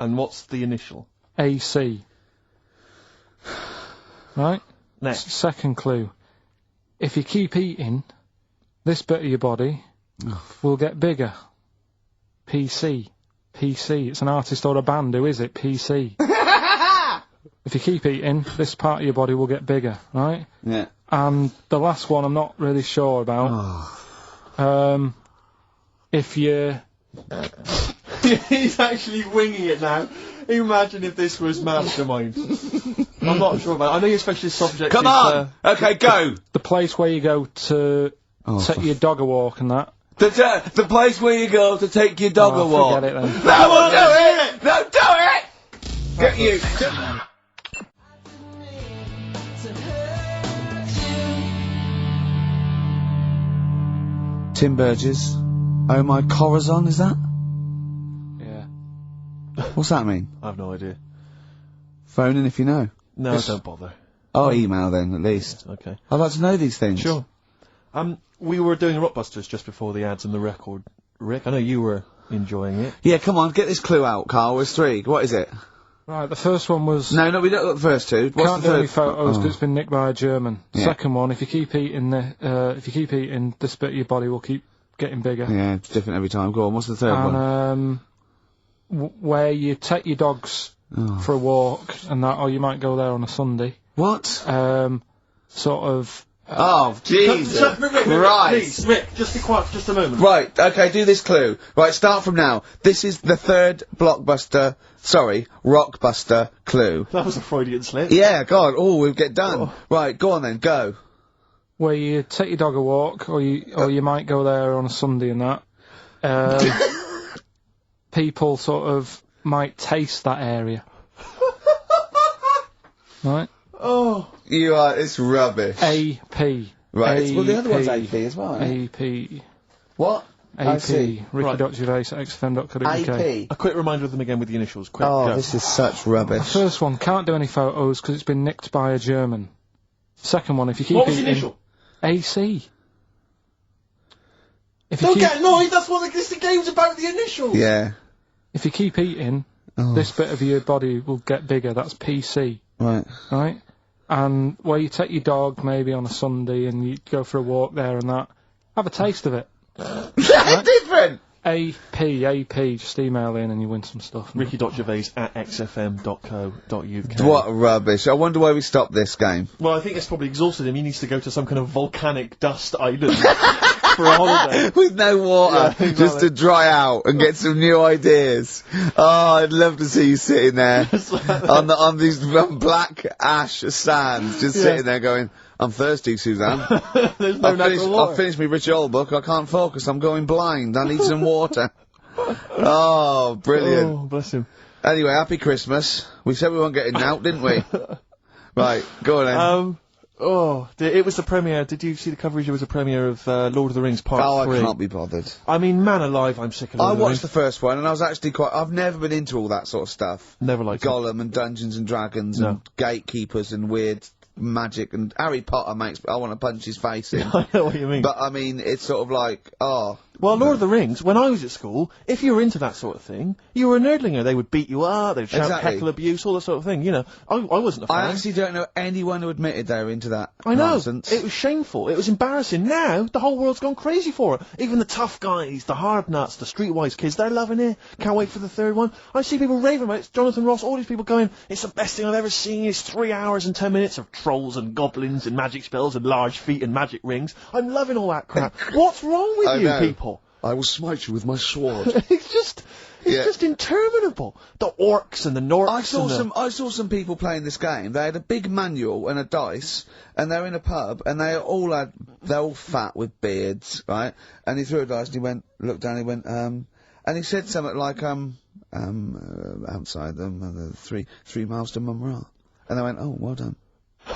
And what's the initial? AC. Right? Next. Second clue. If you keep eating, this bit of your body will get bigger. PC. PC. It's an artist or a band. Who is it? PC. If you keep eating, this part of your body will get bigger, right? Yeah. And the last one I'm not really sure about. If you... He's actually winging it now. Imagine if this was Mastermind. I'm not sure about it. I know your specialist subject Come is... on! Okay, go! The place where you go to take your dog a walk and that. The place where you go to take your dog a walk. Forget it then. No, we'll do it! No, do it! Get you. Tim Burgess. Oh my Corazon, is that? Yeah. What's that mean? I have no idea. Phone in if you know. No, don't bother. Oh, email then, at least. Okay. I'd like to know these things. Sure. We were doing Rockbusters just before the ads and the record. Rick, I know you were enjoying it. Yeah, come on, get this clue out, Carl. There's three. What is it? Right, the first one was... No, we don't got the first two. What's Can't the do third? any photos because it's been nicked by a German. Yeah. Second one, if you keep eating, this bit of your body will keep getting bigger. Yeah, it's different every time. Go on, what's the third one? Where you take your dogs for a walk and that, or you might go there on a Sunday. What? Sort of... Oh, Jesus Christ. Rick, just be quiet for just a moment. Right, okay, do this clue. Right, start from now. This is the third Rockbuster clue. That was a Freudian slip. Yeah, God, we'll get done. Oh. Right, go on then, go. Where you take your dog a walk, or you might go there on a Sunday and that. People sort of might taste that area. Right? Oh. It's rubbish. AP. Right, well the other one's AP as well. AP. What? AP. Ricky.gervais@xfm.co.uk. AP. A quick reminder of them again with the initials. Quick, go. This is such rubbish. The first one, can't do any photos because it's been nicked by a German. Second one, if you keep What was eating... the initial? AC. Don't get annoyed, that's what the game's about, the initials! Yeah. If you keep eating, this bit of your body will get bigger, that's PC. Right. Right? And where you take your dog maybe on a Sunday and you go for a walk there and that, have a taste of it. Right? Different! AP, just email in and you win some stuff. Ricky.gervais@xfm.co.uk. What rubbish. I wonder why we stopped this game. Well, I think it's probably exhausted him. He needs to go to some kind of volcanic dust island for a holiday. With no water, Yeah, exactly. just to dry out and get some new ideas. Oh, I'd love to see you sitting there on these black ash sands, just sitting there going, I'm thirsty, Suzanne. There's no natural water. I've finished my Rich Old book, I can't focus, I'm going blind, I need some water. Oh, brilliant. Oh, bless him. Anyway, happy Christmas. We said we weren't getting out, didn't we? Right, go on then. It was the premiere. Did you see the coverage? It was a premiere of Lord of the Rings Part 3. I can't be bothered. I mean, man alive, I'm sick of Lord of the Rings. I watched the first one, and I was actually I've never been into all that sort of stuff. Never liked Gollum and Dungeons and Dragons and gatekeepers and weird magic and Harry Potter I want to punch his face in. I know what you mean. But, I mean, it's sort of like, Well, Lord of the Rings, when I was at school, if you were into that sort of thing, you were a nerdlinger. They would beat you up, they'd shout heckle abuse, all that sort of thing, you know. I wasn't a fan. I actually don't know anyone who admitted they were into that I know. nonsense. It was shameful. It was embarrassing. Now, the whole world's gone crazy for it. Even the tough guys, the hard nuts, the streetwise kids, they're loving it. Can't wait for the third one. I see people raving about it. Jonathan Ross, all these people going, it's the best thing I've ever seen. It's 3 hours and 10 minutes of trolls and goblins and magic spells and large feet and magic rings. I'm loving all that crap. What's wrong with you people? I will smite you with my sword. It's just interminable. The orcs and the Norks. I saw some people playing this game. They had a big manual and a dice, and they're in a pub, and they're all fat with beards, right? And he threw a dice, and he looked down, and he said something like, outside them, 3 miles to Mumra. And they went, oh, well done.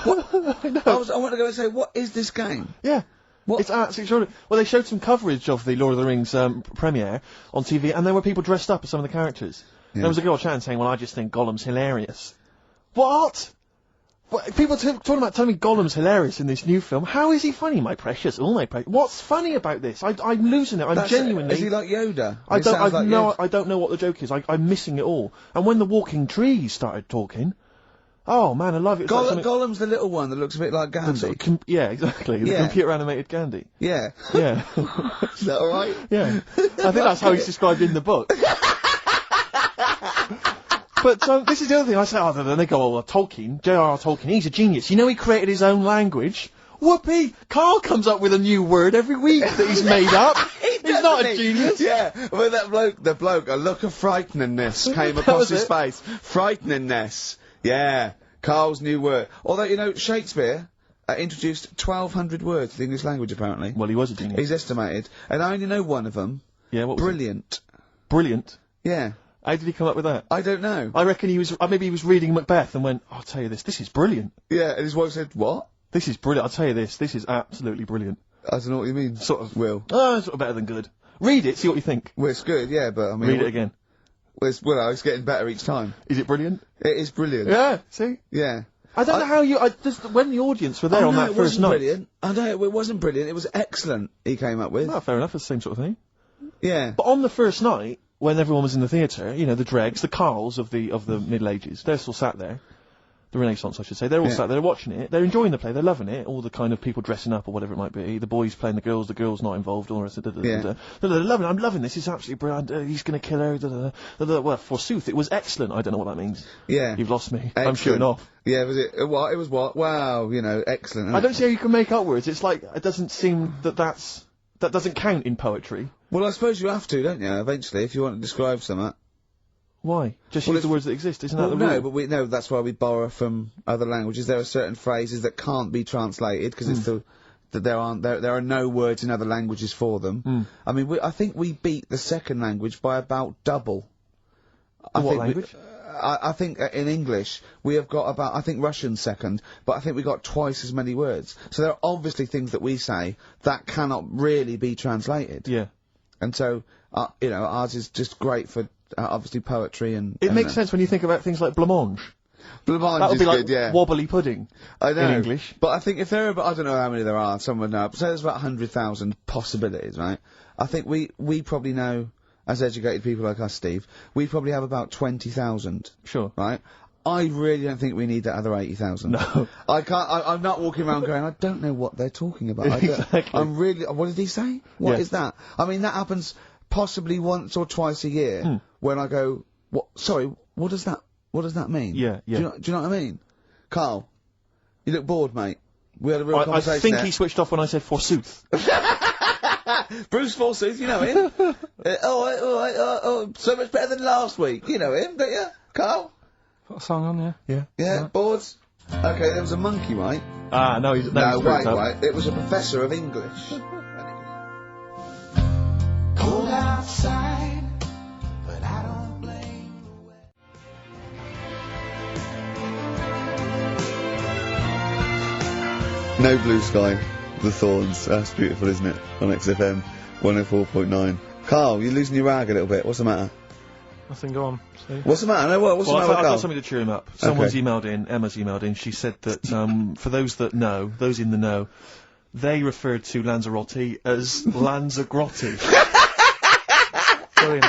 What? I want to go and say, what is this game? Yeah. What? It's absolutely extraordinary. Well, they showed some coverage of the Lord of the Rings premiere on TV, and there were people dressed up as some of the characters. Yeah. There was a girl chatting saying, well, I just think Gollum's hilarious. What? Well, people talking about telling me Gollum's hilarious in this new film. How is he funny, my precious? Oh, my precious. What's funny about this? I'm losing it. I'm genuinely. Is he like Yoda? I don't know what the joke is. I'm missing it all. And when the walking trees started talking, oh man, I love it. Gollum's the little one that looks a bit like Gandhi. Yeah, exactly. The computer animated Gandhi. Yeah. Yeah. Is that alright? Yeah. I think that's how he's described in the book. But this is the other thing I say. Oh, then they go, Tolkien, J.R.R. Tolkien, he's a genius. You know, he created his own language. Whoopee! Carl comes up with a new word every week that he's made up. He's not a genius. Yeah, well, the bloke, a look of frighteningness came across his face. Frighteningness. Yeah, Carl's new word. Although, you know, Shakespeare introduced 1,200 words to the English language, apparently. Well, he was a genius. He's estimated. And I only know one of them. Yeah, what was Brilliant. it? Brilliant? Yeah. How did he come up with that? I don't know. I reckon maybe he was reading Macbeth and went, I'll tell you this is brilliant. Yeah, and his wife said, what? This is brilliant, I'll tell you this is absolutely brilliant. I don't know what you mean. Sort of. Will. Oh, sort of better than good. Read it, see what you think. Well, it's good, yeah, but I mean... Read it again. Well, it's getting better each time. Is it brilliant? It is brilliant. Yeah, see? Yeah. I don't know how when the audience were there on that first night. Brilliant. I know, it wasn't brilliant, it was excellent, he came up with. Oh, fair enough, it's the same sort of thing. Yeah. But on the first night, when everyone was in the theatre, you know, the dregs, the Carls of the Middle Ages, they're still sat there. The Renaissance, I should say. They're all sat there watching it. They're enjoying the play. They're loving it. All the kind of people dressing up or whatever it might be. The boys playing the girls not involved. All the rest of They're loving it. I'm loving this. It's absolutely brilliant. He's going to kill her. Well, forsooth, it was excellent. I don't know what that means. Yeah. You've lost me. Excellent. I'm shooting off. Yeah, was it? What? It was what? Wow, you know, excellent. I don't see how you can make up words. It's like, it doesn't seem that doesn't count in poetry. Well, I suppose you have to, don't you, eventually, if you want to describe something. Why? Just use the words that exist, isn't that the rule? No, but that's why we borrow from other languages. There are certain phrases that can't be translated because it's that there are no words in other languages for them. I mean, I think we beat the second language by about double. What language? I think in English we have got about, I think Russian's second, but I think we got twice as many words. So there are obviously things that we say that cannot really be translated. Yeah. And so, you know, ours is just great for obviously poetry and... It makes sense when you think about things like blancmange. Blancmange that would be is like good, yeah. wobbly pudding. I know. In English. But I think if there are, I don't know how many there are, someone know, but say there's about 100,000 possibilities, right? I think we probably know, as educated people like us, Steve, we probably have about 20,000. Sure. Right? I really don't think we need that other 80,000. No. I'm not walking around going, I don't know what they're talking about. Exactly. What did he say? What is that? I mean, that happens possibly once or twice a year when I go, sorry, what does that mean? Yeah, yeah. Do you know what I mean? Carl, you look bored, mate. We had a real conversation I think there. he switched off when I said forsooth. Bruce Forsooth, you know him. So much better than last week. You know him, don't you, Carl? Put a song on, yeah. Yeah. Yeah, Right. boards. Okay, there was a monkey, right? Ah, no, No, wait. It was a professor of English. Cold outside, but I don't blame the weather. No Blue Sky, The Thorns. That's beautiful, isn't it? On XFM 104.9. Carl, you're losing your rag a little bit. What's the matter? Nothing, go on. See? What's the matter? No, what's the matter with I've Carl? got something to cheer him up. Someone's emailed in, Emma's emailed in, she said that, for those that know, those in the know, they referred to Lanzarote as Lanzagrotte. Brilliant.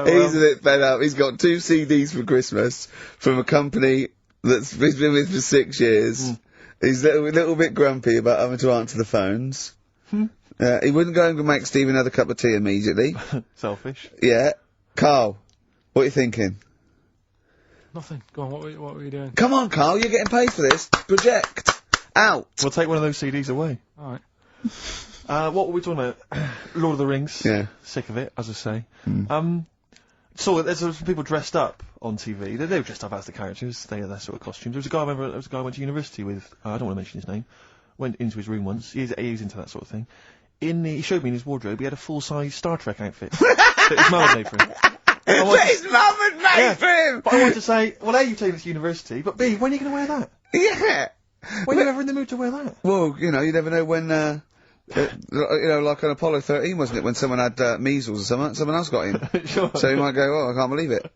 He's a bit fed up. He's got 2 CDs for Christmas from a company that's he's been with for 6 years. He's a little bit grumpy about having to answer the phones. He wouldn't go and make Steve another cup of tea immediately. Selfish. Yeah. Carl, what are you thinking? Nothing. Go on, what were you doing? Come on, Carl, you're getting paid for this. Project. Out. We'll take one of those CDs away. Alright. What were we talking about? Lord of the Rings. Yeah. Sick of it, as I say. So there's some people dressed up on TV. They were dressed up as the characters. They had their sort of costumes. There was a guy I went to university with. I don't want to mention his name. Went into his room once. He's into that sort of thing. He showed me in his wardrobe. He had a full-size Star Trek outfit that his mum had made for him. His mum had made for him. But I want to say, well, A, you've taken us to university, but B, when are you going to wear that? Yeah. When are you ever in the mood to wear that? Well, you know, you never know when You know, like on Apollo 13, wasn't it, when someone had measles or something, someone else got in. Sure. So you might go, oh, I can't believe it.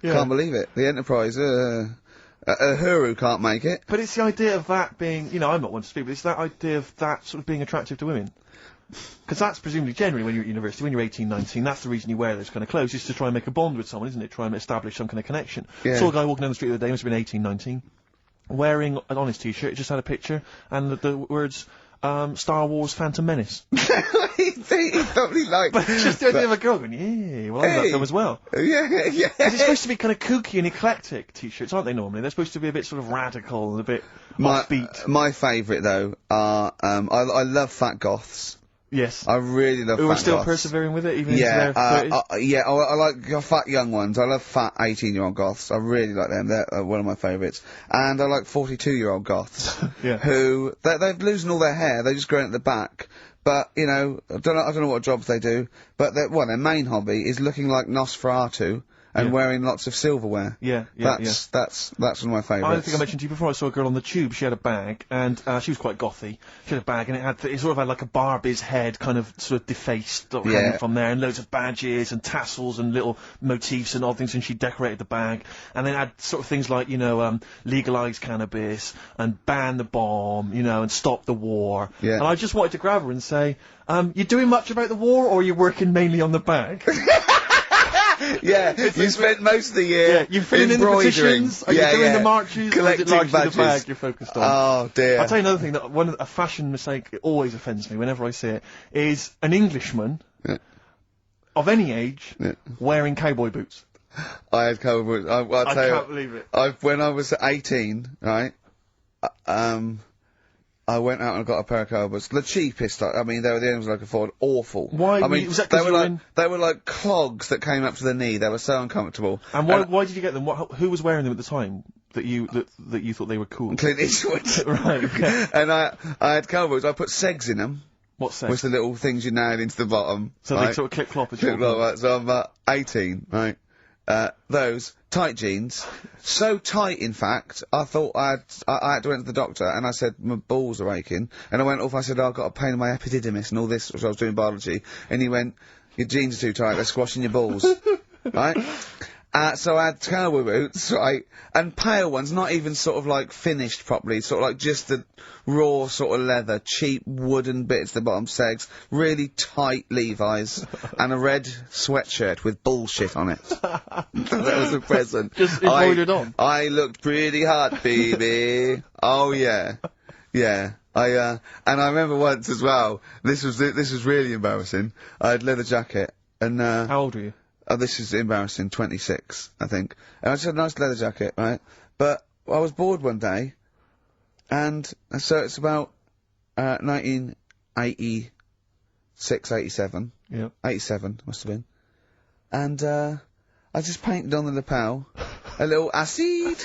Yeah. Can't believe it. The Enterprise, Uhuru can't make it. But it's the idea of that being, you know, I'm not one to speak, but it's that idea of that sort of being attractive to women. Because that's presumably generally when you're at university, when you're 18, 19, that's the reason you wear those kind of clothes, is to try and make a bond with someone, isn't it? Try and establish some kind of connection. Yeah. Saw a guy walking down the street the other day, must have been 18, 19, wearing an honest t-shirt, just had a picture, and the words, Star Wars Phantom Menace. he probably liked. But it's just the idea of a girl going, yeah, well, I love them as well. Yeah. Because it's supposed to be kind of kooky and eclectic t-shirts, aren't they, normally? They're supposed to be a bit sort of radical and a bit offbeat. My favourite, though, are, I love fat goths. Yes. I really love fat Who are still goths. persevering with it, even into Yeah, their 30s? I like fat young ones. I love fat 18-year-old goths. I really like them. They're one of my favourites. And I like 42-year-old goths. Yeah. Who, they're losing all their hair, they're just growing at the back. But, you know, I don't know what jobs they do, but their main hobby is looking like Nosferatu and wearing lots of silverware. That's one of my favourites. I think I mentioned to you before, I saw a girl on the tube, she had a bag, and she was quite gothy. She had a bag, and it sort of had like a Barbie's head, kind of sort of defaced hanging from there, and loads of badges and tassels and little motifs and odd things, and she decorated the bag. And then had sort of things like, you know, legalise cannabis, and ban the bomb, you know, and stop the war. Yeah. And I just wanted to grab her and say, you doing much about the war, or are you working mainly on the bag? Yeah, you spent most of the year you're filling in the petitions, are you doing the marches, collecting or is it largely badges. the bag you're focused on? Oh dear. I'll tell you another thing, that a fashion mistake that always offends me whenever I see it, is an Englishman of any age wearing cowboy boots. I had cowboy boots. I can't believe it. When I was 18, right, I went out and got a pair of cowboy boots. The cheapest, I mean, they were the only ones I could afford. Awful. Why? I mean, was that 'cause you were in... they were like clogs that came up to the knee. They were so uncomfortable. And why did you get them? Who was wearing them at the time that you thought they were cool? Clint Eastwood. Right. Okay. And I had cowboy boots. I put segs in them. What's sex? Which the little things you nail into the bottom. So right? they sort of clip-clop as you Clip-clop, right. So I'm 18, right? Those tight jeans, so tight in fact, I thought I had to went to the doctor and I said my balls are aching, and I went off. I said I've got a pain in my epididymis and all this, which I was doing biology, and he went, your jeans are too tight, they're squashing your balls, right? So I had cowboy boots, right, and pale ones, not even sort of like finished properly, sort of like just the raw sort of leather, cheap wooden bits at the bottom, segs, really tight Levi's, and a red sweatshirt with bullshit on it. That was a present. Just embroidered on? I looked pretty hot, baby. Oh yeah. Yeah. And I remember once as well, this was really embarrassing. I had leather jacket, and How old were you? Oh, this is embarrassing, 26, I think. And I just had a nice leather jacket, right? But I was bored one day, and so it's about 1986, 87. Yeah. 87, must have been. And I just painted on the lapel a little acid.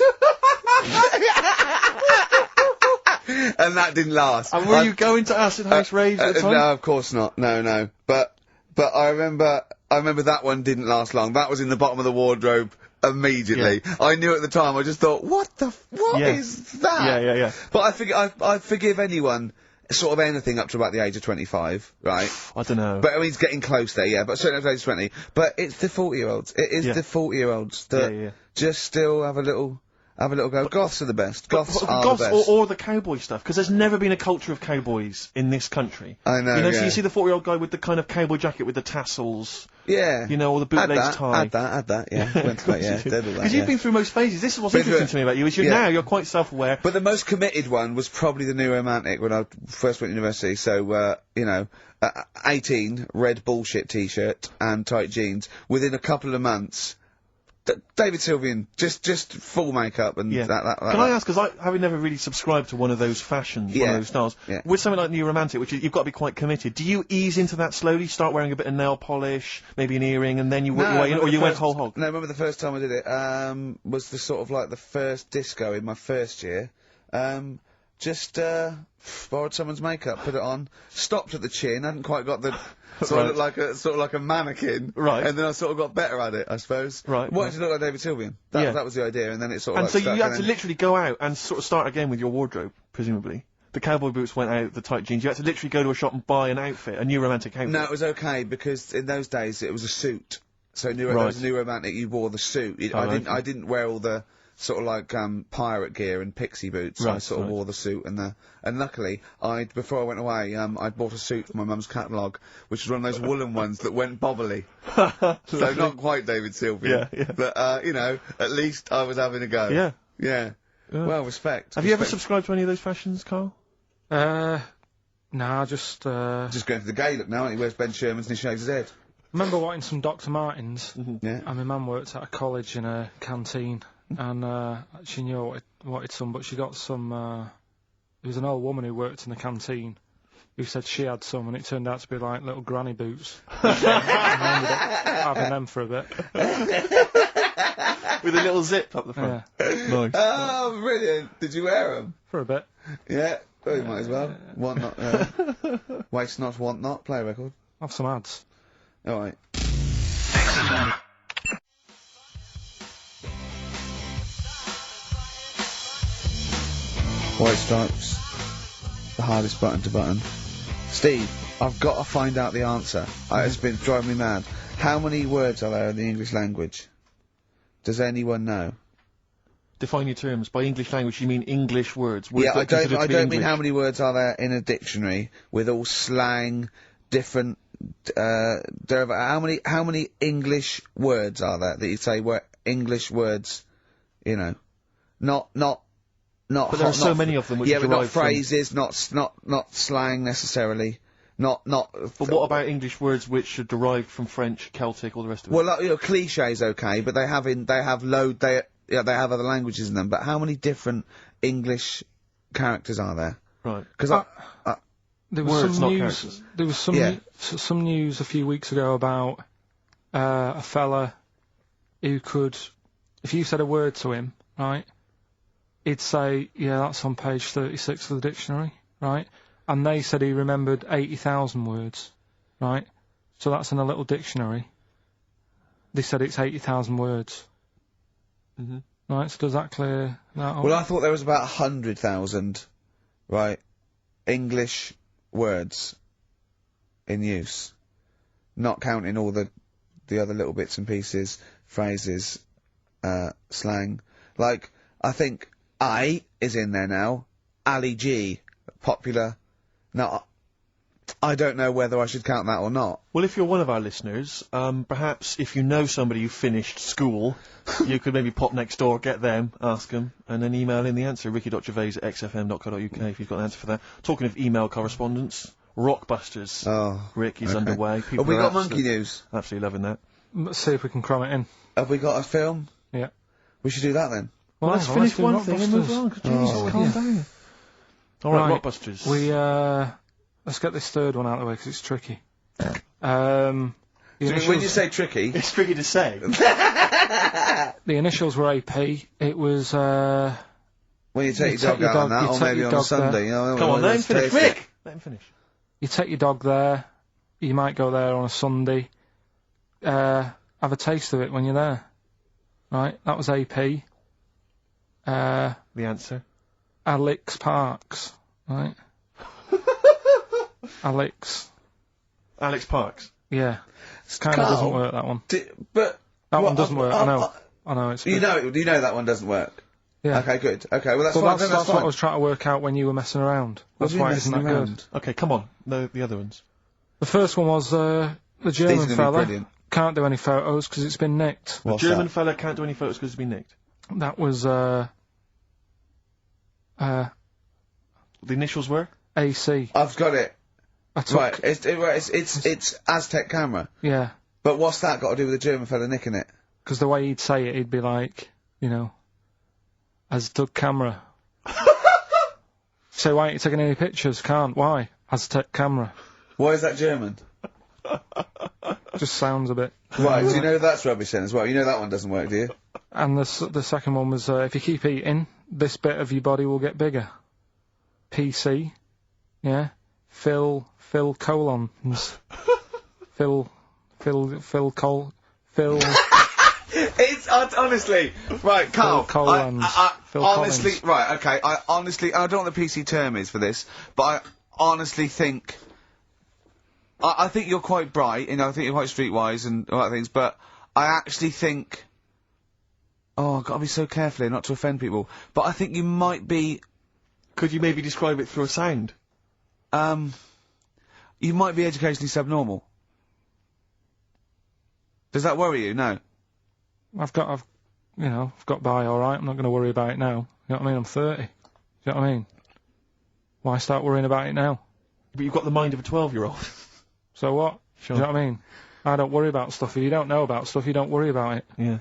And that didn't last. And were you going to Acid House Raves at the time? No, of course not. No. But I remember that one didn't last long. That was in the bottom of the wardrobe immediately. Yeah. I knew at the time. I just thought, what is that? Yeah. But I forgive anyone, sort of anything up to about the age of 25, right? I don't know. But I mean, it's getting close there, yeah. But certainly up to the age of 20. But it's the 40-year-olds. It is the 40-year-olds that just still have a little go. Goths are the best. Goths are the best. Or the cowboy stuff, because there's never been a culture of cowboys in this country. I know, You know, so you see the 40-year-old guy with the kind of cowboy jacket with the tassels. Yeah. You know, or the bootleg tie. Add that, yeah. Went to that, yeah. Because you've been through most phases. This is what's interesting to me about you, is you're quite self-aware. But the most committed one was probably the New Romantic when I first went to university, so, 18, red bullshit t-shirt and tight jeans. Within a couple of months, David Sylvian, just full makeup and that. Can I ask, because having never really subscribed to one of those fashions, one of those styles, with something like New Romantic, which you've got to be quite committed, do you ease into that slowly, start wearing a bit of nail polish, maybe an earring, and then you work your way in, or you went whole hog? No, I remember the first time I did it, was the sort of like the first disco in my first year. Just borrowed someone's makeup, put it on, stopped at the chin, hadn't quite got the sort of like a mannequin, right? And then I sort of got better at it, I suppose. Right. Wanted to look like David Sylvian. That was the idea, and then it sort of. And so you had to literally go out and sort of start again with your wardrobe, presumably. the cowboy boots went out, the tight jeans. You had to literally go to a shop and buy an outfit, a new romantic outfit. No, it was okay because in those days it was a suit. So it was a new romantic. You wore the suit. I didn't wear all the sort of like pirate gear and pixie boots. Right, I sort of wore the suit and luckily before I went away I'd bought a suit for my mum's catalogue, which was one of those woolen ones that went bobbly. So not quite David Sylvian. Yeah. But you know, at least I was having a go. Yeah. Yeah. Well, respect. Have you ever subscribed to any of those fashions, Carl? Nah, just going for the gay look now, and he wears Ben Sherman's and he shaves his head. I remember wanting some Dr. Martens. Yeah. And my mum worked at a college in a canteen, and she knew I wanted some, but she got some. There was an old woman who worked in the canteen who said she had some, and it turned out to be like little granny boots. And I ended up having them for a bit. With a little zip up the front. Yeah. Nice. Oh, brilliant! Did you wear them? For a bit. Yeah. Well, you might as well. Want not. Waste not, want not. Play a record. Have some ads. All right. White Stripes, the hardest button to button. Steve, I've got to find out the answer. It's been driving me mad. How many words are there in the English language? Does anyone know? Define your terms. By English language, you mean English words. Yeah, I don't mean how many words are there in a dictionary with all slang, different how many English words are there that you say were English words? You know, not. But there are so many of them which but not phrases, not slang necessarily. But what about English words which are derived from French, Celtic, all the rest of it? Well, like, you know, cliches, okay, but they have other languages in them. But how many different English characters are there? Right. Because there was words, some not news. characters. There was some news a few weeks ago about a fella who could, if you said a word to him, right, he'd say, "Yeah, that's on page 36 of the dictionary," right? And they said he remembered 80,000 words, right? So that's in a little dictionary. They said it's 80,000 words. Mm-hmm. Right, so does that clear that up? well, I thought there was about 100,000, right, English words in use, not counting all the other little bits and pieces, phrases, slang. Like, I think I is in there now. Ali G, popular. Now, I don't know whether I should count that or not. Well, if you're one of our listeners, perhaps if you know somebody who finished school, you could maybe pop next door, get them, ask them, and then email in the answer, ricky.gervais@xfm.co.uk if you've got an answer for that. Talking of email correspondence, Rockbusters. Oh, Rick is underway. People Have we are got monkey news? Absolutely loving that. Let's see if we can cram it in. Have we got a film? Yeah. We should do that then. Well, Let's hang on, finish do one thing and move Rockbusters. on. Jesus, calm down. All right, Rockbusters. Let's get this third one out of the way because it's tricky. When you say tricky, It's tricky to say. the initials were AP. It was when you take your dog out on that, or maybe on a Sunday. You know, Come on, let him let's finish. taste it. Rick! Let him finish. you take your dog there. You might go there on a Sunday. Have a taste of it when you're there. Right, that was AP. The answer. Alex Parks. Right. Alex. Alex Parks. Yeah. It kind of doesn't work, that one. But That one doesn't work. I know. It's you know that one doesn't work. Yeah. Okay, good. Okay, well that's Well, fine. that's That's what fine. I was trying to work out when you were messing around. What That's do you why mean it isn't messing that good. around? Okay, come on. The other ones. The first one was the These German are gonna be fella. brilliant. Can't do any photos because it's been nicked. What's German that? fella can't do any photos because it's been nicked. That was The initials were? AC. I've got it. I took, Right, it's Aztec camera. Yeah, But what's that got to do with the German fella nicking it? because the way he'd say it, he'd be like, you know, Aztec camera. So why ain't you taking any pictures? Can't. Why? Aztec camera. Why is that German? Just sounds a bit. Right, so you know that's rubbish then as well. You know that one doesn't work, do you? And the second one was, if you keep eating, this bit of your body will get bigger. PC. Yeah. Fill colons. Fill. It's honestly, right, Carl. Phil Collins. Phil honestly, Collins. right, okay. I don't know what the PC term is for this, but I honestly think. I think you're quite bright, I think you're quite streetwise and all that things, but I actually think. Oh, I've got to be so careful here not to offend people, but I think you might be. Could you maybe describe it through a sound? You might be educationally subnormal. Does that worry you? No. I've got by alright, I'm not gonna worry about it now. You know what I mean? I'm 30. You know what I mean? Why start worrying about it now? But you've got the mind of a 12-year-old. So what? Sure. Do you know what I mean? I don't worry about stuff. If you don't know about stuff, you don't worry about it. Yeah.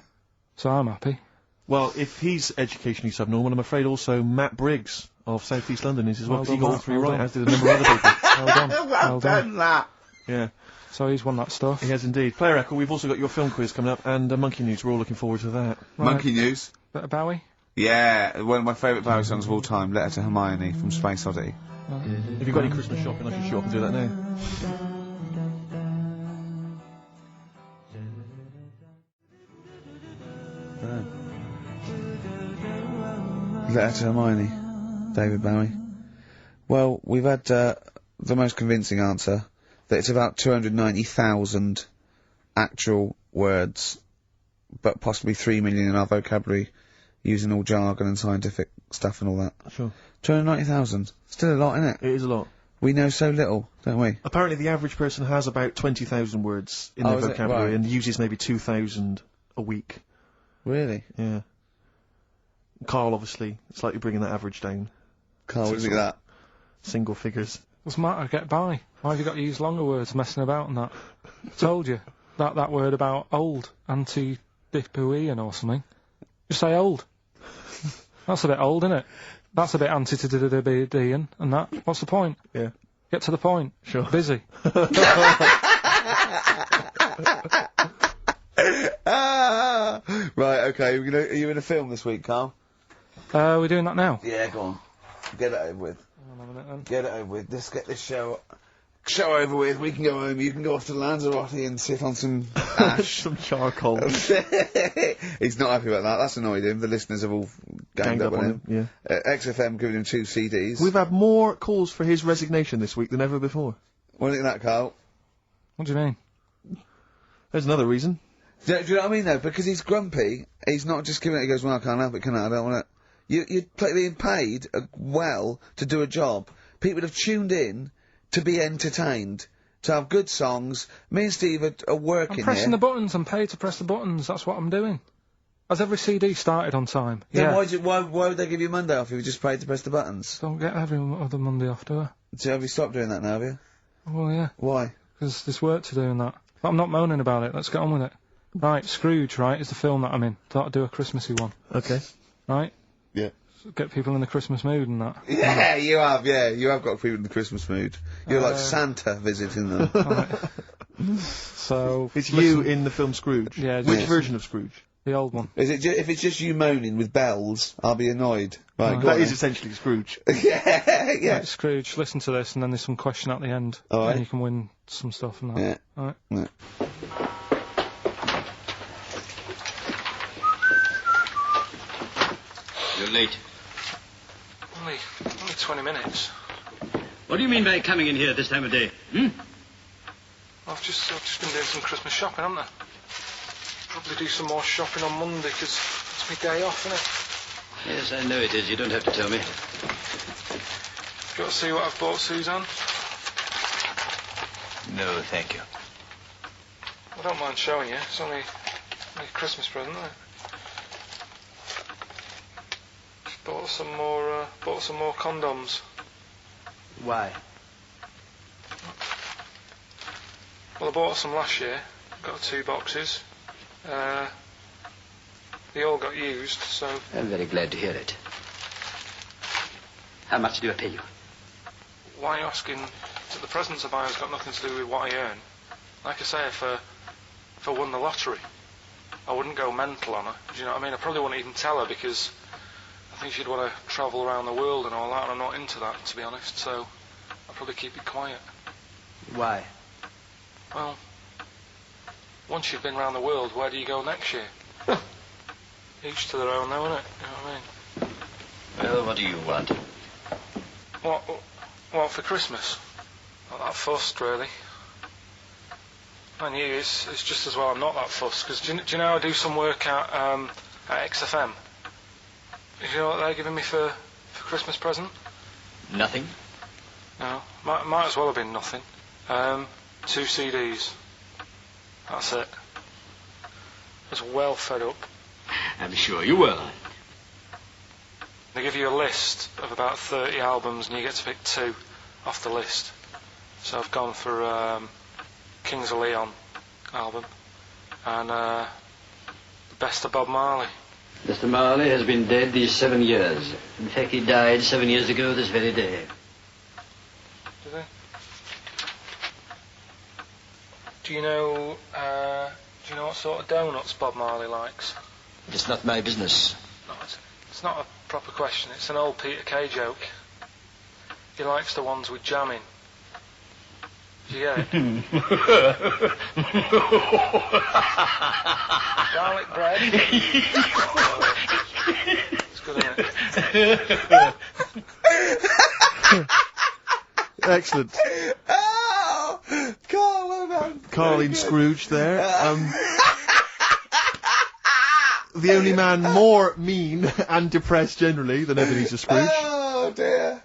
So I'm happy. Well, if he's educationally subnormal, I'm afraid also Matt Briggs of South East London is as well, Well because he done, got all Matt, three well right, done. as did a number of other people. Well done. Well done, that. Yeah, So he's won that stuff. he has indeed. Player Echo, we've also got your film quiz coming up, and Monkey News, we're all looking forward to that. Right. Monkey News. Bit of Bowie? Yeah, one of my favourite Bowie songs of all time, Letter to Hermione from Space Oddity. If you've got any Christmas shopping, I should show up and do that now. Letter to Hermione, David Bowie. Well, we've had the most convincing answer, that it's about 290,000 actual words, but possibly 3 million in our vocabulary, using all jargon and scientific stuff and all that. Sure. 290,000. Still a lot, isn't it? It is a lot. We know so little, don't we? Apparently the average person has about 20,000 words in their is it? vocabulary, Right. and uses maybe 2,000 a week. Really? Yeah. Carl, obviously, slightly bringing that average down. Carl, what do you think of that? Single figures. What's the matter? Get by. Why have you got to use longer words messing about and that? Told you. That word about old. Anti-dipuian or something. Just say old. That's a bit old, isn't it? That's a bit anti-dipuian and that. What's the point? Yeah. Get to the point. Sure. Busy. Right, okay, are you in a film this week, Carl? We're doing that now. Yeah, go on. Get it over with. Hang on a minute then. Get it over with. Let's get this show over with. We can go home. You can go off to Lanzarote and sit on some ash. Some charcoal. He's not happy about that. That's annoyed him. The listeners have all ganged up on him. Yeah. XFM giving him 2 CDs. We've had more calls for his resignation this week than ever before. What do you think of that, Carl? What do you mean? There's another reason. Do you know what I mean, though? Because he's grumpy, he's not just giving it, he goes, well, I can't help it, can I? I don't want it. You're being paid well to do a job. People have tuned in to be entertained, to have good songs. Me and Steve are working I'm pressing here. the buttons. I'm paid to press the buttons. That's what I'm doing. Has every CD started on time? Then Yeah. why would they give you Monday off if you just paid to press the buttons? Don't get every other Monday off, do I? So have you stopped doing that now, have you? Well, yeah. Why? Because there's work to do and that. But I'm not moaning about it. Let's get on with it. Right, Scrooge, right, is the film that I'm in. Thought I'd do a Christmassy one. Okay. Right? Yeah. Get people in the Christmas mood and that. Yeah, you have got people in the Christmas mood. You're like Santa visiting them. Right. So... It's you in the film Scrooge. Yeah, Which yes. version of Scrooge? The old one. Is it if it's just you moaning with bells, I'll be annoyed. Right, go That on is then. essentially Scrooge. yeah. Right, Scrooge, listen to this and then there's some question at the end. All right. And you can win some stuff and that. Yeah. Alright. Yeah. You're late. Only 20 minutes. What do you mean by coming in here at this time of day? Hmm? I've just been doing some Christmas shopping, haven't I? Probably do some more shopping on Monday, because it's my day off, isn't it? Yes, I know it is. You don't have to tell me. Got to see what I've bought Suzanne? No, thank you. I don't mind showing you. It's only a Christmas present, isn't it? Bought some more condoms. Why? Well, I bought some last year. Got 2 boxes. They all got used, so... I'm very glad to hear it. How much do I pay you? Why are you asking? The presents I buy has got nothing to do with what I earn. Like I say, if I won the lottery, I wouldn't go mental on her. Do you know what I mean? I probably wouldn't even tell her because I think she'd want to travel around the world and all that, and I'm not into that, to be honest, so I'll probably keep it quiet. Why? Well, once you've been around the world, where do you go next year? Each to their own, though, isn't it? You know what I mean? Well, what do you want? What for Christmas? Not that fussed, really. And you, it's just as well I'm not that fussed, because do you know I do some work at XFM? Do you know what they're giving me for Christmas present? Nothing? No, might as well have been nothing. 2 CDs. That's it. I was well fed up. I'm sure you will. They give you a list of about 30 albums and you get to pick 2 off the list. So I've gone for Kings of Leon album and the best of Bob Marley. Mr. Marley has been dead these 7 years. In fact, he died 7 years ago this very day. Did he? Do you know what sort of donuts Bob Marley likes? It's not my business. No, it's not a proper question. It's an old Peter Kay joke. He likes the ones with jam in. Do you get it? Garlic bread. It's good, isn't it? Excellent. Oh! Carl, well done. Carling Scrooge there. The only man more mean and depressed generally than Ebenezer Scrooge. Oh, dear.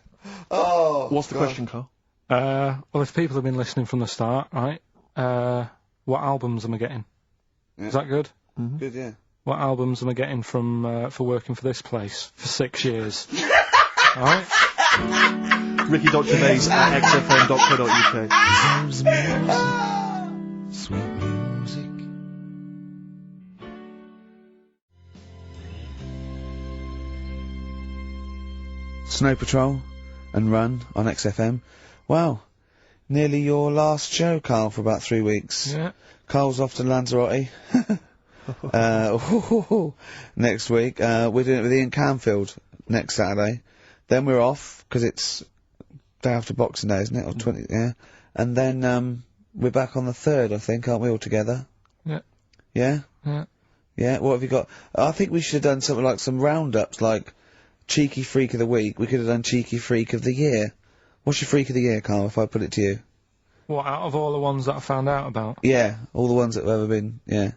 Oh. What's the question, Carl? Well, if people have been listening from the start, right, what albums am I getting? Yeah. Is that good? Good, yeah. What albums am I getting from for working for this place for 6 years? Alright? Ricky.Gervais at xfm.co.uk. Sweet music. Snow Patrol and Run on XFM. Wow. Nearly your last show, Carl, for about 3 weeks. Yeah. Carl's off to Lanzarote. Next week. We're doing it with Ian Canfield next Saturday. Then we're off, because it's day after Boxing Day, isn't it? Or 20, yeah. And then, we're back on the 3rd, I think, aren't we, all together? Yeah. Yeah? Yeah. Yeah, what have you got? I think we should have done something like some roundups, like Cheeky Freak of the Week. We could have done Cheeky Freak of the Year. What's your Freak of the Year, Carl, if I put it to you? What, out of all the ones that I found out about? Yeah, all the ones that have ever been, yeah.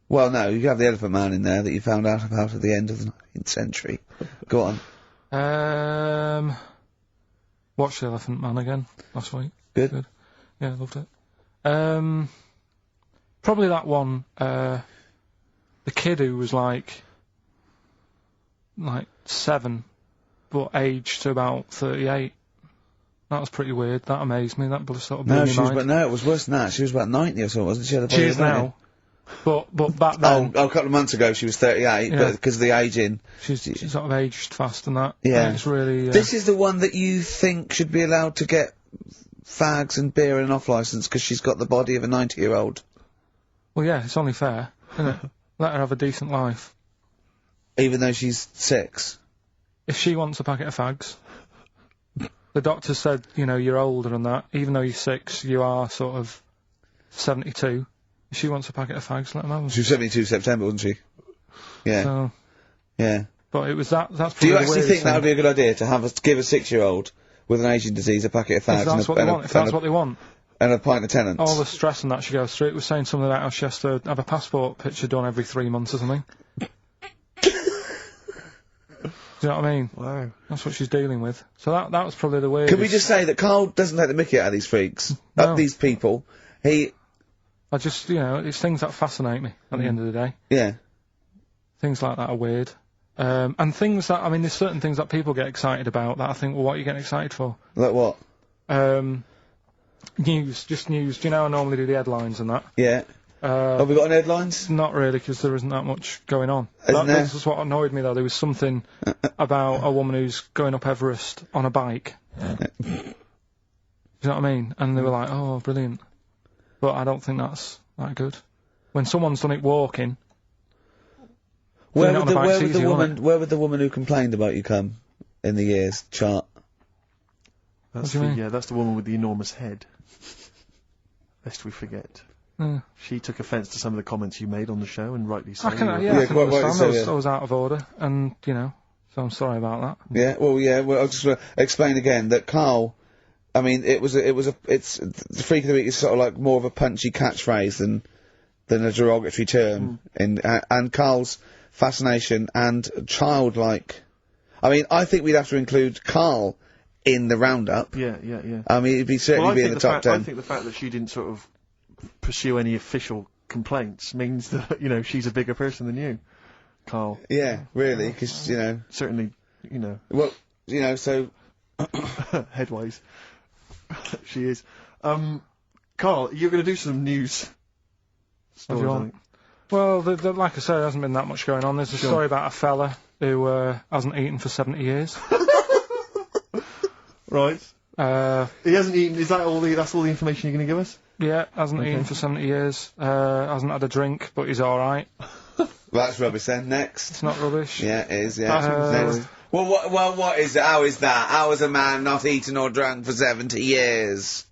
Well, no, you have the Elephant Man in there that you found out about at the end of the 19th century. Go on. Watched The Elephant Man again last week. Good? Yeah, loved it. Probably that one, the kid who was like 7, but aged to about 38. That was pretty weird. That amazed me. That sort of blew No, my mind. it was worse than that. She was about 90 or so, wasn't she? She is now. But back then... Oh, a couple of months ago she was 38, Yeah. but because of the aging. She's sort of aged fast and that. Yeah. And it's really... This is the one that you think should be allowed to get fags and beer and an off-licence because she's got the body of a 90-year-old. Well, yeah, it's only fair, isn't it? Let her have a decent life. Even though she's 6. If she wants a packet of fags... The doctor said, you know, you're older and that. Even though you're 6, you are sort of 72. If she wants a packet of fags, let them have them. She was 72 September, wasn't she? Yeah. So, yeah. but it was that's probably Do you the actually weirdest think that would thing. be a good idea to give a 6-year-old with an aging disease a packet of fags If that's what they want. If that's what they want. and a pint of Tennants? All the stress and that she goes through. It was saying something about how she has to have a passport picture done every 3 months or something. Do you know what I mean? Wow. That's what she's dealing with. So that was probably the weirdest. Can we just say that Carl doesn't take the mickey out of these freaks? No. These people. I just, you know, it's things that fascinate me at the end of the day. Yeah. Things like that are weird. And things that, I mean, there's certain things that people get excited about that I think, well, what are you getting excited for? Like what? News, just news. Do you know I normally do the headlines and that? Yeah. Have we got any headlines? Not really, because there isn't that much going on. Isn't there? This is what annoyed me, though. There was something about a woman who's going up Everest on a bike. Do you know what I mean? And they were like, oh, brilliant. But I don't think that's that good. When someone's done it walking... Where would the woman who complained about you come in the years chart? That's What do you mean? Yeah, that's the woman with the enormous head. Lest we forget. She took offence to some of the comments you made on the show, and rightly so. I can Yeah, understand. quite rightly so, yeah. I was out of order, and so I'm sorry about that. Yeah, well, I'll just explain again that Carl, I mean, it's the Freak of the Week is sort of like more of a punchy catchphrase than a derogatory term, and Carl's fascination and childlike, I mean, I think we'd have to include Carl in the roundup. Yeah. I mean, it'd certainly be in the top 10. I think the fact that she didn't sort of pursue any official complaints means that, she's a bigger person than you, Carl. Yeah, really, because, Certainly, well, so... headwise. She is. Carl, you're going to do some news stories, I think. Well, like I said, there hasn't been that much going on. There's a story about a fella who hasn't eaten for 70 years. Right. He hasn't eaten. Is that all? That's all the information you're going to give us? Yeah, hasn't eaten for 70 years. Hasn't had a drink, but he's all right. That's rubbish then. Next. It's not rubbish. Yeah, it is, yeah. Next. Well, what is it? How is that? How is a man not eaten or drunk for 70 years?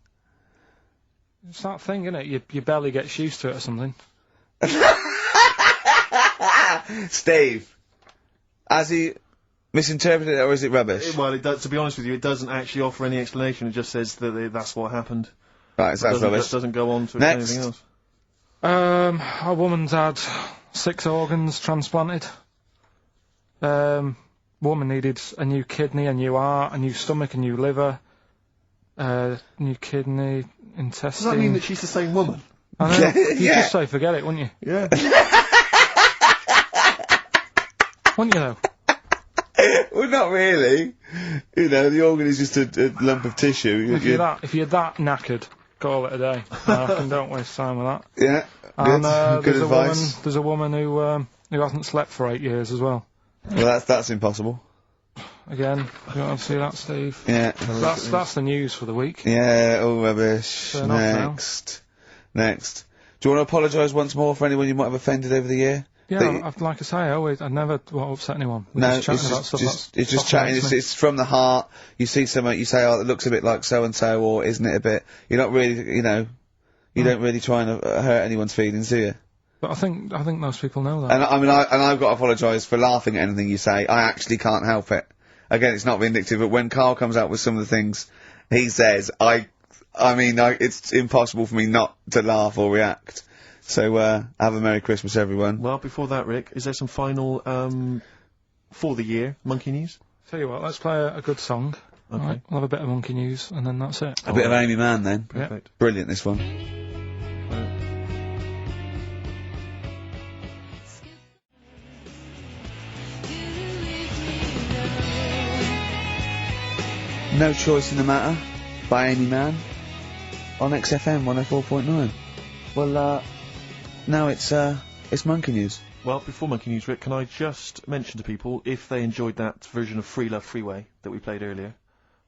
It's that thing, isn't it? Your belly gets used to it or something. Steve, has he misinterpreted it, or is it rubbish? Well, it does. To be honest with you, it doesn't actually offer any explanation. It just says that that's what happened. Right, so that's rubbish. It doesn't go on to explain anything else. A woman's had 6 organs transplanted. Woman needed a new kidney, a new heart, a new stomach, a new liver, new kidney, intestine. Does that mean that she's the same woman? I know. You'd just say forget it, wouldn't you? Yeah. Wouldn't you though? Well, not really. The organ is just a lump of tissue. If you're that knackered, call it a day. Don't waste time with that. Yeah. And good advice. There's a woman who hasn't slept for 8 years as well. Well, that's impossible. Again, you want to see that, Steve? Yeah. That's the news for the week. Yeah, all rubbish. Turn off now. Next. Do you want to apologise once more for anyone you might have offended over the year? Yeah, like I say, I never want to upset anyone. No, just chatting about stuff it's just chatting. It's from the heart. You see something, you say, "Oh, it looks a bit like so and so," or "Isn't it a bit?" You're not really, you don't really try and hurt anyone's feelings, do you? But I think most people know that. And I mean, I've got to apologise for laughing at anything you say. I actually can't help it. Again, it's not vindictive, but when Carl comes out with some of the things he says, it's impossible for me not to laugh or react. So, have a Merry Christmas, everyone. Well, before that, Rick, is there some final, for the year, Monkey News? Tell you what, let's play a good song. Okay. Right, we'll have a bit of Monkey News, and then that's it. A bit of Amy Mann, then. Perfect. Brilliant, this one. No Choice in the Matter by Amy Mann on XFM 104.9. Well, now it's Monkey News. Well, before Monkey News, Rick, can I just mention to people, if they enjoyed that version of Free Love Freeway that we played earlier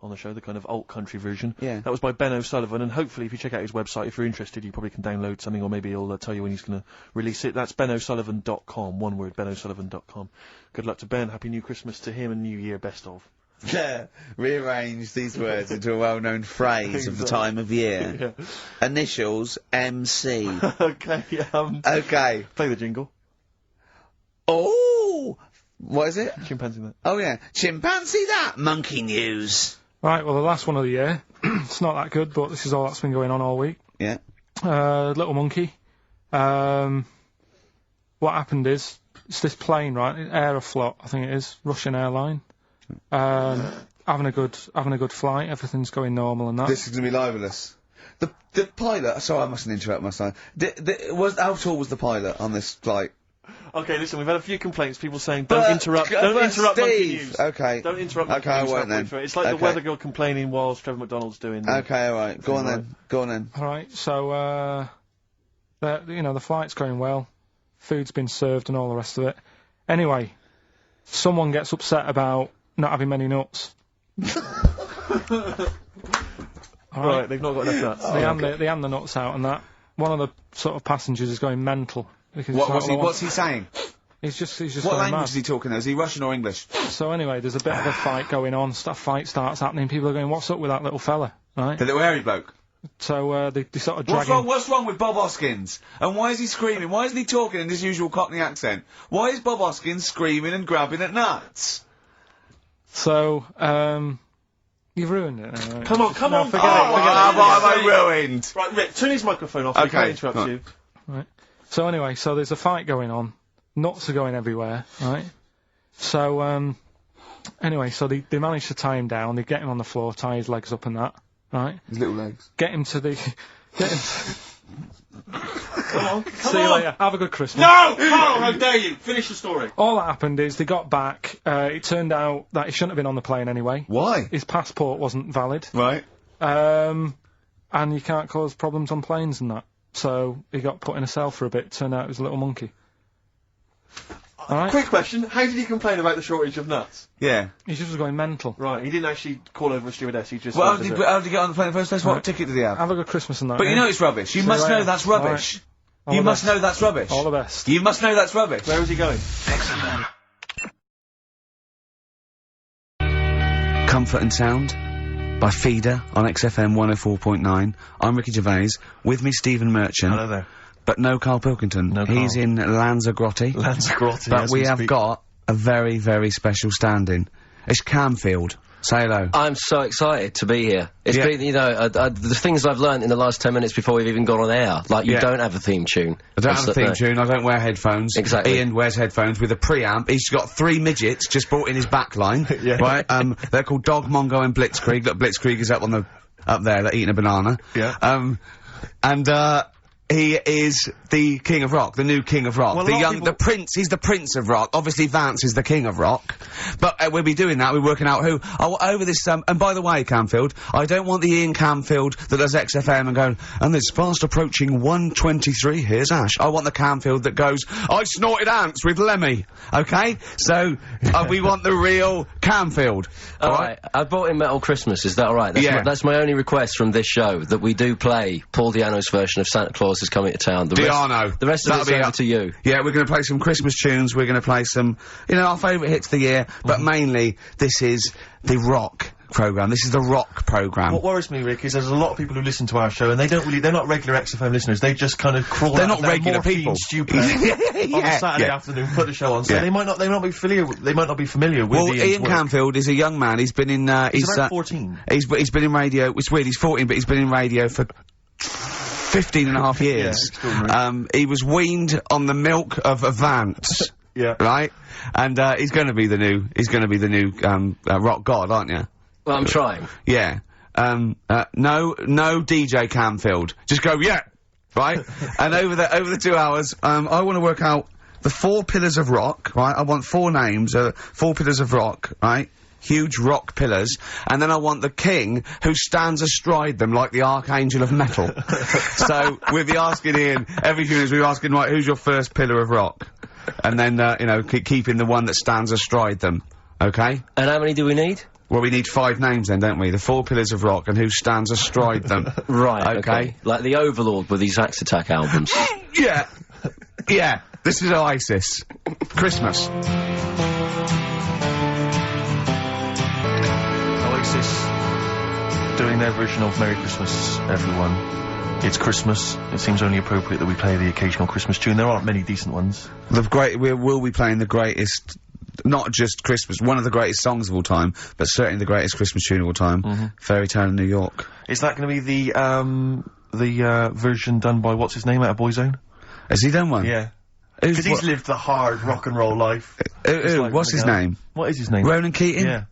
on the show, the kind of alt country version. Yeah. That was by Ben O'Sullivan, and hopefully if you check out his website, if you're interested, you probably can download something, or maybe he'll tell you when he's going to release it. That's benosullivan.com, one word, benosullivan.com. Good luck to Ben, Happy New Christmas to him, and New Year, best of. Yeah, rearrange these words into a well-known phrase of the time of year. Yeah. Initials, MC. Okay, Okay. Play the jingle. Oh! What is it? Chimpanzee that. Oh, yeah. Chimpanzee that! Monkey News. Right, well, the last one of the year. It's not that good, but this is all that's been going on all week. Yeah. Little monkey. What happened is, it's this plane, right? Aeroflot, I think it is. Russian airline. Having a good flight, everything's going normal and that. This is going to be libelous. The pilot, sorry, I mustn't interrupt my son. How tall was the pilot on this flight? Okay, listen, we've had a few complaints, people saying, don't interrupt Monkey News. Okay. Don't interrupt Monkey News. I won't then. It's like the weather girl complaining whilst Trevor McDonald's doing... Okay, alright, go on then. Alright, so, the flight's going well, food's been served and all the rest of it. Anyway, someone gets upset about not having many nuts. Right, they've not got enough nuts. They hand the nuts out and that. One of the sort of passengers is going mental. Because What's he saying? He's just What going language mad. is he talking? Is he Russian or English? So anyway, there's a bit of a fight going on. Fight starts happening. People are going, "What's up with that little fella?" Right? The little hairy bloke. So they sort of drag him. What's wrong with Bob Hoskins? And why is he screaming? Why isn't he talking in his usual Cockney accent? Why is Bob Hoskins screaming and grabbing at nuts? So, you've ruined it. Come on, Forget it. What have I ruined? Right, Rick, turn his microphone off. Okay. I can't interrupt you. Right. So anyway, so there's a fight going on. Nuts are going everywhere, right? So, anyway, so they manage to tie him down. They get him on the floor, tie his legs up and that, right? His little legs. Get him to the... Come on, See you later. Have a good Christmas. No! Carl, how dare you! Finish the story. All that happened is they got back. It turned out that he shouldn't have been on the plane anyway. Why? His passport wasn't valid. Right. And you can't cause problems on planes and that. So he got put in a cell for a bit. Turned out it was a little monkey. Alright? Quick question, how did he complain about the shortage of nuts? Yeah. He just was going mental. Right, he didn't actually call over a stewardess, he just... Well, wanted how did he get on the plane in the first place? What Right. ticket did he have? Have a good Christmas and that. But you eh? know it's rubbish. You See must you know later. that's rubbish. All You the must best. know that's rubbish. All the best. You must know that's rubbish. Where was he going? Comfort and Sound by Feeder on XFM 104.9. I'm Ricky Gervais. With me, Stephen Merchant. Hello there. But no Carl Pilkington. No He's Carl. in Lanzarote. Lanzarote, But as we have speak. got a very, very special stand-in. It's Camfield. Say hello. I'm so excited to be here. It's Yeah. been, you know, the things I've learnt in the last 10 minutes before we've even gone on air. Like, you Yeah. don't have a theme tune. I don't That's have a theme no. tune, I don't wear headphones. Exactly. Ian wears headphones with a preamp. He's got 3 midgets just brought in his back line. Yeah. Right? They're called Dog, Mongo and Blitzkrieg. Look, Blitzkrieg is up there, they're eating a banana. Yeah. He is the King of Rock, the new King of Rock. Well, a lot of the Prince, he's the Prince of Rock. Obviously Vance is the King of Rock. But we'll be doing that, we're working out who. Over this, and by the way, Camfield, I don't want the Ian Camfield that does XFM and going, and it's fast approaching 1:23, here's Ash. I want the Camfield that goes, I snorted ants with Lemmy. Okay? So, we want the real Camfield. Alright, I brought in Metal Christmas, is that alright? Yeah. That's my only request from this show, that we do play Paul Di'Anno's version of Santa Claus is Coming to Town. The rest of That'll it's be over up to you. Yeah, we're going to play some Christmas tunes, we're going to play some, our favourite hits of the year, but mainly, this is the rock programme. This is the rock programme. What worries me, Rick, is there's a lot of people who listen to our show and they're not regular XFM listeners, they just kind of crawl They're out not of their regular morphine people. stupor on a Saturday yeah. afternoon, put the show on, so Yeah. they might not be familiar with Well, Ian's Ian work. Camfield is a young man, he's been in, He's about 14. He's been in radio, it's weird, he's 14, but he's been in radio for 15 and a half years. extraordinary. He was weaned on the milk of a Vance. Yeah. Right? And, he's gonna be the new, rock god, aren't you? Well, I'm trying. Yeah. No DJ Camfield. Just go, yeah! Right? And over the 2 hours, I want to work out the 4 pillars of rock, right? I want 4 names, 4 pillars of rock, right? Huge rock pillars, and then I want the king who stands astride them like the archangel of metal. So, we'll be asking Ian, every few minutes we'll be asking, right, who's your first pillar of rock? And then, keeping the one that stands astride them. Okay? And how many do we need? Well, we need 5 names then, don't we? The 4 pillars of rock and who stands astride them. Right, Okay. Like the Overlord with these Axe Attack albums. Yeah. Yeah. This is Oasis. Christmas. Oasis doing their version of Merry Christmas, everyone. It's Christmas. It seems only appropriate that we play the occasional Christmas tune. There aren't many decent ones. We will be playing the greatest, not just Christmas, one of the greatest songs of all time, but certainly the greatest Christmas tune of all time, Fairy Tale in New York. Is that going to be the version done by what's his name out of Boyzone? Has he done one? Yeah. Who's- Because he's lived the hard rock and roll life. what's his name? What is his name? Ronan Keating? Yeah.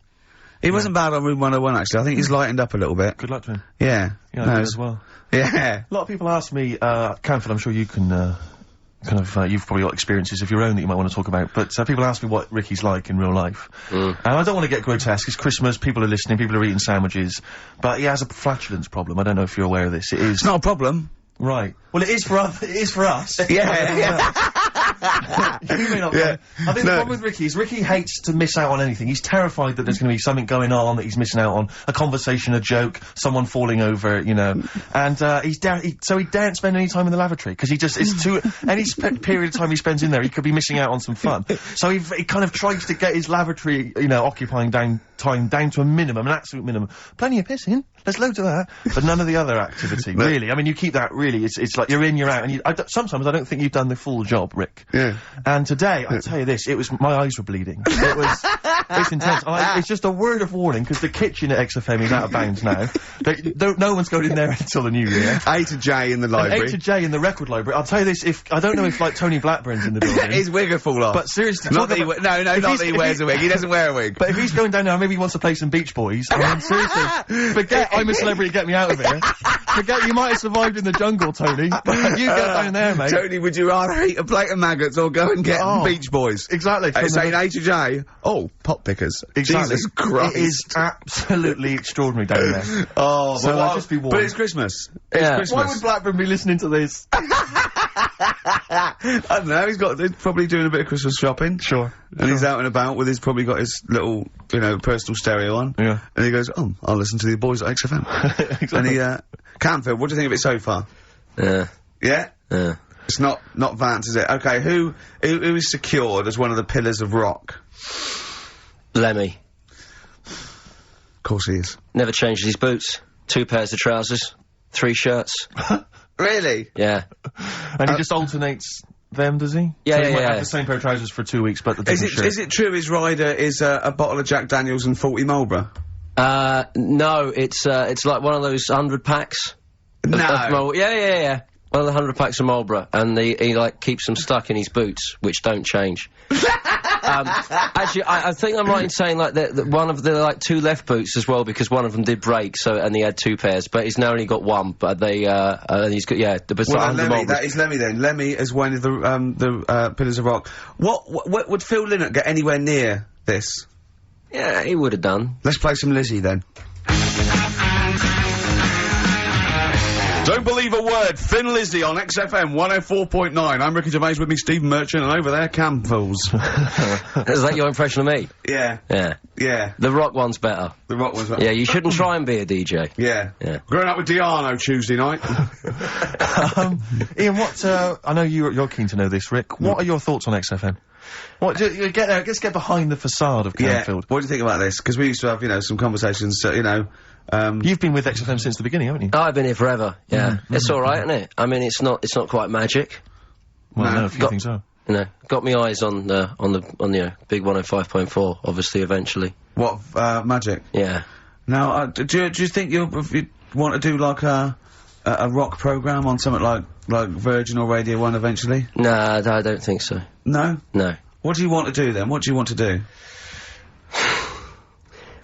He wasn't bad on Room 101, actually. I think he's lightened up a little bit. Good luck to him. Yeah. Yeah, No, I did as well. Yeah. A lot of people ask me, Camfield, I'm sure you can, you've probably got experiences of your own that you might want to talk about, but people ask me what Ricky's like in real life. And I don't want to get grotesque, it's Christmas, people are listening, people are eating sandwiches, but he has a flatulence problem. I don't know if you're aware of this. It is. It's not a problem. Right. Well, it is for us. Yeah. You may not. Yeah. I think the problem with Ricky is Ricky hates to miss out on anything. He's terrified that there's going to be something going on that he's missing out on. A conversation, a joke, someone falling over, And, so he daren't spend any time in the lavatory, because it's too, any period of time he spends in there, he could be missing out on some fun. So he kind of tries to get his lavatory, occupying time down to a minimum, an absolute minimum. Plenty of pissing. There's loads of that, but none of the other activity, really. I mean, you keep that, really, it's like you're in, you're out, and sometimes I don't think you've done the full job, Rick. Yeah. And today, I tell you this, my eyes were bleeding. It's intense. It's just a word of warning, because the kitchen at XFM is out of bounds now. No one's going in there until the new year. A to J in the library. A to J in the record library. I'll tell you this, I don't know if, like, Tony Blackburn's in the building. His wig will fall off. But seriously, not that not that he wears a wig. He doesn't wear a wig. But if he's going down there, maybe he wants to play some Beach Boys. I mean, seriously, forget I'm a celebrity, get me out of here. Forget you might have survived in the jungle, Tony. But you get down there, mate. Tony, would you rather eat a plate of maggots or go and get Beach Boys? Exactly. Saying A to J. Oh, pot pickers. Exactly. Jesus Christ. It is absolutely extraordinary down there. Oh, so I'll just be warned. But it's Christmas. It's Christmas. Why would Blackburn be listening to this? I don't know, he's probably doing a bit of Christmas shopping. Sure. And he's out and about with probably got his little, personal stereo on. Yeah. And he goes, oh, I'll listen to the boys at XFM. Exactly. And Canfield, what do you think of it so far? Yeah. Yeah? Yeah. It's not Vance, is it? Okay, who is secured as one of the pillars of rock? Lemmy. Of course he is. Never changes his boots. 2 pairs of trousers. 3 shirts. Really? Yeah. And he just alternates them, does he? Yeah, so he yeah, might have the same pair of trousers for 2 weeks, but the different shirt. Is it true his rider is a bottle of Jack Daniels and 40 Marlboro? No, it's like one of those 100 packs. No. Yeah. One of the 100 packs of Marlboro, and he like keeps them stuck in his boots, which don't change. Actually, I think I'm right in saying like that one of the like 2 left boots as well, because one of them did break, and he had 2 pairs, but he's now only got 1. But he's got the Lemmy, that is Lemmy then. Lemmy is one of the pillars of rock. What would Phil Lynott get anywhere near this? Yeah, he would have done. Let's play some Lizzie then. Don't believe a word. Thin Lizzy on XFM 104.9. I'm Ricky Gervais, with me Stephen Merchant, and over there, Campbells. Is that your impression of me? Yeah. Yeah. Yeah. The rock one's better. The rock one's better. Yeah, you shouldn't try and be a DJ. Yeah. Yeah. Growing up with Diano Tuesday night. Ian, I know you're keen to know this, Rick. What are your thoughts on XFM? Let's get behind the facade of Canfield. What do you think about this? Because we used to have, some conversations, You've been with XFM since the beginning, haven't you? Oh, I've been here forever, yeah. It's alright, isn't it? I mean, it's not quite magic. Well, no, a few things are. Got me eyes on the big 105.4, obviously, eventually. What, magic? Yeah. Now, do you think you want to do, like, a rock programme on something like Virgin or Radio 1 eventually? Nah, I don't think so. No? No. What do you want to do, then? What do you want to do?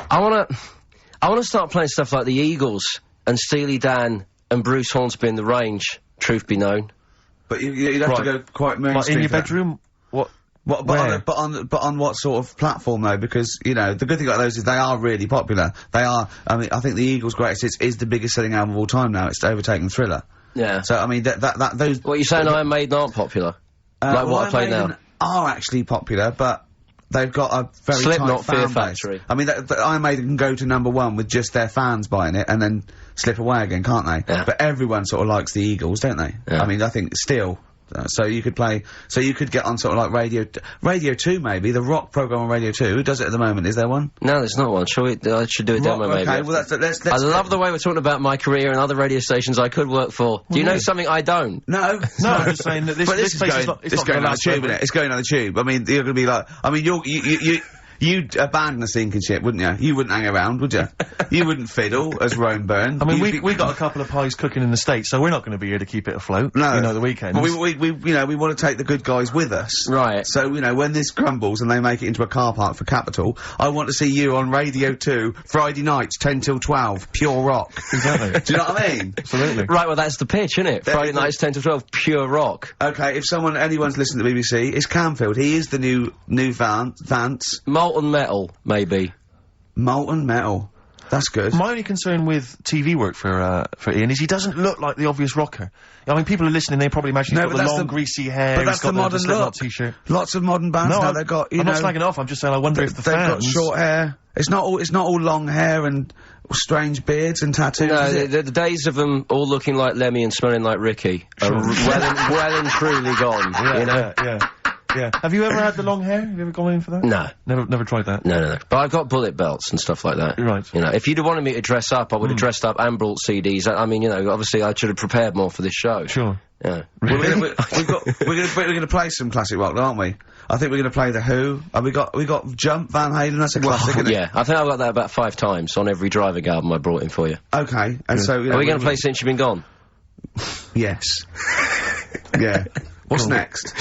I want to start playing stuff like the Eagles and Steely Dan and Bruce Hornsby in the Range, truth be known. But you'd have to go quite mainstream. Like in your bedroom? What? But on what sort of platform though? Because the good thing about those is they are really popular. They are. I mean, I think the Eagles' Greatest Hits is the biggest selling album of all time now. It's overtaken Thriller. Yeah. So I mean, those. What, you saying Iron Maiden aren't popular? Like what I play now? Are actually popular, but they've got a very Slipknot, tight fan Fear base. Factory. I mean, Iron Maiden can go to #1 with just their fans buying it and then slip away again, can't they? Yeah. But everyone sort of likes the Eagles, don't they? Yeah. I mean, I think still. So you could get on sort of like Radio 2 maybe, the rock programme on Radio 2. Who does it at the moment? Is there one? No, there's not one. I should do a demo maybe. Okay, well let's I love the way we're talking about my career and other radio stations I could work for. Do you know something I don't? No. No, I'm just saying that this place is not going on the tube, forever. isn't it? It's going on the tube. I mean, you're gonna be like, I mean, you'd abandon the sinking ship, wouldn't you? You wouldn't hang around, would you? You wouldn't fiddle, as Rome Byrne. I mean, we got a couple of pies cooking in the States, so we're not going to be here to keep it afloat. No. The weekends. But we want to take the good guys with us. Right. So, when this crumbles and they make it into a car park for Capital, I want to see you on Radio 2, Friday nights, 10 till 12, pure rock. Exactly. Do you know what I mean? Absolutely. Right, well that's the pitch, isn't it? Friday nights 10 to 12, pure rock. Okay, if anyone's listening to the BBC, it's Canfield. He is the new Vance. Molten Metal, maybe. Molten Metal. That's good. My only concern with TV work for Ian is he doesn't look like the obvious rocker. I mean, people are listening, they probably imagine he's got the long, greasy hair, but that's he's got the modern Slipknot look. T-shirt. Lots of modern bands now, they've got, I'm not slagging it off, I'm just saying I wonder if the they've fans... got short hair. It's not all long hair and strange beards and tattoos, No, is it? the days of them all looking like Lemmy and smelling like Ricky are well and truly gone, Yeah, you know? yeah. Yeah. Have you ever had the long hair? Have you ever gone in for that? No. Never tried that? No. But I've got bullet belts and stuff like that. Right. You know, if you'd have wanted me to dress up, I would have dressed up and brought CDs. I mean, you know, obviously I should have prepared more for this show. Sure. Yeah. We're gonna play some classic rock, aren't we? I think we're gonna play The Who. We got Jump, Van Halen. That's a classic, isn't it? Yeah, I think I've got that about 5 times on every Driving album I brought in for you. Okay, and so Are we going to play Since You've Been Gone? Yes. Yeah. What's next?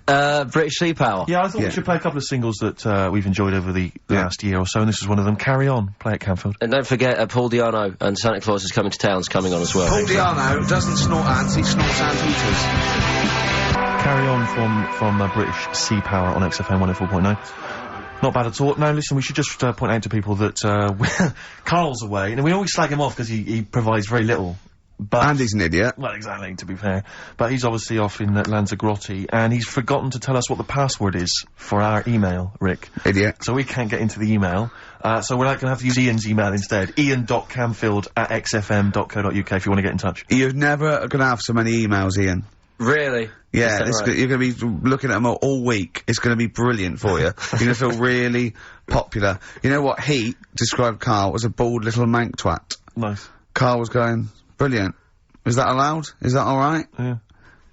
British Sea Power. Yeah, I thought we should play a couple of singles that we've enjoyed over the last year or so, and this is one of them. Carry On. Play at Camfield. And don't forget, Paul Di'Anno and Santa Claus is Coming to Town's coming on as well. Paul Di'Anno doesn't snort ants, he snorts anteaters. Carry On from British Sea Power on XFM 104.9. Not bad at all. Now, listen, we should just point out to people that Carl's away, and we always slag him off because he provides very little. But And he's an idiot. well, exactly, to be fair. But he's obviously off in Lanzarote, and he's forgotten to tell us what the password is for our email, Rick. Idiot. So we can't get into the email. So we're going to have to use Ian's email instead. ian.camfield@xfm.co.uk if you want to get in touch. You're never gonna have so many emails, Ian. Really? Yeah, Is that right? you're going to be looking at them all week. It's going to be brilliant for you. You're going to feel really popular. You know what Heat described Carl as a bald little mank twat. Nice. Carl was going, brilliant. Is that allowed? Is that alright? Yeah.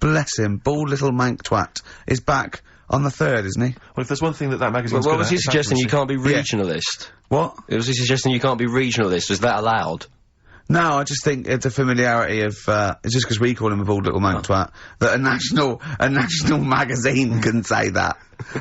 Bless him. Bald little mank twat is back on the 3rd, isn't he? Well, if there's one thing that magazine's What good was at, he it's suggesting? You accuracy. can't be regionalist. What? Was he suggesting you can't be regionalist? Is that allowed? No, I just think it's a familiarity of, it's just because we call him a bald little mank twat, that a national magazine can say that.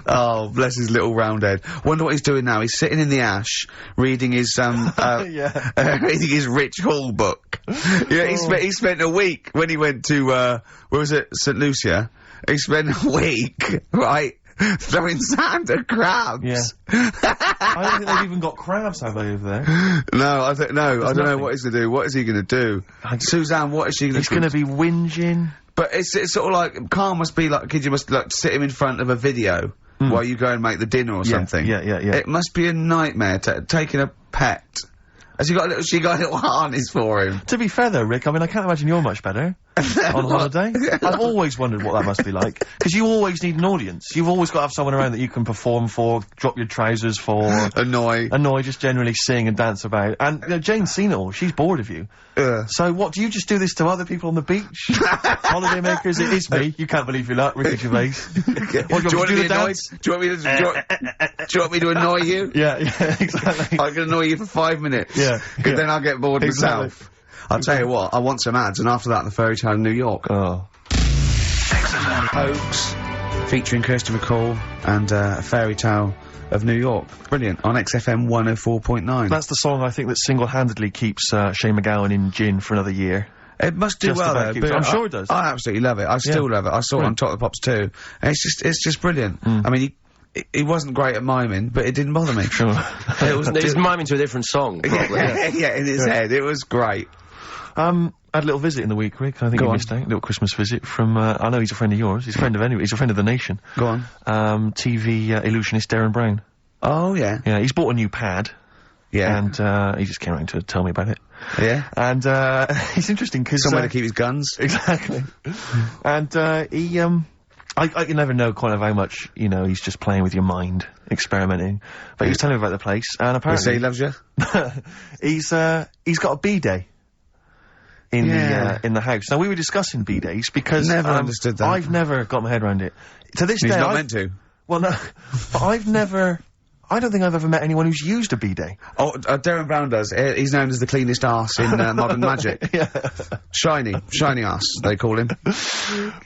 Oh, bless his little round head. Wonder what he's doing now. He's sitting in the ash, reading his, reading his Rich Hall book. Yeah, he spent a week when he went to, where was it? St. Lucia. He spent a week, right? Throwing sand at crabs. Yeah. I don't think they've even got crabs, have they, over there? No, I don't know nothing. what he's gonna do. What is he gonna do? Suzanne, what is she gonna do? He's gonna be whinging. But it's sort of like, Carl must be like, kid, you must like sit him in front of a video while you go and make the dinner or something. Yeah. It must be a nightmare taking a pet. Has she got a little harness for him? To be fair though, Rick, I mean, I can't imagine you're much better on holiday. I've always wondered what that must be like. Because you always need an audience. You've always got to have someone around that you can perform for, drop your trousers for. Annoy, just generally sing and dance about. And, you know, Jane's seen it all. She's bored of you. So what, do you just do this to other people on the beach? Holiday makers, it is me. You can't believe your luck, Ricky Gervais. What, do you want me to dance? do you want me to annoy you? Yeah, exactly. I can annoy you for 5 minutes. Yeah. Because then I'll get bored Exactly. myself. I'll tell you what, I want some ads, and after that, the Fairy Tale of New York. Oh. Hoax, featuring Kirsty McCall, and A Fairy Tale of New York. Brilliant, on XFM 104.9. That's the song I think that single-handedly keeps Shane McGowan in gin for another year. It must do Just well, about though. keeps- but I'm sure it does. I absolutely love it. I still love it. I saw it on Top of the Pops too. And it's just brilliant. I mean, he wasn't great at miming, but it didn't bother me. Sure. It was miming to a different song, probably. Yeah, in his head. It was great. I had a little visit in the week, Rick. I think Go you on. missed out. A little Christmas visit from, I know he's a friend of yours. He's a friend of he's a friend of the nation. Go on. TV illusionist Darren Brown. Oh, yeah. Yeah, he's bought a new pad. Yeah. And, he just came around to tell me about it. Yeah. And, it's interesting because... Somewhere to keep his guns. Exactly. And, he, I can never know kind of how much, you know, he's just playing with your mind, experimenting. But he was telling me about the place, and You apparently... say he loves you? he's got a B-day. In the house. Now, we were discussing B-days because... Never understood that. I've never got my head around it. To this He's day, not meant to. Well, no. But I don't think I've ever met anyone who's used a B-day. Oh, Darren Brown does. He's known as the cleanest arse in Modern Magic. Yeah. Shiny arse, they call him.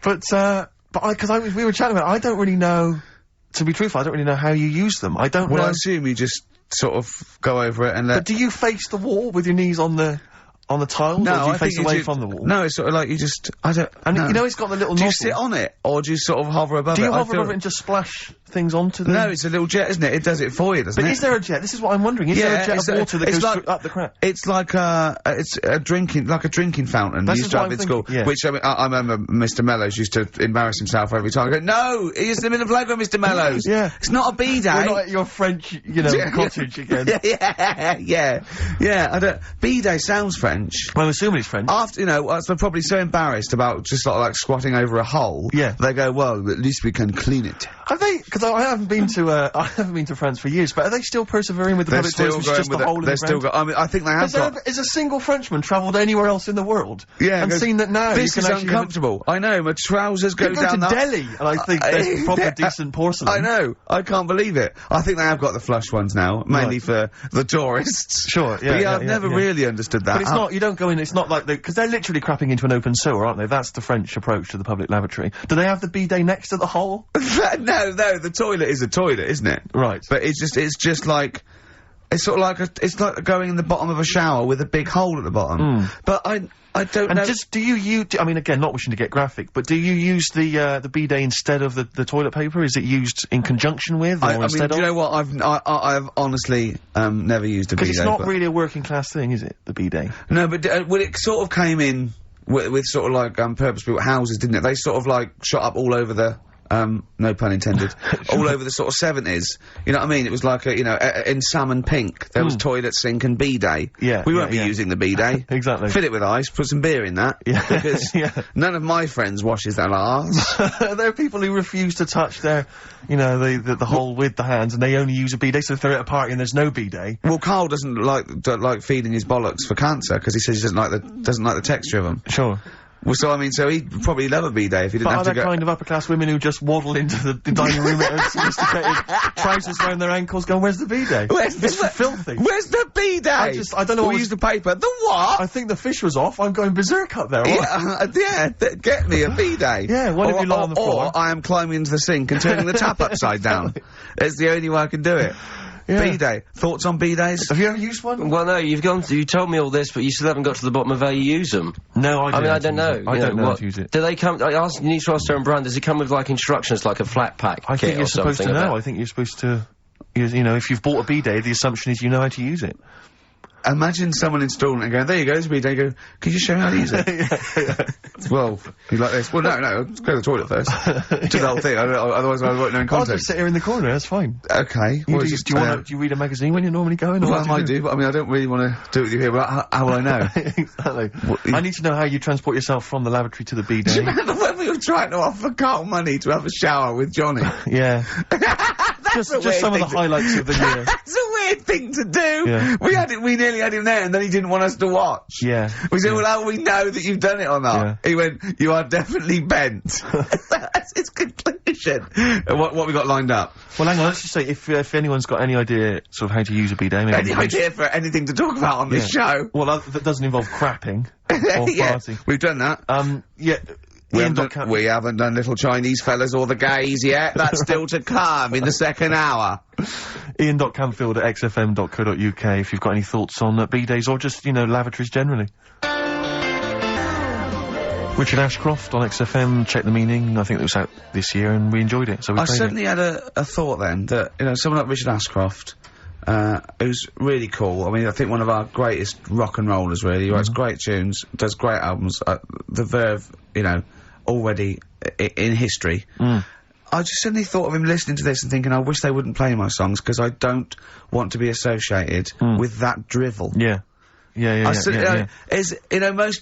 But we were chatting about it, I don't really know, to be truthful, I don't really know how you use them. I don't know. Well, I assume you just sort of go over it and let... But do you face the wall with your knees on the tiles, or do you I face think away do- from the wall? No, it's sort of like you just... I don't... And no. you know it's got the little Do you nozzle. sit on it, or do you sort of hover above it? Do you I hover feel- over it and just splash things onto them? No, it's a little jet, isn't it? It does it for you, doesn't But it? is there a jet? This is what I'm wondering. Is there a jet it's of water that it's goes like, up the crap? It's like it's a drinking fountain. That's you used just to what have I'm in school. thinking, yeah. Which I mean, I remember Mr. Mellows used to embarrass himself every time. I go, no, he's in the playground, Mr. Mellows. Yeah. It's not a B-day. We're not at your French, cottage again. yeah. I don't. B-day sounds French. French. Well, I'm assuming it's French. After, they're probably so embarrassed about just sort of like squatting over a hole. Yeah. They go, well, at least we can clean it. Are they? Because I haven't been to France for years, but are they still persevering with the They're public still toilets, going just with a hole in the They're still ground? I mean, I think they have got... Has a single Frenchman travelled anywhere else in the world? Yeah, and goes, seen that now this you is can actually uncomfortable. I know, my trousers go go down to the... Delhi, and I think there's proper decent porcelain. I know. I can't believe it. I think they have got the flush ones now, mainly for the tourists. Sure, yeah. But I've never really understood that. But it's not, you don't go in, it's not like because they're literally crapping into an open sewer, aren't they? That's the French approach to the public lavatory. Do they have the bidet next to the hole? No, the toilet is a toilet, isn't it? Right. But it's just like, it's sort of like it's like going in the bottom of a shower with a big hole at the bottom. But I don't know. And do you I mean, again, not wishing to get graphic, but do you use the bidet instead of the toilet paper? Is it used in conjunction with, or I mean, instead do of? you know what? I've honestly never used a bidet. Because it's not really a working class thing, is it? The bidet. No, but well, it sort of came in with sort of like purpose-built houses, didn't it? They sort of like shot up all over the. No pun intended. All over the sort of 70s. You know what I mean? It was like in salmon pink, there was toilet, sink and bidet. Yeah. We won't be using the bidet. Exactly. Fill it with ice, put some beer in that. Yeah. Because none of my friends washes their arse. There are people who refuse to touch their, the hole with the hands, and they only use a bidet, so if they're at a party and there's no bidet. Well, Carl don't like feeding his bollocks for cancer, because he says he doesn't like the texture of them. Sure. Well, so I mean, so he'd probably love a bidet if he didn't But have are to there go... kind of upper-class women who just waddle into the dining room with their sophisticated trousers around their ankles going, where's the bidet? It's filthy. Where's the bidet? I don't know what we was- use the paper. The what? I think the fish was off. I'm going berserk up there. Get me a bidet. Yeah, why don't you lie on the floor? Or I am climbing into the sink and turning the tap upside down. It's the only way I can do it. Yeah. Bidet. Thoughts on bidets? Have you ever used one? Well, no, you told me all this, but you still haven't got to the bottom of how you use them. No, I mean, I don't know. I don't know how to use it. Do they come, you need to ask Darren Brand, does it come with, like, instructions, like a flat pack I think kit you're or supposed to something know. about- I think you're supposed to, if you've bought a bidet, the assumption is you know how to use it. Imagine someone installing it and going, there you go, there's a bidet. You go, could you show me how to use it? Well, you like this? Well, no, let's go to the toilet first. Do the whole thing, otherwise I won't know in I'll context. just sit here in the corner, that's fine. Okay. Do well, you read a magazine when you're normally going? Or Well, I what do you might do, but I mean, I don't really want to do it with you here, but how will I know? Exactly. I need to know how you transport yourself from the lavatory to the Do you bidet. remember when we were trying to offer Carl money to have a shower with Johnny? Yeah. That's a Just weird some of the thing to- highlights of the year. That's a weird thing to do. Yeah. We nearly had him there, and then he didn't want us to watch. Yeah. We said, well, how will we know that you've done it or not? Yeah. He went, you are definitely bent. That's his conclusion. What we got lined up? Well, hang on, let's just say, if anyone's got any idea sort of how to use a bidet, maybe... Any idea for anything to talk about on this show? Well, that doesn't involve crapping. Or Yeah, farting. we've done that. Yeah. We Ian haven't, done Little Chinese Fellas or the Gays yet. That's still to come in the second hour. Ian.Camfield@xfm.co.uk if you've got any thoughts on bidets or just, lavatories generally. Richard Ashcroft on XFM, Check the Meaning. I think it was out this year and we enjoyed it, so we I played certainly had a thought then that, someone like Richard Ashcroft, who's really cool. I mean, I think one of our greatest rock and rollers, really. He writes great tunes, does great albums. The Verve, already in history. I just suddenly thought of him listening to this and thinking, I wish they wouldn't play my songs because I don't want to be associated with that drivel. Yeah. Yeah. Most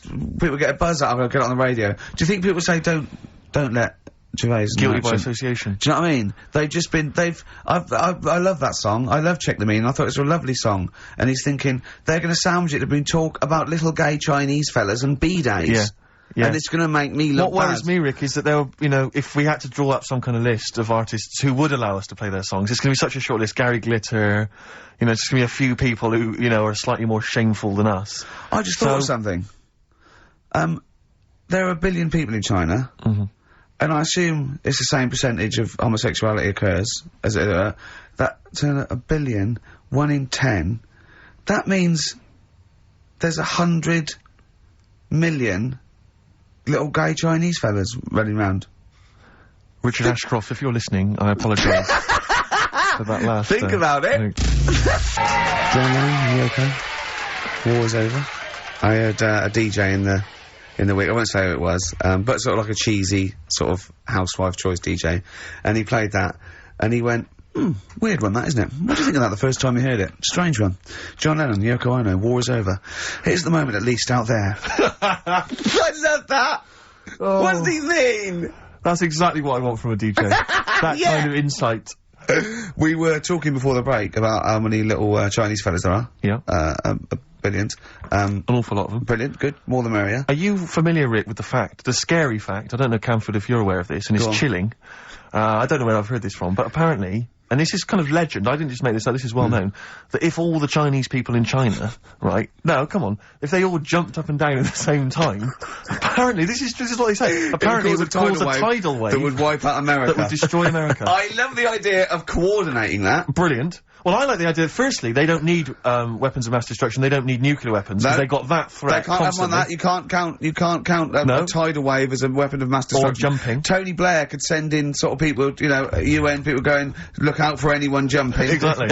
people get a buzz out of it, get it on the radio. Do you think people say, don't let Gervais Guilty by association. Do you know what I mean? I love that song. I love Check the Meaning. I thought it was a lovely song. And he's thinking, they're gonna sandwich it to bring talk about little gay Chinese fellas and bidets. Yeah. Yeah. And it's gonna make me look What worries bad. me, Rick, is that there were, if we had to draw up some kind of list of artists who would allow us to play their songs, it's gonna be such a short list. Gary Glitter, it's just gonna be a few people who, are slightly more shameful than us. I just thought of something. There are 1 billion people in China. And I assume it's the same percentage of homosexuality occurs, as it were. That's 1 billion, 1 in 10. That means there's 100 million little gay Chinese fellas running around. Richard Ashcroft, if you're listening, I apologise for that last... Think about it. Germany, you okay? War is over. I heard a DJ in the week, I won't say who it was, but sort of like a cheesy, sort of housewife choice DJ, and he played that, and he went, Weird one, that, isn't it? What do you think of that the first time you heard it? Strange one. John Lennon, Yoko Ono, war is over. Here's the moment, at least, out there. I love that! Oh. What does he mean? That's exactly what I want from a DJ. That Yeah. kind of insight. We were talking before the break about how many little Chinese fellas there are. Yeah. Billions. An awful lot of them. Brilliant, good. More the merrier. Are you familiar, Rick, with the scary fact, I don't know, Camford, if you're aware of this, and Go it's on. chilling. I don't know where I've heard this from, but apparently, and this is kind of legend, I didn't just make this up, this is well known, that if all the Chinese people in China, right, no, come on, if they all jumped up and down at the same time, apparently, this is what they say, apparently it would cause a tidal wave that would wipe out America. that would destroy America. I love the idea of coordinating that. Brilliant. Well, I like the idea that, firstly, they don't need, weapons of mass destruction, they don't need nuclear weapons, because No. they got that They threat can't have one constantly. that. You can't count a No. tidal wave as a weapon of mass Or destruction. jumping. Tony Blair could send in sort of people, you know, UN people going, look out for anyone jumping. Exactly.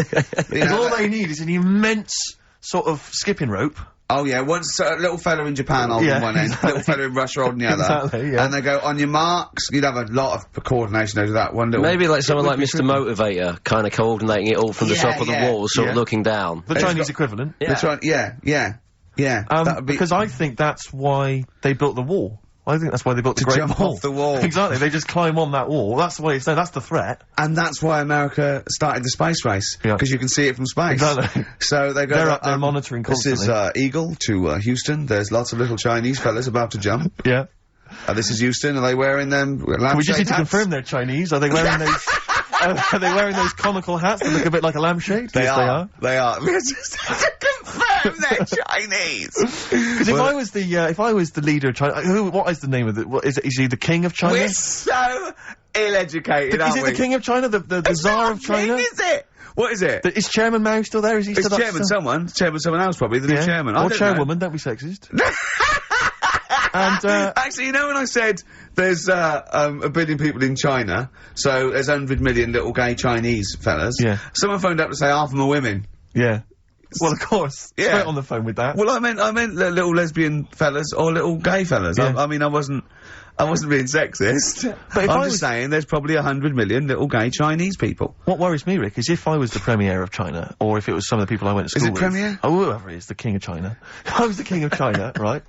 You know, All they need is an immense sort of skipping rope. oh yeah, once a little fella in Japan holding Yeah, one end, exactly. little fella in Russia holding the other. Exactly, yeah. And they go, on your marks, you'd have a lot of coordination over that one little... Maybe like someone It like would be Mr. Motivator, kind of coordinating it all from the Yeah, top of the yeah, wall, sort of yeah. looking down. The It's Chinese got- equivalent. Yeah. That's right, yeah. That would be... Because I think that's why they built the wall. I think that's why they built the To Great jump Wall. off the wall. Exactly, they just climb on that wall. That's the way it's there, that's the threat. And that's why America started the space race. Yeah. Because you can see it from space. Exactly. So they go... They're up there monitoring This is, Eagle to, Houston. There's lots of little Chinese fellas about to jump. Yeah. This is Houston. Are they wearing them lampshade We just need to hats? confirm they're Chinese. Are they wearing those... are they wearing those conical hats that look a bit like a lampshade? They Yes, are. They are. We just have to confirm they're Chinese. Because if I was the leader of China, what is the name of it? Is he the king of China? We're so ill-educated, Is aren't it we? the king of China? The It's Tsar not of China? King, is it? What is it? Is Chairman Mao still there? Is he It's still chairman someone. Chairman someone else probably. The new Yeah. chairman. I Or don't chairwoman, don't be sexist. And, Actually, you know when I said there's a billion people in China, so there's 100 million little gay Chinese fellas. Yeah. Someone phoned up to say half of them are women. yeah. Well, of course. Yeah. Straight on the phone with that. Well, I meant little lesbian fellas or little gay fellas. Yeah. I mean, I wasn't being sexist. But if I'm I just was- saying there's probably 100 million little gay Chinese people. What worries me, Rick, is if I was the premier of China, or if it was some of the people I went to Is school it with. premier? Oh, whoever it is, the king of China. If I was the king of China, right?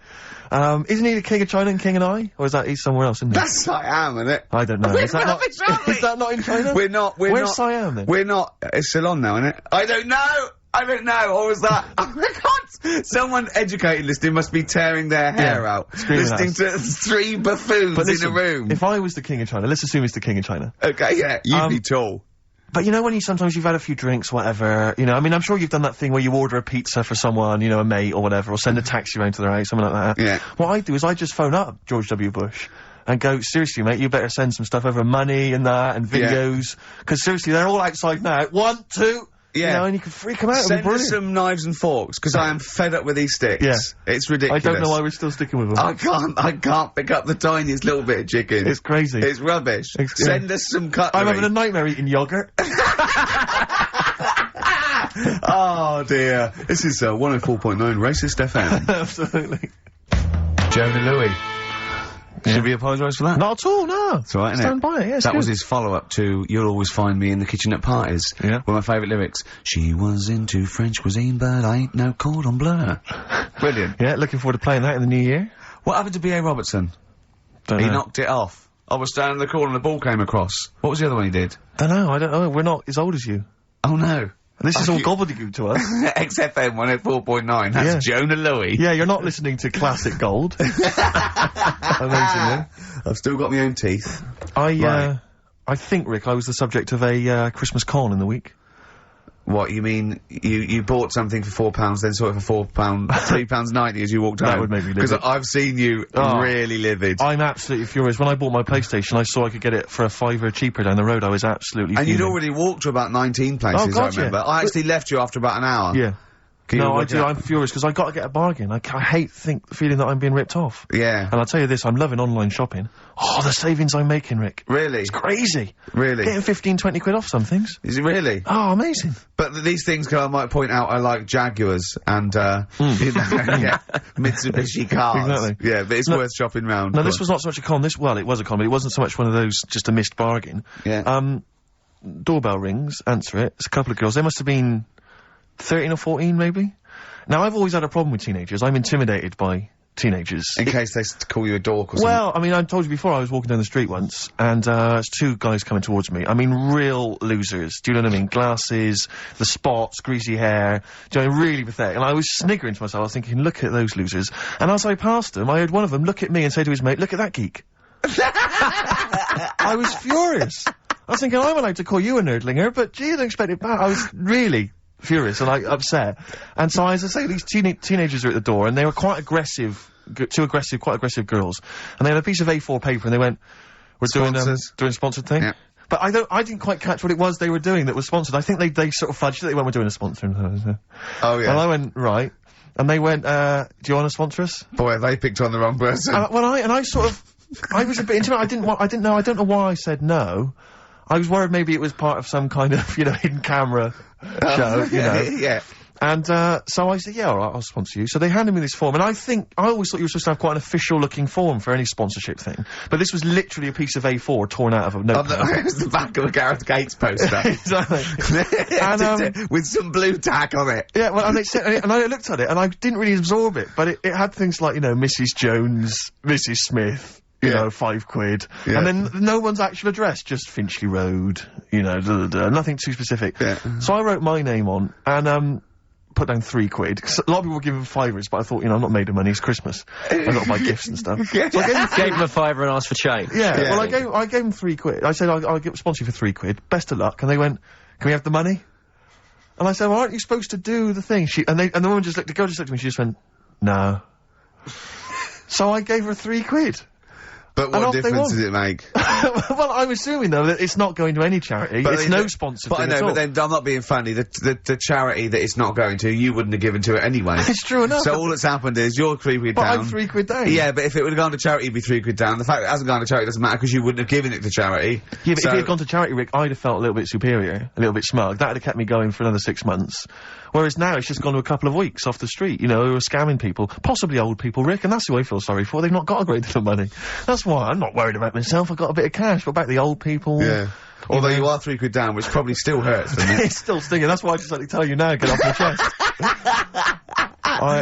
Isn't he the king of China and king and I? Or is that he's somewhere else, isn't he? That's Siam, isn't it? I don't know. We're Is that not, rubbish, aren't we? is that not in China? We're not. Where's Siam then? We're not. It's Ceylon now, isn't it? I don't know. Or was that? I can't. Someone educated listening must be tearing their hair Yeah, out, screaming at listening to three buffoons But listen, in a room. if I was the king of China, let's assume it's the king of China. Okay, yeah, you'd be tall. But you know when sometimes you've had a few drinks, whatever, you know, I mean, I'm sure you've done that thing where you order a pizza for someone, you know, a mate or whatever, or send a taxi round to their house, something like that. Yeah. What I do is I just phone up George W. Bush and go, seriously, mate, you better send some stuff over, money and that, and Yeah. videos, because seriously, they're all outside now. 1, 2, Yeah. you know, and you can freak them out. It'd be Send us brilliant. some knives and forks, because I am fed up with these sticks. Yeah. It's I ridiculous. don't know why we're still sticking with them. I can't pick up the tiniest little bit of chicken. It's crazy. It's rubbish. It's- yeah. Send us some cutlery. I'm having a nightmare eating yogurt. Oh dear. This is 104.9 Racist FM. Absolutely. Jonah Louis. Should we apologise for that? Not at all, no. It's alright, innit? Stand by it, yeah, it's That was good. his follow-up to You'll Always Find Me in the Kitchen at Parties. Yeah. One of my favourite lyrics. She was into French cuisine, but I ain't no cordon bleu. Brilliant. Yeah, looking forward to playing that in the new year. What happened to B.A. Robertson? Don't He know. knocked it off. I was standing in the corner and the ball came across. What was the other one he did? Don't know, I don't know. We're not as old as you. Oh no. This is all gobbledygook to us. XFM 104.9. That's Yeah. Jonah Louis. Yeah, you're not listening to classic gold. Amazingly. I've still got my own teeth. I think, Rick, I was the subject of a, Christmas con in the week. What, you mean, you bought something for £4, then saw it for £3.90 as you walked home? That would make me Because livid. I've seen you Oh. really livid. I'm absolutely furious. When I bought my PlayStation, I saw I could get it for a £5 cheaper down the road. I was absolutely And you'd fuming. already walked to about 19 places, Oh, God, I remember. yeah. I actually left you after about an hour. Yeah. Can you No, I work it do. out? I'm furious because I got to get a bargain. I hate feeling that I'm being ripped off. Yeah. And I'll tell you this, I'm loving online shopping. Oh, the savings I'm making, Rick. Really? It's crazy. Really? Getting 15, 20 quid off some things. Is it really? Oh, amazing. But these things, I might point out, are like Jaguars and, you know, yeah, Mitsubishi cars. Exactly. Yeah, but it's No- worth shopping round. No, Go this on. was not so much a con. Well, it was a con, but it wasn't so much one of those, just a missed bargain. Yeah. doorbell rings, answer it. It's a couple of girls. They must have been 13 or 14, maybe. Now, I've always had a problem with teenagers. I'm intimidated by teenagers. In case they call you a dork or something. Well, I mean, I told you before, I was walking down the street once, and there's two guys coming towards me. I mean, real losers. Do you know what I mean? Glasses, the spots, greasy hair. Do you know, really pathetic. And I was sniggering to myself. I was thinking, look at those losers. And as I passed them, I heard one of them look at me and say to his mate, look at that geek. I was furious. I was thinking, I'm allowed to call you a nerdlinger, but gee, I didn't expect it back. I was really furious and, like, upset. And so, as I say, these teenagers are at the door, and they were quite aggressive, quite aggressive girls. And they had a piece of A4 paper, and they went, we're doing a sponsored thing. Yeah. But I didn't quite catch what it was they were doing that was sponsored. I think they sort of fudged it. They went, we're doing a sponsor. Oh, yeah. And I went, right. And they went, do you want to sponsor us? Boy, they picked on the wrong person. I was a bit intimidated. I don't know why I said no. I was worried maybe it was part of some kind of, you know, hidden camera show, you know. Yeah. And, so I said, yeah, all right, I'll sponsor you. So they handed me this form, and I always thought you were supposed to have quite an official-looking form for any sponsorship thing. But this was literally a piece of A4 torn out of a notepad. It was the back of a Gareth Gates poster. Exactly. And, with some blue tack on it. Yeah, well, and it said, and I looked at it, and I didn't really absorb it, but it had things like, you know, Mrs. Jones, Mrs. Smith, you know, £5. Yeah. And then no one's actual address, just Finchley Road, you know, nothing too specific. Yeah. So I wrote my name on, and, put down £3. 'Cause a lot of people were giving fivers, but I thought, you know, I'm not made of money, it's Christmas. I've got to buy gifts and stuff. Yeah. So I Gave him a fiver and asked for change. yeah, Yeah. well, I gave him £3. I said, I'll sponsor you for £3. Best of luck. And they went, can we have the money? And I said, well, aren't you supposed to do the thing? And the woman the girl just looked at me, she just went, no. So I gave her £3. But what difference does it make? Well, I'm assuming, though, that it's not going to any charity. It's no sponsored But I thing know, at all. but then, I'm not being funny, the charity that it's not going to, you wouldn't have given to it anyway. It's true enough. So all that's happened is, you're £3 But down. I'm £3 down. Yeah, but if it would have gone to charity, it'd be £3 down. The fact that it hasn't gone to charity doesn't matter, because you wouldn't have given it to charity. Yeah, but if it had gone to charity, Rick, I'd have felt a little bit superior, a little bit smug. That'd have kept me going for another 6 months. Whereas now, it's just gone to a couple of weeks off the street, you know, who are scamming people. Possibly old people, Rick, and that's who I feel sorry for. They've not got a great deal of money. That's why I'm not worried about myself. I've got a bit of cash. What about the old people? Yeah. Although you are £3 down, which probably still hurts, doesn't it? It's still stinging. That's why I just like to tell you now, get off my chest.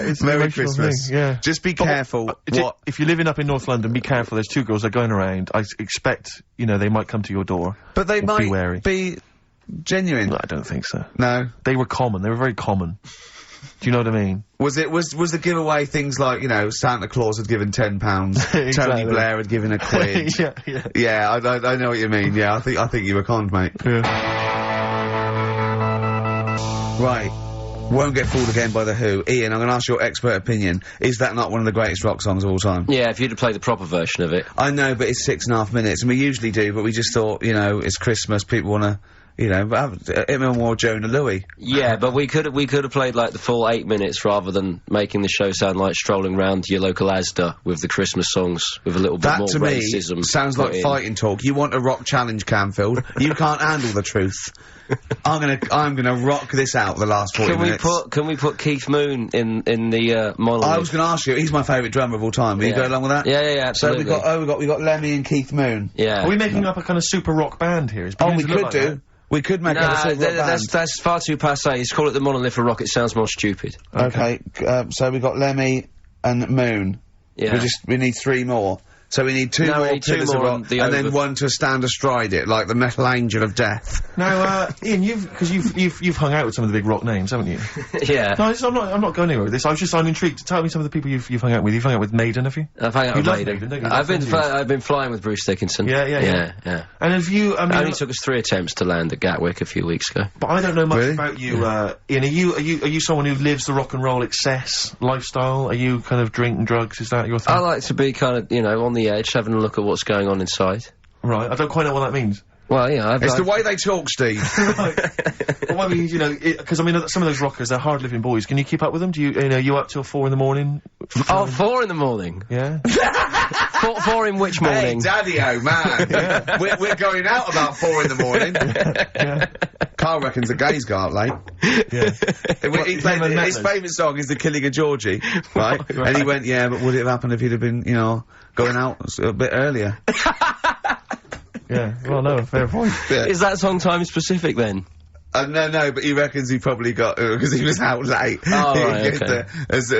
It's an Merry emotional Christmas. thing, yeah. Just be careful. If you're living up in North London, be careful. There's two girls that are going around. I expect, you know, they might come to your door. But they might be wary. be genuine. No, I don't think so. No. They were common. They were very common. Do you know what I mean? Was the giveaway things like, you know, Santa Claus had given £10, Tony Exactly. Blair had given £1? yeah, yeah. Yeah, I know what you mean. Yeah, I think you were conned, mate. Yeah. Right. Won't Get Fooled Again by The Who. Ian, I'm going to ask your expert opinion. Is that not one of the greatest rock songs of all time? Yeah, if you'd have played the proper version of it. I know, but it's 6.5 minutes, and we usually do, but we just thought, you know, it's Christmas, people want to, you know, have him and more Jonah Louis. Yeah, but we could have played like the full 8 minutes rather than making the show sound like strolling round your local Asda with the Christmas songs with a little bit That, more to me, racism. sounds like put in. fighting talk. You want a rock challenge, Camfield. You can't handle the truth. I'm gonna rock this out the last 40 minutes. Can we put Keith Moon in the monolith? I was gonna ask you, he's my favourite drummer of all time. Will you go along with that? Yeah, absolutely. So we got Lemmy and Keith Moon. Yeah. Are we making up a kind of super rock band here? It's Oh, beginning we to look could like do. that. We could make up a super rock band. That's far too passé. Just call it the monolith of rock. It sounds more stupid. Okay, so we got Lemmy and Moon. Yeah. We need 3 more. So we need 2 No, we more need 2 pillars of more rock, on the and then over- one to stand astride it, like the metal angel of death. Now, Ian, you've hung out with some of the big rock names, haven't you? Yeah. No, I'm not going anywhere with this. I'm intrigued. Tell me some of the people you've hung out with. You've hung out with Maiden, have you? I've hung out You with love Maiden. Maiden, don't you? I've been That's I've been flying with Bruce Dickinson. Yeah. And have you? I It mean, only took us 3 attempts to land at Gatwick a few weeks ago. but I don't know much Really? about you, Ian. Are you someone who lives the rock and roll excess lifestyle? Are you kind of drink and drugs? Is that your thing? I like to be kind of, you know, on the edge, having a look at what's going on inside. Right. I don't quite know what that means. Well, yeah, It's the way they talk, Steve. Well, I mean, you know, because I mean, some of those rockers, they're hard-living boys. Can you keep up with them? Do you know, you up till 4 in the morning? Oh, 4 in the morning. Yeah. 4 in which morning? Hey, Daddy-o, man. We're going out about 4 in the morning. Yeah. Carl reckons the gays go out late. Yeah. His favourite song is The Killing of Georgie, right? And he went, yeah, but would it have happened if he'd have been, you know, going out a bit earlier? Yeah. Well, no, fair point. Yeah. Is that song time specific then? No, but he reckons he probably got, because he was out late. Oh, right, okay.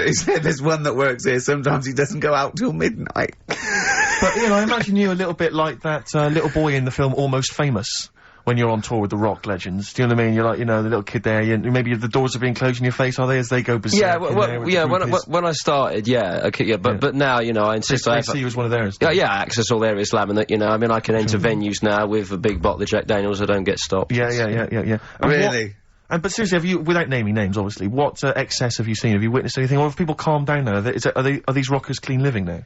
He said there's one that works here, sometimes he doesn't go out till midnight. But, you know, I imagine you a little bit like that little boy in the film Almost Famous, when you're on tour with the rock legends. Do you know what I mean? You're like, you know, the little kid there, maybe the doors are being closed in your face, are they, as they go berserk? Yeah, when I started, yeah, okay, yeah, but now, you know, I insist I see you as one of theirs. Yeah, access all areas laminate, you know, I mean, I can enter venues now with a big bottle of Jack Daniels, I don't get stopped. Yeah. Really? But seriously, have you, without naming names, obviously, what excess have you seen? Have you witnessed anything? Or have people calmed down now? Are these rockers clean living now?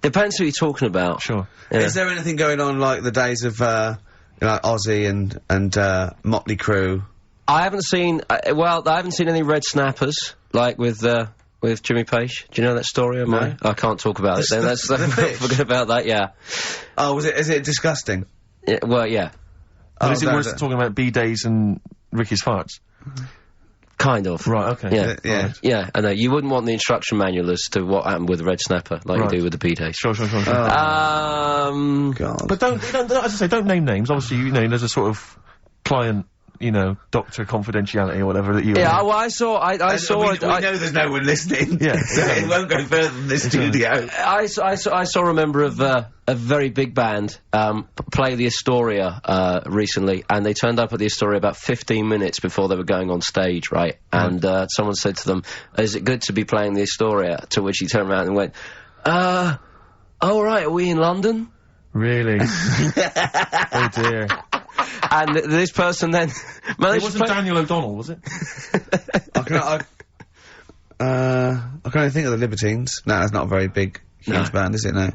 Depends who you're talking about. Sure. Yeah. Is there anything going on like the days of, like Ozzy and Motley Crue? I haven't seen, I haven't seen any red snappers, like with Jimmy Page. Do you know that story? No. I can't talk about it then. The fish? Forget about that, yeah. Oh, is it disgusting? Yeah, well, yeah. But is it worse than talking about B-days and Ricky's farts? Kind of. Right, okay. Yeah. Yeah. Yeah, I know. You wouldn't want the instruction manual as to what happened with the red snapper, like you do with the B-days. Sure. God. But don't, as I say, don't name names. Obviously, you know, there's a sort of client, you know, doctor confidentiality or whatever that you... Yeah, well, I saw... We know there's no one listening. Yeah. So it won't go further than the studio. I saw a member of a very big band play the Astoria recently, and they turned up at the Astoria about 15 minutes before they were going on stage, right? And someone said to them, "Is it good to be playing the Astoria?" To which he turned around and went, "Oh right, are we in London?" Really? Oh dear. And this person then managed It wasn't Daniel O'Donnell, was it? I can only think of the Libertines. No, that's not a very big, huge band, is it? No.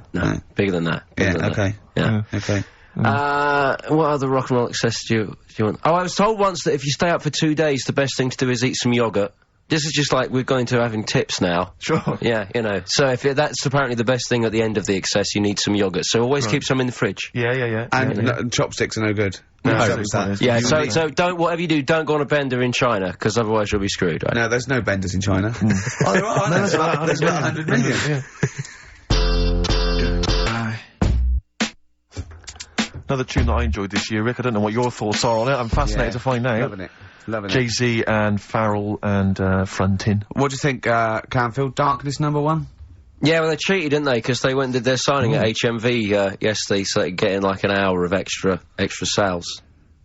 Bigger than that. Okay. Yeah. Okay. What other rock and roll excess do you want? Oh, I was told once that if you stay up for 2 days, the best thing to do is eat some yogurt. This is just like we're going to having tips now. Sure. Yeah, you know. So if that's apparently the best thing at the end of the excess, you need some yogurt. So always keep some in the fridge. Yeah. And chopsticks are no good. No, Yeah, so don't, whatever you do, don't go on a bender in China, because otherwise you'll be screwed, right? No, there's no benders in China. Oh, there are. There's about 100 million. Another tune that I enjoyed this year, Rick. I don't know what your thoughts are on it. I'm fascinated to find out. Loving it. Jay-Z and Farrell and Frontin. What do you think, Canfield? Darkness #1? Yeah, well, they cheated, didn't they? Because they did their signing at HMV yesterday, so they're getting like an hour of extra sales.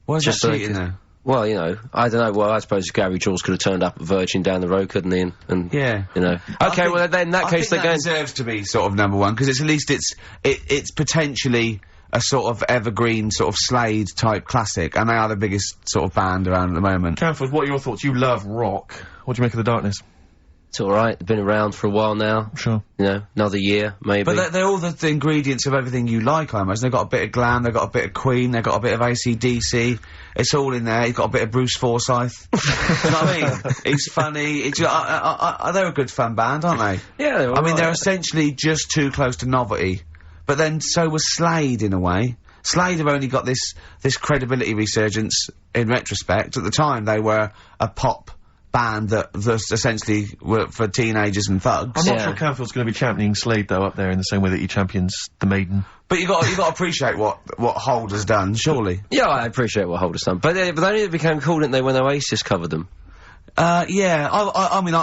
Why is that cheating, though? Well, you know, I don't know. Well, I suppose Gary Jules could have turned up at Virgin down the road, couldn't he? And yeah, you know. Okay, well, then in that case, they're going. Deserves to be sort of #1 because at least it's potentially a sort of evergreen, sort of Slade type classic, and they are the biggest sort of band around at the moment. Canford, what are your thoughts? You love rock. What do you make of the Darkness? It's alright, they've been around for a while now. Sure. You know, another year, maybe. But they're all the ingredients of everything you like, I imagine. They've got a bit of glam, they've got a bit of Queen, they've got a bit of AC/DC. It's all in there. You've got a bit of Bruce Forsyth. You know what I mean? He's funny. They're a good fun band, aren't they? Yeah, they're I mean, they're essentially just too close to novelty. But then so was Slade, in a way. Slade have only got this credibility resurgence in retrospect. At the time, they were a pop band that essentially were for teenagers and thugs. I'm not sure Canfield's going to be championing Slade, though, up there in the same way that he champions the Maiden. But you got to appreciate what Hold has done, surely. Yeah, I appreciate what Hold has done. But they only became cool, didn't they, when Oasis covered them? Yeah. I mean,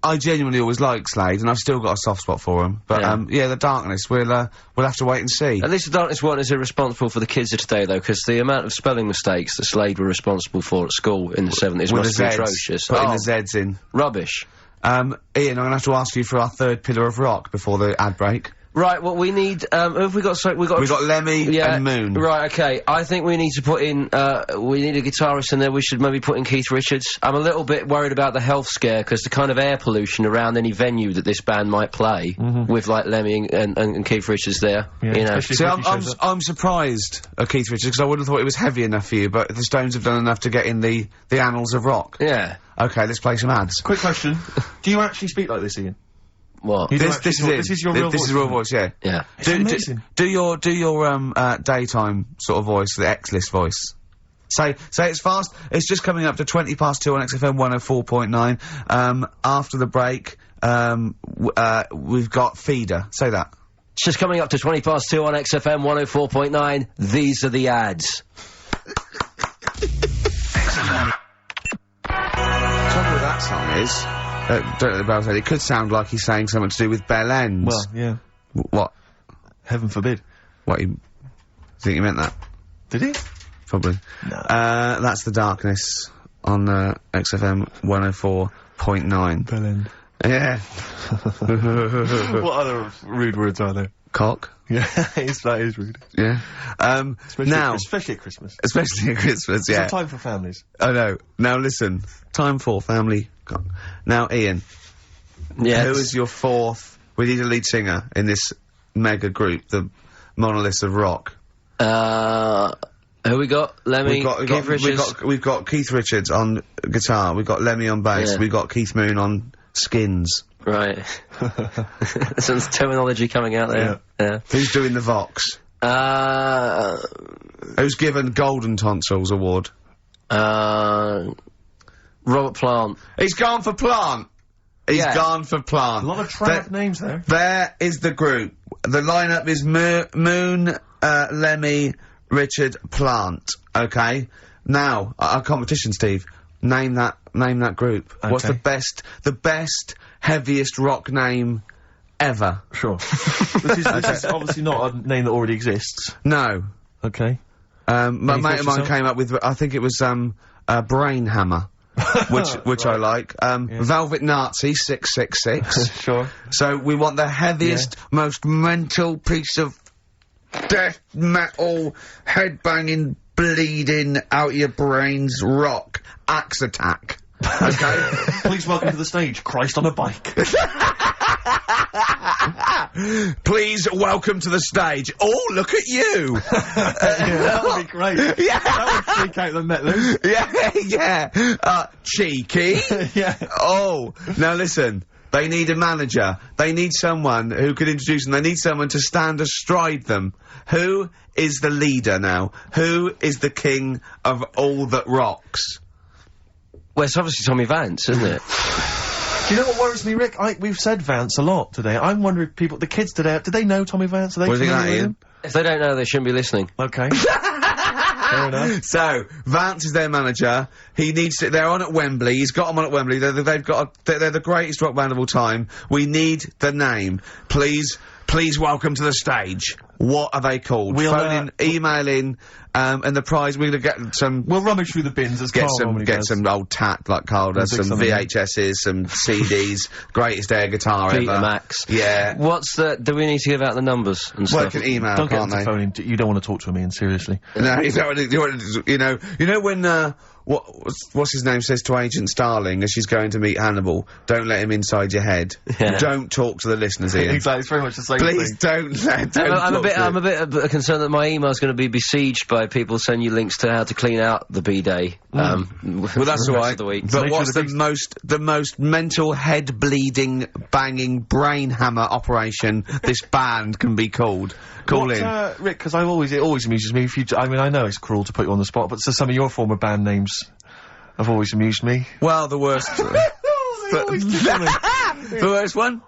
I genuinely always liked Slade, and I've still got a soft spot for him. But yeah, the Darkness, we'll have to wait and see. At least the Darkness weren't as irresponsible for the kids of today, though, because the amount of spelling mistakes that Slade were responsible for at school in the 70s must be atrocious. Putting the Z's in. Rubbish. Ian, I'm gonna have to ask you for our third pillar of rock before the ad break. Right, well, we need, who have we got? So we've got Lemmy and Moon. Right, okay. I think we need to put in, we need a guitarist in there. We should maybe put in Keith Richards. I'm a little bit worried about the health scare, because the kind of air pollution around any venue that this band might play, with, like, Lemmy and Keith Richards there, Yeah, you know. See, I'm surprised at Keith Richards, because I would have thought it was heavy enough for you, but the Stones have done enough to get in the annals of rock. Yeah. Okay, let's play some ads. Quick question. Do you actually speak like this, Ian? What? This is your real voice. This is real voice, yeah. Yeah. It's amazing. Do your daytime sort of voice, the X-list voice. Say it's fast. It's just coming up to 2:20 on XFM 104.9. After the break, we've got Feeder. Say that. It's just coming up to 2 on XFM 104.9. These are the ads. trouble with that song is, don't know the Bell said, it could sound like he's saying something to do with Bell Ends. Well, yeah. What? Heaven forbid. What, you think he meant that? Did he? Probably. No. That's The Darkness on, XFM 104.9. Bell End. Yeah. What other rude words are there? Cock. Yeah, that is rude. Yeah. Especially at Christmas. Especially at Christmas, yeah. It's a time for families. I know. Now listen, time for family. Now, Ian. Yes. Who is your fourth? We need a lead singer in this mega group, the monoliths of rock. Who we got? Lemmy, Keith Richards. We've got Keith Richards on guitar. We've got Lemmy on bass. Yeah. We've got Keith Moon on skins. Right. Some terminology coming out there. Yeah. Who's doing the Vox? Who's given Golden Tonsils Award? Robert Plant. He's gone for Plant. He's Yeah. gone for Plant. A lot of trad names there. There is the group. The lineup is Moon, Lemmy, Richard, Plant. Okay. Now, our competition, Steve. Name that group. Okay. What's the best, heaviest rock name ever? Sure. this is obviously not a name that already exists. No. Okay. My you mate thought of mine yourself? came up with, I think it was, Brain Hammer. which I like. Velvet Nazi 666. Sure. So we want the heaviest, most mental piece of death metal, headbanging, bleeding out your brains rock. Axe Attack. Okay? Please welcome to the stage, Christ on a bike. Please welcome to the stage. Oh, look at you! That would be great. Yeah. That would freak out the metalers. Yeah. Cheeky. Yeah. Oh, now listen. They need a manager. They need someone who could introduce them. They need someone to stand astride them. Who is the leader now? Who is the king of all that rocks? Well, it's obviously Tommy Vance, isn't it? Do you know what worries me, Rick? We've said Vance a lot today. I'm wondering if the kids today, do they know Tommy Vance? Are they What do you think familiar that, with Ian? If they don't know, they shouldn't be listening. him? Okay. Fair enough. So, Vance is their manager. He needs to, they're on at Wembley. He's got them on at Wembley. They're the greatest rock band of all time. We need the name. Please welcome to the stage. What are they called? We'll, Phone in, email in, and the prize, we're gonna get some, We'll rummage through the bins as get Carl normally get does. some old tat like Carl does, We'll some stick something in. VHSs, some CDs, greatest air guitar Peter ever. Max. Yeah. What's the... Do we need to give out the numbers and Well, stuff? can email, Don't get can't them they? to phone in. You don't want to talk to him, Ian, seriously. No, you don't want to, you know when, what's his name says to Agent Starling as she's going to meet Hannibal, don't let him inside your head. Yeah. Don't talk to the listeners, Ian. Exactly, it's very much the same Please thing. I'm a bit concerned that my email's going to be besieged by people sending you links to how to clean out the bidet. Well, that's all right. Of the week. But Nature what's of the the most mental, head-bleeding, banging, brain hammer operation this band can be called? Call in. Rick, because it always amuses me if you, I mean, I know it's cruel to put you on the spot, but so some of your former band names have always amused me. Well, the worst. The worst one?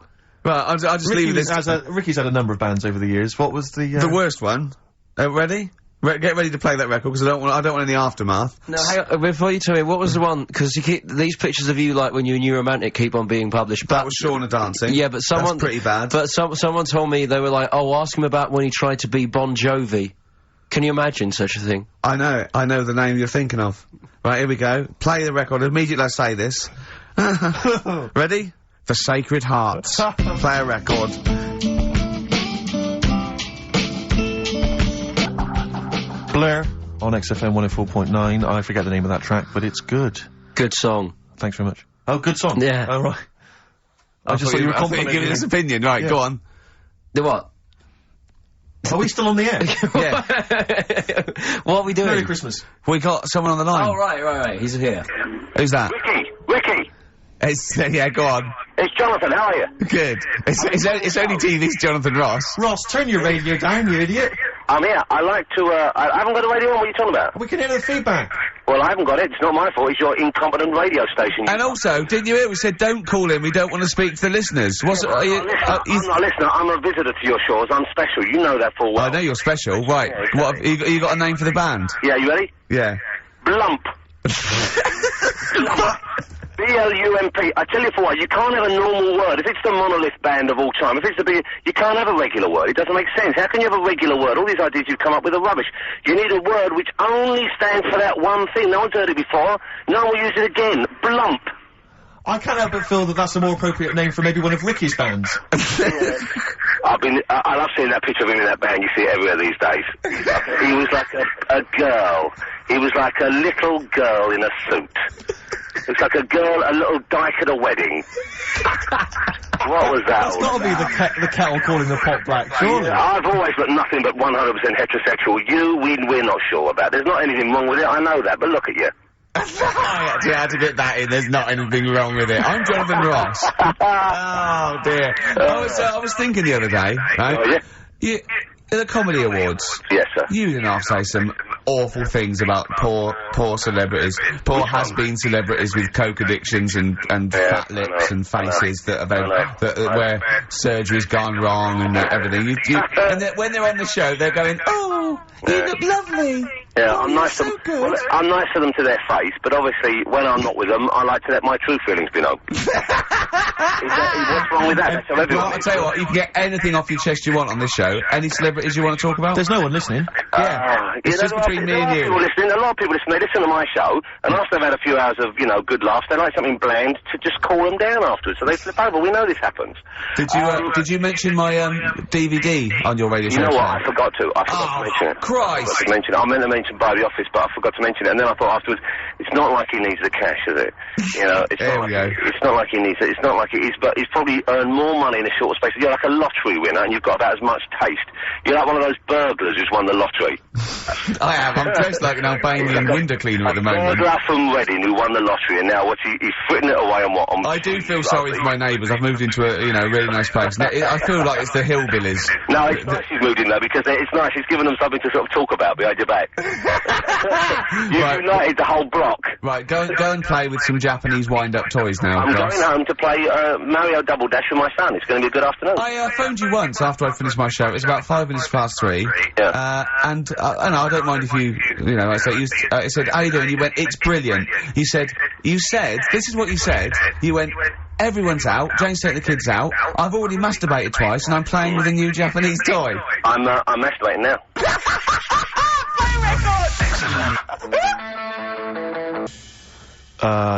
Right, I'll just leave this. Ricky's had a number of bands over the years. What was the... The worst one. Ready? Get ready to play that record, because I don't want any aftermath. No, hang on, before you tell me, what was the one? Because these pictures of you, like when you're New Romantic, keep on being published. That was Shauna dancing. Yeah, but someone... That's pretty bad. But someone told me, they were like, oh, ask him about when he tried to be Bon Jovi. Can you imagine such a thing? I know the name you're thinking of. Right, here we go. Play the record. Immediately I say this. Ready? The Sacred Hearts. Play a record. Blair on XFM 104.9. I forget the name of that track, but it's good. Good song. Thanks very much. Oh, good song. Yeah. Oh, right. I just thought you were complimenting giving me. his opinion. Right, Yeah. go on. The what? Are we still on the air? Yeah. What are we doing? Merry Christmas. We got someone on the line. Oh, right, he's here. Who's that? Ricky, It's, yeah, go on. it's Jonathan, how are you? Good. It's only TV's Jonathan Ross. Ross, turn your radio down, you idiot. I'm here. I like to, I haven't got a radio on, what are you talking about? We can hear the feedback. Well, I haven't got it. It's not my fault. It's your incompetent radio station. And also, didn't you hear? We said don't call him. We don't want to speak to the listeners. What's I'm not a listener. I'm a visitor to your shores. I'm special. You know that full well. I know you're special, right? Yeah, exactly. What? You got a name for the band? Yeah, you ready? Yeah. Blump. B-L-U-M-P. I tell you for what, you can't have a normal word. If it's the monolith band of all time, if it's the big, you can't have a regular word. It doesn't make sense. How can you have a regular word? All these ideas you've come up with are rubbish. You need a word which only stands for that one thing. No one's heard it before. No one will use it again. Blump. I can't help but feel that that's a more appropriate name for maybe one of Ricky's bands. I love seeing that picture of him in that band. You see it everywhere these days. He was like a girl. He was like a little girl in a suit. It's like a little dyke at a wedding. What was that? That's got to be the kettle calling the pot black, surely. I've always got nothing but 100% heterosexual. We're not sure about. There's not anything wrong with it, I know that, but look at you. I actually had to get that in. There's not anything wrong with it. I'm Jonathan Ross. Oh dear. I was thinking the other day, right? Oh, yeah? The Comedy Awards. Yes, sir. You didn't have to say some awful things about poor celebrities, poor has-been celebrities with coke addictions and fat lips and faces that where surgery's gone wrong and everything. And when they're on the show, they're going, "Oh, you look lovely." Yeah, oh, I'm nice so to good. Well, I'm nice to them to their face, but obviously when I'm not with them, I like to let my true feelings be known. What's wrong with that? That's how everyone Well, I'll tell you what, you can get anything off your chest you want on this show. Any celebrities you want to talk about? There's no one listening. It's just between me and you. A lot of people listen. They listen to my show, and after they've had a few hours of, good laughs, they like something bland to just cool them down afterwards. So they flip over. We know this happens. Did you mention my DVD on your radio show? You know what? I forgot to. I forgot to mention it. Christ! I meant to mention by the office, but I forgot to mention it. And then I thought afterwards, it's not like he needs the cash, is it? It's not like he needs it. It's not like it is, but he's probably earned more money in a short space. You're like a lottery winner, and you've got about as much taste. You're like one of those burglars who's won the lottery. I am. I'm dressed like an Albanian window cleaner at the moment. Burglar from Reading who won the lottery, and now he's fritting it away on what? I do feel sorry for my neighbours. I've moved into a really nice place. I feel like it's the hillbillies. No, it's nice he's moved in though, because it's nice. He's given them something to sort of talk about behind your back. You've united the whole block. Right, go and play with some Japanese wind-up toys now. I'm going home to play Mario Double Dash with my son. It's going to be a good afternoon. I phoned you once after I finished my show. It was about 5 minutes past 3. Yeah. And I don't mind if I said, how you doing? You went, it's brilliant. You said, this is what you said. You went, everyone's out, Jane's taking the kids out, I've already masturbated twice, and I'm playing with a new Japanese toy. I'm masturbating now.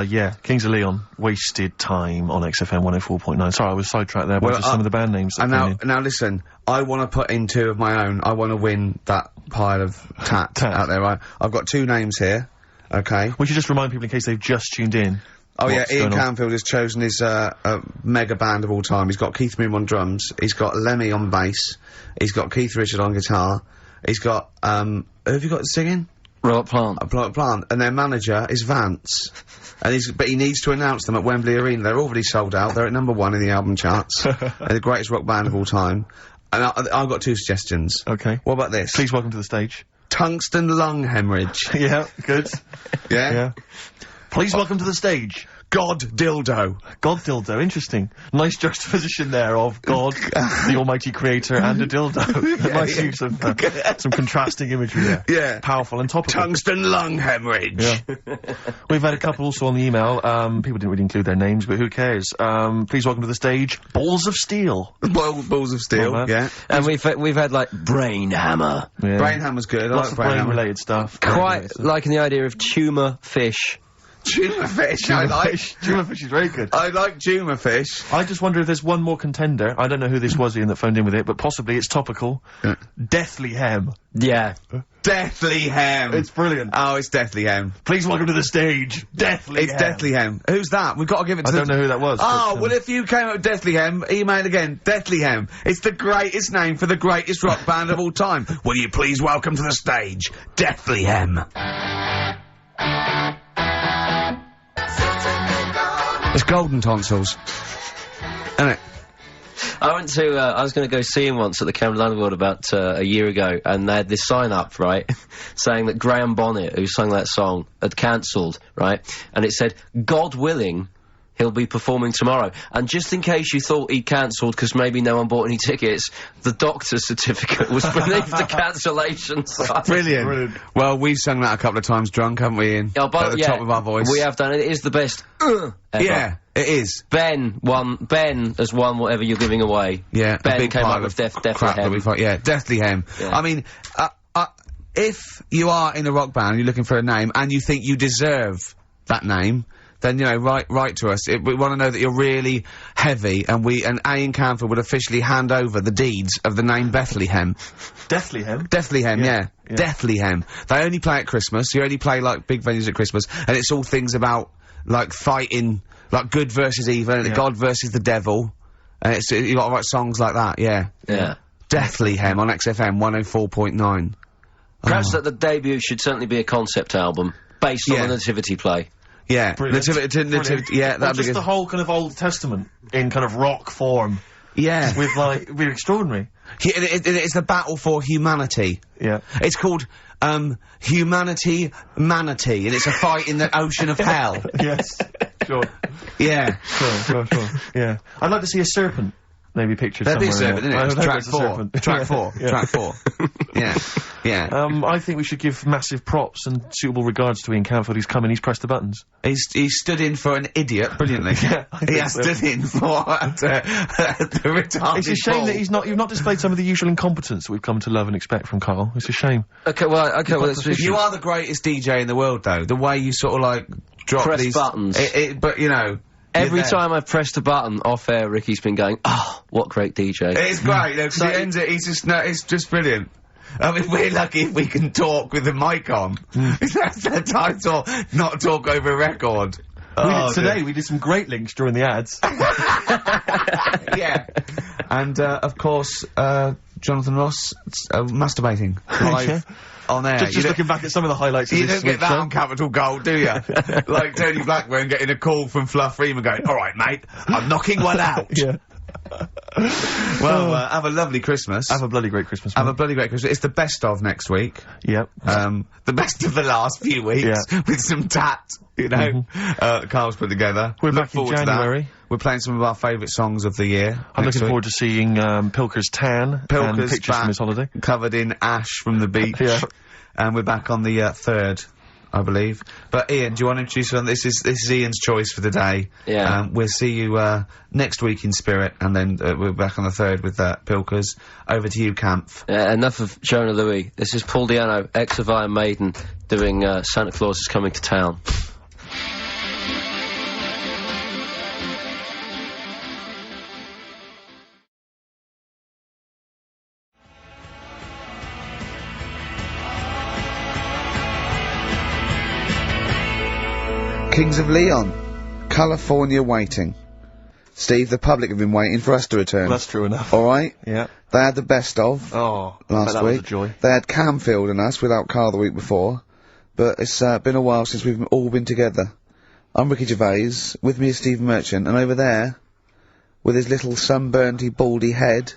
Yeah, Kings of Leon, Wasted Time on XFM 104.9. Sorry, I was sidetracked there by just some of the band names. Now listen, I want to put in 2 of my own. I want to win that pile of tat out there, right? I've got 2 names here, okay? We should just remind people in case they've just tuned in. Oh yeah, Ian Canfield has chosen his mega band of all time. He's got Keith Moon on drums, he's got Lemmy on bass, he's got Keith Richard on guitar, he's got, who have you got singing? Robert Plant. Robert Plant, and their manager is Vance. But he needs to announce them at Wembley Arena. They're already sold out. They're at #1 in the album charts. They're the greatest rock band of all time. And I've got 2 suggestions. Okay. What about this? Please welcome to the stage. Tungsten lung hemorrhage. Yeah, good. Yeah? Please welcome to the stage. God dildo. God dildo, interesting. Nice juxtaposition there of God, the almighty creator, and a dildo. Nice use of some contrasting imagery there. Yeah. Powerful and topical. Tungsten lung hemorrhage. Yeah. We've had a couple also on the email. People didn't really include their names, but who cares? Please welcome to the stage, Balls of Steel. Balls of Steel, yeah. And we've had like Brain Hammer. Yeah. Brain Hammer's good. Lots I like of Brain Hammer. brain-related stuff. Quite liking the idea of tumour fish. Tuna fish, I like. Tuna fish is very good. I like tuna fish. I just wonder if there's one more contender. I don't know who this was, Ian, that phoned in with it, but possibly it's topical. Deathly Hem. Yeah. Deathly Hem. It's brilliant. Oh, it's Deathly Hem. Please welcome to the stage, Deathly Hem. It's Deathly Hem. Who's that? We've got to give it to I don't know who that was. Oh, but, well, if you came up with Deathly Hem, email again. Deathly Hem. It's the greatest name for the greatest rock band of all time. Will you please welcome to the stage, Deathly Hem. It's golden tonsils, isn't it? I went to, I was going to go see him once at the Camden Underworld about a year ago, and they had this sign up, right, saying that Graham Bonnet, who sang that song, had cancelled, right, and it said, God willing, he'll be performing tomorrow. And just in case you thought he'd cancelled because maybe no one bought any tickets, the doctor's certificate was beneath the cancellation sign. Brilliant. Well, we've sung that a couple of times drunk, haven't we, Ian? Oh, but, at the top of our voice. We have done it. It is the best ever. Yeah, it is. Ben has won whatever you're giving away. Yeah, Ben a big came pile up with of crap that we Deathly find. Yeah, Deathly Hem. Yeah. I mean, if you are in a rock band, you're looking for a name, and you think you deserve that name, then, you know, write to us. We want to know that you're really heavy, and Ian Camphor would officially hand over the deeds of the name Bethlehem. Deathlyhem? Deathlyhem, yeah. Deathlyhem. They only play at Christmas. You only play, like, big venues at Christmas, and it's all things about, like, fighting, like, good versus evil, and God versus the devil. And you gotta write songs like that, yeah. Yeah. Deathlyhem on XFM 104.9. Perhaps that the debut should certainly be a concept album, based on the Nativity play. Yeah, Brilliant. Yeah, Or that'd be just the good. whole kind of Old Testament in kind of rock form. Yeah. With, like, it'd be extraordinary. It's the battle for humanity. Yeah. It's called, Humanity Manatee, and it's a fight in the ocean of hell. Yes. Sure. Yeah. Sure. Yeah. I'd like to see a serpent, maybe pictured There'd be a somewhere. serpent, isn't it? Track 4. Track 4. Yeah. Track 4. Yeah. Yeah. I think we should give massive props and suitable regards to Ian Camphor. He's come in, he's pressed the buttons. He stood in for an idiot brilliantly. Yeah, I he think has so. stood in for the retarded It's a shame Paul. that you've not displayed some of the usual incompetence that we've come to love and expect from Carl. It's a shame. Okay, well, it's You are the greatest DJ in the world, though. The way you sort of, like, drop Press these buttons. But, you know... Every time I've pressed a button off air, Ricky's been going, oh, what great DJ. It's great, though, because he ends it, it's just brilliant. I mean, we're lucky if we can talk with the mic on. That's the title, not talk over a record. We did some great links during the ads. Yeah. And, of course, Jonathan Ross, masturbating. Live on air. Just looking back at some of the highlights of You this don't get week's that show. on Capital Gold, do you? Like Tony Blackburn getting a call from Fluff Freeman going, alright mate, I'm knocking one out. Yeah. Well, have a lovely Christmas. Have a bloody great Christmas, Have mate. a bloody great Christmas. It's the best of next week. Yep. The best of the last few weeks. Yeah. With some tat, you know, Carl's put together. We're Look back in forward to that. January. We're playing some of our favourite songs of the year. I'm next looking week. forward to seeing Pilker's tan and Pilker's pictures back, from his holiday. covered in ash from the beach. Yeah. And we're back on the 3rd, I believe. But Ian, do you want to introduce us? This is Ian's choice for the day. Yeah. We'll see you next week in spirit, and then we're back on the 3rd with Pilkers. Over to you, Kampf. Enough of Jonah Louis. This is Paul Di'Anno, ex of Iron Maiden, doing Santa Claus is Coming to Town. Kings of Leon, California Waiting. Steve, the public have been waiting for us to return. That's true enough. Alright? Yeah. They had the best of Oh, last that week. was a joy. They had Camfield and us without Carl the week before. But it's been a while since we've all been together. I'm Ricky Gervais, with me is Steve Merchant, and over there, with his little sunburnedy, baldy head,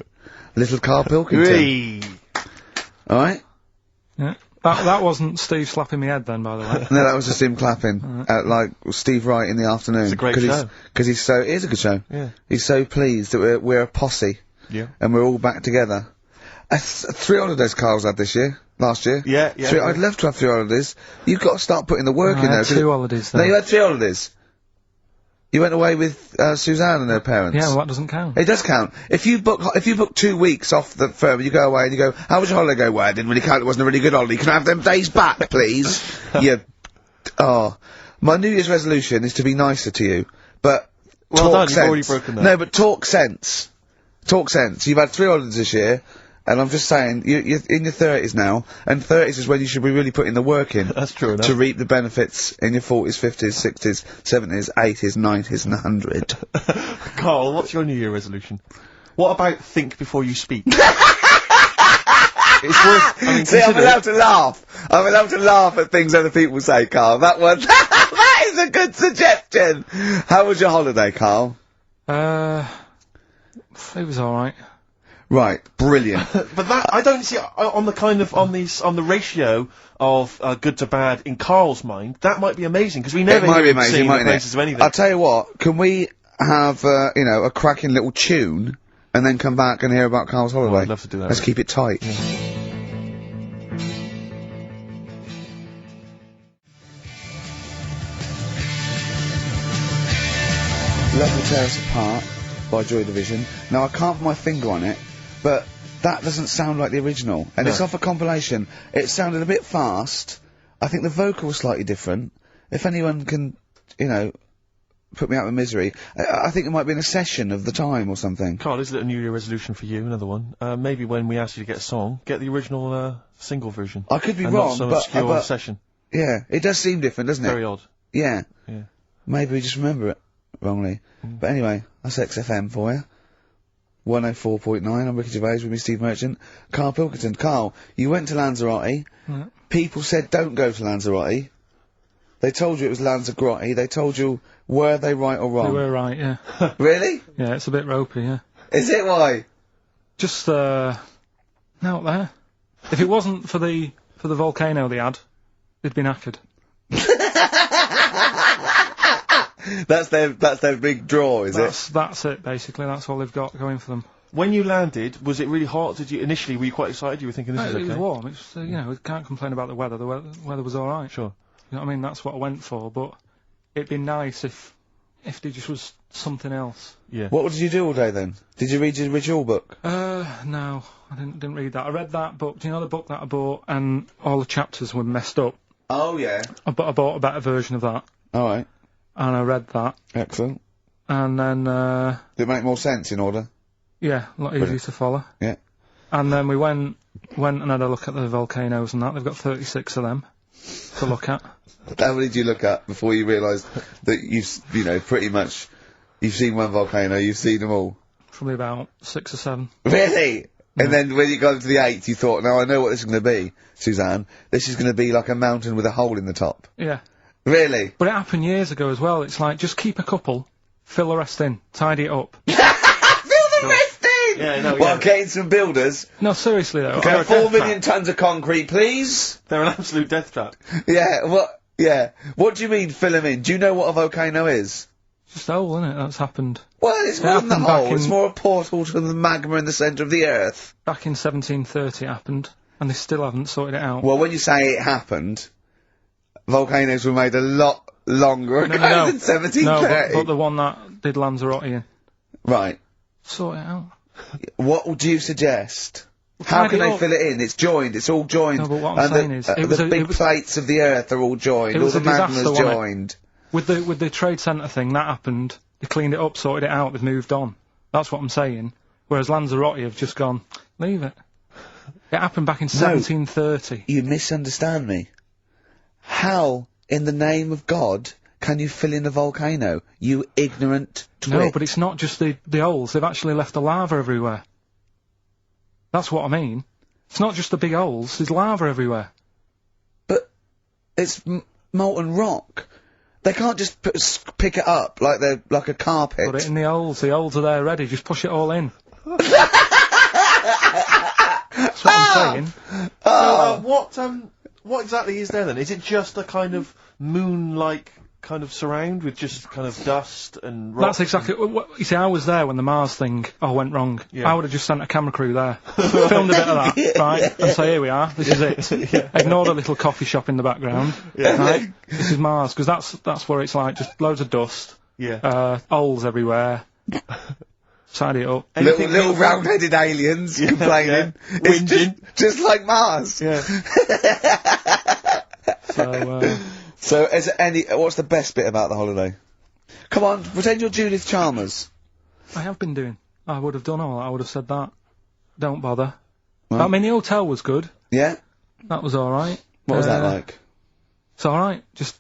little Carl Pilkington. Hey. Alright? Yeah. That wasn't Steve slapping me head then, by the way. No, that was just him clapping at, like, Steve Wright in the afternoon. It's a great show. Because he's so... It is a good show. Yeah. He's so pleased that we're a posse. Yeah. And we're all back together. 3 holidays Carl's had this year. Last year. Yeah. I'd love to have 3 holidays. You've got to start putting the work I in there. had 2 holidays No, then. you had 3 holidays. You went away with Suzanne and her parents. Yeah, well, that doesn't count. It does count. If you book 2 weeks off the firm, you go away and you go, how was your holiday? Well, I didn't really count. It wasn't a really good holiday. Can I have them days back, please? My New Year's resolution is to be nicer to you, but Well talk done, sense. you've already broken that. No, but talk sense. Talk sense. You've had 3 holidays this year. And I'm just saying, you're in your 30s now, and 30s is when you should be really putting the work in. That's true enough. To reap the benefits in your 40s, 50s, 60s, 70s, 80s, 90s, and 100. Carl, what's your New Year resolution? What about think before you speak? It's worth... I mean, See, I'm consider it. allowed to laugh. I'm allowed to laugh at things other people say, Carl. That one, that is a good suggestion. How was your holiday, Carl? It was alright. Right, brilliant. But that, I don't see, on the kind of, on the ratio of, good to bad in Carl's mind, that might be amazing, because we never It might be hear him amazing, sing the mightn't praises it? of anything. I'll tell you what, can we have, you know, a cracking little tune, and then come back and hear about Carl's holiday? I'd love to do that. Let's keep it tight. Let Me Tear Us Apart by Joy Division. Now, I can't put my finger on it, but that doesn't sound like the original. And it's off a compilation. It sounded a bit fast. I think the vocal was slightly different. If anyone can, you know, put me out of misery, I think it might be in a session of the time or something. Carl, this is a New Year resolution for you, another one. Maybe when we ask you to get a song, get the original, single version. I could be and wrong, not some but, obscure session. Yeah, it does seem different, doesn't it? Very odd. Yeah. Yeah. Maybe we just remember it wrongly. But anyway, that's XFM for you. 104.9, I'm Ricky Gervais with me, Steve Merchant. Carl Pilkington. Carl, you went to Lanzarote. People said don't go to Lanzarote. They told you it was Lanzarote. They told you, were they right or wrong? You were right, yeah. Really? Yeah, it's a bit ropey, yeah. Is it? Why? Just, out there. If it wasn't for the volcano they had, they'd been knackered. That's their big draw, is it? That's it, basically. That's all they've got going for them. When you landed, was it really hot? Initially, were you quite excited? You were thinking this is okay? It was warm. It's, you know, we can't complain about the weather. The weather was alright. Sure. You know what I mean? That's what I went for, but it'd be nice if there just was something else. Yeah. What did you do all day then? Did you read your ritual book? No, I didn't read that. I read that book. Do you know the book that I bought and all the chapters were messed up? Oh, yeah. I bought a better version of that. Alright. And I read that. Excellent. And then, Did it make more sense in order? yeah, a lot easier to follow. Yeah. And then we went and had a look at the volcanoes and that. They've got 36 of them to look at. How many did you look at before you realised that you know, pretty much, you've seen one volcano, you've seen them all? Probably about 6 or 7. Really? And then when you got to the 8th, you thought, now I know what this is going to be, Suzanne. This is going to be like a mountain with a hole in the top. Yeah. Really? But it happened years ago as well. It's like, just keep a couple, fill the rest in, tidy it up. Fill the rest in! Yeah, no, Well, getting some builders. No, seriously though. Okay, 4 million tons of concrete, please. They're an absolute death trap. Yeah, what do you mean fill them in? Do you know what a volcano is? Just a hole, isn't it? That's happened. Well, it's more than the happened back hole, it's in- more a portal to the magma in the centre of the earth. Back in 1730 it happened, and they still haven't sorted it out. Well, when you say it happened, volcanoes were made a lot longer ago than 1730. No, but the one that did Lanzarote in. Right. Sort it out. What would you suggest? How can they fill it in? It's joined, it's all joined. No, but what I'm saying is, it was the a- big it was- plates of the earth are all joined, It all was the a disaster, magma's wasn't it? joined. With the trade centre thing, that happened. They cleaned it up, sorted it out, they've moved on. That's what I'm saying. Whereas Lanzarote have just gone, leave it. It happened back in 1730. You misunderstand me. How, in the name of God, can you fill in a volcano? You ignorant twit. No, but it's not just the holes. They've actually left the lava everywhere. That's what I mean. It's not just the big holes. There's lava everywhere. But it's molten rock. They can't just pick it up like they're like a carpet. Put it in the holes. The holes are there ready. Just push it all in. That's what I'm saying. What exactly is there then? Is it just a kind of moon-like kind of surround with just kind of dust and rock? That's exactly. You see, I was there when the Mars thing went wrong. Yeah. I would have just sent a camera crew there, filmed a bit of that, right, and say, here we are. This is it. Ignored a little coffee shop in the background. Right? This is Mars, because that's where it's like just loads of dust. Yeah. Holes everywhere. Tidy it up. Little round-headed aliens complaining. Yeah. It's just like Mars. Yeah. So, is there what's the best bit about the holiday? Come on, pretend you're Judith Chalmers. I have been doing. I would have done all that. I would have said that. Don't bother. Right. I mean, the hotel was good. Yeah? That was alright. What was that like? It's alright. Just,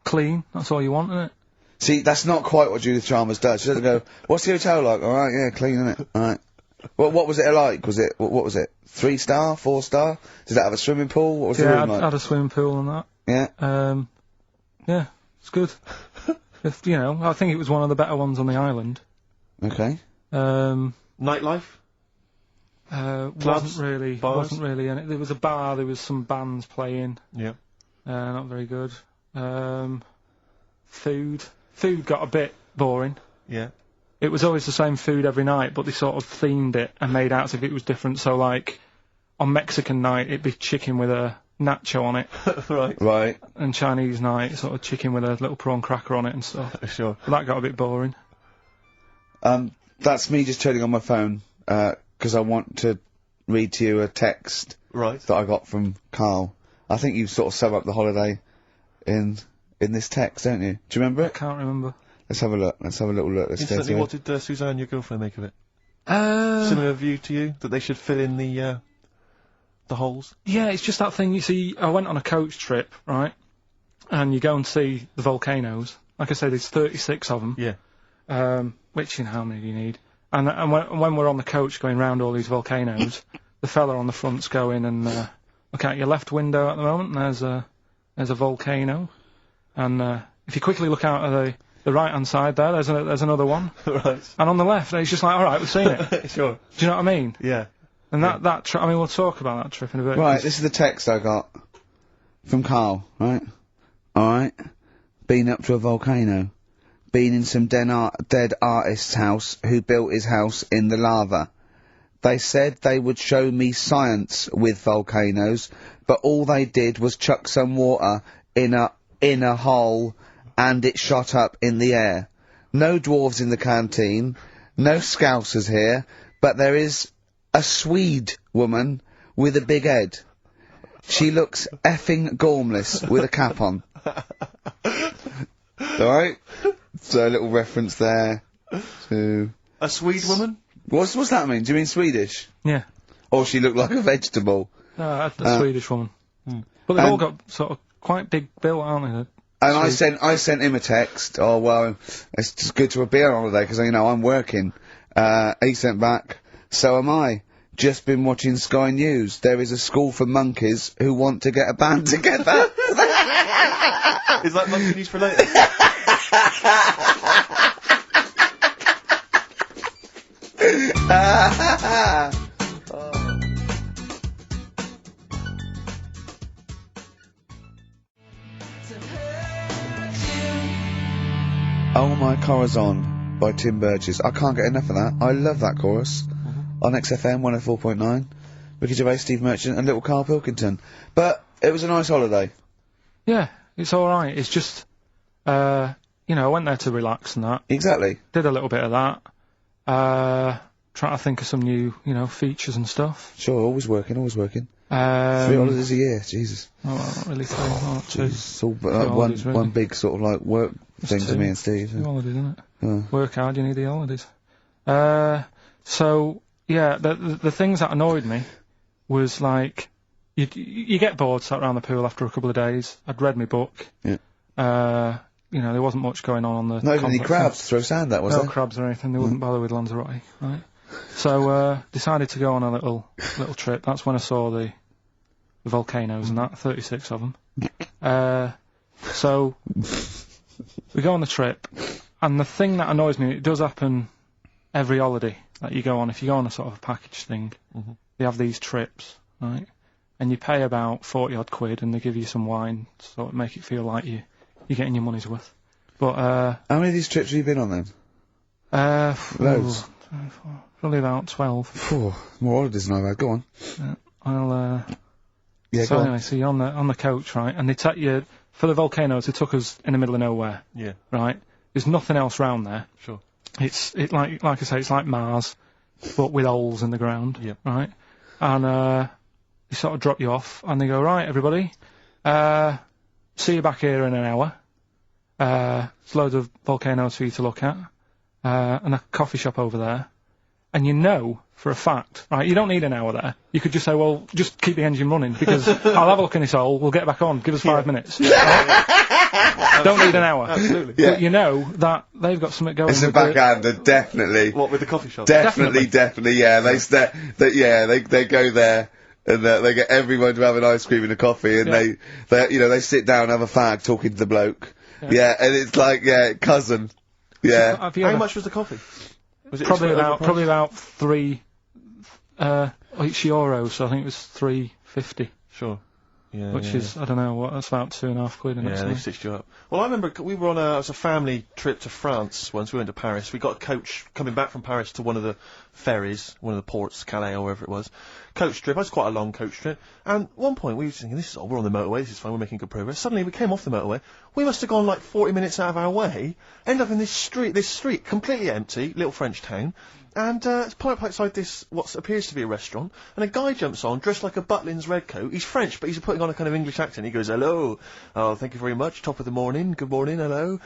clean. That's all you want, isn't it? See, that's not quite what Judith Chalmers does. She doesn't go, what's the hotel like? Alright, yeah, clean, innit? Alright. Well, what was it like? What was it? 3-star? 4-star? Did it have a swimming pool? What was the room like? Had a swimming pool and that. Yeah? Yeah, it's good. I think it was one of the better ones on the island. Okay. Nightlife? Wasn't really. bars? Wasn't really. And there was a bar. There was some bands playing. Yeah. Not very good. Food. Food got a bit boring. Yeah. It was always the same food every night, but they sort of themed it and made out as if it was different. So, like, on Mexican night, it'd be chicken with a nacho on it. Right. Right. And Chinese night, sort of chicken with a little prawn cracker on it and stuff. Sure. But that got a bit boring. That's me just turning on my phone, 'cause I want to read to you a text Right. that I got from Carl. I think you sort of sum up the holiday in this text, don't you? Do you remember I it? can't remember. Let's have a look. Let's have a little look. Let's go Instantly, to what did Suzanne, your girlfriend, make of it? Uh, Similar view to you? That they should fill in the holes? Yeah, it's just that thing, you see, I went on a coach trip, right? And you go and see the volcanoes. Like I said, there's 36 of them. Yeah. Which, you know, how many do you need? And when we're on the coach going round all these volcanoes, the fella on the front's going and, look out your left window at the moment, and there's a volcano. And, if you quickly look out of the right-hand side there, there's another one. Right. And on the left, it's just like, alright, we've seen it. Sure. Do you know what I mean? Yeah. And that trip, I mean, we'll talk about that trip in a bit. Right, this is the text I got from Carl, right? Alright. Been up to a volcano. Been in some dead artist's house who built his house in the lava. They said they would show me science with volcanoes, but all they did was chuck some water in a hole and it shot up in the air. No dwarves in the canteen, no scousers here, but there is a Swede woman with a big head. She looks effing gormless with a cap on. Alright? So a little reference there to... A Swede woman? What's that mean? Do you mean Swedish? Yeah. Or she looked like a vegetable? No, a Swedish woman. But they've all got sort of quite big bill, aren't they? And I sent him a text. Oh well, it's just good to be on holiday because you know I'm working. He sent back. So am I. Just been watching Sky News. There is a school for monkeys who want to get a band together. Is that monkey news for later? Oh My Corazon by Tim Burgess. I can't get enough of that. I love that chorus. On XFM 104.9. Ricky Gervais, Steve Merchant and little Carl Pilkington. But it was a nice holiday. Yeah, it's alright. It's just, you know, I went there to relax and that. Exactly. Did a little bit of that. Trying to think of some new, you know, features and stuff. Sure, always working, always working. 3 holidays a year, Jesus. Oh, not really 3, not 2. It's all holidays, really. one big sort of like work thing to me and Steve. 2 holidays, isn't it? Yeah. Work hard, you need the holidays. So, yeah, the things that annoyed me was like, you get bored sat around the pool after a couple of days. I'd read my book. Yeah. You know, there wasn't much going on the... Not even any crabs to throw sand at, was no there? crabs or anything. They wouldn't bother with Lanzarote, right? So, decided to go on a little trip. That's when I saw the volcanoes and that, 36 of them. So, we go on the trip, and the thing that annoys me, it does happen every holiday that you go on. If you go on a sort of a package thing, they have these trips, right? And you pay about 40-odd quid, and they give you some wine, so it make it feel like you're getting your money's worth. But, how many of these trips have you been on then? Loads. Probably about 12. More holidays than I've had. Go on. Yeah, so go anyway, on. so you're on the coach, right? And they take you, for the volcanoes, they took us in the middle of nowhere. Yeah. Right? There's nothing else round there. Sure. It's like I say, it's like Mars, but with holes in the ground. Yeah. Right? And, they sort of drop you off, and they go, right, everybody, see you back here in an hour. There's loads of volcanoes for you to look at, and a coffee shop over there. And you know, for a fact, right, you don't need an hour there. You could just say, well, just keep the engine running, because I'll have a look in this hole, we'll get back on, give us 5 minutes. Right? Don't need an hour. Absolutely. Yeah. But you know that they've got something going It's a with the- backhander, definitely. What, with the coffee shop? Definitely, yeah. They go there and they get everyone to have an ice cream and a coffee, and they sit down and have a fag talking to the bloke. Yeah, and it's like cousin. Yeah. Have you How ever- much was the coffee? Was it Probably overpriced? about €3, each euro, so I think it was $3.50. Sure. Yeah. Which is, I don't know, that's about £2.50, isn't it? Yeah, they something? stitched you up. Well, I remember we were on it was a family trip to France once. We went to Paris. We got a coach coming back from Paris to one of the ferries, one of the ports, Calais or wherever it was. Coach trip. It was quite a long coach trip. And at one point we were thinking, we're on the motorway, this is fine, we're making good progress. Suddenly we came off the motorway. We must have gone like 40 minutes out of our way, end up in this street, completely empty, little French town. And it's parked outside this, what appears to be a restaurant, and a guy jumps on, dressed like a Butlins red coat. He's French, but he's putting on a kind of English accent. He goes, hello, oh, thank you very much, top of the morning, good morning, hello.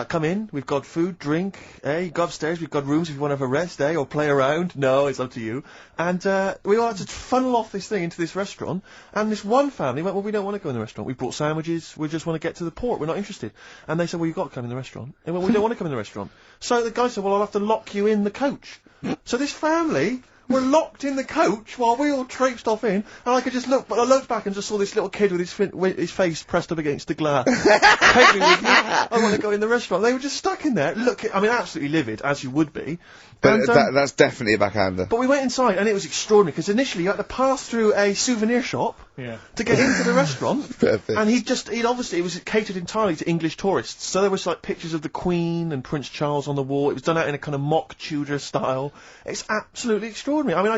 Come in, we've got food, drink, go upstairs, we've got rooms if you want to have a rest, or play around. No, it's up to you. And we all had to funnel off this thing into this restaurant, and this one family went, well, we don't want to go in the restaurant. We brought sandwiches, we just want to get to the port, we're not interested. And they said, well, you've got to come in the restaurant. They went, we don't want to come in the restaurant. So the guy said, well, I'll have to lock you in the coach. So this family were locked in the coach while we all traipsed off in, and I could just look, but I looked back and just saw this little kid with his face pressed up against the glass. Take me with me. I want to go in the restaurant. They were just stuck in there. Absolutely livid, as you would be. But that's definitely a backhander. But we went inside, and it was extraordinary, because initially you had to pass through a souvenir shop to get into the restaurant. Perfect. And it was catered entirely to English tourists. So there was like pictures of the Queen and Prince Charles on the wall. It was done out in a kind of mock Tudor style. It's absolutely extraordinary. I mean,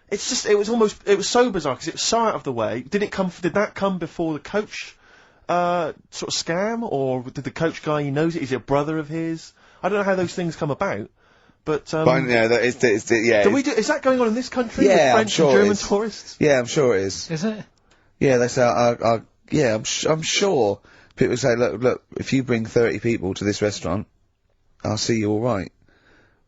it was so bizarre, because it was so out of the way. Did that come before the coach, sort of scam? Or did the coach guy, he knows it? Is it a brother of his? I don't know how those things come about. But yeah, is that going on in this country? Yeah, with French and German tourists? Yeah, I'm sure it is. Is it? Yeah, they say, I'm sure people say, look, if you bring 30 people to this restaurant, I'll see you alright.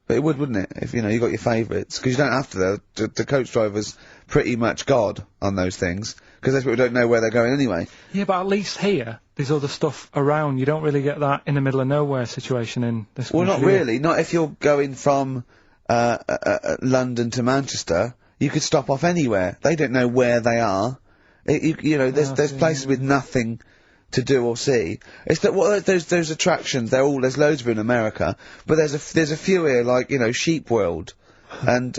But it wouldn't it? If, you got your favourites. Because you don't have to, though. The coach driver's pretty much God on those things. Because those people don't know where they're going anyway. Yeah, but at least here, there's other stuff around. You don't really get that in the middle of nowhere situation in this country. Well, not really. Not if you're going from London to Manchester. You could stop off anywhere. They don't know where they are. There's places with nothing to do or see. It's that those attractions. There's loads of them in America, but there's a few here, like Sheep World. And,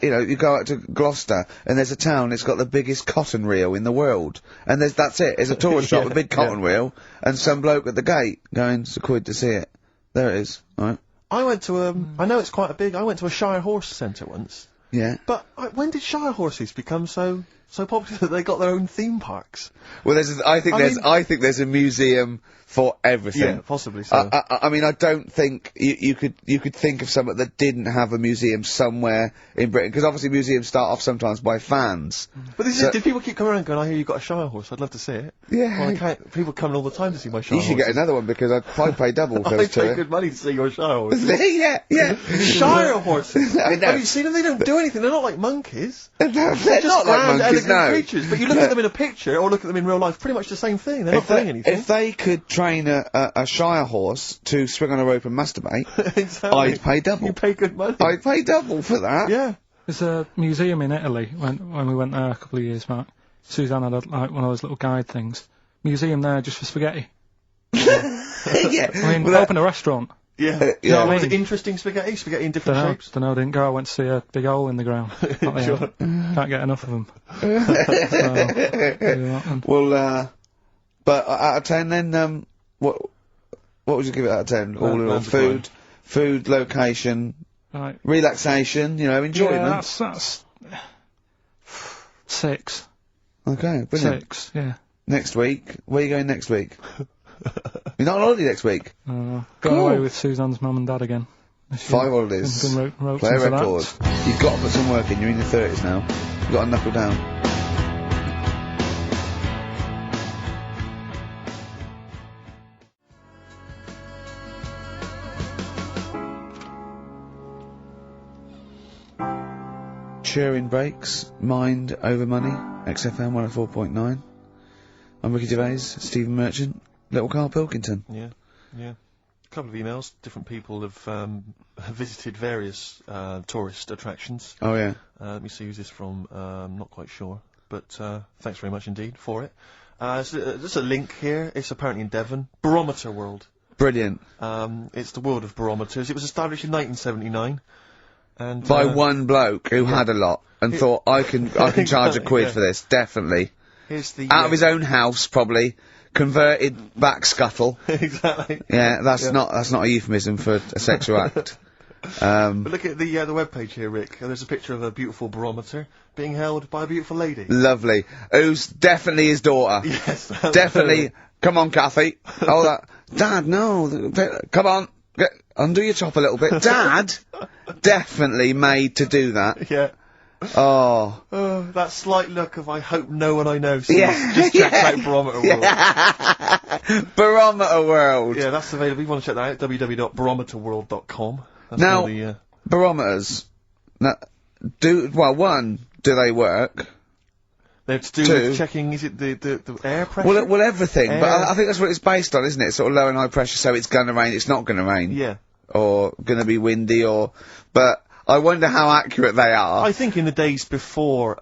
you go out to Gloucester, and there's a town, it's got the biggest cotton reel in the world. And that's it. There's a tourist shop, a big cotton reel, and some bloke at the gate going, it's £1 to see it. There it is, right? I went to, I know it's quite I went to a Shire Horse Centre once. Yeah. But, when did Shire horses become so popular that they got their own theme parks? Well, I think there's a museum for everything. Yeah, possibly so. I mean, I don't think you could think of something that didn't have a museum somewhere in Britain, because obviously museums start off sometimes by fans. But did people keep coming around going, I hear you've got a Shire horse, I'd love to see it? Yeah. Well, people coming all the time to see my Shire You should horses. get another one, because I'd pay double for I it. pay good money to see your Shire horse. Yeah. Shire horses! I know. Have you seen them? They don't do anything, they're not like monkeys. They're Just not like grand, monkeys, elegant no. creatures, but you look at them in a picture, or look at them in real life, pretty much the same thing, they're not doing anything. If they could train a Shire horse to swing on a rope and masturbate, Exactly. I'd pay double. You pay good money. I'd pay double for that. Yeah. There's a museum in Italy, when we went there a couple of years back. Suzanne had one of those little guide things. Museum there just for spaghetti. Yeah. I mean, open a restaurant. Yeah. You know what I Was mean? it interesting spaghetti? Spaghetti in different shapes? Dunno, didn't go. I went to see a big hole in the ground. Sure. Can't get enough of them. Well, but out of 10 then, what would you give it out of 10? All in all, food, location, Right. relaxation, enjoyment. Yeah, that's 6. Okay, brilliant. 6, yeah. Next week, where are you going next week? You're not on holiday next week. Going Cool. away with Suzanne's mum and dad again. 5 holidays. Ropes Play a into that. record. You've got to put some work in. You're in your 30s now. You've got to knuckle down. Cheering breaks. Mind over money. XFM 104.9. I'm Ricky Gervais. Stephen Merchant. Little Carl Pilkington. Yeah. A couple of emails. Different people have visited various tourist attractions. Oh yeah. Let me see who's this from. Not quite sure, but thanks very much indeed for it. So, there's a link here. It's apparently in Devon. Barometer World. Brilliant. It's the world of barometers. It was established in 1979. And, By one bloke who had a lot and thought, I can charge a quid Yeah. for this, definitely. Here's the... Out of his own house, probably. Converted back scuttle. exactly. Yeah, that's not a euphemism for a sexual act. But look at the webpage here, Rick. There's a picture of a beautiful barometer being held by a beautiful lady. Lovely. Who's definitely his daughter. Yes. Definitely. Come on, Kathy. Oh, that. Dad, no. Come on. Undo your top a little bit. Dad? Definitely made to do that. Yeah. Oh. Oh, that slight look of I hope no one I know sees. Yeah. Just checks out Barometer World. Barometer World. Yeah, that's available. You want to check that out? www.barometerworld.com. That's Now, all the, barometers. Now, do they work? they're to do Two. with checking, is it the air pressure? Well, everything. But Air. I think that's what it's based on, isn't it? Sort of low and high pressure, so it's gonna rain, it's not gonna rain. Yeah. Or gonna be windy, but I wonder how accurate they are. I think in the days before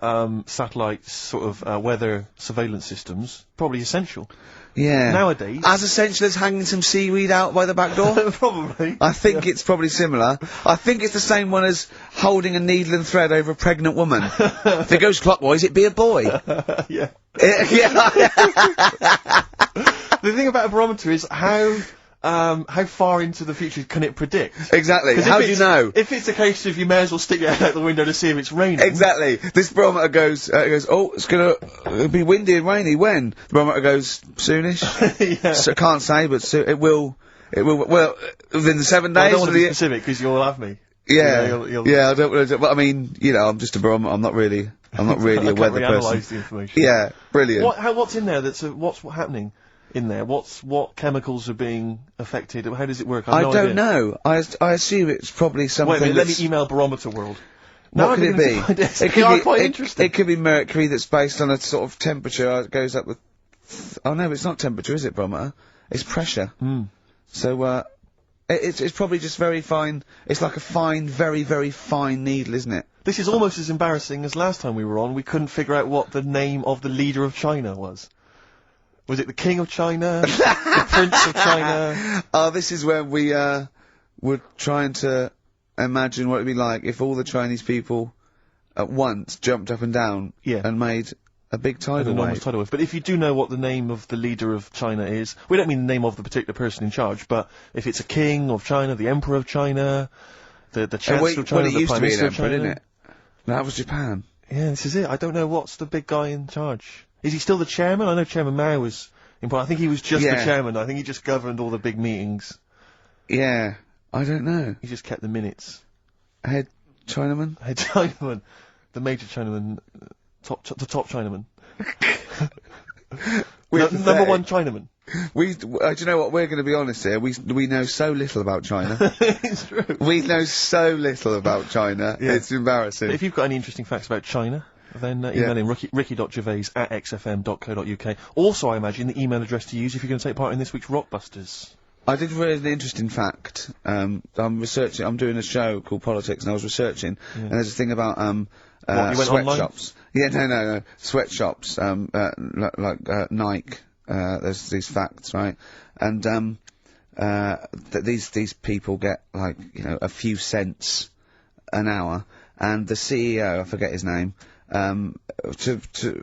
satellites, sort of weather surveillance systems, probably essential. Yeah. Nowadays, As essential as hanging some seaweed out by the back door? probably. I think it's probably similar. I think it's the same one as holding a needle and thread over a pregnant woman. If it goes clockwise, it'd be a boy. Yeah. Yeah. The thing about a barometer is how far into the future can it predict? Exactly. 'Cause How if do you it's- know? If it's a case of you may as well stick your head out the window to see if it's raining. Exactly. This barometer goes, oh, it'll be windy and rainy. When? The barometer goes, soonish. Yeah. So, can't say, but it will, well, within the 7 days. I don't want of to be the- specific because you'll have me. yeah, you'll- yeah, I don't want to, but I mean, you know, I'm just a barometer, I'm not really I a can't weather really person. analyse the information. Yeah, brilliant. What's in there that's, what's happening in there? What chemicals are being affected? How does it work? I have no don't idea. know. I assume it's probably something Wait a minute, let me that's- email Barometer World. What Now could I'm it beginning be? to find it. It They are quite be, interesting. it could be mercury that's based on a sort of temperature. It goes up with. Oh no, it's not temperature, is it, barometer? It's pressure. So it's probably just very fine. It's like a fine, very, very fine needle, isn't it? This is almost as embarrassing as last time we were on. We couldn't figure out what the name of the leader of China was. Was it the King of China? The Prince of China? Oh, this is when we were trying to imagine what it'd be like if all the Chinese people at once jumped up and down Yeah. and made a big An tidal enormous wave. tidal wave. But if you do know what the name of the leader of China is, we don't mean the name of the particular person in charge, but if it's a king of China, the emperor of China, the chancellor of China, Well, it the used prime to be an minister of emperor, China. didn't it? That was Japan. Yeah, this is it. I don't know what's the big guy in charge. Is he still the chairman? I know Chairman Mao was important. I think he was just the Yeah. chairman. I think he just governed all the big meetings. Yeah, I don't know. He just kept the minutes. Head Chinaman? Head Chinaman, the major Chinaman, the top Chinaman. Number one Chinaman. Do you know what? We're going to be honest here. We know so little about China. It's true. We know so little about China. Yeah. It's embarrassing. If you've got any interesting facts about China, then email in ricky.gervais@xfm.co.uk. Also, I imagine the email address to use if you're going to take part in this week's Rockbusters. I did read an interesting fact. I'm researching. I'm doing a show called Politics, and I was researching, and there's a thing about What, you went online? sweatshops. Yeah, no, sweatshops. Like Nike. There's these facts, right? And that these people get like a few cents an hour, and the CEO, I forget his name,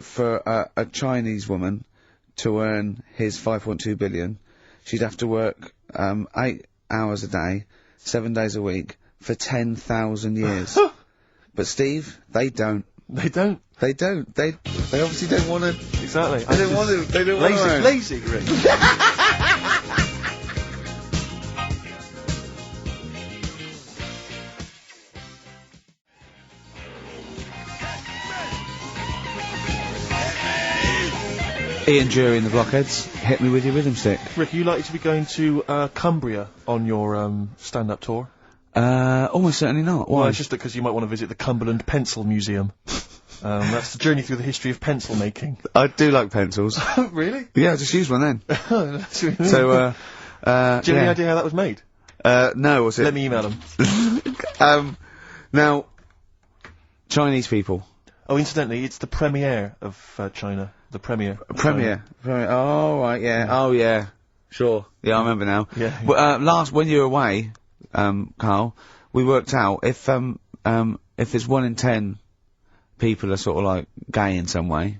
for a Chinese woman to earn his 5.2 billion, she'd have to work 8 hours a day, 7 days a week for 10,000 years. But Steve, they don't. They don't. They don't. They obviously don't want to. Exactly. They don't want to. They don't want to. Lazy, Rick. Ian Jury and the Blockheads, hit me with your rhythm stick. Rick, are you likely to be going to Cumbria on your stand-up tour? Almost certainly not. Why? Well, it's just because you might want to visit the Cumberland Pencil Museum. That's the journey through the history of pencil making. I do like pencils. Really? Yeah, I just use one then. That's really So, Do you have any yeah. idea how that was made? No, what's it? Let me email them. Now, Chinese people. Oh, incidentally, it's the premiere of China. The premiere. of Premier. Oh, right, yeah. Oh, yeah. Sure. Yeah, I remember now. Yeah. Well, when you were away, Carl, we worked out if it's 1 in 10 people are sort of like gay in some way,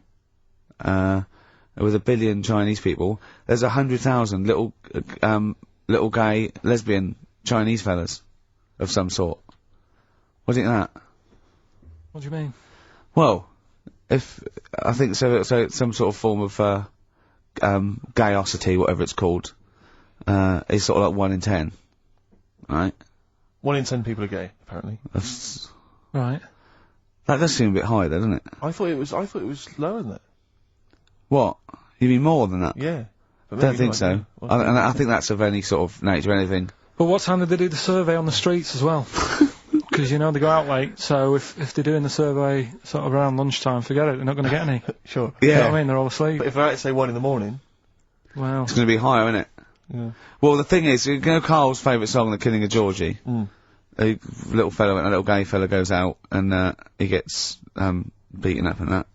with 1 billion Chinese people, there's 100,000 little gay, lesbian Chinese fellas of some sort. What do you think of that? What do you mean? Well, I think so it's some sort of form of, gayosity, whatever it's called, is sort of like 1 in 10. Right? 1 in 10 people are gay, apparently. Right. That does seem a bit high, though, doesn't it? I thought it was lower than that. What? You mean more than that? Yeah. But Don't maybe think not. so. Well, I think that's of any sort of nature, anything. But what time did they do the survey on the streets as well? Because, you know, they go out late, so if they're doing the survey sort of around lunchtime, forget it, they're not going to get any. Sure. You know Yeah. what I mean? They're all asleep. But if they're out at, say, 1 in the morning... Wow. It's going to be higher, isn't it? Yeah. Well, the thing is, you know Carl's favourite song, The Killing of Georgie? Mm. A little gay fella goes out and, he gets, beaten up and that.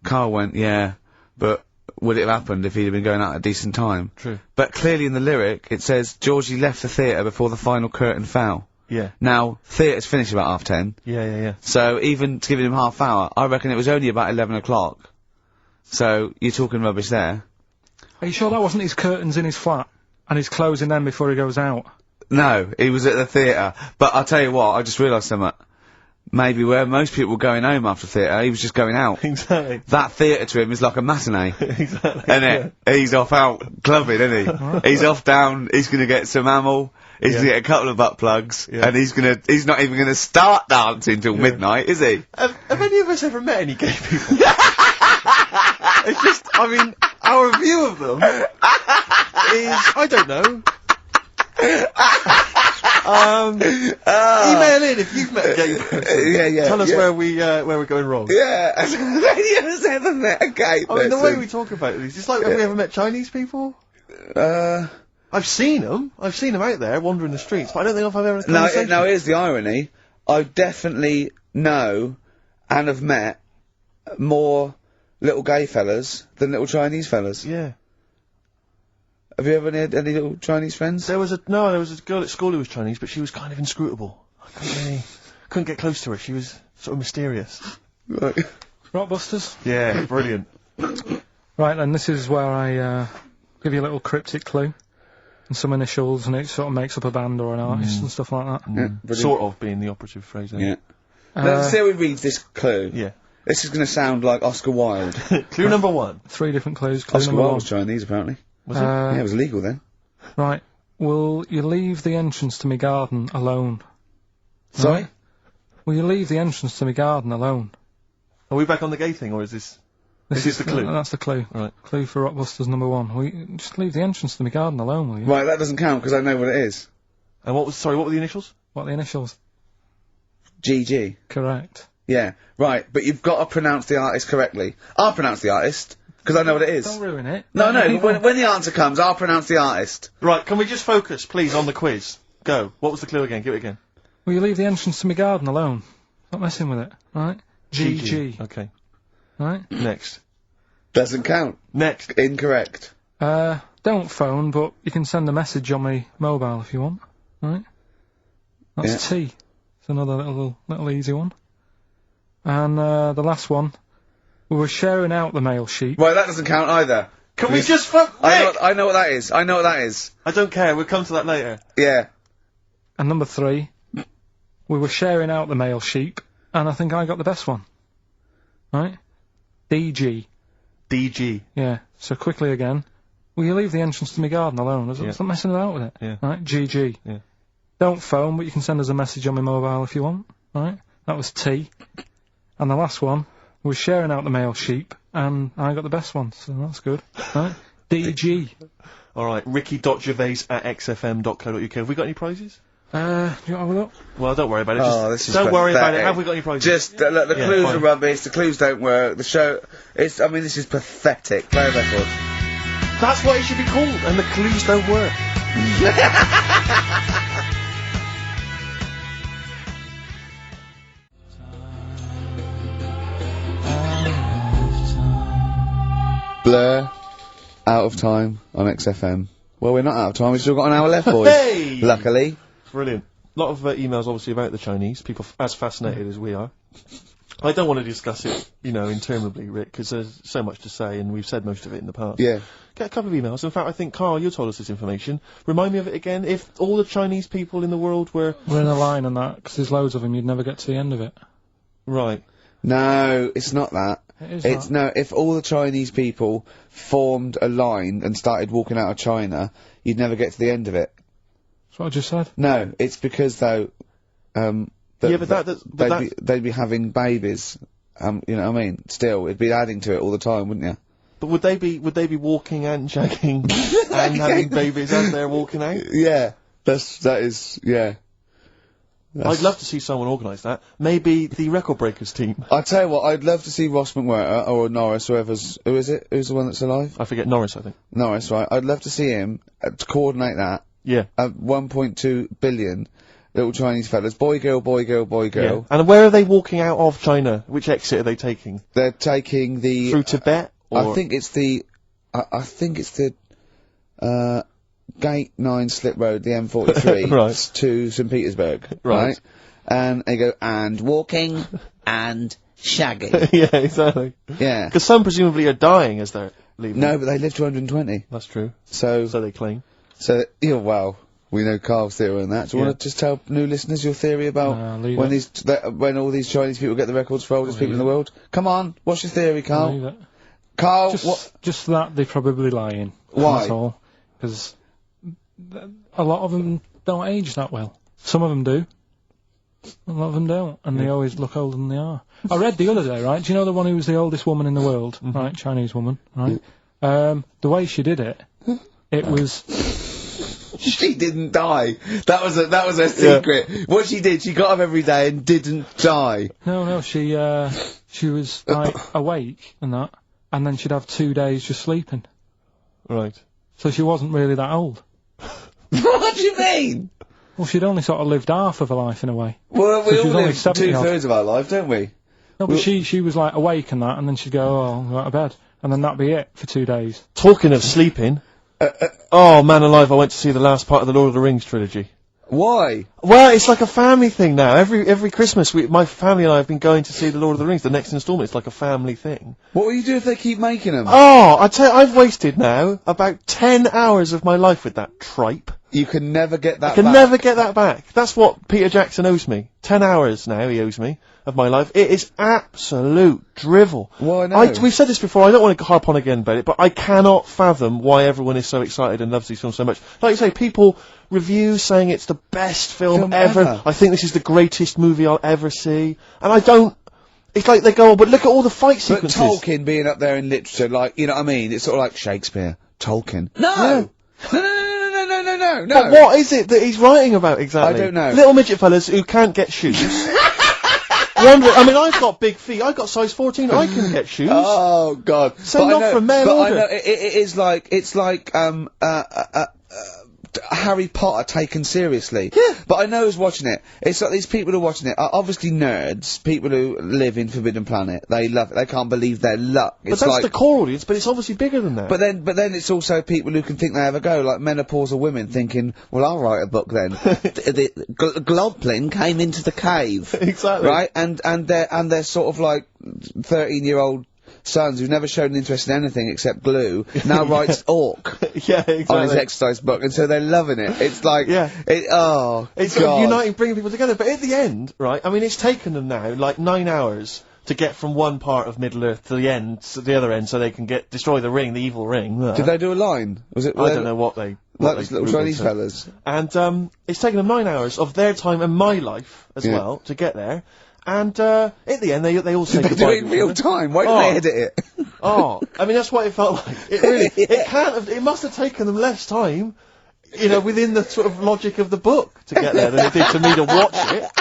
Carl went, yeah, but would it have happened if he'd have been going out at a decent time? True. But clearly in the lyric, it says, Georgie left the theatre before the final curtain fell. Yeah. Now, theatre's finished about 10:30, Yeah. so even to giving him half hour, I reckon it was only about 11 o'clock. So, you're talking rubbish there. Are you sure that wasn't his curtains in his flat? And he's closing them before he goes out? No, he was at the theatre. But I'll tell you what, I just realised something. Maybe where most people were going home after theatre, he was just going out. Exactly. That theatre to him is like a matinee. Exactly. Isn't it? He's off out clubbing, isn't he? He's off down, he's gonna get some ammo, he's gonna get a couple of butt plugs, and he's not even gonna start dancing till midnight, is he? Have any of us ever met any gay people? It's just, I mean, our view of them is, I don't know. Email in if you've met a gay person. Yeah. Tell us where we're going wrong. Yeah, has any of us ever met a gay I mean, the way we talk about these, it's like, have we ever met Chinese people? I've seen them out there wandering the streets, but I don't think I've ever had a conversation. Now here's the irony. I definitely know and have met more little gay fellas than little Chinese fellas. Yeah. Have you ever had any little Chinese friends? There was a girl at school who was Chinese, but she was kind of inscrutable. I couldn't get close to her. She was sort of mysterious. Right. Rockbusters? Yeah, brilliant. Right, then, this is where I, give you a little cryptic clue. And some initials, and it sort of makes up a band or an artist and stuff like that. Yeah, brilliant. Sort of being the operative phrase there. Yeah. Let's see how we read this clue. Yeah. This is going to sound like Oscar Wilde. Clue number 1. 3 different clues. Clue Oscar number Wilde 1. was Chinese, apparently. Was it? Yeah, it was illegal then. Right. Will you leave the entrance to my garden alone? Sorry? Right? Will you leave the entrance to my garden alone? Are we back on the gay thing, or is this... Is this the clue? That's the clue. Right. Clue for Rockbusters number 1. Will you just leave the entrance to my garden alone, will you? Right, that doesn't count because I know what it is. And what were the initials? What are the initials? GG. Correct. Yeah, right, but you've got to pronounce the artist correctly. I'll pronounce the artist, because I know what it is. Don't ruin it. No, but when the answer comes, I'll pronounce the artist. Right, can we just focus, please, on the quiz? Go. What was the clue again? Give it again. Will you leave the entrance to my garden alone? Not messing with it, right? GG. Okay. Right? Next. Doesn't count. Next. Incorrect. Don't phone, but you can send a message on my mobile if you want, right? That's T. It's another little easy one. And, the last one. We were sharing out the mail sheet. Right, that doesn't count either. Can we just fuck... I know what that is. I know what that is. I don't care, we'll come to that later. Yeah. And number 3. We were sharing out the mail sheet, and I think I got the best one. Right? DG. DG. Yeah. So quickly again. Will you leave the entrance to my garden alone? Stop messing about with it. Yeah. Right? GG. Yeah. Don't phone, but you can send us a message on my mobile if you want. Right? That was T. And the last one, we were sharing out the mail sheet, and I got the best one, so that's good. Right? DG. Alright, ricky.gervais@xfm.co.uk. Have we got any prizes? Do you want to have a look? Well, don't worry about it. This is don't worry about it. pathetic. Have we got any prizes? Just, look, the clues fine. are rubbish, the clues don't work, the show, this is pathetic. Play a record. That's what it should be called, and the clues don't work. Blur, Out of Time on XFM. Well, we're not out of time. We've still got an hour left, boys. Hey! Luckily. Brilliant. A lot of emails, obviously, about the Chinese. People as fascinated as we are. I don't want to discuss it, interminably, Rick, because there's so much to say, and we've said most of it in the past. Yeah. Get a couple of emails. In fact, I think, Carl, you told us this information. Remind me of it again. If all the Chinese people in the world were... We're in a line on that, because there's loads of them, you'd never get to the end of it. Right. No, it's not that. It's no, if all the Chinese people formed a line and started walking out of China, you'd never get to the end of it. That's what I just said. No, it's because, though, they'd be having babies. You know what I mean? Still, it'd be adding to it all the time, wouldn't you? But would they be walking and shagging and having babies as they're walking out? Yeah. Yeah. I'd love to see someone organise that. Maybe the Record Breakers team. I tell you what, I'd love to see Ross McWhirter or Norris, who is it? Who's the one that's alive? I forget, Norris, I think. Norris, right. I'd love to see him to coordinate that. Yeah. 1.2 billion little Chinese fellas. Boy, girl, boy, girl, boy, girl. Yeah. And where are they walking out of China? Which exit are they taking? They're taking the... Through Tibet? Or? I think it's the... Gate 9 Slip Road, the M43, right. to St. Petersburg, right? And they go, and walking, and shagging. Yeah, exactly. Yeah. Because some presumably are dying as they're leaving. No, but they live to 120. That's true. So they claim. So, well, we know Carl's theory on that. Do you want to just tell new listeners your theory about when all these Chinese people get the records for oldest people in the world? Come on, what's your theory, Carl? Carl, just that they're probably lying. Why? That's all. Because a lot of them don't age that well. Some of them do. A lot of them don't, and they always look older than they are. I read the other day, right? Do you know the one who was the oldest woman in the world, right? Chinese woman, right? The way she did it, it was. She didn't die. That was her secret. Yeah. What she did, she got up every day and didn't die. No, she was like awake and that, and then she'd have 2 days just sleeping. Right. So she wasn't really that old. What do you mean? Well, she'd only sort of lived half of her life in a way. Well, we so all live 2/3 of our life, don't we? No, but she was like awake and that, and then she'd go, I'll go to bed. And then that'd be it for 2 days. Talking of sleeping, oh man alive, I went to see the last part of the Lord of the Rings trilogy. Why? Well, it's like a family thing now. Every Christmas, my family and I have been going to see the Lord of the Rings, the next instalment. It's like a family thing. What will you do if they keep making them? Oh, I tell you, I've wasted now about 10 hours of my life with that tripe. You can never get that back. I can never get that back. That's what Peter Jackson owes me. 10 hours now he owes me of my life. It is absolute drivel. Well, I know. We've said this before, I don't want to harp on again about it, but I cannot fathom why everyone is so excited and loves these films so much. Like you say, people review saying it's the best film ever. I think this is the greatest movie I'll ever see. And I don't... It's like they go, oh, but look at all the fight sequences. But Tolkien being up there in literature, like, you know what I mean? It's sort of like Shakespeare. Tolkien. No! No. But what is it that he's writing about exactly? I don't know. Little midget fellas who can't get shoes. I mean, I've got big feet. I've got size 14. I can get shoes. Oh God! Send off for mail order. I know it is like Harry Potter taken seriously. Yeah. But I know who's watching it. It's like these people who are watching it are obviously nerds, people who live in Forbidden Planet. They love it. They can't believe their luck. But that's the core audience, but it's obviously bigger than that. But then it's also people who can think they have a go, like menopausal women thinking, well, I'll write a book then. Globplin came into the cave. Exactly. Right? And they're sort of like 13-year-old sons who've never shown an interest in anything except glue, now writes Orc yeah, exactly. on his exercise book, and so they're loving it. It's like, it's uniting, bringing people together. But at the end, right, I mean, it's taken them now, like 9 hours to get from one part of Middle-earth to the other end, so they can destroy the ring, the evil ring. Did they do a line? Was it? I don't know what they... Like little Chinese fellas. And, it's taken them 9 hours of their time and my life as well to get there. And, at the end, they all say goodbye. They do it in real time. Why did they edit it? I mean, that's what it felt like. It really, it must have taken them less time, within the sort of logic of the book to get there than it did to me to watch it.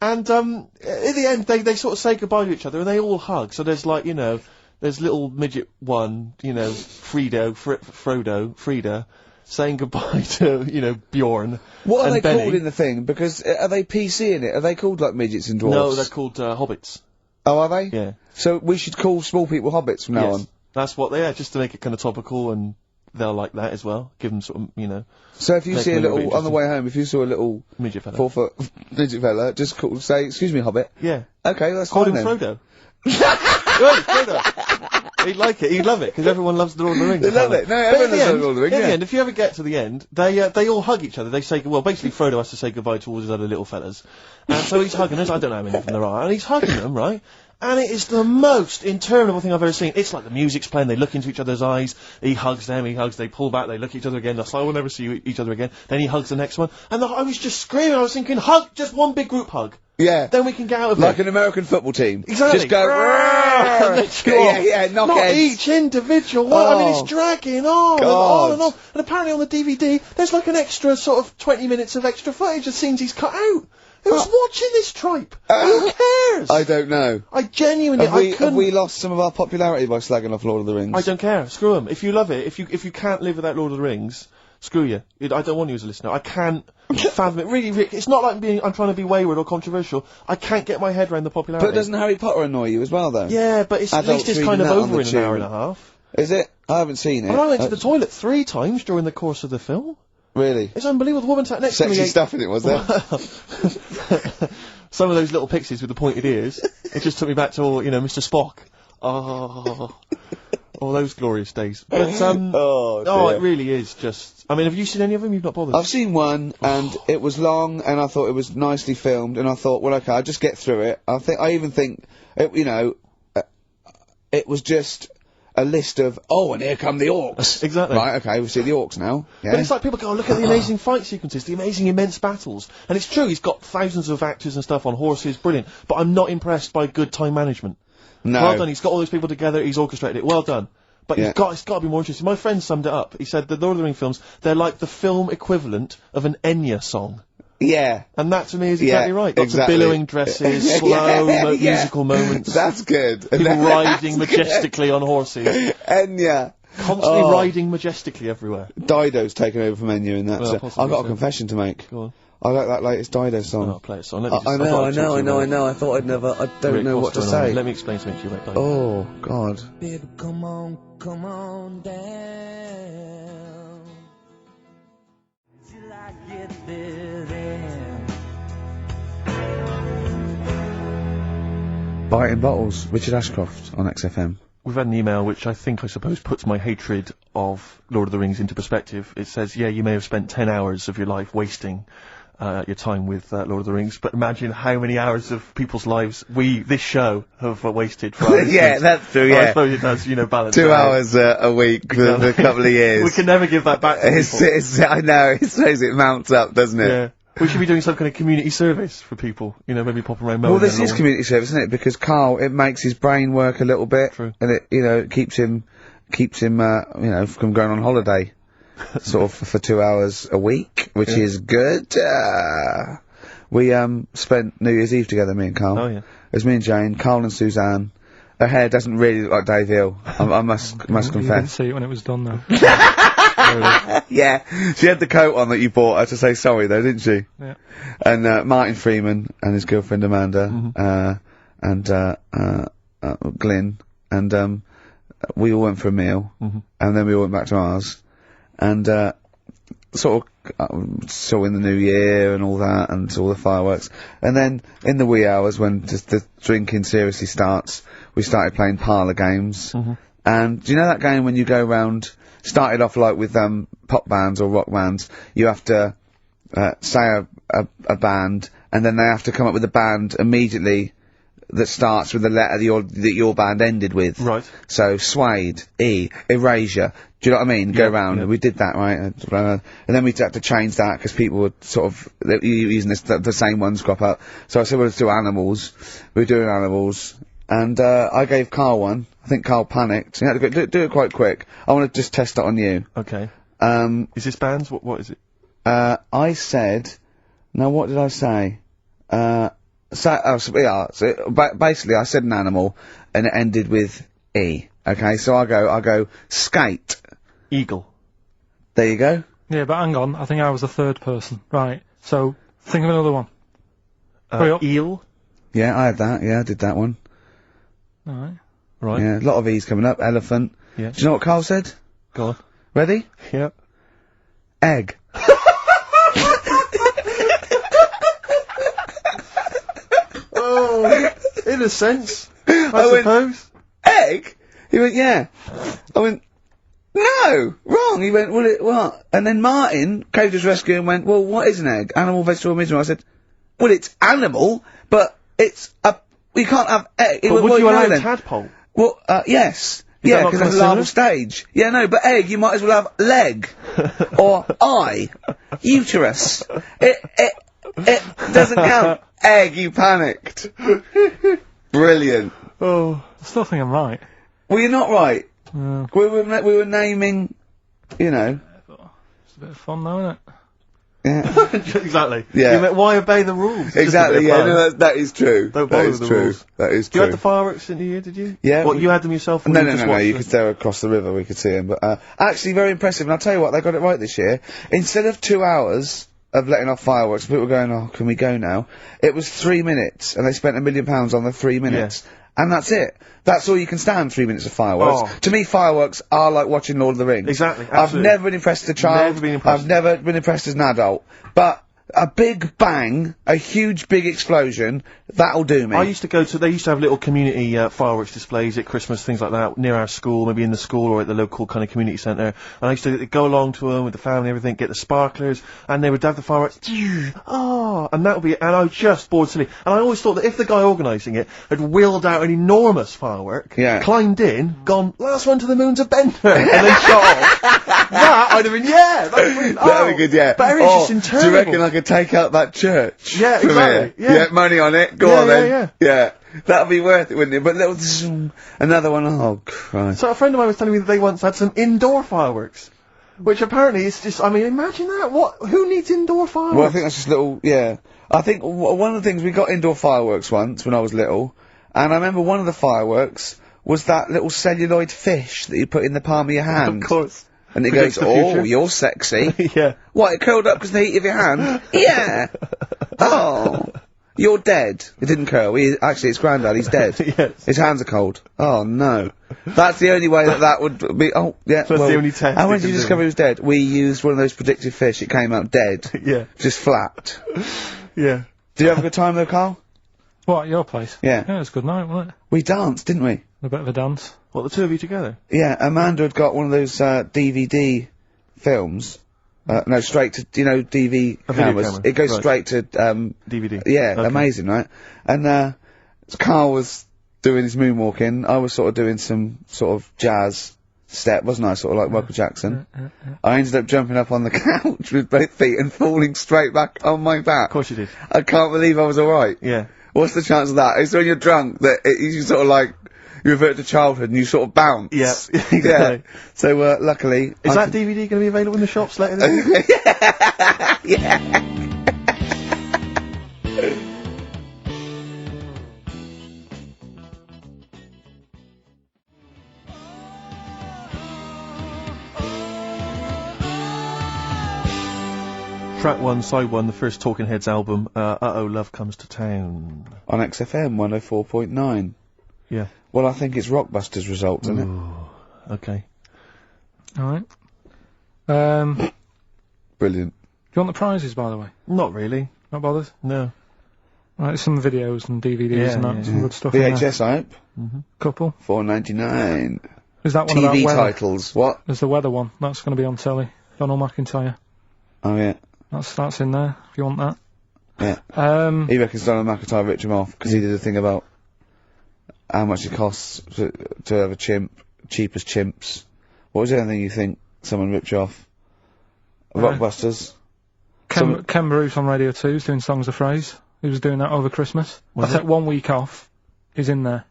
And, at the end, they sort of say goodbye to each other and they all hug. So there's like, there's little midget one, Frida, saying goodbye to, Bjorn. What are they Benny. called in the thing? Because are they PC in it? Are they called like midgets and dwarves? No, they're called hobbits. Oh, are they? Yeah. So we should call small people hobbits from now on. That's what they are, just to make it kind of topical and they'll like that as well. Give them sort of, you know. So if you Make see a them a bit little, on the interesting. way home, if you saw a little Midget fella. 4 foot midget fella, just say, excuse me, Hobbit. Yeah. Okay, that's Call fine him then. Frodo. Right, Frodo. He'd like it. He'd love it because everyone loves the Lord of the Rings. They love it. No, everyone loves the Lord of the Rings, In yeah. the end, if you ever get to the end, they all hug each other. They say, well, basically Frodo has to say goodbye to all his other little fellas, and so he's hugging us. I don't know how many of them there are, and he's hugging them, right? And it is the most interminable thing I've ever seen. It's like the music's playing, they look into each other's eyes, he hugs them, they pull back, they look at each other again, that's like, we'll never see each other again. Then he hugs the next one, and I was just screaming, I was thinking, hug, just one big group hug. Yeah. Then we can get out of Like it. an American football team. Exactly. Just go, And let's go yeah, off. yeah, knock Not heads. each individual one. I mean, Oh. it's dragging on and God. on and on. And apparently on the DVD, there's like an extra sort of 20 minutes of extra footage of scenes he's cut out. Who's watching this tripe? Who cares? I don't know. I genuinely, I Have couldn't. we lost some of our popularity by slagging off Lord of the Rings? I don't care. Screw them. If you love it, if you can't live without Lord of the Rings, screw you. I don't want you as a listener. I can't fathom it. Really, it's not like I'm trying to be wayward or controversial. I can't get my head around the popularity. But doesn't Harry Potter annoy you as well, though? Yeah, but at Adults least it's reading kind of that on over the in an hour tube. and a half. Is it? I haven't seen it. I mean, I went to the toilet 3 times during the course of the film. Really? It's unbelievable. The woman sat next to me. Sexy stuff in it, was there? Some of those little pixies with the pointed ears. It just took me back to all, Mr. Spock. Oh, all those glorious days. But Oh, dear. it really is just. I mean, have you seen any of them? You've not bothered. I've seen one, and it was long, and I thought it was nicely filmed, and I thought, well, okay, I'll just get through it. I even think, it was just a list of, and here come the orcs. Exactly. Right, okay, we see the orcs now. Yeah. But it's like people go, look at the amazing fight sequences, the amazing immense battles. And it's true, he's got thousands of actors and stuff on horses, brilliant. But I'm not impressed by good time management. No. Well done, he's got all those people together, he's orchestrated it, well done. But Yeah. it's got to be more interesting. My friend summed it up. He said the Lord of the Rings films, they're like the film equivalent of an Enya song. Yeah. And that to me is Yeah, exactly right. Lots exactly. of billowing dresses, slow Yeah. musical moments, That's good. people riding majestically on horses, Enya. constantly Oh. riding majestically everywhere. Dido's taken over from Enya in that. Well, So possibly I've got a so. confession to make. Go on. I like that latest Dido song. Oh, play a song. Let me just, I thought I'd talk to you about it. know. I thought I'd never. I don't Rick, know what's what to going on? say. Let me explain something to you about Dido. Oh God. Baby, come on down. Till I get there. Biting Bottles, Richard Ashcroft on XFM. We've had an email which I suppose puts my hatred of Lord of the Rings into perspective. It says, yeah, you may have spent 10 hours of your life wasting your time with Lord of the Rings, but imagine how many hours of people's lives this show have wasted for our listeners. that's true, I suppose it does, balance 2 it out. hours a week for a couple of years. We can never give that back to people. I know, it shows it mounts up, doesn't it? Yeah. We should be doing some kind of community service for people, maybe popping around mowing Well, this their is lawn. community service, isn't it? Because Carl, it makes his brain work a little bit, True. and it, keeps him, from going on holiday, sort of for 2 hours a week, which is good. We spent New Year's Eve together, me and Carl. Oh, yeah. It was me and Jane, Carl and Suzanne. Her hair doesn't really look like Dave Hill. I must You didn't confess. see it when it was done, though. Yeah, she had the coat on that you bought her to say sorry, though, didn't she? Yeah. And Martin Freeman and his girlfriend Amanda, and Glyn, and we all went for a meal, and then we all went back to ours, and sort of saw in the new year and all that, and all the fireworks, and then in the wee hours when just the drinking seriously starts, we started playing parlour games, and do you know that game when you go round? Started off like with pop bands or rock bands. You have to say a band, and then they have to come up with a band immediately that starts with the letter that your band ended with. Right. So Suede, E, Erasure. Do you know what I mean? Go round. yeah. We did that, right? And then we had to change that because people were sort of using the same ones crop up. So I said we'll do Animals. We were doing Animals. And I gave Carl one. I think Carl panicked. He had to go, do it quite quick. I want to just test it on you. Okay. Is this bands? What is it? I said, no, what did I say? Basically I said an animal, and it ended with E. Okay, so I go skate. Eagle. There you go. Yeah, but hang on, I think I was the third person. Right, so, think of another one. Hurry up. Eel. Yeah, I had that. Yeah, I did that one. Alright. Right. Yeah, a lot of E's coming up. Elephant. Yeah. Do you know what Carl said? Go on. Ready? Yeah. Egg. Oh, in a sense, I went, suppose. Egg? He went, yeah. I went, no, wrong. He went, well, what? And then Martin came to his rescue and went, well, what is an egg? Animal, vegetable, medium. I said, well, it's animal, but it's you can't have egg. But would you allow tadpole? Well, yes. Is that Yeah, not because it's a kinda larval stage. Yeah, no, but egg, you might as well have leg. Or eye. Uterus. It doesn't count. Egg, you panicked. Brilliant. Oh. I still think I'm right. Well, you're not right. Yeah. We were naming, you know. It's a bit of fun though, isn't it? Yeah. Exactly. Yeah. You meant, why obey the rules? It's just a Exactly, bit of yeah, fun. no, that is true. Don't That bother is with the true. rules. That is You true. had the fireworks in the year, did you? Yeah, What, we- you had them yourself? Or No, you no, just no, no, watched you them? could stare across the river, we could see him, but, actually very impressive, and I'll tell you what, they got it right this year. Instead of 2 hours of letting off fireworks, people were going, oh, can we go now? It was 3 minutes, and they spent £1 million on the 3 minutes. And that's it. That's all you can stand, 3 minutes of fireworks. Oh. To me, fireworks are like watching Lord of the Rings. Exactly, I've absolutely. never been impressed as a child. Never been impressed. I've never been impressed as an adult. But a big bang, a huge big explosion, that'll do me. I used to go to, they used to have little community fireworks displays at Christmas, things like that, near our school, maybe in the school or at the local kind of community centre. And I used to go along to them with the family and everything, get the sparklers, and they would have the fireworks, oh, and that would be, and I was just bored silly. And I always thought that if the guy organising it had wheeled out an enormous firework, Yeah. climbed in, gone, last one to the moon's a bender, and then shot off, that I'd have been, yeah, that'd be, That'd be good, yeah. But everything's just Do you interminable. reckon I could take out that church? Yeah, from exactly, here? yeah. Money on it. Go Yeah, on yeah, then. Yeah. That'd be worth it, wouldn't it? But little zoom, another one. Oh Christ. So a friend of mine was telling me that they once had some indoor fireworks, which apparently is just, I mean, imagine that. Who needs indoor fireworks? Well, I think that's just little. Yeah. I think one of the things we got indoor fireworks once when I was little, and I remember one of the fireworks was that little celluloid fish that you put in the palm of your hand. Of course. And it Predicts goes, the oh, future." you're sexy. Yeah. What, it curled up because of the heat of your hand? Yeah. Oh. You're dead. It didn't curl. Actually, it's Grandad. He's dead. Yes. His hands are cold. Oh, no. That's the only way that would be... Oh, yeah. That's the only test And when it did you can discover he was dead? We used one of those predictive fish. It came out dead. Yeah. Just flat. Yeah. Did you have a good time, though, Carl? What, at your place? Yeah. Yeah, it was a good night, wasn't it? We danced, didn't we? A bit of a dance. What, the two of you together? Yeah, Amanda had got one of those, DVD films. No, straight to, you know, DV A video cameras. camera, It goes right. straight to, DVD. yeah, Okay. amazing, right? And, Carl was doing his moonwalking. I was sort of doing some sort of jazz step, wasn't I? Sort of like Michael Jackson. I ended up jumping up on the couch with both feet and falling straight back on my back. Of course you did. I can't believe I was alright. Yeah. What's the chance of that? It's when you're drunk that you sort of like, you revert to childhood and you sort of bounce. Yeah, exactly. Yeah. So, luckily... Is that DVD going to be available in the shops later this year? Yeah. Track 1, side 1, the first Talking Heads album, Uh-Oh, Love Comes to Town. On XFM 104.9. Yeah. Well, I think it's Rockbusters results, isn't it? Okay. Alright. Do Brilliant. you want the prizes, by the way? Not really. Not bothered? No. Right, some videos and DVDs Yeah, and that, yeah, some good stuff in there. VHS, I hope. Couple. $4.99. Is that one about TV weather? titles. What? There's the weather one. That's going to be on telly. Donald McIntyre. Oh, yeah. That's in there, if you want that. Yeah. He reckons Donald McIntyre ripped him off because he did a thing about how much it costs to have a chimp, cheap as chimps. What was the other thing you think someone ripped you off? Rockbusters? Ken Bruce on Radio 2 is doing Songs of Phrase. He was doing that over Christmas. I took 1 week off. He's in there.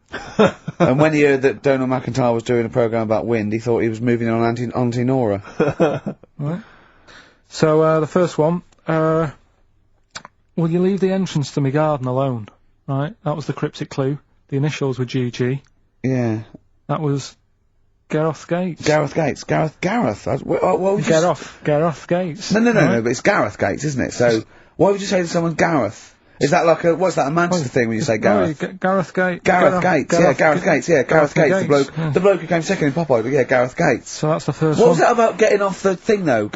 And when he heard that Donald McIntyre was doing a programme about wind, he thought he was moving on Auntie Nora. Right. So, the first one, will you leave the entrance to my garden alone? Right, that was the cryptic clue. The initials were GG. Yeah. That was Gareth Gates. Gareth Gates. Gareth. What would you Gareth Gates. No, right? but it's Gareth Gates, isn't it? So, why would you say to someone Gareth? Is that like a, what's that, a Manchester thing when you say Gareth? Gareth Gates. Gareth Gates, Gareth Gates, the bloke who came second in Popeye, yeah, Gareth Gates. So that's the first What one. was that about getting off the thing though?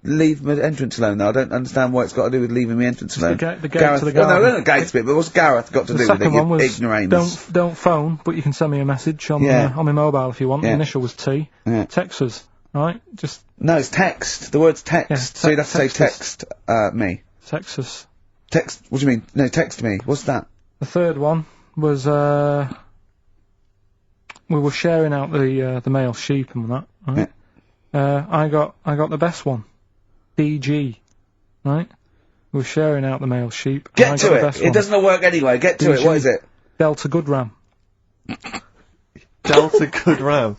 Leave my entrance alone though. I don't understand what it's got to do with leaving my entrance alone. The gate Gareth, to the no, garden. no, Gates bit, but what's Gareth got to The do with it, second one you was ignoramus? don't phone, but you can send me a message on my mobile if you want. The initial was T. Yeah. Text us, right? Just No, it's text. The word's text. Yeah, So you'd have to say text me. text us. Text, what do you mean? No, text me. What's that? The third one was we were sharing out the male sheep and that. Right? I got the best one. DG, right? We were sharing out the male sheep. and I Get got to the it. best It one. doesn't work anyway. Get to it. What is it? Delta Good Ram. Delta Good Ram.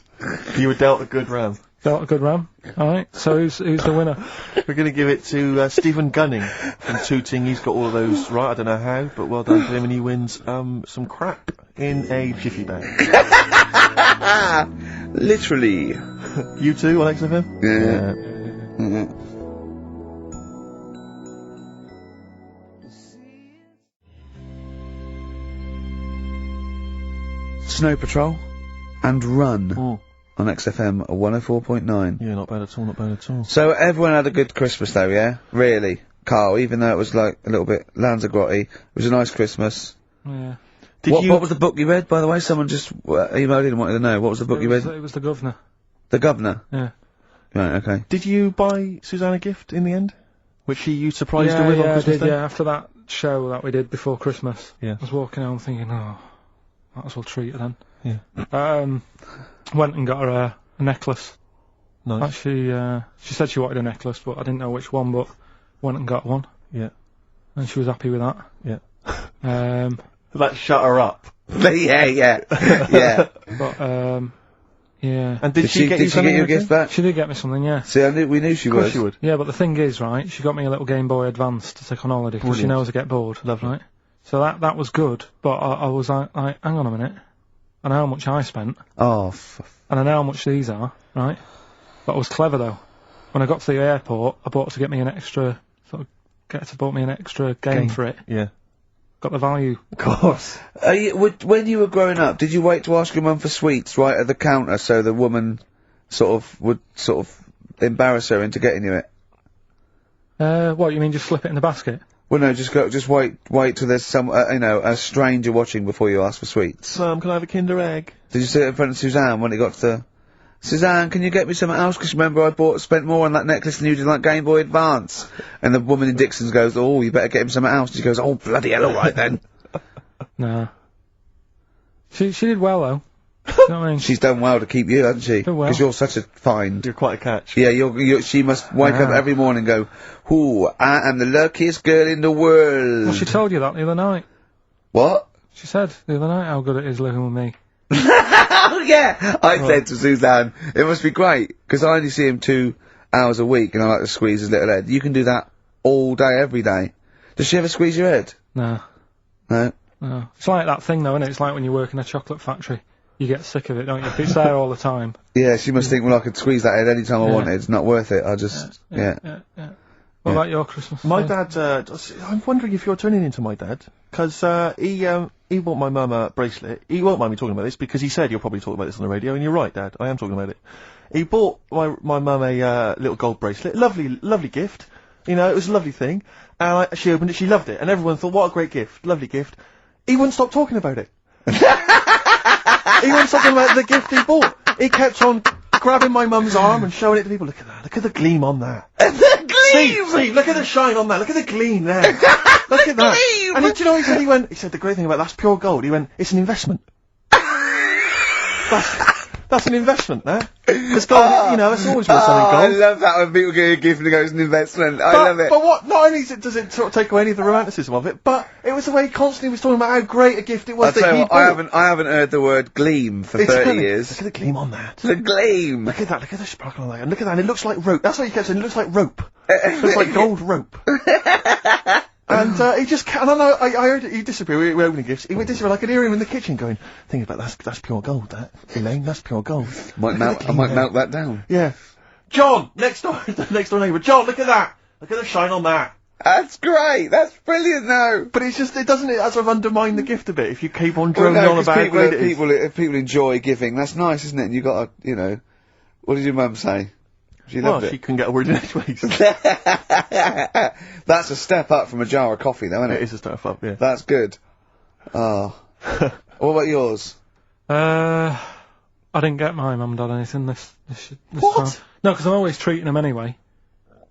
You were dealt a good ram. Delta Good Ram. All right. So who's the winner? We're going to give it to Stephen Gunning from Tooting. He's got all of those right. I don't know how, but well done to him, and he wins some crap in a jiffy bag. Literally. You too on XFM? Yeah. Snow Patrol and Run on XFM 104.9. Yeah, not bad at all, not bad at all. So everyone had a good Christmas though, yeah? Really? Carl, even though it was like a little bit Lanzagrotte, it was a nice Christmas. Yeah. What was the book you read, by the way? Someone just emailed in and wanted to know. What was the book you read? It was The Governor. The Governor? Yeah. Right, okay. Did you buy Suzanne a gift in the end? Which you surprised her with on Christmas I did, Day? yeah, after that show that we did before Christmas. Yeah. I was walking home thinking, oh, might as well treat her then. Yeah. Went and got her a necklace. Nice. Actually, she said she wanted a necklace, but I didn't know which one, but went and got one. Yeah. And she was happy with that. Yeah. But, shut her up. yeah. yeah. And did she get you something? Did she get you a gift back? She did get me something, yeah. See, we knew she Of course would. she would. Yeah, but the thing is, right, she got me a little Game Boy Advance to take on holiday, because she Brilliant. knows I get bored. Lovely. Right? So that was good, but I was like, hang on a minute. I know how much I spent, Oh, and I know how much these are, right? But I was clever though. When I got to the airport, I bought her to get me an extra, bought me an extra game for it. Yeah. Got the value. Of course. when you were growing up, did you wait to ask your mum for sweets right at the counter so the woman would embarrass her into getting you it? What, you mean just slip it in the basket? Well, no, just wait till there's some, a stranger watching before you ask for sweets. Mum, can I have a Kinder Egg? Did you sit in front of Suzanne when it got to, Suzanne, can you get me something else? Because remember I spent more on that necklace than you did on that Game Boy Advance. And the woman in Dixon's goes, oh, you better get him something else. She goes, oh, bloody hell, alright then. Nah. She did well though. You know what I mean? She's done well to keep you, hasn't she? Done well. Because you're such a find. You're quite a catch. Yeah, she must wake up every morning and go, ooh, I am the luckiest girl in the world. Well, she told you that the other night. What? She said the other night how good it is living with me. Oh, yeah! I said to Suzanne, it must be great, because I only see him 2 hours a week and I like to squeeze his little head. You can do that all day, every day. Does she ever squeeze your head? No. No? No. It's like that thing though, isn't it? It's like when you work in a chocolate factory. You get sick of it, don't you? If it's there all the time. Yeah, she must think, well, I could squeeze that head any time I wanted. It's not worth it. I just, Yeah. What about your Christmas? My dad, I'm wondering if you're turning into my dad, because he bought my mum a bracelet. He won't mind me talking about this, because he said you'll probably talk about this on the radio, and you're right, Dad, I am talking about it. He bought my mum a little gold bracelet, lovely gift, you know, it was a lovely thing, and she opened it, she loved it, and everyone thought, what a great gift, lovely gift. He wouldn't stop talking about it. He wouldn't stop talking about the gift he bought. He kept on grabbing my mum's arm and showing it to people. Look at that. Look at the gleam on that. The gleam! See, look at the shine on that. Look at the gleam there. Look at that. Gleam! And do you know what he said? He said the great thing about that's pure gold. He went, it's an investment. That's an investment, now. Because gold, you know, it's always worth something I gold. love that when people get a gift and it goes an investment. I love it. But what? Not only does it sort of take away any of the romanticism of it, but it was the way he constantly was talking about how great a gift it was I'll that tell he you what, bought. I haven't heard the word gleam for 30 years. Look at the gleam on that. The gleam! Look at that, look at the sparkle on that, and look at that, and it looks like rope. That's what he kept saying, it looks like rope. It looks like gold rope. And, he just, and I know, I heard it, he disappeared, we were opening gifts, he went disappear, I could hear him in the kitchen going, think about that's pure gold, that, Elaine, that's pure gold. I might melt that down. Yeah. John, next door neighbour, John, look at that! Look at the shine on that! That's great. That's brilliant, though. But it's just, it doesn't it sort of undermine the gift a bit if you keep on Well, droning no, on 'cause about how people, great it is. if people enjoy giving, that's nice, isn't it? And you got to, you know, what did your mum say? She Well, loved she it. can get a word in edgeways. That's a step up from a jar of coffee, though, isn't It it? is a step up, yeah. That's good. Oh. What about yours? I didn't get my mum and dad anything this What? time. No, because I'm always treating them anyway.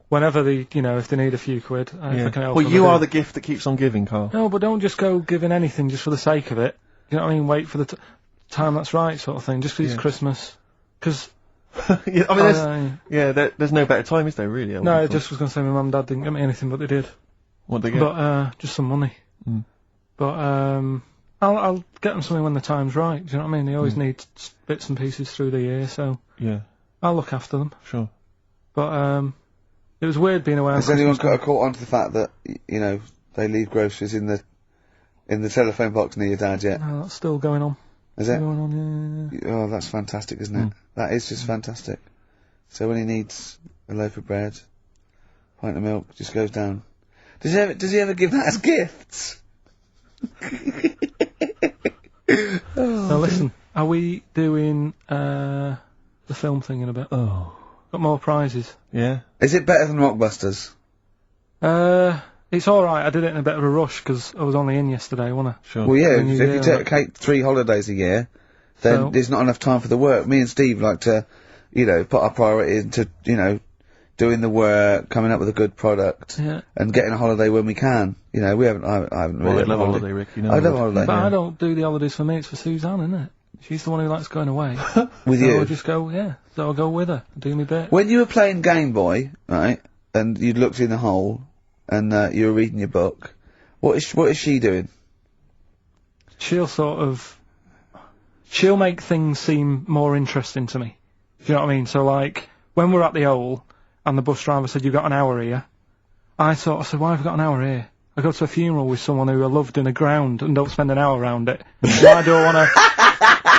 Whenever they, you know, if they need a few quid, if I can help Well, them, you I are do. the gift that keeps on giving, Carl. No, but don't just go giving anything just for the sake of it. You know what I mean? Wait for the time that's right, sort of thing. Just 'cause it's Christmas. Because Yeah, I mean, there's no better time, is there, really? no, I just was going to say my mum and dad didn't get me anything, but they did. What they get? But just some money. Mm. But I'll get them something when the time's right. Do you know what I mean? They always need bits and pieces through the year, so Yeah, I'll look after them. sure. But it was weird being away on Has anyone Christmas got a caught onto the fact that, you know, they leave groceries in the telephone box near your dad yet? No, that's still going on. Is it? Going on, yeah. Oh, that's fantastic, isn't it? That is just fantastic. So when he needs a loaf of bread, pint of milk, just goes down. Does he ever give that as gifts? Now listen, are we doing the film thing in a bit? Oh. Got more prizes. Yeah? Is it better than Rockbusters? It's alright, I did it in a bit of a rush because I was only in yesterday, wasn't I? Sure. Well, yeah, When you if you do, take 3 holidays a year, then So- there's not enough time for the work. Me and Steve like to, you know, put our priority into, you know, doing the work, coming up with a good product, Yeah. and getting a holiday when we can. You know, I haven't Well, really. I'd love a holiday, Rick. You know I love I a would. holiday. But I don't do the holidays for me, it's for Suzanne, isn't it? She's the one who likes going away. With So you. I'll just go, so I'll go with her, do me bit. When you were playing Game Boy, right, and you looked in the hole, and you were reading your book, what is she doing? She'll make things seem more interesting to me. Do you know what I mean? So like, when we're at the Owl, and the bus driver said, "You've got an hour here," I said, "Why have I got an hour here? I go to a funeral with someone who I loved in the ground and don't spend an hour around it. Why do I want to..."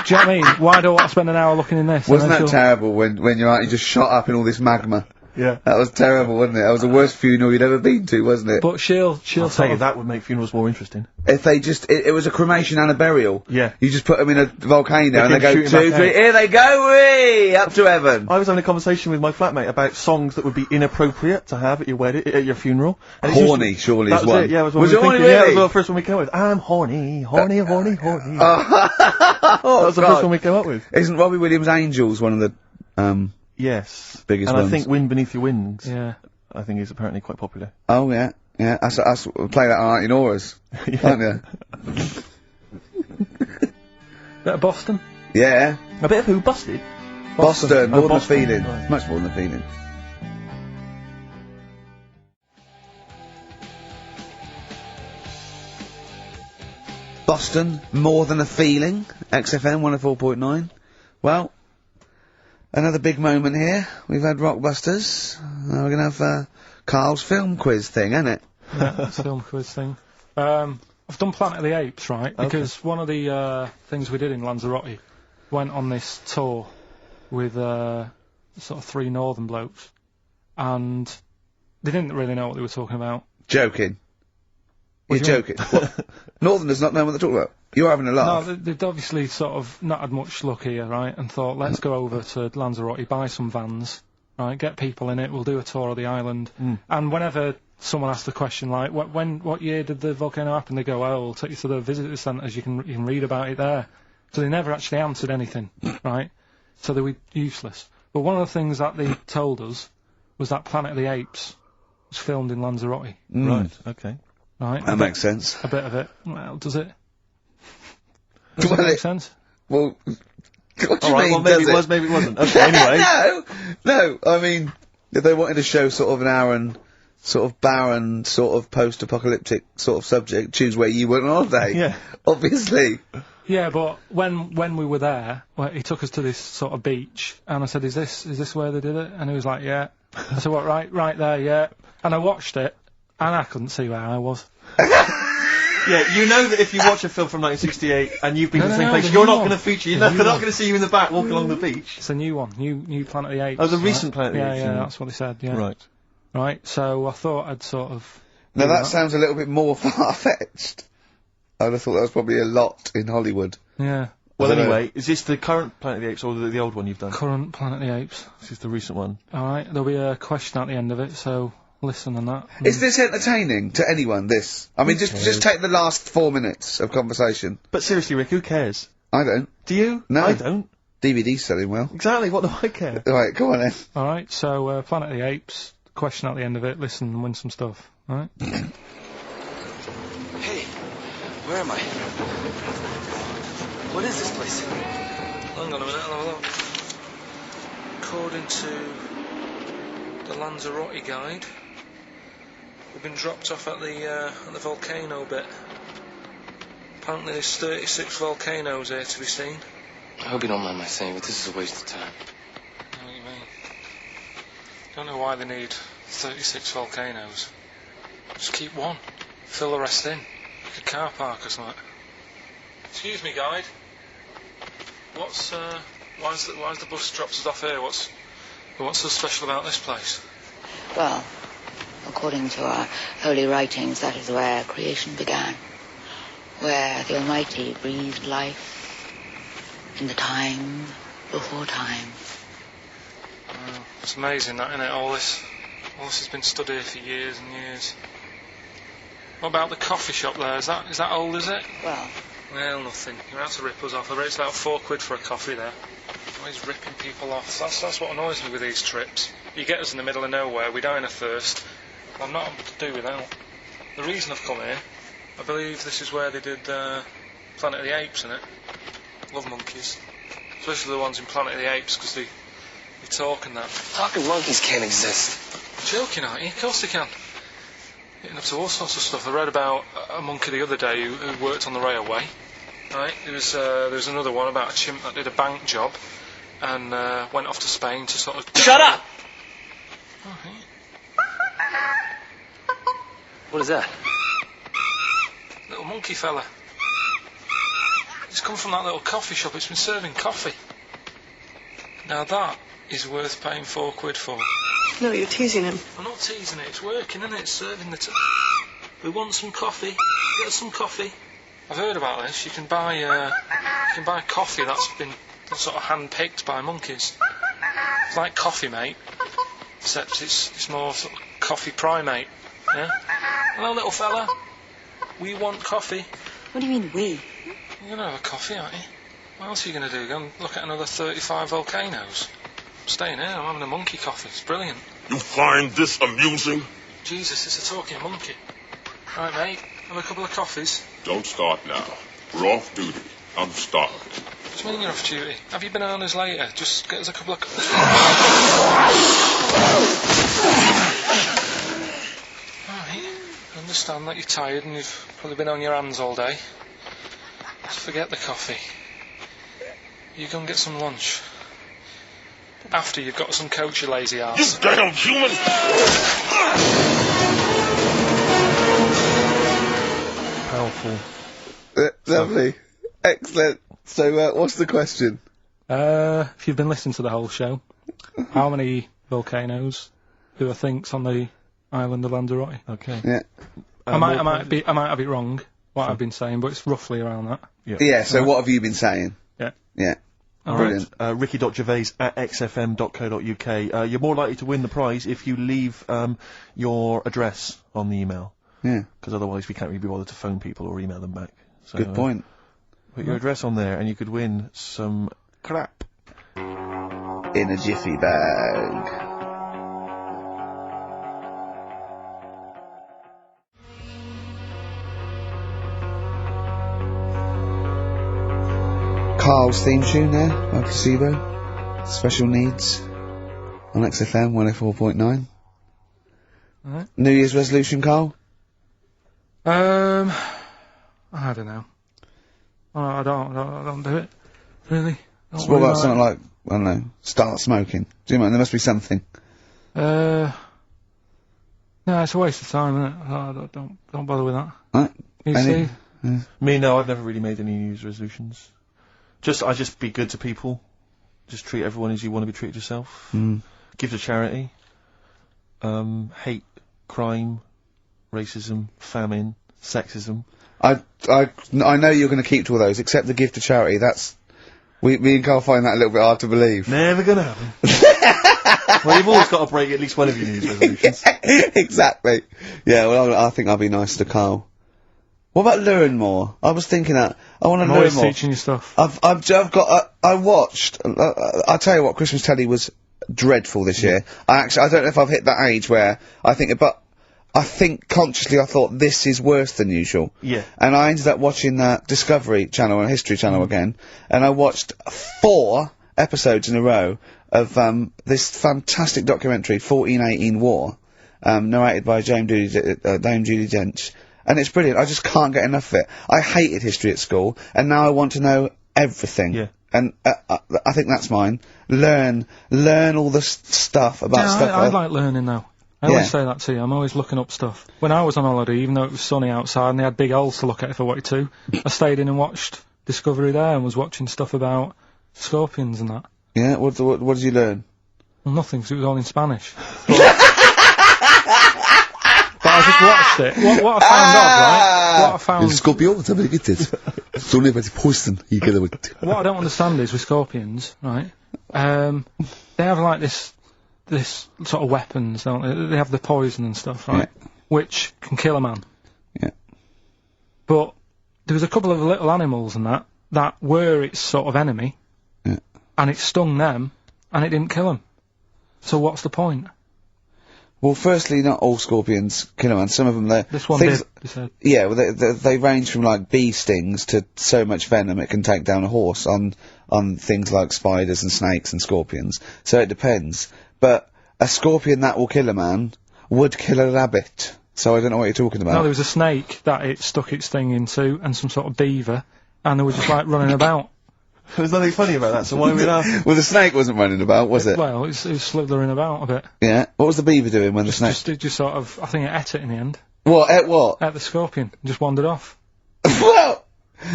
Do you know what I mean? Why do I want to spend an hour looking in this? Wasn't And that then terrible when you just shot up in all this magma? Yeah. That was terrible, wasn't it? That was the worst funeral you'd ever been to, wasn't it? But she'll I'll sort tell you, of... that would make funerals more interesting. If they just, it was a cremation and a burial. Yeah. You just put them in a volcano and they keep go shooting 2, back 3, out. here they go, whee, up to heaven. I was having a conversation with my flatmate about songs that would be inappropriate to have at your wedding, at your funeral. And it's Horny, usually- surely, that is was one. it, yeah, Was we it were horny, thinking, yeah, that really? was the first one we came up with. I'm horny, horny. Oh, That was the God. first one we came up with. Isn't Robbie Williams' Angels one of the, Yes. Biggest and ones. I think Wind Beneath Your Wings, Yeah. I think is apparently quite popular. oh yeah, yeah, I play that on Auntie Nora's, aren't you? Bit of Boston? Yeah. A bit of who? Busted? Boston, Oh, more Boston, than a feeling. right. Much more than a feeling. Boston, more than a feeling. XFM 104.9. Well, another big moment here. We've had Rockbusters. Now we're gonna have Carl's film quiz thing, ain't it? Yeah, that's film quiz thing. I've done Planet of the Apes, right? Because one of the things we did in Lanzarote went on this tour with sort of 3 northern blokes, and they didn't really know what they were talking about. Joking. You're do you mean? joking. What? Northerners not know what they're talking about. You're having a No, laugh. they'd obviously sort of not had much luck here, right? And thought, let's go over to Lanzarote, buy some vans, right? Get people in it. We'll do a tour of the island. And whenever someone asks the question like, what year did the volcano happen? They go, oh, we'll take you to the visitor centres. You can read about it there. So they never actually answered anything, right? So they were useless. But one of the things that they told us was that Planet of the Apes was filmed in Lanzarote, Right, okay. right? That makes sense. A bit of it. Well, does it? Well, Does it make it- sense? Well, what do you Alright, mean, well maybe does it was, maybe it wasn't. Okay, anyway. No, I mean, if they wanted to show sort of an barren, sort of post-apocalyptic sort of subject, choose where you went on holiday. Yeah. Obviously. Yeah, but when we were there, well, he took us to this sort of beach, and I said, "Is this where they did it?" And he was like, "Yeah." I said, "What? Right there, yeah." And I watched it, and I couldn't see where I was. Yeah, you know that if you watch a film from 1968 and you've been to the same place, the you're new not one. going to feature, The they're new not one. going to see you in the back walking along the beach. It's a new one, new Planet of the Apes. Oh, the right? recent Planet of the Apes, Yeah, yeah. that's what they said. Yeah. Right. Right. So I thought I'd sort of Now that sounds a little bit more far-fetched. I'd have thought that was probably a lot in Hollywood. Yeah. Well, anyway, is this the current Planet of the Apes or the old one you've done? Current Planet of the Apes. This is the recent one. Alright, there'll be a question at the end of it, so listen on that. Is this entertaining to anyone, this? I mean, just take the last 4 minutes of conversation. But seriously, Rick, who cares? I don't. Do you? No. I don't. DVD's selling well. Exactly, what do I care? Right, go on then. Alright, so Planet of the Apes, question at the end of it, listen and win some stuff. Alright? Hey, where am I? What is this place? Hang on a minute, I'll have a look. According to the Lanzarote guide, we've been dropped off at the volcano bit. Apparently there's 36 volcanoes here to be seen. I hope you don't mind my saying, but this is a waste of time. I know what you mean. Don't know why they need 36 volcanoes. Just keep one. Fill the rest in. Like a car park or something. Excuse me, guide. What's why's the bus drops us off here? What's so special about this place? Well, according to our holy writings, that is where creation began. Where the Almighty breathed life in the time before time. Well, it's amazing that, innit? All this has been stood here for years and years. What about the coffee shop there? Is that old, is it? Well, nothing. You're out to rip us off. I bet it's about £4 for a coffee there. Always ripping people off. That's what annoys me with these trips. You get us in the middle of nowhere, we die in a thirst. I'm not able to do without. The reason I've come here, I believe this is where they did Planet of the Apes, innit? Love monkeys. Especially the ones in Planet of the Apes, because they talk and that. Talking monkeys can't exist. Joking, aren't you? Of course they can. Getting up to all sorts of stuff. I read about a monkey the other day who worked on the railway. Right? There was another one about a chimp that did a bank job and went off to Spain to sort of... Shut up! Oh, hey. What is that? Little monkey fella. It's come from that little coffee shop. It's been serving coffee. Now that is worth paying £4 for. No, you're teasing him. I'm not teasing it. It's working, isn't it? It's serving the... We want some coffee. Get us some coffee. I've heard about this. You can buy coffee that's been sort of hand-picked by monkeys. It's like Coffee Mate, except it's more sort of coffee primate. Yeah. Hello, little fella. We want coffee. What do you mean, we? You're gonna have a coffee, aren't you? What else are you gonna do? Go and look at another 35 volcanoes? I'm staying here. I'm having a monkey coffee. It's brilliant. You find this amusing? Jesus, it's a talking monkey. Right, mate. Have a couple of coffees. Don't start now. We're off duty. I'm starving. What do you mean you're off duty? Have you bananas later? Just get us a couple of... Alright. I understand that you're tired and you've probably been on your hands all day. Just forget the coffee. You go and get some lunch. After you've got some coach, you lazy ass. You damn human! Powerful. Lovely. Excellent. So, what's the question? If you've been listening to the whole show, how many volcanoes do I think's on the island of Lanzarote? Okay. Yeah. I might have it wrong, what I've been saying, but it's roughly around that. Yeah, so what have you been saying? Yeah. Yeah. Brilliant. Ricky.gervais@xfm.co.uk. You're more likely to win the prize if you leave your address on the email. Yeah. Because otherwise we can't really be bothered to phone people or email them back. So, Good point. Put your address on there and you could win some crap. In a jiffy bag. Carl's theme tune there by Placebo. Special Needs on XFM 104.9. Alright. New Year's resolution, Carl? I don't know. I don't do it. Really. So what about something like, I don't know, start smoking? Do you mind? There must be something. No, it's a waste of time, isn't it? Don't bother with that. Right. You see? Me, no, I've never really made any New Year's resolutions. I just be good to people. Just treat everyone as you want to be treated yourself. Give to charity. Hate crime, racism, famine, sexism. I know you're going to keep to all those, except the give to charity. That's me and Carl find that a little bit hard to believe. Never gonna happen. Well, you've always got to break at least one of your New Year's resolutions. Exactly. Yeah. Well, I think I'll be nice to Carl. What about learn more? I was thinking that I want to learn more. Teaching you stuff. I've got. I watched. I tell you what, Christmas telly was dreadful this year. I don't know if I've hit that age where I think consciously I thought this is worse than usual. Yeah. And I ended up watching Discovery Channel and History Channel again, and I watched 4 episodes in a row of this fantastic documentary, 1418 War, narrated by Dame Judi Dench. And it's brilliant. I just can't get enough of it. I hated history at school, and now I want to know everything. Yeah. And I think that's mine. Learn all the stuff about stuff. I like learning though. I always say that to you. I'm always looking up stuff. When I was on holiday, even though it was sunny outside and they had big holes to look at if I wanted to, I stayed in and watched Discovery there and was watching stuff about scorpions and that. Yeah. What did you learn? Well, nothing, because it was all in Spanish. But I just watched it. What I found odd, right? What I found... Scorpio, what I don't understand is, with scorpions, right, they have like this sort of weapons, don't they? They have the poison and stuff, right? Yeah. Which can kill a man. Yeah. But there was a couple of little animals and that were its sort of enemy. Yeah. And it stung them, and it didn't kill them. So what's the point? Well, firstly, not all scorpions kill a man. Some of them, this one did, you said. Yeah, well, they range from like bee stings to so much venom it can take down a horse on things like spiders and snakes and scorpions. So it depends. But a scorpion that will kill a man would kill a rabbit. So I don't know what you're talking about. No, there was a snake that it stuck its thing into, and some sort of beaver, and they were just like running about. There's nothing funny about that, so why are we laughing? Well, the snake wasn't running about, was it? Well, it was slithering about a bit. Yeah. What was the beaver doing when the snake... It just sort of, I think it ate it in the end. What? Ate what? Ate the scorpion. Just wandered off. Well,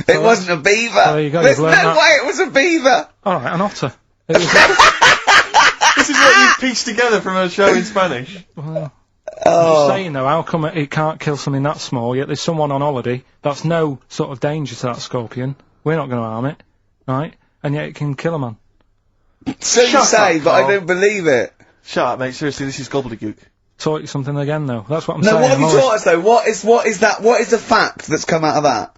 it wasn't a beaver. There you go. There's no way it was a beaver. Alright, an otter. This is what you pieced together from a show in Spanish. Well, I'm just saying though, how come it can't kill something that small, yet there's someone on holiday that's no sort of danger to that scorpion. We're not going to harm it, right? And yet it can kill a man. So you say, but I don't believe it. Shut up, mate. Seriously, this is gobbledygook. Taught you something again, though. That's what I'm saying. No, what have you taught us, though? What is the fact that's come out of that?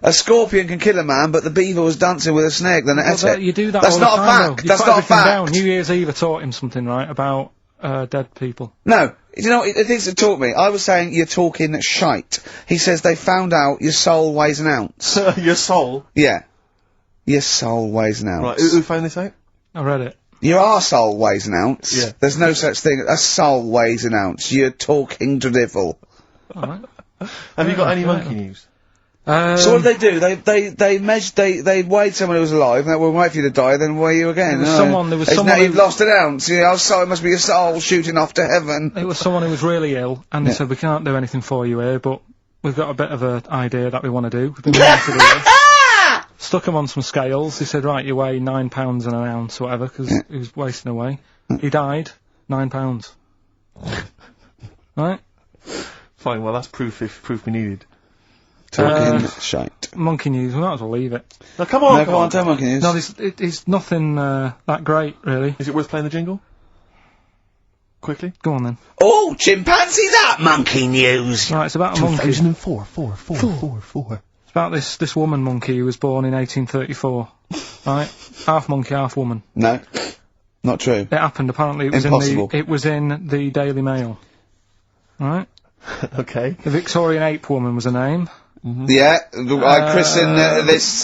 A scorpion can kill a man, but the beaver was dancing with a snake, then it ate it. You do that That's all not the a time, fact. That's not a fact. Down. New Year's Eve I taught him something, right, about dead people. No. You know, it things that taught me. I was saying you're talking shite. He says they found out your soul weighs an ounce. Your soul? Yeah. Your soul weighs an ounce. Right, who found this out? I read it. Your arsehole weighs an ounce. Yeah. There's no such thing. A soul weighs an ounce. You're talking drivel. Alright. Have you got any monkey news? So what did they do? They measured, they weighed someone who was alive, and they would wait for you to die, then weigh you again. There was someone now you've lost an ounce. You know, so it must be your soul shooting off to heaven. It was someone who was really ill, and they said, we can't do anything for you here, but we've got a bit of an idea that we want to do. We've been wanting to do this. Stuck him on some scales. He said, right, you weigh 9 pounds and an ounce, or whatever, because he was wasting away. He died, 9 pounds. Right? Fine, well that's proof we needed. Talking shite. Monkey news, we might as well leave it. No, come on, come on, tell monkey news. No, it's nothing, that great, really. Is it worth playing the jingle? Quickly? Go on then. Oh, chimpanzee that monkey news! Right, it's about a monkey. 2004, four. It's about this woman monkey who was born in 1834. Right? Half monkey, half woman. No. Not true. It happened, apparently. It was in the Daily Mail. Right? Okay. The Victorian ape woman was her name. Mm-hmm. Yeah, I christen this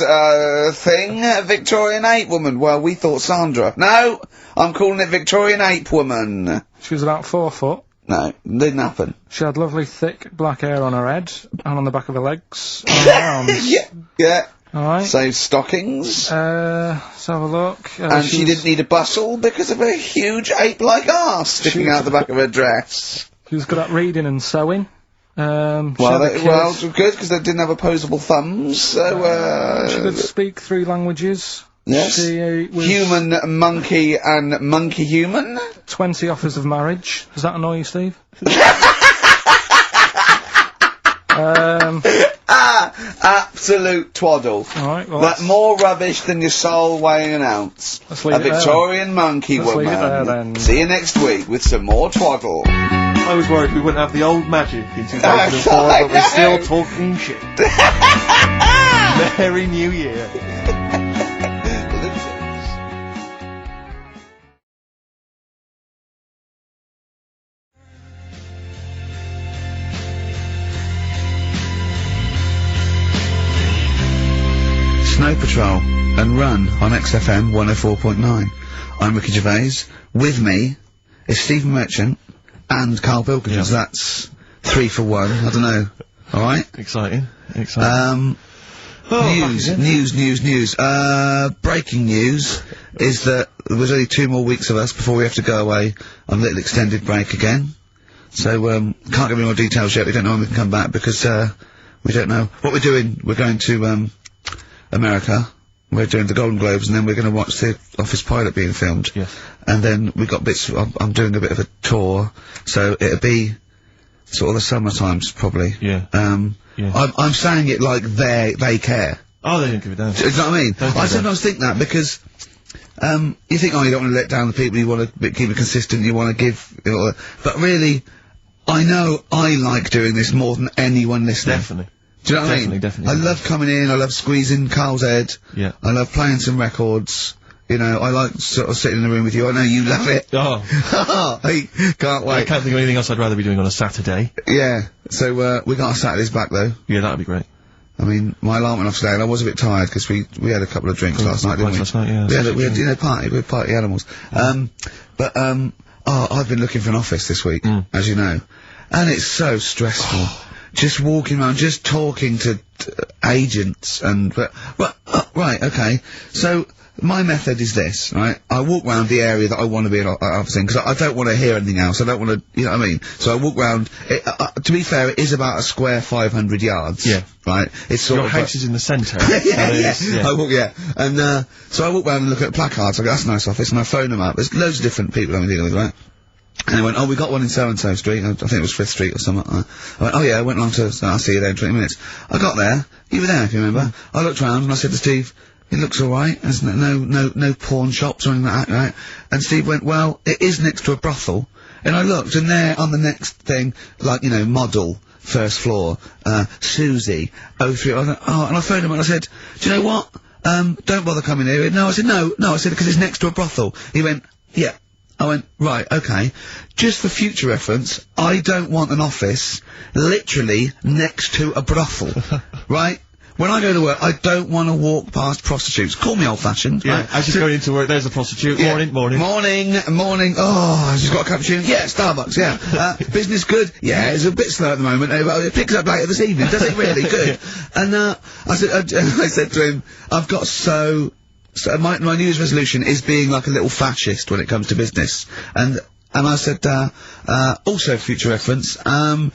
thing Victorian ape woman. Well, we thought Sandra. No, I'm calling it Victorian ape woman. She was about 4 foot. No, didn't happen. She had lovely thick black hair on her head and on the back of her legs and on her arms. Yeah. Alright. So stockings. Let's have a look. And she didn't need a bustle because of a huge ape-like arse sticking out the back of her dress. She was good at reading and sewing. Well, good, because they didn't have opposable thumbs, so, she could speak 3 languages. Yes. She was human, monkey, and monkey-human. 20 offers of marriage. Does that annoy you, Steve? Absolute twaddle. Alright, well, Like, more rubbish than your soul weighing an ounce. Let's leave A it there, Victorian monkey Let's leave it there, woman. then. See you next week with some more twaddle. I was worried we wouldn't have the old magic in 2004, but we're still talking shit. Merry New Year. Snow Patrol and Run on XFM 104.9. I'm Ricky Gervais. With me is Stephen Merchant and Carl Pilkington. So that's 3 for 1. I don't know. All right. Exciting. News. Breaking news is that there's only 2 more weeks of us before we have to go away on a little extended break again. So can't give any more details yet. We don't know when we can come back because we don't know what we're doing. We're going to America. We're doing the Golden Globes, and then we're going to watch the Office pilot being filmed. Yes. And then we got bits. I'm doing a bit of a tour, so it'll be sort of the summer times probably. Yeah. Yeah. I'm saying it like they care. Oh, they don't give a damn. Do you know what I mean? I sometimes think that because you think, oh, you don't want to let down the people, you want to keep it consistent, you want to give, but really, I know I like doing this more than anyone listening. Definitely. Do you know what I mean? Definitely. I love coming in, I love squeezing Carl's head. Yeah. I love playing some records. You know, I like sort of sitting in the room with you. I know you love it. Oh. I can't wait. I can't think of anything else I'd rather be doing on a Saturday. Yeah. So, we got our Saturdays back though. Yeah, that'd be great. I mean, my alarm went off today and I was a bit tired because we had a couple of drinks last night, didn't we? Last night, yeah. We had, you know, we're party animals. I've been looking for an office this week, as you know, and it's so stressful. Just walking around, just talking to agents and, right, okay. So, my method is this, right? I walk round the area that I want to be an office in, because I don't want to hear anything else. I don't want to, you know what I mean? So I walk round, to be fair, it is about a square 500 yards. Yeah. Right? It's sort Your of house is in the centre. yeah. I walk, and, so I walk round and look at placards, I go, that's a nice office, and I phone them up. There's loads of different people I'm dealing with, right? And they went, oh, we got one in so-and-so street, I think it was 5th Street or something. I went, oh yeah, I went along to, I'll see you there in 20 minutes. I got there, you were there if you remember. I looked round and I said to Steve, it looks alright, there's no pawn shops or anything like that, right? And Steve went, well, it is next to a brothel. And I looked, and there on the next thing, like, you know, model, 1st floor, Susie, 03, and I phoned him and I said, do you know what? Don't bother coming here. No, I said, no, I said, because it's next to a brothel. He went, yeah. I went, right, okay. Just for future reference, I don't want an office literally next to a brothel, right? When I go to work, I don't want to walk past prostitutes. Call me old-fashioned, Yeah, right? as you're going into work, there's a prostitute. Yeah. Morning. Morning. Oh, she's got a cappuccino. Yeah, Starbucks, yeah. Business good? Yeah, it's a bit slow at the moment. But it picks up later this evening. Does it really? Good. And, I said to him, I've got so my New Year's resolution is being like a little fascist when it comes to business. And I said, also future reference, no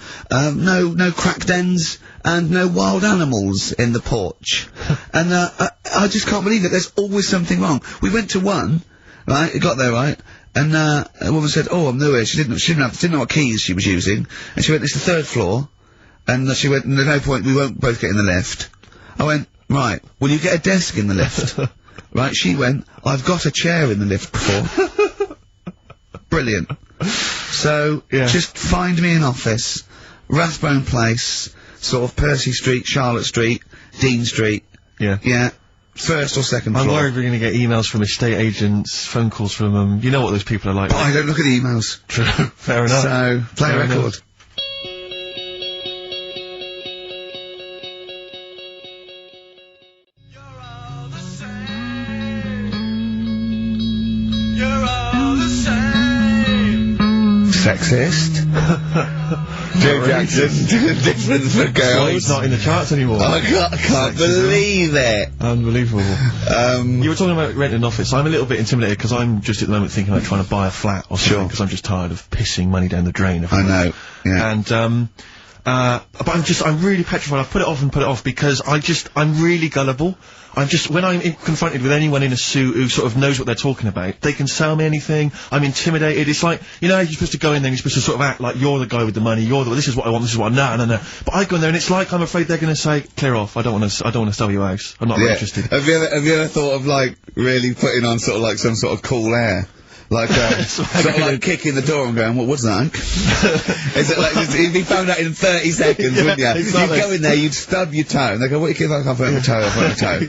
crack dens and no wild animals in the porch. And, I just can't believe it. There's always something wrong. We went to one, right? It got there, right? And, a woman said, oh, I'm new here. She didn't know what keys she was using. And she went, it's the 3rd floor. And she went, there's no point, we won't both get in the lift. I went, right, will you get a desk in the lift? Right, she went, I've got a chair in the lift before. Brilliant. So, just find me an office, Rathbone Place, sort of Percy Street, Charlotte Street, Dean Street. Yeah. Yeah. 1st or 2nd floor. I'm worried we're going to get emails from estate agents, phone calls from them. You know what those people are like. But I don't look at the emails. True. Fair enough. So, play a record. Enough. Sexist. Joe Jackson, different for girls. Well, he's not in the charts anymore. I can't believe it. Unbelievable. You were talking about renting an office. I'm a little bit intimidated because I'm just at the moment thinking about trying to buy a flat or something because I'm just tired of pissing money down the drain. I know. Yeah. And But I'm really petrified. I've put it off because I'm really gullible. When I'm confronted with anyone in a suit who sort of knows what they're talking about, they can sell me anything. I'm intimidated. It's like, you know, you're supposed to go in there and you're supposed to sort of act like you're the guy with the money, this is what I want, this is what no. But I go in there and it's like I'm afraid they're gonna say, clear off, I don't wanna sell you a house. I'm not really interested. Have you ever thought of, like, really putting on sort of like some sort of cool air? Like, sort of like kicking the door and going, what's that? Is it like, you'd be found out in 30 seconds, wouldn't you? Exactly. You'd go in there, you'd stub your toe, and they go, what you keep like, I'll put my toe, Exactly,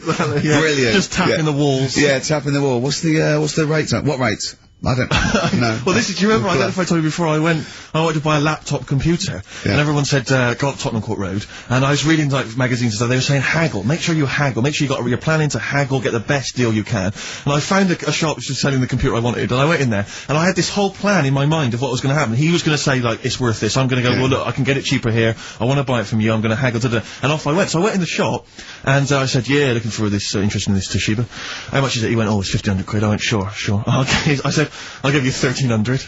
yeah. Brilliant. Just tapping the walls. Yeah, tapping the wall. What's the rates on? What rates? I don't know. Well, do you remember, I don't know if I told you before, I wanted to buy a laptop computer, and everyone said, go up Tottenham Court Road, and I was reading, like, magazines and stuff, they were saying haggle, make sure you haggle, make sure you're planning to haggle, get the best deal you can, and I found a shop which was selling the computer I wanted, and I went in there, and I had this whole plan in my mind of what was going to happen. He was going to say, like, it's worth this, I'm going to go, well, look, I can get it cheaper here, I want to buy it from you, I'm going to haggle, and off I went. So I went in the shop, and I said, yeah, looking for this, interest in this Toshiba. How much is it? He went, oh, it's 1,500 quid. I went, sure. Okay. I said, I'll give you 1,300.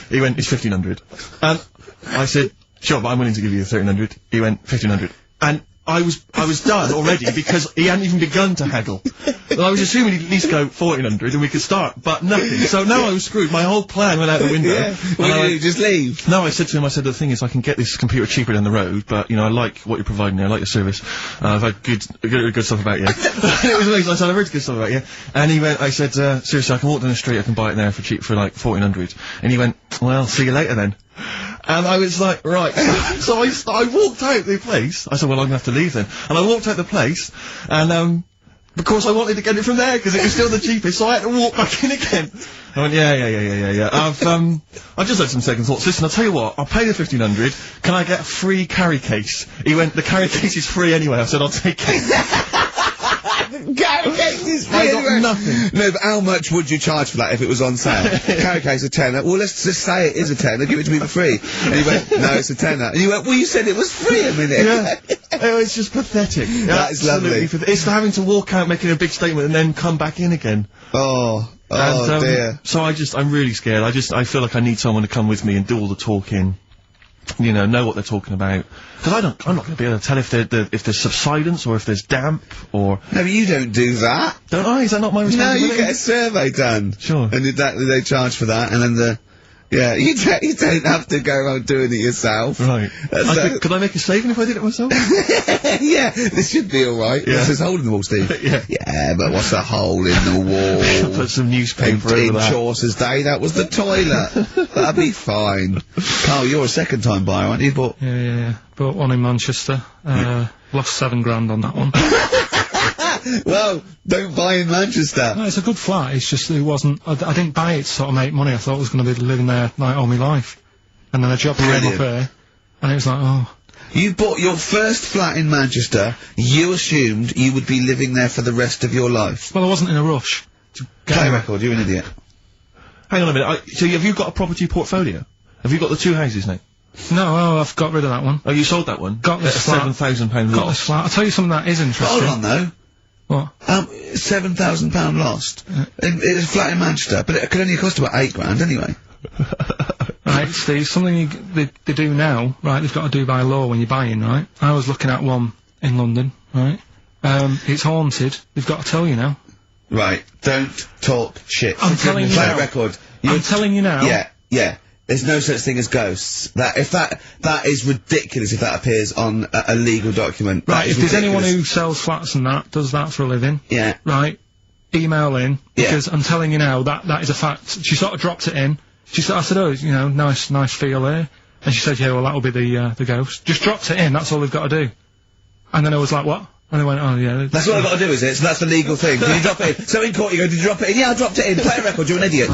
He went, it's 1,500. And I said, sure, but I'm willing to give you 1,300. He went, 1,500. And I was done already because he hadn't even begun to haggle. And I was assuming he'd at least go 1,400 and we could start, but nothing. So now I was screwed. My whole plan went out the window. Yeah. Well, you just leave. No, I said to him, the thing is, I can get this computer cheaper down the road, but, you know, I like what you're providing me, I like your service. I've had good stuff about you. It was amazing. I said, I've heard good stuff about you. And he went, I said, seriously, I can walk down the street, I can buy it there for cheap, for like 1,400. And he went, well, see you later then. And I was like, right. So I walked out the place. I said, well, I'm gonna have to leave then. And I walked out the place, and, of course I wanted to get it from there, because it was still the cheapest, so I had to walk back in again. I went, yeah. I've just had some second thoughts. Listen, I'll tell you what, I'll pay the 1,500, can I get a free carry case? He went, the carry case is free anyway. I said, I'll take it. Carry case is free. I got nothing. No, but how much would you charge for that if it was on sale? Carry case a tenner. Well, let's just say it is a tenner. Give it to me for free. And he went, no, it's a tenner. And you went, well, you said it was free a minute. Yeah. Oh, it's just pathetic. That is lovely. It's having to walk out making a big statement and then come back in again. Oh dear. So I'm really scared. I feel like I need someone to come with me and do all the talking. You know what they're talking about. Because I'm not going to be able to tell if there's subsidence or if there's damp or... No, but you don't do that. Don't I? Is that not my responsibility? No, you get a survey done. Sure. And they charge for that, and then yeah, you don't have to go around doing it yourself. Right. Could I make a saving if I did it myself? Yeah, this should be alright. Yeah. There's a hole in the wall, Steve. Yeah, but what's a hole in the wall? Put some newspaper in over that. Chaucer's day, that was the toilet. That'd be fine. Carl, you're a second-time buyer, aren't you? But Yeah. Bought one in Manchester. Lost $7,000 on that one. Well, don't buy in Manchester. No, it's a good flat, it's just it wasn't... I didn't buy it to sort of make money, I thought I was going to be living there, like, all my life. And then a job came up here, and it was like, oh... You bought your first flat in Manchester, you assumed you would be living there for the rest of your life. Well, I wasn't in a rush. Play a record, you're an idiot. Hang on a minute, so have you got a property portfolio? Have you got the 2 houses now? No, I've got rid of that one. Oh, you sold that one? Got this flat. £7,000 loss. Got this flat. I'll tell you something that is interesting. Hold on, though. What? £7,000 lost. It's a flat in Manchester, but it could only cost about £8,000 anyway. Right, Steve, something they do now, right, they've got to do by law when you're buying, right? I was looking at one in London, right? It's haunted. They've got to tell you now. Right, don't talk shit. I'm telling you now. Play a record. I'm telling you now. Yeah. There's no such thing as ghosts. That is ridiculous if that appears on a legal document. Right, if there's anyone who sells flats and does that for a living. Yeah. Right, email in, because I'm telling you now, that is a fact. She sort of dropped it in. I said, oh, you know, nice feel there. And she said, yeah, well, that'll be the ghost. Just dropped it in, that's all they've got to do. And then I was like, what? And they went, oh, yeah. That's what I've got to do, is it? So that's the legal thing. Did you drop it in? So in court you go, did you drop it in? Yeah, I dropped it in. Play a record, you're an idiot.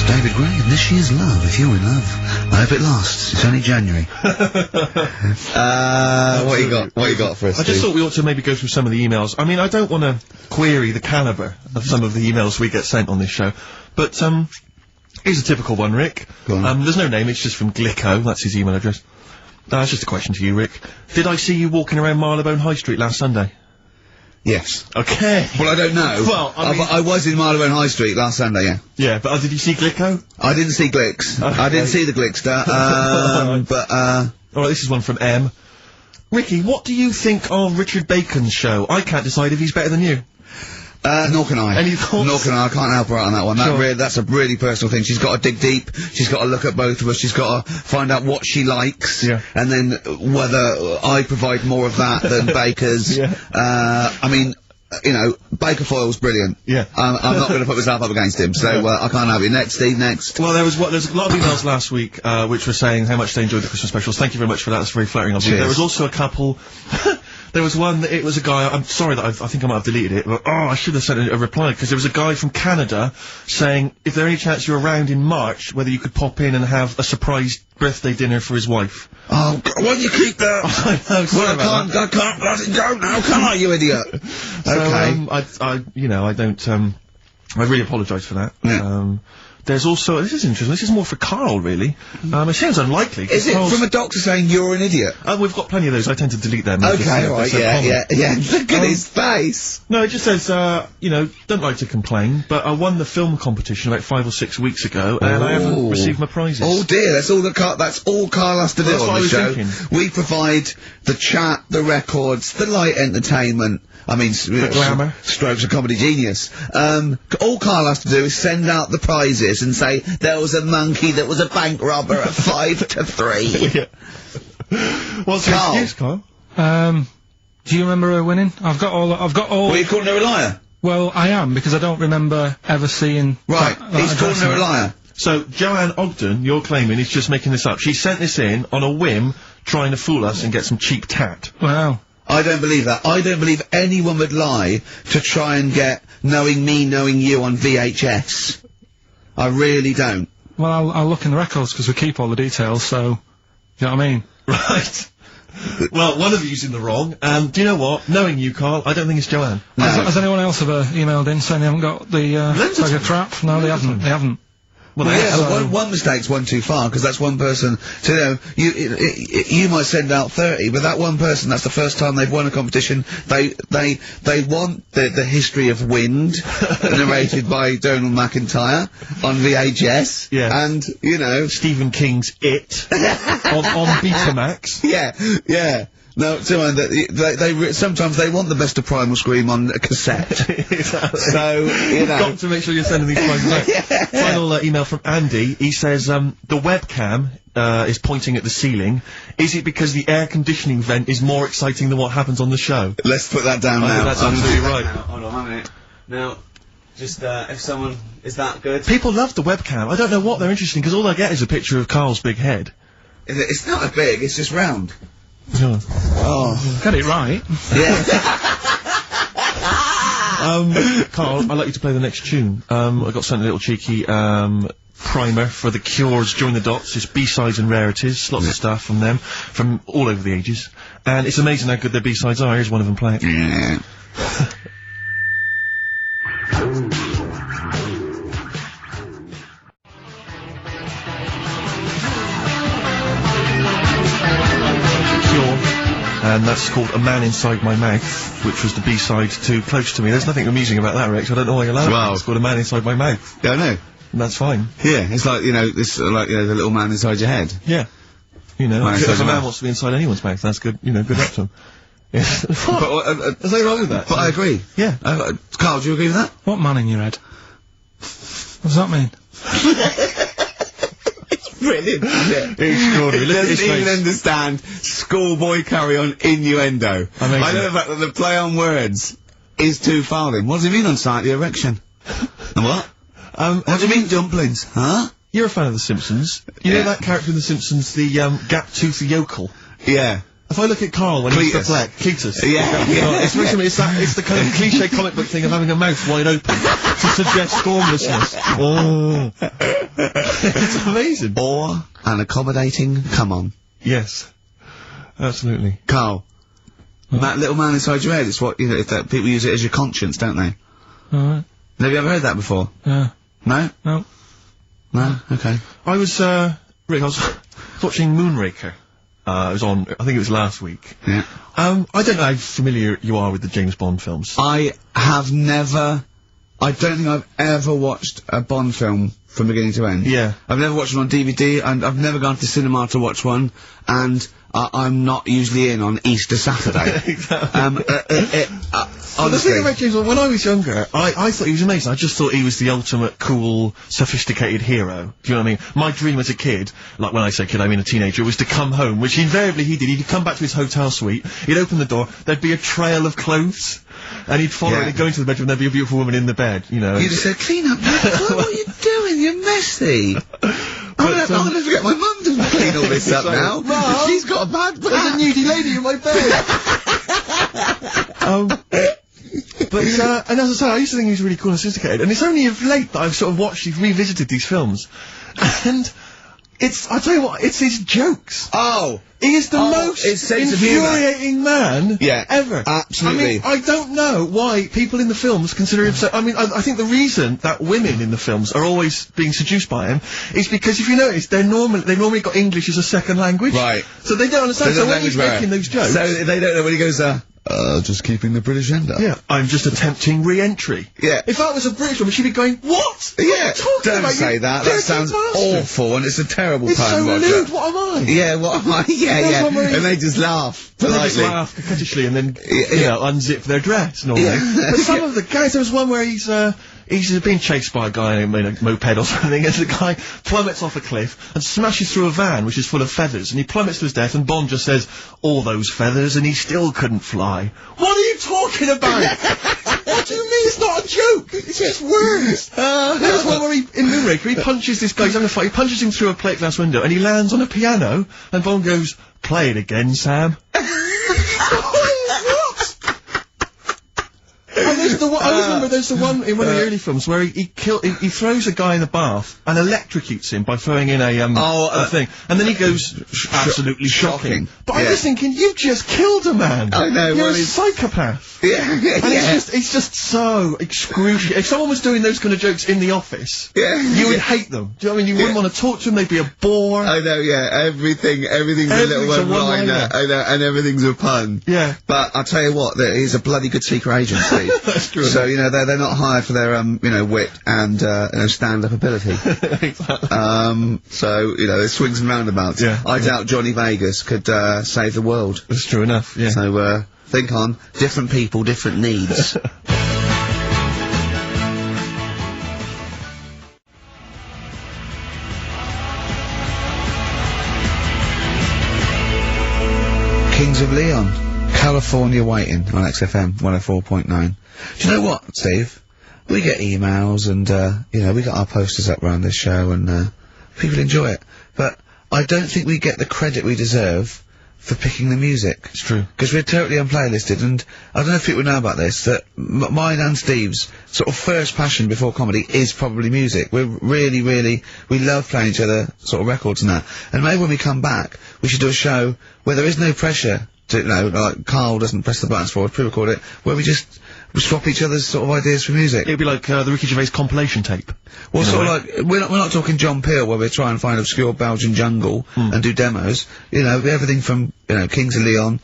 David Gray, and this year's love, if you're in love. I hope it lasts. It's only January. What you got for us, I just thought we ought to maybe go through some of the emails. I mean, I don't want to query the calibre of some of the emails we get sent on this show, but, here's a typical one, Rick. Go on. There's no name, it's just from Glicko, that's his email address. That's just a question to you, Rick. Did I see you walking around Marylebone High Street last Sunday? Yes. Okay. Well, I don't know. Well, I was in Marylebone High Street last Sunday, yeah. Yeah, but did you see Glicko? I didn't see Glicks. Okay. I didn't see the Glickster, Alright, this is one from M. Ricky, what do you think of Richard Bacon's show? I can't decide if he's better than you. Nor can I. Any thoughts? Nor can I. I can't help her out on that one. Sure. That's a really personal thing. She's got to dig deep. She's got to look at both of us. She's got to find out what she likes. Yeah. And then whether I provide more of that than Baker's. Yeah. I mean, you know, Baker Foyle's brilliant. Yeah. I'm not going to put myself up against him, so I can't have it. Next, Steve, next. Well, there's a lot of emails last week, which were saying how much they enjoyed the Christmas specials. Thank you very much for that. That's very flattering of you. There was also a couple. There was one that it was a guy, I'm sorry that I think I might have deleted it, but I should have sent a reply, because there was a guy from Canada saying, if there any chance you're around in March, whether you could pop in and have a surprise birthday dinner for his wife. Oh, why do you keep that? I know, sorry about that. I can't bloody go now, can I, you idiot? Okay. I really apologise for that. Yeah. There's also, this is interesting, this is more for Carl, really. It sounds unlikely. Is it from a doctor saying you're an idiot? We've got plenty of those, I tend to delete them. Okay, right, yeah. Look at his face! No, it just says, don't like to complain, but I won the film competition about 5 or 6 weeks ago, and I haven't received my prizes. Oh dear, that's all Carl has to do on the show. Thinking. We provide the chat, the records, the light entertainment. I mean, the glamour. Strokes of comedy genius. All Carl has to do is send out the prizes and say, there was a monkey that was a bank robber at 5 to 3. Yeah. What's your excuse, Carl? Do you remember her winning? I've got all. Well, you calling her a liar? Well, I am, because I don't remember ever seeing... Right, he's calling her a liar. So, Joanne Ogden, you're claiming, is just making this up. She sent this in on a whim, trying to fool us and get some cheap tat. Wow. I don't believe that. I don't believe anyone would lie to try and get knowing me, knowing you on VHS. I really don't. Well, I'll look in the records, because we keep all the details, so... You know what I mean? Right. Well, one of you's in the wrong, do you know what? Knowing you, Carl, I don't think it's Joanne. No. Has anyone else ever emailed in saying they haven't got the, like a trap? No, they haven't. Well, yeah, one mistake's one too far, because that's one person. So, you know, you might send out 30, but that one person, that's the first time they've won a competition. They want the history of Wind, narrated by Donald McIntyre on VHS. Yeah. And, you know, Stephen King's It on Betamax. Yeah. No, sometimes they want the best of Primal Scream on a cassette. Exactly. So, you know. Got to make sure you're sending these prizes out. Yeah. Final email from Andy. He says, the webcam, is pointing at the ceiling. Is it because the air conditioning vent is more exciting than what happens on the show? Let's put that down now. I think that's absolutely right. Hold on a minute. Now, just, if someone... Is that good? People love the webcam. I don't know what they're interested in, because all I get is a picture of Carl's big head. It's not a big, it's just round. Yeah. Oh. Got it right. Yeah. Carl, I'd like you to play the next tune. I got sent a little cheeky, primer for The Cure's Join the Dots. It's B-sides and rarities, lots of stuff from them, from all over the ages. And it's amazing how good their B-sides are. Here's one of them playing. Yeah. And that's called A Man Inside My Mouth, which was the B-side to Close to Me. There's nothing amusing about that, Rex. I don't know why you're laughing. Wow. It's called A Man Inside My Mouth. Yeah, I know. And that's fine. Yeah, it's like, you know, this, like, you know, the little man inside your head. Yeah. You know, Man if inside a your man mouth. wants to be inside anyone's mouth, that's good, you know, good luck to him. Yeah. There's nothing wrong with that. But I agree. Yeah. Carl, do you agree with that? What man in your head? What does that mean? Brilliant, isn't it? Extraordinary. Look at his Doesn't even face. understand schoolboy carry-on innuendo. Amazing. I know the fact that the play on words is too fouling. What does he mean on slightly erection? And what? What do you mean dumplings? Huh? You're a fan of The Simpsons. You know that character in The Simpsons, the, gap-toothed yokel? Yeah. If I look at Carl when he's perplexed, Cletus. It's the kind of cliche comic book thing of having a mouth wide open to suggest formlessness. Oh. It's amazing. Or an accommodating come on. Yes. Absolutely. Carl. That little man inside your head, it's what, you know, people use it as your conscience, don't they? Alright. Have you ever heard that before? Yeah. No? No. No? Okay. I was, Rick, I was watching Moonraker. It was on, I think it was last week. Yeah. I don't know how familiar you are with the James Bond films. I don't think I've ever watched a Bond film from beginning to end. Yeah. I've never watched one on DVD, and I've never gone to the cinema to watch one, and I'm not usually in on Easter Saturday. Exactly. Honestly. The thing about James Bond, when I was younger, I thought he was amazing. I just thought he was the ultimate cool, sophisticated hero. Do you know what I mean? My dream as a kid, like when I say kid, I mean a teenager, was to come home, which invariably he did. He'd come back to his hotel suite, he'd open the door, there'd be a trail of clothes, and he'd follow it, he'd go into the bedroom, there'd be a beautiful woman in the bed, you know. You'd have said, clean up, what are you doing? You're messy. I'm gonna forget my mum to clean all this up now. Mum, she's got a bad back. There's a nudie lady in my bed. And as I said, I used to think he was really cool and sophisticated, and it's only of late that I've sort of revisited these films, and I'll tell you what, it's his jokes. Oh! He is the most infuriating man ever. Absolutely. I mean, I don't know why people in the films consider him so... I mean, I think the reason that women in the films are always being seduced by him is because, if you notice, they've normally got English as a second language. Right. So they don't understand. So when he's making those jokes... So they don't know when he goes, just keeping the British end up. Yeah, I'm just attempting re-entry. Yeah. If that was a British woman, she'd be going, what? Yeah, what are you talking don't about? say that. That sounds awful, and it's a terrible it's pun, so Roger. lewd, what am I? Yeah, what am I? Yeah. And they just laugh politely. They just laugh coquettishly and then, you know, unzip their dress normally. But some of the guys, there was one where he's being chased by a guy in a moped or something, and the guy plummets off a cliff and smashes through a van which is full of feathers, and he plummets to his death, and Bond just says, all those feathers, and he still couldn't fly. What are you talking about? What do you mean it's not a joke? It's just words. There's one where in Moonraker, he punches this guy, he's having a fight, he punches him through a plate glass window, and he lands on a piano, and Bond goes, play it again, Sam. And there's the one, I remember there's the one in one of the early films where he throws a guy in the bath and electrocutes him by throwing in a thing, and then he goes absolutely shocking. But I'm just thinking, you've just killed a man. I know. You're a psychopath. Yeah. And it's just so excruciating. If someone was doing those kind of jokes in the office, you would hate them. Do you know what I mean? You wouldn't want to talk to them. They'd be a bore. I know. Yeah. Everything's a little one-liner. I know, and everything's a pun. Yeah. But I'll tell you what, he's a bloody good secret agent, Steve. That's true. So, you know, they're not hired for their, wit and, stand-up ability. Exactly. So, you know, there's swings and roundabouts. Yeah. I doubt Johnny Vegas could, save the world. That's true enough, yeah. So, think on. Different people, different needs. Kings of Leon. California Waiting on XFM 104.9. Do you know what, Steve? We get emails and, we got our posters up around this show and, people enjoy it. But I don't think we get the credit we deserve for picking the music. It's true. Because we're totally unplaylisted, and I don't know if people know about this, that mine and Steve's sort of first passion before comedy is probably music. We're really, we love playing each other sort of records and that. And maybe when we come back, we should do a show where there is no pressure to, like Carl doesn't press the buttons for us, pre-record it, where we swap each other's sort of ideas for music. It'd be like the Ricky Gervais compilation tape. Well, sort of like, we're not talking John Peel, where we try and find obscure Belgian jungle and do demos. You know, everything from, Kings of Leon,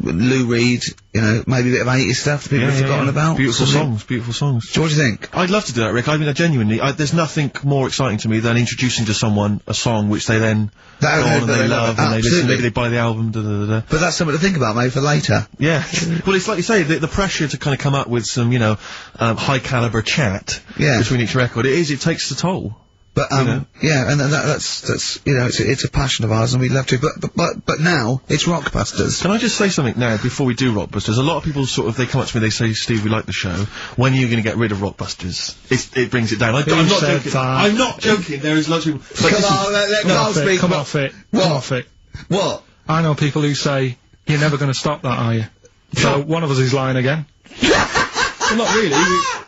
Lou Reed, maybe a bit of 80s stuff that people have forgotten about. Beautiful songs. So what do you think? I'd love to do that, Rick. I mean, genuinely, there's nothing more exciting to me than introducing to someone a song which they then go on and they love and they listen, maybe they buy the album, But that's something to think about, maybe, for later. Yeah. Well, it's like you say, the pressure to kind of come up with some, high caliber chat between each record, it takes the toll. But, yeah, and that's, it's a passion of ours and we'd love to, but now, it's Rockbusters. Can I just say something now, before we do Rockbusters? A lot of people they come up to me, they say, Steve, we like the show. When are you gonna get rid of Rockbusters? It brings it down. I'm not joking. I'm not joking, there is lots of people. Come on, let Carl speak. Come off it. Come off it. What? I know people who say, you're never gonna stop that, are you? So, one of us is lying again. Well, not really.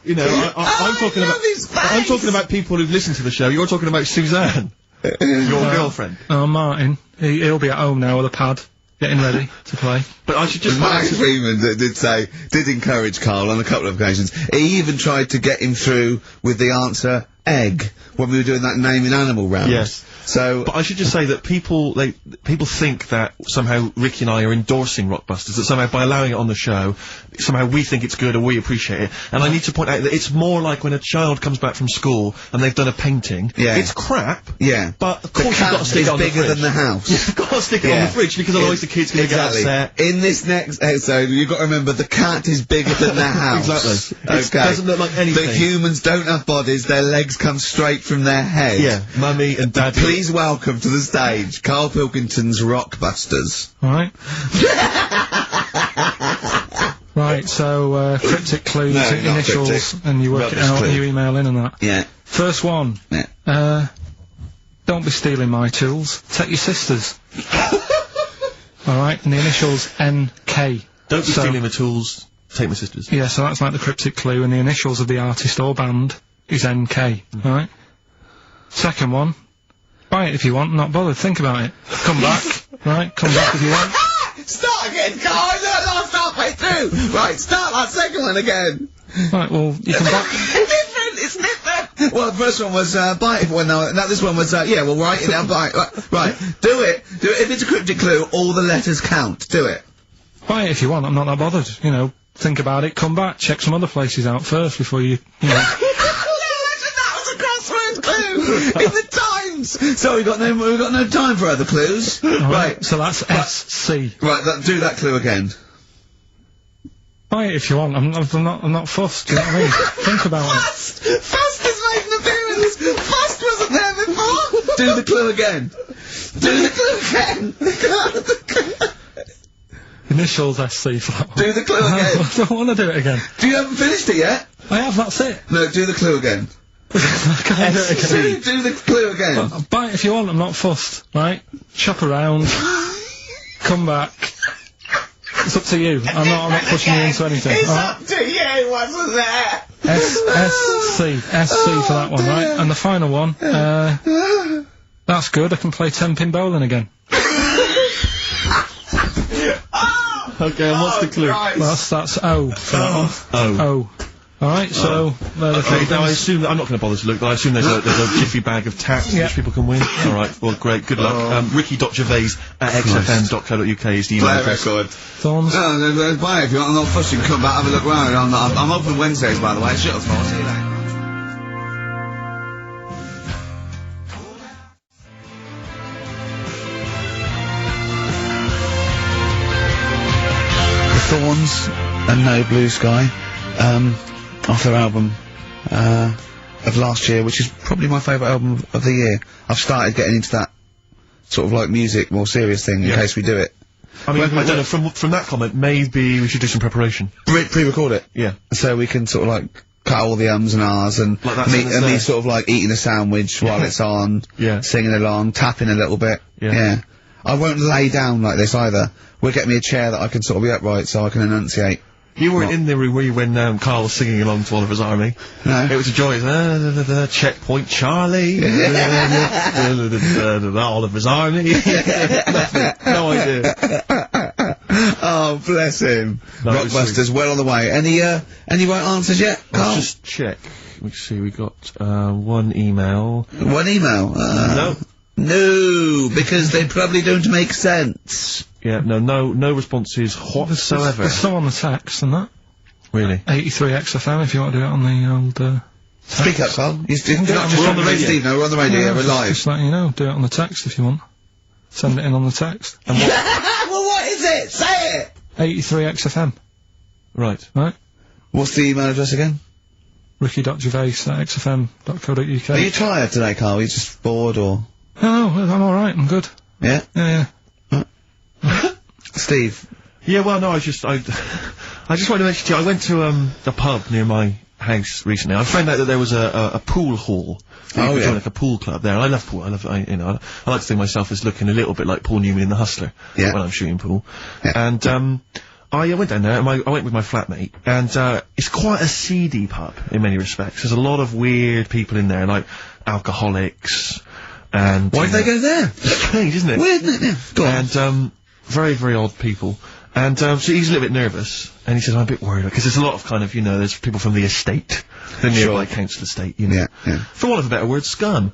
I'm talking about people who've listened to the show. You're talking about Suzanne, your girlfriend. Oh, Martin. He'll be at home now with a pad, getting ready to play. But I should just... Max Freeman did encourage Carl on a couple of occasions. He even tried to get him through with the answer egg when we were doing that naming animal round. Yes. So, but I should just say that people think that somehow Ricky and I are endorsing Rockbusters, that somehow by allowing it on the show, somehow we think it's good or we appreciate it. And I need to point out that it's more like when a child comes back from school and they've done a painting. Yeah. It's crap. Yeah. But of course you've got to stick it on the fridge. bigger than the house. You've got to stick it on the fridge because otherwise the kid's going to get upset. In this next episode, you've got to remember the cat is bigger than the house. Exactly. Okay. It doesn't look like anything. The humans don't have bodies, their legs come straight from their head. Yeah. Mummy and Daddy. Please welcome to the stage, Carl Pilkington's Rockbusters. Right. Right, so, cryptic clues, No, not initials, cryptic. and you work Rubbish it out clue. and you email in and that. Yeah. First one. Yeah. Don't be stealing my tools. Take your sister's. Alright, and the initials NK. Don't be stealing my tools. Take my sister's. Yeah, so that's like the cryptic clue, and the initials of the artist or band is NK. Alright? Second one. Buy it if you want, not bothered. Think about it. Come back. Right? Come back if you want. Start again, Carl! Last halfway through! Right, start that second one again! Right, well, you can buy... It's different! Well, the first one was, buy it if well, no, this one was, yeah, well, write it down, buy it. Right, do it. If it's a cryptic clue, all the letters count. Do it. Buy it if you want, I'm not that bothered. You know, think about it, come back, check some other places out first before you know... That was a crossword clue! In the Times! So we've got no time for other clues. Right. So that's SC. Right, do that clue again. Buy it if you want. I'm not fussed. Do you know what I mean? Think about it. Fast has made an appearance. Fast wasn't there before. Do the clue again. Do the clue again. Initials SC for that one. Do the clue again. I don't want to do it again. You haven't finished it yet? I have. That's it. No, do the clue again. Can I do it again? Do the clue again. Buy it if you want. I'm not fussed. Right? Shop around. Come back. It's up to you. I'm not pushing you into anything. It's up to you, wasn't there? SC for that one, right? And the final one, that's good, I can play 10-pin bowling again. Okay, and what's the clue? Right. That's O for that one. O. Alright, so, okay, now I assume that I'm not going to bother to look, but I assume there's a jiffy bag of tacks which people can win. Alright, well, great, good luck. Ricky.gervais@xfm.co.uk is the email address. Thorns? No, buy it if you want. I'm not fussing. Come back, have a look round. I'm open Wednesdays, by the way. Shut up, see you later. The Thorns and No Blue Sky, off their album, of last year, which is probably my favourite album of the year. I've started getting into that sort of like music, more serious thing, in case we do it. I mean, I don't know, from that comment, maybe we should do some preparation. Pre-record it. Yeah. So we can sort of like cut all the ums and ahs and like me sort of like eating a sandwich while it's on, singing along, tapping a little bit. Yeah. I won't lay down like this either. We'll get me a chair that I can sort of be upright so I can enunciate. You weren't in there, were you, when Carl was singing along to Oliver's Army? No. It was a joy. Checkpoint Charlie. Oliver's Army. No idea. Oh, bless him. No, Rockbusters, well on the way. Any right answers yet, Carl? Let's just check. Let's see, we got, one email. One email? No. No, because they probably don't make sense. Yeah, no responses whatsoever. There's some on the text and that. Really? 83XFM if you want to do it on the old, Speak up, Carl. We're on the radio. Steve, no, we're on the radio, we're live. Just letting you know, do it on the text if you want. Send it in on the text. And what? Well, what is it? Say it! 83XFM. Right. Right? What's the email address again? ricky.gervais@xfm.co.uk. Are you tired today, Carl? Are you just bored, or...? No, I'm alright, I'm good. Yeah? Yeah. Steve? Yeah, well, no, I just wanted to mention to you, I went to, the pub near my house recently. I found out that there was a pool hall. Oh, yeah. Like a pool club there. And I love pool. I like to think myself as looking a little bit like Paul Newman in The Hustler. Yeah. When I'm shooting pool. Yeah. And, I went down there, and I went with my flatmate, and, it's quite a seedy pub, in many respects. There's a lot of weird people in there, like alcoholics, and... Why did they go there? Strange, isn't it? Weird, isn't it? Yeah. Go on. And, very, very odd people. And, so he's a little bit nervous, and he says, I'm a bit worried, because there's a lot of kind of, you know, there's people from the estate, the nearby council estate, you know. Yeah. For want of a better word, scum.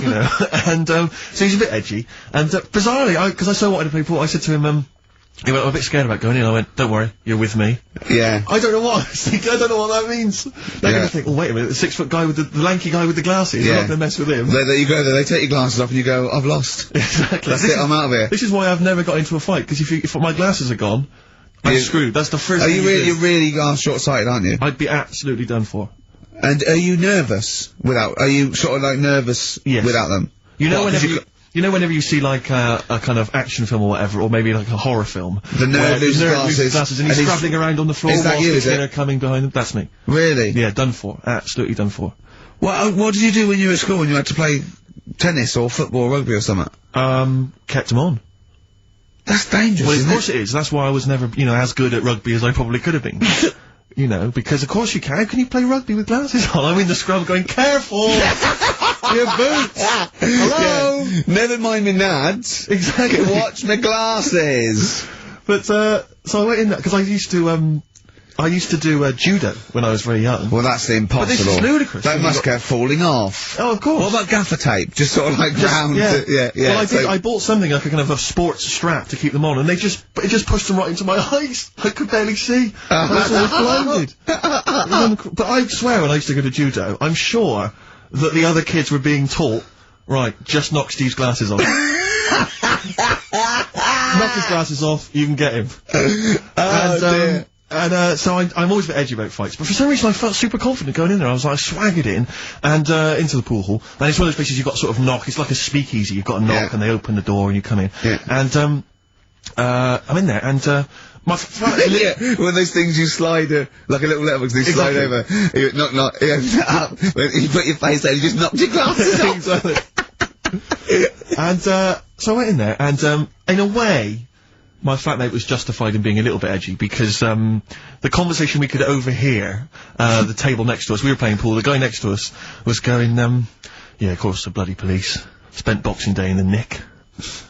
You know, and, so he's a bit edgy, and, bizarrely, because I so wanted to play pool, I said to him, he went, I'm a bit scared about going in. I went, don't worry, you're with me. Yeah. I don't know what. I don't know what that means. They're going to think, oh, wait a minute, the 6-foot guy with the lanky guy with the glasses. Yeah. I'm not going to mess with him. There you go, they take your glasses off and you go, I've lost. Exactly. That's it, I'm out of here. This is why I've never got into a fight, because if my glasses are gone, I'm screwed. That's the first thing you're really short-sighted, aren't you? I'd be absolutely done for. And are you nervous are you sort of like nervous without them? You know, whenever you see like a kind of action film or whatever, or maybe like a horror film, the nerd loses glasses and he's scrabbling around on the floor whilst the killer coming behind him. That's me. Really? Yeah, done for. Absolutely done for. What did you do when you were at school when you had to play tennis or football or rugby or something? Kept them on. That's dangerous. Well, of course it is. That's why I was never, you know, as good at rugby as I probably could have been. You know, because of course you can. How can you play rugby with glasses on? I'm in the scrub going, careful! Your boots! Hello! Yeah. Never mind me nads. Exactly. Watch my glasses! But, so I went in there, because I used to do judo when I was very young. Well, that's impossible. But this is ludicrous. That must go falling off. Oh, of course. What about gaffer tape? Just sort of like round. Yeah. Well, I bought something like a kind of a sports strap to keep them on, and it just pushed them right into my eyes. I could barely see. I was always blinded. But I swear, when I used to go to judo, I'm sure that the other kids were being taught, right, just knock Steve's glasses off. Knock his glasses off, you can get him. Dear. And, so I'm always a bit edgy about fights, but for some reason I felt super confident going in there. I was like, I swaggered in, and, into the pool hall, and it's one of those places you've got to sort of knock, it's like a speakeasy, you've got to knock, and they open the door and you come in. Yeah. And, I'm in there, and, my yeah, one of those things you slide, like a little letterbox, you slide over, you knock, you open it up, you put your face there, you just knocked your glasses off. Exactly. And, so I went in there, and, in a way, my flatmate was justified in being a little bit edgy, because, the conversation we could overhear, the table next to us, we were playing pool, the guy next to us was going, yeah, of course, the bloody police. Spent Boxing Day in the Nick.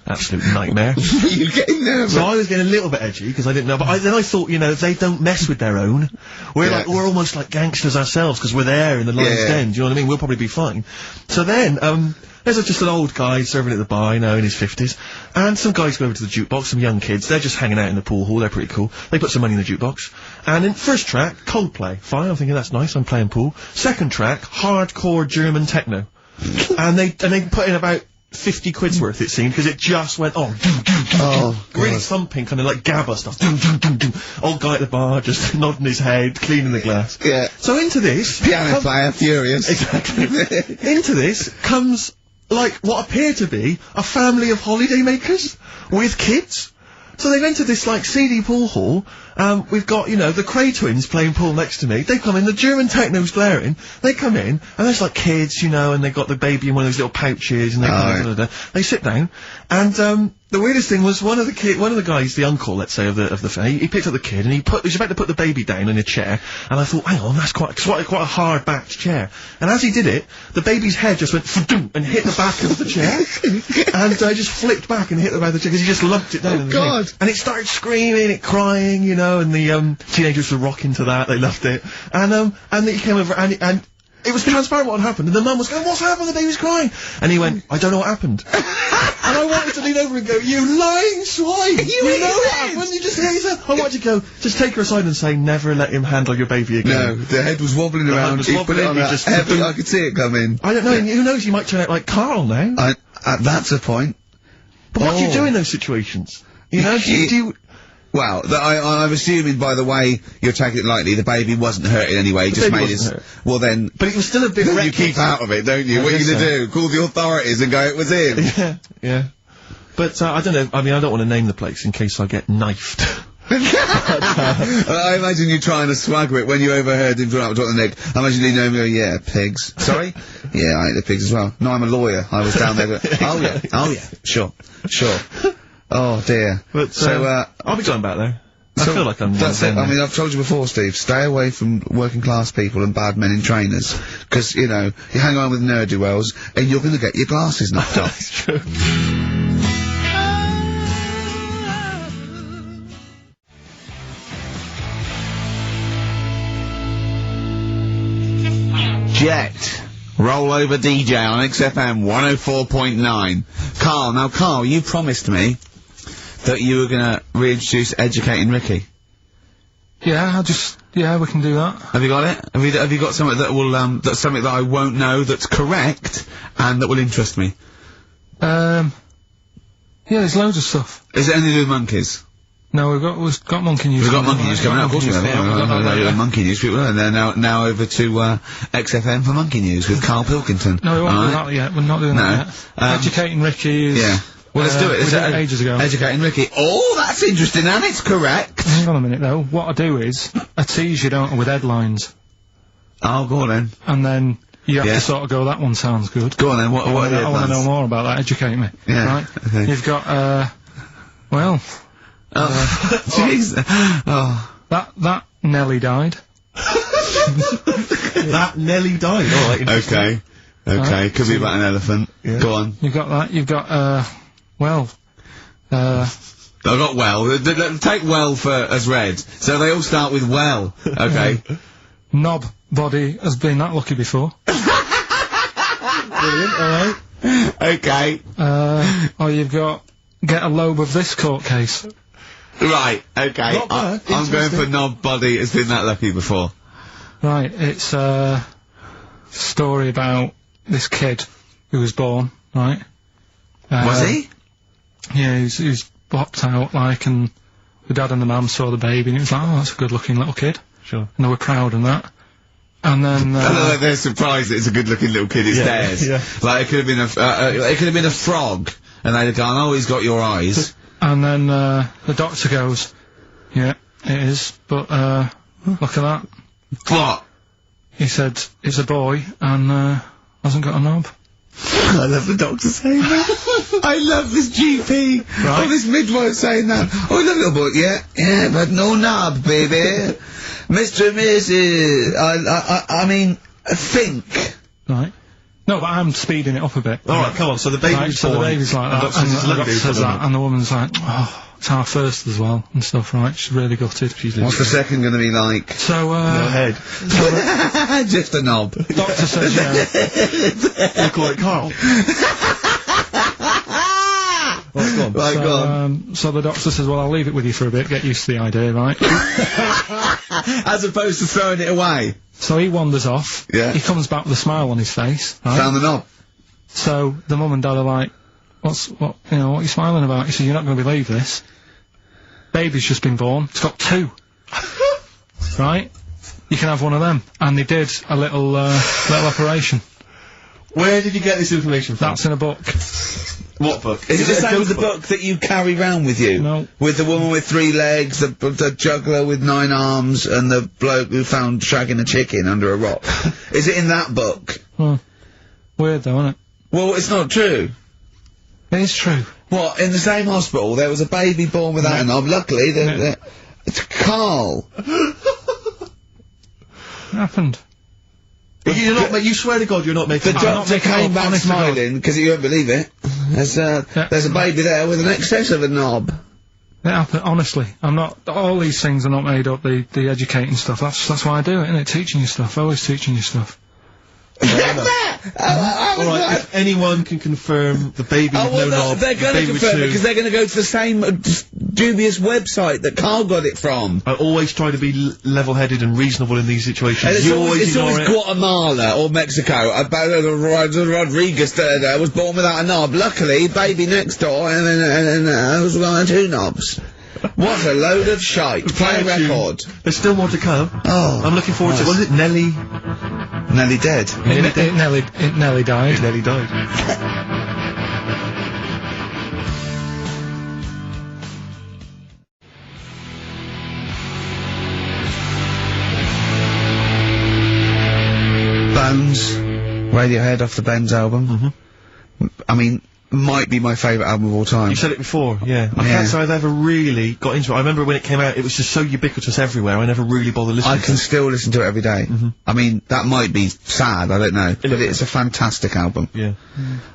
Absolute nightmare. You're getting nervous. So I was getting a little bit edgy, because I didn't know, but then I thought, you know, they don't mess with their own. We're almost like gangsters ourselves, because we're there in the Lion's Den, do you know what I mean? We'll probably be fine. So then, there's just an old guy serving at the bar, you know, in his 50s, and some guys go over to the jukebox, some young kids, they're just hanging out in the pool hall, they're pretty cool. They put some money in the jukebox, and in first track, Coldplay. Fine, I'm thinking that's nice, I'm playing pool. Second track, hardcore German techno. and they put in about 50 quid's worth, it seemed, because it just went on. Really thumping, kind of like GABA stuff. Old guy at the bar, just nodding his head, cleaning the glass. Yeah. So into this... Piano player, furious. Exactly. Into this comes, like, what appear to be a family of holidaymakers with kids. So they've entered this, like, seedy pool hall. We've got, you know, the Cray twins playing pool next to me. They come in, the German techno's blaring. They come in, and there's, like, kids, you know, and they've got the baby in one of those little pouches, and they sit down, and, the weirdest thing was one of the guys, the uncle, let's say, of the family, he picked up the kid, and he was about to put the baby down in a chair, and I thought, hang on, that's quite a hard-backed chair. And as he did it, the baby's head just went fa-doom, and hit the back of the chair, and, just flipped back and hit the back of the chair, because he just lumped it down in the thing. And it started screaming, it crying, you know, and the, teenagers were rocking to that, they loved it. And he came over, and it was transparent what had happened, and the mum was going, what's happened? The baby's crying. And he went, I don't know what happened. And I wanted to lean over and go, you lying swine! You know what happened? You just hit his head. I wanted to go, just take her aside and say, never let him handle your baby again. No, the head was wobbling around, he put it on I could see it coming. I don't know, who knows, he might turn out like Carl now. That's a point. But what do you do in those situations? You know, do you... Well, I'm assuming by the way you're taking it lightly, the baby wasn't hurt in any way, just made his... Well then... But it was still a bit... You keep out of it, don't you? What are you gonna do? Call the authorities and go, it was him? Yeah. But, I don't know, I mean, I don't want to name the place in case I get knifed. I imagine you trying to swagger it when you overheard him talking about the Nick. I imagine you know him going, yeah, pigs. Sorry? Yeah, I ate the pigs as well. No, I'm a lawyer. I was down there going, oh yeah, sure. Oh dear. But, so, I'll be going back there. I feel like I'm... That's it. I mean, I've told you before, Steve, stay away from working class people and bad men in trainers. Because, you know, you hang around with ne'er-do-wells and you're gonna get your glasses knocked off. That's true. Jet. Roll over DJ on XFM 104.9. Carl, you promised me that you were gonna reintroduce Educating Ricky. Yeah, we can do that. Have you got it? Have you got something that will, that's something that I won't know that's correct and that will interest me? Yeah, there's loads of stuff. Is it anything to do with monkeys? No, we've got monkey news. We've got monkey news coming up. Of course we have. Monkey news. People, and they're now over to XFM for monkey news with Carl Pilkington. No, we won't do that yet. We're not doing that yet. Educating Ricky is... Yeah. Well, let's do it. We did it ages ago. Educating Ricky. Oh, that's interesting, and it's correct. Hang on a minute, though. What I do is, I tease you, don't I, with headlines. Oh, go on then. And then you have to sort of go, that one sounds good. Go on then, what are the I want to know more about that. Educate me. Yeah. Right? Okay. You've got, well... Jeez. That Nelly died. That Nelly died. All right. Okay. Okay. Could be about an elephant. Yeah. Go on. You've got that. You've got I got well. Take well as read. So they all start with well. Okay. Knob body has been that lucky before. Brilliant. All right. Okay. You've got get a lobe of this court case. Right, okay. I'm going for knob body has been that lucky before. Right, it's a story about this kid who was born, right? Was he? Yeah, he was popped out, like, and the dad and the mum saw the baby, and it was like, oh, that's a good-looking little kid. Sure. And they were proud and that. And then, like they're surprised that it's a good-looking little kid, it's theirs. Yeah. Like, it could have been a frog, and they'd have gone, oh, he's got your eyes. And then, the doctor goes, yeah, it is, but, look at that. What? He said, it's a boy, and, hasn't got a knob. I love the doctor saying that. I love this GP. Right. Oh, this midwife saying that. Oh, I love little boy. Yeah, but no knob, baby. Mr. and Mrs. I mean, think. Right. No, but I'm speeding it up a bit. Alright, come on, so the baby's born. So the baby's like that, and the doctor says that, and the woman's like, oh, it's our first as well, and stuff, right? She's really gutted. What's the second gonna be like? So, no head. Just a knob. Doctor says, yeah. You call it Carl. So the doctor says, well, I'll leave it with you for a bit, get used to the idea, right? As opposed to throwing it away. So he wanders off. Yeah. He comes back with a smile on his face. Right? Found the knob. So the mum and dad are like, what are you smiling about? He said, you're not going to believe this. Baby's just been born. It's got 2. Right? You can have one of them. And they did a little operation. Where did you get this information from? That's in a book. What book? Is it the same as the book that you carry round with you? No. With the woman with 3 legs, the juggler with 9 arms, and the bloke who found shagging a chicken under a rock. Is it in that book? Weird though, isn't it? Well, it's not true. It is true. What, in the same hospital, there was a baby born without a knob. Luckily, it's Carl. What happened? You swear to God you're not making the doctor came back smiling, because you won't believe it. There's a baby there with an excess of a knob. It happened, honestly. I'm not, all these things are not made up, the educating stuff. That's why I do it, innit? Teaching you stuff, always teaching you stuff. Alright, if anyone can confirm the baby with no knob, they're going to confirm it, because they're going to go to the same dubious website that Carl got it from. I always try to be level-headed and reasonable in these situations. It's always Guatemala or Mexico. Rodriguez there was born without a knob. Luckily, baby next door, and then was got 2 knobs. What a load of shite. Play a record. There's still more to come. Oh. I'm looking forward to it. Was it Nelly? Nelly dead. Nelly died. Nelly died. Bones. Radiohead off the Benz album. I mean, might be my favourite album of all time. You said it before, yeah. I can't say I've ever really got into it. I remember when it came out, it was just so ubiquitous everywhere, I never really bothered listening to it. I can still listen to it every day. I mean, that might be sad, I don't know, but it's a fantastic album. Yeah.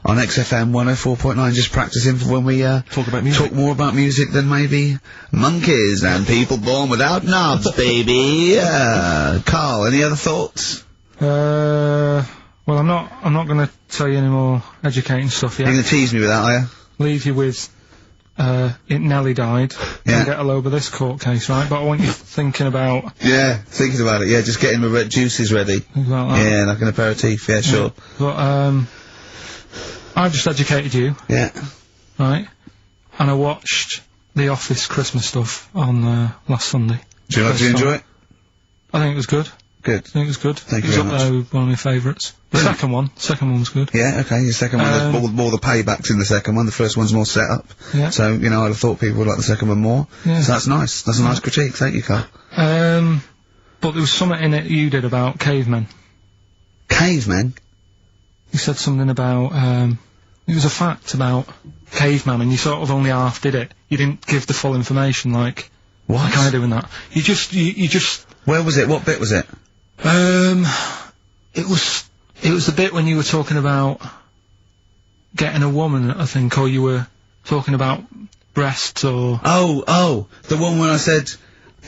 On XFM 104.9, just practicing for when we, talk about music. Talk more about music than maybe monkeys and people born without knobs, baby. Carl, any other thoughts? Well, I'm not gonna tell you any more educating stuff yet. You're gonna tease me with that, are you? Leave you with, Nelly died. Yeah. And get a load of this court case, right? But I want you thinking about... Yeah, thinking about it, yeah, just getting my juices ready. About that. Yeah, like an aperitif, yeah, sure. But, I've just educated you. Yeah. Right? And I watched The Office Christmas stuff on, last Sunday. Do you enjoy it? I think it was good. Good. I think it was good. Thank you very much. It was up there with one of my favourites. The second one was good. Yeah, okay, the second one, there's more the paybacks in the second one, the first one's more set up. Yeah. So, you know, I'd have thought people would like the second one more. Yeah. So that's nice. That's a nice critique, thank you, Carl. But there was something in it you did about cavemen. Cavemen? You said something about, it was a fact about caveman, and you sort of only half did it. You didn't give the full information, like... What? Like I do in that. You just... Where was it? What bit was it? It was the bit when you were talking about getting a woman, I think, or you were talking about breasts or... Oh, the one when I said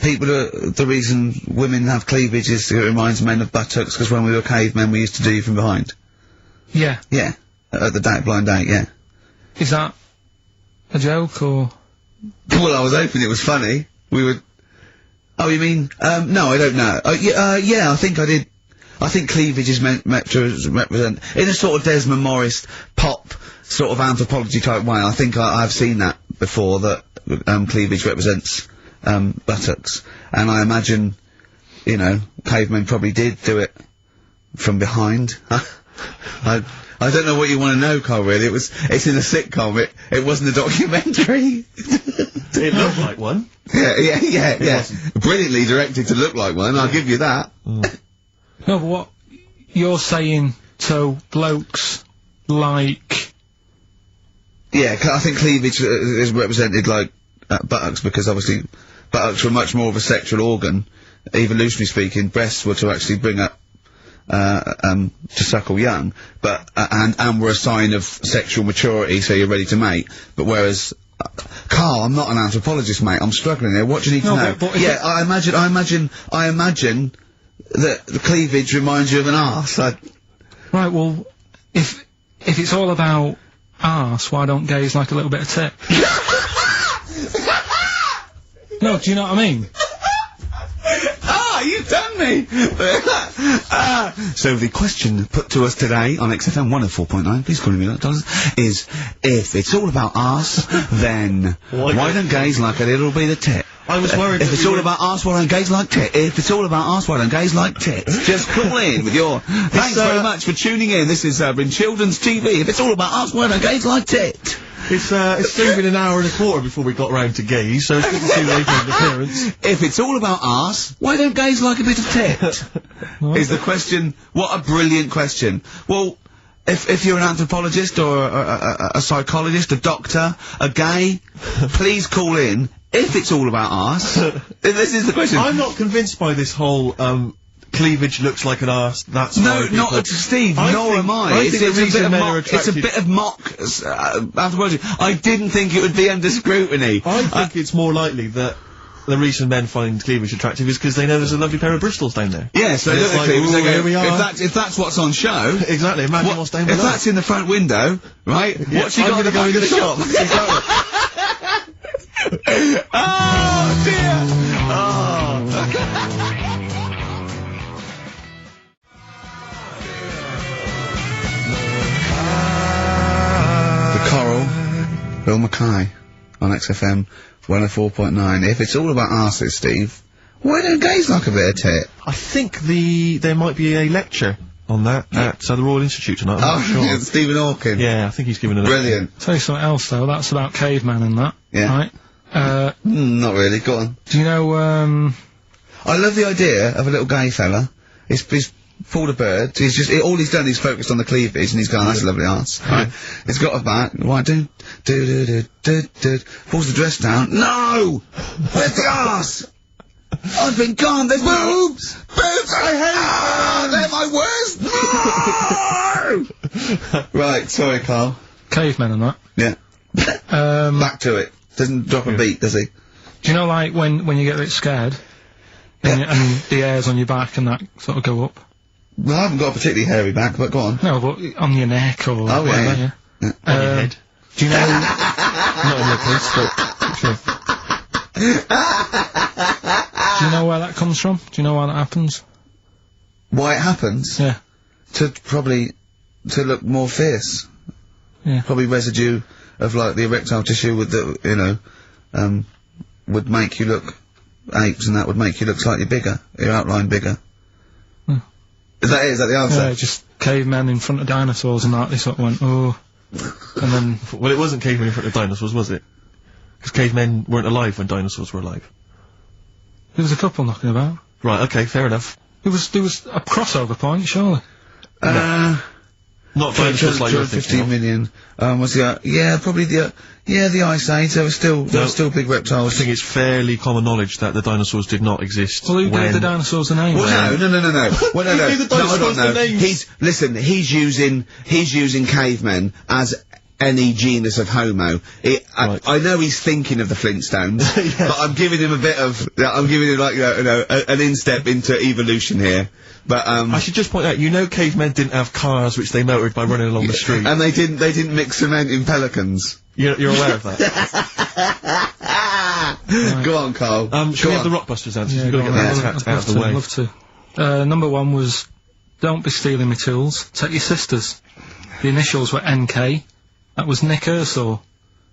the reason women have cleavage is it reminds men of buttocks, because when we were cavemen we used to do you from behind. Yeah. Yeah. At the blind date, yeah. Is that a joke, or...? Well, I was hoping it was funny. We would... Oh, you mean... no, I don't know. Yeah, I think I did... I think cleavage is meant to represent... In a sort of Desmond Morris pop sort of anthropology type way, I think I've seen that before, that cleavage represents buttocks. And I imagine, you know, cavemen probably did do it from behind. I don't know what you want to know, Carl, really. It's in a sitcom. It wasn't a documentary. It looked like one. Yeah. Brilliantly directed to look like one, I'll give you that. No, but what you're saying, so blokes like... Yeah, I think cleavage is represented like buttocks, because obviously buttocks were much more of a sexual organ. Evolutionary speaking, breasts were to actually bring up to suckle young, but and were a sign of sexual maturity, so you're ready to mate. But whereas Carl, I'm not an anthropologist, mate. I'm struggling here. What do you need to know? But yeah, I imagine that the cleavage reminds you of an arse. Right. Well, if it's all about arse, why don't gays like a little bit of tit? No, do you know what I mean? You've done me! So the question put to us today on XFM 104.9, please call me $1, is, if it's all about arse, then why don't gays like a little bit of tit? I was worried if it's all about arse, why don't gays like tit? If it's all about arse, why don't gays like tits? Just call in with your... Thanks very much for tuning in. This has been Children's TV. If it's all about arse, why don't gays like tit? It's still been an hour and a quarter before we got round to gays, so it's good to see you later in the appearance. If it's all about arse, why don't gays like a bit of tit? Is the question. What a brilliant question. Well, if you're an anthropologist or a psychologist, a doctor, a gay, please call in. If it's all about arse, this is the question. I'm not convinced by this whole, cleavage looks like an arse, that's no, not Steve, nor am I. It's a bit of mock anthropology. I didn't think it would be under scrutiny. I think it's more likely that the reason men find cleavage attractive is because they know there's a lovely pair of Bristols down there. Yes, they look at cleavage, here we are. If that's what's on show... Exactly, imagine what's down below. If that's in the front window, right, yeah, what's she got in the back of the shop? Exactly. Oh, dear! Oh. Coral, Bill Mackay on XFM 104.9. If it's all about arses, Steve, why don't gays like a bit of tit? I think there might be a lecture on that at the Royal Institute tonight. I'm not sure. Stephen Hawking. Yeah, I think he's giving a lecture. Brilliant. Tell you something else though. That's about caveman and that. Yeah. Right. Not really. Go on. Do you know? I love the idea of a little gay fella. He's pulled a bird. He's just all he's done is focused on the cleavage, and he's gone, "That's a lovely arse." Right? He's got a back. Why do pulls the dress down. No, where's the arse? I've been gone. There's boobs. Boobs. I hate. They're my worst. No. Right. Sorry, Carl. Cavemen and that. Yeah. Back to it. Doesn't drop a beat, does he? Do you know, like when you get a bit scared, and the hairs on your back and that sort of go up? Well, I haven't got a particularly hairy back, but go on. No, but on your neck or Oh, whatever, yeah. yeah. On your head. Do you know... Not in your case, but sure. Do you know where that comes from? Do you know why that happens? Why it happens? Yeah. To look more fierce. Yeah. Probably residue of, like, the erectile tissue with the, you know, would make you look apes, and that would make you look slightly bigger, your outline bigger. Hmm. Is that it? Is that the answer? Yeah, just cavemen in front of dinosaurs and that, they sort of went, oh. And then... Well, it wasn't cavemen in front of dinosaurs, was it? Because cavemen weren't alive when dinosaurs were alive. There was a couple knocking about. Right, okay, fair enough. There was a crossover point, surely. Not dinosaurs like you're thinking 15 of. million. Was the, yeah, probably the Ice Age. There were still big reptiles. I think it's fairly common knowledge that the dinosaurs did not exist. Well, who gave the dinosaurs a name? Well, no. Well, no. Who gave the dinosaurs the names? He's using cavemen as any genus of Homo. I know he's thinking of the Flintstones, but I'm giving him like, you know, an instep into evolution here. But, I should just point out, you know cavemen didn't have cars which they motored by running along the street. And they didn't mix cement in pelicans. You're aware of that? Go on, Carl. Should we have the Rockbusters answers? We've got to get that out of the way. I'd love to. Number one was, don't be stealing my tools. Take your sisters. The initials were NK. That was Nick Ershaw,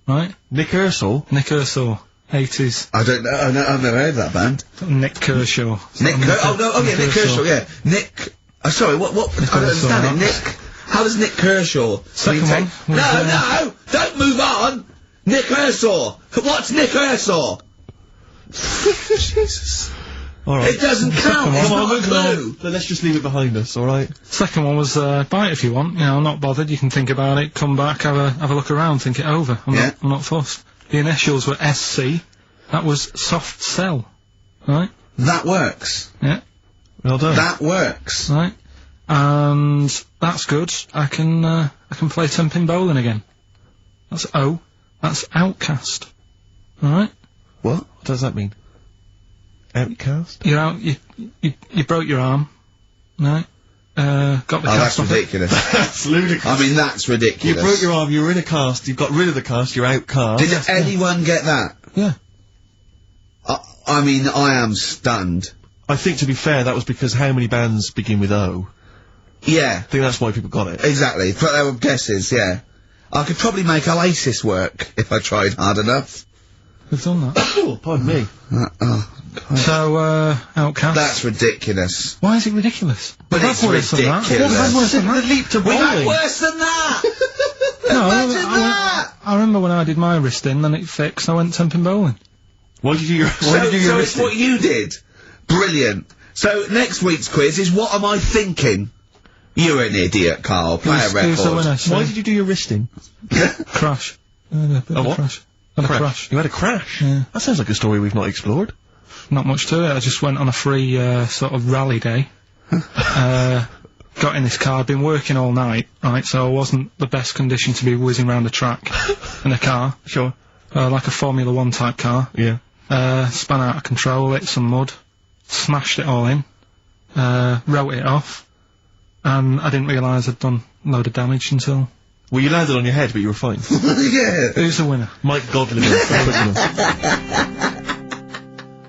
right? Nick Ershaw? Nick Ershaw. 80s. I don't know, I've never heard of that band. Nick Kershaw. Nick Kershaw, yeah. Nick, sorry, what, I don't understand it. Nick, how does Nick Kershaw? Second one. No, don't move on! Nick Ershaw! What's Nick Ershaw? Jesus. Alright. It doesn't count, it's not a clue! So let's just leave it behind us, alright? Second one was, buy it if you want, you know, I'm not bothered, you can think about it, come back, have a look around, think it over. I'm not fussed. The initials were SC. That was soft cell. Right? That works. Yeah. Well done. That works. Right. And that's good. I can play 10-pin bowling again. That's O. That's outcast. Alright? What? What does that mean? Outcast? You're out, you broke your arm. Right? Got the cast that's off ridiculous. That's ludicrous. I mean, that's ridiculous. You broke your arm, you were in a cast, you've got rid of the cast, you're outcast. Did anyone get that? Yeah. I mean, I am stunned. I think, to be fair, that was because how many bands begin with O? Yeah. I think that's why people got it. Exactly. But they were guesses, yeah. I could probably make Oasis work if I tried hard enough. We've done that. Oh, pardon me. So, outcast. That's ridiculous. Why is it ridiculous? But it's ridiculous. The leap to We've had bowling. worse than that! No, Imagine that! I remember when I did my wrist in, then it fixed, I went 10-pin bowling. Why did you do your So wrist it's what you did. Brilliant. So next week's quiz is what am I thinking? You're an idiot, Carl. Play a record. Who's the winner? Why did you do your wristing? Crash. Crash. Had a crash. You had a crash? Yeah. That sounds like a story we've not explored. Not much to it. I just went on a free, sort of rally day. Got in this car, I'd been working all night, right, so I wasn't the best condition to be whizzing around a track in a car. Sure. Like a Formula 1 type car. Yeah. Spun out of control, hit some mud, smashed it all in, wrote it off, and I didn't realise I'd done a load of damage until... Well, you landed on your head, but you were fine. Yeah. Who's the winner? Mike Godley.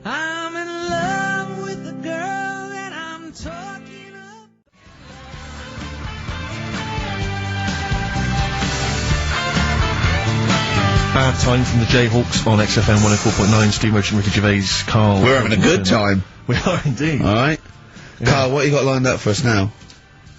I'm in love with the girl that I'm talking of. Bad time from the Jayhawks on XFM 104.9. Steve Merchant, Ricky Gervais, Carl. We're having a good time. We are indeed. Alright. Yeah. Carl, what you got lined up for us now?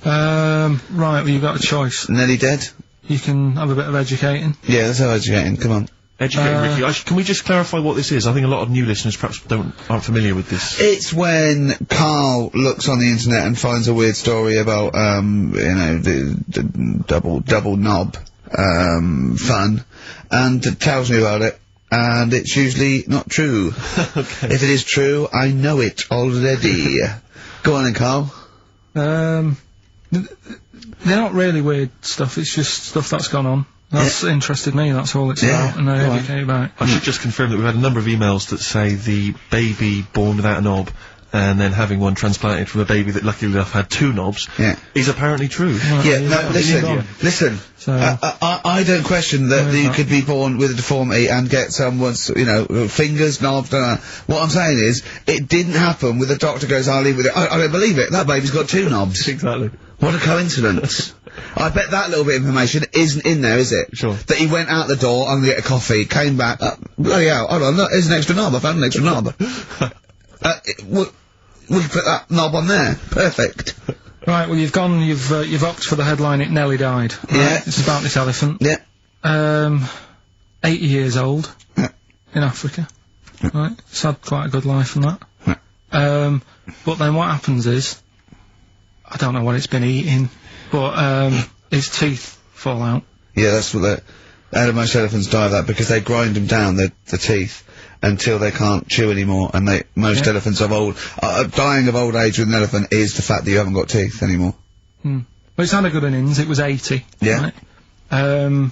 Right, well, you've got a choice. Nearly dead? You can have a bit of educating. Yeah, let's have educating. Come on. Educating, Ricky. Can we just clarify what this is? I think a lot of new listeners perhaps aren't familiar with this. It's when Carl looks on the internet and finds a weird story about, you know, the double knob, fun, and tells me about it, and it's usually not true. Okay. If it is true, I know it already. Go on then, Carl. They're not really weird stuff, it's just stuff that's gone on. That's interested me, that's all it's about, and I educate about it. I should just confirm that we've had a number of emails that say the baby born without a knob and then having one transplanted from a baby that luckily enough had 2 knobs is apparently true. Listen. So, I don't question that you could be born with a deformity and get someone's, you know, fingers, knobs, what I'm saying is, it didn't happen with the doctor goes, I'll leave with it. I don't believe it. That baby's got 2 knobs. Exactly. What a coincidence. I bet that little bit of information isn't in there, is it? Sure. That he went out the door, I'm gonna get a coffee, came back, bloody hell, hold on, look, there's an extra knob, I found an extra knob. We can put that knob on there. Perfect. Right, well, you've opted for the headline, It Nearly Died. Right? Yeah. It's about this elephant. Yeah. 80 years old. In Africa. Right. It's had quite a good life and that. But then what happens is, I don't know what it's been eating, but, his teeth fall out. Yeah, that's what most elephants die of that, because they grind them down, the teeth, until they can't chew anymore, and most elephants of dying of old age with an elephant is the fact that you haven't got teeth anymore. Well, it's had a good innings, it was 80. Yeah. Right?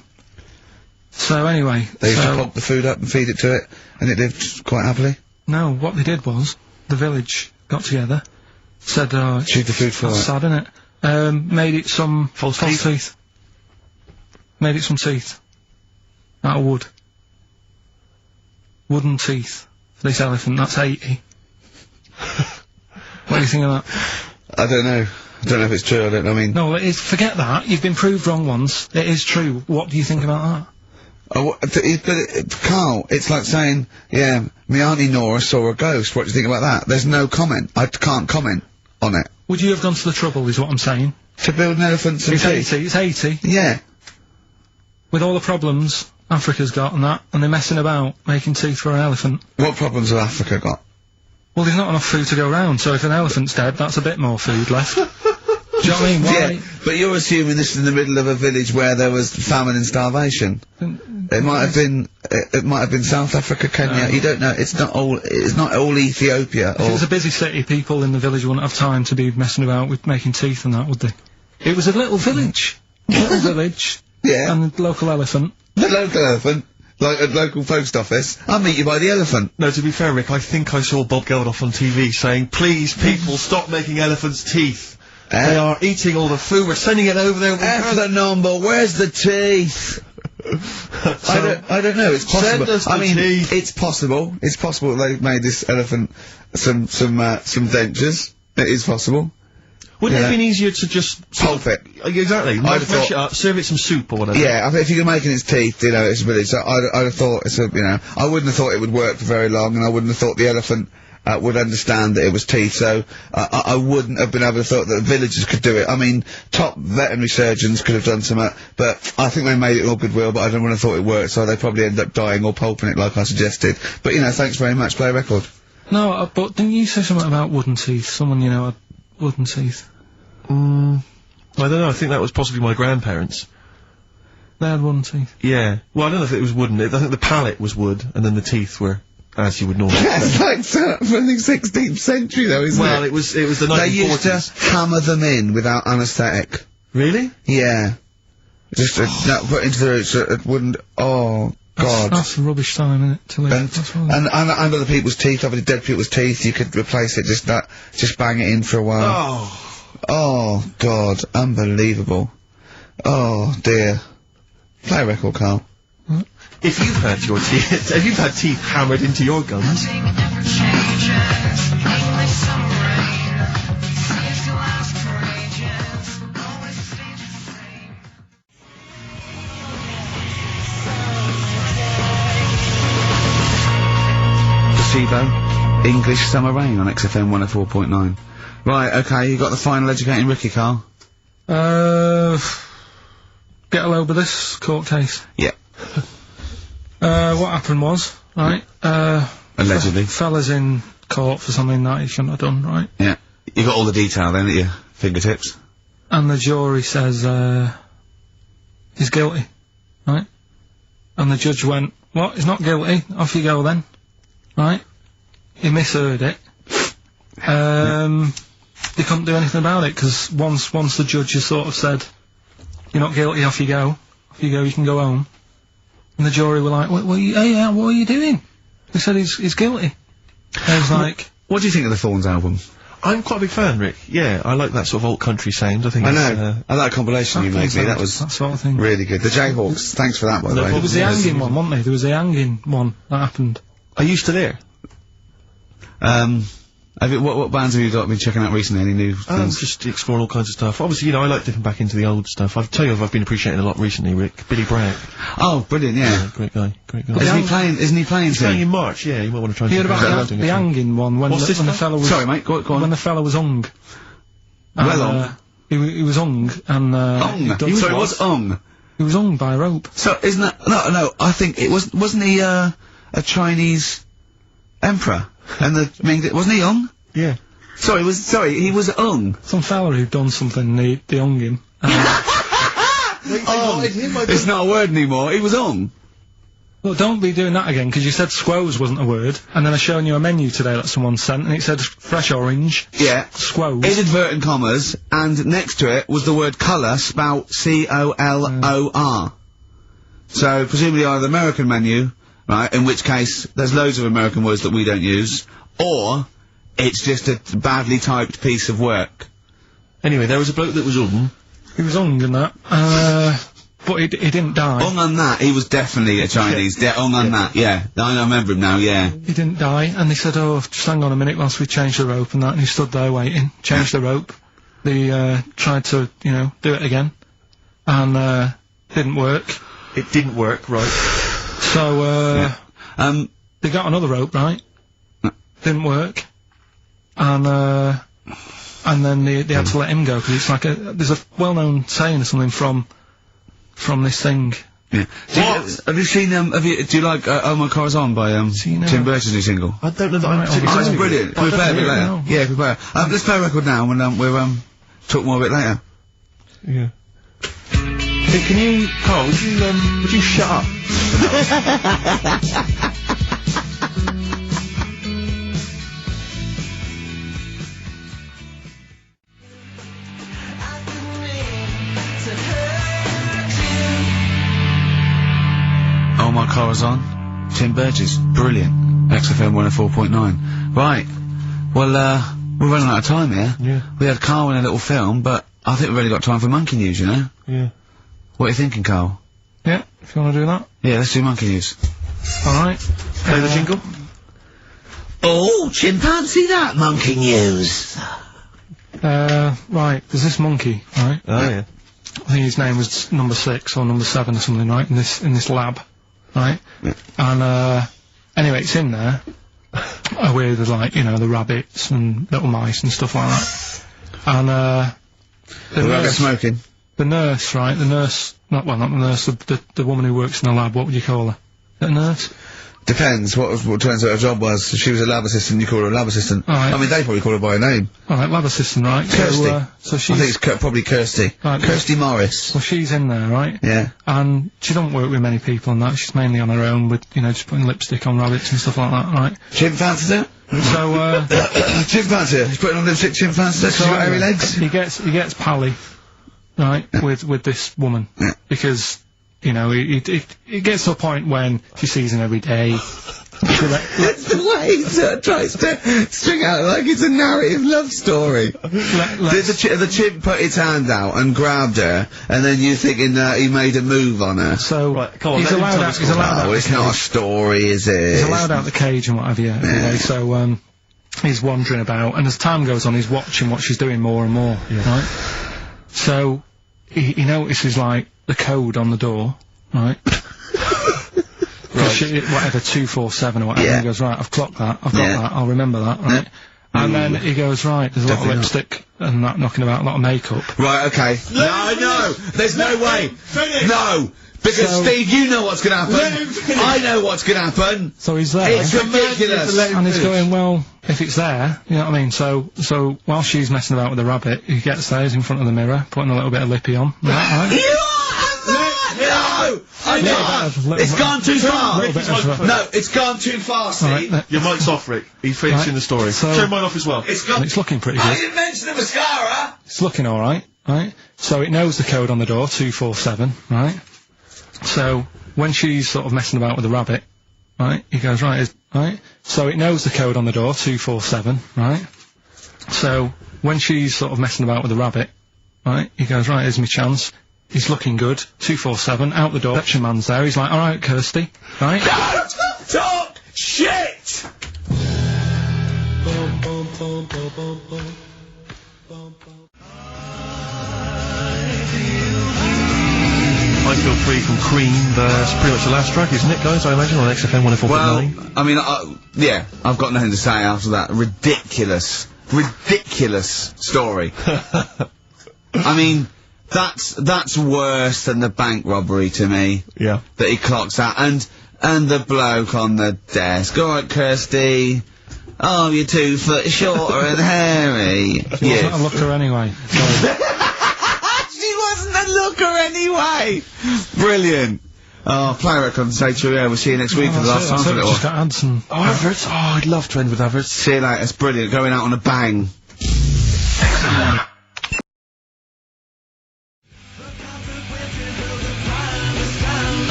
So anyway. They used to pop the food up and feed it to it, and it lived quite happily? No, what they did was, the village got together, said, shoot the food for that's it. sad, isn't it? Made it some false teeth. Made it some teeth. Out of wood. Wooden teeth for this elephant, that's 80. What do you think of that? I don't know. I don't know if it's true, I mean... No, it is, forget that, you've been proved wrong once, it is true. What do you think about that? Carl, it's like saying, yeah, my Auntie Nora saw a ghost, what do you think about that? There's no comment. I can't comment on it. Would you have gone to the trouble, is what I'm saying? To build an elephant some teeth? It's 80. Yeah. With all the problems Africa's got and that, and they're messing about making teeth for an elephant. What problems have Africa got? Well, there's not enough food to go around, so if an elephant's dead, that's a bit more food left. Do you know what I mean? Yeah, but you're assuming this is in the middle of a village where there was famine and starvation. It might have been South Africa, Kenya, you don't know, it's not all Ethiopia. If it was a busy city, people in the village wouldn't have time to be messing about with making teeth and that, would they? It was a little village. Little village. Yeah. And the local elephant. The local elephant? Like a local post office? I'll meet you by the elephant. No, to be fair, Rick, I think I saw Bob Geldof on TV saying, please, people, stop making elephants' teeth. They are eating all the food, we're sending it over there. F the number, where's the teeth? I don't know, it's possible. Send us the I mean, teeth. it's possible. It's possible they've made this elephant some dentures. It is possible. Wouldn't it have been easier to just... Pulp it. Exactly. Mash it up, serve it some soup or whatever. Yeah, I think if you're making its teeth, you know, it's a village, so I'd have thought it's a, you know, I wouldn't have thought it would work for very long, and I wouldn't have thought the elephant, would understand that it was teeth, so, I wouldn't have been able to thought that the villagers could do it. I mean, top veterinary surgeons could have done something, but I think they made it all goodwill, but I don't want to thought it worked, so they probably end up dying or pulping it like I suggested. But, you know, thanks very much, play a record. No, but didn't you say something about wooden teeth? Someone, you know, had wooden teeth. I don't know, I think that was possibly my grandparents. They had wooden teeth? Yeah. Well, I don't know if it was wooden, I think the palate was wood, and then the teeth were as you would normally That's like from the 16th century though, isn't it? Well, it was the 1940s. They used to hammer them in without anaesthetic. Really? Yeah. Just put into the roots, so it wouldn't, oh, God. That's a rubbish time, isn't it, to live? And other people's teeth, obviously dead people's teeth, you could replace it, just bang it in for a while. Oh, God, unbelievable. Oh, dear. Play a record, Carl. If you've had your teeth, if you've had teeth hammered into your gums... Placebo, English Summer Rain on XFM 104.9. Right, okay, you got the final educating Ricky, Carl? Get a load of this court case. Yeah. What happened was, right, allegedly. Fella's in court for something that he shouldn't have done, right? Yeah. You got all the detail then at your fingertips? And the jury says, he's guilty, right? And the judge went, what, he's not guilty, off you go then, right? He misheard it. They couldn't do anything about it, because once the judge has sort of said, you're not guilty, off you go, you can go home. And the jury were like, what are you doing? They said he's guilty. And he was like, What do you think of the Thorns album? I'm quite a big fan, Rick. Yeah, I like that sort of old country sound. I think I it's, know. I like that compilation you made me. That was that sort of thing. really good. The Jayhawks. Thanks for that, by the way. There was the hanging one, wasn't there? There was the hanging one that happened. Are you still there? What bands have you been checking out recently? Any new things? Just exploring all kinds of stuff. Obviously, you know, I like dipping back into the old stuff. I'll tell you, I've been appreciating a lot recently, Rick. Billy Bragg. Oh, brilliant! Yeah, great guy. Isn't he playing? He's playing in March. Yeah, you might want to try. You heard about the hanging one when What's when the fellow was. Sorry, mate. Go on. When the fellow was hung. He was hung and hung. Sorry, what's hung? He was hung by a rope. So isn't that no? I think it wasn't he a Chinese emperor and wasn't he hung? Yeah. Sorry, he was hung. Some fella who'd done something, they hung him. It's not a word anymore. He was hung. Well, don't be doing that again, because you said squoze wasn't a word, and then I showed you a menu today that someone sent, and it said fresh orange. Yeah. Squoze. In inverted commas, and next to it was the word colour, spelt C-O-L-O-R. So, presumably either the American menu, right, in which case, there's loads of American words that we don't use, or it's just a badly typed piece of work. Anyway, there was a bloke that was hung. He was hung and that, but he didn't die. Hung on that, he was definitely a Chinese. Hung on that, yeah. I remember him now, yeah. He didn't die, and they said, oh, just hang on a minute whilst we change the rope and that, and he stood there waiting, changed the rope. They, tried to, you know, do it again, and, didn't work. It didn't work, right. So, they got another rope, right? Didn't work. And then they had to let him go, because it's like there's a well-known saying or something from this thing. Yeah. Have you seen, do you like, Oh My Car's On by, Tim Burton's new single? I don't know that it's brilliant. Can we play a bit later? Yeah, can we play it? Let's play a record now, and, we'll, talk more a bit later. Yeah. Hey, can you, Carl, would you shut up? Oh My Car's On, Tim Burgess, brilliant. XFM 104.9. Right, well, we're running out of time here. Yeah. We had Carl in a little film, but I think we've only got time for Monkey News, you know? Yeah. What are you thinking, Carl? Yeah, if you want to do that. Yeah, let's do Monkey News. Alright. Play the jingle. Oh, chimpanzee that Monkey News. Right, there's this monkey, right? Oh, yeah. I think his name was number 6 or number 7 or something, right, in this lab, right? Yeah. And, anyway, it's in there, with, like, you know, the rabbits and little mice and stuff like that. And, the rabbit smoking. The nurse, right, not the nurse, the woman who works in the lab, what would you call her? Is that a nurse? Depends what turns out her job was. If she was a lab assistant, you call her a lab assistant. Right. I mean, they probably call her by a name. Alright, lab assistant, right? Kirsty. So she's... I think it's probably Kirsty. Right, Kirsty Morris. Well, she's in there, right? Yeah. And she don't work with many people and that. She's mainly on her own with, you know, just putting lipstick on rabbits and stuff like that, right? Chimpanzee it? So, chimpanzee. He's putting on lipstick chimpanzee. She's got hairy legs. He gets pally, right, with this woman. Yeah. Because, you know, it gets to a point when she sees him every day. It's the way he tries to string out like it's a narrative love story. The chimp put its hand out and grabbed her, and then you're thinking that he made a move on her. So, right, come on, he's allowed out. He's allowed out. It's not a story, is it? He's allowed out the cage and whatever. Yeah. Anyway, so he's wandering about, and as time goes on, he's watching what she's doing more and more. Yeah. Right. So he notices like the code on the door, right? Right. Whatever, 247 or whatever. Yeah. He goes, right, I've clocked that, I've got that, I'll remember that, right? And then he goes, right, there's a lot of lipstick and that knocking about, a lot of makeup. Right, okay. No, there's no way. No! Because, Steve, you know what's gonna happen. I know what's gonna happen. So he's there. It's ridiculous. And he's going, well, if it's there, you know what I mean? So while she's messing about with the rabbit, he gets there, he's in front of the mirror, putting a little bit of lippy on. Right? No! I know! It's gone too far! No, it's gone too far, Steve! Right, your mic's off, Rick. He's finishing the story. So turn mine off as well. It's looking pretty good. I didn't mention the mascara! It's looking alright, right? So it knows the code on the door, 247, right? So when she's sort of messing about with the rabbit, right? He goes, right, so it knows the code on the door, 247, right? So, when she's sort of messing about with the rabbit, right, he goes, right, here's my chance. He's looking good, 247, out the door, reception man's there, he's like, alright, Kirsty, right? Don't talk shit! I Feel Free from Cream, that's pretty much the last track, isn't it, guys? I imagine on XFM 104.9. Well, I mean, yeah, I've got nothing to say after that ridiculous story. I mean, that's worse than the bank robbery to me. Yeah. That he clocks out, and the bloke on the desk. All right, Kirsty. Oh, you're 2 foot shorter and hairy. She wasn't a looker anyway. She wasn't a looker anyway. Brilliant. Oh, play a record and say to you, yeah, we'll see you next week for the last time for a little Just got ads and... Oh, adverts? Oh, I'd love to end with adverts. See you later, it's brilliant, going out on a bang.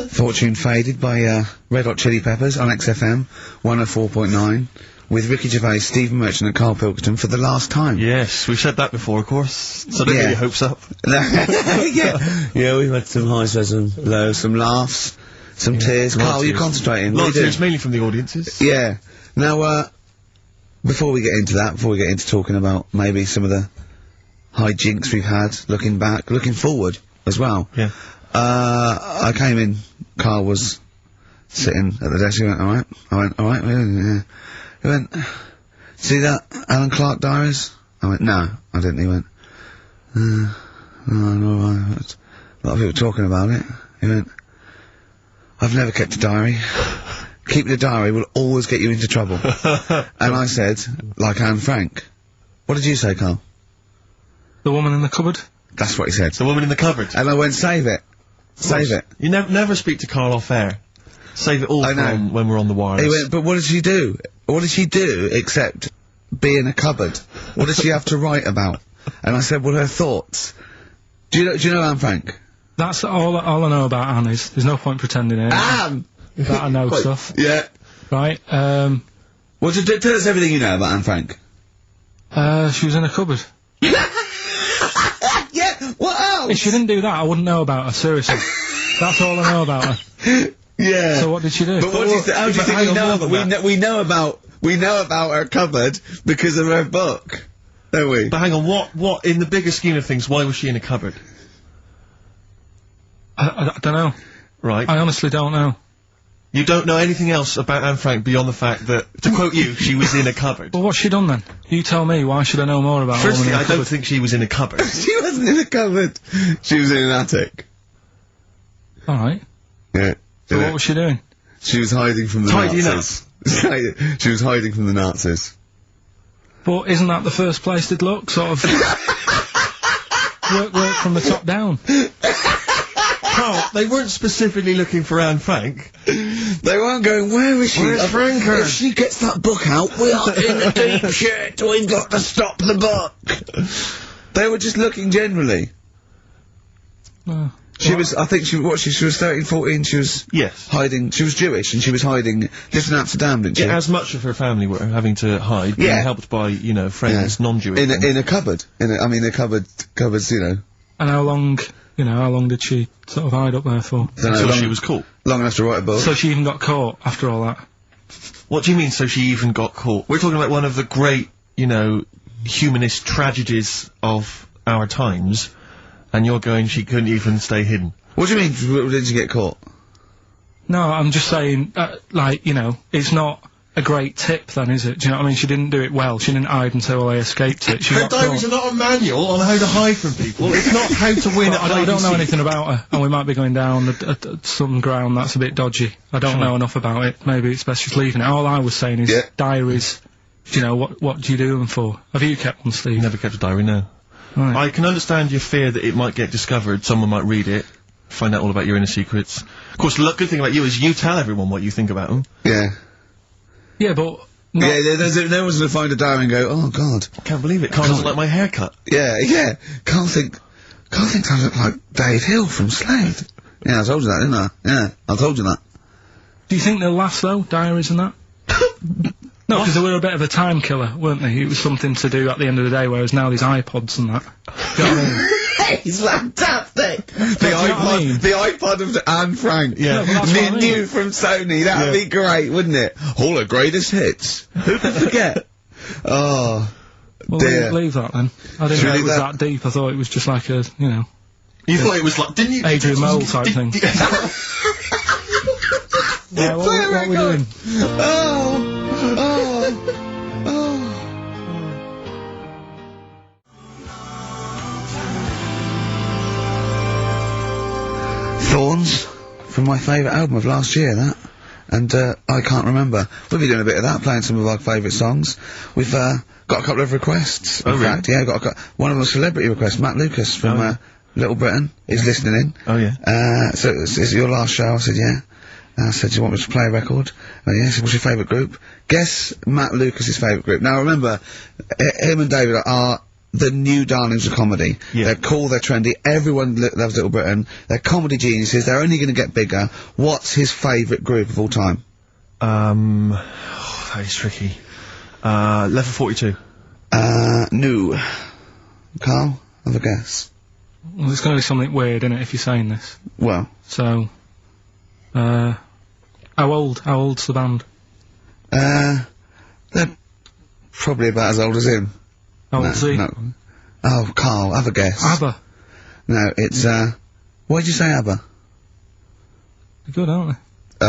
Fortune Faded by Red Hot Chili Peppers on XFM 104.9 with Ricky Gervais, Stephen Merchant and Carl Pilkington for the last time. Yes, we've said that before, of course, so don't get your hopes up. Yeah, we've had some highs, some lows, some laughs, some tears. Carl, you're concentrating. A lot of tears, mainly from the audiences. Yeah. Now, before we get into that, before we get into talking about maybe some of the hijinks we've had, looking back, looking forward as well. Yeah. I came in, Carl was sitting at the desk, he went, alright? I went, alright, yeah. He went, see that Alan Clark diaries? I went, no, I didn't. He went, no, alright. A lot of people talking about it. He went, I've never kept a diary. Keeping a diary will always get you into trouble. And I said, like Anne Frank. What did you say, Carl? The woman in the cupboard? That's what he said. The woman in the cupboard. And I went, save it. Save it. You never speak to Carl off air. Save it all from when we're on the wireless. He went, but what did she do? What did she do except be in a cupboard? What did she have to write about? And I said, well, her thoughts. Do you know Anne Frank? That's all I know about Anne is. There's no point pretending it. Anne! That I know stuff. Yeah. Right, well, tell us everything you know about Anne Frank. She was in a cupboard. Yeah, what else? If she didn't do that, I wouldn't know about her, seriously. That's all I know about her. Yeah. So what did she do? But how do you think we know about we know about her cupboard because of her book, don't we? But hang on, what in the bigger scheme of things, why was she in a cupboard? I don't know. Right. I honestly don't know. You don't know anything else about Anne Frank beyond the fact that, to quote you, she was in a cupboard. Well, what's she done then? You tell me, why should I know more about her? Firstly, I don't think she was in a cupboard. She wasn't in a cupboard. She was in an attic. Alright. Yeah. So what was she doing? She was hiding from the Nazis. She was hiding from the Nazis. But isn't that the first place they'd look? Sort of... work from the top down. Carl, they weren't specifically looking for Anne Frank. They weren't going, where is she? Where's Franker? If she gets that book out, we are in a deep shit. We've got to stop the book. They were just looking generally. She was, I think she was 13, 14, she was hiding, she was Jewish and she was hiding, lived in Amsterdam, didn't she? Yeah, as much of her family were having to hide, being helped by, you know, friends, non-Jewish. In a cupboard. Cupboards, you know. And how long did she sort of hide up there for? Until she was caught. Long enough to write a book. So she even got caught after all that? What do you mean, so she even got caught? We're talking about one of the great, you know, humanist tragedies of our times, and you're going, she couldn't even stay hidden. What do you mean, did she get caught? No, I'm just saying, like, you know, it's not a great tip then, is it? Do you know what I mean? She didn't do it well. She didn't hide until they escaped it. She Her diaries are not a manual on how to hide from people. It's not how to win at I don't know anything about her, and we might be going down some ground that's a bit dodgy. I don't know enough about it. Maybe it's best just leaving it. All I was saying is diaries, do you know, what do you do them for? Have you kept one, Steve? Never kept a diary, no. Right. I can understand your fear that it might get discovered, someone might read it, find out all about your inner secrets. Of course, the good thing about you is you tell everyone what you think about them. Yeah. Yeah, but... no one's gonna find a diary and go, oh god. I can't believe it, Carl doesn't like my haircut. Yeah. Carl thinks I look like Dave Hill from Slade. Yeah, I told you that, didn't I? Yeah, I told you that. Do you think they'll last though, diaries and that? No, because they were a bit of a time killer, weren't they? It was something to do at the end of the day, whereas now there's iPods and that. Do you know what I mean? It's fantastic! The iPod of Anne Frank. Yeah, well, that's what I mean. New from Sony, that'd be great, wouldn't it? All the greatest hits. Who could forget? Oh, well, dear. leave that then. I didn't know it was that deep. I thought it was just like a, you know... You thought it was like, didn't you? Adrian Mole type thing. Yeah, what are we doing? Thorns, from my favourite album of last year, that. And, I can't remember. We'll be doing a bit of that, playing some of our favourite songs. We've, got a couple of requests. Oh, in fact, yeah, one of them celebrity requests, Matt Lucas from, Little Britain is listening in. Oh, yeah. So, is it your last show? I said, yeah. I said, do you want me to play a record? Yeah, he said, what's your favourite group? Guess Matt Lucas's favourite group. Now, remember, him and David are the new darlings of comedy. Yeah. They're cool, they're trendy, everyone loves Little Britain. They're comedy geniuses, they're only gonna get bigger. What's his favourite group of all time? That is tricky. Level 42. No. Carl, have a guess. Well, there's going to be something weird in it if you're saying this. Well. So, how old's the band? They're probably about as old as him. How old's he? No. Oh, Carl, have a guess. ABBA. No, it's, why'd you say ABBA? They're good, aren't they?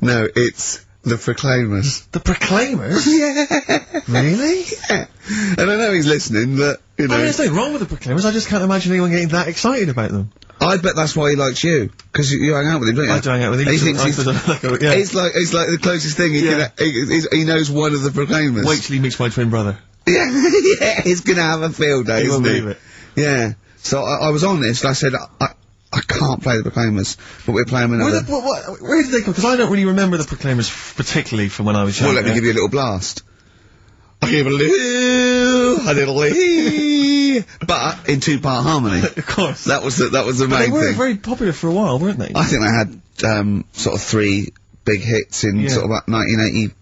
No, it's the Proclaimers. The Proclaimers? Yeah. Really? Yeah. And I know he's listening, but, you know. I mean, there's nothing wrong with the Proclaimers, I just can't imagine anyone getting that excited about them. I bet that's why he likes you, because you hang out with him, don't you? I do hang out with him. He thinks he's yeah. it's like the closest thing he knows one of the Proclaimers. Wait till he meets my twin brother. Yeah, yeah, he's gonna have a field day, He won't isn't he? believe it. Yeah. So I was honest, I said, I can't play the Proclaimers, but we're playing another. Where did they come? Because I don't really remember the Proclaimers particularly from when I was young. Well, let me give you a little blast. I give a little but in two-part harmony. Of course. That was the main But they were thing. very popular for a while, weren't they? I think they had, sort of 3 big hits in sort of about 1980.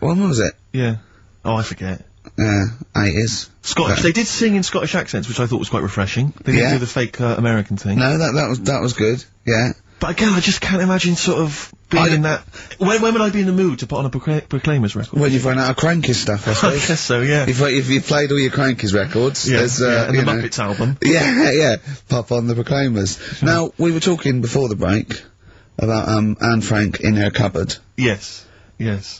When was it? Yeah. Oh, I forget. 80s. Scottish. They did sing in Scottish accents, which I thought was quite refreshing. They didn't do the fake American thing. No, that was good. Yeah. But again, I just can't imagine sort of being in that. When would I be in the mood to put on a Proclaimers record? When you've run out of Crankies stuff, I suppose. I guess so, yeah. If you've played all your Crankies records, there's, and the Muppets album. Yeah, pop on the Proclaimers. Now, we were talking before the break about, Anne Frank in her cupboard. Yes.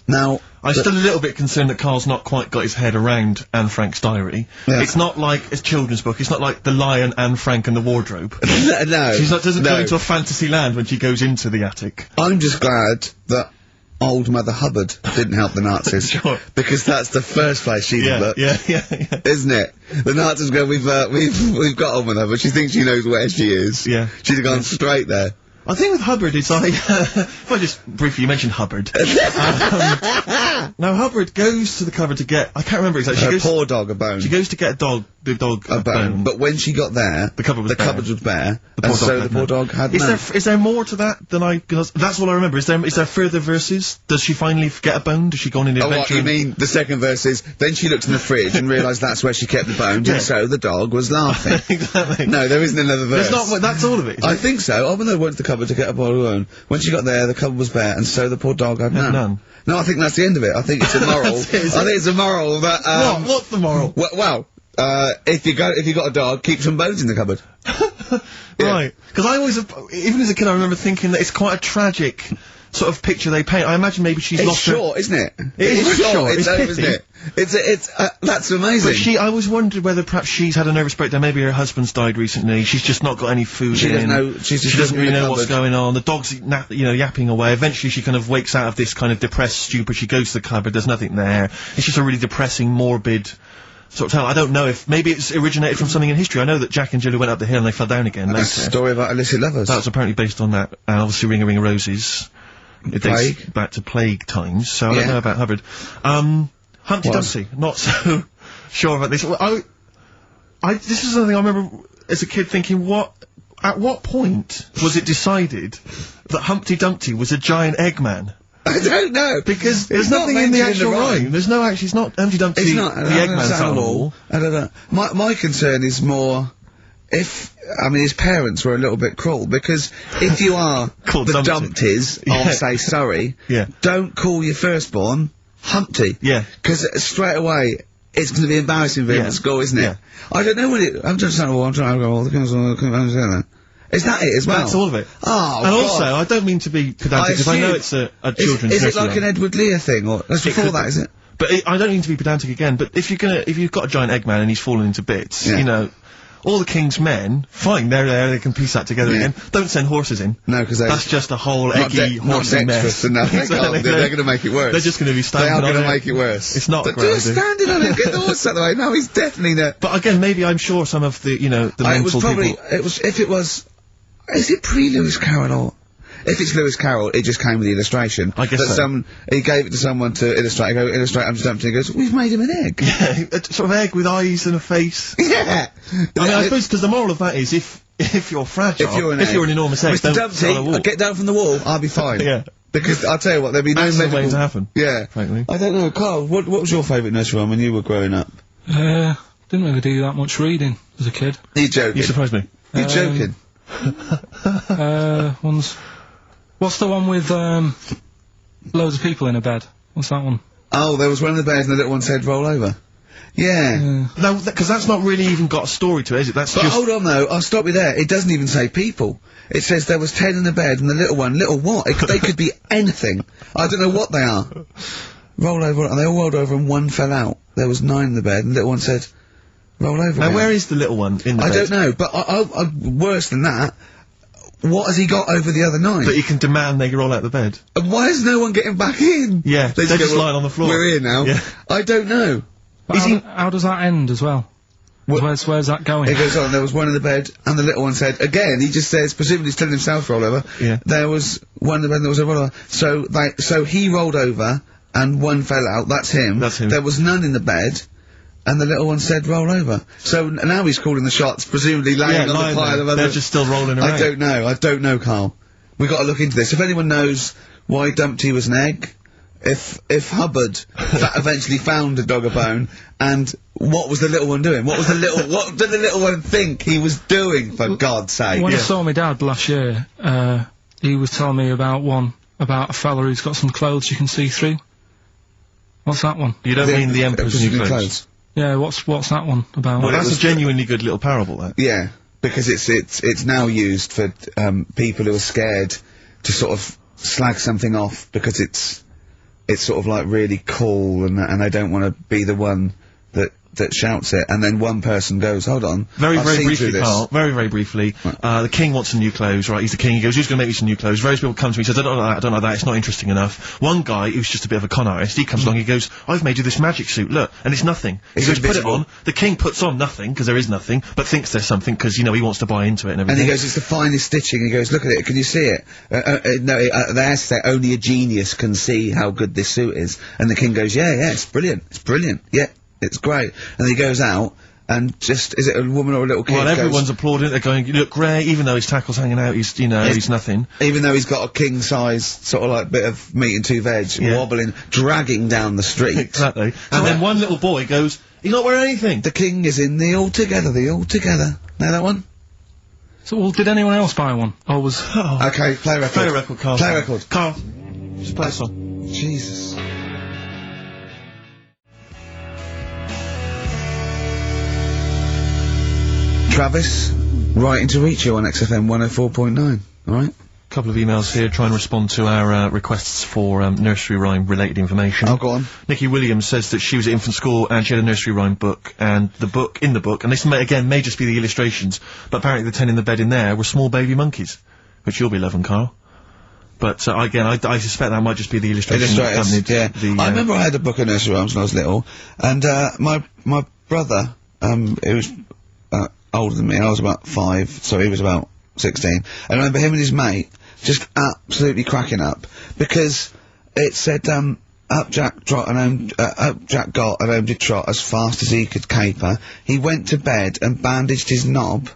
Now, I'm still a little bit concerned that Carl's not quite got his head around Anne Frank's diary. Yeah. It's not like a children's book. It's not like The Lion, Anne Frank and the Wardrobe. No. She doesn't go into a fantasy land when she goes into the attic. I'm just glad that old Mother Hubbard didn't help the Nazis. Sure. Because that's the first place she'd look. Yeah. Isn't it? The Nazis go, we've got old Mother Hubbard. She thinks she knows where she is. Yeah. She'd have gone straight there. I think with Hubbard, it's like, if I just briefly, you mentioned Hubbard. Now Hubbard goes to the cupboard to get, I can't remember exactly. Her poor dog a bone. She goes to get the dog a bone. But when she got there, the cupboard was bare. The poor dog had none. Is there more to that than because that's all I remember. Is there further verses? Does she finally get a bone? Does she go on an adventure? Oh, what, you mean the second verse is, then she looked in the fridge and realised that's where she kept the bones, and so the dog was laughing. Exactly. No, there isn't another verse. That's all of it. I think so. Oh, but they went to the cupboard to get a bottle of bone. When she got there, the cupboard was bare, and so the poor dog had none. No, I think that's the end of it. I think it's a moral. I think it's a moral that, What's the moral? Well, if you got a dog, keep some bones in the cupboard. Right. Because I always, even as a kid, I remember thinking that it's quite a tragic sort of picture they paint. I imagine maybe she's lost her... It's short, isn't it? It's short. It's over, isn't it? That's amazing. But I always wondered whether perhaps she's had a nervous breakdown. Maybe her husband's died recently. She's just not got any food she in. She doesn't really know what's going on. The dog's, yapping away. Eventually she kind of wakes out of this kind of depressed stupor. She goes to the cupboard. There's nothing there. It's just a really depressing, morbid sort of tale. I don't know if maybe it's originated from something in history. I know that Jack and Jill went up the hill and they fell down again later. That's a story about illicit lovers. That's apparently based on that. And obviously Ring a Ring of Roses. It dates back to plague times, so I don't know about Hubbard. Humpty Dumpty, not so sure about this. Well, this is something I remember as a kid thinking, at what point was it decided that Humpty Dumpty was a giant Eggman? I don't know. Because there's nothing in the actual rhyme. There's no actually, it's not Humpty Dumpty, It's not. the Eggman's on the wall. I don't know. My concern is more I mean, his parents were a little bit cruel, because if you are the Dumpties, I'll say sorry, don't call your firstborn Humpty. Yeah. Because straight away, it's going to be embarrassing for him at school, isn't it? Yeah. I don't know what it... I'm just saying, I'm trying to go all the... Is that it as well? That's all of it. Oh, and also, I don't mean to be pedantic, because I know it's a children's Is it nursery like an Edward Lear thing, or... That's before that, is it? But I don't mean to be pedantic again, but if you've got a giant Eggman and he's fallen into bits, you know, all the King's men, fine, they're there, they can piece that together again. Don't send horses in. No, because that's just a whole eggy, horsey mess. Enough. They're going to make it worse. They're just going to be standing on it. They are going to make it worse. It's not great. They're standing on it, get the horse out of the way. No, he's definitely not. But again, maybe I'm sure some of the, you know, the mental people... Is it pre-Lewis Carroll or... If it's Lewis Carroll, it just came with the illustration. I guess so. He gave it to someone to illustrate. He goes, illustrate Humpty Dumpty. He goes, we've made him an egg. Yeah, a sort of egg with eyes and a face. Yeah. I mean, I suppose, because the moral of that is, if you're fragile, if you're an enormous egg, Mr. Dumpty, get down from the wall, I'll be fine. Yeah. Because, I'll tell you what, there'd be no medical... way to happen. Yeah. Frankly. I don't know, Carl, what was your favourite nursery rhyme when you were growing up? Didn't really do that much reading as a kid. You're joking. You surprised me. You're joking. What's the one with, loads of people in a bed? What's that one? Oh, there was one in the bed and the little one said, roll over. Yeah. No, because that's not really even got a story to it, is it? That's but hold on though, I'll stop you there. It doesn't even say people. It says there was 10 in the bed and the little one, little what? They could be anything. I don't know what they are. Roll over, and they all rolled over and one fell out. There was 9 in the bed and the little one said, roll over. Now where is the little one in the bed? I don't know, but worse than that, what has he got over the other 9? That he can demand they roll out the bed. And why is no one getting back in? Yeah, they're just lying on the floor. We're here now. Yeah. I don't know. How does that end as well? Where's that going? It goes on, there was one in the bed, and the little one said, again, he just says, presumably he's telling himself to roll over, there was one in the bed and there was a roll over. So he rolled over, and one fell out, that's him. There was none in the bed, and the little one said, roll over. So now he's calling the shots, presumably laying on the pile of other... They're just still rolling around. I don't know, Carl. We've got to look into this. If anyone knows why Dumpty was an egg, if Hubbard eventually found a dog a bone, and what was the little one doing? What did the little one think he was doing, for God's sake? When I saw my dad last year, he was telling me about a fella who's got some clothes you can see through. What's that one? You don't mean the Emperor's New Clothes? Yeah, what's that one about? Well, that's a genuinely good little parable, that. Yeah, because it's now used for, people who are scared to sort of slag something off because it's sort of like really cool and they don't want to be the one that shouts it, and then one person goes, hold on. Very briefly, Carl, very briefly, the king wants some new clothes, right? He's the king, he goes, who's gonna make me some new clothes? Various people come to me, he says, I don't like that, it's not interesting enough. One guy, who's just a bit of a con artist, he comes along, he goes, I've made you this magic suit, look, and it's nothing. He goes, put it on, the king puts on nothing, because there is nothing, but thinks there's something, because, you know, he wants to buy into it and everything. And he goes, it's the finest stitching, he goes, look at it, can you see it? No, they have to say, only a genius can see how good this suit is. And the king goes, yeah, it's brilliant, yeah. It's great. And he goes out, and just, is it a woman or a little kid? Well, everyone's applauding it, they're going, you look great, even though his tackle's hanging out, he's, you know, he's nothing. Even though he's got a king-size, sort of like, bit of meat and 2 veg, wobbling, dragging down the street. Exactly. And then one little boy goes, he's not wearing anything. The king is in the Altogether. Know that one? So, well, did anyone else buy one? Or was... Okay, play record. Play a record, Carl. Play record. Carl, just play a song. Jesus. Travis, writing to reach you on XFM 104.9, alright? A couple of emails here, try and respond to our requests for nursery rhyme related information. Oh, go on. Nikki Williams says that she was at infant school and she had a nursery rhyme book, and in the book, and this may just be the illustrations, but apparently the 10 in the bed in there were small baby monkeys, which you'll be loving, Carl. But again, I suspect that might just be the illustration. I remember I had a book of nursery rhymes when I was little, and my brother, who was older than me, I was about 5, so he was about 16. I remember him and his mate just absolutely cracking up, because it said, up Jack got and home did trot as fast as he could caper. He went to bed and bandaged his knob,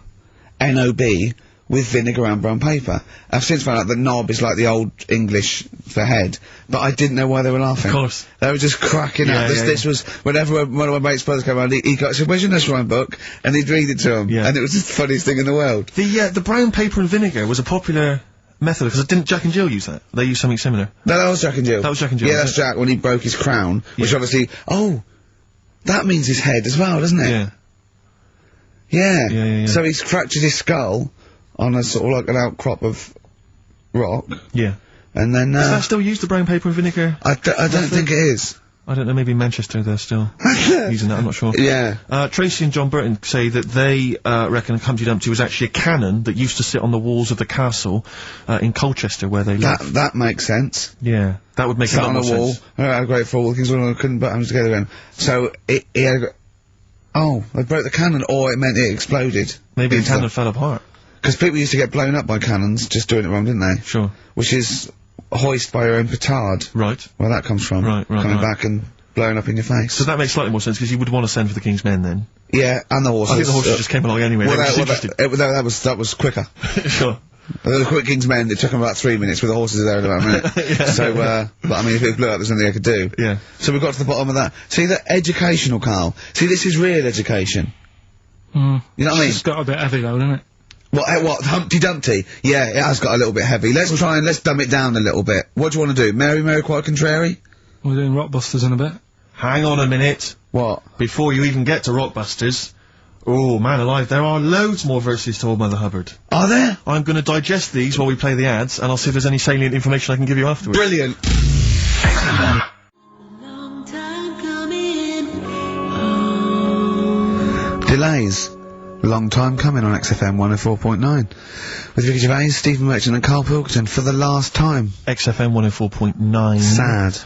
N-O-B, with vinegar and brown paper. I've since found out that knob is like the old English for head, but I didn't know why they were laughing. Of course. They were just cracking up. This was, whenever one of my mates' brothers came around, he said, where's your nursery rhyme book? And he'd read it to him. Yeah. And it was just the funniest thing in the world. The brown paper and vinegar was a popular method, because didn't Jack and Jill use that? They used something similar. No, that was Jack and Jill. That was Jack and Jill. Yeah, that's Jack when he broke his crown, which obviously, oh, that means his head as well, doesn't it? Yeah. Yeah. So he's fractured his skull on a sort of like an outcrop of rock. Yeah. And then, Is that still used, the brown paper and vinegar? I don't think it is. I don't know, maybe in Manchester they're still using that, I'm not sure. Yeah. Tracy and John Burton say that they, reckon Humpty Dumpty was actually a cannon that used to sit on the walls of the castle, in Colchester where they lived. That makes sense. Yeah. That would make a lot more wall. sense. Had a great fall, the king's couldn't put them together again. So, he had oh, they broke the cannon, or it meant it exploded. Maybe the cannon fell apart. Because people used to get blown up by cannons, just doing it wrong, didn't they? Sure. Which is hoist by your own petard. Right. Where that comes from. Right. Coming back and blowing up in your face. So that makes slightly more sense, because you would want to send for the King's Men then. Yeah, and the horses. I think the horses just came along anyway. Well, that was quicker. Sure. The quick King's Men, it took them about 3 minutes, with the horses there in about a minute. So, but I mean, if it blew up, there's nothing I could do. Yeah. So we got to the bottom of that. See, the educational, Carl. See, this is real education. You know what I mean? It's got a bit heavy though, doesn't it? What, Humpty Dumpty? Yeah, it has got a little bit heavy. Let's dumb it down a little bit. What do you want to do? Mary quite contrary? We're doing Rockbusters in a bit. Hang on a minute. What? Before you even get to Rockbusters, oh, man alive, there are loads more verses to Old Mother Hubbard. Are there? I'm gonna digest these while we play the ads, and I'll see if there's any salient information I can give you afterwards. Brilliant. Delays. Long time coming on XFM 104.9. With Ricky Gervais, Stephen Merchant and Carl Pilkington for the last time. XFM 104.9. Sad.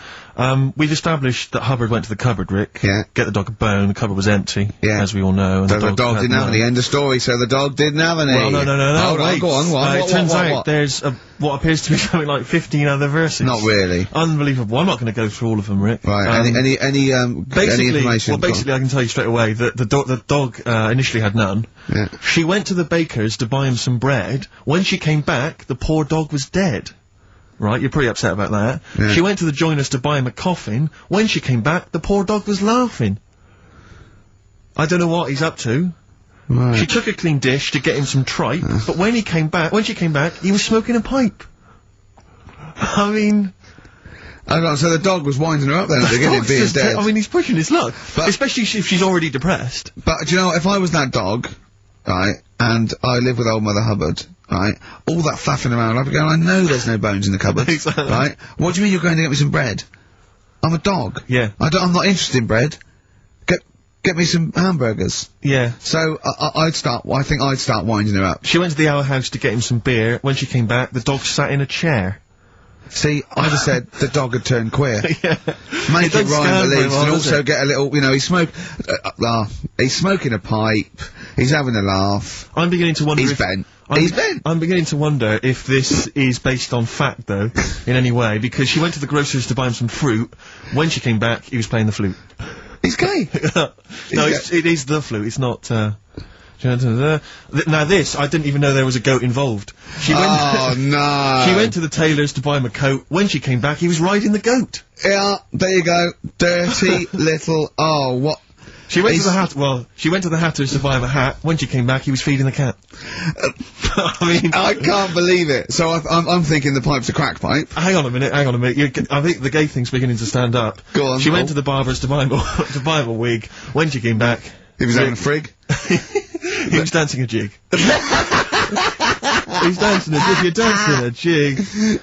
We've established that Hubbard went to the cupboard, Rick. Yeah. Get the dog a bone, the cupboard was empty. Yeah. As we all know. And So the dog didn't have any. End of story, so the dog didn't have any. Well, no, Hold on, wait. go on, what? It turns out there's what appears to be something like 15 other verses. Not really. Unbelievable. I'm not gonna go through all of them, Rick. Right, any information? Well, basically I can tell you straight away that the dog initially had none. Yeah. She went to the baker's to buy him some bread. When she came back, the poor dog was dead. Right, you're pretty upset about that. Yeah. She went to the joiner's to buy him a coffin. When she came back, the poor dog was laughing. I don't know what he's up to. Right. She took a clean dish to get him some tripe, but when she came back, he was smoking a pipe. I mean... Hold on, so the dog was winding her up then at the beginning, being dead. I mean, he's pushing his luck. Especially if she's already depressed. But, do you know, if I was that dog, right, and I live with Old Mother Hubbard, right, all that faffing around, I'd be going, I know there's no bones in the cupboard, Exactly. right? What do you mean you're going to get me some bread? I'm a dog. Yeah. I'm not interested in bread. Get me some hamburgers. Yeah. So, I think I'd start winding her up. She went to the Owl House to get him some beer. When she came back, the dog sat in a chair. See, I'd have said the dog had turned queer. Yeah. Make it rhyme at least, and does also it? get a little, you know, he's smoking a pipe, he's having a laugh. I'm beginning to wonder He's if... bent. He's bent! I'm beginning to wonder if this is based on fact, though, in any way, because she went to the grocer's to buy him some fruit. When she came back, he was playing the flute. He's gay! No, it is the flute, it's not, now this, I didn't even know there was a goat involved. She went Oh, no! She went to the tailor's to buy him a coat. When she came back, he was riding the goat. Yeah, there you go. Dirty little, oh, what? She went to the Hatter's to buy him a hat. When she came back, he was feeding the cat. I mean... I can't believe it. So I'm thinking the pipe's a crack pipe. Hang on a minute. I think the gay thing's beginning to stand up. Go on. She went to the barber's to buy him a wig. When she came back... He was having a frig? He was dancing a jig. He's dancing a jig. You're dancing a jig.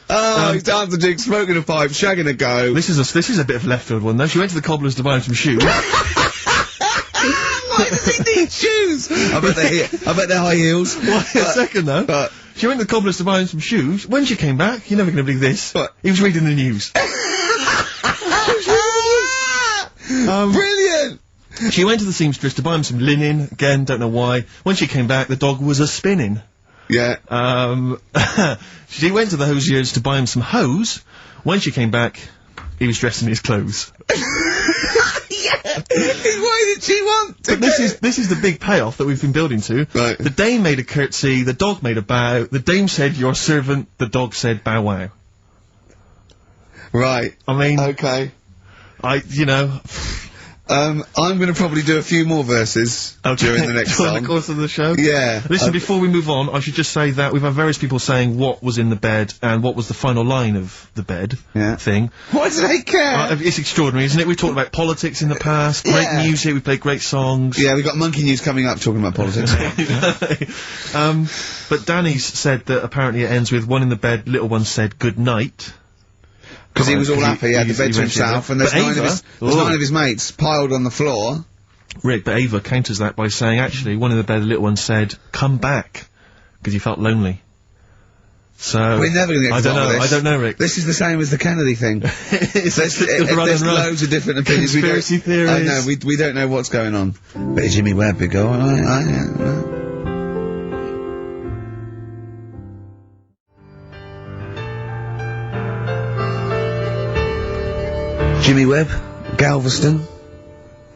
Oh, he's dancing a jig, smoking a pipe, shagging a go. This is a bit of a left field one, though. She went to the cobbler's to buy him some shoes. Why does he need shoes? I bet they're high heels. Wait a second, though. She went to the cobbler's to buy him some shoes. When she came back, you're never going to believe this. What? He was reading the news. Brilliant! She went to the seamstress to buy him some linen. Again, don't know why. When she came back, the dog was a-spinning. Yeah. She went to the hosier's to buy him some hose. When she came back, he was dressed in his clothes. Yeah! Why did she want to But this is the big payoff that we've been building to. Right. The dame made a curtsy, the dog made a bow, the dame said, "Your servant," the dog said, "Bow wow." Right. I mean... Okay. you know... I'm gonna probably do a few more verses during the next During song. the course of the show? Yeah. Listen, before we move on, I should just say that we've had various people saying what was in the bed and what was the final line of the bed thing. Why do they care? It's extraordinary, isn't it? We've talked about politics in the past, great music, we played great songs. Yeah, we've got Monkey News coming up talking about politics. But Danny's said that apparently it ends with one in the bed, little one said good night. Because he was all happy, he had the bed to himself, and there's nine of his mates piled on the floor. Rick, but Ava counters that by saying, actually, one in the bed, the little one said, come back, because he felt lonely. So... We're never going to get to the bottom of this. I don't know, Rick. This is the same as the Kennedy thing. There's loads of different opinions. Conspiracy theories. I know, we don't know what's going on. But Jimmy Webb would go, Jimmy Webb, Galveston,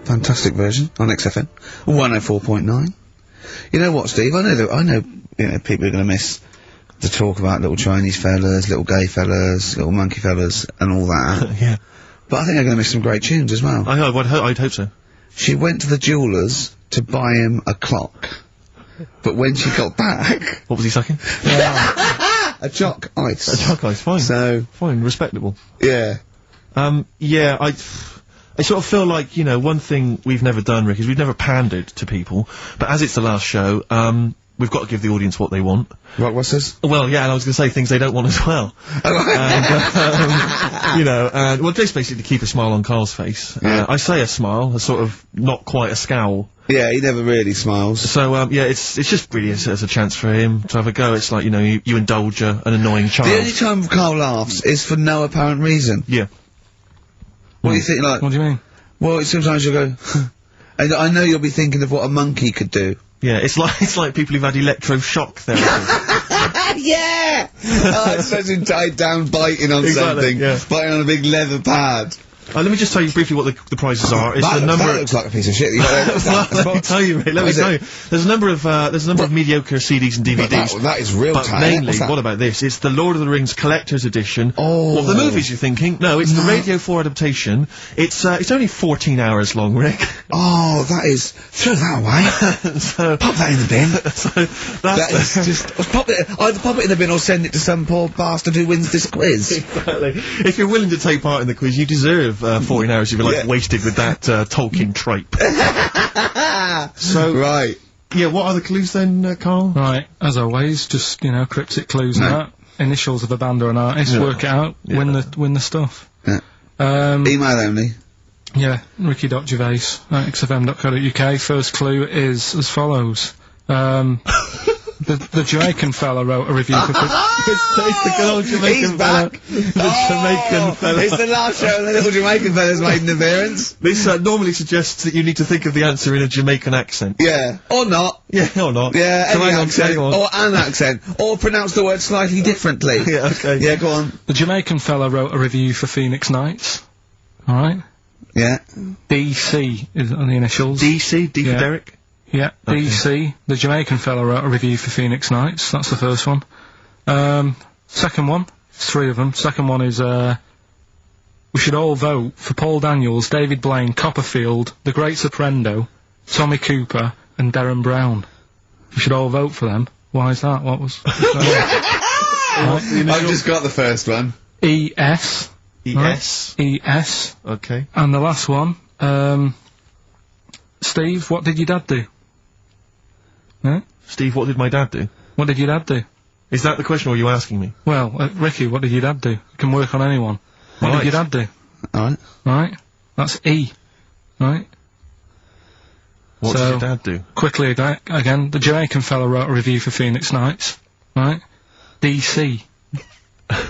fantastic version on XFM, 104.9. You know what, Steve? I know, you know, people are going to miss the talk about little Chinese fellas, little gay fellas, little monkey fellas, and all that. Yeah. But I think they're going to miss some great tunes as well. I'd hope so. She went to the jeweller's to buy him a clock, but when she got back, what was he sucking? a chalk ice. A chalk ice, fine. So fine, respectable. Yeah. Yeah, I sort of feel like, you know, one thing we've never done, Rick, is we've never pandered to people, but as it's the last show, we've got to give the audience what they want. Right, what's this? Well, yeah, and I was going to say things they don't want as well. You know, well, just basically to keep a smile on Carl's face. Yeah. I say a smile, a sort of, not quite a scowl. Yeah, he never really smiles. So, yeah, it's just really as a chance for him to have a go. It's like, you know, you indulge an annoying child. The only time Carl laughs is for no apparent reason. Yeah. What do you think, like... What do you mean? Well, sometimes you'll go... and I know you'll be thinking of what a monkey could do. Yeah, it's like people who've had electroshock therapy. Yeah! Oh, it's such a tied down biting on something. Yeah. Biting on a big leather pad. Let me just tell you briefly what the prizes are. It's the number. That looks like a piece of shit. Let me tell you, Rick, let me tell you. There's a number of mediocre CDs and DVDs. That is real But tight. mainly, what about this? It's the Lord of the Rings Collector's Edition. Oh. Of the movies, you're thinking? No, it's the Radio 4 adaptation. It's only 14 hours long, Rick. Oh, that is... Throw that away. So... Pop that in the bin. So, that is just... Either pop it in the bin or send it to some poor bastard who wins this quiz. Exactly. If you're willing to take part in the quiz, you deserve 14 hours. You've been, like, wasted with that, Tolkien trope. So... Right. Yeah, what are the clues then, Carl? Right, as always, just, you know, cryptic clues and that. Initials of a band or an artist, work it out, win the stuff. Yeah. Email only. Yeah, ricky.gervais@xfm.co.uk. First clue is as follows. The Jamaican fella wrote a review for... It's the good old Jamaican fella. Jamaican fella. It's the last show and the little Jamaican fella's made an appearance. This normally suggests that you need to think of the answer in a Jamaican accent. Yeah. Or not. Yeah, or not. Yeah, So any hang on, accent. hang on. Or an accent. Or pronounce the word slightly differently. Yeah, okay. Yeah, go on. The Jamaican fella wrote a review for Phoenix Nights. Alright? Yeah. DC is on the initials. DC? D for Derek? Yeah, Okay. DC. The Jamaican fella wrote a review for Phoenix Nights. That's the first one. Second one, three of them. Second one is, we should all vote for Paul Daniels, David Blaine, Copperfield, The Great Soprendo, Tommy Cooper, and Darren Brown. We should all vote for them. Why is that? What was... I've just got the first one. ES. ES? Right? ES. Okay. And the last one, Steve, what did your dad do? Huh? Steve, what did my dad do? What did your dad do? Is that the question, or are you asking me? Well, Ricky, what did your dad do? You can work on anyone. What did your dad do? Alright. Right? That's E. Right? What did your dad do? Quickly again, the Jamaican fella wrote a review for Phoenix Nights. Right? DC.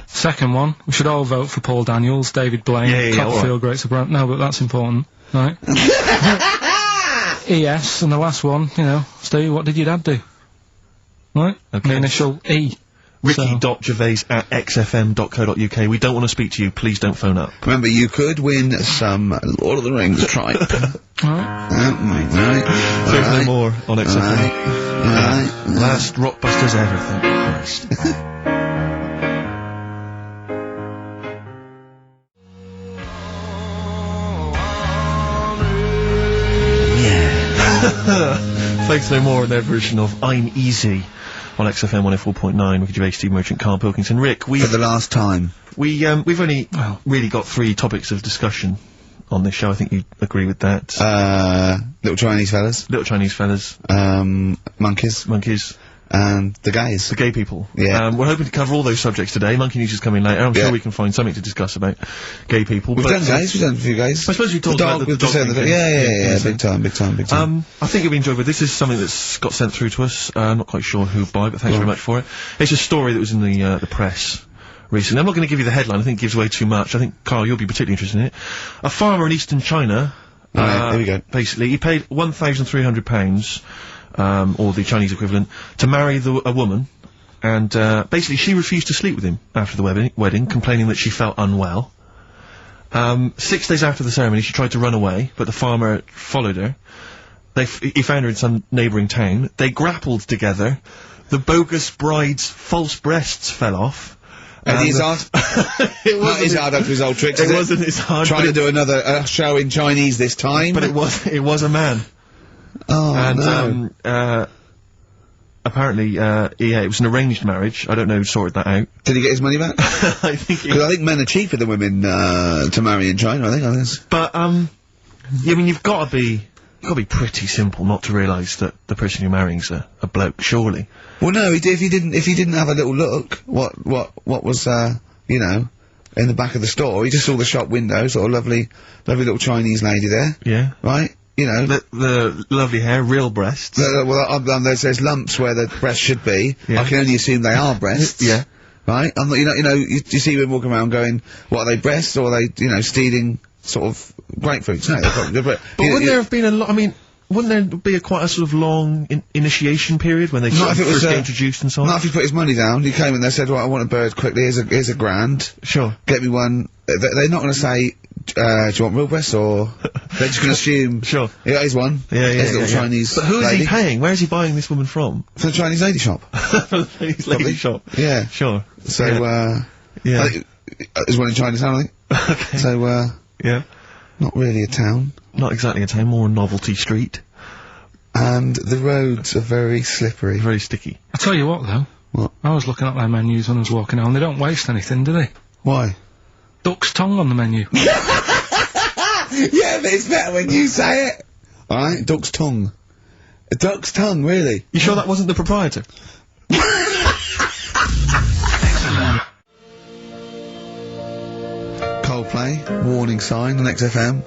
Second one, we should all vote for Paul Daniels, David Blaine, Copperfield, Great Soprano. No, but that's important. Right? ES, and the last one, you know, Steve, what did your dad do? Right? Okay. The initial E. Ricky.gervais@xfm.co.uk. We don't want to speak to you. Please don't phone up. Remember, you could win some Lord of the Rings tripe. There's no more on XFM. Last Rockbusters ever, thank Christ. Thanks no more on their version of I'm Easy on XFM 104.9. Ricky Gervais, Steve Merchant, Carl Pilkington. Rick, for the last time. We've only really got 3 topics of discussion on this show. I think you agree with that. Little Chinese fellas. Little Chinese fellas. Monkeys. Monkeys. And the gays. The gay people. Yeah. We're hoping to cover all those subjects today. Monkey News is coming later. I'm sure we can find something to discuss about gay people. We've done gays, we've done a few gays. I suppose we talked about the dog thing. Yeah, big time. I think you'll be enjoyable. This is something that's got sent through to us. I'm not quite sure who by, but thanks very much for it. It's a story that was in the press recently. I'm not going to give you the headline. I think it gives away too much. I think, Carl, you'll be particularly interested in it. A farmer in eastern China, there we go. Basically, he paid £1,300, or the Chinese equivalent, to marry a woman, and basically she refused to sleep with him after the wedding, complaining that she felt unwell. 6 days after the ceremony, she tried to run away, but the farmer followed her. He found her in some neighbouring town. They grappled together. The bogus bride's false breasts fell off. And his hard. It wasn't his hard after his old tricks. It wasn't his hard. Trying to do another show in Chinese this time. But it was a man. Oh, and, no. Apparently, it was an arranged marriage. I don't know who sorted that out. Did he get his money back? I think men are cheaper than women, to marry in China, I think, on this. But, I mean, you've got to be pretty simple not to realise that the person you're marrying's a bloke, surely. Well, no, if he didn't have a little look, what was, you know, in the back of the store, he just saw the shop window, sort of lovely little Chinese lady there. Yeah. Right? You know. The lovely hair, real breasts. There's lumps where the breasts should be. Yeah. I can only assume they are breasts. Yeah. Right? I'm not, you see women walking around going, what are they, breasts, or are they, stealing sort of grapefruits? No, but wouldn't there have been a lot, I mean, wouldn't there be quite a sort of long initiation period when they first get introduced and so on? Not if he put his money down. He came and they said, well, I want a bird quickly, here's a grand. Sure. Get me one. They're not going to say, do you want real breasts, or they're just going to assume. Sure. Yeah, here's one. Yeah. Little Chinese. But who is lady. he paying? Where is he buying this woman from? From the Chinese lady shop. From the Chinese lady shop. Yeah. Sure. So, yeah. There's one in Chinatown, I think. Okay. So, yeah. Not really a town. Not exactly a town, more a novelty street. And the roads are very slippery. Very sticky. I tell you what, though. What? I was looking at their menus when I was walking on. They don't waste anything, do they? Why? Duck's tongue on the menu. Yeah, but it's better when you say it. Alright, duck's tongue. A duck's tongue, really? You sure that wasn't the proprietor? Coldplay, warning sign on XFM,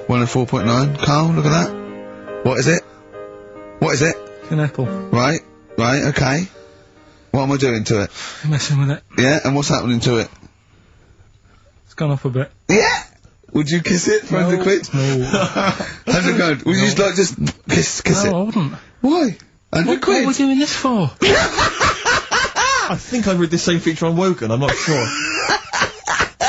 104.9. Carl, look at that. What is it? What is it? It's an apple. Right, okay. What am I doing to it? You're messing with it. Yeah, and what's happening to it? It's gone up a bit. Yeah! Would you kiss it for 100 quid? No. 100 quid. Would you just kiss no, it? I wouldn't. Why? 100 quid? What are we doing this for? I think I read this same feature on Wogan, I'm not sure.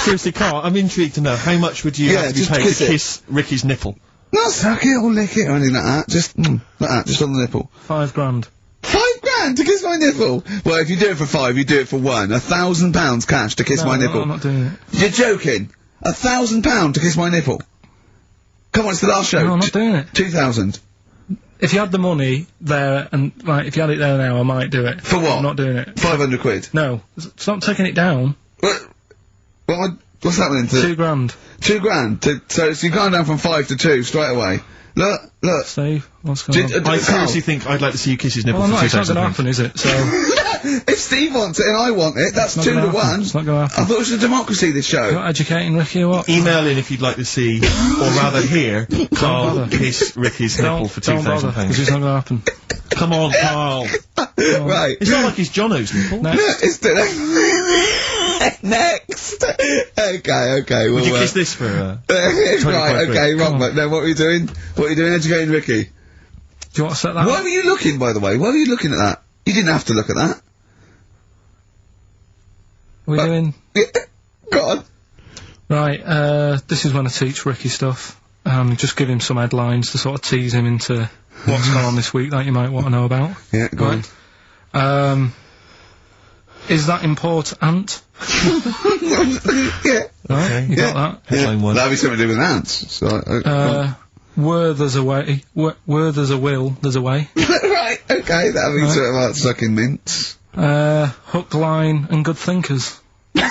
Seriously, Carl, I'm intrigued to know, how much would you have to be paid to kiss Ricky's nipple? Not suck it or lick it or anything like that. Just, like that, just on the nipple. £5 grand. £5 grand to kiss my nipple? Well, if you do it for 5, you do it for 1. £1,000 cash to kiss my nipple. No, I'm not doing it. You're joking? £1,000 to kiss my nipple? Come on, it's the last show. No, I'm not doing it. 2,000. If you had the money there, and, if you had it there now, I might do it. For what? I'm not doing it. 500 quid? No. Stop taking it down. What's happening to... £2 grand. £2 grand? So you've gone down from 5 to 2 straight away. Look. Steve, what's going on? I seriously think I'd like to see you kiss his nipple for £2,000. It's not going to happen, is it? So... If Steve wants it and I want it, that's 2 to 1. It's not going to happen. I thought it was a democracy, this show. You're not educating Ricky or what? Email in if you'd like to see, or rather hear, Carl kiss Ricky's nipple for £2,000. Because it's not going to happen. Come on, Carl. Right. It's not like it's Jono's nipple. Next. No, it's next. Okay. Would you kiss this for, right, okay, wrong, mate. No, what were you doing? What are you doing educating Ricky? Do you want to set that Why up? were you looking, by the way? Why were you looking at that? You didn't have to look at that. Are we doing? Go on. Right, this is when I teach Ricky stuff. Just give him some headlines to sort of tease him into what's gone on this week that you might want to know about. Yeah, go on. Is that important? Yeah. Right, you got that? Headline one. That'll be something to do with ants. So, where there's a way, where there's a will, there's a way. right, okay, that'll be something about sucking mints. Hook, line, and good thinkers. God.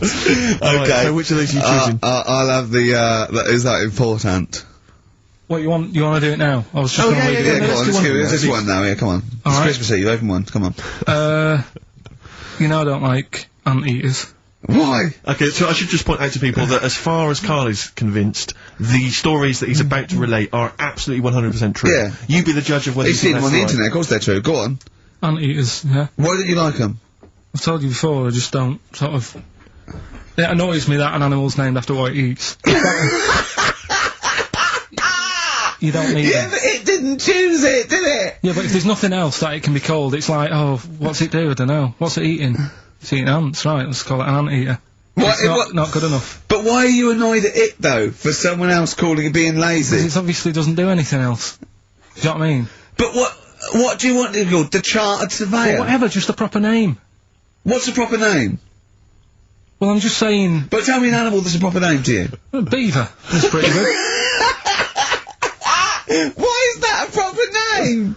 Okay. Right, so which of these are you choosing? I'll have the, is that important? What, you want to do it now? I was just gonna read it. Yeah, go on, let's do this one now, yeah, come on. It's Christmas Eve, open one, come on. You know I don't like anteaters. Why? Okay, so I should just point out to people that as far as Carl is convinced, the stories that he's about to relate are absolutely 100% true. Yeah. You be the judge of whether He's seen them on the internet, of course they're true, go on. Anteaters, yeah. Why don't you like them? I've told you before, I just don't, sort of... It annoys me that an animal's named after what it eats. You don't need Yeah, but it didn't choose it, did it? Yeah, but if there's nothing else that it can be called, it's like, oh, what's it do? I don't know. What's it eating? It's eating ants, right, let's call it an anteater. It's not good enough. But why are you annoyed at it, though, for someone else calling it being lazy? Because it obviously doesn't do anything else. Do you know what I mean? But what do you want to be called? The Chartered Surveyor? Well, whatever, just a proper name. What's the proper name? Well, I'm just saying... But tell me an animal that's a proper name to you. Beaver. That's pretty good. Why is that a proper name?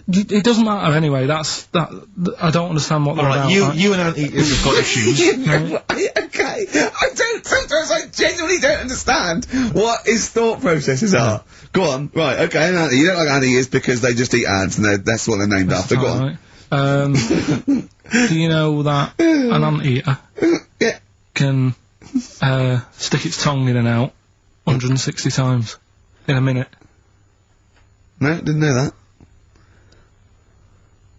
It doesn't matter anyway, I don't understand what they're about. You and anteaters have got issues. Right, okay. Sometimes I genuinely don't understand what his thought processes are. Go on, right, okay, you don't like anteaters because they just eat ants and that's what they're named after, go on. Right. Do you know that an anteater can stick its tongue in and out 160 times in a minute? No, didn't know that.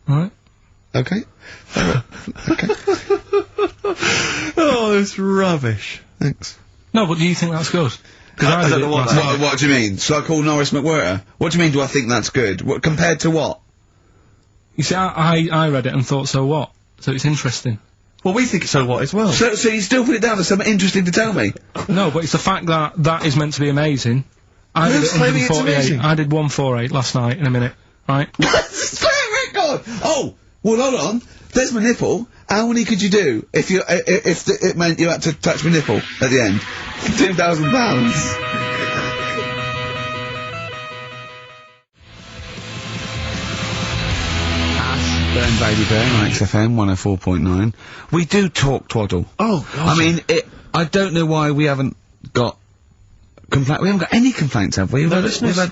Right. Okay. Okay. Oh, it's rubbish. Thanks. No, but do you think that's good? I don't know what do you mean? So I call Norris McWhirter? What do you mean, do I think that's good? What, compared to what? You see, I read it and thought, so what? So it's interesting. Well, we think so what as well. So you still put it down as something interesting to tell me? No, but it's the fact that that is meant to be amazing. I did 148. I did 148 last night in a minute, right? Swear record! Oh, well, hold on. There's my nipple. How many could you do if it meant you had to touch my nipple at the end? £2,000. Burn Baby Bear on XFM 104.9. We do talk twaddle. Oh, God. I mean, I don't know why we haven't got we haven't got any complaints, have we? We've had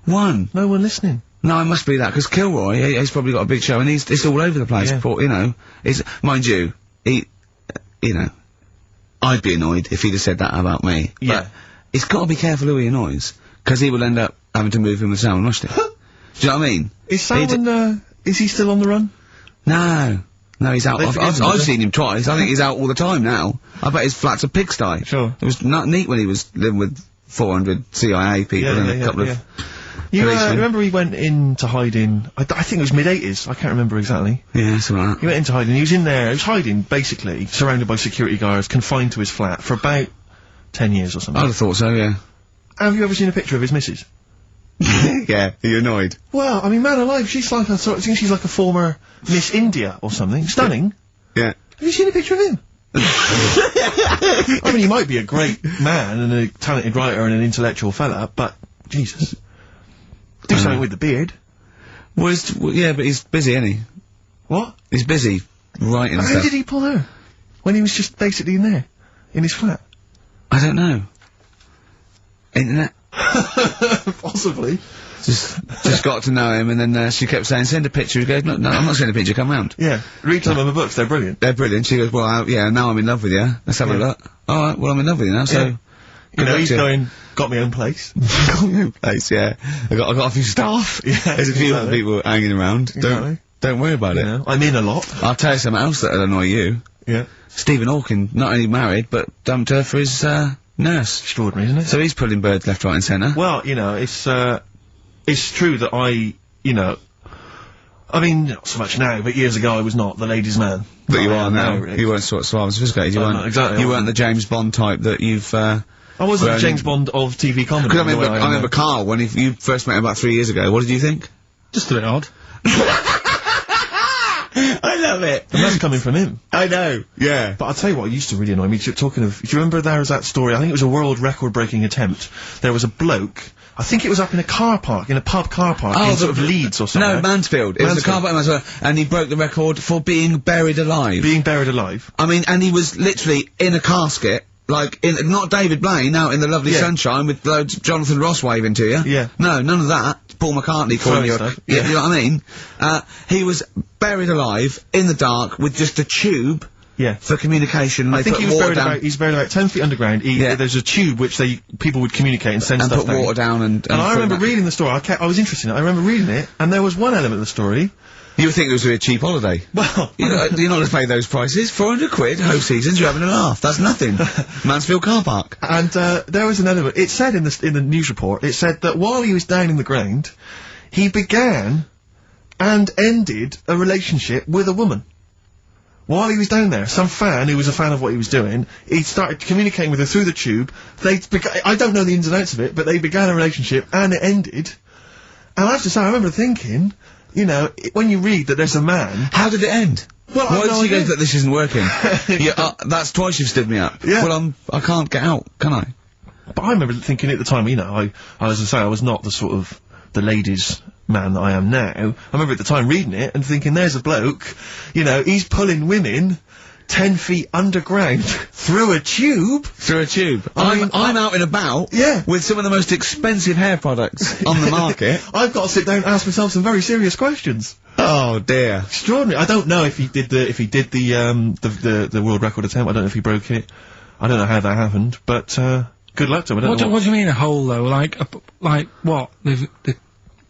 one. No one listening. No, it must be that, because Kilroy, he's probably got a big show, and it's all over the place, you know. Mind you, you know, I'd be annoyed if he'd have said that about me. Yeah. But he's got to be careful who he annoys, because he will end up having to move in with Salman Rushdie. Do you know what I mean? Is Salman, is he still on the run? No, he's out. I've seen him twice. I think he's out all the time now. I bet his flat's a pigsty. Sure. It was not neat when he was living with 400 CIA people and a couple of... You remember he went into hiding, I think it was mid-80s, I can't remember exactly. Yeah, something like that. He went into hiding, he was in there, he was hiding, basically, surrounded by security guards, confined to his flat, for about 10 years or something. I'd have thought so, yeah. Have you ever seen a picture of his missus? Yeah, are you annoyed? Well, I mean, man alive, she's like I think she's like a former Miss India or something. Stunning. Yeah. Have you seen a picture of him? I mean, he might be a great man and a talented writer and an intellectual fella, but, Jesus. Do something with the beard. Well, yeah, but he's busy, isn't he? What? He's busy writing How stuff. did he pull her? When he was just basically in there? In his flat? I don't know. Internet? Possibly. Just got to know him, and then she kept saying, send a picture. He goes, no, I'm not sending a picture, come round. Yeah. Read some of the books, they're brilliant. They're brilliant. She goes, well, yeah, now I'm in love with you. Let's have a look. Alright, well, I'm in love with you now, so... Yeah. You know, he's going, got my own place. Got my own place, yeah. I got a few staff. Yeah. There's a few other people hanging around. Exactly. Don't worry about it. Yeah. I'm in a lot. I'll tell you something else that'll annoy you. Yeah. Stephen Hawking, not only married, but dumped her for his, nurse. Extraordinary, isn't it? So he's pulling birds left, right and centre. Well, you know, it's true that I mean, not so much now, but years ago I was not the ladies' man. But you are now. really. You weren't sort of suave and sophisticated. You weren't. No, exactly. You weren't the James Bond type that you've. I wasn't the James Bond of TV comedy. Because I remember Carl when you first met him about 3 years ago. What did you think? Just a bit odd. I love it. And that's coming from him. I know. Yeah. But I'll tell you what used to really annoy me. Talking of, do you remember there was that story? I think it was a world record-breaking attempt. There was a bloke. I think it was up in a car park, in a pub car park, in sort of Leeds or something. No, Mansfield. It was a car park in Mansfield, and he broke the record for being buried alive. Being buried alive. I mean, and he was literally in a casket, like, not David Blaine, out in the lovely sunshine with loads of Jonathan Ross waving to you. Yeah. No, none of that. Paul McCartney calling you stuff. you know what I mean? He was buried alive, in the dark, with just a tube. Yeah. For communication, and I think he was buried about 10 feet underground. There's a tube which people would communicate and send stuff down. And put water down and I remember reading the story. I was interested in it. I remember reading it, and there was one element of the story. You would think it was a cheap holiday. Well, you're not going to pay those prices. 400 quid, whole seasons, you're having a laugh. That's nothing. Mansfield car park. And, there was an element, it said in the news report, it said that while he was down in the ground, he began and ended a relationship with a woman. While he was down there, some fan who was a fan of what he was doing, he started communicating with her through the tube. I don't know the ins and outs of it, but they began a relationship, and it ended. And I have to say, I remember thinking, you know, when you read that there's a man... How did it end? Well, why did you go that this isn't working? That's twice you've stood me up. Yeah. Well, I can't get out, can I? But I remember thinking at the time, you know, I was not the sort of, the ladies' man that I am now. I remember at the time reading it and thinking, there's a bloke, you know, he's pulling women 10 feet underground through a tube. Through a tube. I'm out and about. Yeah. With some of the most expensive hair products on the market. I've got to sit down and ask myself some very serious questions. Oh dear. Extraordinary. I don't know if he did the world record attempt. I don't know if he broke it. I don't know how that happened, but, good luck to him. What do you mean a hole though? Like what?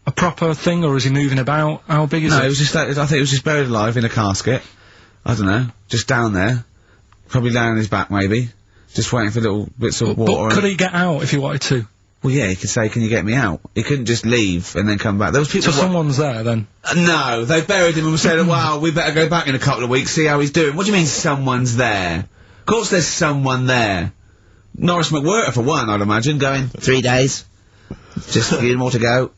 A proper thing, or is he moving about? How big is it? No, it was just I think it was just buried alive in a casket. I don't know, just down there, probably laying on his back maybe, just waiting for little bits of water. But could he get out if he wanted to? Well, yeah, he could say, "Can you get me out?" He couldn't just leave and then come back. There was people. So someone's there then? No, they buried him and said, "Wow, we better go back in a couple of weeks, see how he's doing." What do you mean, someone's there? Of course, there's someone there. Norris McWhirter, for one, I'd imagine, going 3 days. Just a few more to go.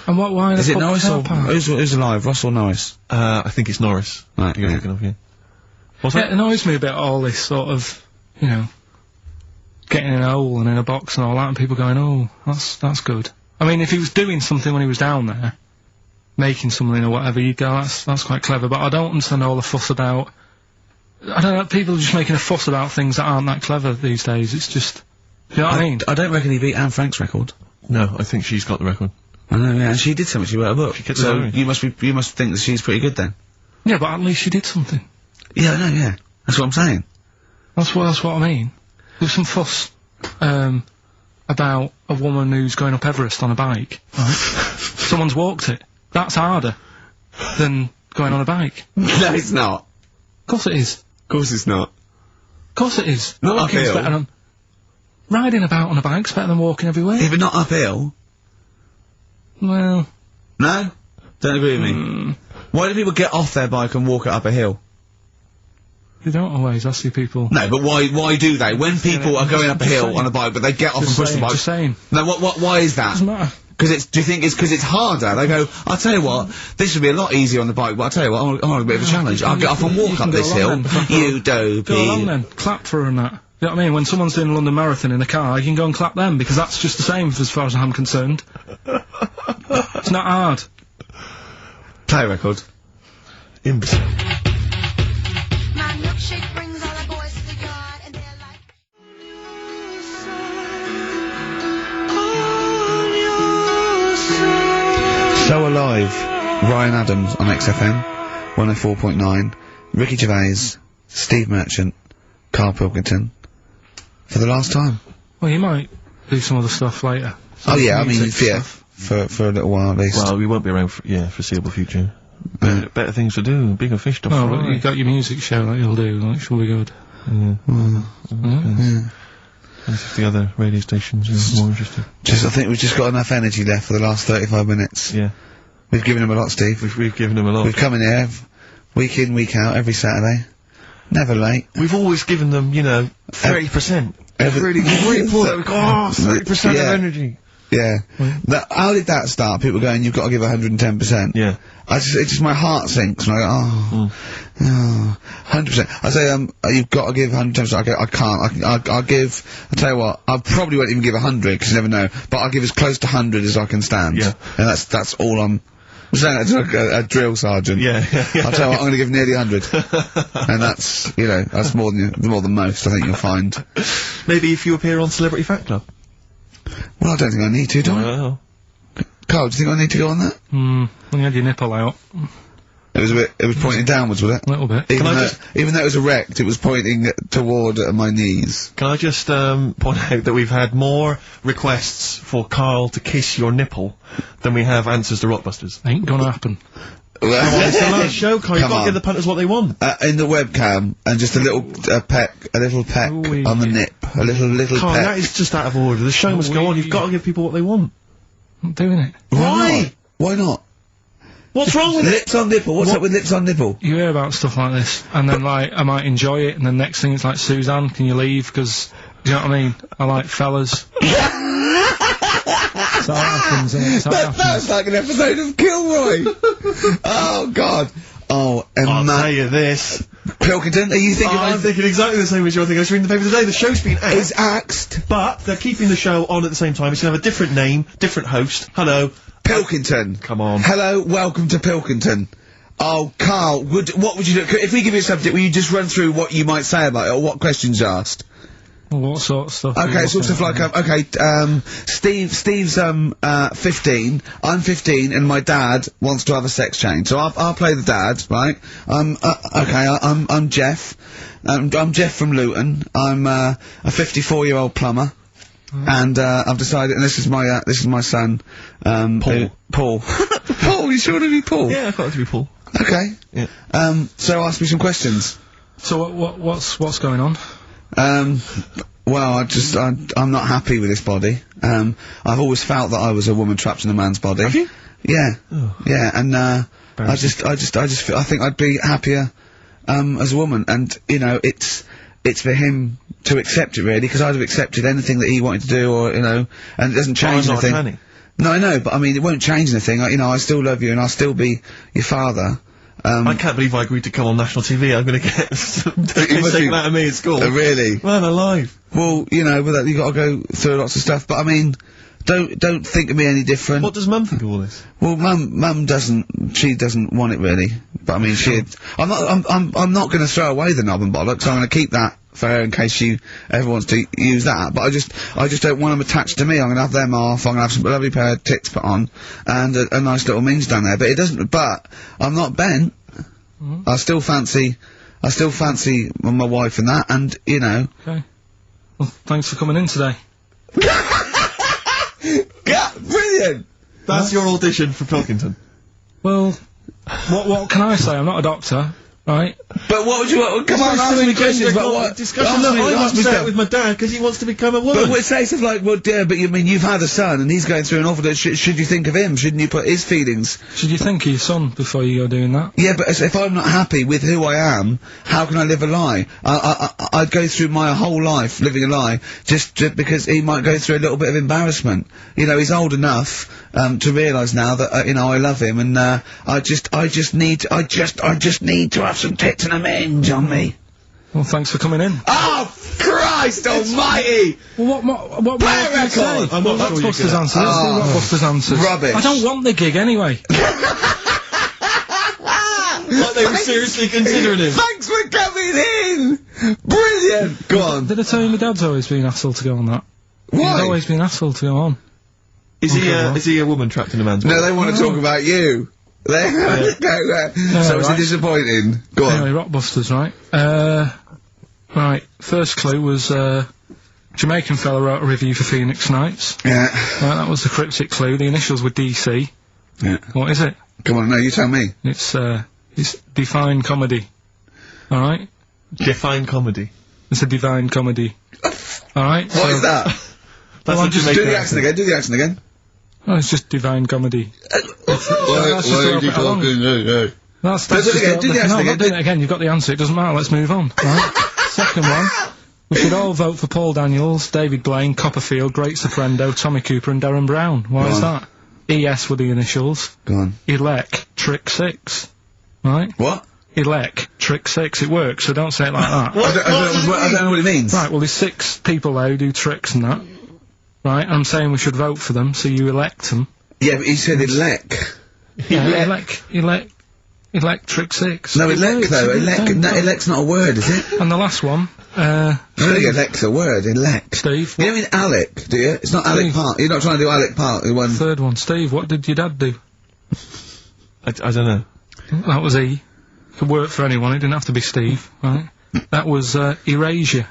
And why is it Norris or who's alive, Ross or Norris? I think it's Norris. Right, you're thinking of, yeah. What's that? It annoys me a bit, all this sort of, you know, getting in a hole and in a box and all that, and people going, oh, that's good. I mean, if he was doing something when he was down there, making something or whatever, you'd go, that's quite clever, but I don't understand all the fuss about, I don't know, people are just making a fuss about things that aren't that clever these days. It's just, you know what I mean? I don't reckon he beat Anne Frank's record. No, I think she's got the record. I know, yeah, and she did something, she wrote a book. So, you must think that she's pretty good then. Yeah, but at least she did something. Yeah, I know, yeah. That's what I'm saying. That's what I mean. There's some fuss, about a woman who's going up Everest on a bike, right? Someone's walked it. That's harder than going on a bike. No, it's not. Of course it is. Of course it's not. Of course it is. Not Walking's uphill. better than... Riding about on a bike's better than walking everywhere. Yeah, but not uphill. Well... No? Don't agree with me. Why do people get off their bike and walk it up a hill? You don't always, I see people... No, but why do they? When people are going up a hill on a bike, but they get off and push the bike... Just saying. No, why is that? Doesn't matter. Do you think it's because it's harder? They go, I'll tell you what, this would be a lot easier on the bike, but I'll tell you what, I want a bit of a challenge. I'll get off and walk up this hill. You dopey. Go along then. Clap for her and that. You know what I mean? When someone's doing a London Marathon in a car, you can go and clap them, because that's just the same as far as I'm concerned. It's not hard. Play a record. Imbecile. So Alive, Ryan Adams on XFM, 104.9, Ricky Gervais, Steve Merchant, Carl Pilkington, for the last time. Well, you might do some other stuff later. Oh yeah, I mean, yeah, for a little while at least. Well, we won't be around for, foreseeable future. Better things to do, bigger fish to fry. Oh, but you got your music show that you'll do, like, should be good. Yeah. Yeah. As if the other radio stations are more interesting. I think we've just got enough energy left for the last 35 minutes. Yeah. We've given him a lot, Steve. We've given him a lot. We've come in here, week in, week out, every Saturday. Never late. We've always given them, you know, 30%. Really pulled it. We've got 30% of energy. Yeah. How did that start? People going, you've got to give 110%. Yeah. It's just my heart sinks when I go, 100%. I say, you've got to give 110%. I can't. I'll give, I'll tell you what, I probably won't even give 100, because you never know, but I'll give as close to 100 as I can stand. Yeah. And that's all I'm saying that to like a drill sergeant. Yeah. I'll tell you what, I'm gonna give nearly 100. And that's, you know, that's more than most, I think you'll find. Maybe if you appear on Celebrity Fat Club. Well, I don't think I need to, do I? Well. Carl, do you think I need to go on that? When you had your nipple out. It was pointing downwards, was it? A little bit. Even though it was erect, it was pointing toward my knees. Can I just, point out that we've had more requests for Carl to kiss your nipple than we have answers to Rockbusters? Ain't gonna happen. Well, it's the last show, Carl. You've got to give the punters what they want. In the webcam, and just a little peck on the nip. A little Carl, peck. that is just out of order. The show must go on. You've got to give people what they want. I'm doing it. Why? Why not? What's wrong with lips on nipple? What's up with lips on nipple? You hear about stuff like this, and then like I might enjoy it, and then next thing it's like, Suzanne, can you leave? Because you know what I mean. I like fellas. So that happens, innit? So that That's like an episode of Kilroy. Oh God. Oh, I'll tell you this. Pilkington, are you thinking? I'm thinking exactly the same as you're thinking. I was reading the paper today. The show's been axed. It's axed. But they're keeping the show on at the same time. It's going to have a different name, different host. Hello. Pilkington. Come on. Hello, welcome to Pilkington. Oh, Carl, what would you do? If we give you a subject, will you just run through what you might say about it, or what questions you asked? Well, what sort of stuff? Okay, sort of like, Steve's, 15, I'm 15, and my dad wants to have a sex change. So I'll play the dad, right? I'm Jeff. I'm Jeff from Luton. I'm, a 54-year-old plumber. And, I've decided, and this is my son, Paul. Paul. Paul, you sure to be Paul? Yeah, I thought it to be Paul. Okay. Yeah. So ask me some questions. So what's going on? Well, I'm not happy with this body. I've always felt that I was a woman trapped in a man's body. Have you? Yeah. Oh. Yeah, and, I think I'd be happier, as a woman, and, you know, it's for him to accept it, really, because I'd have accepted anything that he wanted to do, or, you know, and it doesn't change anything. Not no, I know, but I mean, it won't change anything. I still love you, and I'll still be your father. I can't believe I agreed to come on national TV. I'm gonna get taken out of me at school. Really? Man alive. Well, you know, with that, you gotta go through lots of stuff, but I mean, don't think of me any different. What does Mum think of all this? Well, Mum she doesn't want it really, but I mean, I'm not gonna throw away the knob and bollocks, I'm gonna keep that for her in case she ever wants to use that, but I just don't want them attached to me. I'm gonna have them off, I'm gonna have some lovely pair of tits put on, and a nice little minge down there, but I'm not bent. I still fancy my wife and that, and, you know. Okay. Well, thanks for coming in today. Brilliant! That's your audition for Pilkington. Well, what can I say? I'm not a doctor, right? But what would you want? Come on, ask me questions about what? Discussion. Look, I'm upset with my dad because he wants to become a woman. But we'll say stuff like, well, dear, but you mean you've had a son and he's going through an awful. Should you think of him? Shouldn't you put his feelings? Should you think of your son before you go doing that? Yeah, but if I'm not happy with who I am, how can I live a lie? I'd go through my whole life living a lie just because he might go through a little bit of embarrassment. You know, he's old enough to realise now that you know, I love him, and I just need to have some tits and a minge on me. Well, thanks for coming in. Oh, Christ almighty! Well, what play a record! I'm not sure Rockbusters answers. Let's do Rockbusters answers. Rubbish. I don't want the gig anyway. Like they were seriously considering him. Thanks for coming in! Brilliant! Go on. Did I tell you my dad's always been asked to go on that? Why? He's always been asked to go on. Is he a woman trapped in a man's body? No, they want to talk about you. So it's disappointing. Go on. Anyway, Rockbusters, right? Right, first clue was, Jamaican fella wrote a review for Phoenix Nights. Yeah. Right, that was the cryptic clue. The initials were DC. Yeah. What is it? Come on, no, you tell me. It's Define Comedy. Alright? Define Comedy. It's a divine comedy. Alright? What is that? That's just do the accent again, Oh, it's just divine comedy. That's just Do the no, answer I'm again. not doing it again. You've got the answer. It doesn't matter. Let's move on. Right? Second one. We should all vote for Paul Daniels, David Blaine, Copperfield, Great Soprendo, Tommy Cooper and Darren Brown. Why is that? ES were the initials. Go on. Electric Six. Right? What? Electric Six. It works, so don't say it like that. I don't know what it means. Right, well, there's 6 people there who do tricks and that. Right, I'm saying we should vote for them, so you elect them. Yeah, but he said elect. Yeah, Electric Six. No, It elect works, though. it Elect. works. No, elect's not a word, is it? And the last one, I don't think elect's a word. Elect. Steve. You don't mean Alec, do you? It's not Alec Park. You're not trying to do Alec Park. The one. Third one, Steve, what did your dad do? I don't know. That was E. Could work for anyone, it didn't have to be Steve, right? That was, Erasure.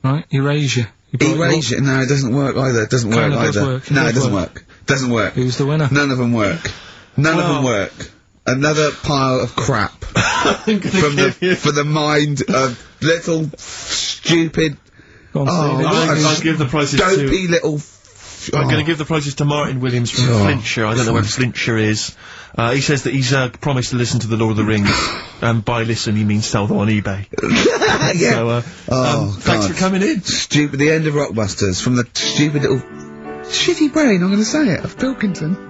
Right? Erasure. Erasure? No, it doesn't work either. It doesn't work Kinda does either. work. No, it Does doesn't work. work. Doesn't work. Who's the winner? None of them work. None of them work. Another pile of crap from the mind of little stupid. I'll give the prizes dopey little. I'm going to give the prizes to Martin Williams from Flintshire. I don't know where Flintshire is. He says that he's promised to listen to the Lord of the Rings, and by listen he means sell them on eBay. Yeah. So, thanks for coming in. Stupid. The end of Rockbusters from the stupid little shitty brain. I'm going to say it of Pilkington.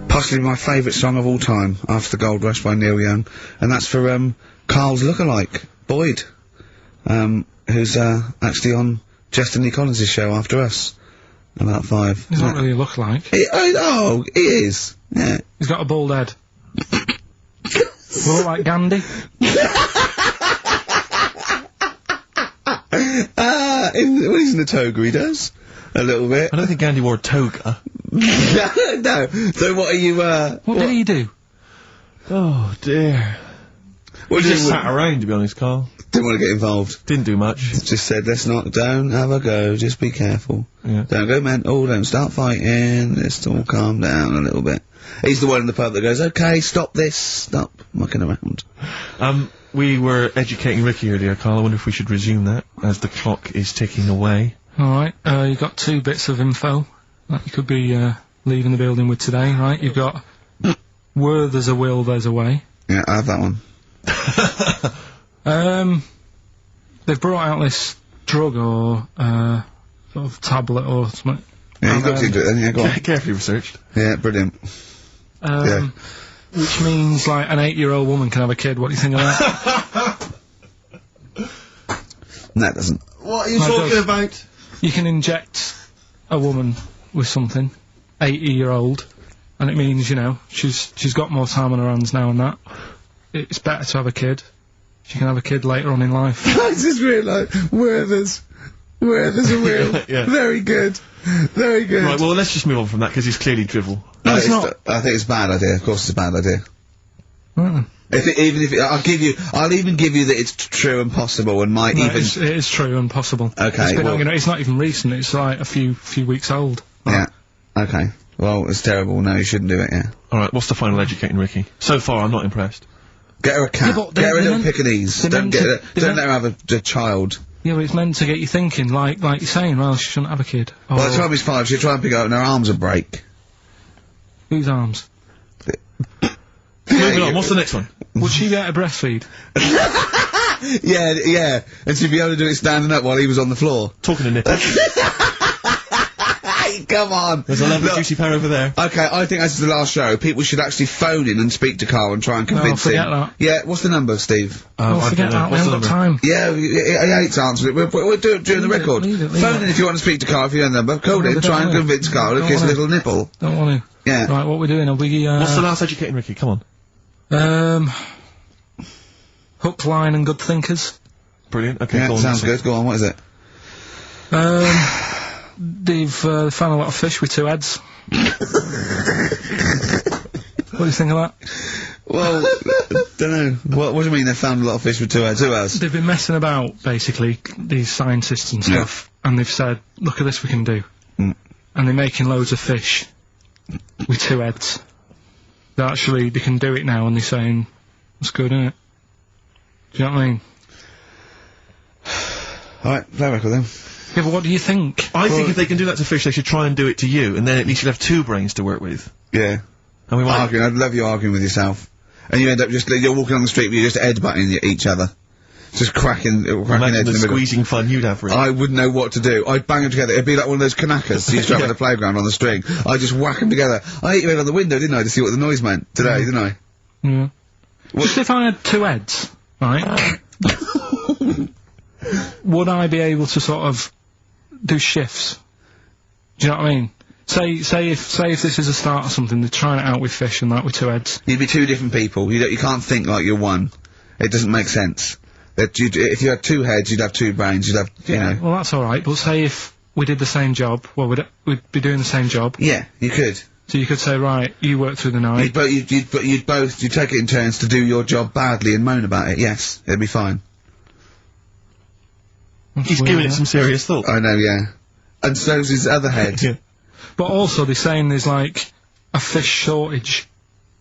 Possibly my favourite song of all time, After the Gold Rush by Neil Young, and that's for Carl's lookalike, Boyd, who's actually on Justin Lee Collins' show after us, about 5. He's not really a lookalike. Oh, he is. Yeah. He's got a bald head. Look like Gandhi. When he's in the toga, he does. A little bit. I don't think Gandhi wore a toga. No. So what are you, What did he do? Oh, dear. What He just sat around, to be honest, Carl. Didn't want to get involved. Didn't do much. Just said, don't have a go, just be careful. Yeah. Don't go mental, don't start fighting, let's all calm down a little bit. He's the one in the pub that goes, okay, stop this, stop mucking around. We were educating Ricky earlier, Carl. I wonder if we should resume that, as the clock is ticking away. Alright, you've got 2 bits of info that you could be, leaving the building with today, right? You've got, where there's a will, there's a way. Yeah, I have that one. They've brought out this drug or, sort of tablet or something. Yeah, you've looked into it then, yeah, go on. Carefully researched. Yeah, brilliant. Which means, like, an 8-year-old woman can have a kid. What do you think of that? No, it doesn't. What are you talking about? You can inject a woman with something, 80-year-old, and it means, you know, she's got more time on her hands now and that. It's better to have a kid. She can have a kid later on in life. I just realised, where there's a will. Yeah. Very good. Very good. Right, well, let's just move on from that, because he's clearly drivel. No, it's not. I think it's a bad idea. Of course it's a bad idea. Mm. I'll even give you that it's true and possible and might No, even... it is true and possible. Okay, It's been well- it's not even recent, it's like a few weeks old. Yeah. Okay. Well, it's terrible. No, you shouldn't do it, yeah. Alright, what's the final educating Ricky? So far, I'm not impressed. Get her a cat. Yeah, but Get her a they're little meant- Pekingese. they're Don't meant get to- her, they're don't let her have a child. Yeah, but it's meant to get you thinking, like you're saying, well, she shouldn't have a kid. By the time he's 5, she'll try and pick it up and her arms will break. Whose arms? Moving on, what's the next one? Would she be able to breastfeed? Yeah. And she'd be able to do it standing up while he was on the floor. Talking to nipples. Come on. There's a lovely juicy pair over there. Okay, I think that's the last show. People should actually phone in and speak to Carl and try and convince forget him. that. Yeah, what's the number, Steve? Forget that, we haven't got time. Yeah, he hates answering it. We'll do it during the record. leave it. Phone in if you want to speak to Carl if you know the number. Call in, try and convince Carl to kiss a little nipple. Don't want to. Yeah. Right, what we're doing, are we, What's the last educating Ricky? Come on. Hook, line and good thinkers. Brilliant. Okay, Yeah, go on. sounds good. Go on, what is it? They've found a lot of fish with 2 heads. What do you think of that? Well, dunno. What do you mean they found a lot of fish with 2 heads? Who has? They've been messing about, basically, these scientists and stuff, and they've said, look at this we can do. Mm. And they're making loads of fish with 2 heads. They can do it now, and they're saying, that's good, isn't it? Do you know what I mean? Alright, play a record then. Yeah, but what do you think? I think if they can do that to fish, they should try and do it to you, and then at least you'll have two brains to work with. Yeah. And we might... Arguing, I'd love you arguing with yourself. And you end up just, you're walking on the street, but you're just headbutting each other. Just cracking heads in the middle. Squeezing fun you'd have, really. I wouldn't know what to do. I'd bang them together. It'd be like one of those kanakas you used to have on the playground on the string. I'd just whack them together. I hit you out the window, didn't I, to see what the noise meant today, didn't I? Yeah. Just if I had two heads, right? Would I be able to sort of do shifts? Do you know what I mean? Say if this is a start or something, they're trying it out with fish and that with two heads. You'd be two different people. You can't think like you're one. It doesn't make sense. If you had two heads, you'd have two brains. You'd have, you know. Well, that's all right. But say if we did the same job, well, we'd be doing the same job. Yeah, you could. So you could say, right, you work through the night. You'd take it in turns to do your job badly and moan about it. Yes, it'd be fine. He's giving it some serious thought. I know, yeah. And so's his other head. Yeah. But also, they're saying there's like a fish shortage,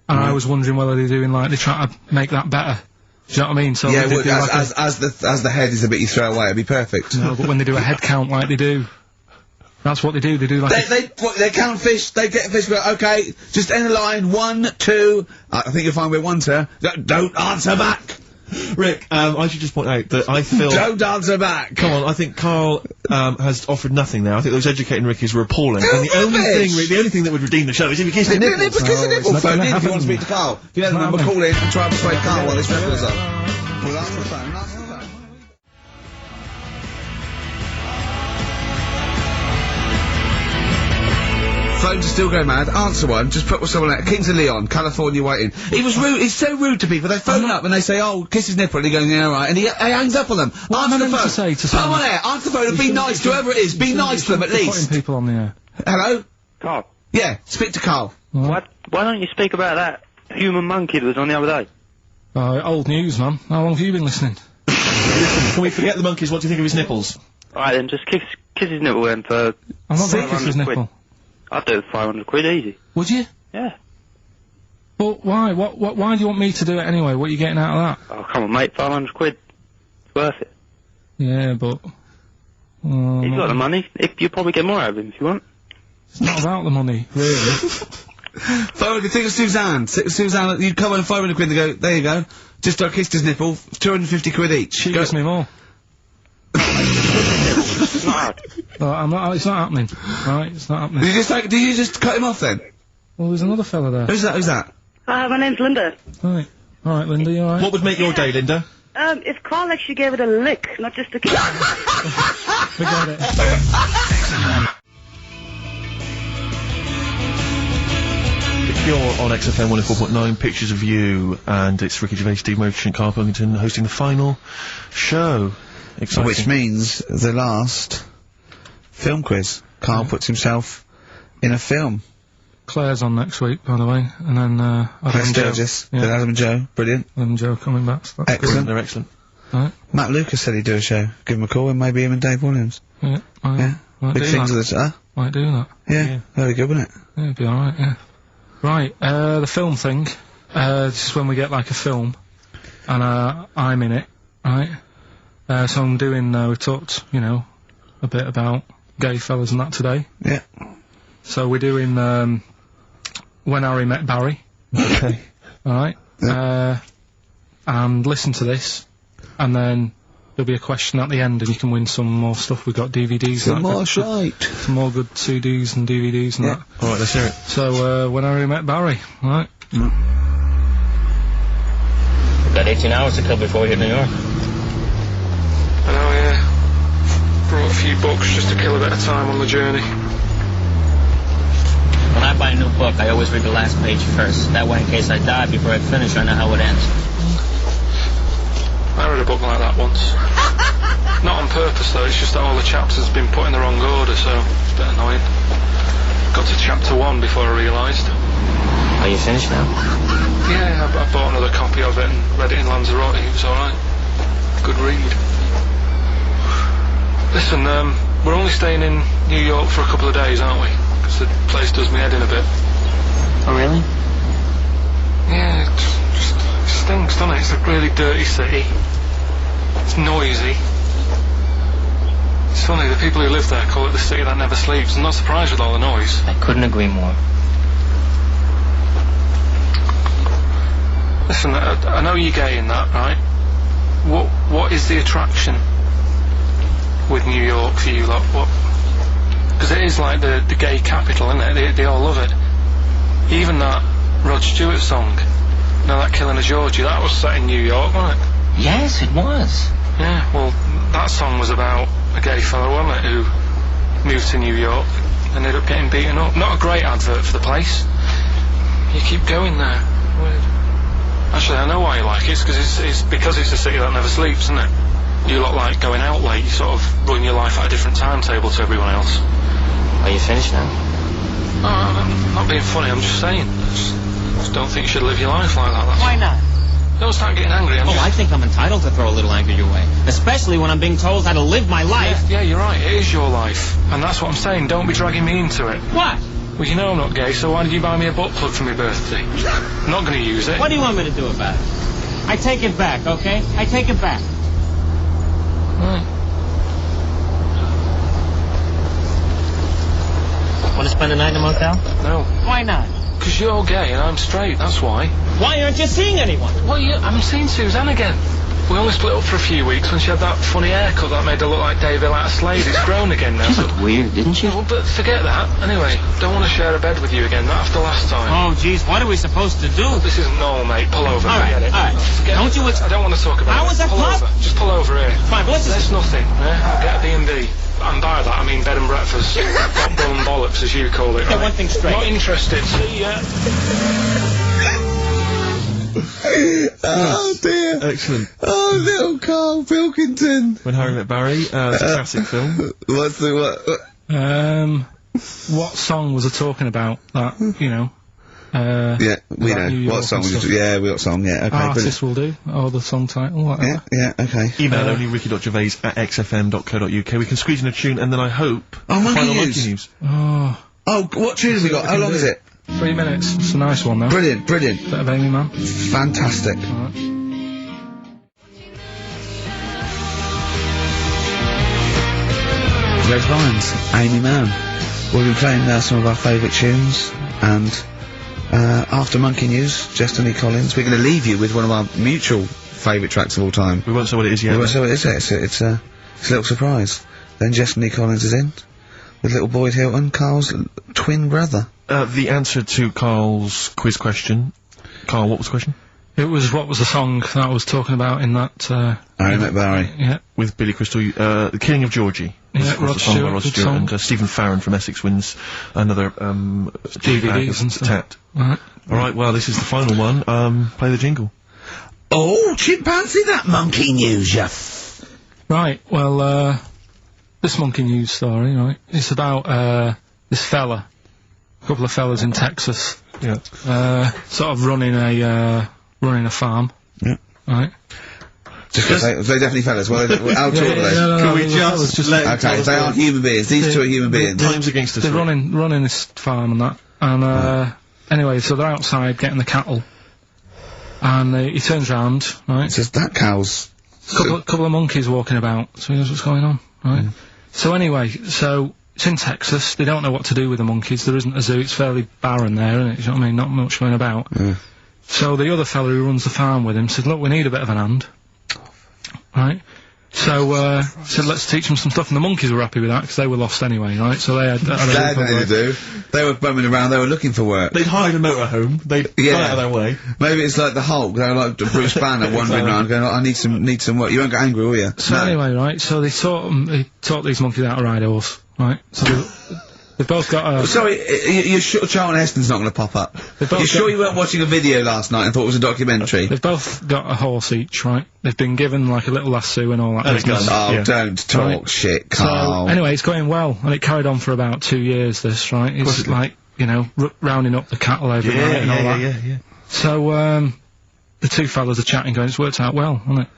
and I was wondering whether they're doing like they're trying to make that better. Do you know what I mean? So yeah, well, as the head is the bit you throw away, it'd be perfect. No, but when they do a head count like they do, that's what they do. They do like they count fish. They get fish. Go, okay, just end the line. 1, 2. I think you'll find we're 1, sir. Don't answer back. Rick, I should just point out that I feel... Don't answer back! Come on, I think Carl, has offered nothing there. I think those educating Rick is appalling. And the only thing that would redeem the show is if he kissed the nipples. Kiss the nipples! Phone in if you want to speak to Carl. If you don't remember, call in and try and persuade Carl while this record is on. Well, that's the phone, that's the phone. Phones are still going mad. Answer one. Just put someone out. Kings of Leon, California waiting. He was rude. He's so rude to people. They phone up and they say, "Oh, kiss his nipple," and he goes, "Yeah, all right," and he hangs up on them. What answer the phone. To say to Come on air. Answer the phone and be nice to whoever it is. Be nice to them at least. Putting people on the air. Hello. Carl. Yeah. Speak to Carl. What? Why don't you speak about that human monkey that was on the other day? Old news, man. How long have you been listening? Listen, can we forget the monkeys? What do you think of his nipples? Alright then, just kiss his nipple then for... I'm not going to kiss his nipple. I'd do it for 500 quid easy. Would you? Yeah. But why? Why do you want me to do it anyway? What are you getting out of that? Oh, come on, mate. 500 quid. It's worth it. Yeah, but... He's got the money. You'll probably get more out of him if you want. It's not about the money, really. 500, think of Suzanne. Suzanne, you'd come on 500 quid and go, there you go. Just kissed his nipple, 250 quid each. She gives me more. It's not. It's not happening. Right, it's not happening. Did you just cut him off then? Well, there's another fella there. Who's that? Hi, my name's Linda. Right. Alright, Linda, you alright? What would make your day, Linda? If Carl actually gave it a lick, not just a kiss. Forget it. You're on XFM 104.9, Pictures of You, and it's Ricky Gervais, Steve Merchant, Carl Pilkington hosting the final show. Exciting. Which means the last film quiz. Carl puts himself in a film. Claire's on next week, by the way, and then Adam and Joe. Then Adam and Joe, brilliant. Adam and Joe coming back. So that's excellent. They're excellent. Right. Matt Lucas said he'd do a show. Give him a call, and maybe him and Dave Williams. Yeah. Big things of this, huh? Might do that. Yeah. Very good, wouldn't it? Yeah, it'd be alright, yeah. Right, the film thing, this is when we get like a film, and I'm in it, right? So I'm doing, we talked, you know, a bit about gay fellas and that today. Yeah. So we're doing, When Harry Met Barry. Okay. Alright? Yeah. And listen to this, and then there'll be a question at the end, and you can win some more stuff. We've got DVDs some more shite. Some more good CDs and DVDs and that. Alright, let's hear it. So, When Harry Met Barry, right? We've got 18 hours to kill before we hit New York. I know, yeah. Brought a few books just to kill a bit of time on the journey. When I buy a new book, I always read the last page first. That way, in case I die before I finish, I know how it ends. I read a book like that once. Not on purpose though, it's just that all the chapters have been put in the wrong order, so it's a bit annoying. Got to chapter 1 before I realised. Are you finished now? Yeah, I bought another copy of it and read it in Lanzarote. It was alright. Good read. Listen, we're only staying in New York for a couple of days, aren't we? Because the place does me head in a bit. Oh, really? Yeah, it stinks, doesn't it? It's a really dirty city. It's noisy. It's funny, the people who live there call it the city that never sleeps. I'm not surprised with all the noise. I couldn't agree more. Listen, I know you're gay in that, right? What is the attraction with New York for you lot? What? Because it is like the gay capital, isn't it? They all love it. Even that Rod Stewart song, you know, that Killing of Georgie, that was set in New York, wasn't it? Yes, it was. Yeah, well, that song was about a gay fellow, wasn't it, who moved to New York and ended up getting beaten up. Not a great advert for the place. You keep going there. Weird. Actually, I know why you like it. It's because it's a city that never sleeps, isn't it? You lot like going out late. You sort of run your life at a different timetable to everyone else. Are you finished now? No, I'm not being funny. I'm just saying. Just don't think you should live your life like that. Why not? Don't start getting angry. I think I'm entitled to throw a little anger your way. Especially when I'm being told how to live my life. Yeah, you're right. It is your life. And that's what I'm saying. Don't be dragging me into it. What? Well, you know I'm not gay, so why did you buy me a butt plug for my birthday? I'm not going to use it. What do you want me to do about it? I take it back, okay? I take it back. Right. Want to spend the night in a motel? No. Why not? Because you're gay and I'm straight, that's why. Why aren't you seeing anyone? Well, I'm seeing Suzanne again. We only split up for a few weeks when she had that funny haircut that made her look like Dave Hill out of Slade. It's grown again now. She looked weird, didn't she? Well, but forget that. Anyway, don't want to share a bed with you again, not after last time. Oh, jeez, what are we supposed to do? This isn't normal, mate. Pull over. All right, Forget it. all right. Forget Don't you... I don't want to talk about How it. was that Pull pub? over. Just pull over here. Fine, but let's just... There's nothing, yeah? I'll get a B&B. And by that, I mean bed and breakfast. Got bum bollocks, as you call it, right? Get one thing straight. Not interested. See ya. Oh dear. Excellent. Oh, little Carl Pilkington. When Harry Met Barry, it's a classic film. What's the What song was I talking about? That, you know. Yeah, we know. What song was it? Yeah, what song, yeah, okay. Artist will do, or the song title, whatever. Yeah, okay. Email only ricky.gervais@xfm.co.uk. We can squeeze in a tune, and then I hope... Monkey final News. Monkey News. Oh. Oh, what tune have we got? How long is it? 3 minutes. It's a nice one, though. Brilliant, brilliant. Bit of Amy Man. Fantastic. Alright. Red Vines, Amy Mann. We've been playing some of our favourite tunes, and after Monkey News, Destiny Collins, we're going to leave you with one of our mutual favourite tracks of all time. We won't say what it is yet. We won't say what it is. It's a little surprise. Then Destiny Collins is in, with little Boyd Hilton, Carl's twin brother. The answer to Carl's quiz question. Carl, what was the question? It was, what was the song that I was talking about in that, Harry Met Barry. Yeah. With Billy Crystal, The Killing of Georgie. Yeah, Rod Stewart, Rod good Stewart, song. and Stephen Farron from Essex wins another, DVDs and stuff. Tat. Alright, well, this is the final one. Play the jingle. Oh, chimpanzee, that Monkey News, ya. Right, well, this Monkey News story, right, it's about, this fella, a couple of fellas in Texas. Yeah. Sort of running a farm. Yeah. Right. Just because they're definitely fellas. Well, how tall are they? Can we just let him okay, they are human beings. These two are human beings. Time's against us. They're running this farm and that. And, anyway, so they're outside getting the cattle. And he turns round, right? Says that cow's... Couple of monkeys walking about. So he knows what's going on, right? So anyway, so it's in Texas. They don't know what to do with the monkeys. There isn't a zoo. It's fairly barren there, isn't it? You know what I mean? Not much going about. So the other fella who runs the farm with him said, look, we need a bit of an hand. Right? So, said, let's teach them some stuff, and the monkeys were happy with that, because they were lost anyway, right? So they had nothing to do. They were bumming around, they were looking for work. They'd hired a motorhome, they'd gone out of their way. Maybe it's like the Hulk, they were like Bruce Banner wandering around going, I need some work. You won't get angry, will you? So anyway, right, so they taught these monkeys how to ride a horse, right? So they've both got a... Sorry, you're sure Charlton Heston's not going to pop up? You're sure you weren't watching a video last night and thought it was a documentary? They've both got a horse each, right? They've been given, like, a little lasso and all that business. Oh, don't talk shit, Carl. So, anyway, it's going well, and it carried on for about 2 years, this, right? It's like, you know, rounding up the cattle every night and all that. Yeah. So, the two fellas are chatting, going, it's worked out well, hasn't it?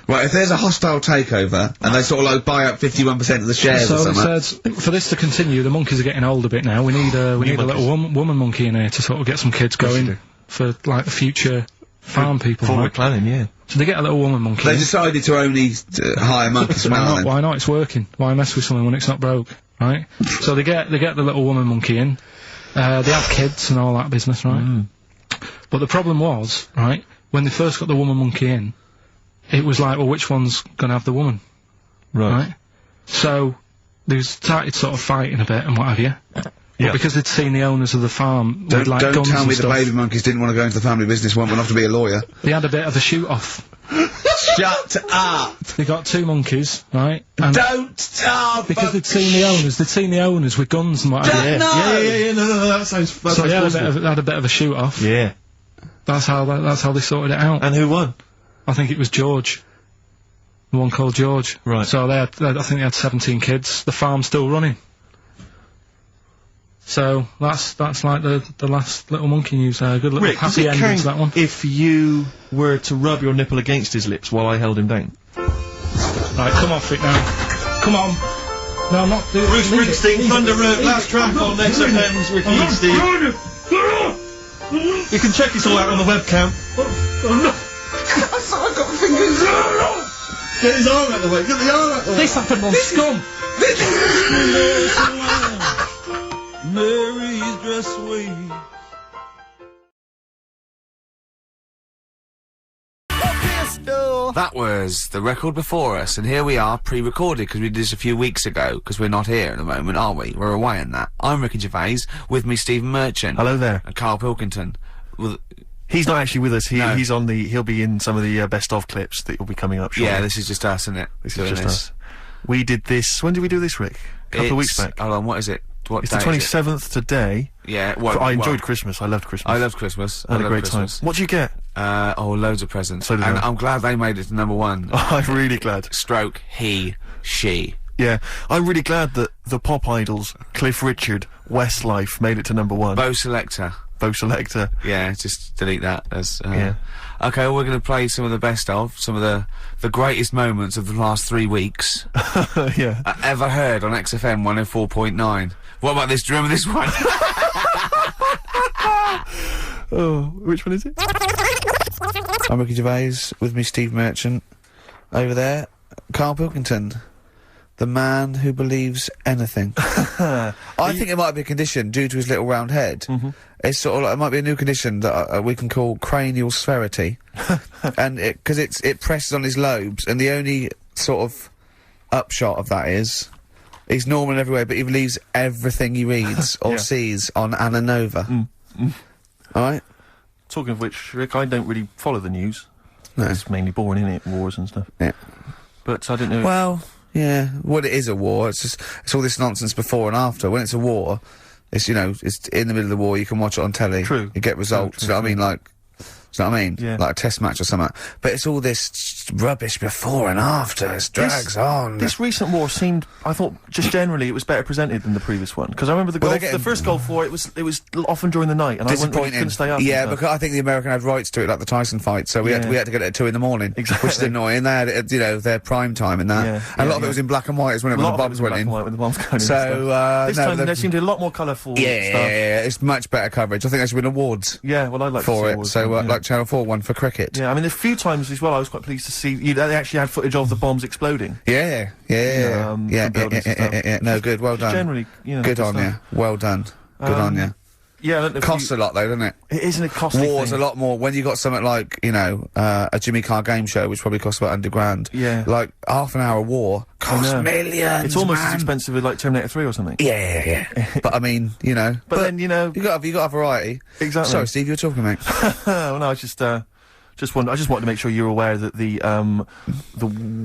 Right, if there's a hostile takeover, and they sort of like buy up 51% of the shares or something... So they said, for this to continue, the monkeys are getting old a bit now, we need a little woman monkey in here to sort of get some kids going for, like, the future farm people, Forward planning, yeah. So they get a little woman monkey. They decided to only hire monkeys from now. Why not? It's working. Why mess with something when it's not broke, right? So they get the little woman monkey in. They have kids and all that business, right? But the problem was, right, when they first got the woman monkey in, it was like, well, which one's gonna have the woman? Right? So they started sort of fighting a bit and what have you. But because they'd seen the owners of the farm with, like, don't guns tell and me the stuff, baby monkeys didn't want to go into the family business, went off to be a lawyer. they had a bit of a shoot-off. Shut up! They got 2 monkeys, right? And don't stop! Because they'd seen the owners with guns and what have you. Yeah, no, that sounds So they had a bit of a shoot-off. Yeah. That's how they sorted it out. And who won? I think it was George. The one called George. Right. So I think they had 17 kids. The farm's still running. So that's like the last little monkey news. Good little Rick, happy ending to that one. If you were to rub your nipple against his lips while I held him down. Right, come off it now. Come on. No, I'm not doing Bruce Springsteen, Thunder Road, last track on Next FM's Ricky and Steve. You can check this all out on the webcam. I've got fingers. Get his arm out of the way. Get the arm out of the way. This happened on Scum. Mary's dress away. That was the record before us, and here we are, pre-recorded, because we did this a few weeks ago, because we're not here at the moment, are we? We're away on that. I'm Ricky Gervais, with me Stephen Merchant. Hello there. And Carl Pilkington. He's not actually with us. No. He's on the. He'll be in some of the best of clips that will be coming up shortly. Yeah, this is just us, isn't it? This is just us. We did this. When did we do this, Rick? A couple of weeks back. Hold on, what is it? What it's day the is 27th today. Yeah, I enjoyed Christmas. I loved Christmas. I loved Christmas. I had a great time. What'd you get? Loads of presents. So did and I. I'm glad they made it to #1. I'm really glad. Stroke, he, she. Yeah, I'm really glad that the pop idols, Cliff Richard, Westlife, made it to #1. Bo Selector. Bo Selector. Yeah, just delete that. As yeah. Okay, well, we're going to play some of the best of, some of the greatest moments of the last 3 weeks. Yeah. Ever heard on XFM 104.9. What about this? Do you remember this one? Oh, which one is it? I'm Ricky Gervais, with me Steve Merchant. Over there, Carl Pilkington. The man who believes anything. I think it might be a condition due to his little round head. It's sort of like, it might be a new condition that we can call cranial sphericity. And because it presses on his lobes, and the only sort of upshot of that is he's normal in every way, but he believes everything he reads or sees on Anna Nova. Alright? Talking of which, Rick, I don't really follow the news. No. It's mainly boring, innit? Wars and stuff. Yeah. But I don't know. Well, yeah. Well, it is a war. It's all this nonsense before and after. When it's a war, it's, you know, it's in the middle of the war, you can watch it on telly. True. You get results. True, You know what I mean? Like, do you know what I mean? Yeah. Like a test match or something. But it's all this rubbish before and after. It drags on. This recent war seemed, I thought, just generally, it was better presented than the previous one. Because I remember the first Gulf War, it was often during the night, and I couldn't stay up. Yeah, because I think the American had rights to it, like the Tyson fight, so we had to get it at 2 in the morning. Exactly. Which is annoying. They had it, you know, their prime time and that. Yeah, and a lot of it was in black and white as when the bombs went in. When the bombs going So, this time there seemed to be a lot more colourful yeah, stuff. Yeah, it's much better coverage. I think there should win awards. Yeah, well, I'd like for to see it. awards So, yeah. like Channel 4 won for cricket. Yeah, I mean, a few times as well, I was quite pleased to see they actually had footage of the bombs exploding. Yeah. No, good. Well done. Generally, you know, good on you. Well done. Good on you. Yeah, costs a lot though, doesn't it? It isn't a costly War's thing. a lot more when you got something like, you know, a Jimmy Carr game show, which probably costs about £100. Yeah. Like half an hour war costs millions. It's almost as expensive as like Terminator 3 or something. Yeah. But I mean, you know. But then, you know, you got a variety. Exactly. Sorry, Steve, you were talking, mate. Well, no, I just wanted to make sure you're aware that the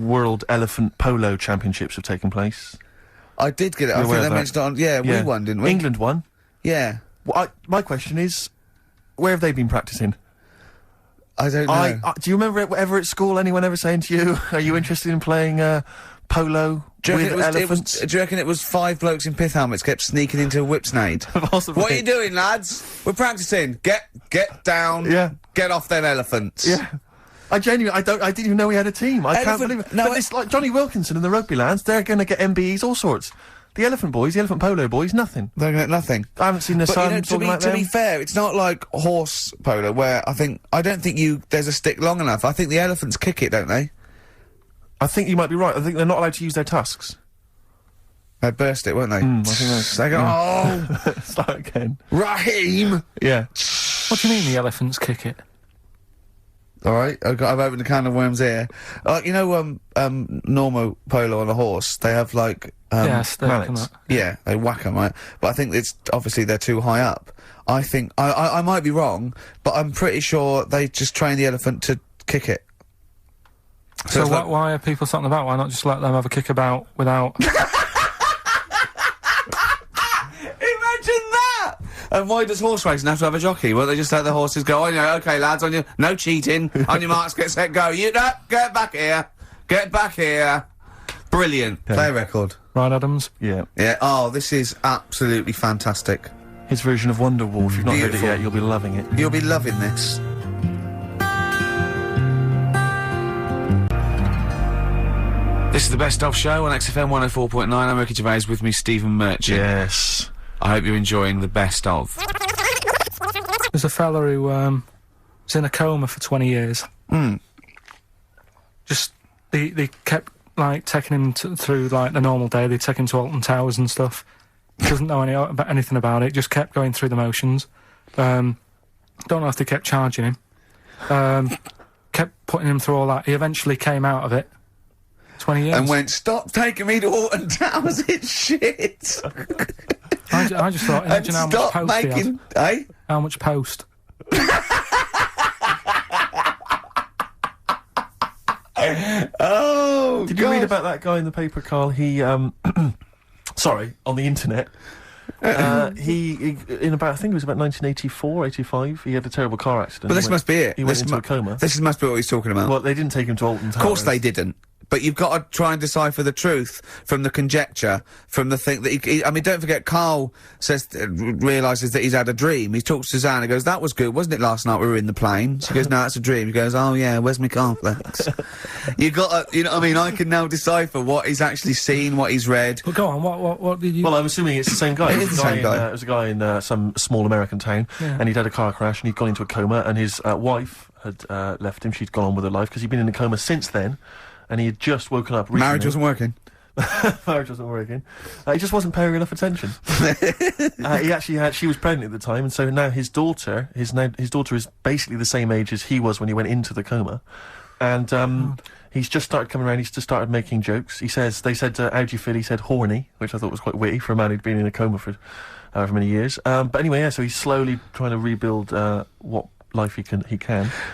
World Elephant Polo Championships have taken place. I did get it. I think they mentioned it on. Yeah, we won, didn't we? England won. Yeah. Well, my question is, where have they been practicing? I don't know. Do you remember ever at school anyone ever saying to you, "Are you interested in playing polo with elephants?" Do you reckon it was 5 blokes in pith helmets kept sneaking into a whipsnade? Possibly. What are you doing, lads? We're practicing. Get down. Yeah. Get off them elephants. Yeah. I didn't even know we had a team. I can't believe it. No, but it's like Johnny Wilkinson and the rugby lads, they're gonna get MBEs, all sorts. The elephant boys, the elephant polo boys, nothing. They get nothing. I haven't seen their But, son you know, talking like to be them. fair, it's not like horse polo, where I don't think there's a stick long enough. I think the elephants kick it, don't they? I think you might be right. I think they're not allowed to use their tusks. They'd burst it, won't they? I think that's... They go, oh! Start again. Raheem! Yeah. What do you mean the elephants kick it? Alright, I've opened a can of worms here. You know, normal polo on a horse, they have like, yeah, stick and mallets. that. Yeah, they whack them, right? But I think it's, obviously they're too high up. I think, I might be wrong, but I'm pretty sure they just train the elephant to kick it. So it's like- why are people something about? Why not just let them have a kick about without... Imagine that! And why does horse racing have to have a jockey? Well, they just let the horses go, on you, okay lads, on you, no cheating, on your marks, get set, go. You, no, get back here. Get back here. Brilliant. Play a record. Ryan Adams? Yeah. Yeah, oh, this is absolutely fantastic. His version of Wonderwall. If you've not heard it Beautiful. yet, you'll be loving it. You'll be loving this. This is the Best Of Show on XFM 104.9. I'm Ricky Gervais, with me Stephen Merchant. Yes. I hope you're enjoying the Best Of. There's a fella who, was in a coma for 20 years. Just, they kept, like, taking him through, like, the normal day. They'd take him to Alton Towers and stuff. Doesn't know anything about it, just kept going through the motions. Don't know if they kept charging him. Kept putting him through all that. He eventually came out of it. 20 years. And went, stop taking me to Alton Towers, it's shit! I just thought, imagine how much stop post he making, had. How much post? Oh, Did you read about that guy in the paper, Carl? He, sorry, on the internet. He in about, I think it was about 1984, 85, he had a terrible car accident. But this must be it. He went into a coma. This must be what he's talking about. Well, they didn't take him to Alton Towers. Of course they didn't. But you've got to try and decipher the truth from the conjecture, from the thing that I mean, don't forget, Carl says, realises that he's had a dream. He talks to Suzanne and goes, that was good, wasn't it, last night we were in the plane? She goes, no, that's a dream. He goes, oh yeah, where's my cornflakes? You got to, you know what I mean? I can now decipher what he's actually seen, what he's read. But go on, what did you... Well, I'm assuming it's the same guy. It is the same guy. It was a guy in some small American town, and he'd had a car crash and he'd gone into a coma, and his wife had left him. She'd gone on with her life because he'd been in a coma since then. And he had just woken up recently. Marriage wasn't working. Marriage wasn't working. He just wasn't paying enough attention. He actually had, she was pregnant at the time, and so now his daughter is basically the same age as he was when he went into the coma. And, he's just started coming around, he's just started making jokes. They said, how do you feel? He said horny, which I thought was quite witty for a man who'd been in a coma for however many years. But anyway, yeah, so he's slowly trying to rebuild, what life he can.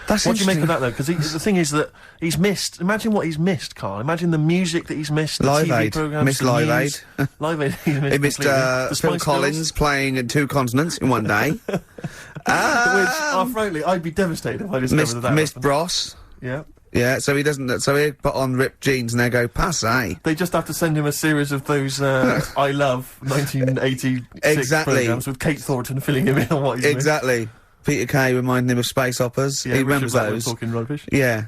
That's what do you make of that though? Because the thing is that he's missed. Imagine what he's missed, Carl. Imagine the music that he's missed. The Live TV Aid. programs, Missed the Live news. Aid. Live Aid. He He missed The Phil Spice Collins Girls. playing in 2 continents in one day. Which, frankly, I'd be devastated if I discovered that. Missed happened. Bros. Yeah. Yeah, so he doesn't. So he'd put on ripped jeans and they go passe. They just have to send him a series of those I Love 1986 Exactly. programs with Kate Thornton filling him in on what he's Exactly. Peter Kay reminding him of space operas. Yeah, he Richard remembers Blackwood those. talking rubbish. Yeah.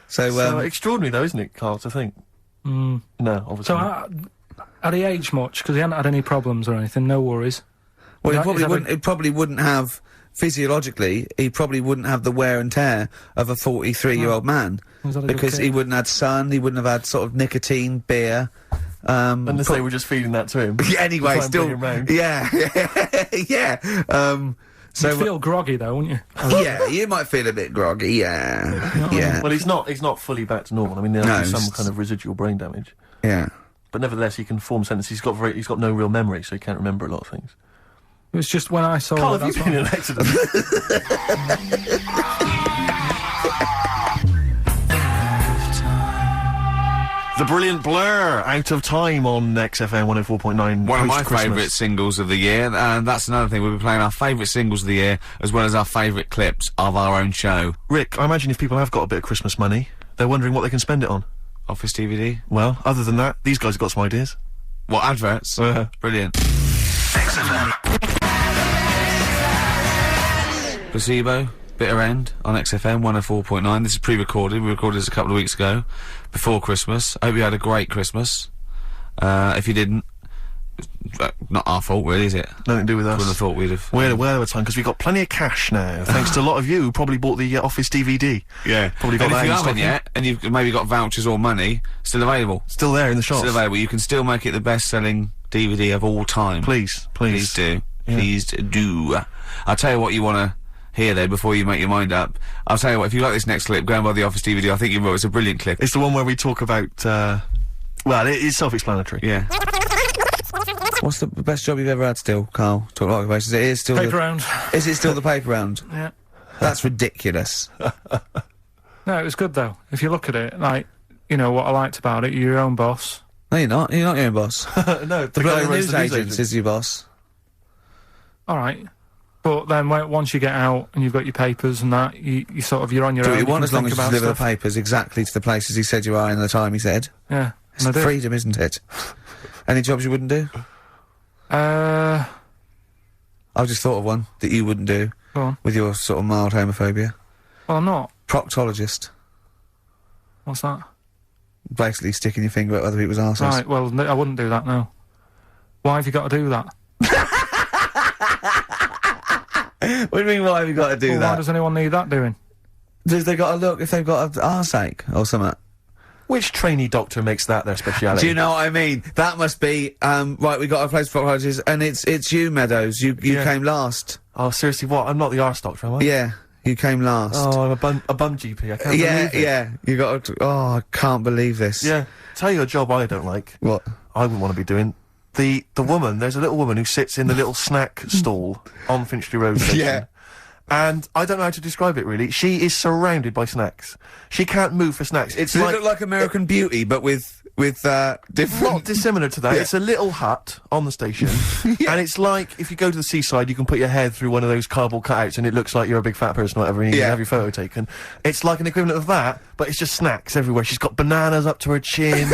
So extraordinary though, isn't it, Carl, to think? No, obviously So, not. had he aged much? Because he hadn't had any problems or anything, no worries. well, Is that he probably wouldn't have, physiologically, he probably wouldn't have the wear and tear of a 43-year-old man. Was that a good Because kid? he wouldn't have had sun, he wouldn't have had sort of nicotine, beer. Unless they were just feeding that to him. Anyway, to try and bring him round. yeah. So You'd feel groggy though, wouldn't you? yeah, you might feel a bit groggy, yeah. Well, he's not fully back to normal. I mean, there's some kind of residual brain damage. Yeah. But nevertheless, he can form sentences. He's got no real memory, so he can't remember a lot of things. It was just when I saw Carl, it, have you been in an accident? The brilliant Blur, Out of Time on XFM 104.9. One of my post-Christmas. favourite singles of the year, and that's another thing, we'll be playing our favourite singles of the year, as well as our favourite clips of our own show. Rick, I imagine if people have got a bit of Christmas money, they're wondering what they can spend it on. Office DVD? Well, other than that, these guys have got some ideas. What, adverts? Brilliant. XFM. Placebo, Bitter End, on XFM 104.9. This is pre-recorded, we recorded this a couple of weeks ago, before Christmas. Hope you had a great Christmas. If you didn't, not our fault, really, is it? Nothing to do with us. Wouldn't have thought we'd have. We're well of time because we've got plenty of cash now, thanks to a lot of you who probably bought the Office DVD. Yeah. Probably got And that if you in haven't stocking. yet, and you've maybe got vouchers or money, still available. Still there in the shops. Still available. You can still make it the best-selling DVD of all time. Please. Please do. Yeah. Please do. I'll tell you what you want to hear there before you make your mind up. I'll tell you what, if you like this next clip, go and buy the Office DVD. I think you will. It's a brilliant clip. It's the one where we talk about, well, it is self-explanatory. Yeah. What's the best job you've ever had still, Carl? Talk like occupations. It is still Paper round. Is it still the paper round? Yeah. That's ridiculous. No, it was good though. If you look at it, like, you know, what I liked about it, you're your own boss. No, you're not. You're not your own boss. No, the guy who runs news the news agent agency is your boss. Alright. But then once you get out and you've got your papers and that, you sort of, you're on your Do own. what you want can as long think as you about deliver the stuff. papers exactly to the places he said you are in the time he said. Yeah. It's and I do. freedom, isn't it? Any jobs you wouldn't do? I've just thought of one that you wouldn't do. Go on. With your sort of mild homophobia. Well, I'm not. Proctologist. What's that? Basically sticking your finger at other people's arses. Right, well, I wouldn't do that now. Why have you got to do that? What do you mean, why have you got to do Well, that? why does anyone need that doing? Does they got to look if they've got an arseache or something? Which trainee doctor makes that their speciality? Do you know what I mean? That must be, right, we got a place for proctologists, and it's you, Meadows. You came last. Oh, seriously, what? I'm not the arse doctor, am I? Yeah, you came last. Oh, I'm a bum GP, I can't believe it. Yeah, you got to, oh, I can't believe this. Yeah. Tell you a job I don't like. What? I wouldn't want to be doing. The woman, there's a little woman who sits in the little snack stall on Finchley Road station. Yeah. And I don't know how to describe it, really. She is surrounded by snacks. She can't move for snacks. It's Does like... it look like American Beauty, but with different... Not dissimilar to that. Yeah. It's a little hut on the station. And it's like, if you go to the seaside, you can put your head through one of those cardboard cutouts and it looks like you're a big fat person or whatever, and you can have your photo taken. It's like an equivalent of that, but it's just snacks everywhere. She's got bananas up to her chin.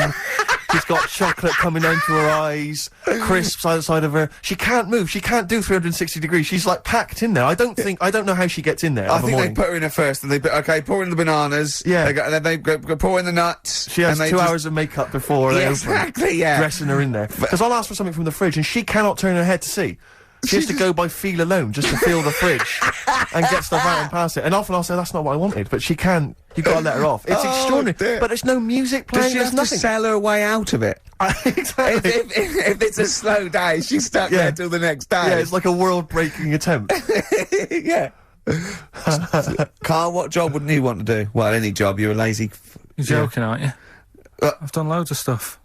She's got chocolate coming down to her eyes, crisps either side of her. She can't move. She can't do 360 degrees. She's like packed in there. I don't know how she gets in there. I think they put her in there first, and okay, pour in the bananas. Yeah. And then they go pour in the nuts. She has and 2 hours of makeup before they open, exactly, yeah. dressing her in there. Because I'll ask for something from the fridge, and she cannot turn her head to see. She has to go by feel alone, just to feel the fridge, and get stuff out and pass it. And often I'll say, that's not what I wanted, but she can. You've got to let her off. It's extraordinary. Dear. But there's no music playing, Does she there's have nothing. to sell her way out of it? Exactly. If it's a slow day, she's stuck there till the next day. Yeah, it's like a world-breaking attempt. Yeah. Carl, what job wouldn't you want to do? Well, any job. You're a lazy... You're joking, aren't you? I've done loads of stuff.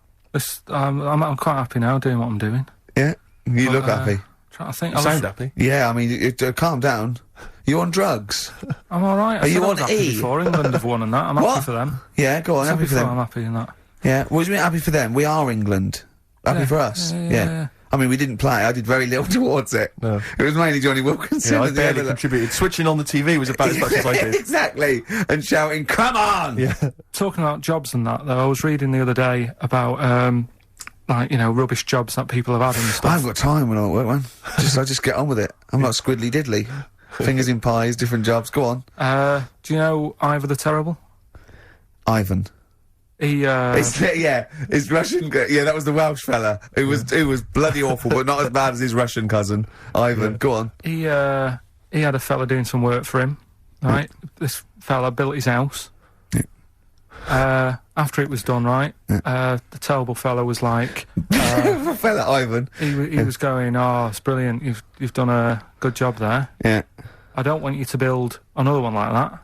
I'm quite happy now doing what I'm doing. Yeah? You look happy. Trying to think. You sound happy. Yeah, I mean, calm down. You on drugs? I'm alright. Are you on happy E? before England have won and that. I'm happy for them. Yeah, go on, Said happy for before them. I'm happy in that. Yeah, what do you mean happy for them? We are England. Happy for us? Yeah. I mean, we didn't play. I did very little towards it. No. It was mainly Johnny Wilkinson. Yeah, I and the barely other- contributed. Switching on the TV was about as much as I did. Exactly. And shouting, come on! Yeah. Talking about jobs and that, though, I was reading the other day about, like, you know, rubbish jobs that people have had and stuff. I haven't got time when I'm at work, man. I just get on with it. I'm not squiddly diddly. Fingers in pies, different jobs. Go on. Do you know Ivor the Terrible? Ivan. He, his Russian, yeah, that was the Welsh fella, who was bloody awful, but not as bad as his Russian cousin, Ivan. Go on. He had a fella doing some work for him, right? This fella built his house. After it was done, right, the terrible fella was like... fella Ivan. He was going, oh, it's brilliant, you've done a good job there. Yeah. I don't want you to build another one like that.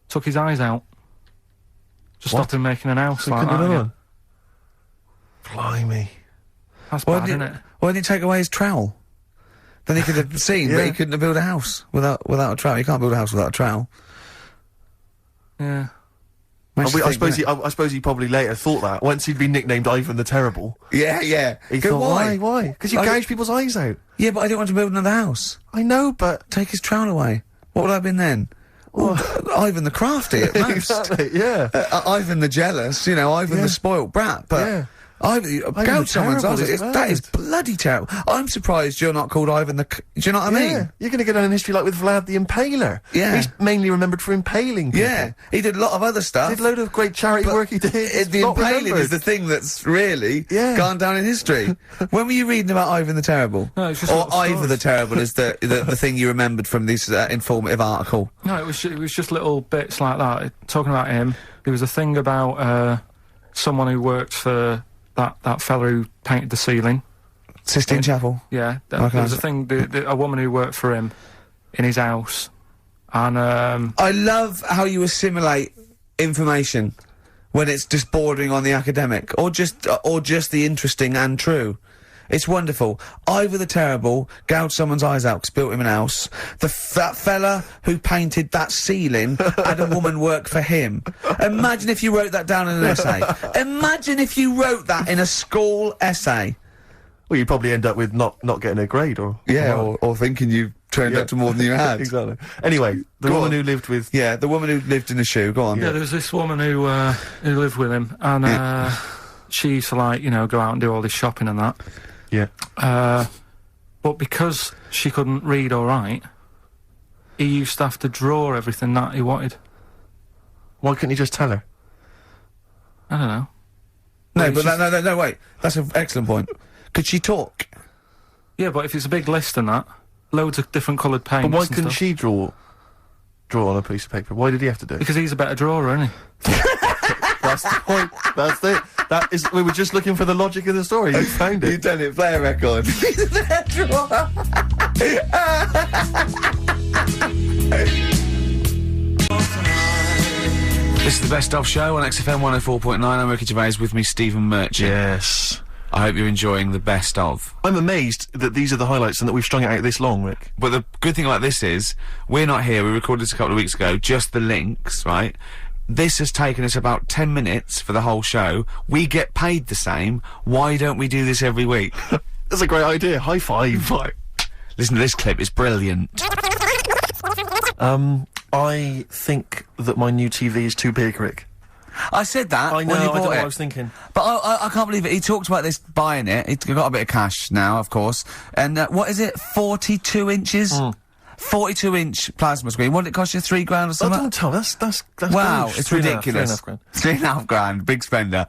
Took his eyes out. Just stopped him making an house like that. Yeah. Blimey. That's bad, isn't it? Why didn't he take away his trowel? Then he could have seen, but he couldn't have built a house without a trowel. You can't build a house without a trowel. Yeah. I suppose he probably later thought that, once he'd been nicknamed Ivan the Terrible. Yeah. He thought, why? Because you gouge people's eyes out. Yeah, but I didn't want to build another house. I know, but... Take his trowel away. What would I have been then? Ivan the Crafty at most. Exactly, yeah. Ivan the Jealous, you know, Ivan the spoilt brat, but... Yeah. Gouge someone's eyes. Terrible, That is bloody terrible. I'm surprised you're not called Ivan the... Do you know what I mean? You're going to get on in history like with Vlad the Impaler. Yeah. He's mainly remembered for impaling people. Yeah, he did a lot of other stuff. Did a load of great charity work he did. The Not impaling remembered. is the thing that's really gone down in history. When were you reading about Ivan the Terrible? No, it's just or little Ivor stories. the Terrible is the thing you remembered from this informative article. No, it was just little bits like that. Talking about him, there was a thing about someone who worked for that fella who painted the ceiling. Sistine Chapel? Yeah, Okay. there was a thing, a woman who worked for him in his house, and I love how you assimilate information when it's just bordering on the academic, or just the interesting and true. It's wonderful. Ivor the Terrible gouged someone's eyes out 'cause built him an house. That fella who painted that ceiling had a woman work for him. Imagine if you wrote that down in an essay. Imagine if you wrote that in a school essay. Well, you'd probably end up with not getting a grade, or... Yeah, or thinking you turned up to more than you had. Exactly. Anyway, the Go woman on. who lived with... Yeah, the woman who lived in a shoe. Go on. yeah, there was this woman who lived with him, and she used to, like, you know, go out and do all this shopping and that. Yeah. But because she couldn't read or write, he used to have to draw everything that he wanted. Why couldn't you just tell her? I don't know. No, Well, but no, wait. That's an excellent point. Could she talk? Yeah, but if it's a big list and that, loads of different coloured paints. But why and couldn't stuff. she draw on a piece of paper? Why did he have to do it? Because he's a better drawer, isn't he? That's the point. That's it. That is. We were just looking for the logic of the story. You found You've it. done it. Play a record. This is the Best Of Show on XFM 104.9. I'm Ricky Gervais, with me Stephen Merchant. Yes. I hope you're enjoying the Best Of. I'm amazed that these are the highlights and that we've strung it out this long, Rick. But the good thing about this is, we're not here, we recorded this a couple of weeks ago, just the links, right? This has taken us about 10 minutes for the whole show. We get paid the same. Why don't we do this every week? That's a great idea. High five. Listen to this clip, it's brilliant. I think that my new TV is too big, Rick. I said that I know, when you I don't know bought what it. I was thinking. But I can't believe it. He talked about this buying it. He's got a bit of cash now, of course. And what is it? 42 inches? 42-inch plasma screen. What did it cost you? $3 grand or something? Don't tell me. That's wow, gross. it's 3.5 ridiculous. grand. $3.5 grand. Big spender.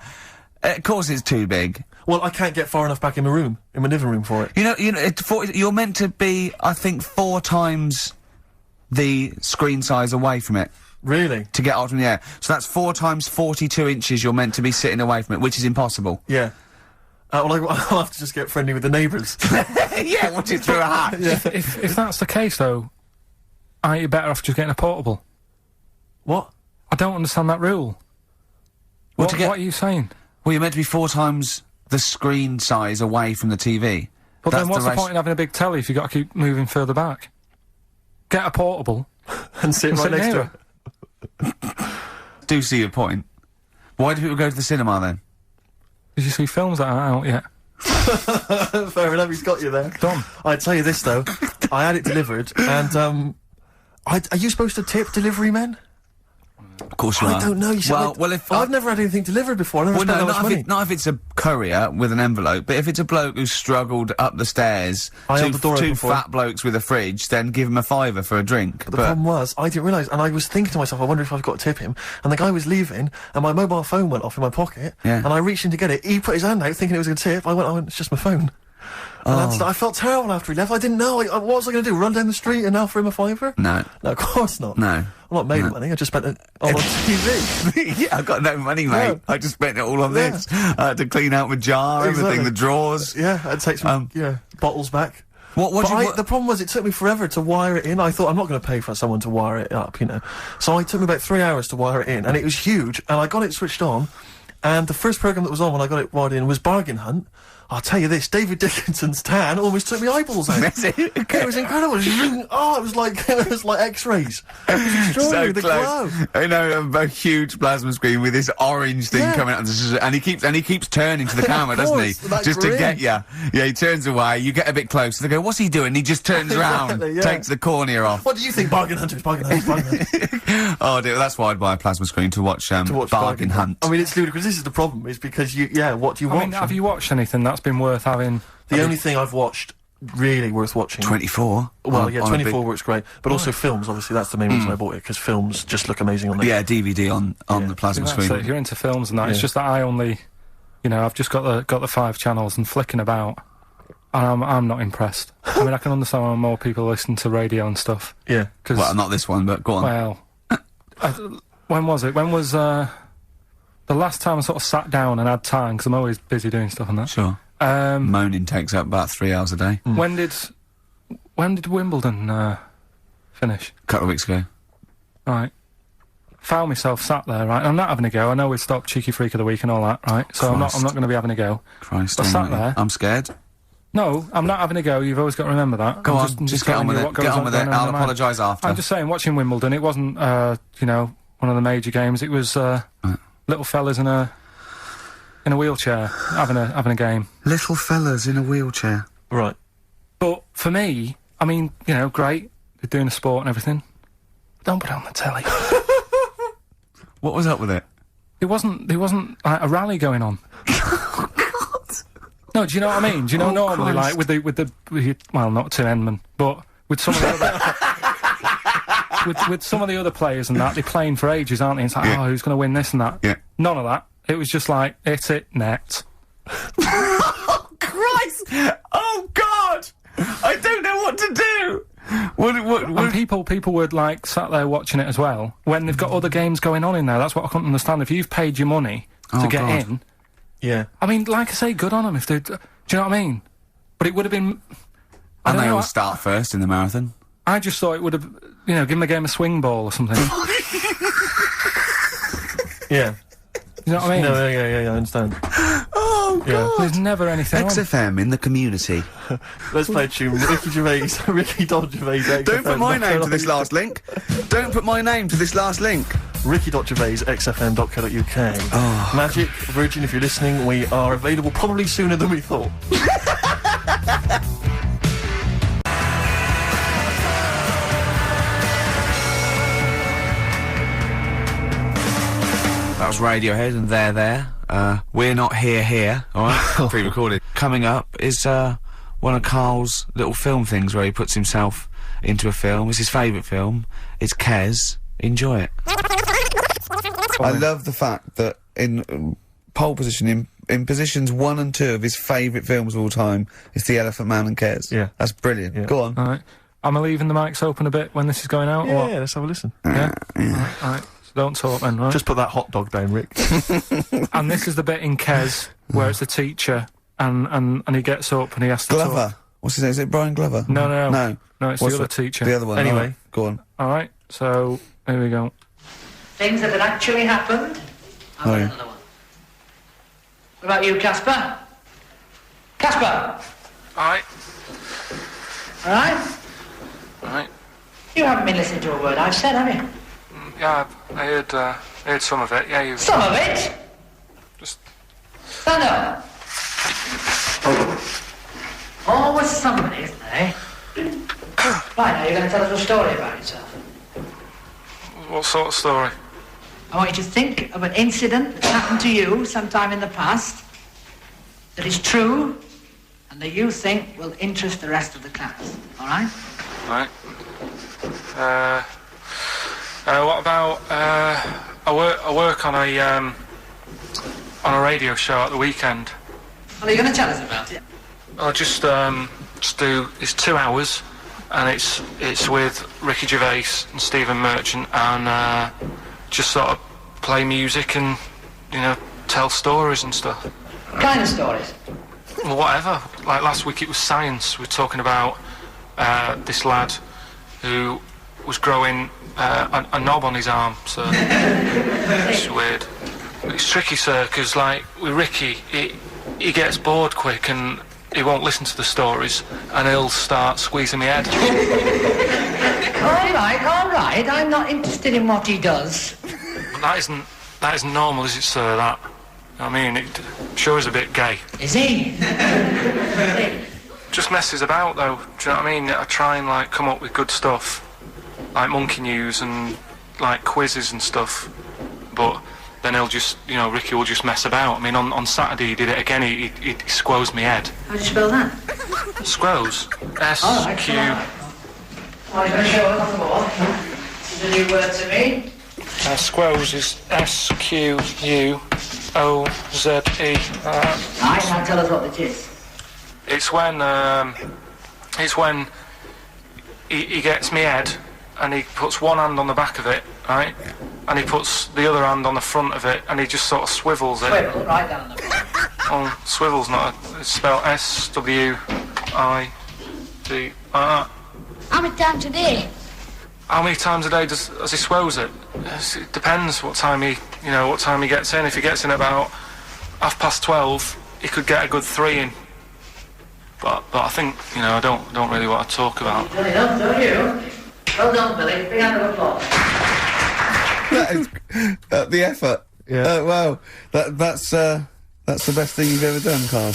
Of course it's too big. Well, I can't get far enough back in my room, in my living room for it. You know, you're meant to be, I think, 4 times the screen size away from it. Really? To get out from the air. So that's 4 times 42 inches you're meant to be sitting away from it, which is impossible. Yeah. Well, I'll have to just get friendly with the neighbours. Yeah, watch it through a hat. Yeah. If that's the case, though, aren't you better off just getting a portable? What? I don't understand that rule. Well, What are you saying? Well, you're meant to be 4 times the screen size away from the TV. But That's then what's the ratio. point in having a big telly if you've got to keep moving further back? Get a portable. And sit right next to near it. Do see your point. Why do people go to the cinema then? Did you see films that aren't out yet? Fair enough, he's got you there. Done. I'd tell you this, though. I had it delivered, and, are you supposed to tip delivery men? Of course you are. I don't know. You see, I've never had anything delivered before. I never Well, spent no, that much money. not if it's a courier with an envelope, but if it's a bloke who's struggled up the stairs, I held the door two open for him. fat blokes with a fridge, then give him a £5 for a drink. But the problem was, I didn't realise, and I was thinking to myself, I wonder if I've got to tip him. And the guy was leaving, and my mobile phone went off in my pocket, Yeah. and I reached in to get it. He put his hand out, thinking it was a tip. I went, it's just my phone. And I felt terrible after he left. I didn't know. What was I going to do? Run down the street and offer him a £5? No. No, of course not. No. I'm not made of money. I just spent it on TV. Yeah, I've got no money, mate. No. I just spent it all on this. To clean out my jar, everything, Exactly. the drawers. Yeah, I'd take some bottles back. The problem was, it took me forever to wire it in. I thought, I'm not going to pay for someone to wire it up, you know. So it took me about 3 hours to wire it in, and it was huge, and I got it switched on, and the first programme that was on when I got it wired in was Bargain Hunt. I'll tell you this, David Dickinson's tan almost took my eyeballs out. It was incredible. It was like X-rays. It was extraordinary. So the close. glow. I know, a huge plasma screen with this orange thing Yeah. coming out, and he keeps turning to the camera, doesn't he? course, that Just to grin. get you. Yeah, he turns away. You get a bit closer. They go, "What's he doing?" He just turns around, Exactly, yeah. takes the cornea off. What do you think, Bargain Hunters? Bargain Hunters, Bargain Hunters. Oh dear, that's why I'd buy a plasma screen to watch Bargain Hunt. I mean, it's ludicrous. this is the problem, is because what do you I watch? mean, have you watched anything that's been worth having? The only thing I've watched really worth watching. 24. Well, 24 works great, but also films. Obviously, that's the main reason I bought it, because films just look amazing on there. Yeah, DVD on the plasma screen. If you're into films and that, it's just that I only, I've just got the 5 channels and flicking about, and I'm not impressed. I mean, I can understand why more people listen to radio and stuff. Yeah. Well, not this one, but go on. Well, when was it? When was the last time I sort of sat down and had time? Because I'm always busy doing stuff and that. Sure. Moaning takes up about 3 hours a day. When did Wimbledon finish? A couple of weeks ago. Right. Found myself sat there, right? I'm not having a go. I know we've stopped Cheeky Freak of the Week and all that, right? So I'm not going to be having a go. Christ, I sat there. I'm scared. No, I'm not having a go. You've always got to remember that. Go on, just get on with it. Get on with it. I'll apologise after. I'm just saying, watching Wimbledon, it wasn't, one of the major games. It was little fellas in a wheelchair having a game. Little fellas in a wheelchair. Right. But for me, I mean, great. They're doing a sport and everything. Don't put it on the telly. What was up with it? There wasn't like a rally going on. No, do you know what I mean? Do you know normally, Christ. like with the well, not Tim Enman, but with some of the other with some of the other players and that, they're playing for ages, aren't they? It's like, who's going to win this and that? Yeah. None of that. It was just like, hit it, net. Oh, Christ! Oh, God! I don't know what to do! And people would, like, sat there watching it as well, when they've got other games going on in there. That's what I couldn't understand. If you've paid your money to get in... Yeah. I mean, like I say, good on them if they... Do you know what I mean? But it would have been... And they all start first in the marathon. I just thought it would have, given the game a swing ball or something. Yeah. You know what I mean? No, yeah, I understand. Oh, God. Yeah. There's never anything XFM in the community. Let's play a tune. Ricky Gervais, Don't put my name to this last link. Don't put my name to this last link. Ricky.Gervais, xfm.co.uk. Oh. Magic, Virgin, if you're listening, we are available probably sooner than we thought. That was Radiohead and They're There. We're Not Here, alright? Pre-recorded. Coming up is one of Carl's little film things where he puts himself into a film. It's his favourite film. It's Kes. Enjoy it. I love the fact that in pole position, in positions 1 and 2 of his favourite films of all time, is The Elephant Man and Kes. Yeah. That's brilliant. Yeah. Go on. Alright. Am I leaving the mics open a bit when this is going out? Yeah, let's have a listen. Yeah? Alright. So don't talk then, right? Just put that hot dog down, Rick. And this is the bit in Kes where it's the teacher and he gets up and he has to Glover. talk. What's his name? Is it Brian Glover? No, What's it's the other teacher. The other one. Anyway. Right. Go on. Alright, so here we go. Things that had actually happened. I've got another one. What about you, Casper? Casper! Alright. Alright? Alright. You haven't been listening to a word I've said, have you? Yeah, I heard some of it. Yeah, you... Some of it? Just... Stand up. Always somebody, isn't there, eh? Right, now you're going to tell us a story about yourself. What sort of story? I want you to think of an incident that's happened to you sometime in the past that is true and that you think will interest the rest of the class. All right? Right. What about, I work on a radio show at the weekend. Well, are you going to tell us about it? I'll just do, it's 2 hours, and it's with Ricky Gervais and Stephen Merchant, and, just sort of play music and, tell stories and stuff. What kind of stories? Well, whatever. Like last week it was science. We were talking about, this lad who was growing, a knob on his arm, so it's weird. It's tricky, sir, because, like, with Ricky, he gets bored quick and he won't listen to the stories and he'll start squeezing my head. All right, I'm not interested in what he does. That isn't normal, is it, sir, that? I mean, it sure is a bit gay. Is he? Just messes about, though, do you know what I mean? I try and, like, come up with good stuff, like monkey news and, like, quizzes and stuff, but then he'll just, you know, Ricky will just mess about. I mean, on Saturday he did it again. He squoze me head. How do you spell that? Squoze. S-Q... Well, you're going to show us on the board. This is a new word to me. squoze is S-Q-U-O-Z-E. Right, now tell us what it is. It's when he gets me head and he puts one hand on the back of it, right? And he puts the other hand on the front of it and he just sort of swivels it. Swivel, right down the back. Oh, swivel's not it's spelled S-W-I-D-R. How many times a day? How many times a day does he swose it? It depends what time he gets in. If he gets in about 12:30, he could get a good 3 in. But I think, you know, I don't really want to talk about. Well done, don't you? Well done, Billy. Big hand of applause. That is the effort. Yeah. Wow. That's the best thing you've ever done, Carl.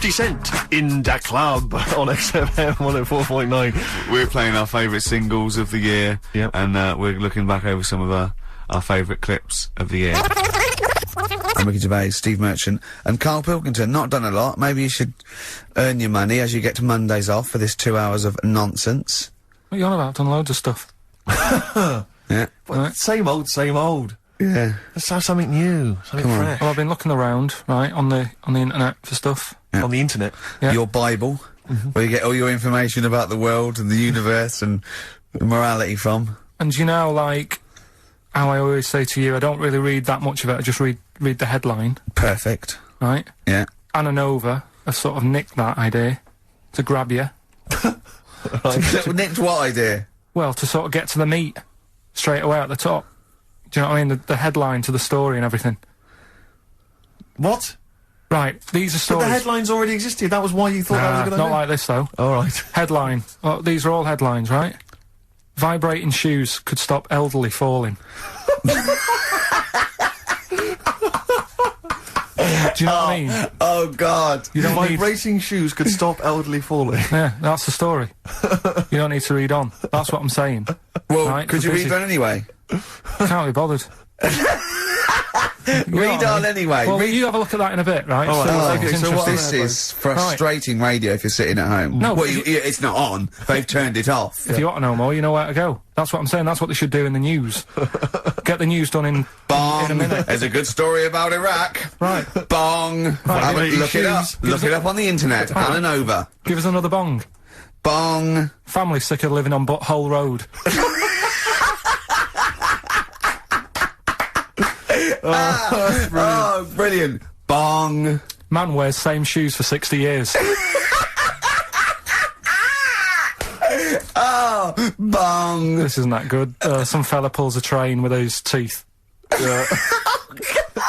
Cent in da club on XFM 104.9. We're playing our favourite singles of the year. Yep. And we're looking back over some of our favourite clips of the year. I'm Ricky Gervais, Steve Merchant, and Carl Pilkington. Not done a lot. Maybe you should earn your money as you get to Mondays off for this 2 hours of nonsense. What are you on about? Done loads of stuff. Yeah. Well, same old, same old. Yeah. Let's have something new, something fresh. Well, I've been looking around, right, on the internet for stuff. Yeah. On the internet. Yeah. Your Bible, where you get all your information about the world and the universe and morality from. And you know, like, how I always say to you, I don't really read that much of it, I just read the headline. Perfect. Right? Yeah. Anna Nova have sort of nicked that idea to grab you. Nicked what idea? Well, to sort of get to the meat straight away at the top. Do you know what I mean? The headline to the story and everything. What? Right, these are stories. But the headlines already existed, that was why you thought that was a good idea? Not like this, though. Alright. Headline. Well, these are all headlines, right? Vibrating shoes could stop elderly falling. Do you know what I mean? Oh, God. You don't Vibrating shoes could stop elderly falling. Yeah, that's the story. You don't need to read on. That's what I'm saying. Well, right? could you read on anyway? Can't be bothered. Read on anyway. Well, you have a look at that in a bit, right? This is frustrating radio if you're sitting at home. No, well, it's not on. They've turned it off. If you want to know more, you know where to go. That's what I'm saying. That's what they should do in the news. Get the news done in a minute. There's a good story about Iraq. Right. Bong. Right, Look it up. Look it up on the internet. Right. Anna Nova. Give us another bong. Bong. Family sick of living on Butthole Road. Oh, brilliant. Bong. Man wears same shoes for 60 years. Oh, bong. This isn't that good. Some fella pulls a train with his teeth.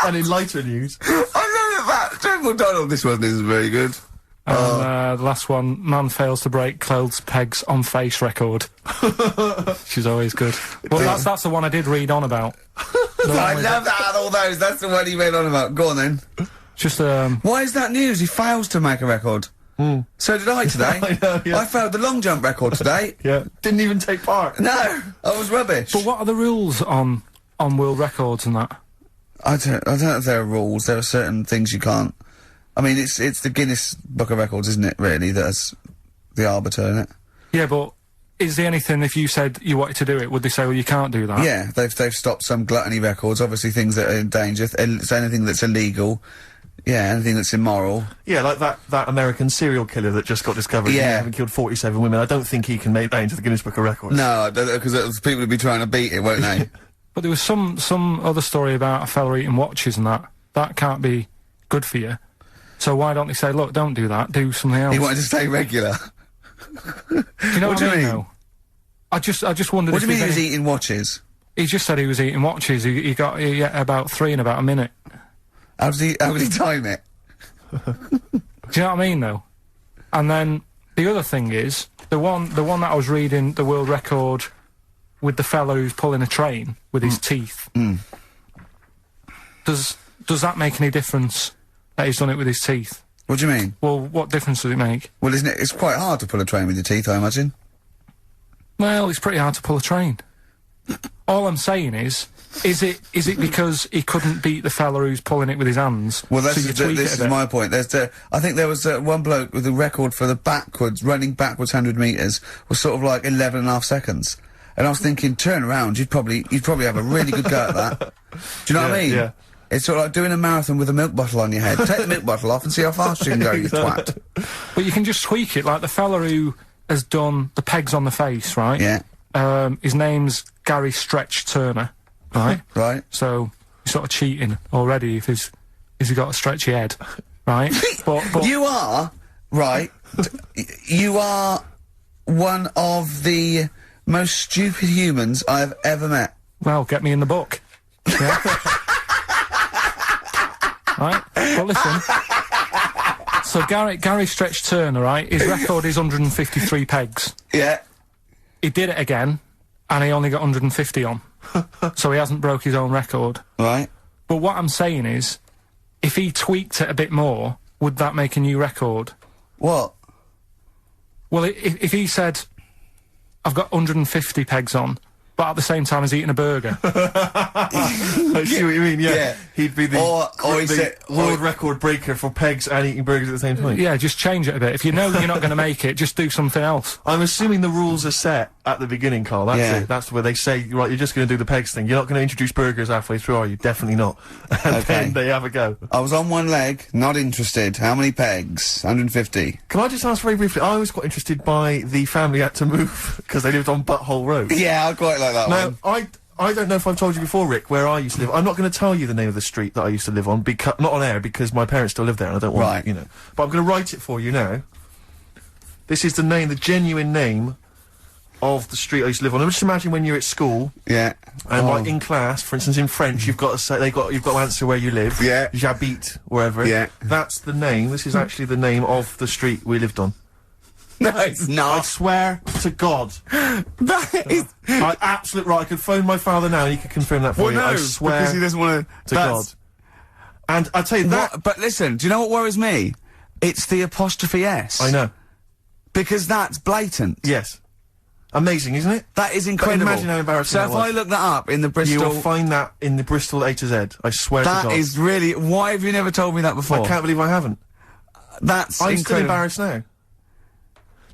And in lighter news. I know that. Triple Donald, this one isn't very good. And the last one, man fails to break clothes pegs on face record. She's always good. Well, that's the one I did read on about. I love that out of all those. That's the one he read on about. Go on then. Just Why is that news? He fails to make a record. So did I today. I know, yeah. I failed the long jump record today. Yeah. Didn't even take part. No, I was rubbish. But what are the rules on world records and that? I don't know if there are rules. There are certain things you can't. I mean, it's the Guinness Book of Records, isn't it? Really, that's the arbiter, isn't it? Yeah, but is there anything, if you said you wanted to do it, would they say, well, you can't do that? Yeah, they've stopped some gluttony records, obviously things that are in danger, so anything that's illegal, yeah, anything that's immoral. Yeah, like that American serial killer that just got discovered. Yeah. Having killed 47 women. I don't think he can make that into the Guinness Book of Records. No, because people would be trying to beat it, won't they? But there was some other story about a fella eating watches and that. That can't be good for you. So why don't they say, look, don't do that, do something else? He wanted to stay regular. Do you know what I mean, though? I just wondered What if do you mean he there's was eating watches? He just said he was eating watches. He got about 3 in about a minute. How did he time it? Do you know what I mean, though? And then the other thing is, the one that I was reading, the world record with the fellow who's pulling a train with his teeth. Does that make any difference that he's done it with his teeth? What do you mean? Well, what difference does it make? Well, isn't it? It's quite hard to pull a train with your teeth, I imagine. Well, it's pretty hard to pull a train. All I'm saying is it because he couldn't beat the fella who's pulling it with his hands? Well, so this is my point. I think there was one bloke with the record for the running backwards 100 metres was sort of like 11.5 seconds. And I was thinking, turn around, you'd probably have a really good go at that. Do you know what I mean? Yeah. It's sort of like doing a marathon with a milk bottle on your head. Take the milk bottle off and see how fast you can go, you twat. But you can just tweak it, like the fella who has done the pegs on the face, right? Yeah. His name's Gary Stretch Turner, right? Right. So, he's sort of cheating already if he's got a stretchy head, right? but you are, right, you are one of the most stupid humans I have ever met. Well, get me in the book. Yeah. Right? Well, listen. So Gary Stretch Turner, right? His record is 153 pegs. Yeah. He did it again, and he only got 150 on. So he hasn't broke his own record. Right. But what I'm saying is, if he tweaked it a bit more, would that make a new record? What? Well, if he said, I've got 150 pegs on, but at the same time as eating a burger. I see what you mean, yeah. He'd be the world record breaker for pegs and eating burgers at the same time. Yeah, just change it a bit. If you know you're not going to make it, just do something else. I'm assuming the rules are set at the beginning, Carl. That's it. That's where they say, right, you're just going to do the pegs thing. You're not going to introduce burgers halfway through, are you? Definitely not. And then they have a go. I was on one leg, not interested. How many pegs? 150. Can I just ask very briefly, I was quite interested by the family had to move, because they lived on Butthole Road. Yeah, I quite like that one. Now, I don't know if I've told you before, Rick, where I used to live. I'm not going to tell you the name of the street that I used to live on, not on air, because my parents still live there and I don't want, you know. But I'm going to write it for you now. This is the genuine name of the street I used to live on. Just imagine when you're at school. Yeah. And like in class, for instance, in French, you've got to say, you've got to answer where you live. Yeah. J'habite, wherever. Yeah. That's the name. This is actually the name of the street we lived on. No, it's not. I swear to God. That is... absolutely right. I could phone my father now and he could confirm that for you. No, I swear because he doesn't want to God. And I tell you that... But listen, do you know what worries me? It's the apostrophe S. I know. Because that's blatant. Yes. Amazing, isn't it? That is incredible. But imagine how embarrassing So if I look that up in the Bristol... You will find that in the Bristol A to Z. I swear to God. That is really... Why have you never told me that before? I can't believe I haven't. That's I'm incredible. still embarrassed now.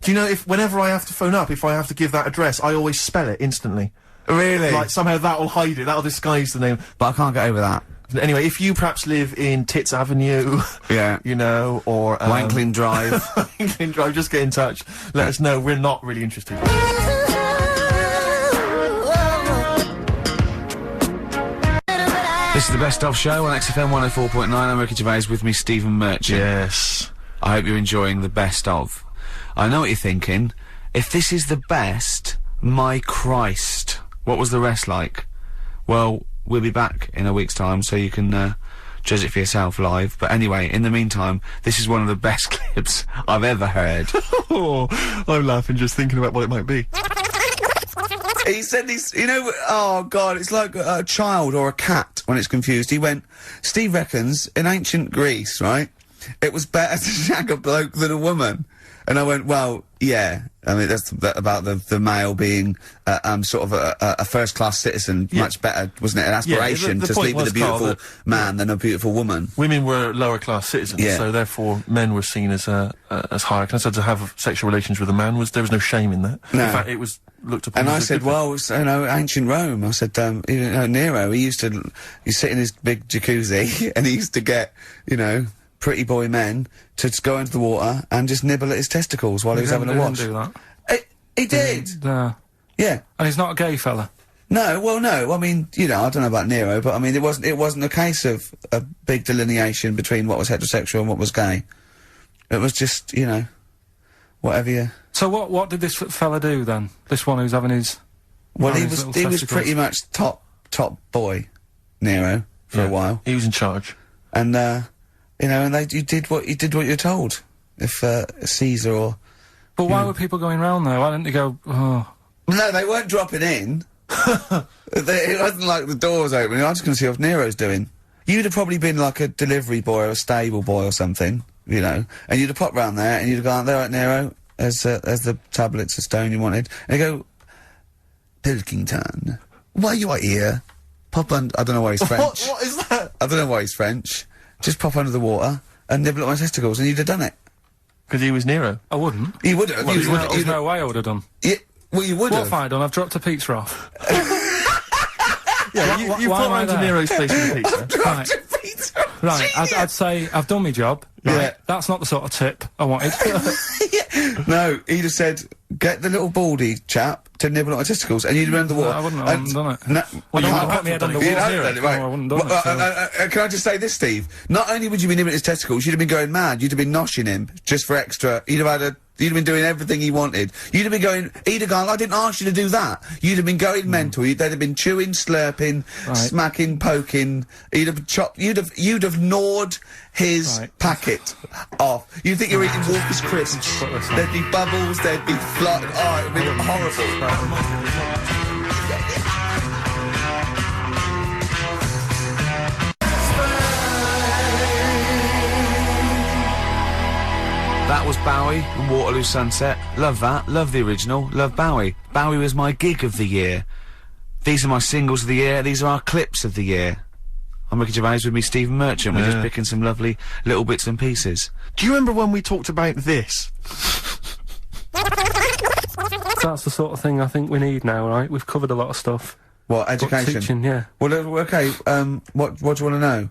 Do you know, whenever I have to phone up, if I have to give that address, I always spell it instantly. Really? Like, somehow that'll hide it, that'll disguise the name. But I can't get over that. Anyway, if you perhaps live in Tits Avenue, yeah, you know, or Wankling Drive, Wankling Drive, just get in touch. Let us know. We're not really interested. This is the Best Of Show on XFM 104.9. I'm Ricky Gervais, with me Stephen Merchant. Yes. I hope you're enjoying the Best Of. I know what you're thinking. If this is the best, my Christ, what was the rest like? Well, we'll be back in a week's time, so you can judge it for yourself live. But anyway, in the meantime, this is one of the best clips I've ever heard. Oh, I'm laughing just thinking about what it might be. He said this, you know, oh God, it's like a child or a cat when it's confused. He went, Steve reckons, in ancient Greece, right, it was better to shag a bloke than a woman. And I went, well, yeah. I mean, that's about the male being, sort of a first-class citizen. Yeah. Much better, wasn't it? An aspiration to sleep with a beautiful man than a beautiful woman. Women were lower-class citizens, so therefore men were seen as higher class. So to have sexual relations with a man there was no shame in that. No. In fact, it was looked upon. And as I said, well, you know, ancient Rome. I said, you know, Nero, he sit in his big jacuzzi and he used to get, you know, pretty boy men to go into the water and just nibble at his testicles while he was having a watch. He didn't do that. He did. Yeah. And he's not a gay fella. No, well, no. I mean, you know, I don't know about Nero, but I mean, it wasn't a case of a big delineation between what was heterosexual and what was gay. It was just, you know, whatever you... So what did this fella do then? This one who's having his... Well, he was pretty much top boy, Nero, for a while. He was in charge. And, you know, and you did what you're told. If, Caesar or... But why were people going round there? Why didn't they go, oh... No, they weren't dropping in. It wasn't like the doors opening. I was just going to see what Nero's doing. You'd have probably been like a delivery boy or a stable boy or something. you know, and you'd have popped round there, and you'd have gone, there, right, Nero, as the tablets of stone you wanted, and you go, Pilkington, why you are here? Pop under, I don't know why he's French. What is that? I don't know why he's French. Just pop under the water and nibble at my testicles, and you'd have done it. Because he was Nero. I wouldn't. You would have. There's no way I would have done. Yeah, well, you would have. What have I done? I've dropped a pizza off. Yeah, you put round to Nero's place with a pizza. Right. Right, I'd say I've done my job. Right? Yeah. That's not the sort of tip I wanted. No, he'd have said, get the little baldy chap to nibble at my testicles, and you'd have under the water. I wouldn't have done it. No, Well, you you can't put me head under You'd water. have done it, right. No, I wouldn't have done Well, it, can I just say this, Steve? Not only would you be nibbling at his testicles, you'd have been going mad. You'd have been noshing him just for extra. You'd have been doing everything he wanted. You'd have been going, he'd have gone, I didn't ask you to do that. You'd have been going mental. They'd have been chewing, slurping, smacking, poking. You'd have chopped, you'd have gnawed his packet off. You'd think you're eating Walker's crisps. There'd be bubbles, there'd be fly. Oh, it'd be horrible. That was Bowie and Waterloo Sunset. Love that. Love the original. Love Bowie. Bowie was my gig of the year. These are my singles of the year. These are our clips of the year. I'm Ricky Gervais with me, Stephen Merchant. We're just picking some lovely little bits and pieces. Do you remember when we talked about this? That's the sort of thing I think we need now, right? We've covered a lot of stuff. What, education? Teaching, yeah. Well, okay, what do you want to know?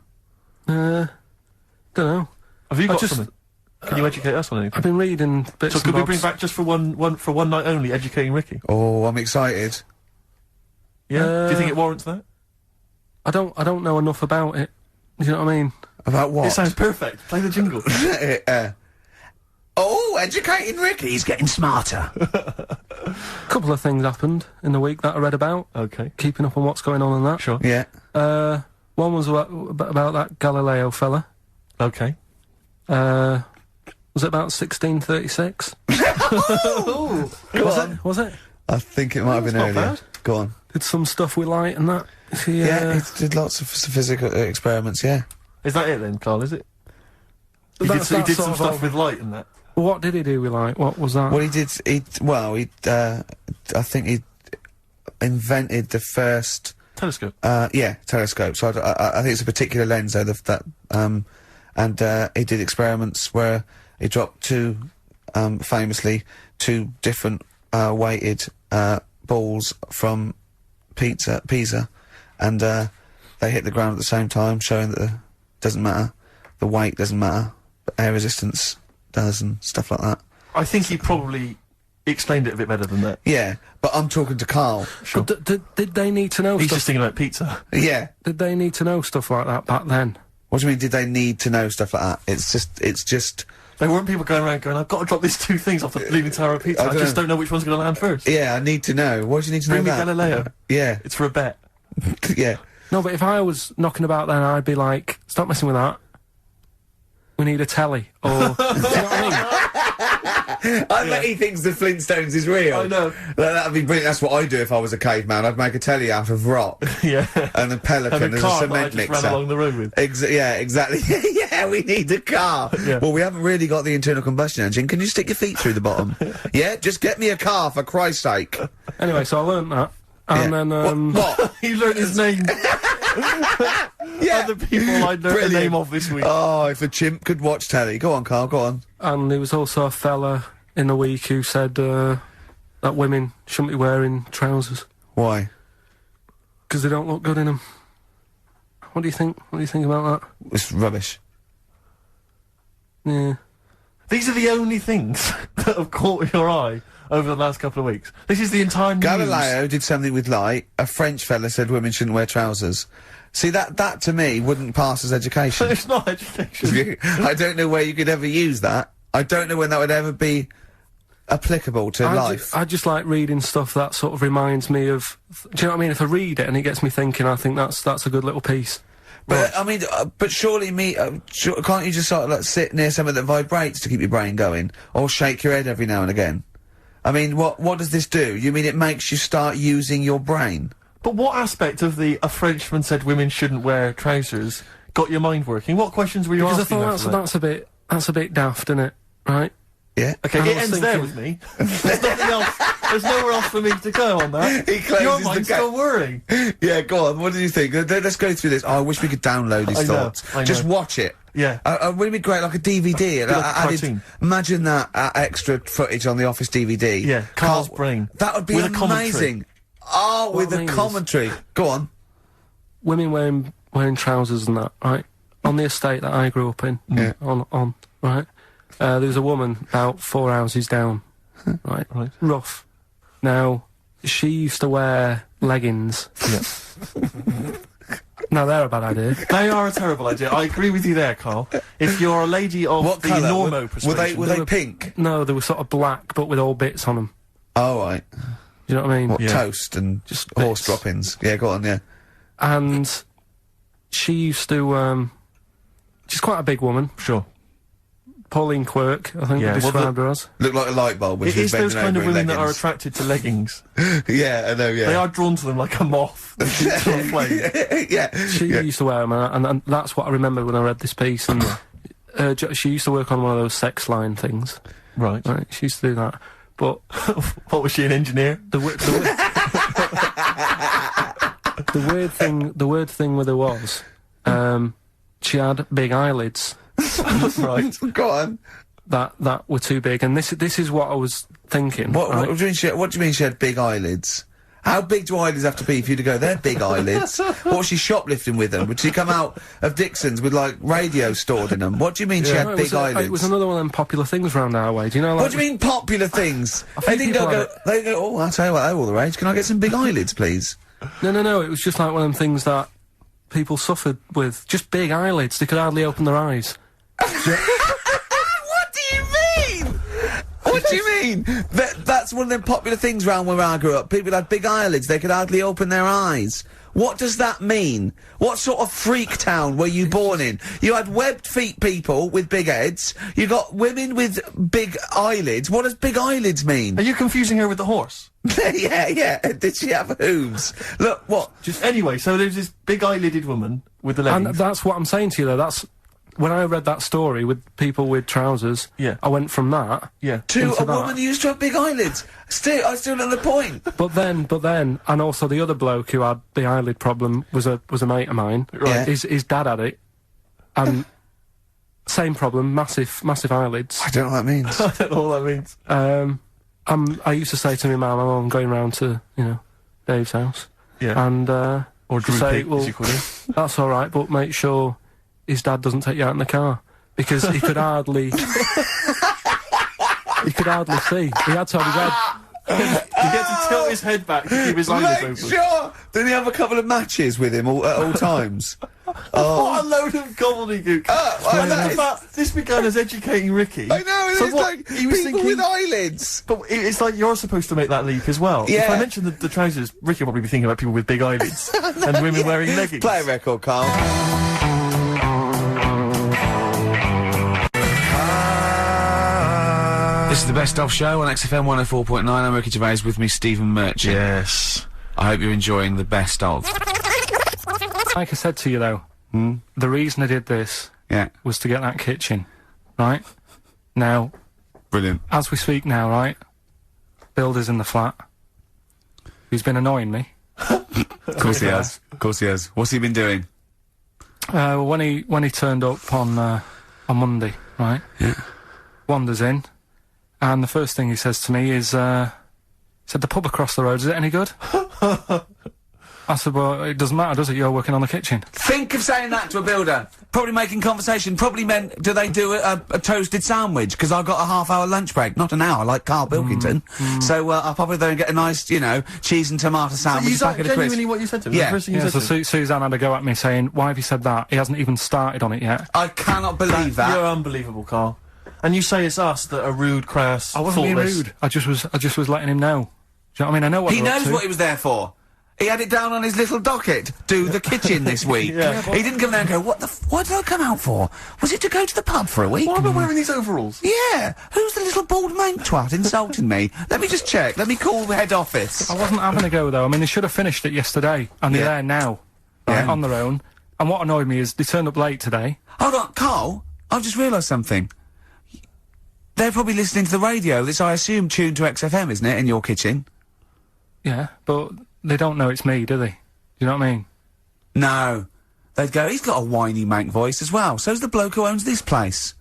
Don't know. Have you got something? Can you educate us on anything? I've been reading bits. So could we bring back just for one night only, educating Ricky? Oh, I'm excited. Yeah. Do you think it warrants that? I don't know enough about it. Do you know what I mean? About what? It sounds perfect. Play the jingle. Oh, educating Ricky. He's getting smarter. A couple of things happened in the week that I read about. Okay. Keeping up on what's going on and that. Sure. Yeah. One was about that Galileo fella. Okay. Was it about 1636? Was it? I think it might have been earlier. Bad. Go on. Did some stuff with light and that. Yeah, he did lots of physical experiments, yeah. Is that it then, Carl, is it? He did some stuff with light and that. What did he do with light? What was that? Well, I think he invented the first... Telescope? Yeah, telescope. So I think it's a particular lens, though, and he did experiments where he dropped famously, two different weighted balls from Pisa, and they hit the ground at the same time, showing that it doesn't matter, the weight doesn't matter, but air resistance does, and stuff like that. I think he probably explained it a bit better than that. Yeah, but I'm talking to Carl. Sure. But did they need to know He's stuff? just thinking about pizza. Yeah. Did they need to know stuff like that back then? What do you mean, did they need to know stuff like that? It's just... There weren't people going around going, I've got to drop these two things off the Leaning Tower of Pizza. I just don't know which one's going to land first. Yeah, I need to know. What do you need to know about? Bring me Galileo. Yeah. It's for a bet. Yeah. No, but if I was knocking about then, I'd be like, stop messing with that. We need a telly. Or, do you know what I mean? I bet he thinks the Flintstones is real. I know. That'd be brilliant. That's what I'd do if I was a caveman. I'd make a telly out of rock. Yeah. And a pelican and as a cement mixer. Ran along the road with. Yeah, exactly. Yeah, we need a car. Yeah. Well, we haven't really got the internal combustion engine. Can you stick your feet through the bottom? Yeah, just get me a car, for Christ's sake. Anyway, so I learnt that. And then, What? He learnt his name. Yeah. Other people I learnt the name of this week. Oh, if a chimp could watch telly. Go on, Carl, go on. And there was also a fella in the week who said that women shouldn't be wearing trousers. Why? Because they don't look good in them. What do you think? What do you think about that? It's rubbish. Yeah. These are the only things that have caught your eye over the last couple of weeks. This is the entire news. Galileo did something with light. A French fella said women shouldn't wear trousers. See, that to me wouldn't pass as education. It's not education. I don't know where you could ever use that. I don't know when that would ever be applicable to life. I just like reading stuff that sort of reminds me of... Do you know what I mean? If I read it and it gets me thinking, I think that's a good little piece. But, I mean, but surely can't you just sort of like sit near something that vibrates to keep your brain going? Or shake your head every now and again? I mean, what does this do? You mean it makes you start using your brain? But what aspect of a Frenchman said women shouldn't wear trousers got your mind working? What questions were you asking? Because I thought that's a bit... that's a bit daft, isn't it? Right? Yeah. Okay, And I it was ends there with me. There's nothing else. There's nowhere else for me to go on that. He closes Your the mind's gate. still worrying. Yeah, go on. What do you think? Let's go through this. Oh, I wish we could download his I know, thoughts. I know. Just watch it. Yeah. Wouldn't it be great, like a DVD? Like a cartoon. Imagine that extra footage on the Office DVD. Yeah, Carl's brain. That would be With a commentary. amazing. Oh, with I a mean is- commentary. Go on. Women wearing trousers and that, right? On the estate that I grew up in, on, right? There was a woman about 4 houses down, right? Rough. Now, she used to wear leggings. Yeah. Now, they're a bad idea. They are a terrible idea. I agree with you there, Carl. If you're a lady of What the colour? normo persuasion... Were they pink? No, they were sort of black, but with all bits on them. Oh, right. You know what I mean? What, toast and just horse bits. droppings? Yeah, go on, yeah. And she used to, she's quite a big woman. Sure. Pauline Quirk, I think Yeah, they well, described her as. Looked like a light bulb when It she was is those bending kind of over in women that are leggings. attracted to leggings. Yeah, I know, yeah. They are drawn to them like a moth. That keeps on flame. Yeah. She used to wear them, and that's what I remember when I read this piece. And she used to work on one of those sex line things. Right. She used to do that. But what was she, an engineer? the weird thing with her was, she had big eyelids. Right. Go on. That were too big, and this is what I was thinking. What right? do you mean she had big eyelids? How big do eyelids have to be for you to go, they're big eyelids? What was she shoplifting with them? Would she come out of Dixon's with, like, radio stored in them? What do you mean she had No, big eyelids? It was another one of them popular things round our way. Do you know? Like, What do you mean popular things? They didn't people go, have they go, oh, I'll tell you what, they're all the rage. Can I get some big eyelids, please? No. It was just like one of them things that people suffered with. Just big eyelids. They could hardly open their eyes. What do you mean? What do you mean? That's one of them popular things round where I grew up. People had big eyelids, they could hardly open their eyes. What does that mean? What sort of freak town were you born in? You had webbed feet people with big heads, you got women with big eyelids. What does big eyelids mean? Are you confusing her with the horse? yeah. Did she have hooves? Look, what? Anyway, so there's this big eyelidded woman with the leggings. And that's what I'm saying to you, though. That's when I read that story with people with trousers. Yeah. I went from that. Yeah. To into a that. woman who used to have big eyelids. I still know the point. But then, and also the other bloke who had the eyelid problem was a mate of mine. Right. His dad had it, and same problem, massive eyelids. I don't know what that means. I don't know what that means. I used to say to my mum, I'm going round to Dave's house. Yeah. And or Drew say, Pig, well, as you call him. that's all right, but make sure his dad doesn't take you out in the car because he could hardly. He could hardly see. He had to have his head. He had to tilt his head back to keep his eyelids Make open. sure! Didn't he have a couple of matches with him at all times? What a load of gobbledygook. This began as educating Ricky. I know, So it's what, like he was people thinking, with eyelids. But it's like you're supposed to make that leap as well. If Yeah. I mention the trousers, Ricky will probably be thinking about people with big eyelids and women wearing leggings. Play a record, Carl. This is the Best Of Show on XFM 104.9. I'm Ricky Gervais, with me Stephen Merchant. Yes. I hope you're enjoying the Best Of. Like I said to you though, the reason I did this was to get that kitchen, right? Now, brilliant. As we speak now, right? Builder's in the flat. He's been annoying me. Of course he has. Of course he has. What's he been doing? When he turned up on Monday, right? Yeah. Wanders in, and the first thing he says to me is, said, the pub across the road, is it any good? I said, well, it doesn't matter, does it? You're working on the kitchen. Think of saying that to a builder. Probably making conversation. Probably meant, do they do a toasted sandwich? Because I've got a half-hour lunch break. Not an hour, like Carl Pilkington. So, I'll probably go and get a nice, cheese and tomato sandwich. Is that genuinely what you said to him? Yeah. The first thing you said so to him? Suzanne had a go at me saying, why have you said that? He hasn't even started on it yet. I cannot believe that. You're unbelievable, Carl. And you say it's us that are rude, crass, I wasn't being thoughtless. rude. I just was letting him know. Do you know what I mean? I know what He they're up knows to. what he was there for. He had it down on his little docket. Do the kitchen this week. He didn't come there and go, what did I come out for? Was it to go to the pub for a week? Why am I wearing these overalls? Yeah. Who's the little bald mate twat insulting me? Let me just check. Let me call the head office. I wasn't having a go though. I mean, they should have finished it yesterday, and they're there now, right, on their own. And what annoyed me is they turned up late today. Hold on, Carl. I've just realised something. They're probably listening to the radio that's, I assume, tuned to XFM, isn't it, in your kitchen? Yeah, but they don't know it's me, do they? Do you know what I mean? No. They'd go, he's got a whiny mank voice as well. So's the bloke who owns this place.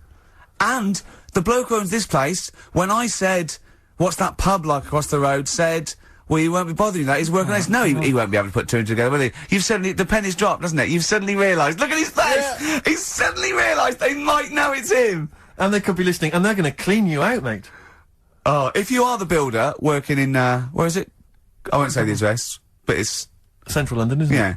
And the bloke who owns this place, when I said, what's that pub like across the road, said, well, you won't be bothering that, he's working on this. No, he won't be able to put two and two together, will he? You've suddenly, the penny's dropped, doesn't it? You've suddenly realised, look at his face! Yeah. He's suddenly realised they might know it's him! And they could be listening, and they're gonna clean you out, mate. Oh, if you are the builder, working in, where is it? I won't say the address, but it's... Central London, isn't it? Yeah.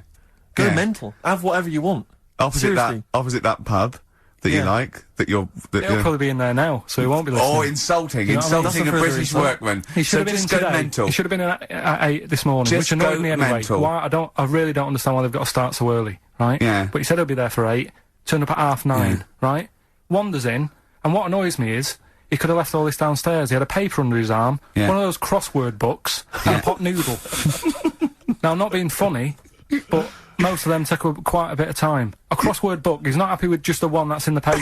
Go mental. Have whatever you want. Opposite that pub that you like, He'll probably be in there now, so he won't be listening. Or insulting a British workman. He should have been in today. Mental. He should have been in at 8 this morning, which annoyed me anyway. Mental. Why? I really don't understand why they've got to start so early, right? Yeah. But he said he'll be there for 8, turned up at 9:30, right? Wanders in, and what annoys me is, he could have left all this downstairs. He had a paper under his arm, one of those crossword books, and a pot noodle. Now, I'm not being funny, but most of them take quite a bit of time. A crossword book, he's not happy with just the one that's in the paper.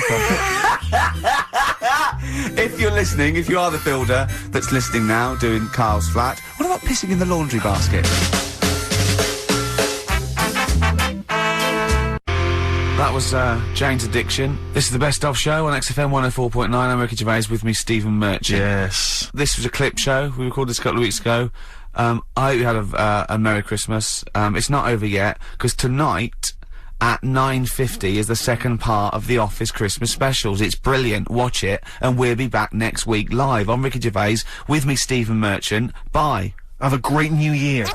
If you're listening, if you are the builder that's listening now, doing Carl's flat, what about pissing in the laundry basket? That was Jane's Addiction. This is the Best Of Show on XFM 104.9. I'm Ricky Gervais, with me Stephen Merchant. Yes. This was a clip show. We recorded this a couple of weeks ago. I hope you had a Merry Christmas. It's not over yet, because tonight at 9:50 is the second part of The Office Christmas specials. It's brilliant. Watch it, and we'll be back next week live. I'm Ricky Gervais, with me Stephen Merchant. Bye. Have a great new year.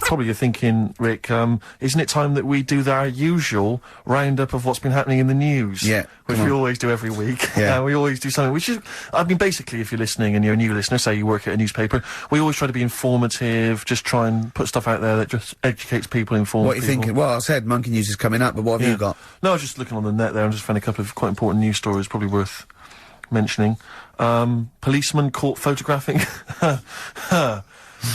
Probably you're thinking, Rick, isn't it time that we do our usual roundup of what's been happening in the news? Yeah. Which we always do every week. Yeah. We always do something, which is, I mean, basically, if you're listening and you're a new listener, say you work at a newspaper, we always try to be informative, just try and put stuff out there that just educates people, informs What are you thinking? Well, I said Monkey News is coming up, but what have you got? No, I was just looking on the net there and just found a couple of quite important news stories, probably worth mentioning. Policeman caught photographing. I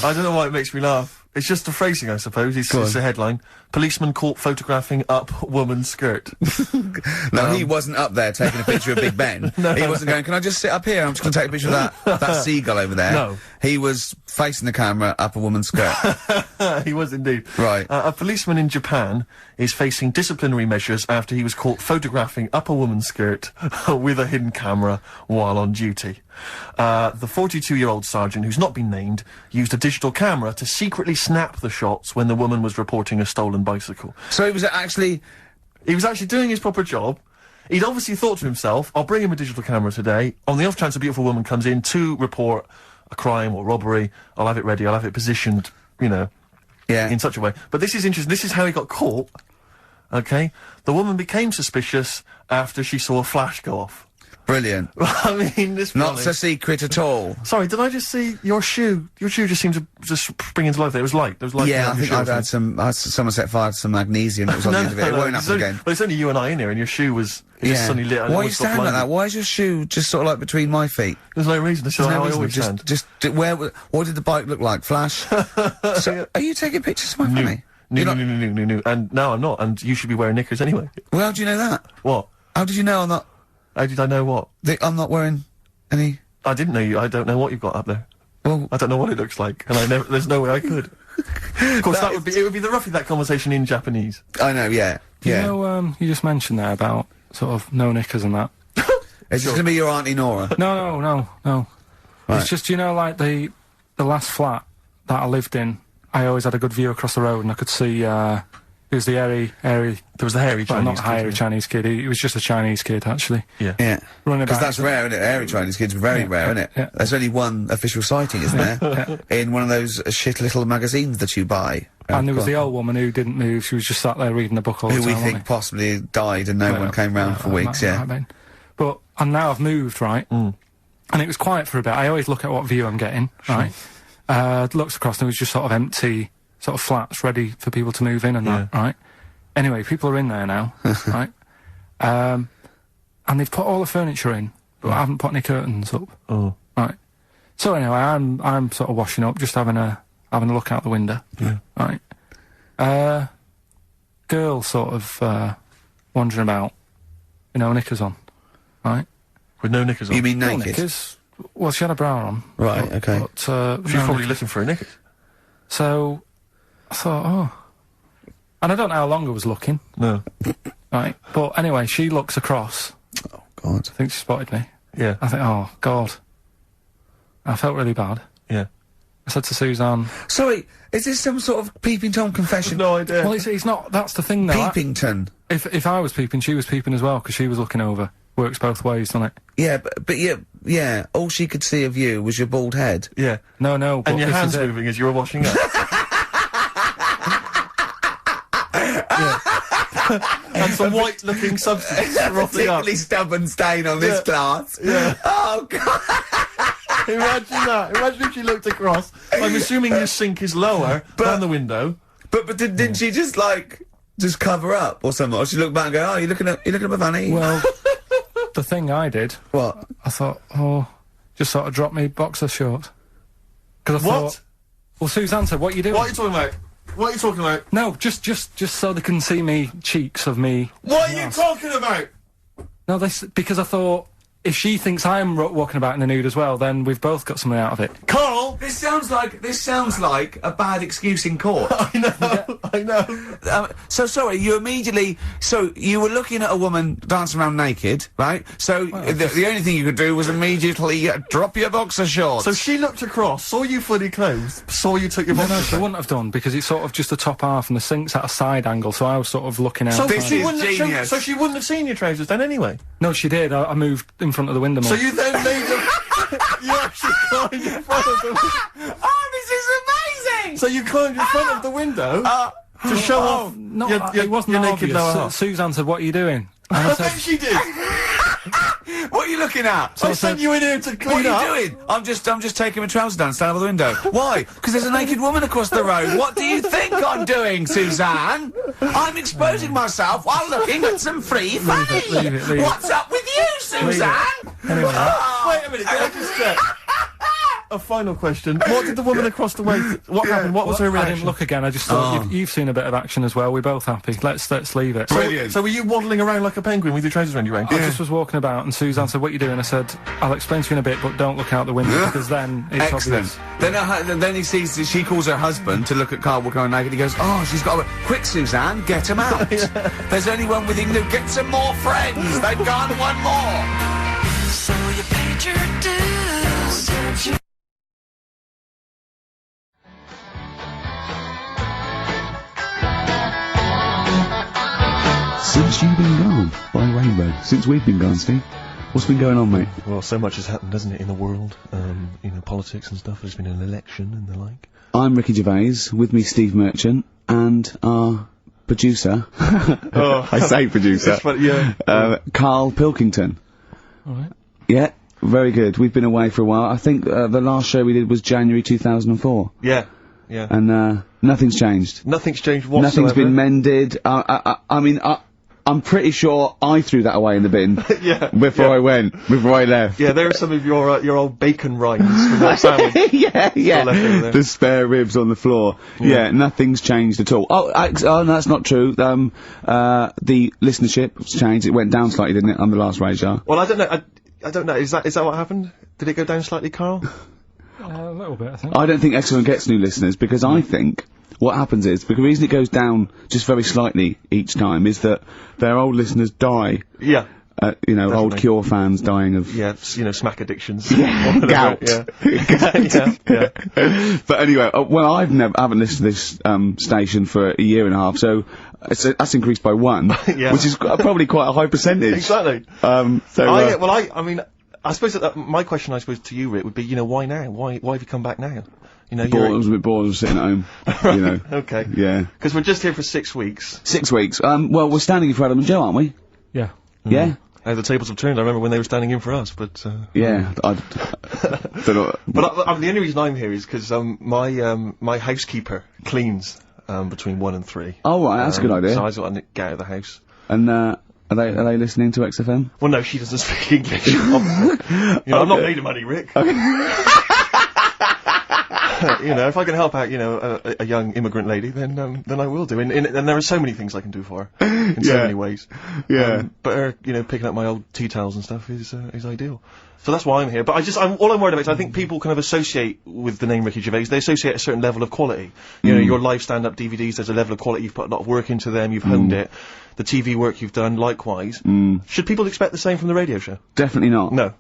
don't know why it makes me laugh. It's just the phrasing, I suppose. It's a headline. Policeman caught photographing up woman's skirt. No, he wasn't up there taking a picture of Big Ben. No. He wasn't going, can I just sit up here? I'm just going to take a picture of that seagull over there. No. He was facing the camera up a woman's skirt. He was indeed. Right. A policeman in Japan is facing disciplinary measures after he was caught photographing up a woman's skirt with a hidden camera while on duty. The 42-year-old sergeant, who's not been named, used a digital camera to secretly snap the shots when the woman was reporting a stolen bicycle. So he was actually doing his proper job. He'd obviously thought to himself, I'll bring him a digital camera today. On the off chance a beautiful woman comes in to report a crime or robbery, I'll have it ready, I'll have it positioned, you know, in such a way. But this is interesting. This is how he got caught. Okay? The woman became suspicious after she saw a flash go off. Brilliant. I mean, this not so secret at all. Sorry, did I just see your shoe? Your shoe just seemed to just spring into life there. It was light. There was light. Yeah, I think I'd had someone set fire to some magnesium that was on the end of it. It won't happen again. Well, it's only you and I in here, and your shoe was just suddenly lit. Why are you standing like that? Why is your shoe just sort of like between my feet? There's no reason. This is how I always stand. What did the bike look like? Flash? So, are you taking pictures of my funny? No. And no, I'm not. And you should be wearing knickers anyway. Well, how do you know that? What? How did you know I'm not? How did I know what? I'm not wearing any... I didn't know you. I don't know what you've got up there. Well... I don't know what it looks like, and there's no way I could. Of course, it would be roughly that conversation in Japanese. I know, yeah. You know, you just mentioned there about sort of no knickers and that. It's just gonna be your Auntie Nora? No. Right. It's just, you know, like the last flat that I lived in, I always had a good view across the road and I could see, it was the hairy... There was the hairy Chinese kid. Not hairy Chinese kid, he was just a Chinese kid, actually. Yeah. Running because that's rare, isn't it? Hairy Chinese kids are very rare, isn't it? Yeah. There's only one official sighting, isn't there? In one of those shit little magazines that you buy. And there was the old woman who didn't move, she was just sat there reading a book all the time. Who we think possibly died and no one came round for weeks, But, and now I've moved, right? And it was quiet for a bit. I always look at what view I'm getting, right? Looks across and it was just sort of empty, sort of flats ready for people to move in and that, right? Anyway, people are in there now, right? And they've put all the furniture in, but I haven't put any curtains up. Oh. Right. So anyway, I'm sort of washing up, just having a look out the window. Yeah. Right. Girl sort of wandering about. with no knickers on, right? With no knickers on? You mean No naked? knickers. Well, she had a bra on. Right, okay. But, She's no probably knickers. looking for a knickers. So, I thought, oh. And I don't know how long I was looking. No. Right? But anyway, she looks across. Oh, God. I think she spotted me. Yeah. I think, oh, God. I felt really bad. Yeah. I said to Suzanne... Sorry, is this some sort of Peeping Tom confession? No idea. Well, it's not... That's the thing, though. Peepington. If I was peeping, she was peeping as well, because she was looking over. Works both ways, doesn't it? Yeah, but yeah, all she could see of you was your bald head. Yeah. No, but And your this hands is it. moving as you were washing up. And some white-looking substance frothing up. Particularly stubborn stain on this glass. Yeah. Oh, God. Imagine that. Imagine if she looked across. I'm assuming your sink is lower than the window. But didn't she just, like, just cover up or something? Or she looked back and go, oh, you're looking at my fanny? Well, the thing I did... What? I thought, oh... Just sort of drop me boxer shorts. Because I thought... Well, Suzanne said, what are you doing? What are you talking about? What are you talking about? No, just so they can see me cheeks of me. What are you talking about? No, because I thought, if she thinks I'm walking about in the nude as well, then we've both got something out of it. Carl! This sounds like a bad excuse in court. I know. So sorry, you were looking at a woman dancing around naked, right? So the only thing you could do was immediately drop your boxer shorts. So she looked across, saw you fully clothed, saw you took your boxer No, shorts. she wouldn't have done, because it's sort of just the top half and the sink's at a side angle, so I was sort of looking out. So This she is wouldn't have genius. so she wouldn't have seen your trousers then anyway. No, she did. I moved in front of the window more. So you then made them... You actually climbed in front of the window. Oh, this is amazing! So you climbed in front of the window to show off No, your it wasn't your naked obvious. lower half. Suzanne said, what are you doing? And I I said, bet she did. What are you looking at? I sent you in here to clean What up. are you doing? I'm just taking my trousers down, stand over the window. Why? Because there's a naked woman across the road. What do you think I'm doing, Suzanne? I'm exposing myself while looking at some free fanny. leave it. What's up with you, Suzanne? Anyway, Wait a minute, can I just check? A final question. What did the woman across the way... What happened? What was her I reaction? didn't look again. I just thought you've seen a bit of action as well. We're both happy. Let's leave it. So were you waddling around like a penguin with your trousers around your ankles? I just was walking about, and Suzanne said, what are you doing? I said, I'll explain to you in a bit, but don't look out the window, because then it's Excellent. obvious. Then he sees that she calls her husband to look at Carl walking around naked. He goes, oh, she's got a... Quick, Suzanne, get him out. There's only one with him. Get some more friends. They've gone one more. So you paid your dues, didn't you? Since you've been gone, by Rainbow. Since we've been gone, Steve. What's been going on, mate? Well, so much has happened, hasn't it, in the world? Politics and stuff. There's been an election and the like. I'm Ricky Gervais, with me Steve Merchant, and our producer. I say producer. It's funny, yeah. Carl Pilkington. Alright. Yeah, very good. We've been away for a while. I think the last show we did was January 2004. Yeah. Yeah. And nothing's changed. Nothing's changed whatsoever. Nothing's been mended. I mean, I'm pretty sure I threw that away in the bin before I left. Yeah, there are some of your old bacon rinds from that sandwich. yeah. There. The spare ribs on the floor. Yeah, nothing's changed at all. Oh, no, that's not true. The listenership changed. It went down slightly, didn't it, on the last Radio Jar? Well, I don't know. I don't know. Is that what happened? Did it go down slightly, Carl? A little bit, I think. I don't think Excellent gets new listeners, because I think what happens is, the reason it goes down just very slightly each time is that their old listeners die. Yeah. Definitely. Old Cure fans dying of... Yeah, smack addictions. Yeah, gout. Yeah. But anyway, I haven't listened to this station for a year and a half, so that's increased by 1, which is probably quite a high percentage. Exactly. I mean, I suppose that my question, to you, Rick, would be, why now? Why have you come back now? I was a bit bored of sitting at home, Okay. Yeah. Because we're just here for 6 weeks. 6 weeks. Well, we're standing in for Adam and Joe, aren't we? Yeah. Yeah? The tables have turned. I remember when they were standing in for us, but... Yeah, I don't know. But the only reason I'm here is because, my housekeeper cleans, between 1 and 3. Oh, right, that's a good idea. So I just want to get out of the house. And, are they listening to XFM? Well, no, she doesn't speak English. I'm not made of money, Rick. You know, if I can help out, you know, a young immigrant lady, then I will do. And there are so many things I can do for her in so many ways. Yeah. But her, you know, picking up my old tea towels and stuff is ideal. So that's why I'm here. But all I'm worried about is I think people kind of associate with the name Ricky Gervais. They associate a certain level of quality. You know, your live stand-up DVDs. There's a level of quality. You've put a lot of work into them. You've honed it. The TV work you've done, likewise. Should people expect the same from the radio show? Definitely not. No.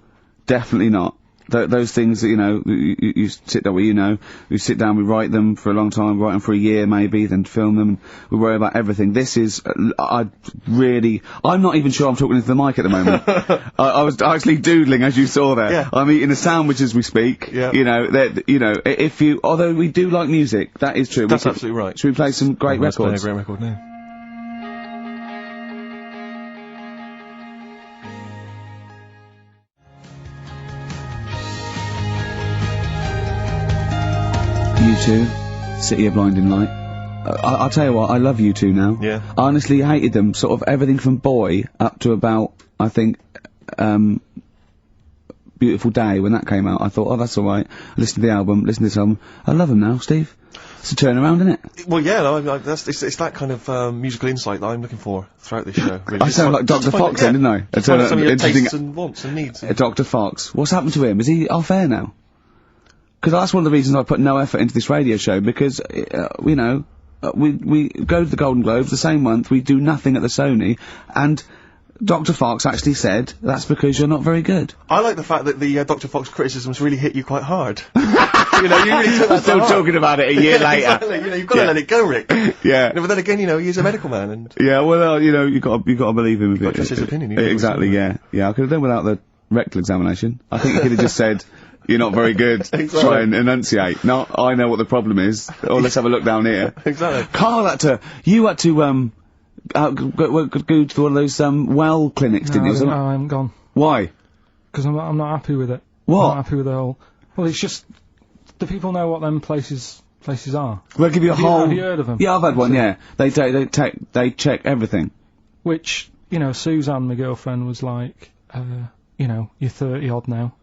Definitely not. Those things that, you know, you sit there, well, you know, we sit down, we write them for a long time, write them for a year maybe, then film them, and we worry about everything. This is, I'm not even sure I'm talking into the mic at the moment. I was actually doodling, as you saw there. Yeah. I'm eating a sandwich as we speak. Yeah. You know, although we do like music, that is true. That's absolutely right. Should we play some great Let's play a records? great record now. U2, City of Blinding Light. I'll tell you what, I love U2 now. Yeah. I honestly hated them, sort of everything from Boy up to about, I think, Beautiful Day, when that came out. I thought, oh, that's alright. I listened to the album, listened to this album. I love them now, Steve. It's a turnaround, isn't it? Well, yeah, it's that kind of musical insight that I'm looking for throughout this show. Really. I sound like Dr. Fox then, didn't I? Some of your tastes and wants and needs. Dr. Fox. What's happened to him? Is he off air now? Because that's one of the reasons I put no effort into this radio show, because, you know, we go to the Golden Globes the same month, we do nothing at the Sony, and Dr. Fox actually said, that's because you're not very good. I like the fact that the Dr. Fox criticisms really hit you quite hard. You know, you really took that Still to heart. talking about it a year later. Exactly, you know, you've got to let it go, Rick. Yeah. No, but then again, you know, he's a medical man, and... Yeah, well, you know, you got to believe him a bit. Just his opinion. Exactly, yeah. Yeah, I could have done without the rectal examination. I think he could have just said, you're not very good. Exactly. Try and enunciate. No, I know what the problem is. Or let's have a look down here. Exactly. Carl had to go to one of those, well clinics, didn't you? No, I haven't gone. Why? Because I'm not happy with it. What? I'm not happy with the whole... Well, it's just... Do people know what them places are? They'll give you a whole... Have you heard of them? Yeah, I've had one, yeah. They check everything. Which, you know, Suzanne, my girlfriend, was like, you know, you're 30 odd now.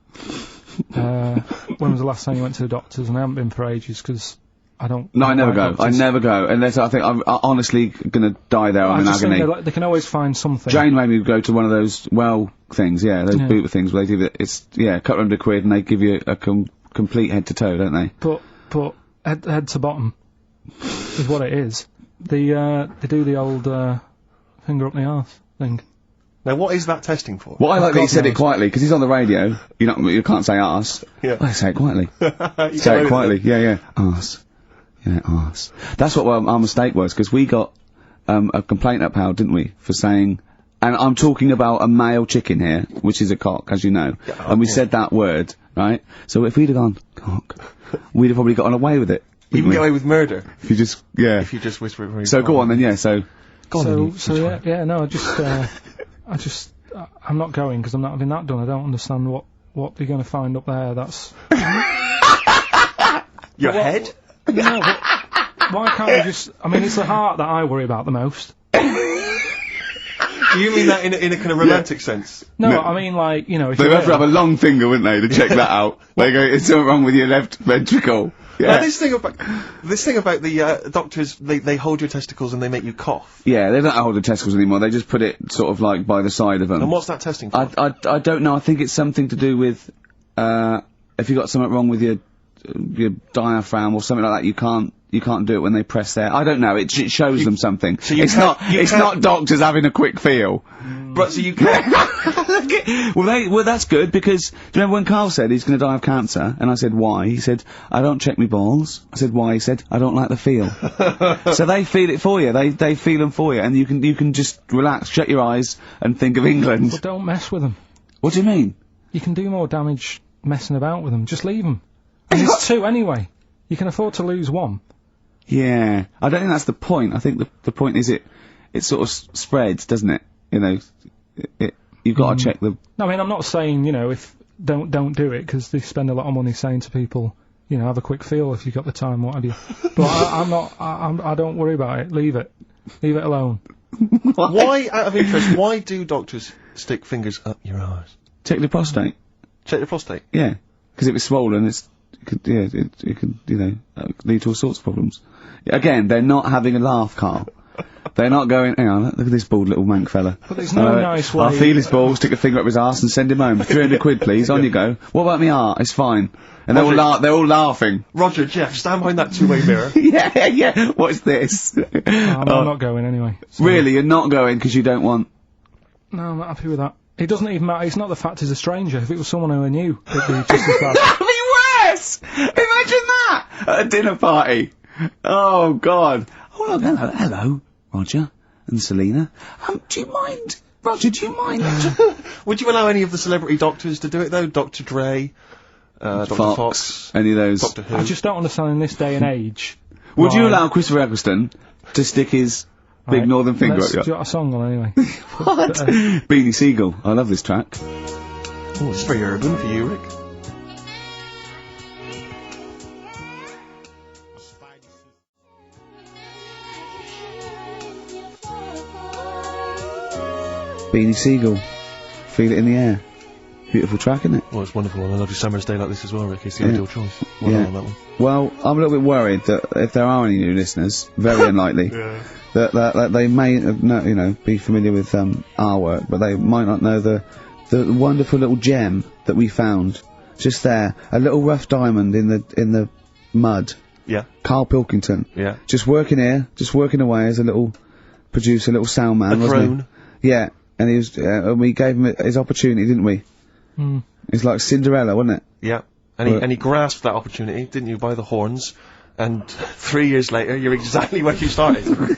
When was the last time you went to the doctors? And I haven't been for ages, because I don't... No, I never go. doctors. I never go. Unless I think I'm honestly gonna die there. I'm in agony. Think they can always find something. Jane made me go to one of those well things, yeah, those boot things where they do it's, yeah, a couple £100 and they give you a complete head to toe, don't they? But head to bottom is what it is. They do the old, finger up the arse thing. Now, what is that testing for? Well, I like that he said it quietly, because he's on the radio. You can't say arse. Yeah. Well, say it quietly. Say it quietly. Yeah. Arse. Yeah, arse. That's what our mistake was, because we got a complaint upheld, didn't we, for saying... And I'm talking about a male chicken here, which is a cock, as you know. Yeah, and we said that word, right? So if we'd have gone, cock, we'd have probably gotten away with it. You can get away with murder. If you just, yeah. If you just whisper it very So go on then, yeah, so... I'm not going, because I'm not having that done. I don't understand what they're going to find up there, that's... Your head? No, but why can't we just... I mean, it's the heart that I worry about the most. Do you mean that in a kind of romantic sense? No, I mean, like, you know... If they'd have to have a long finger, wouldn't they, to check that out? They go, it's something wrong with your left ventricle. Yeah. Now, this thing about the doctors, they hold your testicles and they make you cough. Yeah, they don't hold the testicles anymore. They just put it sort of like by the side of them. And what's that testing for? I don't know. I think it's something to do with if you got something wrong with your diaphragm or something like that. You can't do it when they press there. I don't know. It shows them something. So it's not doctors having a quick feel. But so you can't. Well, that's good, because do you remember when Carl said he's going to die of cancer, and I said why? He said I don't check me balls. I said why? He said I don't like the feel. So they feel it for you. They feel them for you, and you can just relax, shut your eyes, and think of England. But don't mess with them. What do you mean? You can do more damage messing about with them. Just leave them. And there's two anyway. You can afford to lose one. Yeah, I don't think that's the point. I think the point is it sort of spreads, doesn't it? You know, you've got to check the... No, I mean, I'm not saying, you know, if don't do it, because they spend a lot of money saying to people, you know, have a quick feel if you've got the time, what have you. But I don't worry about it. Leave it alone. Why, out of interest, why do doctors stick fingers up your arse? Check the prostate. Check the prostate? Yeah, because if it's swollen, it could, lead to all sorts of problems. Again, they're not having a laugh, Carl. They're not going, hang on, look at this bald little mank fella. But there's no nice way. I'll feel his balls, stick a finger up his arse and send him home. 300 quid, please, on you go. What about me art? It's fine. And they're all laughing. Roger, Jeff, stand behind that two-way mirror. yeah, what's this? I'm not going anyway. So. Really, you're not going because you don't want... No, I'm not happy with that. It doesn't even matter, it's not the fact he's a stranger. If it was someone who I knew, it'd be just as bad. That'd be worse! Imagine that! At a dinner party. Oh, God. Oh, look, hello, Roger and Selena. Do you mind? Roger, do you mind? Would you allow any of the celebrity doctors to do it, though? Dr. Dre, Dr. Fox, any of those? Doctor Who? I just don't understand in this day and age. Would you allow Christopher Eccleston to stick his big northern finger up your... Do you got a song on anyway? What? Beanie Siegel. I love this track. Oh, it's very urban for you, Rick. Beanie Siegel. Feel It in the Air. Beautiful track, isn't it? Well, it's wonderful on a lovely summer's day like this as well, Rick. It's the ideal choice. Well done on that one. Well, I'm a little bit worried that if there are any new listeners, very unlikely, that they may be familiar with our work, but they might not know the wonderful little gem that we found just there, a little rough diamond in the mud. Yeah. Carl Pilkington. Yeah. Just working here, just working away as a little producer, a little sound man, wasn't he? Yeah. And he was, and we gave him his opportunity, didn't we? Mm. It's like Cinderella, wasn't it? Yeah. And he grasped that opportunity, didn't you, by the horns, and 3 years later, you're exactly where you started.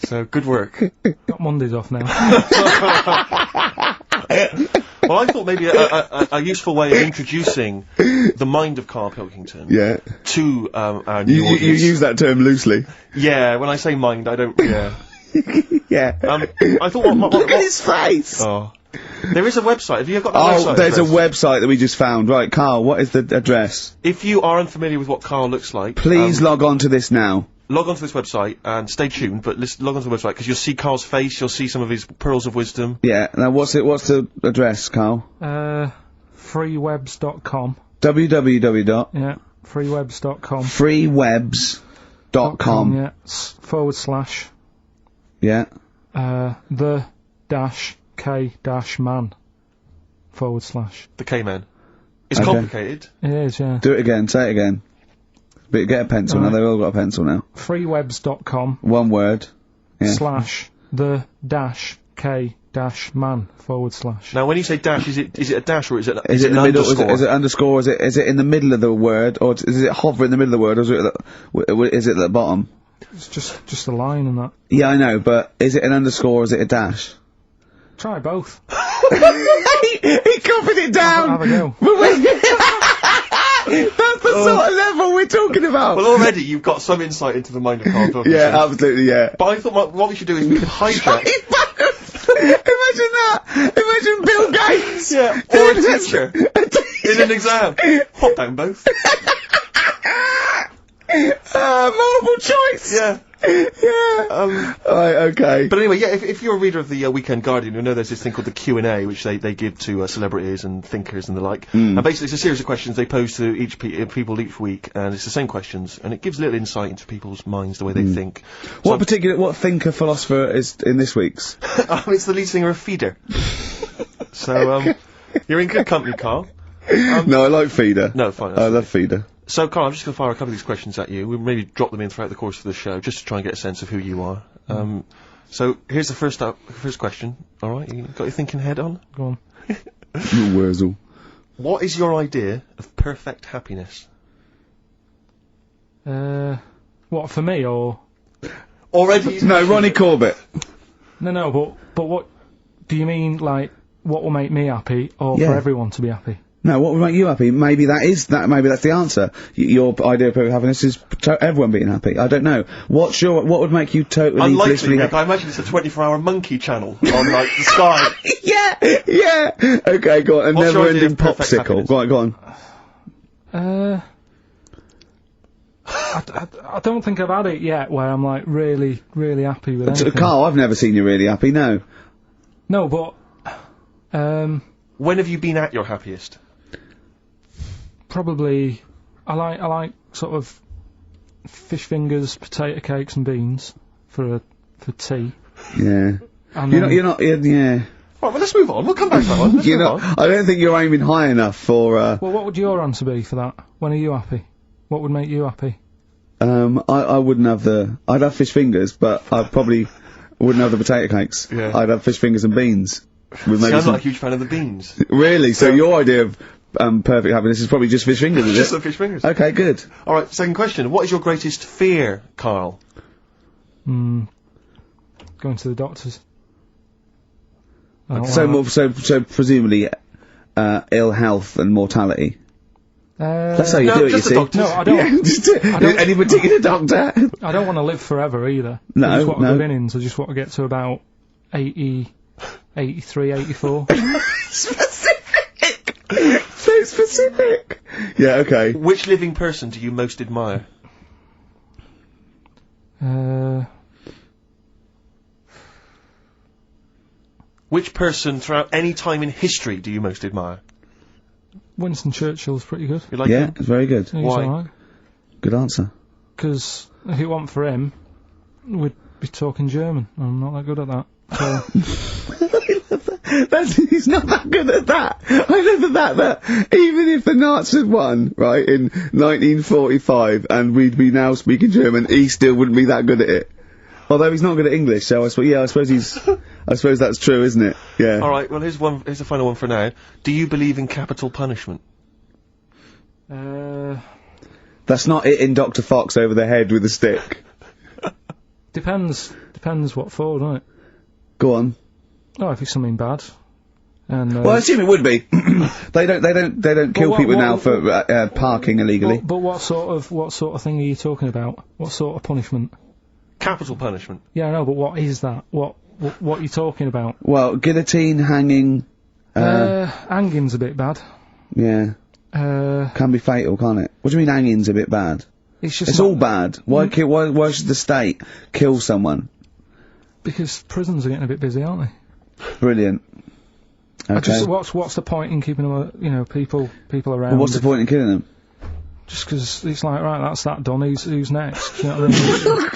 So, good work. Got Mondays off now. Well, I thought maybe a useful way of introducing the mind of Carl Pilkington to our new audience. You use that term loosely. Yeah, when I say mind, I don't... Yeah. Yeah. I thought... Look at his face! Oh. There is a website. Have you got that website? Oh, there's a website that we just found. Right, Carl, what is the address? If you are unfamiliar with what Carl looks like... Please log on to this now. Log on to this website and stay tuned, but log on to the website because you'll see Carl's face, you'll see some of his pearls of wisdom. Yeah, now what's the address, Carl? Freewebs.com. www. Yeah, freewebs.com. Freewebs.com. Yeah, / Yeah. The dash K dash man / The K-man. It's complicated. It is, yeah. Do it again, say it again. But get a pencil now, they've all got a pencil now. Freewebs.com. One word. Yeah. / the dash K dash man / Now, when you say dash, is it a dash or is it an underscore? Is it underscore? Is it in the middle of the word, or is it hover in the middle of the word, or is it at the bottom? It's just a line and that. Yeah, I know, but is it an underscore or is it a dash? Try both. He copied it down! Have a go. That's the sort of level we're talking about! Well, already you've got some insight into the mind of Carl Pilkington. Yeah, absolutely, yeah. But I thought what we should do is we could hijack... Imagine that! Imagine Bill Gates! Yeah, or a teacher in an exam. Hop down both. Multiple choice! Yeah. Yeah. Right, okay. But anyway, yeah, if you're a reader of the Weekend Guardian, you'll know there's this thing called the Q&A, which they give to celebrities and thinkers and the like. And basically it's a series of questions they pose to people each week, and it's the same questions, and it gives little insight into people's minds, the way they think. What thinker, philosopher is in this week's? It's the lead singer of Feeder. So, you're in good company, Carl. No, I like Feeder. No, fine. I love Feeder. So, Carl, I'm just going to fire a couple of these questions at you. We'll maybe drop them in throughout the course of the show, just to try and get a sense of who you are. So, here's the first question. All right, you got your thinking head on? Go on. Wurzel. What is your idea of perfect happiness? What, for me, or...? Already... No, Ronnie Corbett. No, but what... Do you mean, like, what will make me happy, or for everyone to be happy? No, what would make you happy? Maybe that's the answer. Your idea of perfect happiness is everyone being happy. I don't know. What would make you totally blissfully happy? I imagine it's a 24-hour monkey channel on, like, the sky. Yeah! Okay, go on. A never-ending popsicle. Go on. I don't think I've had it yet where I'm, like, really, really happy with anything. Carl, I've never seen you really happy, no. No, but... When have you been at your happiest? Probably, I like sort of fish fingers, potato cakes and beans for tea. Yeah. And You're not, yeah. Right, well, let's move on. We'll come back to that one. Let's move on. I don't think you're aiming high enough for, Well, what would your answer be for that? When are you happy? What would make you happy? I wouldn't have I'd have fish fingers, but I probably wouldn't have the potato cakes. Yeah. I'd have fish fingers and beans. With See, maybe I'm some- not a huge fan of the beans. Really? So your idea of, perfect happiness is probably just fish fingers, is Just it? the fish fingers. Okay, good. Alright, second question. What is your greatest fear, Carl? Going to the doctors. So presumably, ill health and mortality. That's how you do it, you see. No, I don't. Any particular doctor? I don't want to live forever either. No, I just want no. good innings. I just want to get to about 80, 83, 84. Specific! So specific! Yeah, okay. Which living person do you most admire? Which person throughout any time in history do you most admire? Winston Churchill's pretty good. You like Yeah, him? it's very good. He's Why? alright. Good answer. Because if it wasn't for him, we'd be talking German. I'm not that good at that. So He's not that good at that. I love that even if the Nazis won, right, in 1945, and we'd be now speaking German, he still wouldn't be that good at it. Although he's not good at English, so I suppose that's true, isn't it? Yeah. Alright, well here's the final one for now. Do you believe in capital punishment? That's not hitting Dr. Fox over the head with a stick. depends what for, doesn't it? Go on. Oh, if it's something bad. And Well, I assume it would be. They don't kill people now for parking illegally. But what sort of thing are you talking about? What sort of punishment? Capital punishment. Yeah, I know, but what is that? What are you talking about? Well, guillotine, hanging. Hanging's a bit bad. Yeah. Can be fatal, can't it? What do you mean hanging's a bit bad? It's all bad. Why should the state kill someone? Because prisons are getting a bit busy, aren't they? Brilliant. Okay. What's the point in keeping them, people around? Well, what's the point in killing them? Just because it's like, right, that's that done, who's next? You know what I mean?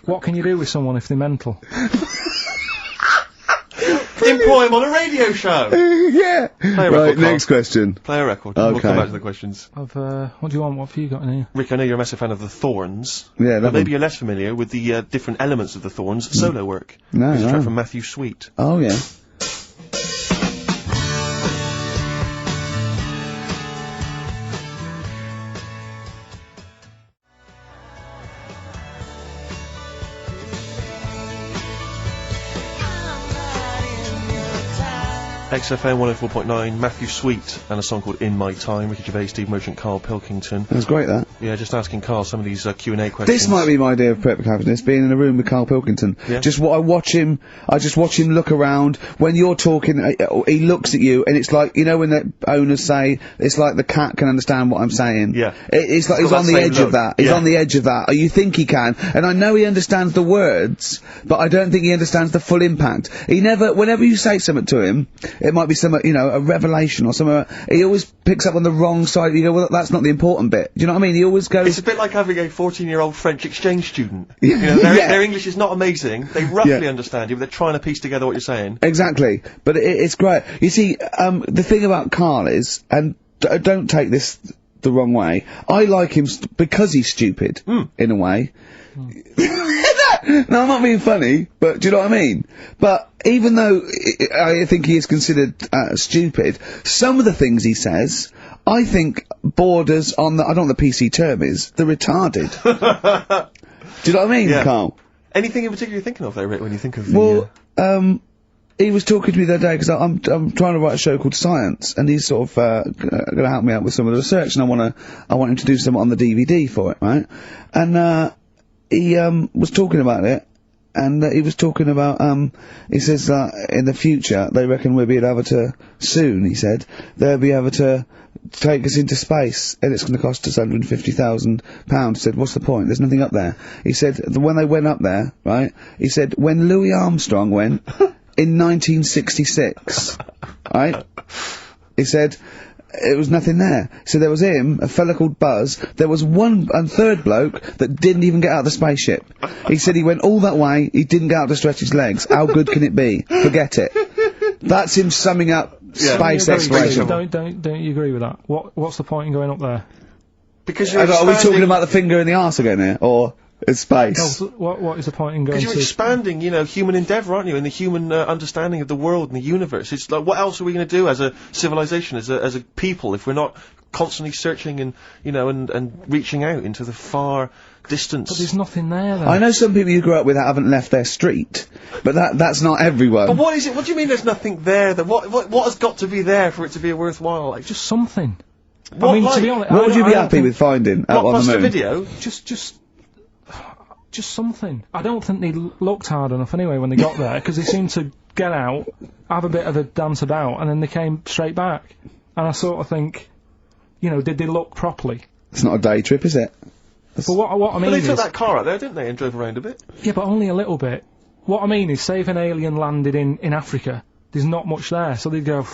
What can you do with someone if they're mental? Employ him on a radio show! Yeah! Play a Right, record, next Carl. question. Play a record. Okay. We'll come back to the questions. What do you want? What have you got in here? Rick, I know you're a massive fan of the Thorns. Yeah, but maybe you're less familiar with the different elements of the Thorns' solo work. No, This is a no. track from Matthew Sweet. Oh, yeah. XFM 104.9, Matthew Sweet, and a song called In My Time, Ricky Gervais, Steve Merchant, Carl Pilkington. That's great, that. Yeah, just asking Carl some of these Q&A questions. This might be my idea of perfect happiness, being in a room with Carl Pilkington. Yeah. I just watch him look around. When you're talking, he looks at you, and it's like, you know when the owners say, it's like the cat can understand what I'm saying. Yeah. It's like It's he's got on that the same edge look. of that. He's Yeah. on the edge of that. Or you think he can. And I know he understands the words, but I don't think he understands the full impact. Whenever you say something to him, it might be a revelation or something, he always picks up on the wrong side. You go, well, that's not the important bit. Do you know what I mean? He always goes... It's a bit like having a 14-year-old French exchange student. You know, their English is not amazing. They roughly understand you, but they're trying to piece together what you're saying. Exactly. But it's great. You see, the thing about Carl is, and don't take this the wrong way, I like him because he's stupid, in a way. No, I'm not being funny, but do you know what I mean? But even though I think he is considered stupid, some of the things he says, I think borders on I don't know what the PC term is, the retarded. Do you know what I mean, Carl? Anything in particular you're thinking of there, Rick, when you think of the... Well, he was talking to me the other day, because I'm trying to write a show called Science, and he's sort of going to help me out with some of the research, and I want him to do some on the DVD for it, right? And he was talking about it, and he was talking about he says that in the future they reckon we'll be able to soon. He said they'll be able to take us into space, and it's going to cost us £150,000. He said, what's the point? There's nothing up there. He said when they went up there, right? He said when Louis Armstrong went in 1966, right? He said it was nothing there. So there was him, a fella called Buzz. There was one and third bloke that didn't even get out of the spaceship. He said he went all that way, he didn't get out to stretch his legs. How good can it be? Forget it. That's him summing up space exploration. Don't you agree with that? What's the point in going up there? Because you're Are we talking about the finger in the arse again here, or space? No, what is the point in going? Because you're expanding, you know, human endeavour, aren't you? And the human understanding of the world and the universe. It's like, what else are we going to do as a civilization, as a people, if we're not constantly searching and, you know, and reaching out into the far distance? But there's nothing there. Then. I know some people you grew up with that haven't left their street, but that's not everyone. But what is it? What do you mean there's nothing there? That what has got to be there for it to be worthwhile? Like, just something. What, I mean, like, to be honest, what would you be happy with finding out on the moon? Video? Just something. I don't think they looked hard enough anyway when they got there, because they seemed to get out, have a bit of a dance about, and then they came straight back. And I sort of think, you know, did they look properly? It's not a day trip, is it? But what I mean But is... they took that car out there, didn't they, and drove around a bit? Yeah, but only a little bit. What I mean is, say if an alien landed in Africa, there's not much there, so they'd go...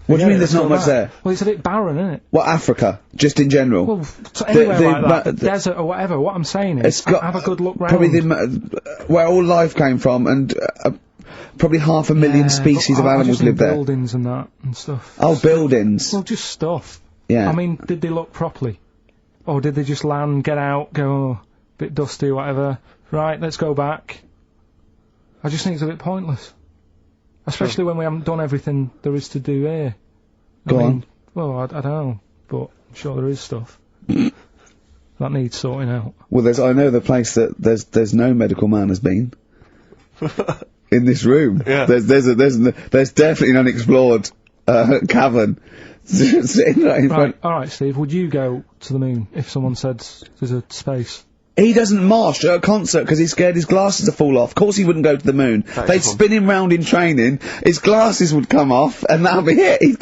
What do you mean there's not much there? Well, it's a bit barren, isn't it? What, Africa? Just in general? Well, anywhere like that, the desert or whatever. What I'm saying is, have a good look round. Probably where all life came from, and probably 500,000 species of animals live there. Buildings and that and stuff. Oh, buildings. Well, just stuff. Yeah. I mean, did they look properly, or did they just land, get out, go, oh, bit dusty, whatever? Right, let's go back. I just think it's a bit pointless. Especially when we haven't done everything there is to do here. Go on. Well, I don't know, but I'm sure there is stuff that needs sorting out. Well, I know the place that there's no medical man has been. In this room. Yeah. There's definitely an unexplored, cavern. Sitting right in front. Alright, Steve, would you go to the moon if someone said there's a space? He doesn't march at a concert because he's scared his glasses to fall off. Of course he wouldn't go to the moon. They'd spin him round in training, his glasses would come off, and that'll be it. He'd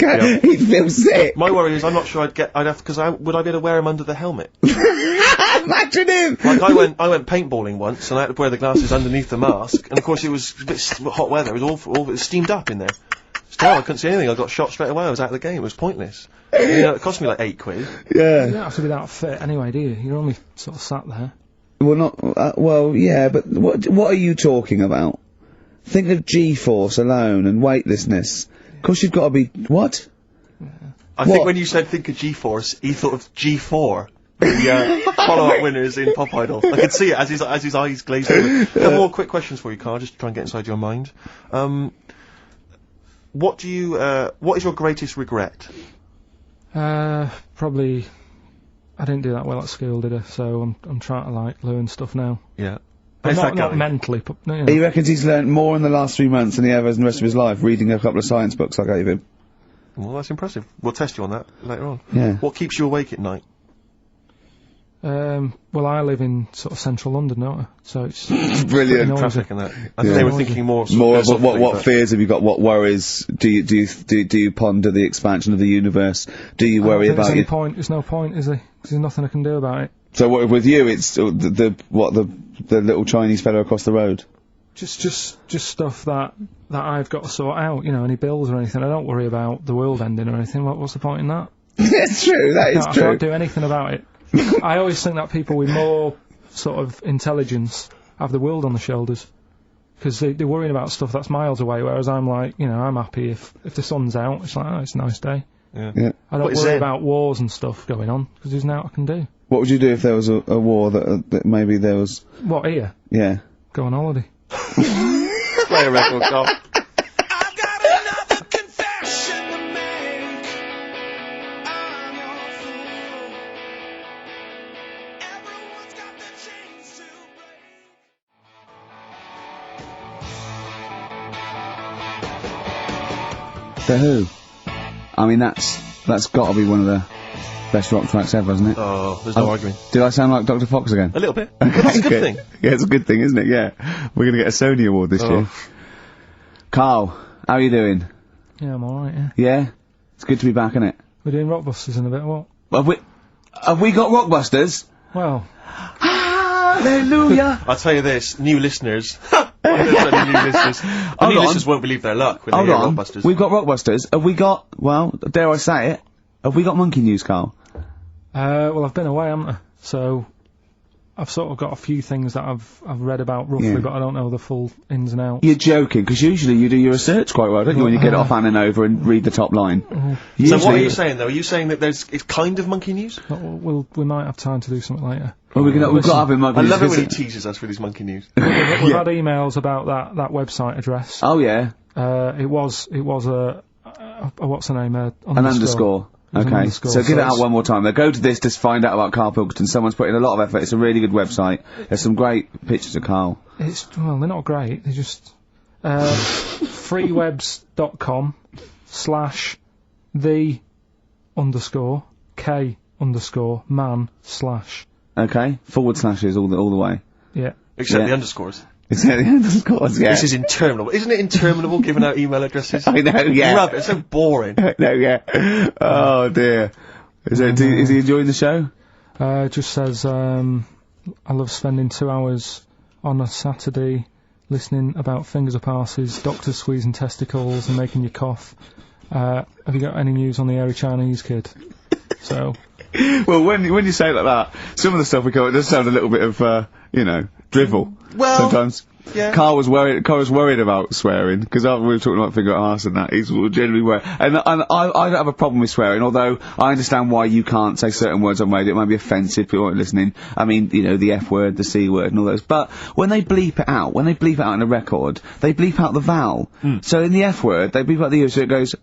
feel sick. My worry is I'm not sure would I be able to wear him under the helmet? Imagine him! Like, I went paintballing once, and I had to wear the glasses underneath the mask, and of course it was a bit hot weather, it was awful, it was steamed up in there. I couldn't see anything, I got shot straight away, I was out of the game, it was pointless. You know, it cost me like £8. Yeah. You don't have to be that fit anyway, do you? You're only sort of sat there. Well, not, well, yeah, but what are you talking about? Think of G-force alone and weightlessness. Of course you've got to be, what? I think when you said think of G-force, he thought of G4. The follow-up winners in Pop Idol. I could see it as his eyes glazed over. A couple more quick questions for you, Carl, just to try and get inside your mind. What is your greatest regret? Probably, I didn't do that well at school, did I? So I'm trying to, like, learn stuff now. Yeah. But not mentally, but, you know. He reckons he's learnt more in the last 3 months than he ever has in the rest of his life, reading a couple of science books I gave him. Well, that's impressive. We'll test you on that later on. Yeah. What keeps you awake at night? Well, I live in sort of central London, don't I? So it's brilliant. Traffic and that. I think they were thinking more of what fears have you got? What worries do you ponder the expansion of the universe? Do you worry about it? There's no point, is there? 'Cause there's nothing I can do about it. So what, with you, it's the little Chinese fellow across the road. Just stuff that I've got to sort out. You know, any bills or anything. I don't worry about the world ending or anything. What's the point in that? It's true. That is true. I can't do anything about it. I always think that people with more sort of intelligence have the world on their shoulders, because they're worrying about stuff that's miles away, whereas I'm like, you know, I'm happy if the sun's out, it's like, oh, it's a nice day. Yeah. I don't worry about wars and stuff going on, because there's nothing I can do. What would you do if there was a war that maybe there was... What, here? Yeah. Go on holiday. Play a record, Carl. The Who. I mean, that's got to be one of the best rock tracks ever, isn't it? Oh, there's no arguing. Did I sound like Dr. Fox again? A little bit. Okay, that's a good thing. Yeah, it's a good thing, isn't it? Yeah. We're going to get a Sony Award this year. Carl, how are you doing? Yeah, I'm alright, yeah. Yeah? It's good to be back, isn't it? We're doing Rockbusters in a bit, what? Have we got Rockbusters? Well... Hallelujah! I'll tell you this, new listeners... The new listeners won't believe their luck when they hear Rockbusters. We've got Rockbusters. Have we got, well, dare I say it, Have we got monkey news, Carl? Well, I've been away, haven't I? So I've sort of got a few things that I've read about roughly, Yeah. but I don't know the full ins and outs. You're joking, because usually you do your research quite well, don't you, when you get it off Anna Nova and read the top line. So what are you saying, though? Are you saying that it's kind of monkey news? We might have time to do something later. Well, we've got to have him monkey I news. love it when he teases us with his monkey news. We've had emails about that website address. Oh, yeah. It was a what's the name? An underscore. Okay, so give it out one more time. Now go to this to find out about Carl Pilkington. Someone's put in a lot of effort. It's a really good website. There's some great pictures of Carl. Well, they're not great. They're just freewebs.com/the_k_man/ Okay, // all the way. Yeah. Except the underscores. Except the underscores, yeah. This is interminable. Isn't it interminable giving out email addresses? I know, yeah. Rub it, it's so boring. No, yeah. Oh, dear. Is he enjoying the show? It just says, I love spending 2 hours on a Saturday listening about fingers of passes, doctors squeezing testicles and making you cough. Have you got any news on the airy Chinese kid? So... Well, when you say it like that, some of the stuff we go, it does sound a little bit of, drivel. Well, sometimes. Yeah. Carl was worried about swearing, because after we were talking about finger at arse and that, he's generally worried. And I don't have a problem with swearing, although I understand why you can't say certain words on radio. It might be offensive to people who aren't listening. I mean, the F word, the C word and all those. But when they bleep it out in a record, they bleep out the vowel. So in the F word, they bleep out the U, so it goes,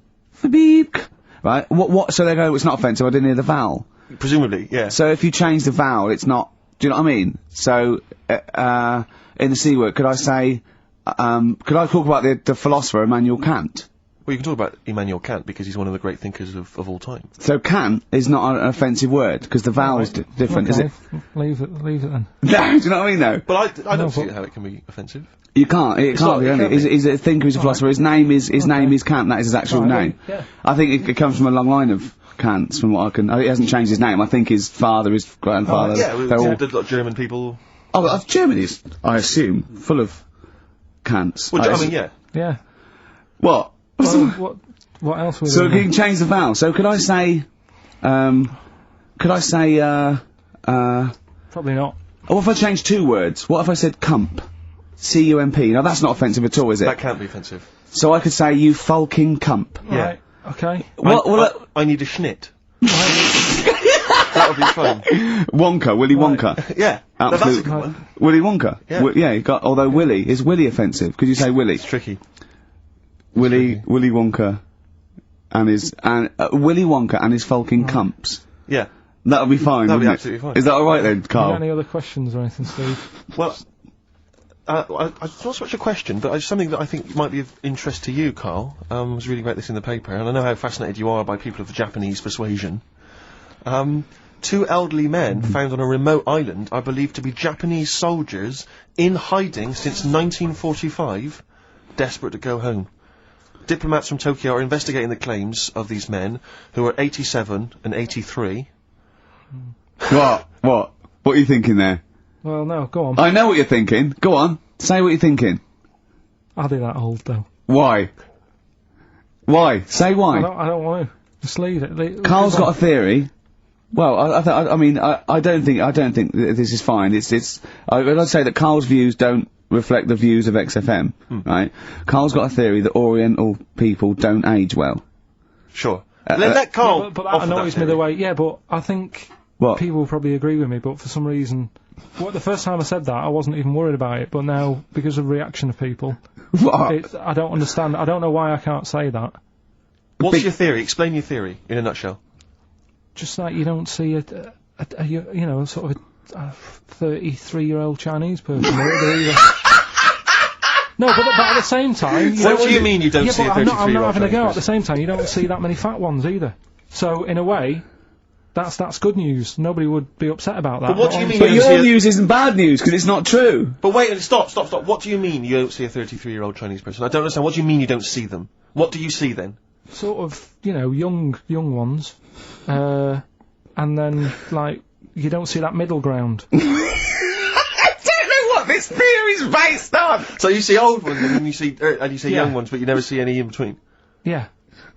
beep. Right? So they go, it's not offensive, I didn't hear the vowel. Presumably, yeah. So if you change the vowel, it's not, do you know what I mean? So, in the C word, could I say, could I talk about the philosopher Immanuel Kant? Well, you can talk about Immanuel Kant because he's one of the great thinkers of all time. So Kant is not an offensive word, because the vowel is different, is it? Leave it then. No, do you know what I mean though? But I don't see how it can be offensive. You can't, it can't be, only. He's a thinker, he's a philosopher, his name is Kant, that is his actual name. Yeah. I think it comes from a long line of Kants, from what I can, he hasn't changed his name, I think his father, his grandfather, they're all... There's a lot of German people... Oh, Germany's, I assume, full of Kants. Well, I mean, yeah. Yeah. What? Well, what else was So you can change the vowel. So could I say, Probably not. what if I change 2 words? What if I said cump? C-U-M-P. Now that's not offensive at all, is it? That can't be offensive. So I could say, you fulking cump. Yeah. Right, okay. I need a schnit. That would be fun. Wonka, Willy Wonka. Yeah. Absolute. That's a good one. Willy Wonka. Yeah. You got, although Willy, is Willy offensive? Could you say Willy? It's tricky. Willy Wonka and his, Willy Wonka and his fulking cumps. Yeah. That would be fine, That'd be wouldn't absolutely it? fine. Is that alright then, Carl? You got any other questions or anything, Steve? Well, it's not so much a question, but it's something that I think might be of interest to you, Carl. I was reading about this in the paper, and I know how fascinated you are by people of the Japanese persuasion. 2 elderly men found on a remote island are believed to be Japanese soldiers in hiding since 1945, desperate to go home. Diplomats from Tokyo are investigating the claims of these men, who are 87 and 83. What? What are you thinking there? Well, no, go on. I know what you're thinking. Go on. Say what you're thinking. Are they that old, though? Why? Why? Say why. I don't want to. Just leave it. Carl's got a theory. Well, I don't think this is fine. I'd say that Carl's views don't reflect the views of XFM, right? Carl's got a theory that Oriental people don't age well. Sure. Let Carl. But that annoys me the way. Yeah, but I think people will probably agree with me. But for some reason, the first time I said that, I wasn't even worried about it. But now, because of the reaction of people, I don't understand. I don't know why I can't say that. What's your theory? Explain your theory in a nutshell. Just like you don't see a sort of a 33-year-old Chinese person. No, but at the same time... What do you mean you don't see a 33-year-old I'm not having a go. person? At the same time, you don't see that many fat ones either. So, in a way, that's good news. Nobody would be upset about that. But what do you mean But your news isn't bad news, because it's not true. But wait, stop. What do you mean you don't see a 33-year-old Chinese person? I don't understand. What do you mean you don't see them? What do you see then? Sort of, young ones. And then, like, you don't see that middle ground. I don't know what this theory's based on! So you see old ones and then you see young ones, but you never see any in between? Yeah.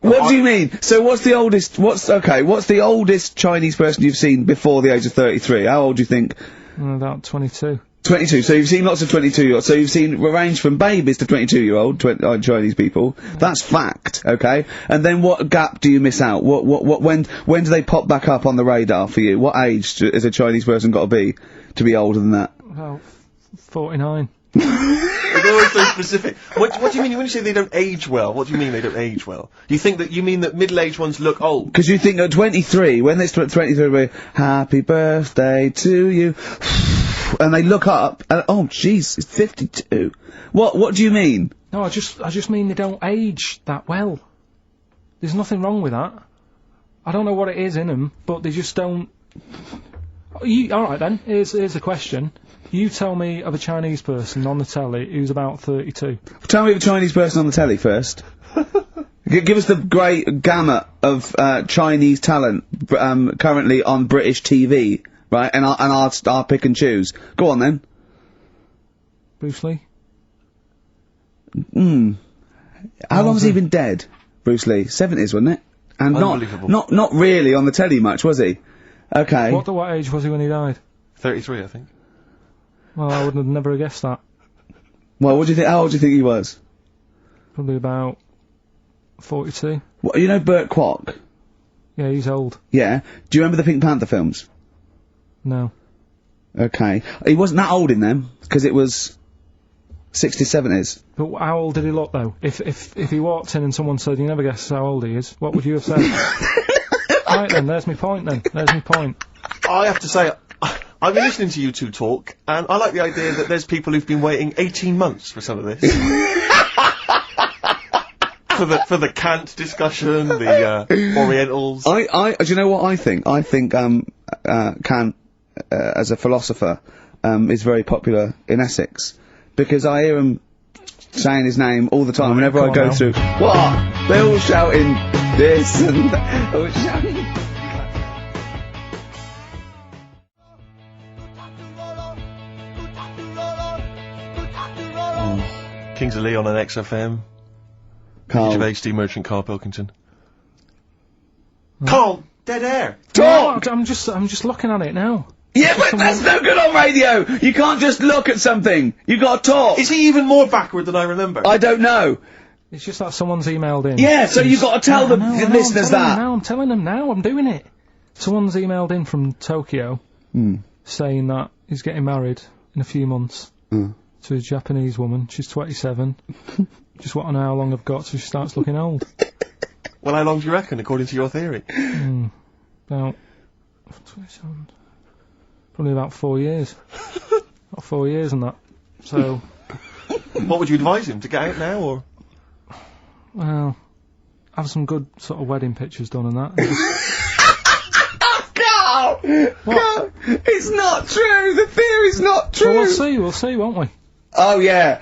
What do you mean? So what's the oldest, what's the oldest Chinese person you've seen before the age of 33? How old do you think? About 22. 22, so you've seen lots of 22-year-olds, so you've sing range from babies to 22-year-old Chinese people. That's fact, okay? And then what gap do you miss out? When do they pop back up on the radar for you? What age has a Chinese person got to be older than that? About 49. It's always so specific. What do you mean when you say they don't age well? What do you mean they don't age well? You mean that middle-aged ones look old? Because you think at 23, when they're 23, happy birthday to you, and they look up, and, oh jeez, it's 52. What do you mean? No, I just mean they don't age that well. There's nothing wrong with that. I don't know what it is in them, but they just don't... Alright then, here's a question. You tell me of a Chinese person on the telly who's about 32. Tell me of a Chinese person on the telly first. Give us the great gamut of Chinese talent currently on British TV, right? And I'll pick and choose. Go on then. Bruce Lee. How long has he been dead? Bruce Lee, 70s, wasn't it? And Unbelievable. not really on the telly much, was he? Okay. What age was he when he died? 33, I think. Well, I would have never guessed that. Well, what do you think? How old do you think he was? Probably about 42. What, you know Burt Kwok? Yeah, he's old. Yeah. Do you remember the Pink Panther films? No. Okay. He wasn't that old in them, because it was 60s, 70s. But how old did he look, though? If he walked in and someone said, you never guess how old he is, what would you have said? Right then, there's my point then. There's my point. I have to say, I've been listening to you two talk, and I like the idea that there's people who've been waiting 18 months for some of this. for the Kant discussion, the Orientals. Do you know what I think? I think, Kant, as a philosopher, is very popular in Essex. Because I hear him saying his name all the time whenever I go through. What? They're all shouting this and that. All shouting. Kings of Leon on XFM. Carl. Gervais, Steve Merchant, Carl Pilkington. Carl! Dead air! Talk! No, I'm just looking at it now. Yeah, but that's no good on radio! You can't just look at something! You gotta talk! Is he even more backward than I remember? I don't know. It's just that someone's emailed in. Yeah, so you gotta tell the listeners that. I'm telling them now, I'm doing it. Someone's emailed in from Tokyo, saying that he's getting married in a few months to a Japanese woman. She's 27. Just want to know how long I've got so she starts looking old. Well, how long do you reckon, according to your theory? About 27. Probably about 4 years. About 4 years and that. So... What would you advise him, to get out now, or...? Well... Have some good sort of wedding pictures done and that. Carl! Carl! It's not true! The theory's not true! Well, we'll see, won't we? Oh yeah,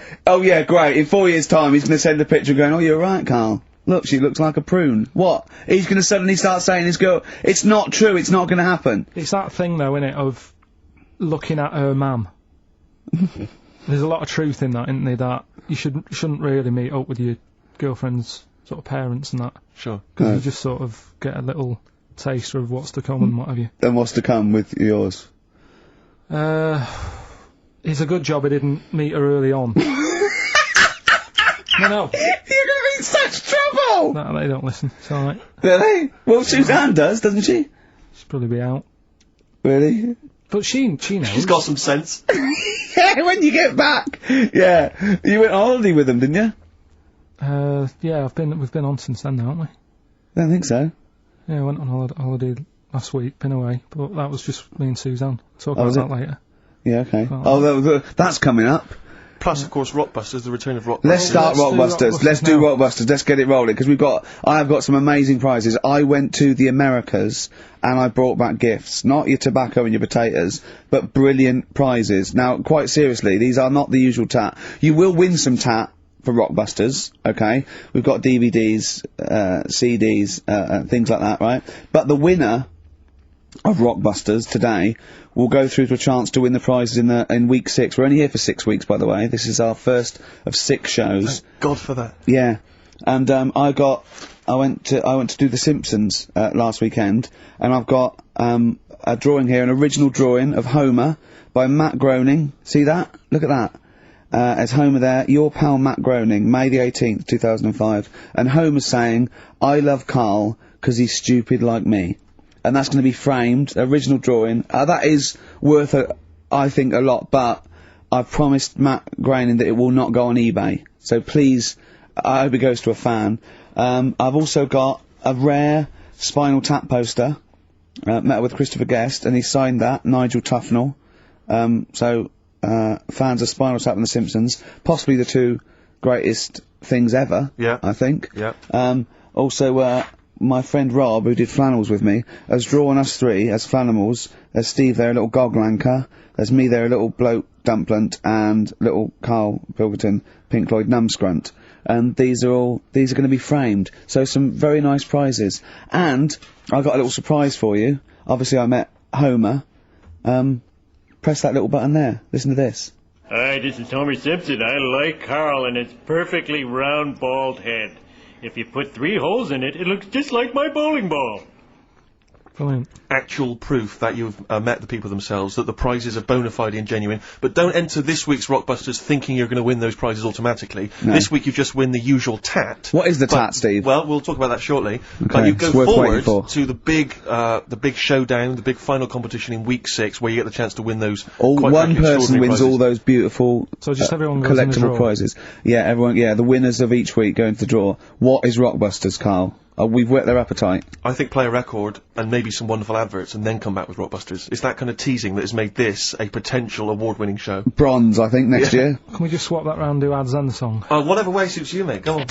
great. In 4 years' time, he's gonna send a picture going, oh, you're right, Carl. Look, she looks like a prune. What? He's gonna suddenly start saying his girl... It's not true, it's not gonna happen. It's that thing, though, innit, of looking at her mum. There's a lot of truth in that, isn't there, that you shouldn't really meet up with your girlfriend's sort of parents and that. Sure. Because you just sort of get a little taster of what's to come and what have you. And what's to come with yours? It's a good job I didn't meet her early on. No. You're gonna be in such trouble! No, they don't listen. It's alright. Really? Well, Suzanne does, doesn't she? She'll probably be out. Really? But she knows. She's got some sense. Yeah, when you get back! Yeah. You went on holiday with them, didn't you? Yeah, we've been on since then, haven't we? I don't think so. Yeah, I went on holiday last week, been away, but that was just me and Suzanne. Talk about that later. Yeah, okay. That's coming up. Plus, of course, Rockbusters, the return of Rockbusters. Let's start Rockbusters. Let's do Rockbusters. Let's get it rolling, because I have got some amazing prizes. I went to the Americas, and I brought back gifts. Not your tobacco and your potatoes, but brilliant prizes. Now, quite seriously, these are not the usual tat. You will win some tat for Rockbusters, okay? We've got DVDs, CDs, things like that, right? But the winner of Rockbusters today will go through to a chance to win the prizes in week 6. We're only here for 6 weeks, by the way. This is our first of 6 shows. Thank God for that. Yeah. And I got went to do The Simpsons last weekend, and I've got a drawing here, an original drawing of Homer by Matt Groening. See that? Look at that. As Homer there, your pal Matt Groening, May the 18th, 2005, and Homer's saying, "I love Carl 'cause he's stupid like me," and that's going to be framed. Original drawing. That is worth I think a lot, but I've promised Matt Groening that it will not go on eBay. So please, I hope it goes to a fan. I've also got a rare Spinal Tap poster, met with Christopher Guest, and he signed that, Nigel Tufnell. Fans of Spinal Tap and The Simpsons, possibly the two greatest things ever, I think. Also, my friend Rob, who did flannels with me, has drawn us three as Flanimals. There's Steve there, a little goglanker. There's me there, a little bloke dumplant, and little Carl Pilkington, Pink Floyd numbscrunt. And these are going to be framed. So some very nice prizes. And I got a little surprise for you. Obviously I met Homer. Press that little button there. Listen to this. Hi, this is Homer Simpson. I like Carl and its perfectly round, bald head. If you put 3 holes in it, it looks just like my bowling ball. Brilliant. Actual proof that you've met the people themselves, that the prizes are bona fide and genuine. But don't enter this week's Rockbusters thinking you're going to win those prizes automatically. No. This week you just win the usual tat. What is the tat, Steve? Well, we'll talk about that shortly. Okay, But you go it's worth waiting forward for. to the big showdown, the big final competition in week 6, where you get the chance to win those. One person wins all those beautiful So just everyone goes in the collectible draw. prizes. Yeah, everyone. Yeah, the winners of each week go into the draw. What is Rockbusters, Carl? We've whet their appetite. I think play a record and maybe some wonderful adverts and then come back with Rockbusters. It's that kind of teasing that has made this a potential award-winning show. Bronze, I think, next year. Can we just swap that round, do ads and the song? Whatever way suits you, mate. Go on.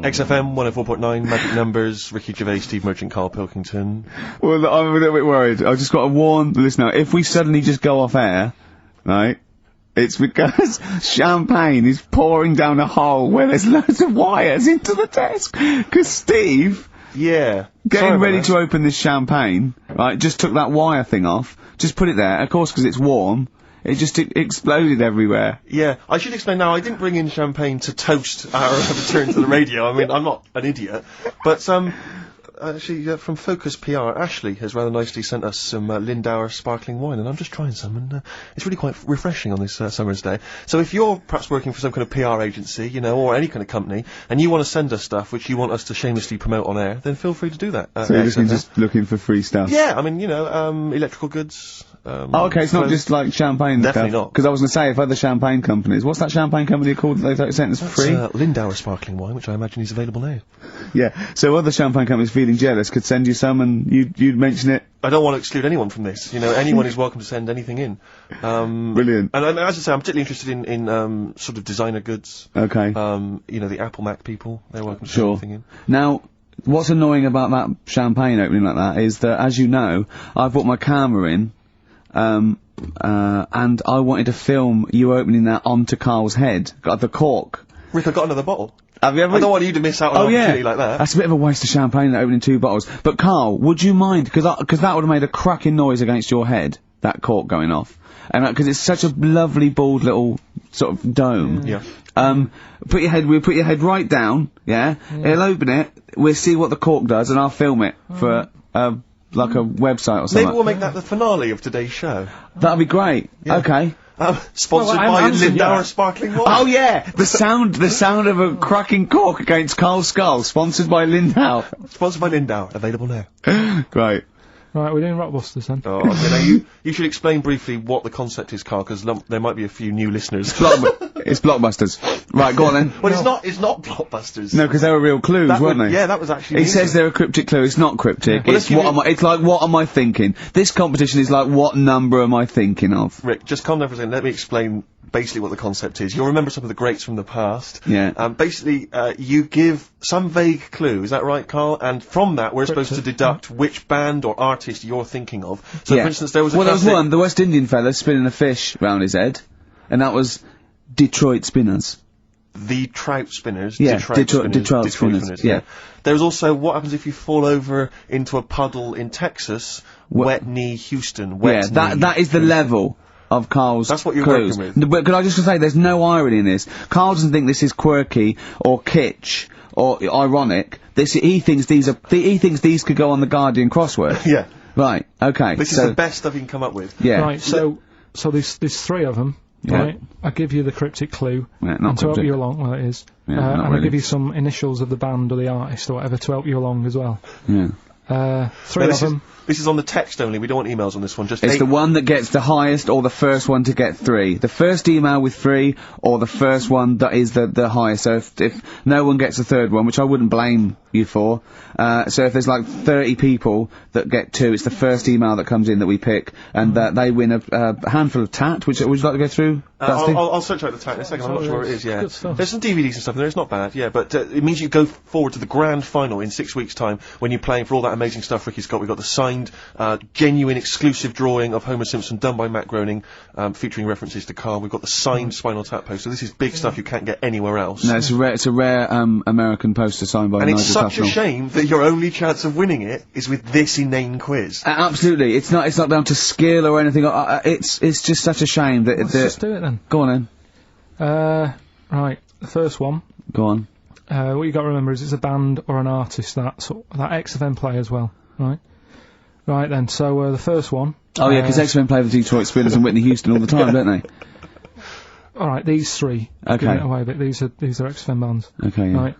XFM 104.9, Magic Numbers, Ricky Gervais, Steve Merchant, Carl Pilkington. Well, I'm a little bit worried. I've just got to warn the listener, if we suddenly just go off air, right, it's because champagne is pouring down a hole where there's loads of wires into the desk. Because Steve, getting ready to open this champagne, right, just took that wire thing off, just put it there, of course, because it's warm. It just exploded everywhere. Yeah, I should explain now, I didn't bring in champagne to toast our return to the radio. I mean, I'm not an idiot. But, actually, from Focus PR, Ashley has rather nicely sent us some Lindauer sparkling wine, and I'm just trying some, and it's really quite refreshing on this summer's day. So if you're perhaps working for some kind of PR agency, you know, or any kind of company, and you want to send us stuff which you want us to shamelessly promote on air, then feel free to do that. So you're just looking for free stuff? Yeah, I mean, you know, electrical goods. Okay, it's not just like champagne Definitely stuff. not. Because I was going to say, if other champagne companies, what's that champagne company called that they sent us for free? Lindauer sparkling wine, which I imagine is available now. Yeah, so other champagne companies feeling jealous could send you some and you'd mention it. I don't want to exclude anyone from this. You know, anyone is welcome to send anything in. Brilliant. And as I say, I'm particularly interested in sort of designer goods. Okay. You know, the Apple Mac people, they're welcome to send anything in. Now, what's annoying about that champagne opening like that is that, as you know, I brought my camera in, and I wanted to film you opening that onto Carl's head. Got the cork. Rick, I got another bottle. Have you ever? I don't want you to miss out on an opportunity like that. That's a bit of a waste of champagne opening 2 bottles. But Carl, would you mind? Because that would have made a cracking noise against your head, that cork going off. And because it's such a lovely bald little sort of dome. Yeah. We'll put your head right down, yeah? He'll open it, we'll see what the cork does, and I'll film it for, like a website or something. Maybe we'll make that the finale of today's show. That'd be great. Yeah. Okay. Sponsored by Lindauer sparkling wine. Oh yeah, the sound of a cracking cork against Carl's skull, sponsored by Lindauer. Sponsored by Lindauer, available now. Great. Right, we're doing Rockbusters then. Oh, okay, now you should explain briefly what the concept is, Carl, because there might be a few new listeners. It's Blockbusters. Right, go on then. Well, it's not Blockbusters. No, because they were real clues, weren't they? Yeah, that was actually. He says they're a cryptic clue. It's not cryptic. Well, it's like, what am I thinking? This competition is like, what number am I thinking of? Rick, just calm down for a second. Let me explain basically what the concept is. You'll remember some of the greats from the past. Yeah. Basically, you give some vague clue. Is that right, Carl? And from that, we're supposed to deduct which band or artist you're thinking of. So, for instance, there was a there was one, the West Indian fella spinning a fish round his head, and that was Detroit Spinners. The Trout Spinners. Yeah, Detroit Spinners. Yeah. There's also what happens if you fall over into a puddle in Texas. Wet knee Houston. Wet knee. That is the level. of Carl's That's what you're clues. working with. But could I just say, there's no irony in this. Carl doesn't think this is quirky or kitsch or ironic. He thinks these could go on the Guardian crossword. Yeah. Right. Okay. This is the best stuff you can come up with. Yeah. Right. So there's 3 of them. Yeah. Right. I give you the cryptic clue. Yeah, not and to help cryptic. you along, well, it is. Yeah, and not I really. give you some initials of the band or the artist or whatever to help you along as well. Yeah. 3 of them. This is on the text only. We don't want emails on this one. Just It's 8. the one that gets the highest or the first one to get 3. The first email with 3 or the first one that is the highest. So if no one gets the third one, which I wouldn't blame you for, so if there's like 30 people that get 2, it's the first email that comes in that we pick, and they win a handful of tat, which would you like to go through? I'll search out the tag in a second. I'm not sure where it is. Yeah, good stuff. There's some DVDs and stuff in there. It's not bad. Yeah, but it means you go forward to the grand final in 6 weeks' time when you're playing for all that amazing stuff Ricky's got. We've got the signed, genuine, exclusive drawing of Homer Simpson done by Matt Groening, featuring references to Carl. We've got the signed Spinal Tap poster. This is big stuff you can't get anywhere else. No, it's a rare American poster signed by And Nigel it's such Tufnell. a shame that your only chance of winning it is with this inane quiz. Absolutely, it's not down to skill or anything. It's just such a shame that. Let's just do it then. Go on then. Right. The first one. Go on. What you got to remember is it's a band or an artist that XFM play as well. Right. Right then. So the first one. Oh yeah, because XFM play with Detroit Spinners and Whitney Houston all the time, don't they? All right. These 3. Okay. Giving it away, but these are XFM bands. Okay. Yeah. Right.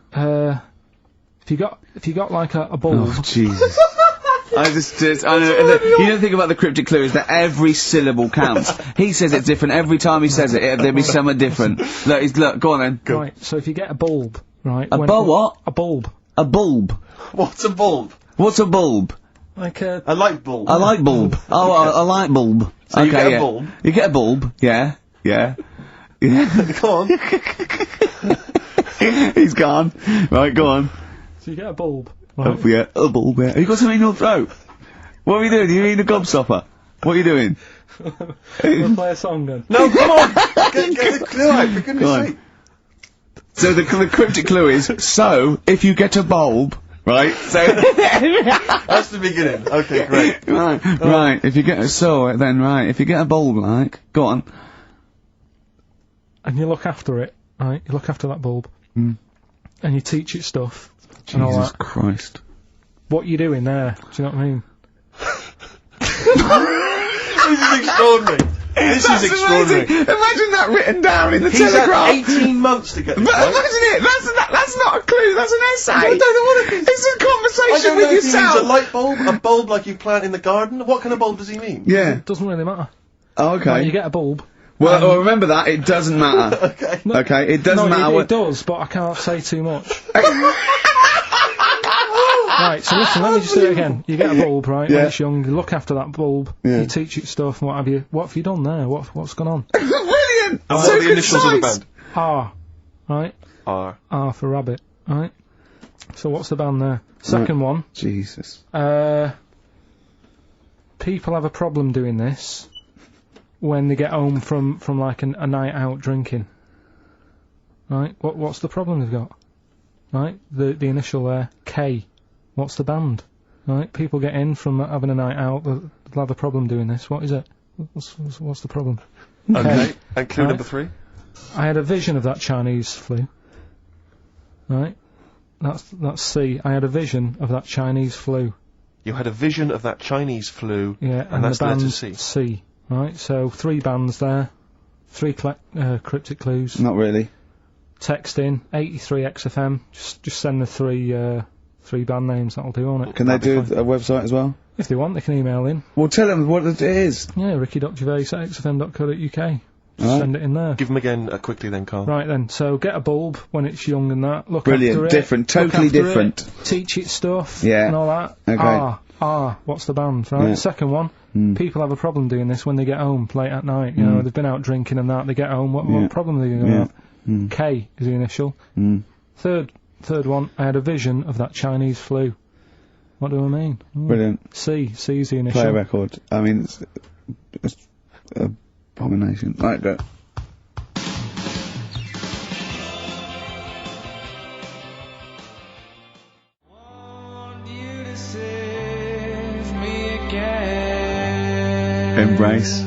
If you got like a bulb. Oh Jesus. I know. You don't think about the cryptic clue is that every syllable counts. He says it's different every time he says it. There'll be something different. Look, go on then. Go. Right. So if you get a bulb, right? A what? A bulb. A bulb. What's a bulb? What's a bulb? Like a light bulb. A light bulb. Oh, a light bulb. So okay, you get yeah. a bulb. You get a bulb. Yeah. Go on. He's gone. Right, go on. So you get a bulb. Right. Oh, yeah, a bulb. Yeah. Have you got something in your throat? What are you doing? Are you eating a gobstopper? What are you doing? We'll play a song then. No, come on! Get the clue out, for goodness sake. So the cryptic clue is, so, if you get a bulb, right, so... That's the beginning. Okay, great. Right, if you get if you get a bulb, like, go on. And you look after it, right, you look after that bulb. And you teach it stuff. And all Jesus that. Christ. What you doing there? Do you know what I mean? This is extraordinary. This is extraordinary. Imagine that written down in the He's Telegraph. had 18 months to get this right. Imagine it. That's not a clue. That's an essay. I don't know what it is. It's a conversation with If he yourself. means a light bulb, a bulb like you plant in the garden. What kind of bulb does he mean? Yeah. It doesn't really matter. Oh, okay. Right, you get a bulb. Well, remember that. It doesn't matter. Okay. Okay. It doesn't matter. It does, but I can't say too much. Right, so listen, let me just do it again. You get a bulb, right, when it's young, you look after that bulb, you teach it stuff and what have you. What have you done there? What's gone on? Brilliant! And what are the initials of the band? R, right? R. R for rabbit, right? So what's the band there? Second one. Jesus. People have a problem doing this when they get home from like a night out drinking. Right? What's the problem they've got? Right? The initial there, K. What's the band? Right? People get in from having a night out, they'll have a problem doing this. What is it? What's the problem? Okay. And clue number 3? I had a vision of that Chinese flu. Right? That's C. I had a vision of that Chinese flu. You had a vision of that Chinese flu. Yeah, and that's the the letter band C. C. Right? So 3 bands there. 3 cryptic clues. Not really. Text in 83 XFM. Just send the 3 band names. That'll do, won't it? Can they do a website as well? If they want, they can email in. Well, tell them what it is. Yeah, ricky.gervais@xfm.co.uk. Send it in there. Give them again quickly then, Carl. Right then, so get a bulb when it's young and that. Look Brilliant, after it. different, totally different. Teach it stuff. Yeah. And all that. Okay. What's the band, right? Yeah. Second one, people have a problem doing this when they get home late at night. You know, they've been out drinking and that. They get home. What problem are they going to have? K is the initial. Third one, I had a vision of that Chinese flu. What do I mean? Brilliant. C is the initial. Play a record. I mean, it's abomination. Right, go. Embrace.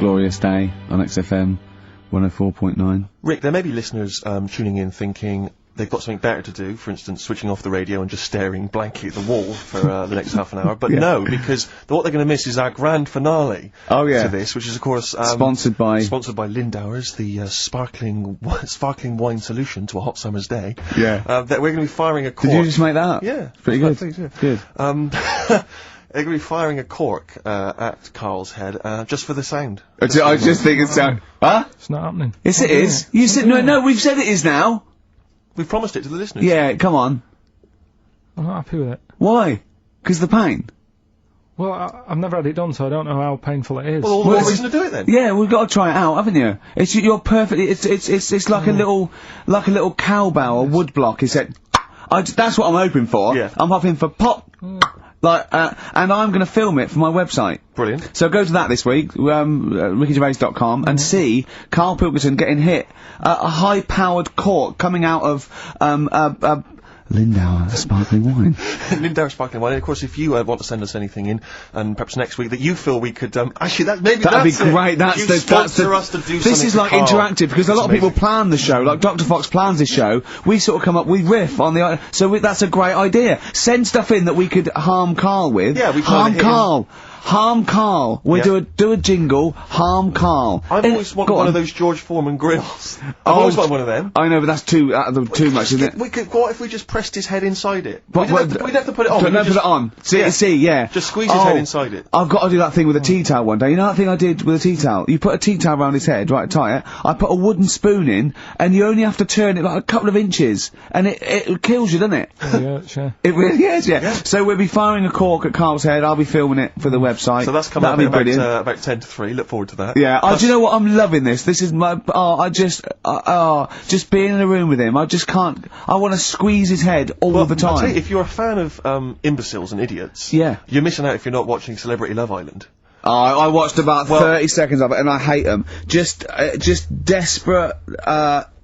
glorious day on XFM 104.9. Rick, there may be listeners tuning in thinking they've got something better to do, for instance, switching off the radio and just staring blankly at the wall for the next half an hour. But no, because what they're going to miss is our grand finale to this, which is, of course, sponsored by Lindauer's, the sparkling wine solution to a hot summer's day. Yeah. That we're going to be firing a cork. Did you just make that up? Yeah. Pretty good. Please, yeah. Good. They're going to be firing a cork at Carl's head just for the sound. I just think it's sound. Huh? It's not happening. Yes, it is. You said no. We've said it is now. We've promised it to the listeners. Yeah, come on. I'm not happy with it. Why? 'Cause the pain? Well, I've never had it done, so I don't know how painful it is. Well, all the more reason to do it then. Yeah, we've got to try it out, haven't you? You're perfect. It's like a little cowbell or wood block. It's that's what I'm hoping for. Yeah. I'm hoping for pop. And I'm going to film it for my website. Brilliant. So go to that this week, rickygervais.com, and see Carl Pilkington getting hit. A high-powered cork coming out of, Lindauer sparkling wine. Lindauer sparkling wine. And of course, if you want to send us anything in, and perhaps next week that you feel we could, actually, that'd be great. Sponsor us to do something. This is like interactive because a lot of people plan the show. Like Dr. Fox plans this show. We sort of come up, we riff on the. That's a great idea. Send stuff in that we could harm Carl with. Yeah, we can harm Carl. Harm Carl. We do a jingle. Harm Carl. I've always wanted one of those George Foreman grills. I've always wanted one of them. I know, but that's too much, isn't it? What if we just pressed his head inside it? We'd have to put it on. Don't put it on. See, yeah. Just squeeze his head inside it. I've got to do that thing with a tea towel one day. You know that thing I did with a tea towel? You put a tea towel around his head, right, tie it. I put a wooden spoon in, and you only have to turn it like a couple of inches, and it kills you, doesn't it? Yeah, sure. It really is, yeah. So we'll be firing a cork at Carl's head. I'll be filming it for the website. So that's coming up about 10 to 3. Look forward to that. Yeah. Do you know what? I'm loving this. This is my. Just being in a room with him. I just can't. I want to squeeze his head all the time. I'll tell you, if you're a fan of imbeciles and idiots, you're missing out if you're not watching Celebrity Love Island. I watched about 30 seconds of it, and I hate them. Just desperate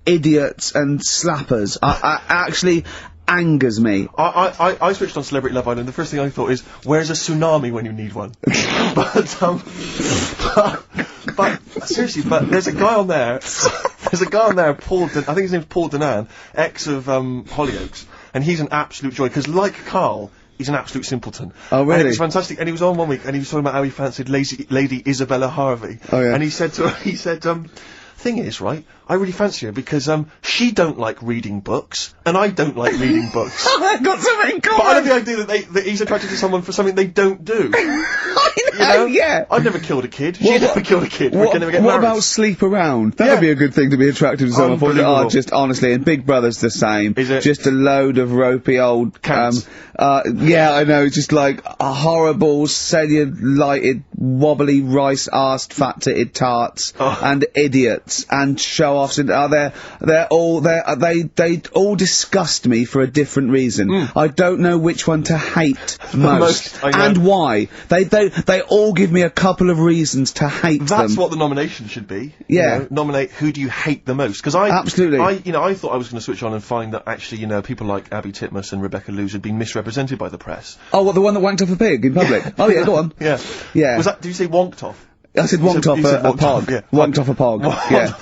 idiots and slappers. I actually angers me. I switched on Celebrity Love Island. The first thing I thought is, where's a tsunami when you need one? but seriously, there's a guy on there. Paul. I think his name's Paul Danan, ex of Hollyoaks, and he's an absolute joy because, like Carl, he's an absolute simpleton. Oh, really? And it was fantastic. And he was on one week, and he was talking about how he fancied Lady Isabella Harvey. Oh, yeah. And he said to her, thing is, right, I really fancy her because, she don't like reading books, and I don't like reading books. They've got something in common! But I love the idea that he's attracted to someone for something they don't do. I know, yeah. I've never killed a kid. She's never killed a kid. We can never get married. What about sleep around? That would be a good thing to be attracted to someone for. Just honestly, and Big Brother's the same. Is it? Just a load of ropey old cats. Yeah, I know, just like a horrible, cellulite, wobbly, rice-arsed, fat-titted tarts, and idiots, and show-offs, and they all disgust me for a different reason. I don't know which one to hate most, and why. They all give me a couple of reasons to hate them. That's what the nomination should be. Yeah. You know, nominate who do you hate the most? Because I thought I was going to switch on and find that actually, people like Abby Titmus and Rebecca Lewis had been misrepresented by the press. Oh, what, the one that wanked off a pig in public? Yeah. Oh, yeah, go on. Yeah. Yeah. Did you say wonked off? I said wonked off a pog. Yeah. Wonked off a pog. Yeah.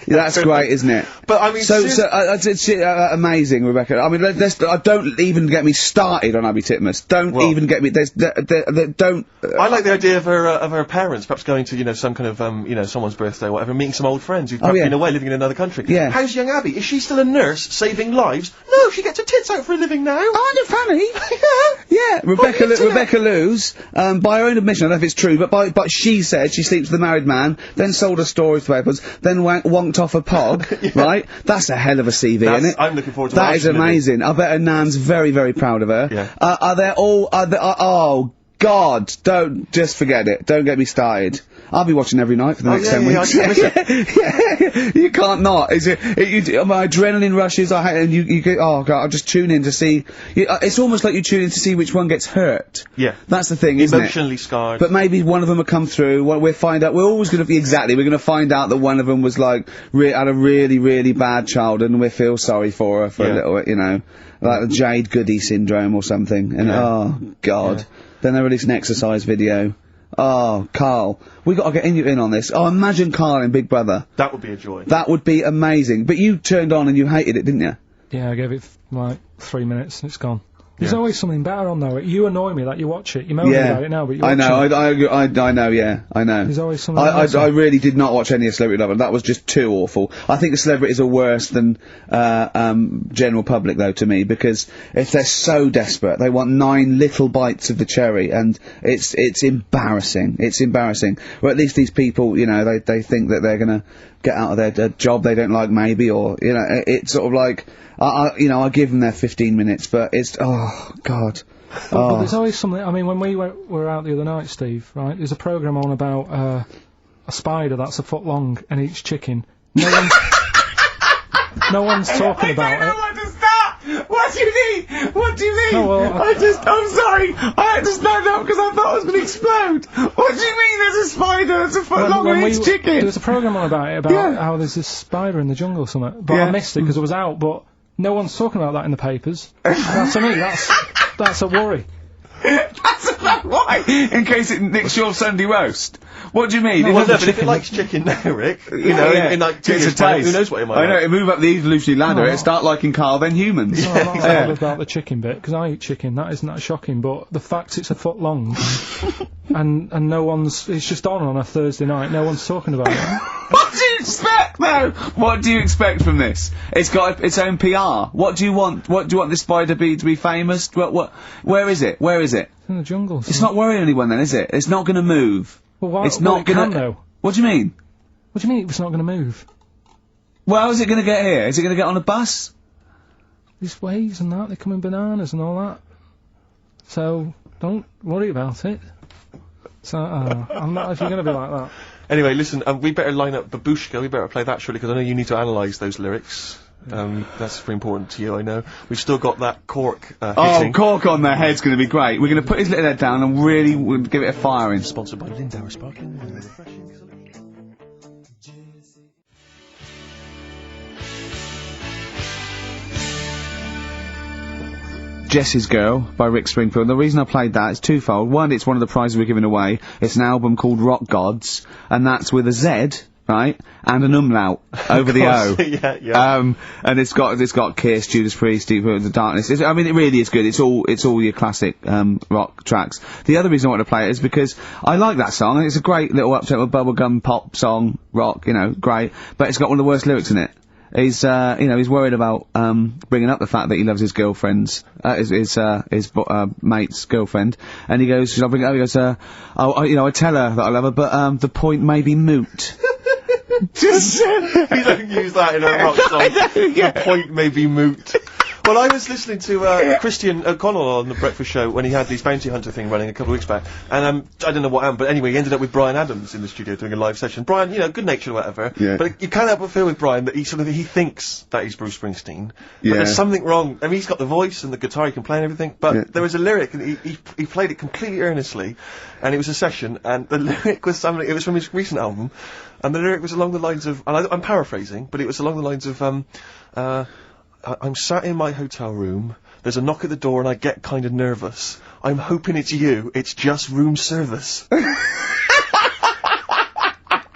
That's great, isn't it? But I mean, it's amazing, Rebecca. I mean, don't even get me started on Abby Titmus. Don't even get me. Don't. I like the idea of her parents perhaps going to some kind of someone's birthday or whatever, meeting some old friends who've been away living in another country. Yeah. How's young Abby? Is she still a nurse saving lives? No, she gets her tits out for a living now. Aren't it funny? Yeah. Rebecca Lewis, by her own admission, I don't know if it's true, but she said she sleeps with a married man, then sold her storage papers, then wonked off a pog, right? That's a hell of a CV, isn't it? I'm looking forward to that. That is amazing. I bet her nan's very, very proud of her. Yeah. Oh, God, don't, just forget it. Don't get me started. I'll be watching every night for the next 10 weeks. Yeah, you can't not. My adrenaline rushes, I hate, and you go, oh God, I'll just tune in to see, it's almost like you tune in to see which one gets hurt. Yeah. That's the thing, isn't it? Emotionally scarred. But maybe one of them will come through, we're always gonna be, we're gonna find out that one of them was like, had a really, really bad childhood, and we feel sorry for her for a little, like the Jade Goody syndrome or something, and oh God. Then they release an exercise video, Oh, Carl. We gotta get you in on this. Oh, imagine Carl in Big Brother. That would be a joy. That would be amazing. But you turned on and you hated it, didn't you? Yeah, I gave it, like, 3 minutes and it's gone. There's always something better on though. You annoy me that you watch it. You moan about it now, but you watch I know, it. I know, yeah, I know. There's always something I really did not watch any of Celebrity Love, and that was just too awful. I think the celebrities are worse than, general public though, to me, because if they're so desperate, they want 9 little bites of the cherry, and it's embarrassing. It's embarrassing. Or at least these people, you know, they think that they're gonna get out of their job they don't like maybe, or, you know, it's sort of like, you know, I give them their 15 minutes, but it's, oh, God. But there's always something, I mean, when we were out the other night, Steve, right, there's a programme on about, a spider that's a foot long and eats chicken. No one's talking about it. I don't know where to start! What do you mean? What do you mean? No, well, I'm sorry, I had to stand up because I thought I was going to explode. What do you mean there's a spider that's a foot long and eats chicken? There was a programme on about it, about how there's this spider in the jungle or something, but I missed it because I was out, but no one's talking about that in the papers. That's, to me, that's a worry. That's about why? In case it nicks your Sunday roast. What do you mean? Well, no, but if it likes chicken now, Rick, you know, in like 2 years' time, who knows what it might I know, it move up the evolutionary ladder, it start liking Carl, then humans. No, I'm not bothered about the chicken bit, because I eat chicken, that isn't that shocking, but the fact it's a foot long, and no one's, it's just on a Thursday night, no one's talking about it. What do you expect, though? What do you expect from this? It's got its own PR. What do you want? What do you want this spider to be famous? Where is it? Where is it? It's in the jungle. It's not worrying anyone then, is it? It's not gonna move. Well, why? It's not gonna. Can, though. What do you mean? What do you mean it's not gonna move? Well, how's it gonna get here? Is it gonna get on a bus? There's waves and that, they come in bananas and all that. So, don't worry about it. So, I'm not, if you're gonna be like that. Anyway, listen, we better line up Babushka, we better play that surely, because I know you need to analyse those lyrics. That's very important to you, I know. We've still got that cork, hitting. Oh, cork on their head's gonna be great. We're gonna put his little head down and really give it a firing. Sponsored by Lindauer Sparkling Water. Refreshing. Jess's Girl by Rick Springfield. The reason I played that is twofold. One, it's one of the prizes we're giving away. It's an album called Rock Gods, and that's with a Z, right, and an umlaut over the O. Yeah. And it's got Kiss, Judas Priest, Deep Root of the Darkness. I mean, it really is good. It's all your classic rock tracks. The other reason I want to play it is because I like that song, and it's a great little uptempo bubblegum pop song, rock, you know, great. But it's got one of the worst lyrics in it. He's, you know, he's worried about, bringing up the fact that he loves his girlfriend's, his mate's girlfriend. And he goes, should I bring it up? He goes, you know, I tell her that I love her, but, the point may be moot. Just, you don't use that in a rock song. The point may be moot. Well, I was listening to Christian O'Connell on the Breakfast Show when he had this bounty hunter thing running a couple of weeks back, and I don't know what happened, but anyway, he ended up with Bryan Adams in the studio doing a live session. Bryan, you know, good-natured or whatever, but you can't help but feel with Bryan that he thinks that he's Bruce Springsteen, but there's something wrong. I mean, he's got the voice and the guitar, he can play and everything, but there was a lyric, and he played it completely earnestly, and it was a session, and the lyric was something, it was from his recent album, and the lyric was along the lines of, and I'm paraphrasing, but it was along the lines of, I'm sat in my hotel room, there's a knock at the door and I get kind of nervous. I'm hoping it's you, it's just room service.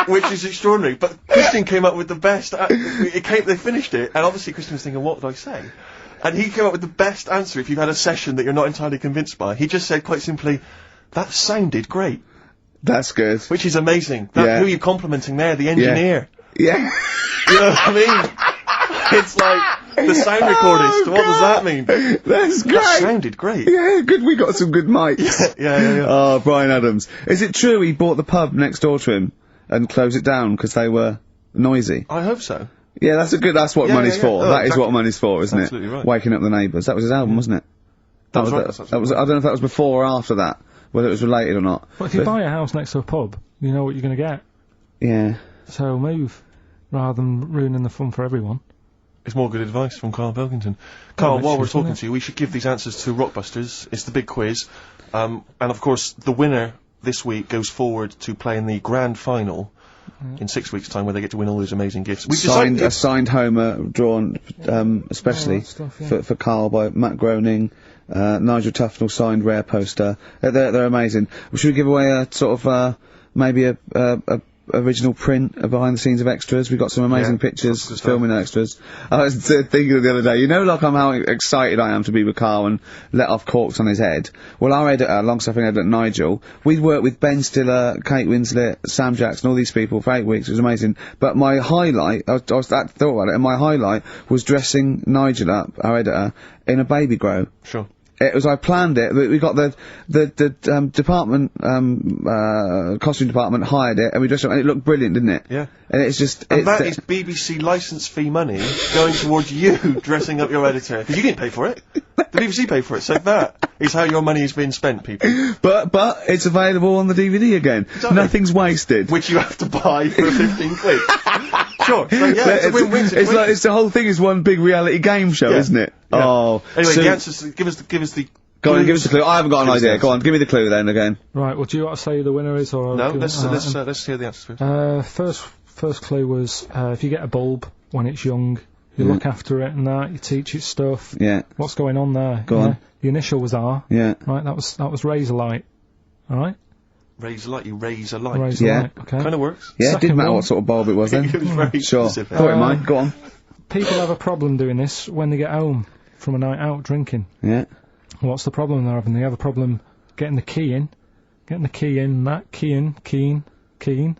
Which is extraordinary, but Christian came up with the best, they finished it, and obviously Christian was thinking, what did I say? And he came up with the best answer if you've had a session that you're not entirely convinced by. He just said quite simply, that sounded great. That's good. Which is amazing. Who are you complimenting there? The engineer. Yeah. You know what I mean? It's like, the sound recordist, what does that mean? That's great! That sounded great. Yeah, good, we got some good mics. Yeah. Oh, Bryan Adams. Is it true he bought the pub next door to him and closed it down because they were noisy? I hope so. Yeah, that's what money's for. Oh, that is what money's for, isn't Absolutely it? Right. Waking up the neighbours. That was his album, wasn't it? That was right. That was, I don't know if that was before or after that, whether it was related or not. But if you buy a house next to a pub, you know what you're gonna get. Yeah. So move, rather than ruining the fun for everyone. It's more good advice from Carl Pilkington. Carl, while we're talking to you, we should give these answers to Rockbusters. It's the big quiz. And of course, the winner this week goes forward to play in the grand final in 6 weeks' time, where they get to win all those amazing gifts. A signed Homer drawn, especially for Carl by Matt Groening, Nigel Tufnell signed rare poster. They're amazing. Should we give away a sort of, maybe a original print behind the scenes of extras? We got some amazing pictures filming extras. I was thinking the other day, you know, like how excited I am to be with Carl and let off corks on his head. Well, our editor, long-suffering editor Nigel, we'd worked with Ben Stiller, Kate Winslet, Sam Jackson, all these people for 8 weeks. It was amazing. But my highlight, I thought about it, and my highlight was dressing Nigel up, our editor, in a baby grow. Sure. It was, I planned it, we got the department, costume department hired it, and we dressed it up, and it looked brilliant, didn't it? Yeah. And it's just, And that is BBC licence fee money going towards you dressing up your editor. Because you didn't pay for it. The BBC paid for it, so that is how your money is being spent, people. But it's available on the DVD again. Exactly. Nothing's wasted. Which you have to buy for 15 quid. Sure. So, yeah, it's a win-win It's like, it's the whole thing is one big reality game show, isn't it? Yeah. Oh. Anyway, so the answers, give us the... Go on, give us a clue. I haven't got an idea. Go on, give me the clue then again. Right, well, do you want to say who the winner is, or... No, let's hear the answers first. First clue was, if you get a bulb when it's young, you look after it and that, you teach it stuff. Yeah. What's going on there? Go on. The initial was R. Yeah. Right, that was razor light. Alright? Razor light, you raise a light. Razor light, okay. Kind of works. Yeah, it didn't matter what sort of bulb it was then. It was very sure. specific. Thought it might. Go on. People have a problem doing this when they get home from a night out drinking. Yeah. What's the problem they're having? They have a problem getting the key in. Keying.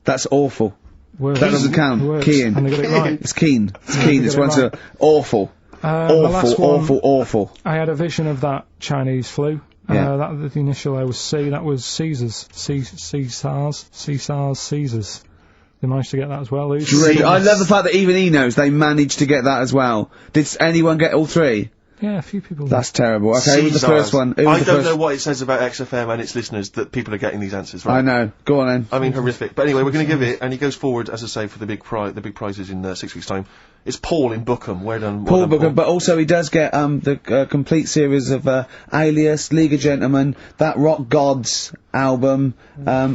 That's awful. Works. That doesn't count. Keying. And they got it right. It's keen. It's keen. It's one's awful. Awful. I had a vision of that Chinese flu. Yeah. The initial I was C. That was Caesars. Caesars. They managed to get that as well. I love the fact that even he knows they managed to get that as well. Did anyone get all three? Yeah, a few people. That's terrible. Okay, who was the first one? I don't know what it says about XFM and its listeners that people are getting these answers right. I know. Go on then. I mean, horrific. But anyway, we're going to give it, and he goes forward, as I say, for the big prizes in 6 weeks' time. It's Paul in Bookham. Well done, Paul Bookham, but also he does get the complete series of Alias, League of Gentlemen, that Rock Gods album.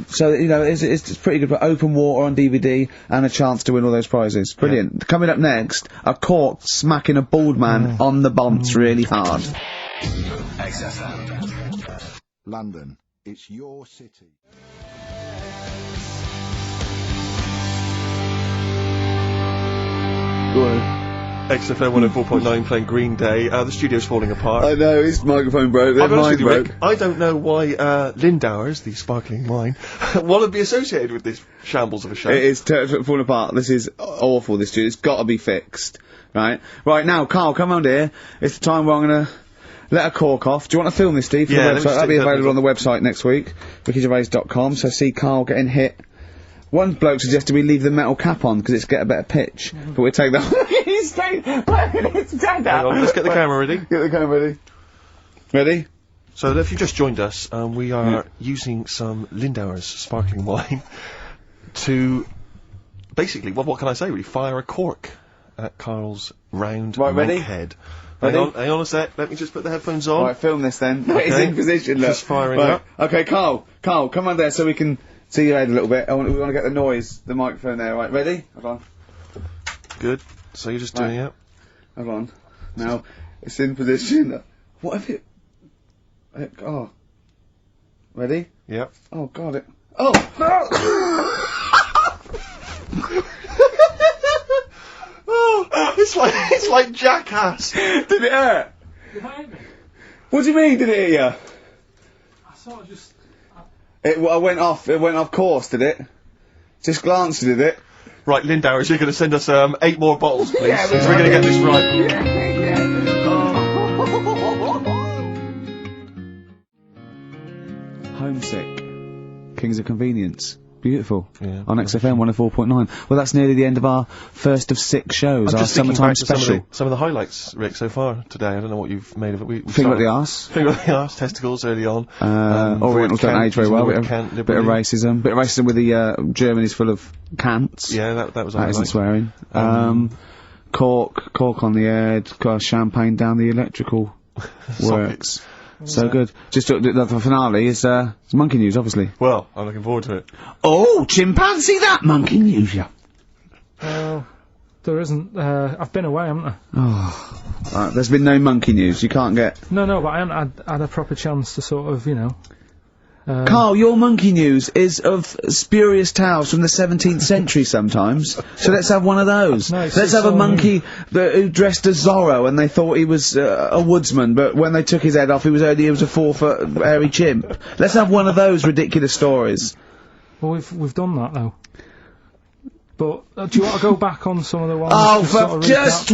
So you know, it's pretty good. But Open Water on DVD and a chance to win all those prizes. Brilliant. Yeah. Coming up next, a cork smacking a bald man on the bonds really hard. XFM. London, it's your city. Go on. XFM 104.9 playing Green Day. The studio's falling apart. I know, his microphone broke, then mine broke. Rick, I don't know why Lindauer's, the sparkling wine, want to be associated with this shambles of a show. It is falling apart. This is awful, this studio. It's got to be fixed. Right? Right, now, Carl, come round here. It's the time where I'm going to let a cork off. Do you want to film this, Steve, for the website? That'll be available on the website next week, rickygervais.com, so see Carl getting hit. One bloke suggested we leave the metal cap on because it's get a better pitch, but we'll take that. He's staying. Hang on, let's get the camera ready. Get the camera ready. Ready? So if you've just joined us, we are using some Lindauer's sparkling wine to basically, what can I say? We fire a cork at Carl's round head. Hang on a sec. Let me just put the headphones on. Right, film this then. Okay. He's in position. Look. Just firing up. Okay, Carl, come on there so we can see your head a little bit. We want to get the noise, the microphone there. Right, ready? Hold on. Good. So you're just doing it. Hold on. Now it's in position. What if it? Oh. Ready? Yep. Oh God! It. Oh. Oh, it's like Jackass. Did it hurt? Did it hurt me? What do you mean? Did it hit you? I sort of just. It went off. It went off course, did it? Just glanced, did it? Right, Lindauer, you're going to send us 8 more bottles, please. Yeah, we're going to get this right. Homesick. Kings of Convenience. Beautiful. Yeah, on XFM 104.9. Well, that's nearly the end of our first of 6 shows, our summertime special. Some of the highlights, Rick, so far today. I don't know what you've made of it. Finger up the arse. Finger up the arse, testicles early on. Orientals don't age very well. Bit of racism. Bit of racism with the Germany's full of cants. Yeah, that was. That isn't swearing. Cork on the head. Champagne down the electrical works. So good. Just the finale is monkey news, obviously. Well, I'm looking forward to it. Oh, chimpanzee that monkey news, yeah. Well, There isn't. I've been away, haven't I? Oh. There's been no monkey news. You can't get... No, but I haven't had a proper chance to sort of, you know... Carl, your monkey news is of spurious tales from the 17th century sometimes. So let's have one of those. No, let's have a monkey who dressed as Zorro and they thought he was a woodsman, but when they took his head off he was a 4-foot hairy chimp. Let's have one of those ridiculous stories. Well, we've done that though. But do you want to go back on some of the ones? Oh,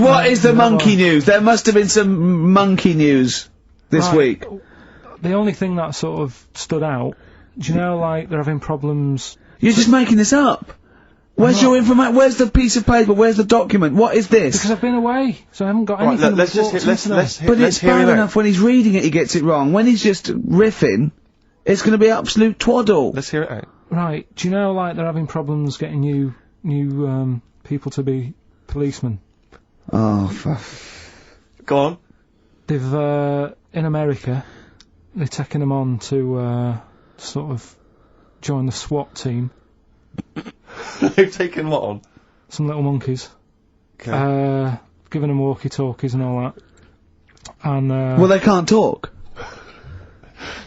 what is the monkey news? There must have been some monkey news this week. The only thing that sort of stood out, do you know, like, they're having problems... You're just making this up! Where's your information? Where's the piece of paper? Where's the document? What is this? Because I've been away, so I haven't got anything. Let's hear But it's bad enough when he's reading it he gets it wrong. When he's just riffing, it's gonna be absolute twaddle. Let's hear it out. Right, do you know, like, they're having problems getting new people to be policemen? Oh, Go on. They've, in America... They're taking them on to, sort of, join the SWAT team. They've taken what on? Some little monkeys. Okay. Giving them walkie-talkies and all that. And, well, they can't talk.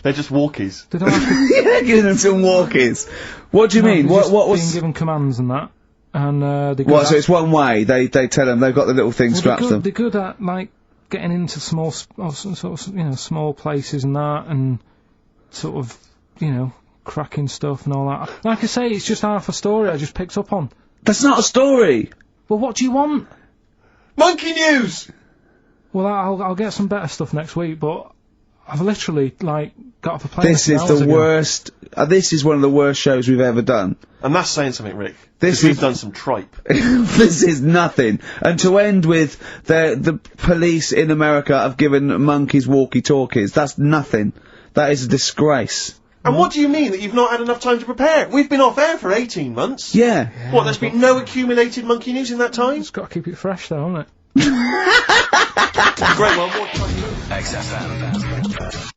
They're just walkies. They don't have to... Yeah, giving them some walkies. What do you mean? What was... being given commands and that. And, so it's one way, they tell them, they've got the little thing strapped to them. They're good at, like, getting into small, sort of, you know, small places and that, and sort of, you know, cracking stuff and all that. Like I say, it's just half a story I just picked up on. That's not a story! Well, what do you want? Monkey news! Well, I'll get some better stuff next week, but I've literally, like, got off a plane. This is the worst, this is one of the worst shows we've ever done. And that's saying something, Rick. We've done some tripe. This is nothing. And to end with, the police in America have given monkeys walkie-talkies, that's nothing. That is a disgrace. And what do you mean that you've not had enough time to prepare? We've been off air for 18 months. Yeah. What, there's been no accumulated monkey news in that time? It's got to keep it fresh though, hasn't it? Great, well, what time? XFM.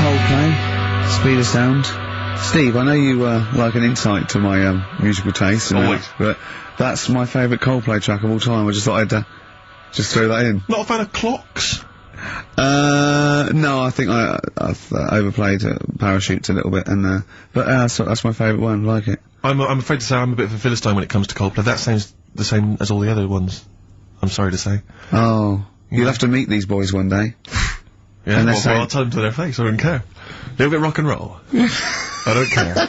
Coldplay, Speed of Sound. Steve, I know you like an insight to my musical taste, but that's my favourite Coldplay track of all time. I just thought I'd just throw that in. Not a fan of clocks? No, I think I've overplayed Parachutes a little bit, and but that's my favourite one. Like it. I'm afraid to say I'm a bit of a philistine when it comes to Coldplay. That sounds the same as all the other ones. I'm sorry to say. Oh, you'll have to meet these boys one day. Yeah, well, I'll tell them to their face. I don't care. A little bit rock and roll. I don't care.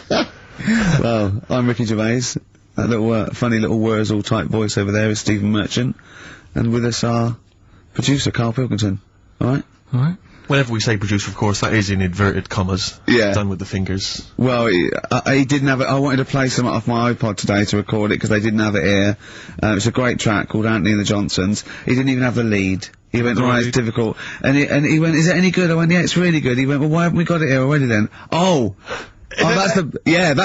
Well, I'm Ricky Gervais. That little funny little Wurzel type voice over there is Stephen Merchant, and with us our producer Carl Pilkington. All right. All right. Whenever we say producer, of course, that is in inverted commas. Yeah. Done with the fingers. Well, he didn't have it. I wanted to play some off my iPod today to record it because they didn't have it here. It's a great track called Anthony and the Johnsons. He didn't even have the lead. He went, right, it's difficult. And he went, is it any good? I went, yeah, it's really good. He went, well, why haven't we got it here already then? Oh, that's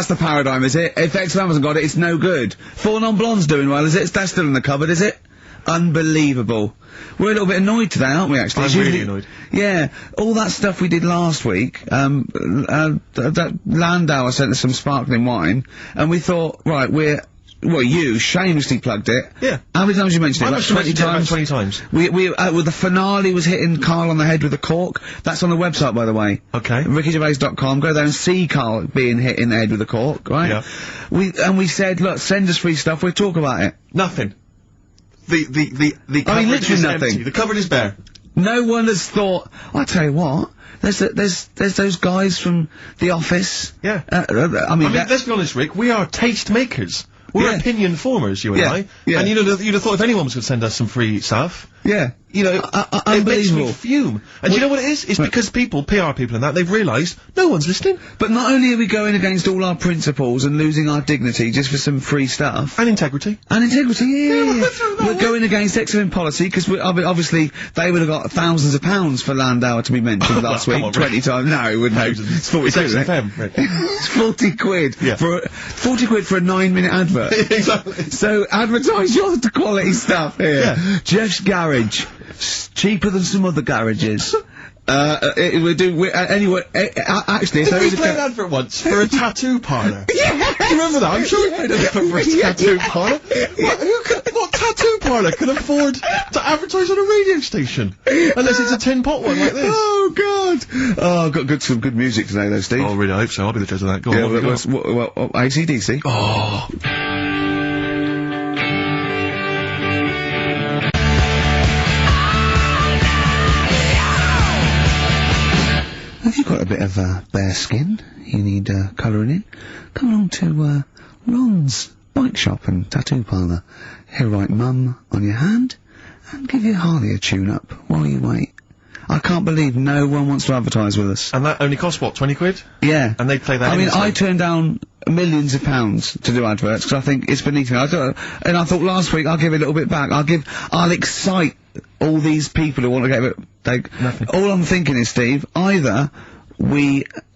the paradigm, is it? If XFM hasn't got it, it's no good. Four Non-Blondes doing well, is it? That's still in the cupboard, is it? Unbelievable. We're a little bit annoyed today, aren't we, actually? I'm really annoyed. Yeah, all that stuff we did last week, that Landauer sent us some sparkling wine, and we thought, right, you shamelessly plugged it. Yeah. How many times you mentioned it? Like 20 times? About 20 times. Well, the finale was hitting Carl on the head with a cork. That's on the website, by the way. Okay. RickyGervais.com. Go there and see Carl being hit in the head with a cork, right? Yeah. We said, look, send us free stuff, we'll talk about it. Nothing. The cupboard literally is nothing. empty. The cupboard is bare. No one has thought, I tell you what, there's those guys from The Office. Yeah. I mean, let's be honest, Rick, we are taste makers. We're opinion formers, you and I. Yeah. And you'd have thought if anyone was going to send us some free stuff. Yeah. You know, it makes me fume. And you know what it is? It's because people, PR people and that, they've realised no one's listening. But not only are we going against all our principles and losing our dignity just for some free stuff. And integrity. Yeah. We're going against XFM policy, because obviously they would have got thousands of pounds for Landauer to be mentioned last week. 20 times. No, it wouldn't have. It's 40 quid. It's 40 quid. Yeah. 40 quid for a 9-minute advert. Exactly. So advertise your quality stuff here. Yeah. Jeff's Garage. Cheaper than some other garages. Anyway, actually, if there is we play an advert once for a tattoo parlour? Yeah! Do you remember that? I'm sure we played an advert for a tattoo parlour. What tattoo parlour can afford to advertise on a radio station? Unless it's a tin pot one like this. Oh, God! Oh, got some good music today, though, Steve. Oh, really? I hope so. I'll be the judge of that. Go on, what have we got? AC/DC. Oh. Have you got a bit of bare skin? You need colouring in? Come along to Ron's bike shop and tattoo parlour. He'll write Mum on your hand and give you Harley a tune-up while you wait. I can't believe no one wants to advertise with us. And that only costs, what, 20 quid? Yeah. And they play that I mean, anytime. I turned down millions of pounds to do adverts because I think it's beneath me. And I thought last week I'll give it a little bit back. I'll excite all these people who want to get it. Nothing. All I'm thinking is, Steve, either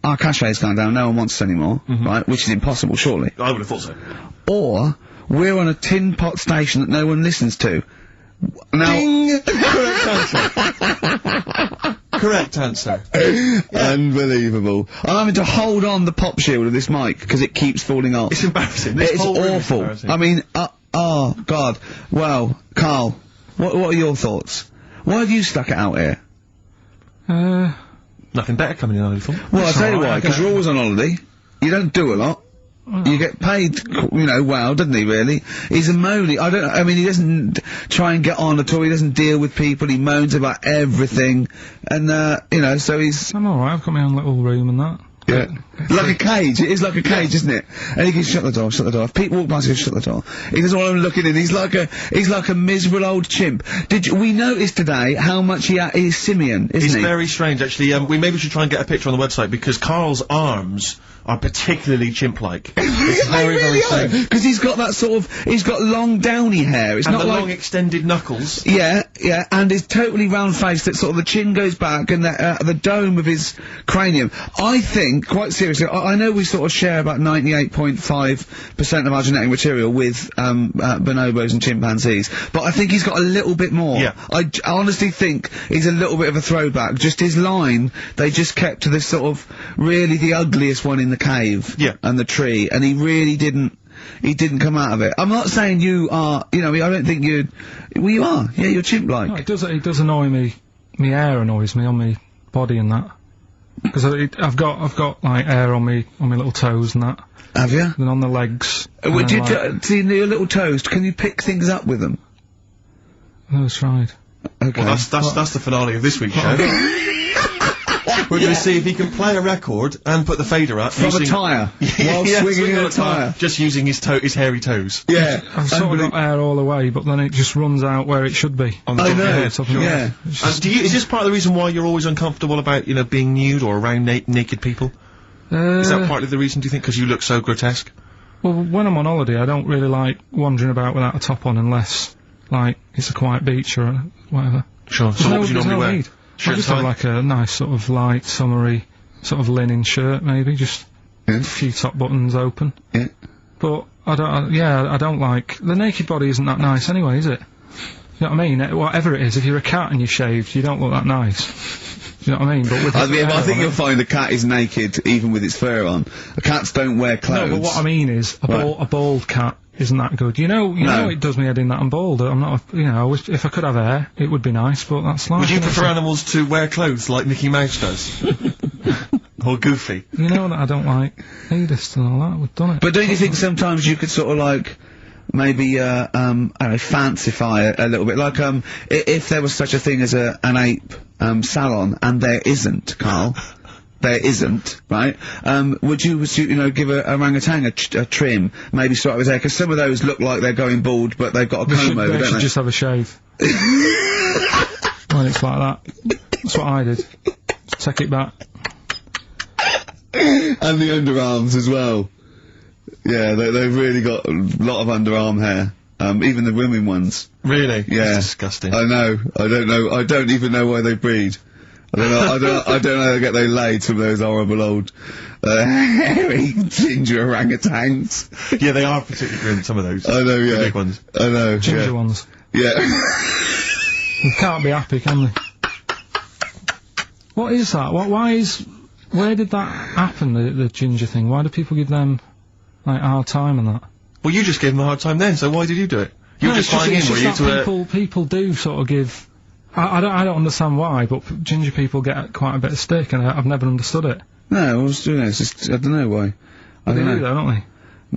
our cachet's gone down, no one wants us anymore, right? Which is impossible, surely. I would have thought so. Or we're on a tin pot station that no one listens to. Now, Ding! Correct answer. Correct answer. Unbelievable. I'm having to hold on the pop shield of this mic because it keeps falling off. It's embarrassing. This It's whole room is awful. embarrassing. I mean, oh, God. Well, Carl, what are your thoughts? Why have you stuck it out here? Nothing better coming in, I thought. Well, I'll tell you why, because you're always on holiday. You don't do a lot. You get paid, well, doesn't he, really? He's a moany. I mean, he doesn't try and get on at all. He doesn't deal with people. He moans about everything. And, so he's... I'm alright, I've got my own little room and that. Yeah. Like a cage. It is like a cage, isn't it? And he can shut the door, shut the door. If people walk past, he can shut the door. He doesn't want them looking in. He's like a miserable old chimp. We noticed today how much he's simian, isn't he? He's very strange, actually. We maybe should try and get a picture on the website because Carl's arms are particularly chimp-like. It's very, very strange. Because he's got that he's got long downy hair. It's and not the like long extended knuckles. Yeah, and his totally round face that sort of the chin goes back and the dome of his cranium. I think, quite seriously, I know we sort of share about 98.5% of our genetic material with bonobos and chimpanzees, but I think he's got a little bit more. Yeah. I honestly think he's a little bit of a throwback. Just his line, they just kept to this sort of really the ugliest one in the cave. Yeah. And the tree, and he really didn't come out of it. I'm not saying you are, I don't think you are. Yeah, you're chimp-like. No, it does annoy me. My hair annoys me on my body and that. Because I've got like hair on my little toes and that. Have you? And on the legs. Would you see your little toes? Can you pick things up with them? Oh, that's right. Okay. Well, that's the finale of this week's show. We're going to see if he can play a record and put the fader up from a tyre while swinging a tyre, just using his hairy toes. Yeah, I've sort of got hair all the way, but then it just runs out where it should be. On the top of your head. Yeah. Is this part of the reason why you're always uncomfortable about being nude or around naked people? Is that partly the reason? Do you think because you look so grotesque? Well, when I'm on holiday, I don't really like wandering about without a top on unless like it's a quiet beach or whatever. Sure. So what would you normally wear? I just have like a nice sort of light, summery, sort of linen shirt, maybe, just a few top buttons open. Yeah. But I don't like, the naked body isn't that nice anyway, is it? You know what I mean? Whatever it is, if you're a cat and you're shaved, you don't look that nice. Do you know what I mean? But with I think you'll find a cat is naked even with its fur on. Cats don't wear clothes. No, but what I mean is, a bald cat isn't that good. You know it does me head in that I'm bald. I'm not, if I could have hair, it would be nice, but that's like... Would you prefer animals to wear clothes like Mickey Mouse does? Or Goofy? You know that I don't like nudist and all that, we've done it. But don't you think sometimes you could sort of like, maybe, I don't know, fancify a little bit? Like, if there was such a thing as an ape, salon, and there isn't, Carl. There isn't, right? Would you give a orangutan a trim, maybe start with his hair? Because some of those look like they're going bald, but they've got a comb over, don't they? Should just have a shave. When it's like that. That's what I did. Take it back. And the underarms as well. Yeah, they've really got a lot of underarm hair. Even the women ones. Really? Yeah. That's disgusting. I know. I don't even know why they breed. I don't know how they get they laid, some of those horrible old, hairy ginger orangutans. Yeah, they are particularly grim, some of those. I know, yeah. The big ones. I know, ginger ones. Yeah. You can't be happy, can they? What is that? Where did that happen, the ginger thing? Why do people give them, like, a hard time and that? Well, you just gave them a hard time then, so why did you do it? You were just buying in, were you, to people do sort of give... I don't understand why, but ginger people get quite a bit of stick, and I've never understood it. No, I was doing it, it's just, I don't know why. They do though, don't they?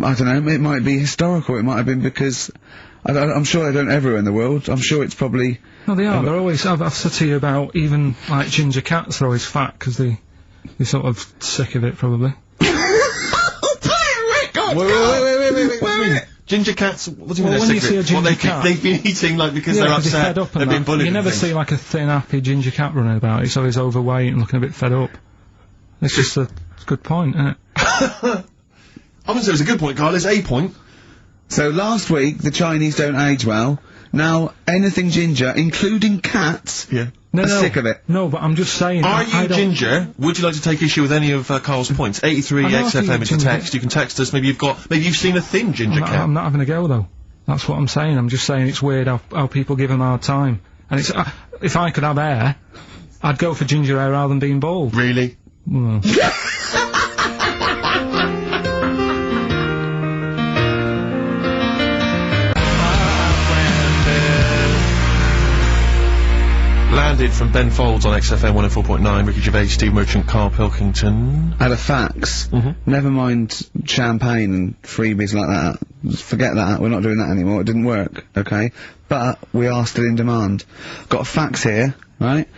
I don't know, it might be historical, it might have been because... I'm sure they don't everywhere in the world, I'm sure it's probably... No, they are, they're always... I've said to you about, even, like, ginger cats, they're always fat, because they're sort of sick of it, probably. Wait a minute. Ginger cats, what do you mean when you see a ginger cat... They've been eating, like, because they're upset, fed up they've been bullied. You never see, like, a thin, happy ginger cat running about, it's always overweight and looking a bit fed up. It's just a good point, isn't it? I wouldn't say it was a good point, Carl, it's a point. So last week, the Chinese don't age well. Now, anything ginger, including cats, are sick of it. No, but I'm just saying... Are you ginger? Would you like to take issue with any of Carl's points? 83XFM is the text. You can text us. Maybe you've seen a thin ginger cat. I'm not having a go, though. That's what I'm saying. I'm just saying it's weird how people give them a hard time. And it's... if I could have hair, I'd go for ginger hair rather than being bald. Really? Well. Landed from Ben Folds on XFM 104.9, Ricky Gervais, Steve Merchant, Carl Pilkington. Had a fax. Never mind champagne and freebies like that. Just forget that, we're not doing that anymore, it didn't work, okay? But we are still in demand. Got a fax here, right?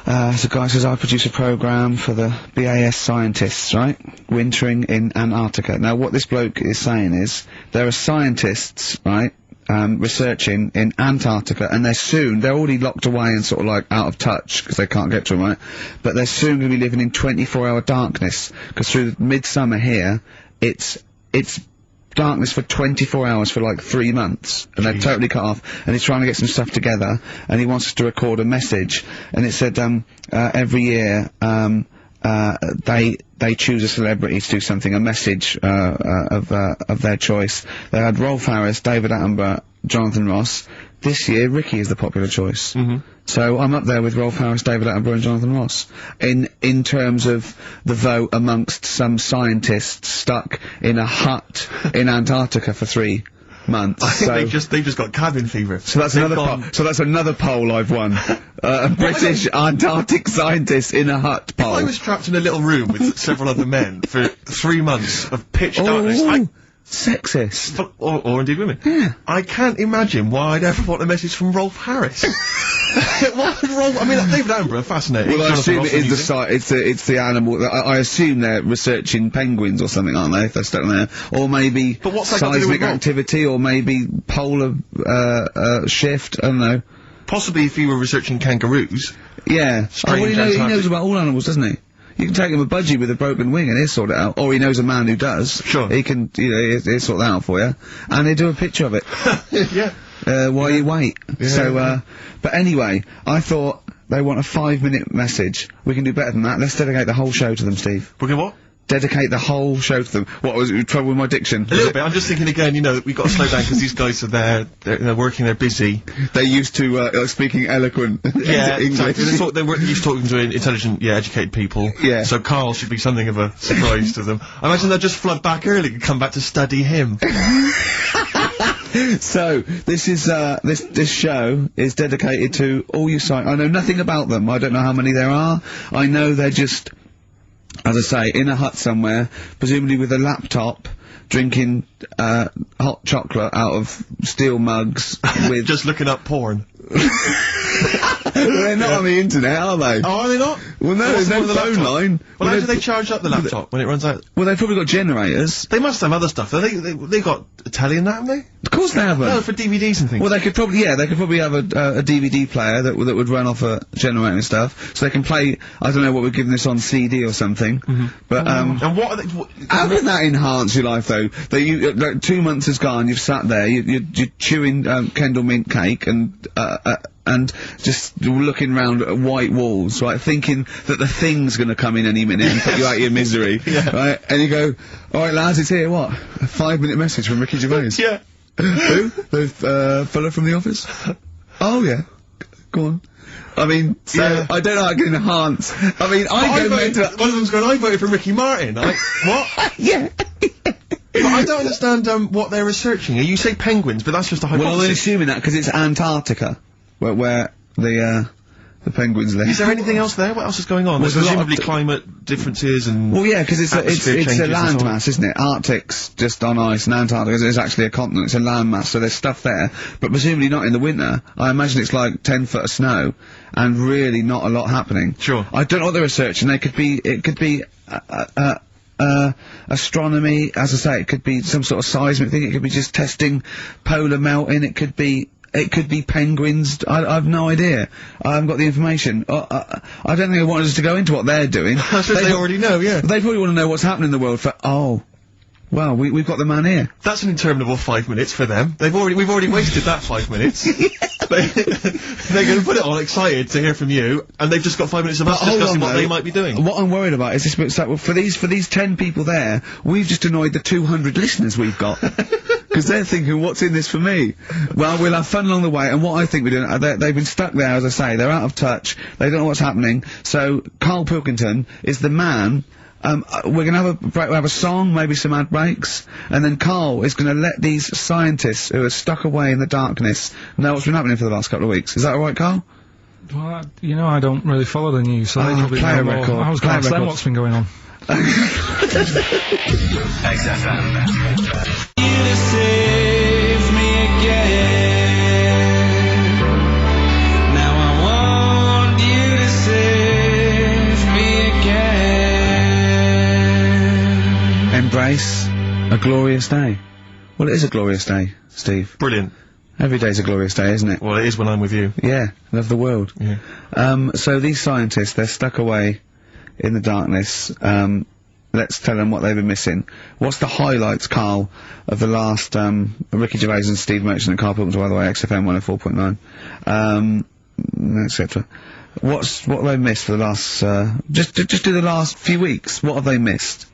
So guy says, I produce a programme for the BAS scientists, right? Wintering in Antarctica. Now what this bloke is saying is, there are scientists, right? Researching in Antarctica, and they're already locked away and sort of like out of touch because they can't get to them, right? But they're soon going to be living in 24-hour darkness, because through midsummer here, it's darkness for 24 hours for like 3 months, and they're totally cut off, and he's trying to get some stuff together, and he wants us to record a message, and it said, every year, they choose a celebrity to do something, a message of their choice. They had Rolf Harris, David Attenborough, Jonathan Ross. This year, Ricky is the popular choice. So I'm up there with Rolf Harris, David Attenborough, and Jonathan Ross in terms of the vote amongst some scientists stuck in a hut in Antarctica for 3 months. I think they've just got cabin fever. So that's another poll I've won. A British Antarctic scientist in a hut poll. If I was trapped in a little room with several other men for 3 months of pitch darkness, sexist. Or indeed women. Yeah. I can't imagine why I'd ever want a message from Rolf Harris. What would Rolf... I mean, David Attenborough, fascinating. Well, I assume it is it's the animal... I assume they're researching penguins or something, aren't they, if they're stuck in there? Or maybe seismic activity, or maybe polar, shift, I don't know. Possibly if you were researching kangaroos. Yeah. Well, he knows about all animals, doesn't he? You can take him a budgie with a broken wing and he'll sort it out. Or he knows a man who does. Sure. He can, he'll sort that out for you. And he'll do a picture of it. Yeah. While you wait. Yeah. So, but anyway, I thought they want a 5-minute message. We can do better than that. Let's dedicate the whole show to them, Steve. We can what? Dedicate the whole show to them. What, was it trouble with my diction? A little bit. I'm just thinking again, we've got to slow down because these guys are there, they're working, they're busy. They're used to, speaking eloquent English. Exactly. They're used to talking to intelligent, educated people. Yeah. So Carl should be something of a surprise to them. I imagine they'll just flood back early and come back to study him. So, this is, this show is dedicated to all you I know nothing about them. I don't know how many there are. I know they're just, as I say, in a hut somewhere, presumably with a laptop, drinking, hot chocolate out of steel mugs with... Just looking up porn. Well, they're not on the internet, are they? Oh, are they not? Well, no, there's no phone line. Well, how do they charge up the laptop when it runs out? Well, they've probably got generators. They must have other stuff. They got a telly and that, haven't they? Of course they haven't. No, for DVDs and things. Well, they could probably have a DVD player that would run off a generator and stuff, so they can play. I don't know what we're giving this on CD or something. But and what are they? How can that enhance your life though? That like 2 months has gone, you've sat there, you're chewing Kendall mint cake and just looking round at white walls, right, thinking that the Thing's gonna come in any minute and put you out of your misery, right? And you go, alright lads, it's here, what? A 5-minute message from Ricky Gervais. Yeah. Who? The fella from The Office? Oh yeah. Go on. I mean, so, Yeah. I don't know how I can enhance. I mean, I go mental. One of them's going, I voted for Ricky Martin. What? Yeah. But I don't understand, what they're researching. You say penguins, but that's just a hypothesis. Well, I'm assuming that because it's Antarctica, where the penguins live. Is there anything else there? What else is going on? Well, There's there's a lot of presumably climate differences and... Well, yeah, because it's a atmosphere changes and so on. landmass, isn't it? Arctic's just on ice, and Antarctica is actually a continent. It's a landmass, so there's stuff there. But presumably not in the winter. I imagine it's like 10 foot of snow, and really not a lot happening. Sure. I don't know what they're researching. It could be astronomy, as I say, it could be some sort of seismic thing. It could be just testing polar melting. It could be penguins. I have no idea. I haven't got the information. I don't think they wanted us to go into what they're doing. I suppose they already know, yeah. They probably want to know what's happening in the world for, well, we've got the man here. That's an interminable 5 minutes for them. We've already wasted that 5 minutes. They're going to put it on excited to hear from you, and they've just got 5 minutes of us discussing what they might be doing. What I'm worried about is this bit, so for these 10 people there, we've just annoyed the 200 listeners we've got. Because they're thinking, what's in this for me? Well, we'll have fun along the way, and what I think we're doing, they've been stuck there, as I say, they're out of touch, they don't know what's happening, so Carl Pilkington is the man. We're gonna have a break, we'll have a song, maybe some ad breaks, and then Carl is gonna let these scientists who are stuck away in the darkness know what's been happening for the last couple of weeks. Is that alright, Carl? Well, you know, I don't really follow the news, so they probably play know a more. record. I was going to ask them what's been going on. XFM. You to save me again. Now I want you to save me again. Embrace a glorious day. Well, it is a glorious day, Steve. Brilliant. Every day's a glorious day, isn't it? Well, it is when I'm with you. Yeah, love the world. Yeah. So these scientists, they're stuck away in the darkness. Let's tell them what they've been missing. What's the highlights, Carl, of the last, Ricky Gervais and Steve Merchant and Carl Pilkington, by the way, XFM 104.9, etc. What have they missed for the last, just do the last few weeks? What have they missed?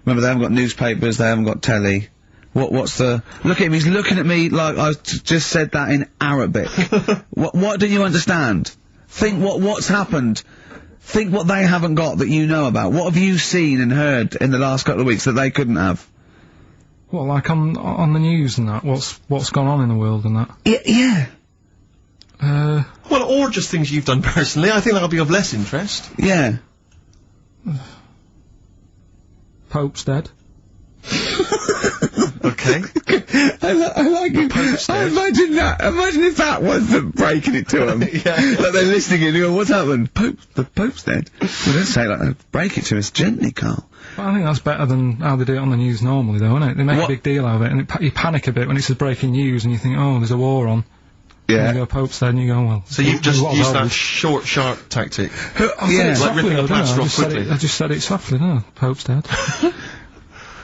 Remember, they haven't got newspapers, they haven't got telly. What's the... Look at him, he's looking at me like I just said that in Arabic. What do you understand? Think what's happened. Think what they haven't got that you know about. What have you seen and heard in the last couple of weeks that they couldn't have? Well, like on the news and that, what's gone on in the world and that? Yeah. Well, or just things you've done personally. I think that'll be of less interest. Yeah. Pope's dead. Okay. I like it. Imagine that. Imagine if that was the breaking it to them. Yeah. Like they're listening and you go, what's happened? The Pope's dead. Well, don't say it like that. Break it to us gently, Carl. Well, I think that's better than how they do it on the news normally, though, isn't it? They make a big deal out of it, and you panic a bit when it says breaking news, and you think, oh, there's a war on. Yeah. And you go, Pope's dead, and you go, well... So you've just used that short, sharp tactic. Yeah. Like ripping a plaster off quickly. I just said it softly, no, Pope's dead.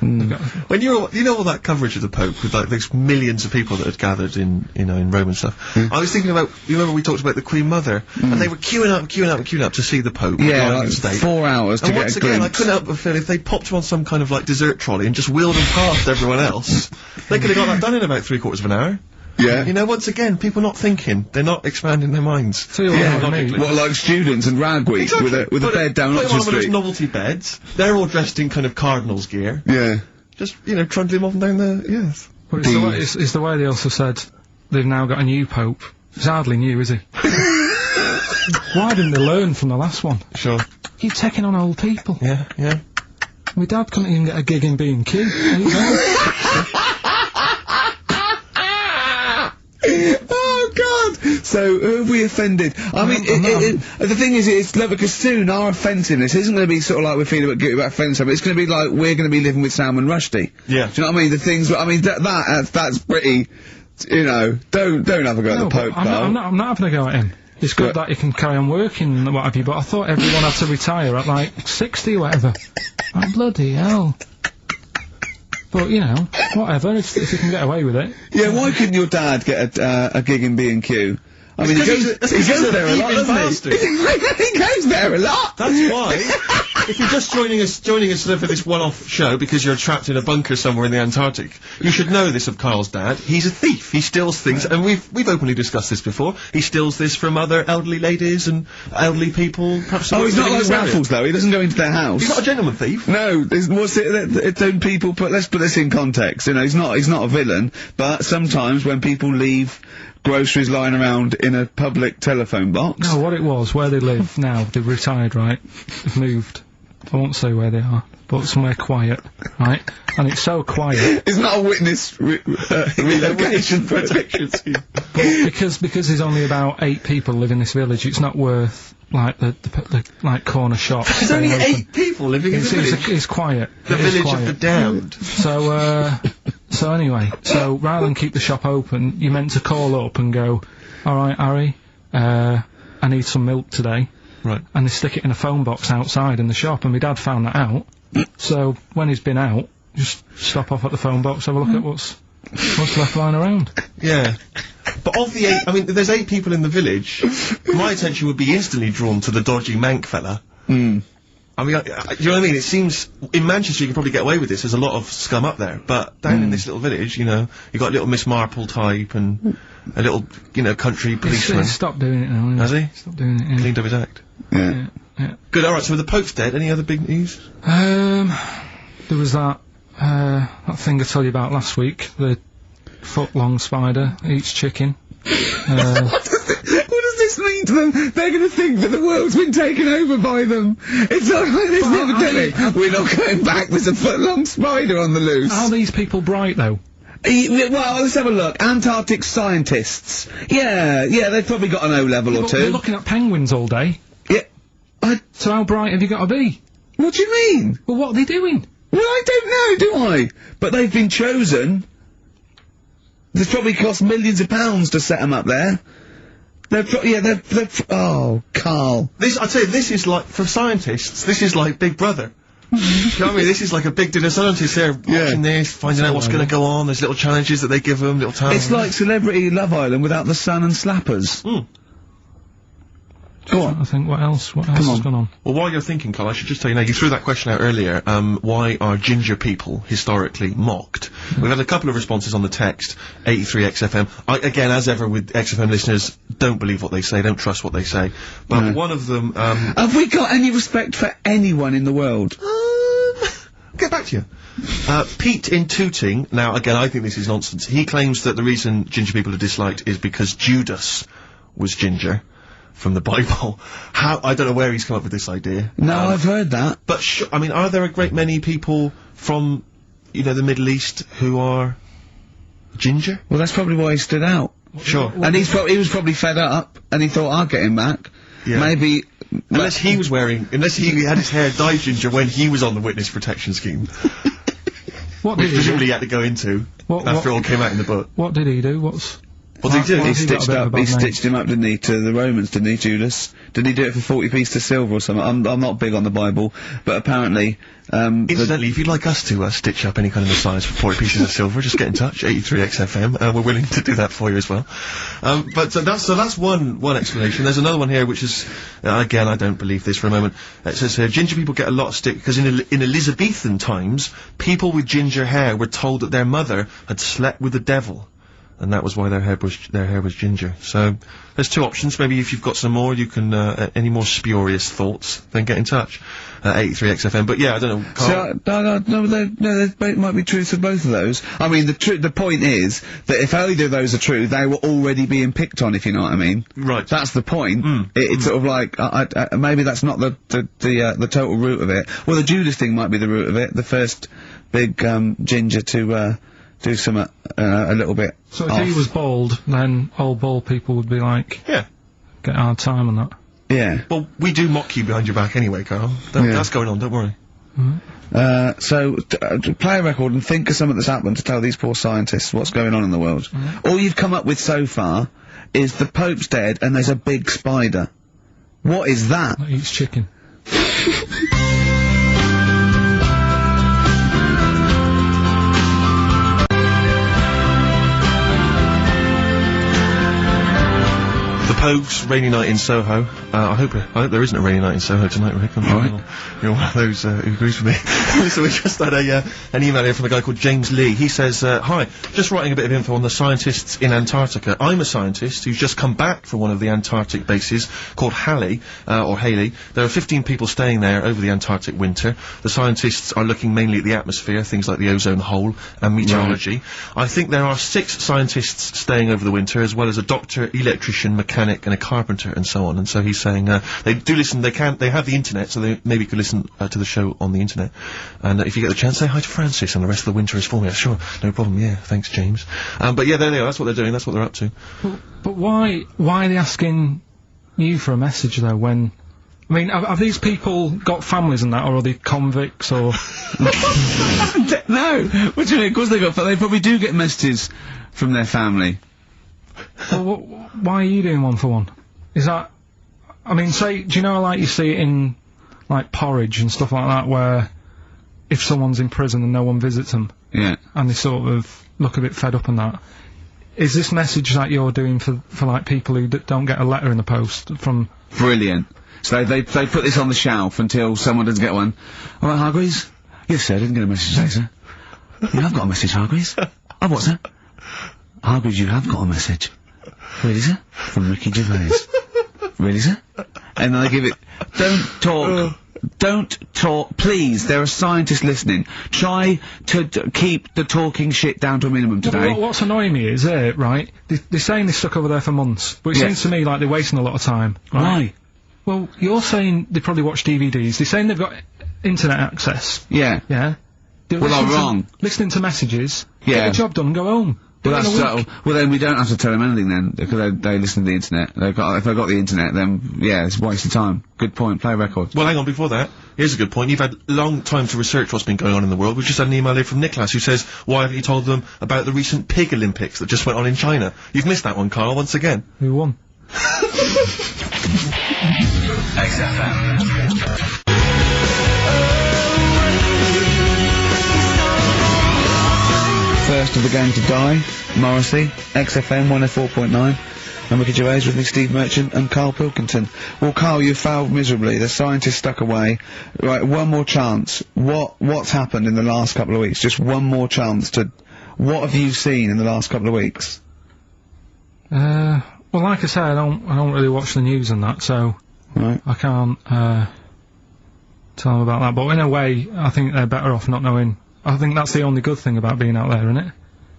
When you know all that coverage of the Pope with like those millions of people that had gathered in Rome and stuff, I was thinking about, you remember we talked about the Queen Mother, and they were queuing up to see the Pope. Yeah, like 4 hours to and get once a again, glimpse. I couldn't help but feel if they popped him on some kind of like dessert trolley and just wheeled him past everyone else, they could have got that done in about 3/4 of an hour. Yeah. You know, once again, people not thinking, they're not expanding their minds. So What, like students and Rag Week Exactly. with a bed down Put them Oxford on those Street? novelty beds, they're all dressed in kind of Cardinals gear. Yeah. Just, trundling them up and down the, yes. Well, it's the way they also said they've now got a new Pope. He's hardly new, is he? Why didn't they learn from the last one? Sure. You're taking on old people. Yeah. My dad couldn't even get a gig in B&Q. There you go. Oh God! So who have we offended? I mean, the thing is, it's because soon our offensiveness isn't going to be sort of like we're feeling a bit guilty about offending someone. It's going to be like we're going to be living with Salman Rushdie. Yeah. Do you know what I mean? The things. I mean, that's pretty. Don't have a go at the Pope. I'm not having a go at him. It's good that he can carry on working and what have you, but I thought everyone had to retire at like 60 or whatever. Oh, bloody hell. But, whatever, if you can get away with it. Yeah, why couldn't your dad get a gig in B&Q? I mean, he goes there a lot, doesn't he? He goes there a lot! That's why. if you're just joining us for this one-off show because you're trapped in a bunker somewhere in the Antarctic, you should know this of Carl's dad. He's a thief. He steals things, and we've openly discussed this before. He steals this from other elderly ladies and elderly people. Perhaps He's not like Raffles though. He doesn't go into their house. He's not a gentleman thief. No, what's it? Don't people put? Let's put this in context. You know, he's not a villain, but sometimes when people leave groceries lying around in a public telephone box. No, what it was, where they live now, they've retired, right? They've moved. I won't say where they are, but somewhere quiet, right? And it's so quiet. It's not a witness relocation protection scheme. Because there's only about 8 people live in this village, it's not worth, like, the like, corner shop. There's only 8 people living in the village? It's quiet. The village of the damned. So anyway, rather than keep the shop open, you're meant to call up and go, alright, Harry, I need some milk today. Right. And they stick it in a phone box outside in the shop, and my dad found that out. So when he's been out, just stop off at the phone box, have a look at what's left lying around. Yeah. But of the 8, I mean, there's 8 people in the village, my attention would be instantly drawn to the dodgy Mank fella. I mean, do you know what I mean? It seems, in Manchester you can probably get away with this, there's a lot of scum up there, but down in this little village, you know, you got a little Miss Marple type and a little, you know, country policeman. He's stopped doing it now, Has he? Stopped doing it, yeah. Cleaned up his act. Yeah. Good, alright, so the Pope's dead, any other big news? There was that thing I told you about last week, the foot-long spider eats chicken. What does this mean to them? They're going to think that the world's been taken over by them. It's not like this never we're not going back, there's a foot-long spider on the loose. Are these people bright, though? Well, let's have a look. Antarctic scientists. Yeah, they've probably got an O-level or 2. They're looking at penguins all day. Yeah. So how bright have you got to be? What do you mean? Well, what are they doing? Well, I don't know, do I? But they've been chosen. It's probably cost millions of pounds to set them up there. Oh, Carl. I'd say this is like, for scientists, this is like Big Brother. Do you know what I mean? This is like a big dinner. Scientists there watching this, finding out what's going to go on. There's little challenges that they give them, little tasks. It's like Celebrity Love Island without the sun and slappers. Go on. I think what else has gone on? Well, while you're thinking, Carl, I should just tell you now, you threw that question out earlier, why are ginger people historically mocked? We've had a couple of responses on the text, 83XFM. Again, as ever with XFM listeners, don't believe what they say, don't trust what they say. But one of them, have we got any respect for anyone in the world? Get back to you. Pete in Tooting, now again, I think this is nonsense. He claims that the reason ginger people are disliked is because Judas was ginger. From the Bible. I don't know where he's come up with this idea. No, I've heard that. But I mean, are there a great many people from, you know, the Middle East who are ginger? Well, that's probably why he stood out. Sure. And he was probably fed up, and he thought, I'll get him back. Yeah. Maybe... unless he had his hair dyed ginger when he was on the witness protection scheme. Which presumably he had to go into, after it all came out in the book. What did he do? What did he do? He stitched him up, didn't he, to the Romans, didn't he, Judas? Didn't he do it for 40 pieces of silver or something? I'm not big on the Bible, but apparently, incidentally, if you'd like us to, stitch up any kind of Messiahs for 40 pieces of silver, just get in touch, 83XFM, we're willing to do that for you as well. So that's one explanation. There's another one here, which is, again, I don't believe this for a moment. It says here, ginger people get a lot of stick, because in Elizabethan times, people with ginger hair were told that their mother had slept with the devil. And that was why their hair was ginger. So, there's 2 options. Maybe if you've got some more, you can, any more spurious thoughts, then get in touch. 83XFM. But yeah, I don't know, Carl. No, there might be truth to both of those. I mean, the point is, that if either of those are true, they were already being picked on, if you know what I mean. Right. That's the point. It's sort of like, maybe that's not the total root of it. Well, the Judas thing might be the root of it. The first big, ginger to, do something, a little bit So if he was bald, then all bald people would be like... Yeah. Get a hard time on that. Yeah. Well, we do mock you behind your back anyway, Carl. That's going on, don't worry. So, play a record and think of something that's happened to tell these poor scientists what's going on in the world. All you've come up with so far is the Pope's dead and there's a big spider. What is that? That eats chicken. The Pogues, rainy night in Soho. I hope there isn't a rainy night in Soho tonight, Rick. You're one of those who agrees with me. So we just had an email here from a guy called James Lee. He says, hi, just writing a bit of info on the scientists in Antarctica. I'm a scientist who's just come back from one of the Antarctic bases called Halley, or Haley. There are 15 people staying there over the Antarctic winter. The scientists are looking mainly at the atmosphere, things like the ozone hole, and meteorology. I think there are 6 scientists staying over the winter, as well as a doctor, electrician, mechanic, and a carpenter, and so on. And so he's saying, they do listen, they have the internet, so they maybe could listen to the show on the internet. And if you get the chance, say hi to Francis, and the rest of the winter is for me. Sure, no problem, yeah, thanks, James. But yeah, there they are, that's what they're doing, that's what they're up to. But why are they asking you for a message, though, when... I mean, have these people got families and that, or are they convicts, or... No! What do you mean? Of course they probably do get messages from their family. Well, why are you doing one for one? Is that... I mean, say, do you know, like, you see it in, like, Porridge and stuff like that, where if someone's in prison and no one visits them... Yeah. And they sort of look a bit fed up and that... Is this message that you're doing for like, people who don't get a letter in the post from... Brilliant. So they put this on the shelf until someone doesn't get one. All right, Hargreaves? Yes, sir, I didn't get a message today, sir. You have got a message, Hargreaves. Oh, what, sir? Hargreaves, you have got a message. Really, sir? From Ricky Gervais. Really, sir? And then they give it... Don't talk, please, there are scientists listening. Try to keep the talking shit down to a minimum today. Yeah, what's annoying me is, right, they're saying they're stuck over there for months, but it seems to me like they're wasting a lot of time. Right? Why? Well, you're saying they probably watch DVDs, they're saying they've got internet access. Yeah. Yeah? Well, I'm wrong. Listening to messages, yeah. Get the job done and go home. Well, that's well, then we don't have to tell them anything then, because they listen to the internet. If they've got the internet, then, yeah, it's a waste of time. Good point, play a record. Well, hang on, before that, here's a good point. You've had long time to research what's been going on in the world. We've just had an email here from Nicholas who says, why haven't you told them about the recent pig Olympics that just went on in China? You've missed that one, Carl, once again. Who won? XFM. First of the gang to die, Morrissey, XFM 104.9, and Ricky Gervais with me, Steve Merchant, and Carl Pilkington. Well, Carl, you failed miserably. The scientists stuck away. Right, one more chance. What's happened in the last couple of weeks? Just one more chance to... What have you seen in the last couple of weeks? Well, like I say, I don't really watch the news and that, so... Right. I can't, tell them about that. But in a way, I think they're better off not knowing... I think that's the only good thing about being out there, isn't it?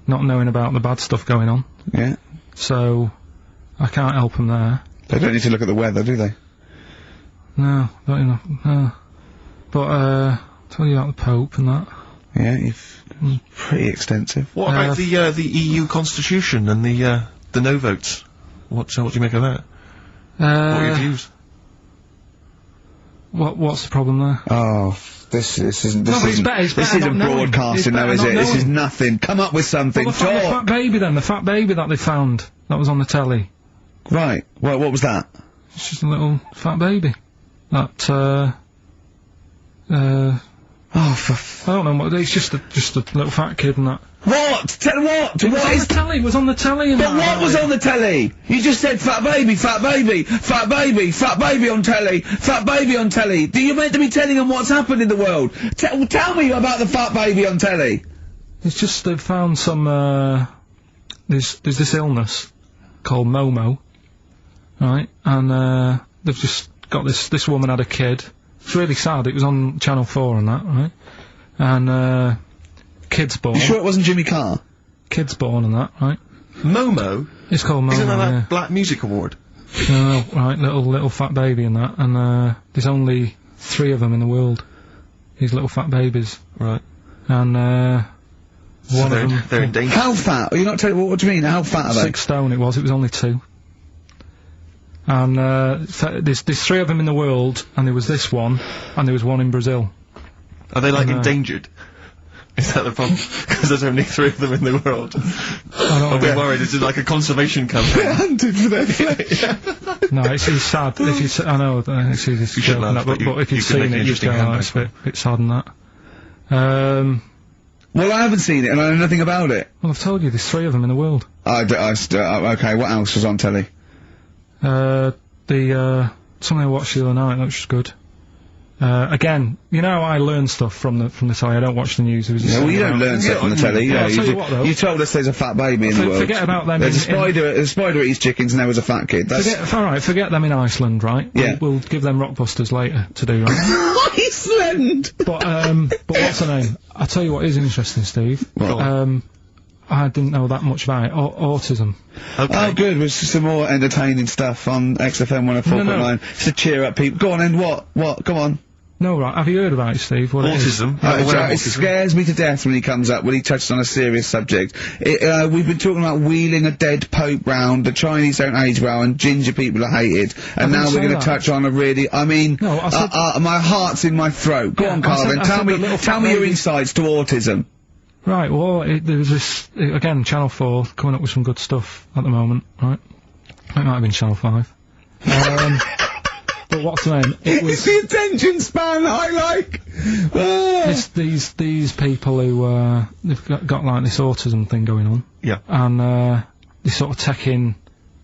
Not knowing about the bad stuff going on. Yeah. So, I can't help them there. They don't need to look at the weather, do they? No, not enough, no. But, tell you about the Pope and that. Yeah, pretty extensive. What about the EU Constitution and the no votes? What do you make of that? What are your views? What's the problem there? Oh, this isn't broadcasting though, is it? This is nothing. Come up with something. Well, the fat baby then, the fat baby that they found, that was on the telly. Right. Well, what was that? It's just a little fat baby. That, I don't know what, it's just a little fat kid and that. What? Tell what? It was on the telly. But what was on the telly? You just said fat baby, fat baby, fat baby, fat baby on telly, fat baby on telly. Do you meant to be telling them what's happened in the world? Tell me about the fat baby on telly. It's just they've found some, there's this illness called Momo, right? And, they've just got this woman had a kid. It's really sad, it was on Channel 4 and that, right? And, kid's born. You sure it wasn't Jimmy Carr? Kid's born and that, right? Momo? It's called Momo, Isn't that Black Music Award? No, right, little fat baby and that, and, there's only 3 of them in the world. These little fat babies. Right. And, so one of them... they're in danger. How fat? Are you not telling what do you mean? How fat are they? 6 stone it was only 2. And, there's 3 of them in the world, and there was this one, and there was one in Brazil. Are they, like, endangered? Is that the problem? Because there's only 3 of them in the world. I'll be worried, is it like a conservation campaign? They're hunted for their flesh. No, it's sad. If you I know, it's easy to joke on that, but if you've seen it, you'd go, oh, it's a bit sad on that. Well, I haven't seen it, and I know nothing about it. Well, I've told you, there's 3 of them in the world. Okay, what else was on telly? Something I watched the other night, which was good. Again, you know, I learn stuff from the telly. I don't watch the news. Yeah, well, you don't learn stuff from the telly. I'll tell you what, though. You told us there's a fat baby in the world. Forget about them. There's a spider eats chickens, and there was a fat kid. Forget them in Iceland, right? Yeah. We'll give them Rockbusters later to do, right? Iceland! But what's the name? I'll tell you what is interesting, Steve. What? I didn't know that much about it. Autism. Okay. Oh, good. There's some more entertaining stuff on XFM 104.9. Just to cheer up people. Go on, and what? Come on. No, right. Have you heard about it, Steve? What autism? It scares me to death when he comes up, when he touches on a serious subject. We've been talking about wheeling a dead pope round, the Chinese don't age well, and ginger people are hated. And now we're going to touch on a really, my heart's in my throat. Go on, Carl, then tell me your insights to autism. Right, well, there's this, again, Channel 4 coming up with some good stuff at the moment, right? It might have been Channel 5. But what's the name? It was... It's the attention span that I like! It's these people who, they've got like this autism thing going on. Yeah. And, they sort of take in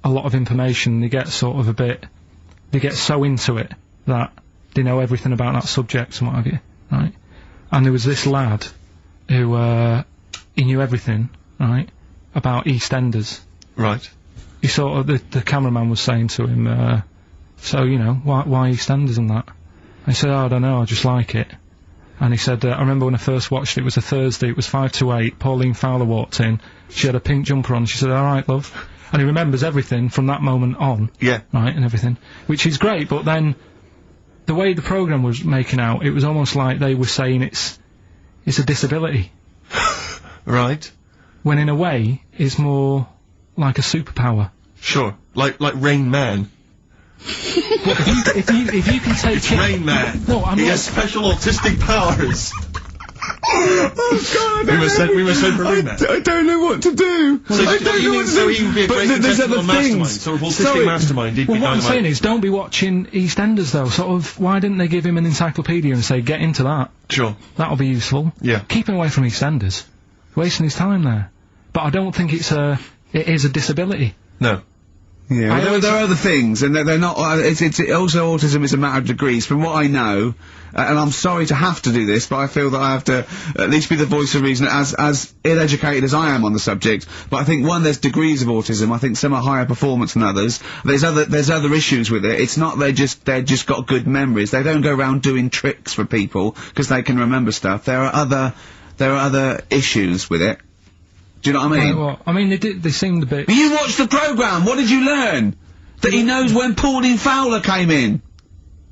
a lot of information, they get sort of they get so into it that they know everything about that subject and what have you, right? And there was this lad who, he knew everything, right, about EastEnders. Right. He sort of, the cameraman was saying to him, so, you know, why EastEnders and that? And he said, oh, I don't know, I just like it. And he said, I remember when I first watched it was a Thursday, it was 5 to 8, Pauline Fowler walked in, she had a pink jumper on, she said, alright, love. And he remembers everything from that moment on. Yeah. Right, and everything. Which is great, but then, the way the programme was making out, it was almost like they were saying it's a disability. Right. When in a way, it's more like a superpower. Sure. Like Rain Man. But if you can take it's Rain Man. No, I'm he not. has special autistic powers. Oh God! We must send for Rain Man. I don't know what to do. So he would be a great intentional mastermind, sort of autistic mastermind. Well, what I'm saying is, don't be watching EastEnders though. Sort of, why didn't they give him an encyclopedia and say, get into that? Sure. That'll be useful. Yeah. Keep him away from EastEnders. Wasting his time there. But I don't think it is a disability. No. Yeah, there are other things, and they're not. It's also autism is a matter of degrees. From what I know, and I'm sorry to have to do this, but I feel that I have to at least be the voice of reason, as ill-educated as I am on the subject. But I think there's degrees of autism. I think some are higher performance than others. There's other issues with it. It's not they're just got good memories. They don't go around doing tricks for people because they can remember stuff. There are other issues with it. Do you know what I mean? Right, well, I mean, they seemed a bit... You watched the programme! What did you learn? That he knows when Pauline Fowler came in!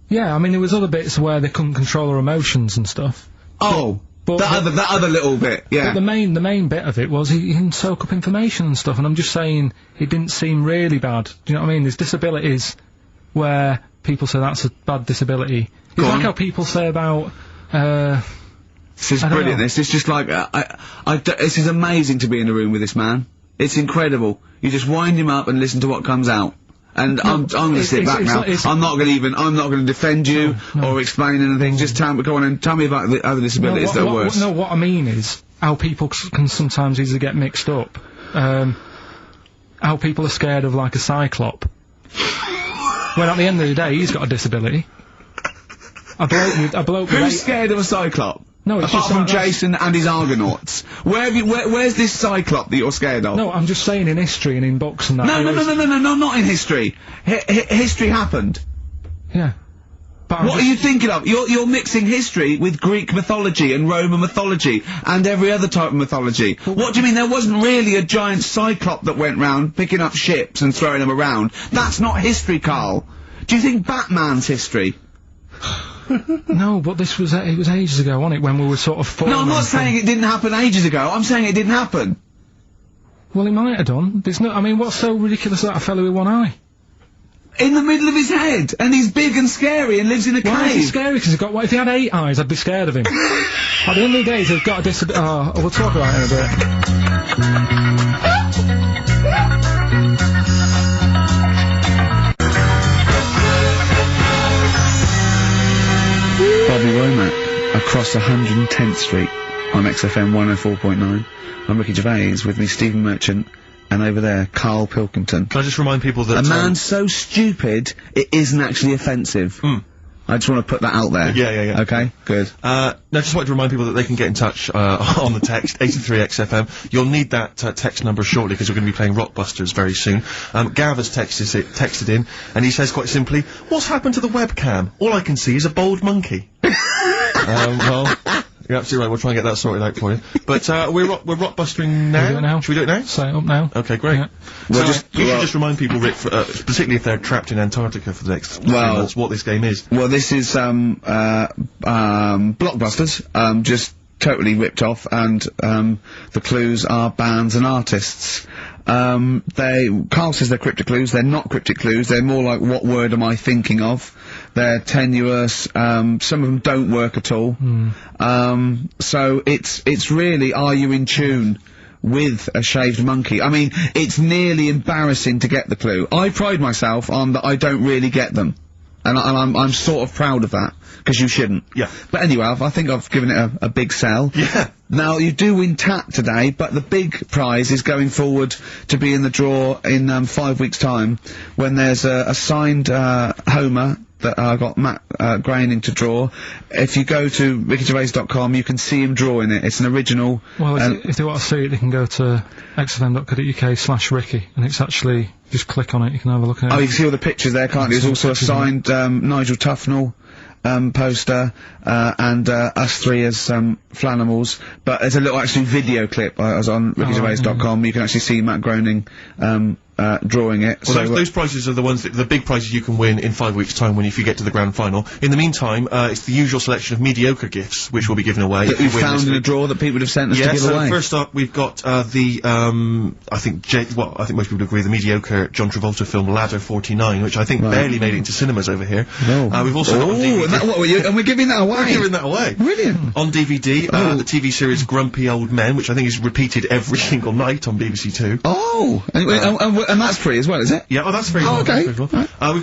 Yeah, I mean, there was other bits where they couldn't control her emotions and stuff. Oh! That other little bit, yeah. But the main bit of it was he can soak up information and stuff, and I'm just saying, it didn't seem really bad. Do you know what I mean? There's disabilities where people say that's a bad disability. It's like how people say about, This is brilliant. This is just like this is amazing to be in a room with this man. It's incredible. You just wind him up and listen to what comes out. And I'm going to sit back now. I'm not going to defend you or explain anything. Just go on and tell me about the other disabilities that are worse. No, what I mean is how people can sometimes easily get mixed up. How people are scared of like a cyclop. When at the end of the day, he's got a disability. A bloke Who's scared of a cyclop? No, it's apart from Jason and his Argonauts. Where's this Cyclop that you're scared of? No, I'm just saying in history and in books and that. No, not in history. History happened. Yeah. But what are you thinking of? You're mixing history with Greek mythology and Roman mythology and every other type of mythology. What do you mean there wasn't really a giant Cyclop that went round picking up ships and throwing them around? That's not history, Carl. Do you think Batman's history? No, but it was ages ago, wasn't it, when we were sort of No, I'm not saying it didn't happen ages ago, I'm saying it didn't happen. Well, it might have done. I mean, what's so ridiculous about a fellow with one eye? In the middle of his head, and he's big and scary and lives in a cave. Why is he scary? Because he's got, if he had 8 eyes, I'd be scared of him. At the end of the day, he's got a disability. Oh, we'll talk about it in a bit. Bobby Womack, across 110th Street on XFM 104.9. I'm Ricky Gervais, with me Stephen Merchant and over there, Carl Pilkington. Can I just remind people that... A man so stupid, it isn't actually offensive. I just want to put that out there. Yeah. Okay, good. No, just wanted to remind people that they can get in touch, on the text, 83XFM. You'll need that, text number shortly, because we're going to be playing Rockbusters very soon. Gav has texted in, and he says quite simply, what's happened to the webcam? All I can see is a bald monkey. Well... You're absolutely right, we'll try and get that sorted out for you. But, we're rockbustering now? Should we do it now? Should we do it now? Set it up now. Okay, great. Yeah. Well, you should just remind people, Rick, particularly if they're trapped in Antarctica for the next 3 months, what this game is. Well, this is, Blockbusters, just totally ripped off, and, the clues are bands and artists. Carl says they're cryptic clues. They're not cryptic clues. They're more like, what word am I thinking of? They're tenuous. Some of them don't work at all. So it's really, are you in tune with a shaved monkey? I mean, it's nearly embarrassing to get the clue. I pride myself on that I don't really get them. And I'm sort of proud of that, because you shouldn't. Yeah. But anyway, I think I've given it a big sell. Yeah. Now, you do win TAT today, but the big prize is going forward to be in the draw in 5 weeks' time, when there's a signed Homer that I got Matt Groening to draw. If you go to rickygervais.com, you can see him drawing it. It's an original. Well, if they want to see it, they can go to xfm.co.uk/Ricky, and it's actually, just click on it, you can have a look at it. Oh, you can see all the pictures there, can't you? There's also a signed Nigel Tufnell poster, and us three as Flanimals, but there's a little actually video clip. I was on rickygervais.com. You can actually see Matt Groening drawing it. Well, those prizes are the ones the big prizes you can win in 5 weeks' time if you get to the grand final. In the meantime, it's the usual selection of mediocre gifts which will be given away. That we found in a drawer that people have sent us to give away. First up, we've got I think most people agree, the mediocre John Travolta film Ladder 49, which I think barely made it into cinemas over here. We've also got on DVD. And we're giving that away. We're giving that away. Brilliant. On DVD, the TV series Grumpy Old Men, which I think is repeated every single night on BBC Two. Oh, and that's free as well, is it? Yeah, that's free. Oh, okay. We've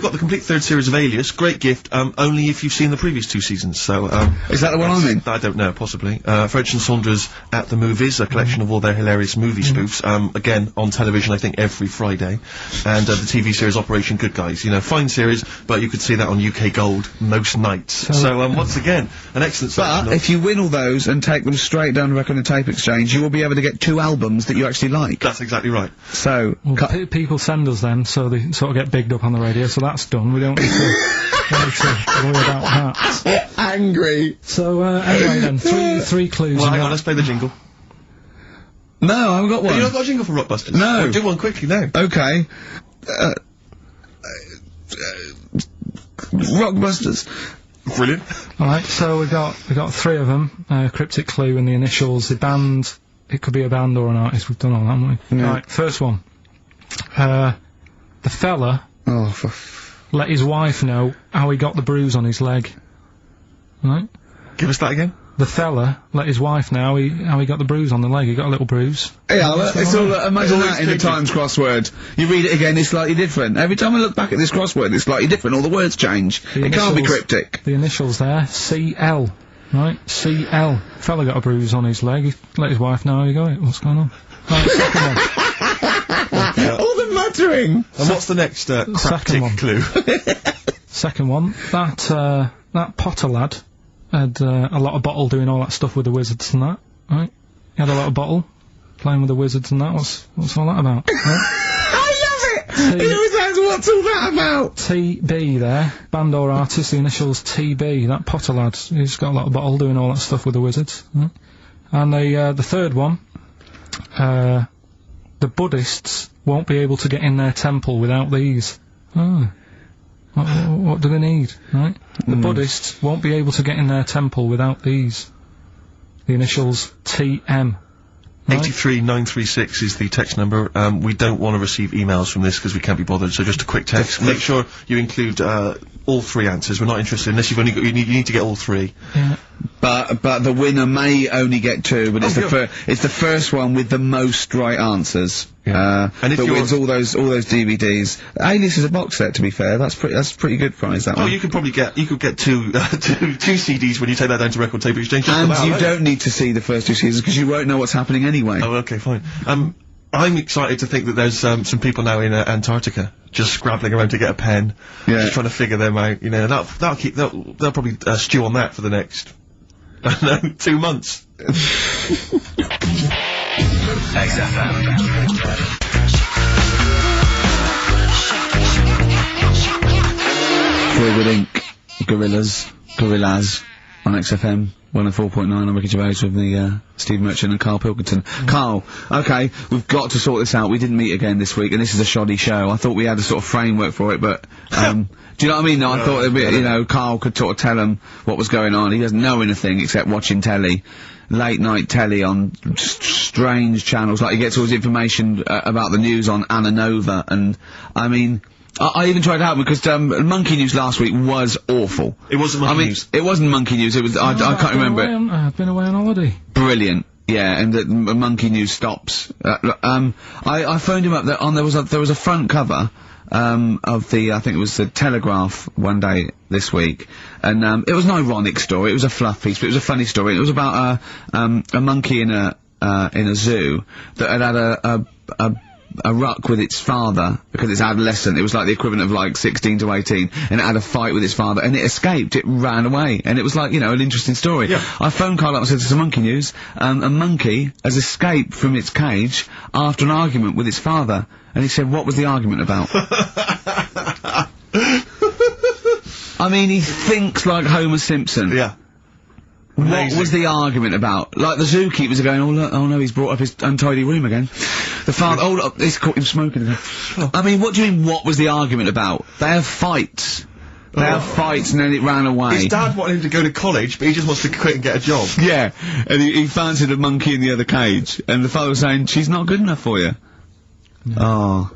got the complete third series of Alias. Great gift, only if you've seen the previous 2 seasons, so, is that the one I'm in? I don't know, possibly. French and Saunders at the Movies, a collection of all their hilarious movie spoofs, again, on television, I think, every Friday. And, the TV series Operation Good Guys. You know, fine series, but you could see that on UK Gold most nights. So, once again, an excellent selection. But, if you win all those and take them straight down to Record and Tape Exchange, you will be able to get 2 albums that you actually like. That's exactly right. So, people send us them, so they sort of get bigged up on the radio, so that's done. We don't need to, worry about that. Angry. So, anyway then, three clues. Well, hang on, let's play the jingle. No, I haven't got one. You not got a jingle for Rockbusters? No. Well, do one quickly now. Okay. Rockbusters. Brilliant. Alright, so we got 3 of them. Cryptic clue and the initials, the band, it could be a band or an artist, we've done all that, haven't we? Yeah. Right, first one. The fella let his wife know how he got the bruise on his leg. Right? Give us that again. The fella let his wife know how he got the bruise on the leg. He got a little bruise. Yeah, it's all, imagine that in the Times crossword. You read it again, it's slightly different. Every time I look back at this crossword, it's slightly different. All the words change. It can't be cryptic. The initials there, CL. Right? CL. Fella got a bruise on his leg. He let his wife know how he got it. What's going on? Right, second one. All the muttering! And what's the next, cryptic clue? Second one. That Potter lad had a lot of bottle doing all that stuff with the wizards and that, right? He had a lot of bottle playing with the wizards and that. What's all that about? Right? I love it! He always says, what's all that about? TB there, band or artist, the initials TB. That Potter lad, he's got a lot of bottle doing all that stuff with the wizards. Right? And the third one, the Buddhists won't be able to get in their temple without these. Oh. What do they need, right? The Buddhists won't be able to get in their temple without these. The initials TM. Right? 83936 is the text number. We don't want to receive emails from this because we can't be bothered, so just a quick text. Make sure you include all 3 answers. We're not interested unless you've only got, you need to get all 3. Yeah. But the winner may only get 2, but it's the first one with the most right answers. Yeah. And if that wins all those DVDs. Alias is a box set, to be fair. That's a pretty good prize, that one. Oh, you could probably get two CDs when you take that down to Record Tape Exchange. And you don't need to see the first 2 seasons because you won't know what's happening anyway. Oh, okay, fine. I'm excited to think that there's some people now in Antarctica just scrabbling around to get a pen, just trying to figure them out. You know, they'll probably stew on that for the next, I don't know, 2 months. XFM. Fleetwood Inc. Gorillas on XFM 104.9 on Ricky Gervais with the Steve Merchant and Carl Pilkington. Carl, okay, we've got to sort this out. We didn't meet again this week, and this is a shoddy show. I thought we had a sort of framework for it, but do you know what I mean? No, I thought you know, Carl could sort of tell him what was going on. He doesn't know anything except watching telly. Late night telly on strange channels, like he gets all his information about the news on Anna Nova, and I mean, I even tried to help him because Monkey News last week was awful. It wasn't Monkey News. It wasn't Monkey News. It was I can't remember it. I've been away on holiday. Brilliant. Yeah, and the Monkey News stops. I phoned him up. There was a front cover of the, I think it was the Telegraph one day this week, and it was an ironic story. It was a fluff piece, but it was a funny story. It was about a monkey in a zoo that had a ruck with its father because it's adolescent. It was like the equivalent of like 16 to 18, and it had a fight with its father, and it escaped. It ran away, and it was like, you know, an interesting story. Yeah. I phoned Carl up and said, "This is Monkey News. A monkey has escaped from its cage after an argument with its father." And he said, "What was the argument about?" I mean, he thinks like Homer Simpson. Yeah. What was the argument about? Like, the zookeepers are going, "Oh, look, oh no, he's brought up his untidy room again." The father, "Oh, look, he's caught him smoking again." I mean, what do you mean, what was the argument about? They have fights. They have fights, and then it ran away. His dad wanted him to go to college, but he just wants to quit and get a job. Yeah, and he fancied a monkey in the other cage, and the father was saying, "She's not good enough for you." No. Oh.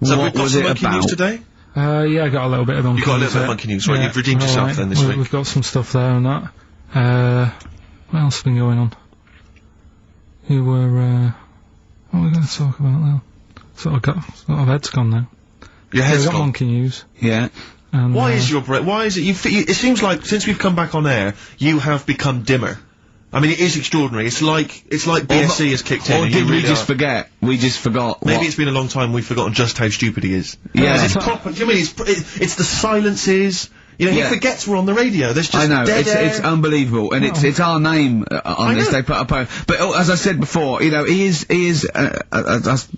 So what we've got was some it Monkey about? News today? Yeah, I got a little bit of Monkey News. You got a little bit of Monkey News, right? You've redeemed yourself then this week. We've got some stuff there and that. What else has been going on? You were, what are we going to talk about now? Sort of head's gone now. Your head's got gone? Monkey News. Yeah. And, why is your why is it it seems like since we've come back on air, you have become dimmer. I mean, it is extraordinary. It's like BSC has kicked in. Or and did you we really just are. forget? We just forgot. Maybe it's been a long time we've forgotten just how stupid he is. Yeah. It's proper, do you mean it's the silences? You know, he forgets we're on the radio. There's just I know, dead air. it's unbelievable, and it's our name on this. They put up but as I said before, you know, he is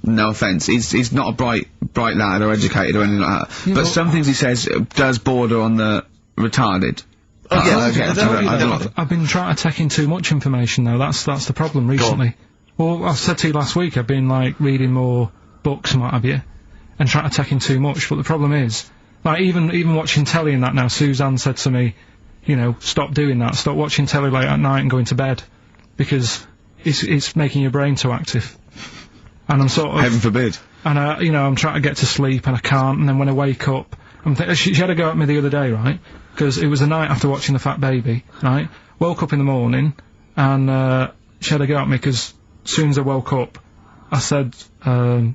no offence, he's not a bright lad or educated or anything like that. Yeah, but some things he says does border on the retarded. I've been trying to take in too much information though. That's the problem recently. Well, I said to you last week, I've been like reading more books and what have you, and trying to take in too much. But the problem is, like even watching telly and that now, Suzanne said to me, you know, stop doing that. Stop watching telly late at night and going to bed, because it's making your brain too active. And I'm sort of heaven forbid. And you know, I'm trying to get to sleep and I can't. And then when I wake up, she had a go at me the other day, right? Because it was the night after watching The Fat Baby, right? Woke up in the morning, and she had a go at me because as soon as I woke up, I said something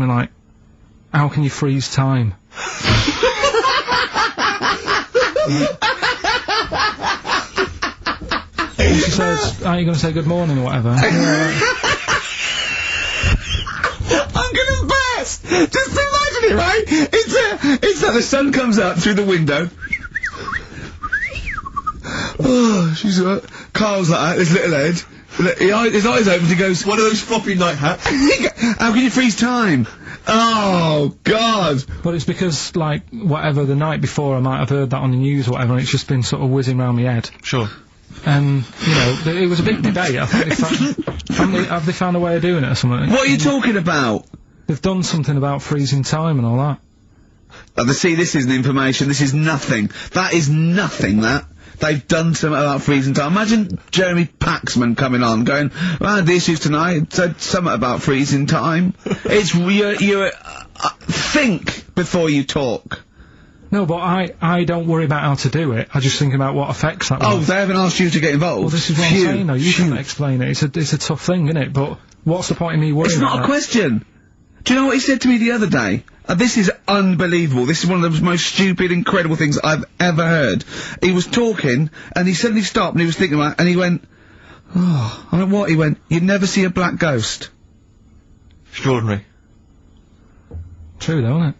like, "How can you freeze time?" And she says, "Are you going to say good morning or whatever?" I'm gonna burst! Just imagine it, right? It's like the sun comes up through the window. Oh, she's Carl's like that, his little head. His eyes open, he goes, one of those floppy night hats. How can you freeze time? Oh, God! But it's because, like, whatever, the night before I might have heard that on the news or whatever, and it's just been sort of whizzing round my head. Sure. And, you know, it was a big debate. I think have they found a way of doing it or something? What are you talking about? They've done something about freezing time and all that. See, this isn't information, this is nothing. That is nothing, that. They've done something about freezing time. Imagine Jeremy Paxman coming on, going, "Well, the issues tonight said something about freezing time." It's think before you talk. No, but I don't worry about how to do it. I just think about what effects that will. Oh, they haven't asked you to get involved? Well, this is what I'm saying, though. You can't explain it. It's a tough thing, isn't it? But what's the point in me worrying about It's not a question. Do you know what he said to me the other day? This is unbelievable. This is one of the most stupid, incredible things I've ever heard. He was talking, and he suddenly stopped, and he was thinking about it, and he went, "Oh," I went, "What?" He went, "You'd never see a black ghost." Extraordinary. True though, isn't it?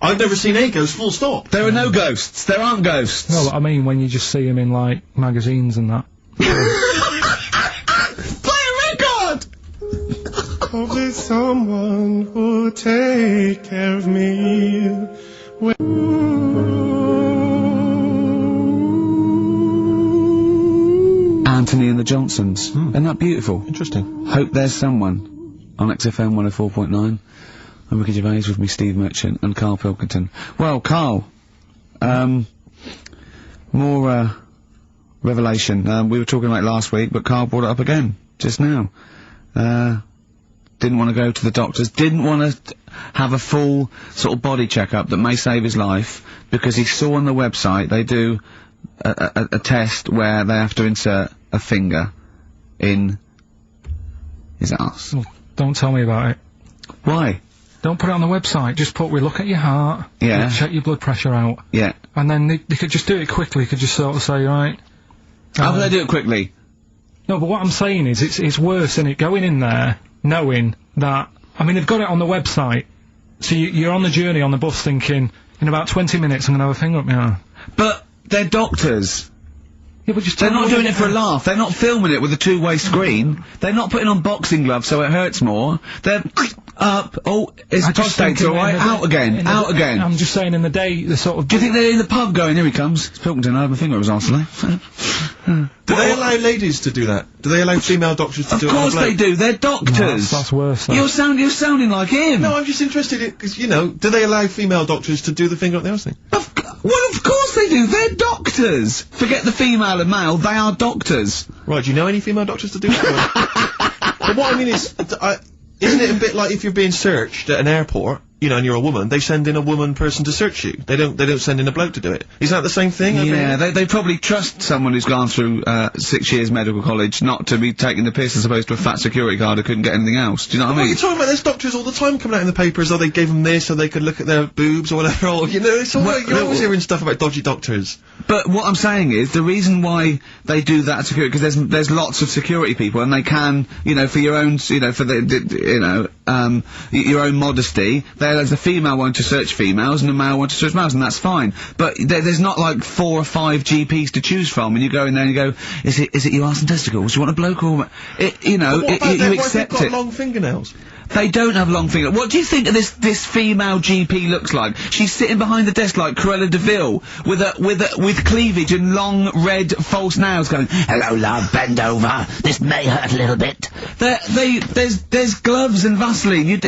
I've never seen a ghost, full stop. There are no ghosts. There aren't ghosts. No, but I mean when you just see them in, like, magazines and that. Play a record! Hope there's someone who'll take care of me. Anthony and the Johnsons. Isn't that beautiful? Interesting. Hope there's someone on XFM 104.9. I'm Ricky Gervais with me, Steve Merchant and Carl Pilkington. Well, Carl, more revelation. We were talking about it last week, but Carl brought it up again just now. Didn't want to go to the doctors. Didn't want to have a full sort of body checkup that may save his life because he saw on the website they do a test where they have to insert a finger in his ass. Well, don't tell me about it. Why? Don't put it on the website. Just put, we look at your heart. Yeah. We check your blood pressure out. Yeah. And then they could just do it quickly. Could just sort of say, right. How do they do it quickly? No, but what I'm saying is, it's worse, isn't it? Going in there, knowing that, I mean, they've got it on the website. So you're on the journey on the bus thinking, in about 20 minutes I'm gonna have a finger up my arm. But they're doctors. Yeah, but just they're not doing it for a laugh. They're not filming it with a two-way screen. They're not putting on boxing gloves so it hurts more. They're up. Oh, it's prostate, alright? Out again. Out again. I'm just saying in the day, the sort of... Do you think they're in the pub going, here he comes? It's Pilkington, I have a finger up his arse today. Do they allow ladies to do that? Do they allow female doctors to do it? Of course they do. They're doctors. No, that's worse. Though. You're sounding like him. No, I'm just interested in, because, you know, do they allow female doctors to do the finger up the arse thing? Well, of course they do. They're doctors. Forget the female and male. They are doctors. Right, do you know any female doctors to do that? But what I mean is, isn't it a bit like if you're being searched at an airport, you know, and you're a woman, they send in a woman person to search you. They don't send in a bloke to do it. Is that the same thing? Yeah, they probably trust someone who's gone through 6 years medical college not to be taking the piss as opposed to a fat security guard who couldn't get anything else. Do you know what I mean? You're talking about there's doctors all the time coming out in the papers, or they gave them this so they could look at their boobs or whatever, or, you know, it's all you're always hearing stuff about dodgy doctors. But what I'm saying is, the reason why they do that security, because there's lots of security people, and they can, you know, for your own, you know, for the, your own modesty, there's a female one to search females and a male one to search males, and that's fine. But there's not like 4 or 5 GPs to choose from, and you go in there and you go, is it your arse and testicles? Do you want a bloke or you know, you accept it. What got long fingernails? They don't have long fingers. What do you think of this female GP looks like? She's sitting behind the desk like Cruella de Vil, with cleavage and long red false nails going, hello love, bend over, this may hurt a little bit. There's gloves and Vaseline,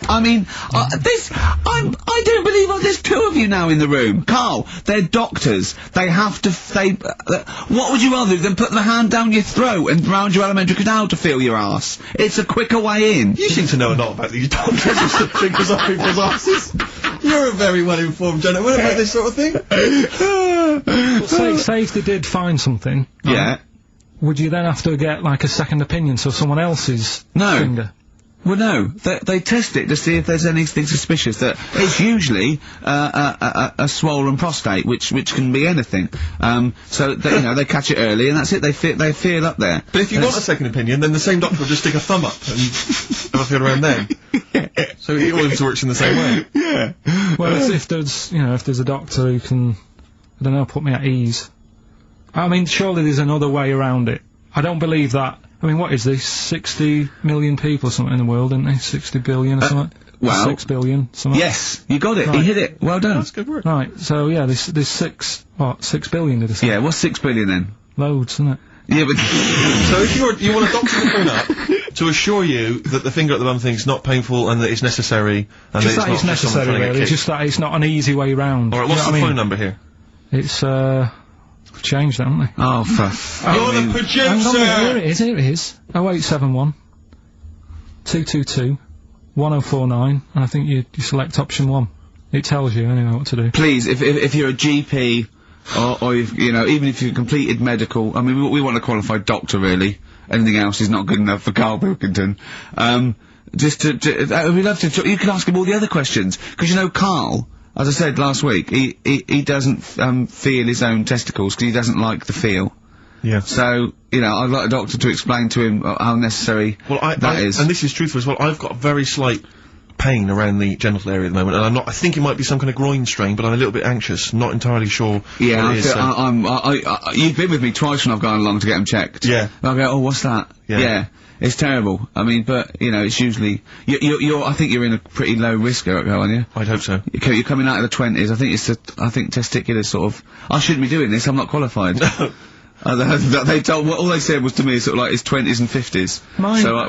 I mean, I don't believe there's 2 of you now in the room. Carl, they're doctors. They have to, what would you rather do than put the hand down your throat and round your alimentary canal to feel your arse? It's a quicker way in. You seem to know a lot about these doctors who stick fingers up people's asses. You're a very well-informed gentleman about this sort of thing. Well, say if they did find something. Yeah. Would you then have to get, like, a second opinion, so someone else's finger? Well, no. They test it to see if there's anything suspicious. That it's usually a swollen prostate, which can be anything. So they, you know, they catch it early, and that's it. They feel up there. But if you want a second opinion, then the same doctor will just stick a thumb up and have a feel around then. Yeah. So it always works in the same way. Yeah. Well, if there's a doctor who can, I don't know, put me at ease. I mean, surely there's another way around it. I don't believe that. I mean, what is this? 60 million people or something in the world, isn't there? 60 billion or something? Well, 6 billion, something. Yes, you got it. Right. You hit it. Well done. That's good work. Right, so yeah, there's 6 billion, did I say? Yeah, what's 6 billion then? Loads, isn't it? Yeah, but... So if you want a doctor to phone up to assure you that the finger at the bum thing's not painful and that it's necessary, and just that it's not necessary, really. Just that it's not an easy way round. Alright, what's the phone number here? It's, changed, haven't they? Oh, for... You're the producer! Hang on, here it is. 0871 222 1049, and I think you select option 1. It tells you anyway what to do. Please, if you're a GP, or if, you know, even if you've completed medical, I mean, we want a qualified doctor, really. Anything else is not good enough for Carl Pilkington. Just we'd love to, you can ask him all the other questions, because you know, Carl, as I said last week, he doesn't, feel his own testicles, because he doesn't like the feel. Yeah. So, you know, I'd like a doctor to explain to him how necessary that is. And this is truthful as well, I've got a very slight pain around the genital area at the moment, and I think it might be some kind of groin strain, but I'm a little bit anxious, not entirely sure Yeah, what it is. you've been with me twice when I've gone along to get them checked. Yeah. And I go, oh, what's that? Yeah. It's terrible. I mean, but, you know, it's usually, I think you're in a pretty low risk, aren't you? I'd hope so. You're coming out of the 20s. I think testicular sort of, I shouldn't be doing this, I'm not qualified. All they said was to me sort of like it's 20s and 50s.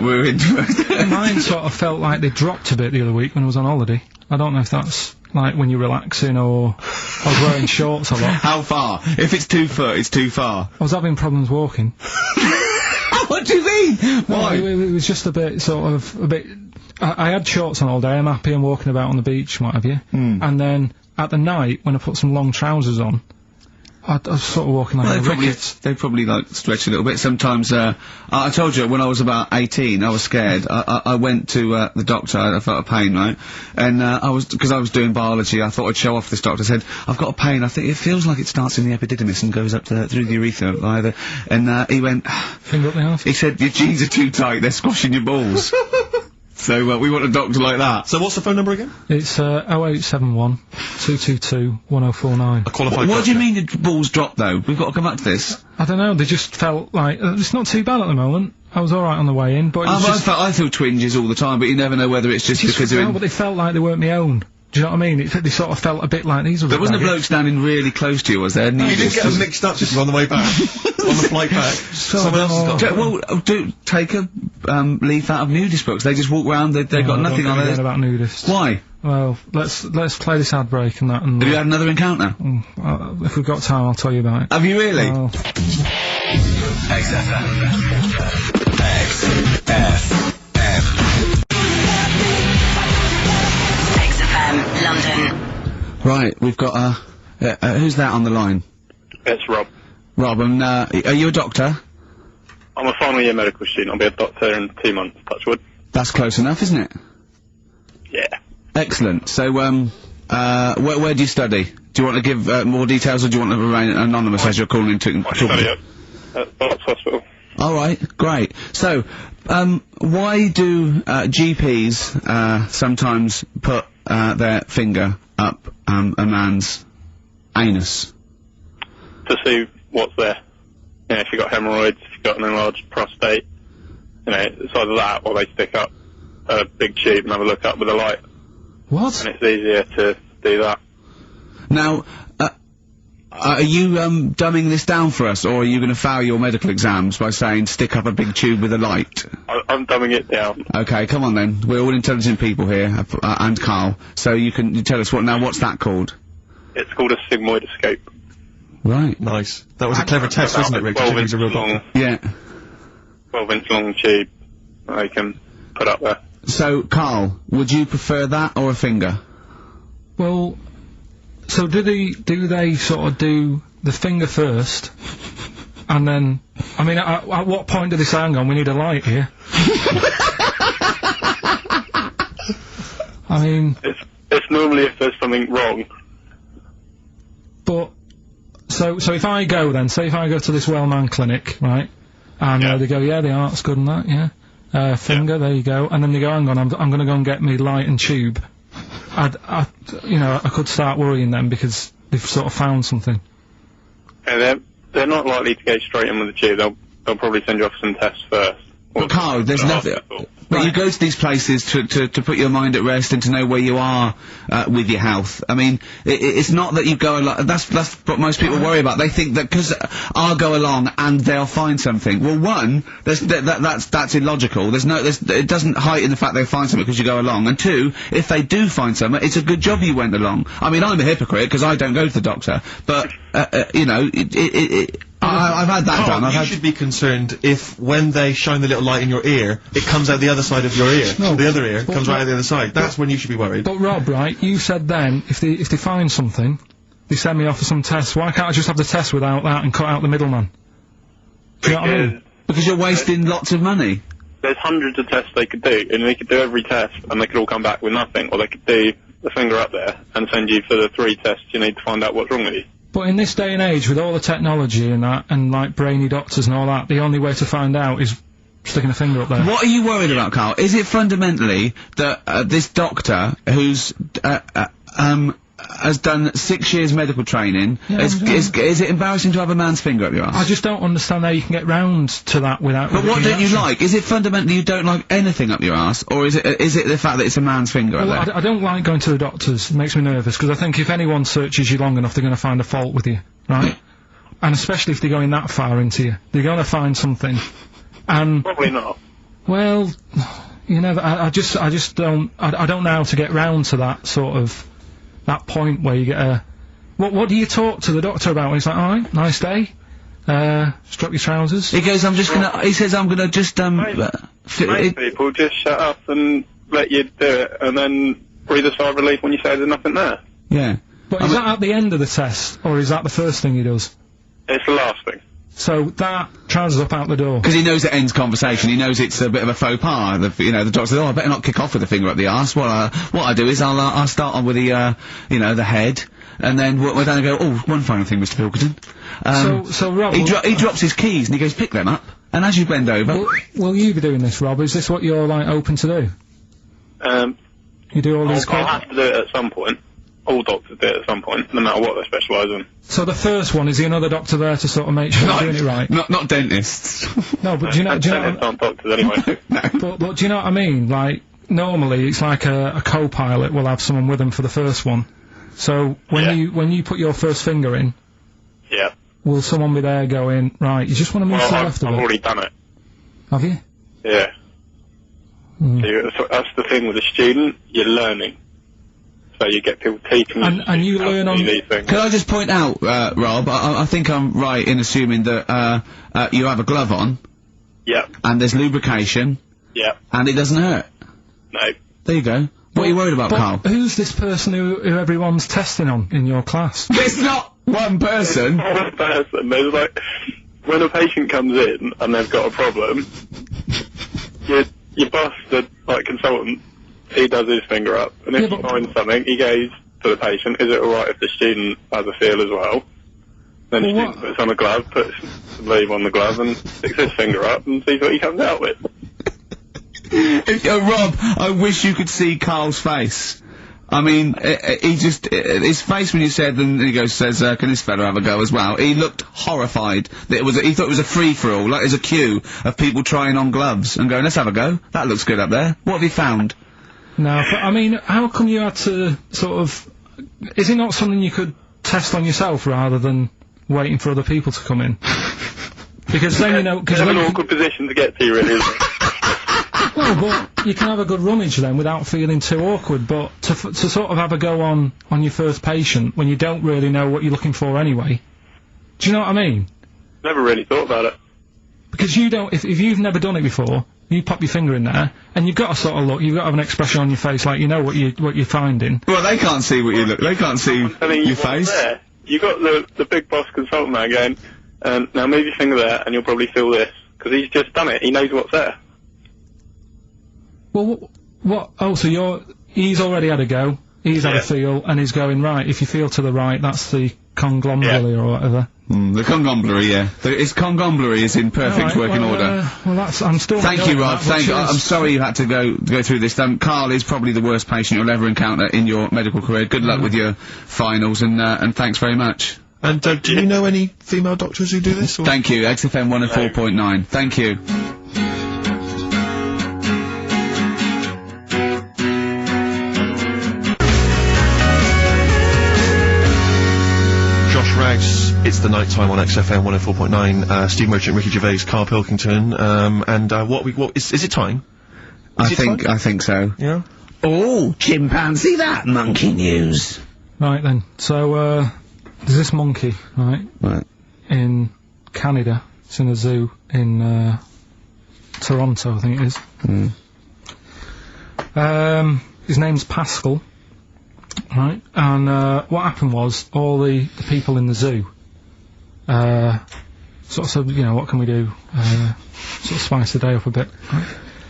We're into Mine sort of felt like they dropped a bit the other week when I was on holiday. I don't know if that's like when you're relaxing or I was wearing shorts a lot. How far? If it's 2 foot, it's too far. I was having problems walking. What do you mean? Why? Well, it was just a bit, I had shorts on all day, I'm happy, I'm walking about on the beach and what have you. And then, at the night, when I put some long trousers on, I was sort of walking like they probably like stretch a little bit. Sometimes, I told you when I was about 18, I was scared. I went to the doctor. I felt a pain, right? And because I was doing biology, I thought I'd show off this doctor. I said, I've got a pain. I think it feels like it starts in the epididymis and goes up through the urethra via the. And he went. Finger up the arse. He said, your jeans are too tight. They're squashing your balls. So we want a doctor like that. So what's the phone number again? It's 0871 222 1049. A qualified What do you mean your balls drop though? We've got to come back to this. I don't know, they just felt like, it's not too bad at the moment. I was alright on the way in, but I feel twinges all the time, but you never know whether it's just because they're but they felt like they weren't my own. Do you know what I mean? They sort of felt a bit like these. There wasn't a bloke standing really close to you, was there? You didn't get them mixed up just on the way back. On the flight back. Someone else has got take a leaf out of nudist books. They just walk round, they've got nothing on it. About nudists. Why? Well, let's play this ad break and that. And have you had another encounter? If we've got time, I'll tell you about it. Have you really? XFM, London. Right, we've got, who's that on the line? It's Rob. Rob, and, are you a doctor? I'm a final year medical student. I'll be a doctor in 2 months, touch wood. That's close enough, isn't it? Yeah. Excellent. So, where do you study? Do you want to give, more details, or do you want to remain anonymous as you're calling into... I study at Barts Hospital. Alright, great. So, why do, GPs, sometimes put, their finger up, a man's anus? To see what's there. You know, if you've got hemorrhoids, if you've got an enlarged prostate, you know, it's either that or they stick up a big tube and have a look up with a light. What? And it's easier to do that. Now, are you, dumbing this down for us, or are you going to fail your medical exams by saying stick up a big tube with a light? I'm dumbing it down. Okay, come on then. We're all intelligent people here, and Carl. So you tell us what's that called? It's called a sigmoidoscope. Right. Nice. That was a clever test, wasn't it, Rick? 12-inch long. Yeah. 12-inch long tube that they can put up there. So, Carl, would you prefer that or a finger? Well, so do they sort of do the finger first, and then, I mean, at what point do they say, hang on, we need a light here? I mean... It's normally if there's something wrong. But, so if I go then, say if I go to this well-known clinic, right, and they go, yeah, the art's good and that, yeah, finger, there you go, and then they go, hang on, I'm gonna go and get me light and tube. I could start worrying them because they've sort of found something. Yeah, they're not likely to go straight in with the tube. They'll probably send you off some tests first. But Carl, there's nothing. But you go to these places to put your mind at rest and to know where you are with your health. I mean, it's not that you go along. That's what most people worry about. They think that because I'll go along and they'll find something. Well, one, that's illogical. It doesn't heighten the fact they'll find something because you go along. And two, if they do find something, it's a good job you went along. I mean, I'm a hypocrite because I don't go to the doctor, but you know, I've had that done. You should be concerned if, when they shine the little light in your ear, it comes out the other side of your ear. No, the other ear comes right out the other side. That's when you should be worried. But Rob, right, you said then, if they find something, they send me off for some tests. Why can't I just have the test without that and cut out the middleman? Do you know what I mean? Because you're wasting lots of money. There's hundreds of tests they could do, and they could do every test, and they could all come back with nothing. Or they could do the finger up there and send you for the 3 tests you need to find out what's wrong with you. But in this day and age, with all the technology and that, and like brainy doctors and all that, the only way to find out is sticking a finger up there. What are you worried about, Carl? Is it fundamentally that this doctor who's has done 6 years medical training? Is it embarrassing to have a man's finger up your ass? I just don't understand how you can get round to that without. But what don't you like? Is it fundamentally you don't like anything up your ass, or is it the fact that it's a man's finger up there? I don't like going to the doctors. It makes me nervous because I think if anyone searches you long enough, they're going to find a fault with you, right? And especially if they're going that far into you, they're going to find something. And probably not. Well, you know, I just don't. I don't know how to get round to that sort of. That point where you get a... What do you talk to the doctor about? He's like, alright, nice day. Strap your trousers. He goes, he says, I'm gonna just, most people just shut up and let you do it, and then breathe a sigh of relief when you say there's nothing there. Yeah. But is that at the end of the test, or is that the first thing he does? It's the last thing. So that trousers up out the door. Because he knows it ends conversation. He knows it's a bit of a faux pas. The doctor says, "Oh, I better not kick off with a finger up the arse." What I do is I'll start on with the the head, and then we're going to go. Oh, one final thing, Mr. Pilkington. So Rob, he drops his keys and he goes, "Pick them up." And as you bend over, will you be doing this, Rob? Is this what you're like open to do? You do all these. I'll have to do it at some point. All doctors do it at some point, no matter what they specialise in. So the first one, is he another doctor there to sort of make sure you're doing it right? Not dentists. No, but do you know? Dentists aren't doctors anyway. No. But do you know what I mean? Like, normally it's like a co-pilot will have someone with them for the first one. So when you put your first finger in, will someone be there going, right, you just want to move to the left of it? I've already done it. Have you? Yeah. So that's the thing with a student, you're learning. So you get people teaching you. And you learn on these things. Can I just point out, Rob, I think I'm right in assuming that you have a glove on. Yep. And there's lubrication. Yep. And it doesn't hurt. No. There you go. What are you worried about, Carl? Who's this person who everyone's testing on in your class? It's not one person. One person. There's like, when a patient comes in and they've got a problem, your boss, the consultant, he does his finger up, and if he finds something, he goes to the patient, is it alright if the student has a feel as well? Then the student puts on a glove, puts the leave on the glove, and sticks his finger up, and sees what he comes out with. Rob, I wish you could see Carl's face. I mean, he just, his face when you said, and he says, can this fella have a go as well? He looked horrified. That he thought it was a free-for-all, like there's a queue of people trying on gloves, and going, let's have a go. That looks good up there. What have you found? No, but I mean, how come you had to sort of... Is it not something you could test on yourself rather than waiting for other people to come in? Because then, you know... It's an awkward position to get to, really, isn't it? Well, but you can have a good rummage then without feeling too awkward, but to sort of have a go on your first patient when you don't really know what you're looking for anyway. Do you know what I mean? Never really thought about it. Because you don't... If you've never done it before... You pop your finger in there, and you've got to sort of look. You've got to have an expression on your face, like you know what you're finding. Well, they can't see what you look. They can't see your face. There. You got the big boss consultant there going, now move your finger there, and you'll probably feel this because he's just done it. He knows what's there. Well, what? Oh, so he's already had a go. He's had a feel, and he's going right. If you feel to the right, that's the conglomerate or whatever. The conglomerate, yeah. His conglomerate is in perfect working order. Well, I'm still. Thank you, Rob. I'm sorry you had to go through this. Carl is probably the worst patient you'll ever encounter in your medical career. Good luck with your finals, and thanks very much. And do you know any female doctors who do this? Or? Thank you. XFM 104.9. Thank you. It's the night time on XFM 104.9. Steve Merchant, Ricky Gervais, Carl Pilkington, is it time? I think so. Yeah. Oh, chimpanzee that monkey news. Right then. So there's this monkey, right? In Canada. It's in a zoo in Toronto, I think it is. His name's Pascal. Right, and what happened was all the people in the zoo sort of said, you know, what can we do? Sort of spice the day up a bit. Right?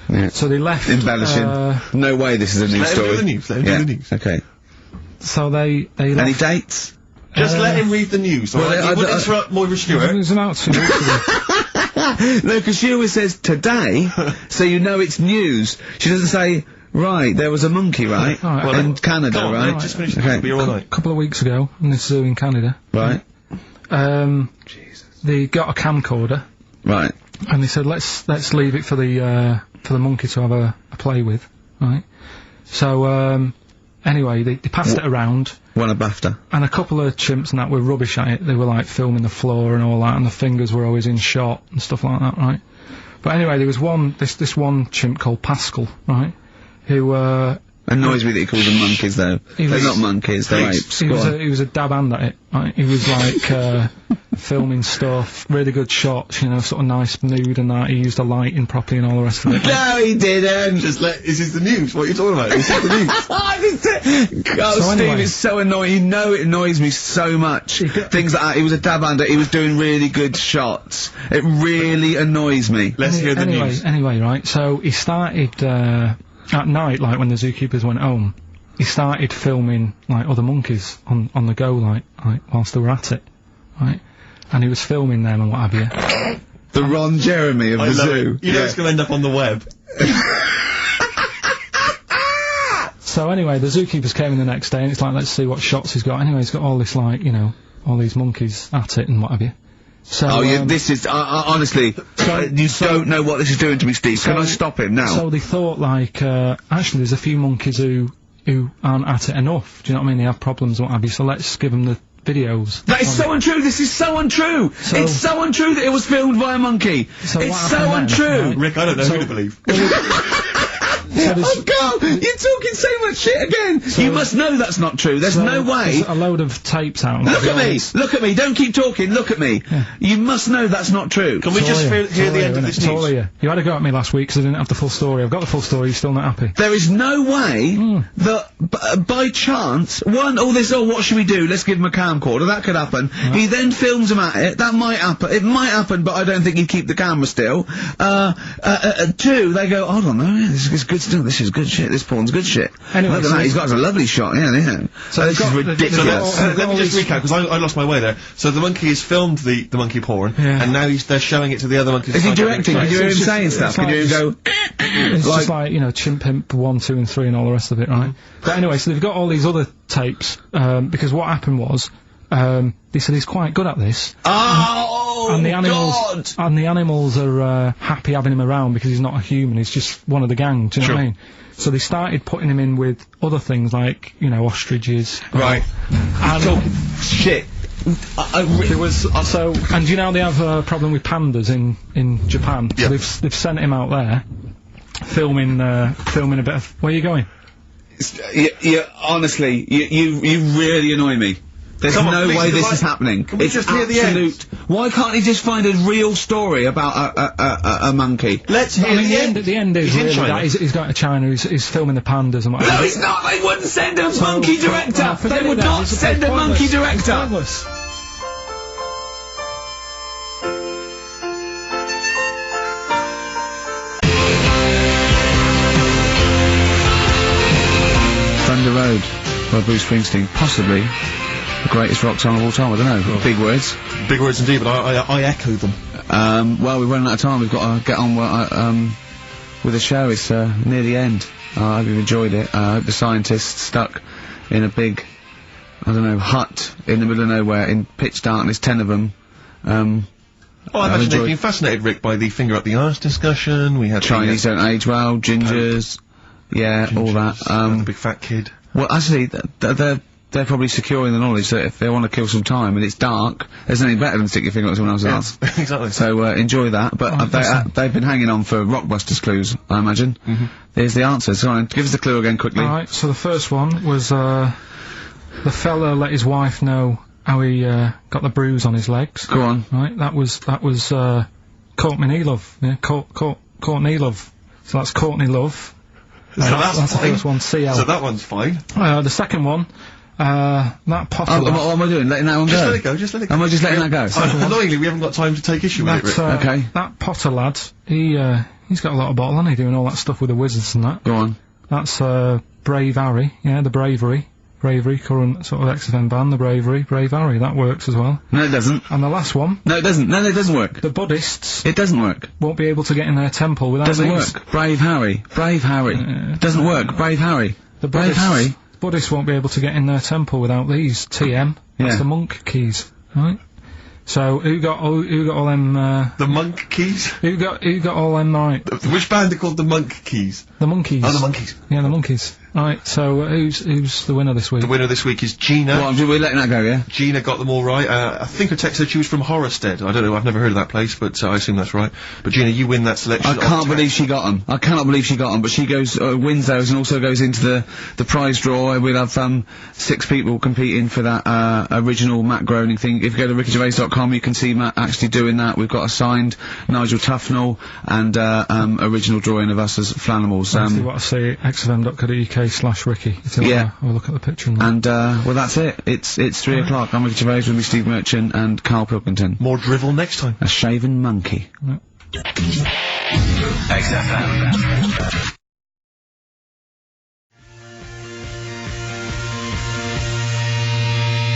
Yeah. So they left. Embellishing. No way this is a news story. Let him do the news. Okay. So they left. Any dates? Just let him read the news, alright? You wouldn't interrupt Moira Stewart. There's an outfit. No, because she always says today, so you know it's news. She doesn't say, right, there was a monkey, right? In Canada, Go on, right? mate, just finish the be all right. A couple of weeks ago, in this zoo in Canada. Right. They got a camcorder. Right. And they said, let's leave it for the monkey to have a play with, right? So, anyway, they passed it around. Won a BAFTA. And a couple of chimps and that were rubbish at it. They were like filming the floor and all that, and the fingers were always in shot and stuff like that, right? But anyway, there was this one chimp called Pascal, right? Who, annoys me that he calls them monkeys, though. They're not monkeys, they're apes. He was a dab hand at it, right? He was like, filming stuff, really good shots, you know, sort of nice mood and that. He used the lighting properly and all the rest of it. No, he didn't! This is the news, what are you talking about? This is the news. God, so Steve, anyway. it's so annoying. You know it annoys me so much. Things like that. He was a dab hand, he was doing really good shots. It really annoys me. Let's hear the news. Anyway, right, so he started, at night, like when the zookeepers went home, he started filming, like, other monkeys on the go, like, whilst they were at it, right? And he was filming them and what have you. The Ron Jeremy of the zoo. You know it's going to end up on the web. So anyway, the zookeepers came in the next day and it's like, let's see what shots he's got. Anyway, he's got all this, like, you know, all these monkeys at it and what have you. So, this is, honestly, you don't know what this is doing to me, Steve. Can I stop him now? So they thought, like, actually there's a few monkeys who aren't at it enough. Do you know what I mean? They have problems and what have you, so let's give them the videos. That is so untrue! This is so untrue! It's so untrue that it was filmed by a monkey! So it's so untrue! Right. Rick, I don't know who to believe. Oh God! You're talking so much shit again! You must know that's not true. There's no way. There's a load of tapes out. Look at me! Look at me! Don't keep talking, look at me! Yeah. You must know that's not true. Can we just hear the end of this news? You had to go at me last week because I didn't have the full story. I've got the full story, you're still not happy. There is no way that, by chance, what should we do? Let's give him a camcorder. That could happen. Right. He then films him at it. That might happen. It might happen, but I don't think he'd keep the camera still. Two, they go, hold on, this is good still. This is good shit. This porn's good shit. Anyway, look at that. He's got a lovely shot. Yeah. So this is ridiculous. Let me just recap because I lost my way there. So the monkey has filmed the monkey porn, and now they're showing it to the other monkeys. Is he directing? Can you hear him saying stuff? Can you hear him go? It's just like, you know, Chimp Pimp 1, 2 and 3 and all the rest of it, right? But anyway, so they've got all these other tapes, because what happened was, they said he's quite good at this. And the animals are, happy having him around because he's not a human, he's just one of the gang, do you know what I mean? So they started putting him in with other things like, you know, ostriches. Right. And shit. There was, and you know they have a problem with pandas in Japan? Yeah. So they've sent him out there, filming a bit of, where are you going? Honestly, you really annoy me. There's no way this is happening. Can we just hear the end? Why can't he just find a real story about a monkey? Let's hear the end. The end is really that he's going to China, he's filming the pandas and whatever. No, he's not! They wouldn't send a monkey director! They would not send a monkey director! Thunder Road by Bruce Springsteen, possibly the greatest rock song of all time. I don't know. Big words. Big words indeed, but I echo them. Well, we're running out of time. We've got to get on with the show. It's near the end. I hope you've enjoyed it. I hope the scientists stuck in a big, I don't know, hut in the middle of nowhere in pitch darkness, 10 of them. I imagine they've been fascinated, Rick, by the finger up the arse discussion. We had Chinese don't age well, gingers, all that. The big fat kid. Well, actually, they're probably securing the knowledge that if they want to kill some time and it's dark, there's anything better than stick your finger up someone else's ass. Exactly. So enjoy that. But they've been hanging on for Rockbusters clues, I imagine. There's the answer. So give us the clue again quickly. Alright, so the first one was the fella let his wife know how he got the bruise on his legs. Go on. Right, that was Courtney Love. Yeah, Courtney Love. So that's Courtney Love. So that's the first one, CL. So that one's fine. The second one, that Potter. What am I doing? Letting that one go? Just let it go, just let it go. Am I just letting that go? Annoyingly, we haven't got time to take issue with it, Rick. Okay. That Potter lad, he's got a lot of bottle, hasn't he, doing all that stuff with the wizards and that. Go on. That's, Brave Harry, yeah, the bravery, Bravery, current sort of XFM band, the Bravery, Brave Harry, that works as well. No, it doesn't. And the last one. No, it doesn't. No, it doesn't work. The Buddhists. It doesn't work. Won't be able to get in their temple without Doesn't these. work. Brave Harry. Brave Harry. Doesn't work. Brave Harry. The Brave Harry. Buddhists won't be able to get in their temple without these. TM. That's the monk keys, right? So who got all them? The monk keys. Who got all them right? Which band are called the Monk Keys? The Monkeys. Oh, the Monkeys. Yeah, the Monkeys. Right. So who's the winner this week? The winner this week is Gina. Well, we're letting that go, yeah. Gina got them all right. I think her text said she was from Horrorstead. I don't know. I've never heard of that place, but I assume that's right. But Gina, you win that selection. I can't believe she got them. I cannot believe she got them. But she goes wins those and also goes into the prize draw. We'll have 6 people competing for that original Matt Groening thing. If you go to rickygervais.com, you can see Matt actually doing that. We've got a signed Nigel Tufnell and original drawing of us as Flanimals. See what I say. xfm.co.uk/Ricky. Yeah. Have a look at the picture. And well, that's it. It's 3 o'clock. I'm Ricky Gervais with me, Steve Merchant and Carl Pilkington. More drivel next time. A shaven monkey. XFM.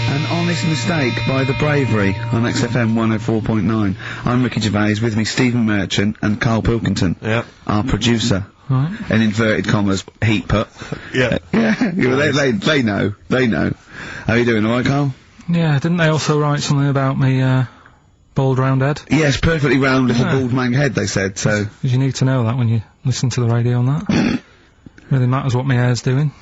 An honest mistake by the Bravery on XFM 104.9. I'm Ricky Gervais, with me Stephen Merchant and Carl Pilkington. Yeah. Our producer. Right. In inverted commas, heat put. Yeah. They know. How are you doing, alright, Carl? Yeah, didn't they also write something about me, bald round head? Yes, perfectly round little bald man head, they said, so. Because you need to know that when you listen to the radio on that. Really matters what my hair's doing.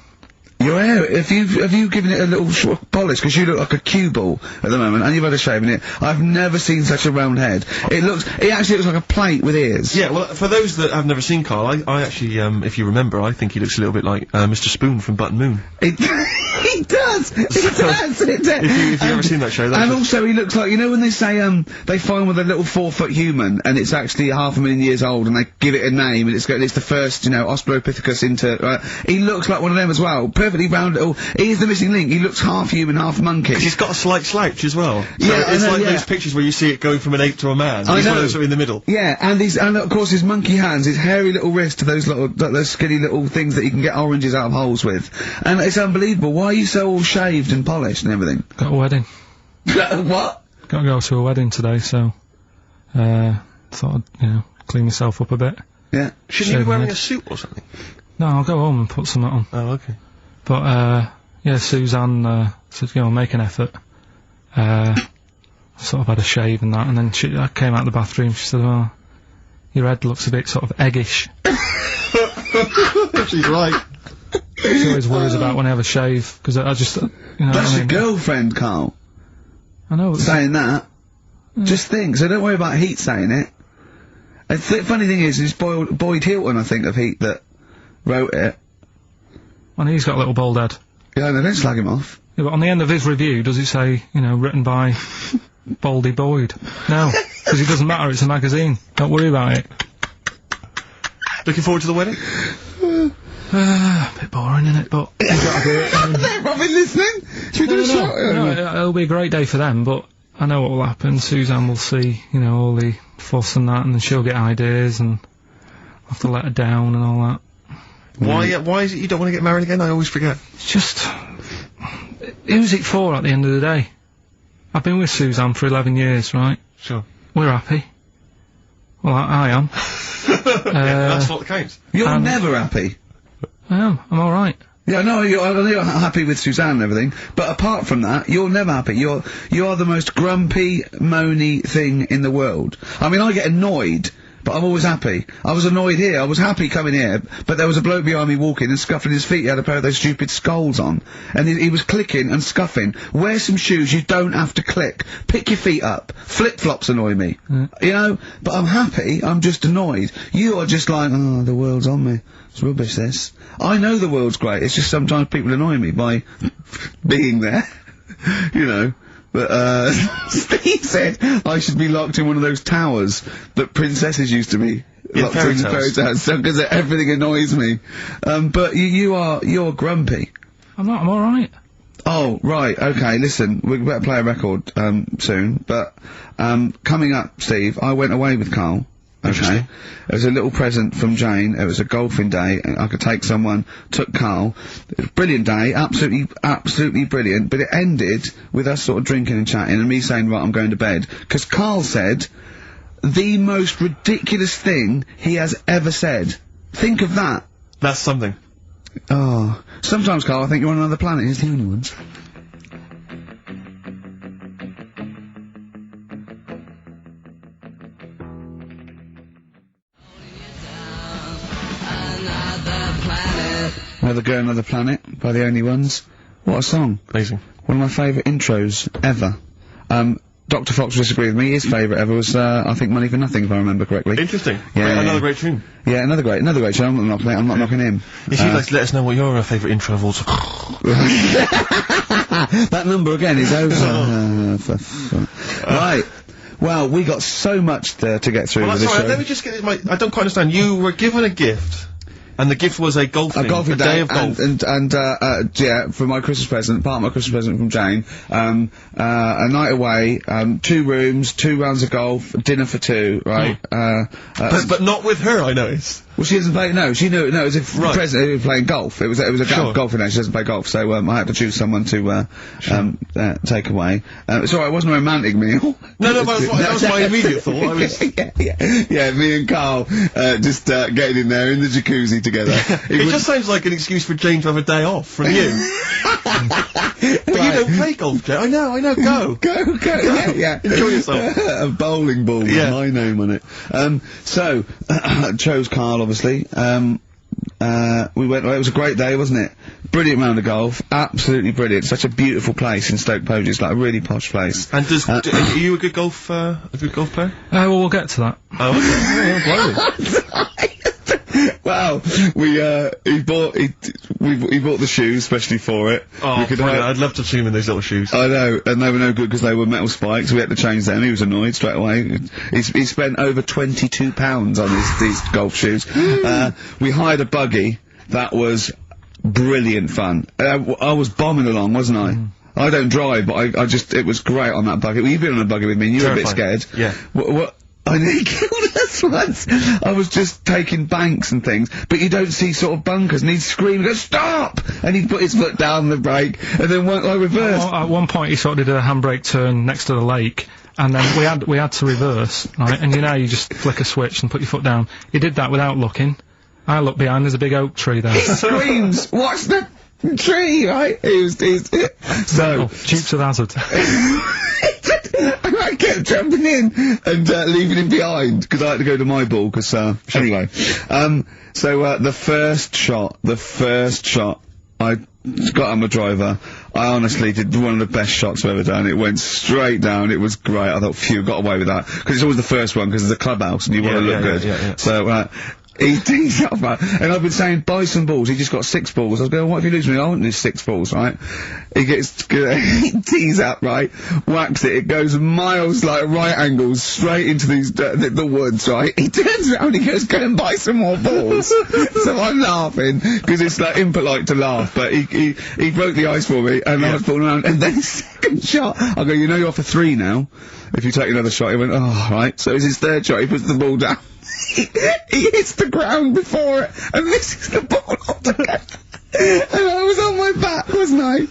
Your hair, have you given it a little sort of polish? Because you look like a cue ball at the moment, and you've had a shave in it. I've never seen such a round head. It actually looks like a plate with ears. Yeah, well, for those that have never seen Carl, I actually, if you remember, I think he looks a little bit like, Mr. Spoon from Button Moon. He does! If you've ever seen that show, and also he looks like, you know when they say, they find with a little 4-foot human, and it's actually 500,000 years old, and they give it a name, and it's the first, Australopithecus into, he looks like one of them as well. Perfectly round little, he is the missing link, he looks half human, half monkey. 'Cause he's got a slight slouch as well. So yeah, it's like those pictures where you see it going from an ape to a man. He's one of those in the middle. Yeah, and of course his monkey hands, his hairy little wrist to those skinny little things that you can get oranges out of holes with. And it's unbelievable. Why are you so all shaved and polished and everything? Got a wedding. What? Got to go to a wedding today, so, thought I'd, clean myself up a bit. Yeah. Shouldn't you be wearing a suit or something? No, I'll go home and put something on. Oh, okay. But, yeah, Suzanne, said, make an effort. Sort of had a shave and that, and then I came out of the bathroom, she said, well, your head looks a bit sort of eggish. She's right. She always worries about when I have a shave, because I just, That's your girlfriend, Carl. I know. Saying that. Just think, so don't worry about Heat saying it. And funny thing is, it's Boyd Hilton, I think, of Heat that wrote it. And he's got a little bald head. Yeah, no, don't slag him off. Yeah, but on the end of his review, does it say, written by Baldy Boyd? No, because it doesn't matter, it's a magazine. Don't worry about it. Looking forward to the wedding? A bit boring, innit, but you've got to do it. They've not been listening! Should we do a shot? No, it'll be a great day for them, but I know what will happen. Suzanne will see, all the fuss and that, and then she'll get ideas, and I'll have to let her down and all that. Why is it you don't want to get married again? I always forget. It's just, who's it for at the end of the day? I've been with Suzanne for 11 years, right? Sure. We're happy. Well, I am. That's what counts. You're never happy. I am. I'm alright. Yeah, no, you're happy with Suzanne and everything, but apart from that, you're never happy. You are the most grumpy, moany thing in the world. I mean, I get annoyed, but I'm always happy. I was annoyed here, I was happy coming here, but there was a bloke behind me walking and scuffing his feet. He had a pair of those stupid skulls on, and he was clicking and scuffing. Wear some shoes, you don't have to click. Pick your feet up. Flip-flops annoy me. But I'm happy, I'm just annoyed. You are just like, oh, the world's on me. It's rubbish, this. I know the world's great, it's just sometimes people annoy me by being there. But, Steve said I should be locked in one of those towers that princesses used to be locked in the fairy tales, because everything annoys me. But you're grumpy. I'm not, I'm alright. Oh, right, okay, listen, we better play a record, soon, but, coming up, Steve, I went away with Carl, Okay. It was a little present from Jane. It was a golfing day. I could take someone. Took Carl. It was a brilliant day. Absolutely brilliant. But it ended with us sort of drinking and chatting and me saying, right, I'm going to bed. 'Cause Carl said the most ridiculous thing he has ever said. Think of that. That's something. Oh. Sometimes, Carl, I think you're on another planet. Here's the only ones. Another Girl, Another Planet by the Only Ones. What a song. Amazing. One of my favourite intros ever. Dr. Fox disagreed with me. His favourite ever was, I think, Money for Nothing, if I remember correctly. Interesting. Yeah. Another great tune. Yeah, another great tune. I'm not knocking him. If you'd like to let us know what your favourite intro of all time. That number again is over. Right. Well, we got so much to get through with this show. Let me just get this. I don't quite understand. You were given a gift. And the gift was a golfing day of golf. Yeah, for my Christmas present, part of my Christmas present from Jane, a night away, 2 rooms, 2 rounds of golf, dinner for 2, right? But not with her, I noticed. Well, she doesn't play, no, it was a present, who was playing golf. It was a golfing day, she doesn't play golf, so, I had to choose someone to, take away. It's alright, it wasn't a romantic meal. No, but that was my immediate thought. Yeah, me and Carl, just, getting in there in the jacuzzi together. It just sounds like an excuse for Jane to have a day off from you. But you don't play golf, Jane. I know, go. Go, yeah. Enjoy yourself. A bowling ball with my name on it. So, chose Carl, obviously. We went, it was a great day, wasn't it? Brilliant round of golf. Absolutely brilliant. Such a beautiful place in Stoke Poges. It's like a really posh place. And are you a good golf player? Well, we'll get to that. Oh, okay. Well, he bought the shoes especially for it. Oh, I'd love to see him in those little shoes. I know, and they were no good because they were metal spikes. We had to change them. He was annoyed straight away. He spent over £22 on these golf shoes. We hired a buggy that was brilliant fun. I was bombing along, wasn't I? I don't drive, but it was great on that buggy. Well, you've been on a buggy with me and you were a bit scared. Yeah. What? I nearly killed us once. I was just taking banks and things, but you don't see sort of bunkers, and he'd scream and go, stop! And he'd put his foot down the brake, and then I reversed. At one point he sort of did a handbrake turn next to the lake, and then we had to reverse, right? And you just flick a switch and put your foot down. He did that without looking. I looked behind, there's a big oak tree there. He screams, watch the tree, right? So. Dukes of Hazzard. I kept jumping in and leaving him behind because I had to go to my ball. Anyway, so the first shot, I got on my driver. I honestly did one of the best shots I've ever done. It went straight down. It was great. I thought, phew, got away with that because it's always the first one because it's a clubhouse and you want to look good. Yeah. So. He tees up, right? And I've been saying, buy some balls. He just got 6 balls. I was going, what if you lose me? I want these 6 balls, right? He he tees up, right? Whacks it. It goes miles, like, right angles, straight into these, the woods, right? He turns around, he goes, go and buy some more balls. So I'm laughing, because it's, like, impolite to laugh, but he broke the ice for me, and I was falling around, and then second shot, I go, you know you're off for 3 now. If you take another shot, he went, oh, right. So it's his 3rd shot, he puts the ball down. He hits the ground before it and misses the ball altogether. And I was on my back, wasn't I?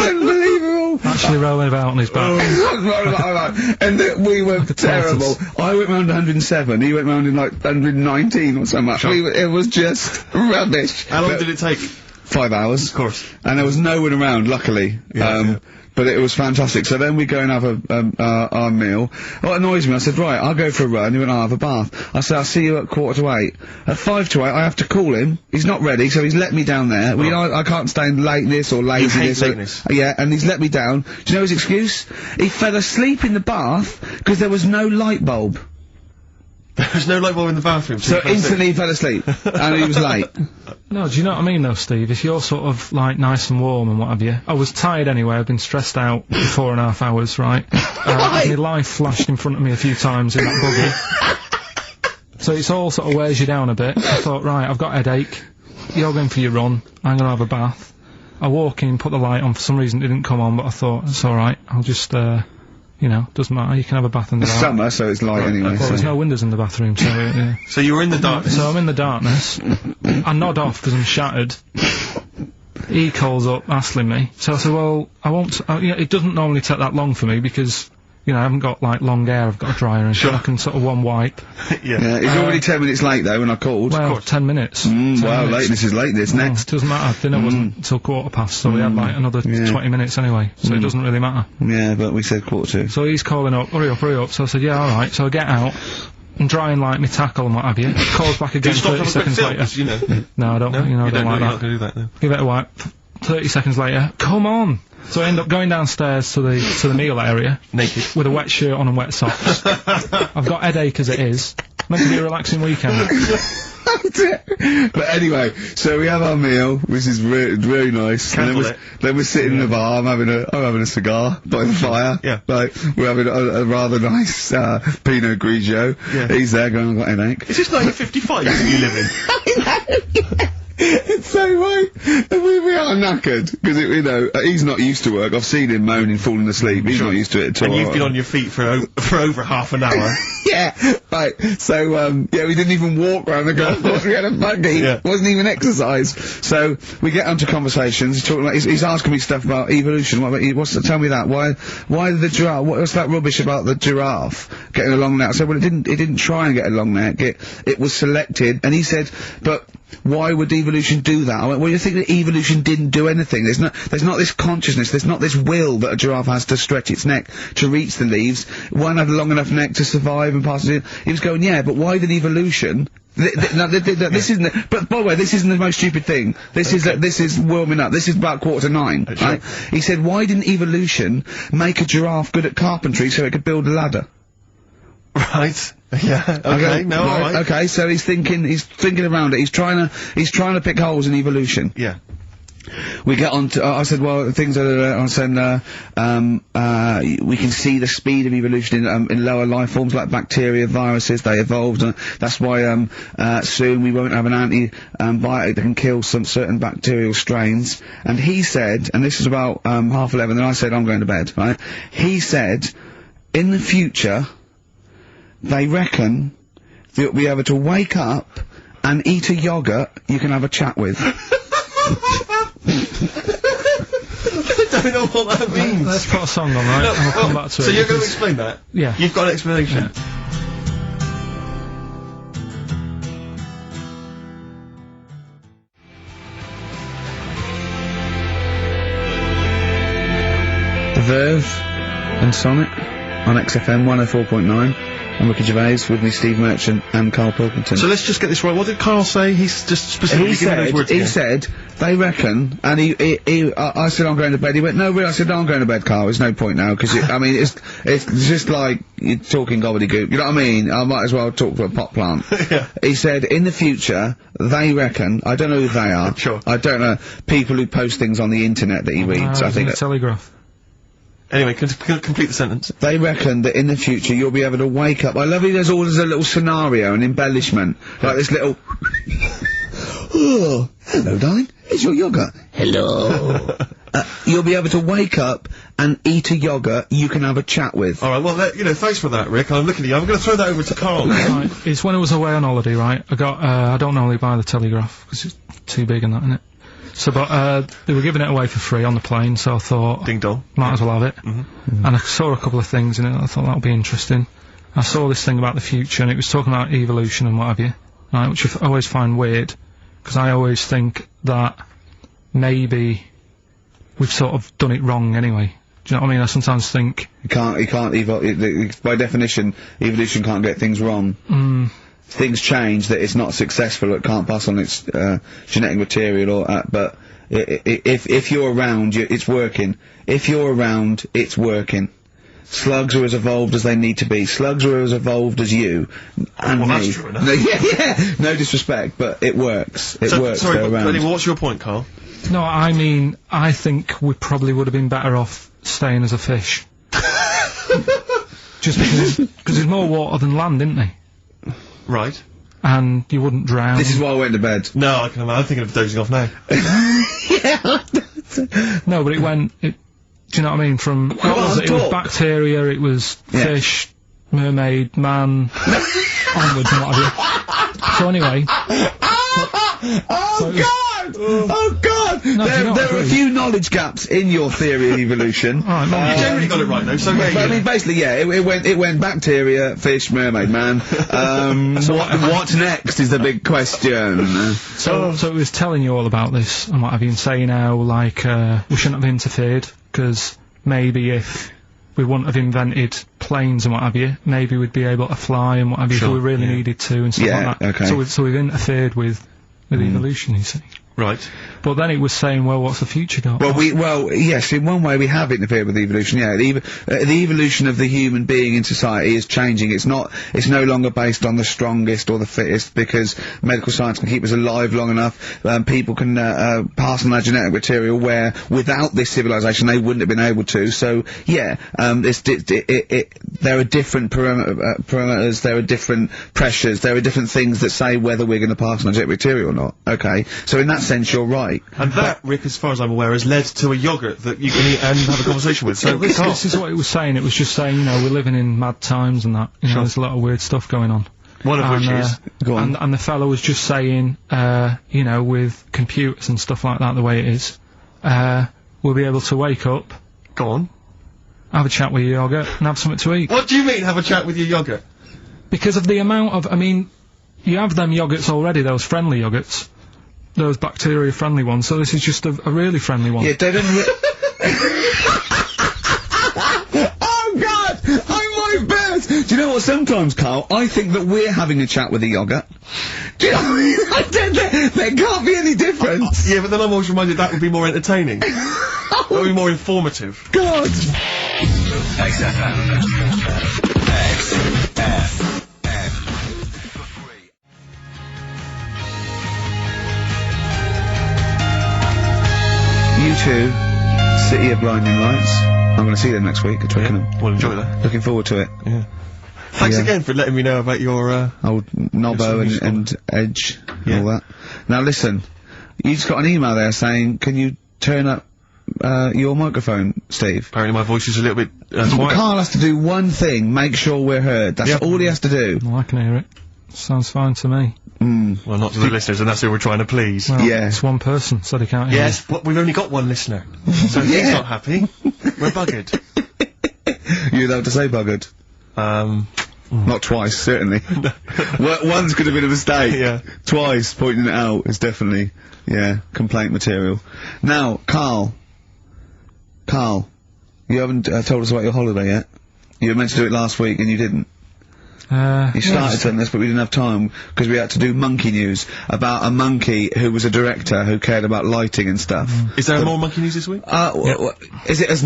Unbelievable. Actually rolling about on his back. And we were terrible. I went round 107, he went round in like 119 or something. It was just rubbish. How long did it take? 5 hours. Of course. And there was no one around, luckily. But it was fantastic. So then we go and have our meal. What annoys me, I said, right, I'll go for a run. He went, I'll have a bath. I said, I'll see you at 7:45. At 7:55, I have to call him. He's not ready, so he's let me down there. I can't stand lateness or laziness. You hate lateness. Yeah, and he's let me down. Do you know his excuse? He fell asleep in the bath because there was no light bulb. There was no light bulb in the bathroom. So instantly he fell asleep. And he was late. No, do you know what I mean though, Steve? If you're sort of, like, nice and warm and what have you. I was tired anyway, I've been stressed out for 4.5 hours, right? My life flashed in front of me a few times in that buggy. So it's all sort of wears you down a bit. I thought, right, I've got a headache. You're going for your run. I'm gonna have a bath. I walk in, put the light on. For some reason it didn't come on, but I thought, it's alright. I'll just you know, doesn't matter, you can have a bath in the It's dark. summer, so it's light anyway. Well, so. there's no windows in the bathroom, so, yeah. So you were in the darkness. So I'm in the darkness. I nod off because I'm shattered. He calls up, hassling me. So I said, well, I won't, you know, it doesn't normally take that long for me because, you know, I haven't got, like, long hair, I've got a dryer and I can sort of one wipe. Yeah, he's already 10 minutes late though when I called. Well, 10 minutes. 10 minutes. Lateness is lateness. Next. Doesn't matter, dinner wasn't till 15:15, so we had, like, another 20 minutes anyway, so it doesn't really matter. Yeah, but we said 1:45. So he's calling up, hurry up, so I said, yeah, alright, so I get out, and drying, like, my tackle and what have you, calls back again 30 seconds later. You know. No, I don't, you know, I don't like that. You're not gonna do that, no. Give it a wipe. 30 seconds later, come on! So I end up going downstairs to the meal area. Naked. With a wet shirt on and wet socks. I've got headache as it is. Meant to be a relaxing weekend. But anyway, so we have our meal, which is really nice. And then we're sitting in the bar, I'm having a cigar by the fire. Yeah. Like, we're having a rather nice, Pinot Grigio. Yeah. He's there going, I've got a headache. Is this 1955 that you live in? It's so right. And we are knackered, because, you know, he's not used to work. I've seen him moaning, falling asleep. He's not used to it at all. And you've been on your feet for over half an hour. Yeah, right. So, yeah, we didn't even walk round the golf course. We had a buggy. Yeah. Wasn't even exercise. So, we get onto conversations. He's talking about, he's asking me stuff about evolution. Tell me that. Why the giraffe? What's that rubbish about the giraffe getting a long neck? I said, well, it didn't try and get a long neck. It was selected. And he said, but why would evolution do that? I went, well, you think that evolution didn't do anything? There's not this consciousness, there's not this will that a giraffe has to stretch its neck to reach the leaves. One had a long enough neck to survive and pass it in. He was going, yeah, but why did evolution? This isn't. But by the way, this isn't the most stupid thing. This is warming up. This is about 8:45. Right? He said, why didn't evolution make a giraffe good at carpentry so it could build a ladder? Right. Yeah. Okay. No. All right. Okay. So he's thinking around it. He's trying to pick holes in evolution. Yeah. We get on to, I said, well, things are, I said, we can see the speed of evolution in lower life forms like bacteria, viruses, they evolved, that's why, soon we won't have an antibiotic that can kill some certain bacterial strains. And he said, and this is about, 11:30, and I said, I'm going to bed, right? He said, in the future, they reckon that you'll be able to wake up and eat a yogurt you can have a chat with. I don't know what that means. Let's put a song on, right? And we'll come back to it. So you're going to explain that? Yeah. You've got an explanation? Yeah. The Verve and Sonic on XFM 104.9. I'm Ricky Gervais, with me Steve Merchant and Carl Pilkington. So let's just get this right. What did Carl say? He's just specifically giving those words again. He said, they reckon, and I said I'm going to bed, he went, no, really? I said, no, I'm going to bed, Carl, there's no point now, because, I mean, it's just like, you're talking gobbledygook, you know what I mean? I might as well talk to a pot plant. Yeah. He said, in the future, they reckon, I don't know who they are, Sure. I don't know, people who post things on the internet that he reads, I think. The Telegraph. Anyway, complete the sentence. They reckon that in the future you'll be able to wake up. I love it, there's always a little scenario, an embellishment. Like this little... Oh, hello, darling. It's your yogurt. Hello. You'll be able to wake up and eat a yogurt you can have a chat with. Alright, well, thanks for that, Rick. I'm looking at you. I'm going to throw that over to Carl. Right, it's when I was away on holiday, right? I don't normally buy the Telegraph, because it's too big and that, innit? So, but, they were giving it away for free on the plane, so I thought... Ding dong. Might as well have it. And I saw a couple of things in it, I thought that would be interesting. I saw this thing about the future, and it was talking about evolution and what have you, right, which I always find weird, because I always think that maybe we've sort of done it wrong anyway. Do you know what I mean? I sometimes think... You can't evolve, by definition, evolution can't get things wrong. Things change, that it's not successful, it can't pass on its genetic material, or but if you're around, it's working. If you're around, it's working. Slugs are as evolved as they need to be. Slugs are as evolved as you and me. That's true enough. Yeah. No disrespect, but it works. It works. Sorry, they're around. Anyway, what's your point, Carl? No, I mean, I think we probably would have been better off staying as a fish. Just because there's more water than land, isn't there? Right. And you wouldn't drown. This is why I went to bed. No, I'm thinking of dozing off now. Yeah. No, but it Do you know what I mean? From, what was it? It was bacteria, it was fish, mermaid, man, onwards and what have you. So anyway. Oh God! No, there are a few knowledge gaps in your theory of evolution. You generally got it right though, so I mean, basically, yeah, it went bacteria, fish, mermaid, man. What next is the big question. So it was telling you all about this and what have you, and saying how, like, we shouldn't have interfered, because maybe if we wouldn't have invented planes and what have you, maybe we'd be able to fly and what have you, if we really needed to and stuff like that. Okay. So we've interfered with evolution, you see. Right. But then it was saying, well, what's the future got? Well, yes, in one way we have interfered with evolution, yeah. The evolution of the human being in society is changing. It's no longer based on the strongest or the fittest, because medical science can keep us alive long enough. People can, pass on their genetic material where, without this civilization, they wouldn't have been able to. So, yeah, there are different parameters, there are different pressures, there are different things that say whether we're gonna pass on our genetic material or not. Okay. So in that sense, you're right. And that, Rick, as far as I'm aware, has led to a yogurt that you can eat and have a conversation with. So this is what it was saying. It was just saying, you know, we're living in mad times and that. You know, there's a lot of weird stuff going on. One of which is... Go on. And the fellow was just saying, you know, with computers and stuff like that, the way it is, we'll be able to wake up... Go on. Have a chat with your yogurt and have something to eat. What do you mean, have a chat with your yogurt? Because of the amount of... I mean, you have them yogurts already, those friendly yogurts. Those bacteria-friendly ones, so this is just a really friendly one. Yeah, they don't... Oh God! I might burst! Do you know what, sometimes, Carl, I think that we're having a chat with a yogurt. Do you know what I mean? There can't be any difference. Yeah, but then I'm always reminded that would be more entertaining. That would be more informative. God! XFM. U2, City of Blinding Lights. I'm going to see them next week at Twickenham. We'll enjoy that. Looking forward to it. Yeah. Thanks again for letting me know about your, old Nobbo and Edge and all that. Now listen, you just got an email there saying, can you turn up, your microphone, Steve? Apparently my voice is a little bit, quiet. Carl has to do one thing, make sure we're heard. That's all he has to do. Well, I can hear it. Sounds fine to me. Well, not to the listeners, and that's who we're trying to please. Well, it's one person, so they can't hear. Yes, but we've only got one listener. So if he's not happy, we're buggered. You're allowed to say buggered. Not twice, certainly. Once could have been a mistake. Yeah. Twice, pointing it out is definitely, complaint material. Now, Carl, you haven't told us about your holiday yet. You were meant to do it last week and you didn't. You started on this, but we didn't have time, because we had to do monkey news about a monkey who was a director who cared about lighting and stuff. Is there more monkey news this week? Is it as...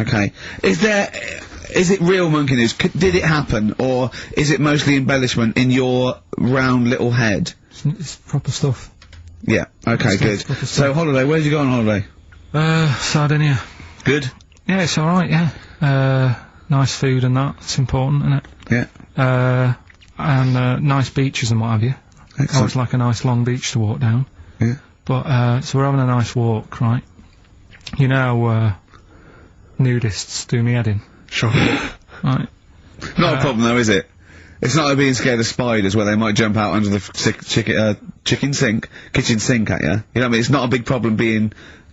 okay. Is it real monkey news? Did it happen, or is it mostly embellishment in your round little head? It's proper stuff. Yeah, okay, good. So, holiday, where did you go on holiday? Sardinia. Good? Yeah, it's alright, yeah. Nice food and that, it's important, isn't it? Yeah. And nice beaches and what have you. Excellent. Always like a nice long beach to walk down. Yeah. But, so we're having a nice walk, right? You know, nudists do me head in. Sure. Right. Not a problem though, is it? It's not like being scared of spiders where they might jump out under the kitchen sink at you. You know what I mean? It's not a big problem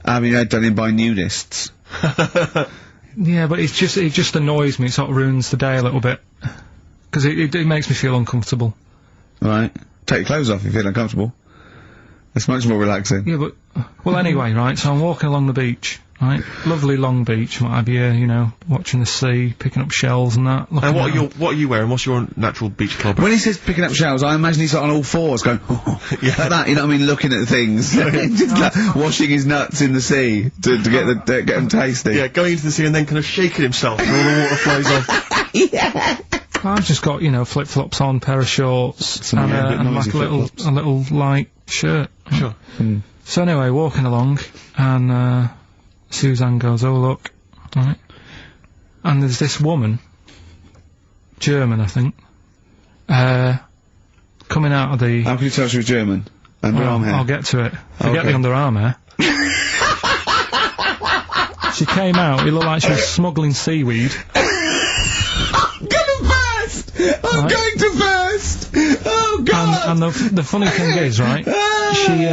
having your head done in by nudists. Yeah, but it just annoys me. It sort of ruins the day a little bit. Because it makes me feel uncomfortable. Right. Take your clothes off if you feel uncomfortable. It's much more relaxing. Yeah, but... Well, anyway, right, so I'm walking along the beach, right? Lovely long beach, what have you know, watching the sea, picking up shells and that. And what are you wearing? What's your natural beach club? When he says picking up shells, I imagine he's on all fours going, like that, you know what I mean, looking at things. Just like washing his nuts in the sea to get them tasty. Yeah, going into the sea and then kind of shaking himself and all the water flows off. Yeah. I've just got, you know, flip-flops on, pair of shorts, and like a little light shirt. Sure. So anyway, walking along, and, Suzanne goes, oh look, right, and there's this woman, German I think, coming out of the... How can you tell she was German? Underarm hair? I'll get to it. Forget the underarm hair. She came out, it looked like she was smuggling seaweed. I'm gonna burst! I'm going to burst! Oh, God! And the funny thing is, right, she,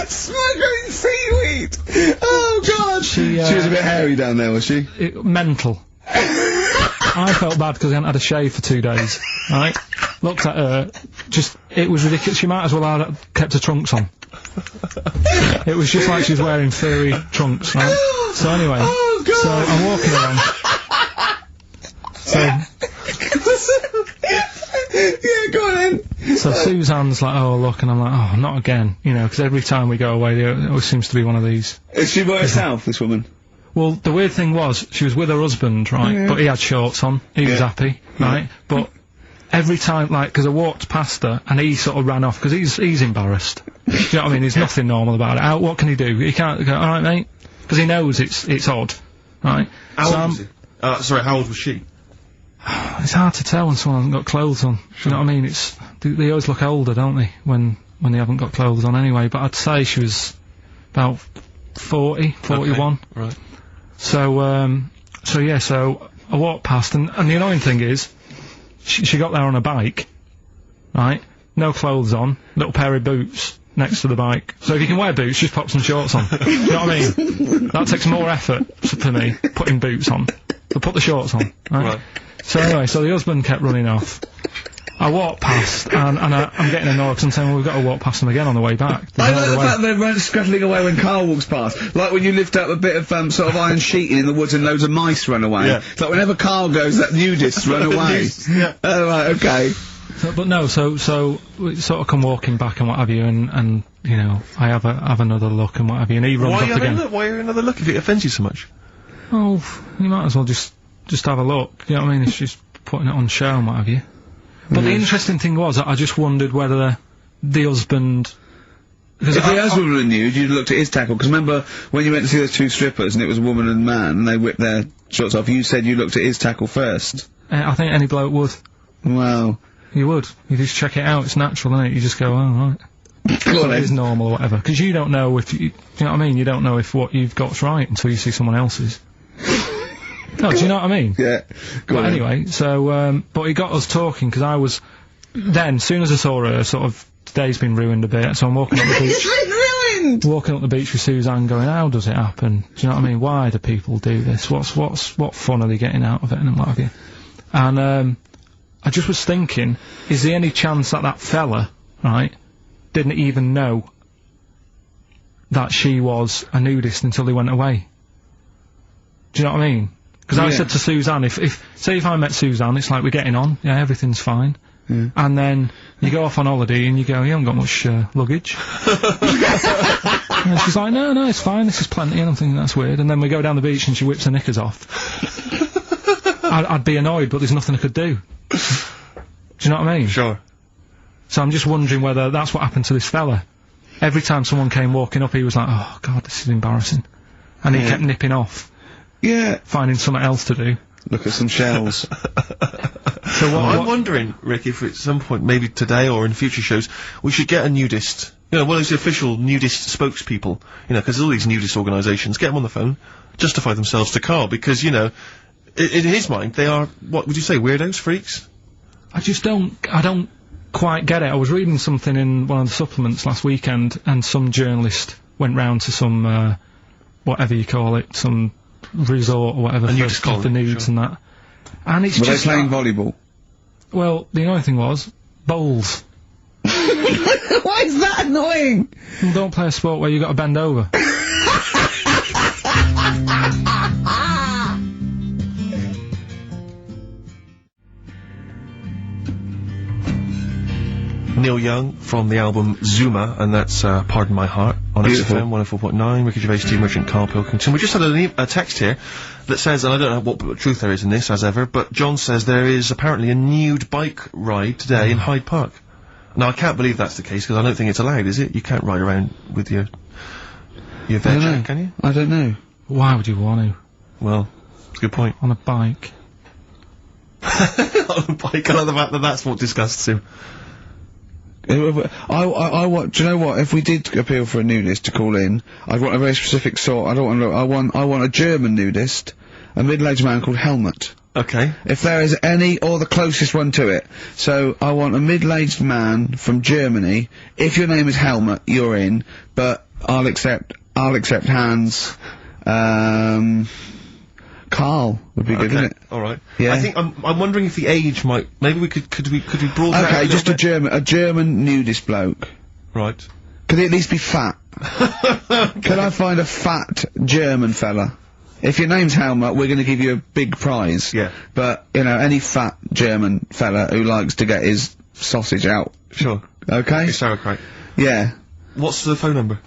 smuggling seaweed! Oh, God! She was a bit hairy down there, was she? Mental. I felt bad because I hadn't had a shave for 2 days, right? Looked at her, it was ridiculous. She might as well have kept her trunks on. It was just like she was wearing furry trunks, right? So anyway, so I'm walking around. Yeah, go on then. So Suzanne's like, oh, look, and I'm like, oh, not again, you know, because every time we go away, there always seems to be one of these. Is she by herself, this woman? Well, the weird thing was, she was with her husband, right, but he had shorts on, he was happy, right, but every time, like, because I walked past her, and he sort of ran off, because he's embarrassed. Do you know what I mean? There's nothing normal about it. What can he do? He can't go, alright, mate? Because he knows it's odd, right? How old was he? Sorry, how old was she? It's hard to tell when someone hasn't got clothes on. Do you know what I mean? They always look older, don't they, when they haven't got clothes on anyway, but I'd say she was about 40, 41. Okay, right. So yeah, so I walked past, and the annoying thing is, she got there on a bike, right? No clothes on, little pair of boots next to the bike. So if you can wear boots, just pop some shorts on. Do you know what I mean? That takes more effort for me, putting boots on. But put the shorts on, right? So anyway, so the husband kept running off. I walked past, and I'm getting annoyed because I'm saying, well, we've got to walk past them again on the way back. I like the fact they're scuttling away when Carl walks past. Like when you lift up a bit of, sort of iron sheeting in the woods and loads of mice run away. Yeah. It's like whenever Carl goes, that nudists run away. Yeah. Oh, right, okay. So we sort of come walking back and what have you, and you know, I have another look and what have you, and he runs off again. Why are you another look if it offends you so much? Oh, you might as well just have a look, you know what I mean? It's just putting it on show and what have you. But the interesting thing was, I just wondered whether the husband... If the husband were nude, you'd looked at his tackle, because remember when you went to see those two strippers and it was a woman and a man, and they whipped their shorts off, you said you looked at his tackle first. I think any bloke would. Well... You would. You just check it out, it's natural, isn't it? You just go, oh, right. So it is normal or whatever. Because you don't know if you know what I mean? You don't know if what you've got's right until you see someone else's. No, do you know what I mean? Yeah. But anyway, so, but he got us talking, because I was, then, as soon as I saw her, sort of, today's been ruined a bit, so I'm walking up the beach. It's been ruined! Walking up the beach with Suzanne going, how does it happen? Do you know what I mean? Why do people do this? What fun are they getting out of it, and what have you? And, I just was thinking, is there any chance that fella, right, didn't even know that she was a nudist until they went away? Do you know what I mean? Because I said to Suzanne, say if I met Suzanne, it's like we're getting on, yeah, everything's fine. Yeah. And then you go off on holiday and you go, you haven't got much luggage. And she's like, no, it's fine, this is plenty, and I'm thinking that's weird. And then we go down the beach and she whips her knickers off. I'd be annoyed, but there's nothing I could do. Do you know what I mean? Sure. So I'm just wondering whether that's what happened to this fella. Every time someone came walking up, he was like, oh god, this is embarrassing. And he kept nipping off. Yeah. Finding something else to do. Look at some shells. So I'm wondering, Rick, if at some point, maybe today or in future shows, we should get a nudist. You know, one of those official nudist spokespeople. You know, because all these nudist organisations, get them on the phone, justify themselves to Carl, because, you know, in his mind, they are, what would you say, weirdos, freaks? I don't quite get it. I was reading something in one of the supplements last weekend, and some journalist went round to some, whatever you call it, some resort or whatever for the nudes and that. And it's Were just... they playing volleyball? Well, the annoying thing was, bowls. Why is that annoying? Well, don't play a sport where you got to bend over. Neil Young from the album Zuma, and that's Pardon My Heart on XFM 104.9. Ricky Gervais, Steve Merchant, Carl Pilkington. We just had a text here that says, and I don't know what truth there is in this, as ever, but John says there is apparently a nude bike ride today in Hyde Park. Now, I can't believe that's the case, because I don't think it's allowed, is it? You can't ride around with your veg, can you? I don't know. Why would you want to? Well, that's a good point. On a bike. On a bike, I like the fact that that's what disgusts him. I want. Do you know what? If we did appeal for a nudist to call in, I'd want a very specific sort. I don't want. I want a German nudist, a middle-aged man called Helmut. Okay. If there is any, or the closest one to it. So I want a middle-aged man from Germany. If your name is Helmut, you're in. But I'll accept Hans. Carl would be good, wouldn't it? All right. Yeah. I think I'm wondering if the age might. Maybe we could we broaden that out Okay, a just little bit? a German nudist bloke. Right. Could he at least be fat? Can I find a fat German fella? If your name's Helmut, we're going to give you a big prize. Yeah. But you know, any fat German fella who likes to get his sausage out. Sure. Okay. It's sauerkraut. Yeah. What's the phone number?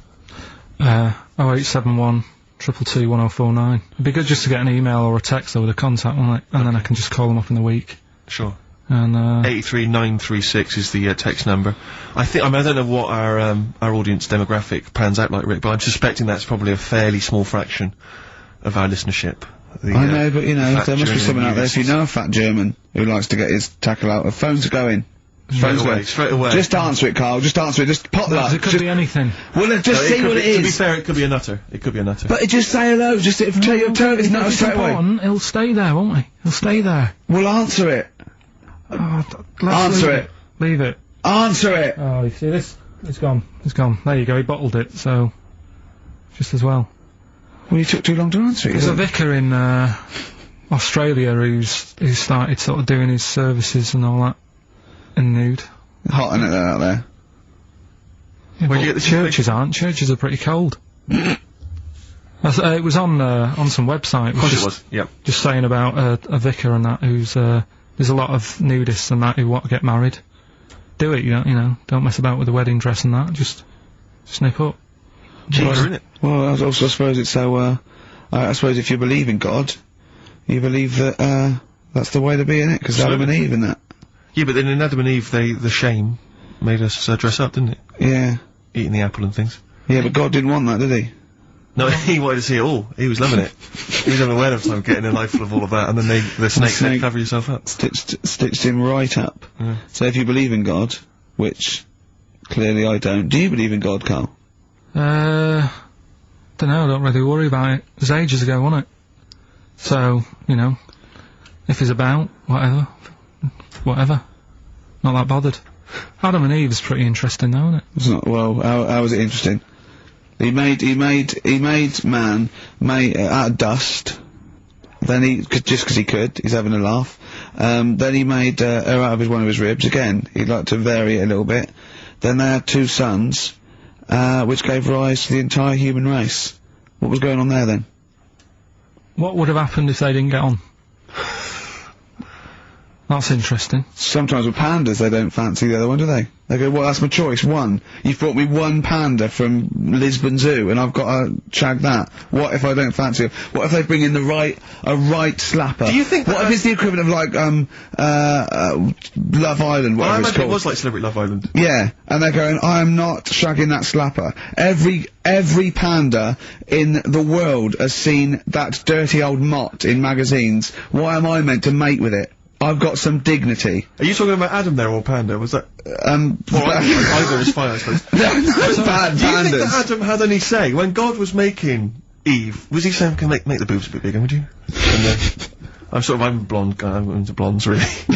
0871 222 1049. It'd be good just to get an email or a text with a contact on it, and then I can just call them up in the week. Sure. And 83936 is the text number. I don't know what our audience demographic pans out like, Rick, but I'm suspecting that's probably a fairly small fraction of our listenership. I know, but you know, there must be someone out there. If you know a fat German who likes to get his tackle out, phones are going. Straight away. Just answer it, Carl. Just answer it. Just pop that. It could be anything. Well, just see what it is. To be fair, it could be a nutter. It could be a nutter. But just say hello. Just tell it's not straight away. He'll stay there, won't he? He'll stay there. Well, answer it. Answer it. Leave it. Answer it. Oh, you see this? It's gone. It's gone. There you go. He bottled it. So, just as well. Well, you took too long to answer it. There's a vicar in Australia who's started sort of doing his services and all that in nude. Hot, isn't it, out there? Yeah, but the churches aren't. Churches are pretty cold. It was on some website. Of course it was. Yep. Just saying about a vicar and that who's there's a lot of nudists and that who want to get married. Do it, you know. Don't mess about with the wedding dress and that. Just snip up. Cheaper, isn't it? Well, I suppose it's so. I suppose if you believe in God, you believe that that's the way to be in it, because Adam and Eve and that. Yeah, but then in Adam and Eve, the shame made us dress up, didn't it? Yeah. Eating the apple and things. Yeah, but God didn't want that, did he? No, he wanted to see it all. He was loving it. He was having a whale of time getting a life full of all of that, and then the snake said, cover yourself up. Stitched him right up. Yeah. So if you believe in God, which clearly I don't, do you believe in God, Carl? Dunno, I don't really worry about it. It was ages ago, wasn't it? So, you know, if he's about, whatever. Not that bothered. Adam and Eve is pretty interesting though, isn't it? It's not, well, how is it interesting? He made man, out of dust. Then just 'cause he could, he's having a laugh. Then he made, her out of one of his ribs. Again, he'd like to vary it a little bit. Then they had 2 sons, which gave rise to the entire human race. What was going on there then? What would have happened if they didn't get on? That's interesting. Sometimes with pandas, they don't fancy the other one, do they? They go, well, that's my choice, one. You've brought me one panda from Lisbon Zoo, and I've got to shag that. What if I don't fancy him? What if they bring in a right slapper? Do you think what if it's the equivalent of, like, Love Island, whatever it's called? It was like Celebrity Love Island. Yeah, and they're going, I'm not shagging that slapper. Every panda in the world has seen that dirty old mott in magazines. Why am I meant to mate with it? I've got some dignity. Are you talking about Adam there, or Panda? Was that? Either is fine, I suppose. Bad Do you think pandas. that Adam had any say when God was making Eve? Was he saying, "Can make the boobs a bit bigger, would you?" And then, I'm a blonde guy. I'm into blondes, really. I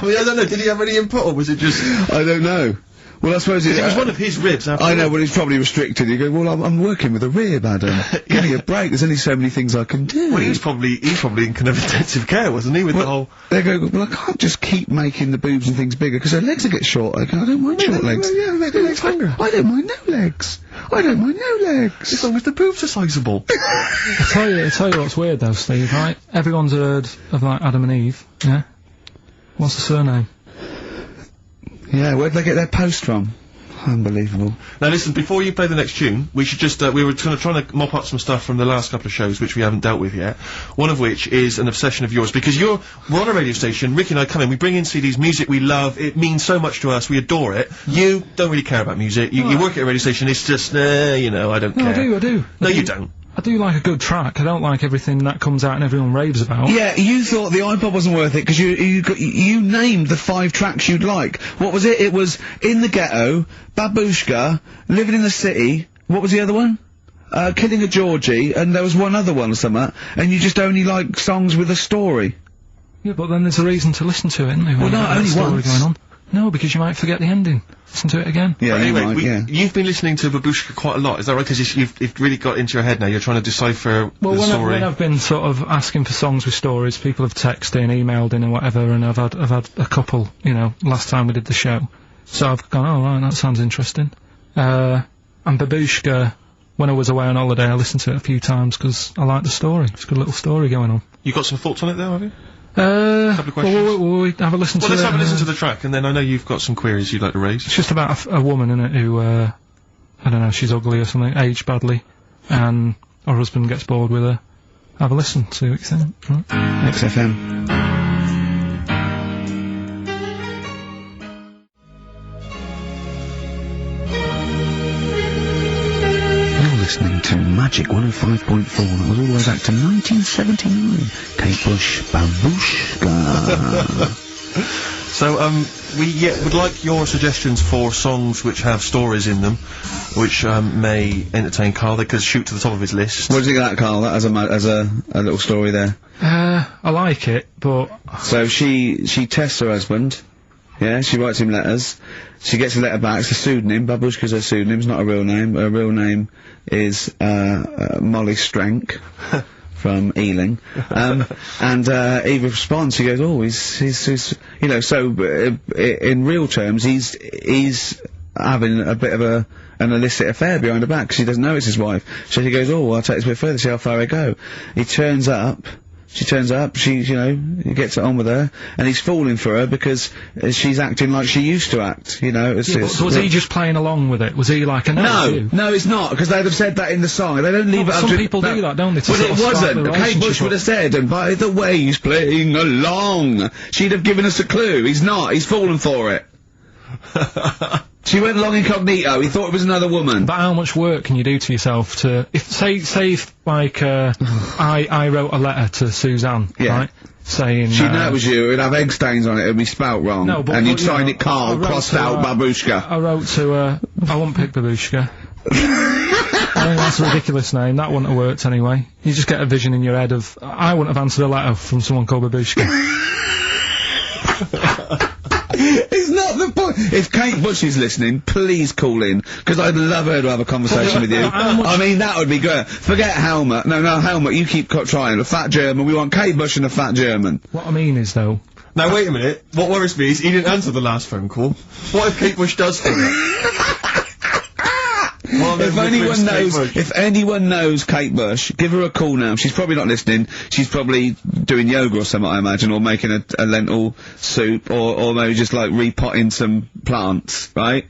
mean, I don't know. Did he have any input, or was it just? I don't know. Well, I suppose it was one of his ribs. I know, but he's probably restricted. You go, well, I'm working with a rib, Adam. Give me a break. There's only so many things I can do. Well, he's probably in kind of intensive care, wasn't he? With the whole. They go, well, I can't just keep making the boobs and things bigger because her legs will get shorter. I don't mind short legs. Yeah, make the legs longer. I don't mind no legs. I don't mind no legs. As long as the boobs are sizable. I tell you what's weird though, Steve. Right? Everyone's heard of like Adam and Eve. Yeah. What's the surname? Yeah. Where'd they get their post from? Unbelievable. Now listen, before you play the next tune, we should just, we were trying to mop up some stuff from the last couple of shows which we haven't dealt with yet. One of which is an obsession of yours, because we're on a radio station, Ricky and I come in, we bring in CDs, music we love, it means so much to us, we adore it. You don't really care about music, you work at a radio station, it's just, I don't care. I do. No, you don't. I do like a good track. I don't like everything that comes out and everyone raves about. Yeah, you thought the iPod wasn't worth it because you named the 5 tracks you'd like. What was it? It was In the Ghetto, Babushka, Living in the City. What was the other one? Killing a Georgie, and there was one other one or something. And you just only like songs with a story. Yeah, but then there's a reason to listen to it, isn't there? Well, no, only once. Going on. No, because you might forget the ending. Listen to it again. Yeah, anyway, you've been listening to Babushka quite a lot, is that right? Because you've really got into your head now, you're trying to decipher the story. When I've been sort of asking for songs with stories, people have texted in, emailed in and whatever, and I've had a couple, you know, last time we did the show. So I've gone, oh right, that sounds interesting. And Babushka, when I was away on holiday, I listened to it a few times because I like the story. It's a good little story going on. You got some thoughts on it though, have you? A couple of questions. We'll have a listen to it. Let's have a listen to the track, and then I know you've got some queries you'd like to raise. It's just about a woman, innit, who, I don't know, she's ugly or something, aged badly, and her husband gets bored with her. Have a listen, see what you think. Right. XFM. Listening to Magic 105.4. That was all the way back to 1979. Kate Bush, Babushka. So, we would like your suggestions for songs which have stories in them, which may entertain Carl. They could shoot to the top of his list. What do you think of that, Carl? That as a little story there. I like it, but so she tests her husband. Yeah, she writes him letters. She gets a letter back. It's a pseudonym. Babushka's her pseudonym. It's not a real name. Her real name is Molly Strank from Ealing. And he responds. He goes, "Oh, he's you know." So in real terms, he's having a bit of an illicit affair behind her back because he doesn't know it's his wife. So he goes, "Oh, well, I'll take this a bit further. See how far I go." He turns up. She turns up, he gets it on with her, and he's falling for her because she's acting like she used to act, you know. So was he just playing along with it? Was he like a No, it's not, because they'd have said that in the song. They don't leave it up to... Some people do that, don't they? Well, it wasn't. Kate Bush would have said, and by the way, he's playing along. She'd have given us a clue. He's not. He's fallen for it. She went along incognito. He thought it was another woman. But how much work can you do to yourself to, say if like, I wrote a letter to Suzanne, right? Saying, she'd know it was you, it'd have egg stains on it, it'd be spelt wrong. No, but, and you'd sign it Carl, crossed out Babushka. I wrote to, I won't pick Babushka. I think that's a ridiculous name, that wouldn't have worked anyway. You just get a vision in your head of, I wouldn't have answered a letter from someone called Babushka. It's not the point. If Kate Bush is listening, please call in, because I'd love her to have a conversation with you. I mean, that would be good. Forget Helmut. No, Helmut, you keep trying. A fat German. We want Kate Bush and a fat German. What I mean is, though... Now, wait a minute. What worries me is he didn't answer the last phone call. What if Kate Bush does for it? If anyone knows Kate Bush, give her a call now. She's probably not listening. She's probably doing yoga or something, I imagine, or making a lentil soup, or maybe just like repotting some plants, right?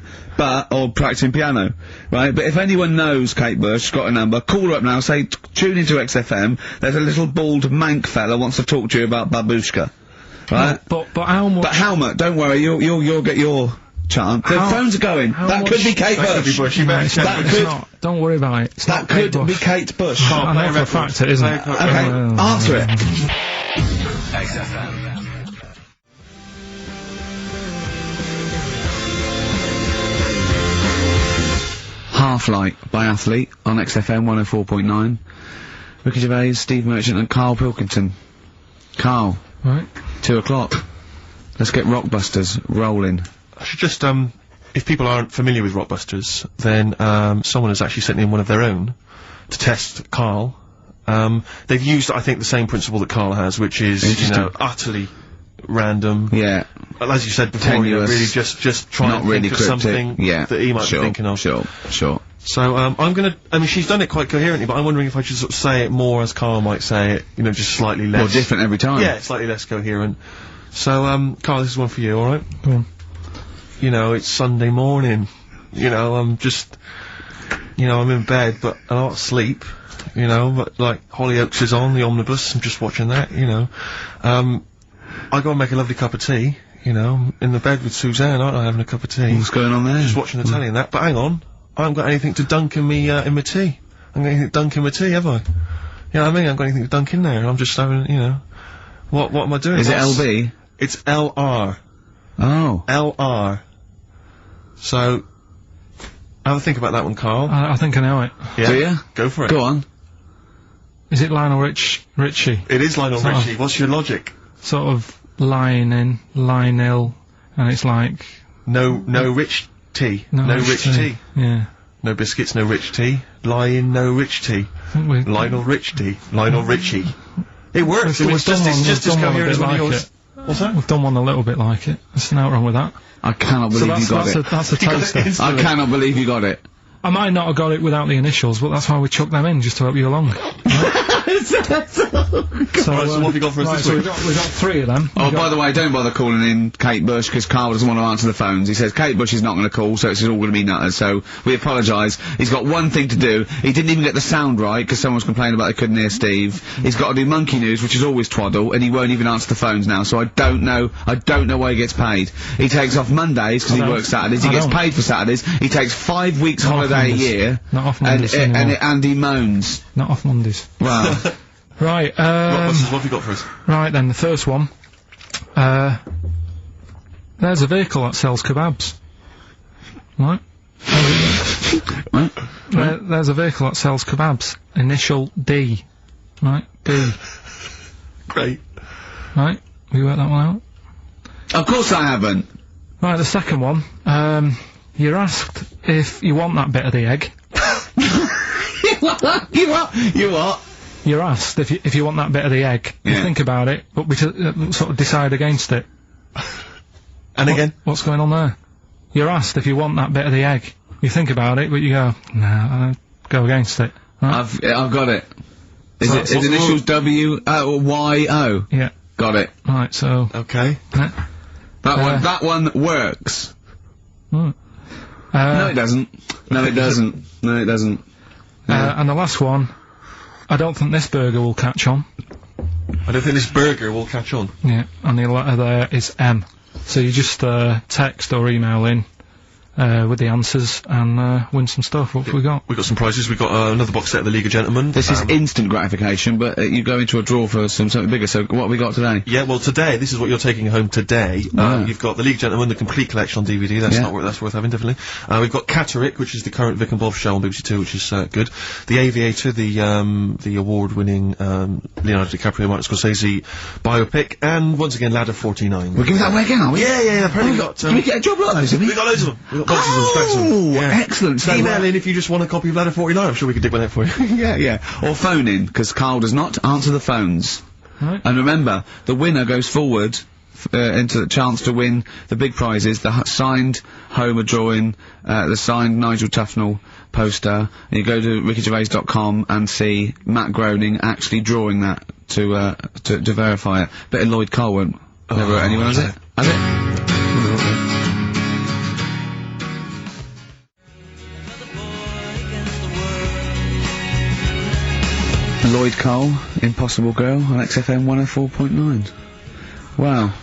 Or practicing piano, right? But if anyone knows Kate Bush, got a number, call her up now, say, tune into XFM, there's a little bald mank fella wants to talk to you about Babushka. Right? But how much... But Helmut, don't worry, you'll get your... chance. The phones are going. That could be Kate Bush. That could not. Don't worry about it. That could be Kate Bush. I know for a fact it isn't. Okay, answer it. XFM. Half Light by Athlete on XFM 104.9. Ricky Gervais, Steve Merchant and Carl Pilkington. Carl. Right. 2 o'clock. Let's get Rockbusters rolling. I should just, if people aren't familiar with Rockbusters, then, someone has actually sent in one of their own to test Carl. They've used, I think, the same principle that Carl has, which is, you know, utterly random. Yeah. As you said before, you know, really just trying to think of something that he might be thinking of. Sure. So, I'm gonna, I mean, she's done it quite coherently, but I'm wondering if I should sort of say it more as Carl might say it, you know, just slightly less. More different every time. Yeah, slightly less coherent. So, Carl, this is one for you, alright? Go on. You know, it's Sunday morning, you know, I'm in bed, but I'm not asleep, you know, but, like, Hollyoaks is on, the omnibus, I'm just watching that, you know. I go and make a lovely cup of tea, you know, in the bed with Suzanne, aren't I, having a cup of tea. What's going on there? Just watching the telly and that, but hang on, I haven't got anything to dunk in me, in my tea. got anything to dunk in my tea, have I? You know what I mean? I haven't got anything to dunk in there. I'm just having, you know. What am I doing? Is it LB? It's LR. Oh. LR. So, have a think about that one, Carl. I think I know it. Yeah? Do you? Go for it. Go on. Is it Lionel Richie? It is Lionel Richie. What's your logic? Sort of Lionel, and it's like... No rich tea. No rich tea. Yeah. No biscuits, no rich tea. Lion, no rich tea. Lionel Rich tea. Lionel Richie. It works. It's just as coherent as one of yours. What's that? We've done one a little bit like it. There's nothing wrong with that. I cannot believe you got it. That's a toaster. I cannot believe you got it. I might not have got it without the initials, but that's why we chucked them in, just to help you along. So what have you got for us this week? We've got 3 of them. Oh, by the way, don't bother calling in Kate Bush, because Carl doesn't want to answer the phones. He says Kate Bush is not going to call, so it's all going to be nutters, so we apologise. He's got one thing to do. He didn't even get the sound right, because someone was complaining about they couldn't hear Steve. He's got to do Monkey News, which is always twaddle, and he won't even answer the phones now, so I don't know why he gets paid. He takes off Mondays, because he works Saturdays. He gets paid for Saturdays. He takes 5 weeks holiday a year. Not off Mondays and he moans. Not off Mondays. Wow. What Right, have you got for us? Right then, the first one. There's a vehicle that sells kebabs. Right? There's a vehicle that sells kebabs. Initial D. Right? D. Great. Right? Have you worked that one out? Of course I haven't. Right, the second one. You're asked if you want that bit of the egg. You what? You're asked if you want that bit of the egg. Yeah. You think about it, but we sort of decide against it. And again? What's going on there? You're asked if you want that bit of the egg. You think about it, but you go, no, I go against it. Right? I've got it. Is it initials W-Y-O? Yeah. Got it. Right, so... Okay. That one works. Right. No, it doesn't. No, it doesn't. No, it doesn't. And the last one, I don't think this burger will catch on. I don't think this burger will catch on. Yeah, and the letter there is M. So you just text or email in with the answers and win some stuff. What have we got? We've got some prizes. We've got another box set of the League of Gentlemen. This is instant gratification, but you go into a draw for something bigger, so what have we got today? Yeah, well today, this is what you're taking home today. You've got the League of Gentlemen, the complete collection on DVD, that's worth having, definitely. We've got Catterick, which is the current Vic and Bob show on BBC Two, which is good. The Aviator, the award-winning Leonardo DiCaprio, Martin Scorsese biopic, and once again Ladder 49. We're giving that away again, are we? Yeah, apparently we got... Did we get a job like those, we got loads of them. We got boxes of them, stacks of them. Yeah. Excellent. So email in if you just want a copy of Ladder 49, I'm sure we could dig one out for you. yeah. Or phone in, because Carl does not answer the phones. Right. And remember, the winner goes forward into the chance to win the big prizes, the signed Homer drawing, the signed Nigel Tufnell poster, and you go to rickygervais.com and see Matt Groening actually drawing that to verify it. Bit of Lloyd Cole won't never hurt anyone, has it? Has it? Lloyd Cole, Impossible Girl, on XFM 104.9. Wow.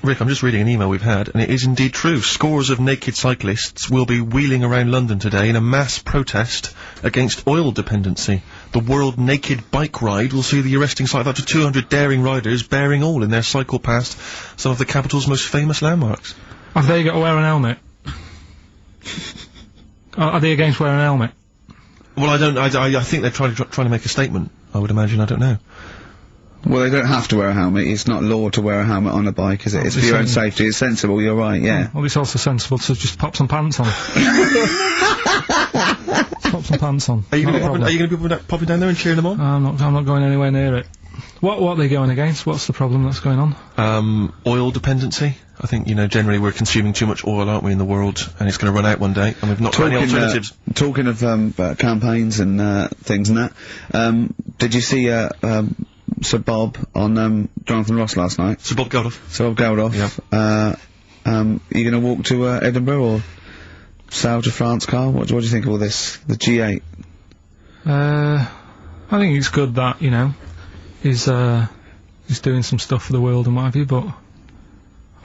Rick, I'm just reading an email we've had, and it is indeed true. Scores of naked cyclists will be wheeling around London today in a mass protest against oil dependency. The World Naked Bike Ride will see the arresting sight of up to 200 daring riders bearing all in their cycle past some of the capital's most famous landmarks. Have they got to wear an helmet? Are they against wearing a helmet? Well, I think they're trying to make a statement, I would imagine, I don't know. Well, they don't have to wear a helmet. It's not law to wear a helmet on a bike, is it? It's for your own safety. It's sensible, you're right, yeah. Well, it's also sensible to just pop some pants on. Pop some pants on. Are you going to be popping down there and cheering them on? I'm not going anywhere near it. What are they going against? What's the problem that's going on? Oil dependency. I think, generally we're consuming too much oil, aren't we, in the world, and it's going to run out one day, and we've not got any alternatives. Talking of campaigns and things and that, did you see Sir Bob on Jonathan Ross last night? Sir Bob Geldof. Sir Bob Geldof. Yeah. You going to walk to Edinburgh or sail to France, Carl? What do you think of all this? The G8? I think it's good that, he's doing some stuff for the world and what have you, but I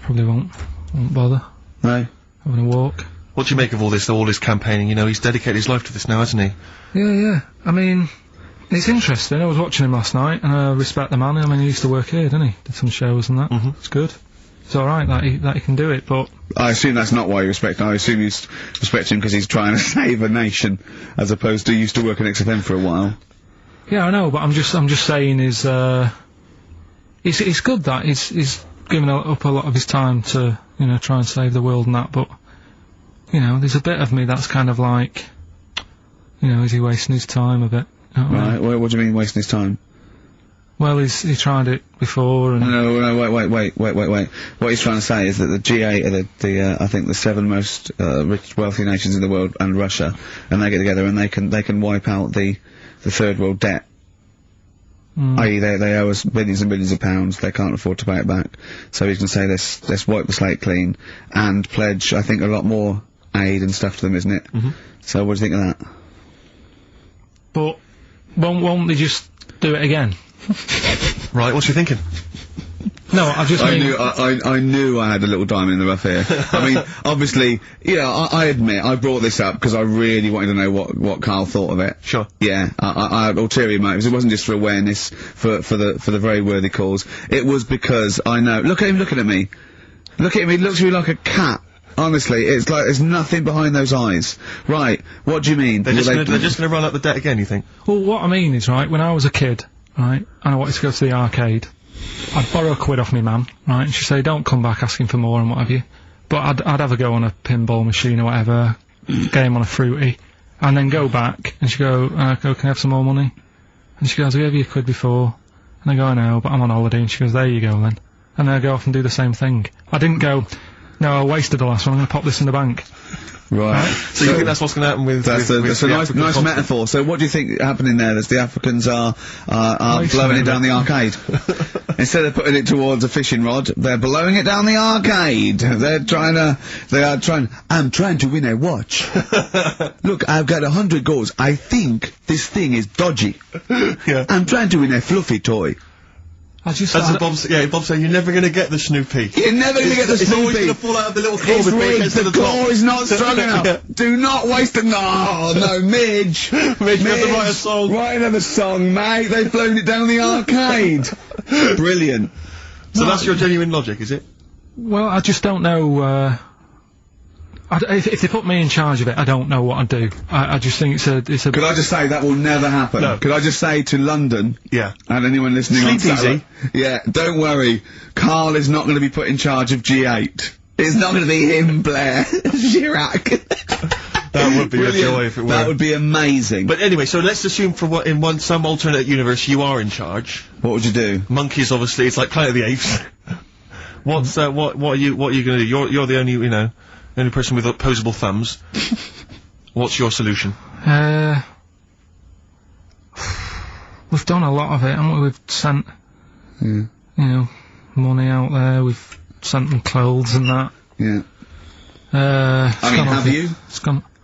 probably won't bother. No? Having a walk. What do you make of all this campaigning? You know, he's dedicated his life to this now, hasn't he? Yeah. I mean, it's interesting. I was watching him last night, and I respect the man. I mean, he used to work here, didn't he? Did some shows and that. It's good. It's alright that he can do it, but... I assume that's not why you respect him. I assume you respect him because he's trying to save a nation, as opposed to used to work in XFM for a while. Yeah, I know, but I'm just saying it's good that he's given up a lot of his time to, you know, try and save the world and that, but, you know, there's a bit of me that's kind of like, you know, is he wasting his time a bit? You know what I mean? What do you mean wasting his time? Well, he tried it before and... No, wait. What he's trying to say is that the G8 are I think the 7 most, wealthy nations in the world, and Russia, and they get together and they can wipe out the third world debt. I.e. they owe us billions and billions of pounds, they can't afford to pay it back. So he's gonna say let's wipe the slate clean, and pledge, I think, a lot more aid and stuff to them, isn't it? So what do you think of that? But, won't they just do it again? Right, what's you thinking? No, I knew I had a little diamond in the rough here. I mean, obviously, you know, I admit, I brought this up because I really wanted to know what Carl thought of it. Sure. Yeah, I had ulterior motives. It wasn't just for awareness, for the very worthy cause. It was because I know, look at him looking at me. Look at him, he looks at me like a cat. Honestly, it's like there's nothing behind those eyes. Right, what do you mean? They're just gonna run up the debt again, you think? Well, what I mean is, right, when I was a kid, right, and I wanted to go to the arcade, I'd borrow £1 off me mum, right, and she'd say, don't come back asking for more and what have you. But I'd have a go on a pinball machine or whatever, game on a fruity, and then go back, and she'd go, can I have some more money? And she goes, I gave you £1 before. And I go, I know, but I'm on holiday, and she goes, there you go then. And then I go off and do the same thing. I didn't go, no, I wasted the last one, I'm gonna pop this in the bank. Right. So you think that's what's going to happen with... That's a nice metaphor. So what do you think happening there? Is the Africans are blowing it down the arcade? Instead of putting it towards a fishing rod, they're blowing it down the arcade. I'm trying to win a watch. Look, I've got 100 goals. I think this thing is dodgy. Yeah. I'm trying to win a fluffy toy. Bob said, you're never gonna get the Snoopy. You're never gonna get the Snoopy. It's always gonna fall out of the little claw It's before it rigged, gets to the the top. claw is not strong enough. Do not waste it. No, Midge. Midge, you have to write a song. Write another song, mate. They've flown it down the arcade. Brilliant. So that's your genuine logic, is it? Well, I just don't know, if they put me in charge of it, I don't know what I'd do. I just think it's a... Could I just say that will never happen? No. Could I just say to London... Yeah. And anyone listening on Saturday... Yeah, don't worry. Carl is not going to be put in charge of G8. It's not going to be him, Blair. Chirac. That would be a joy if it were. That would be amazing. But anyway, so let's assume some alternate universe you are in charge. What would you do? Monkeys, obviously, it's like Planet of the Apes. What are you gonna do? You're the only, the only person with opposable thumbs. What's your solution? We've done a lot of it, haven't we? We've sent, money out there, we've sent them clothes and that. Yeah. I mean, have you?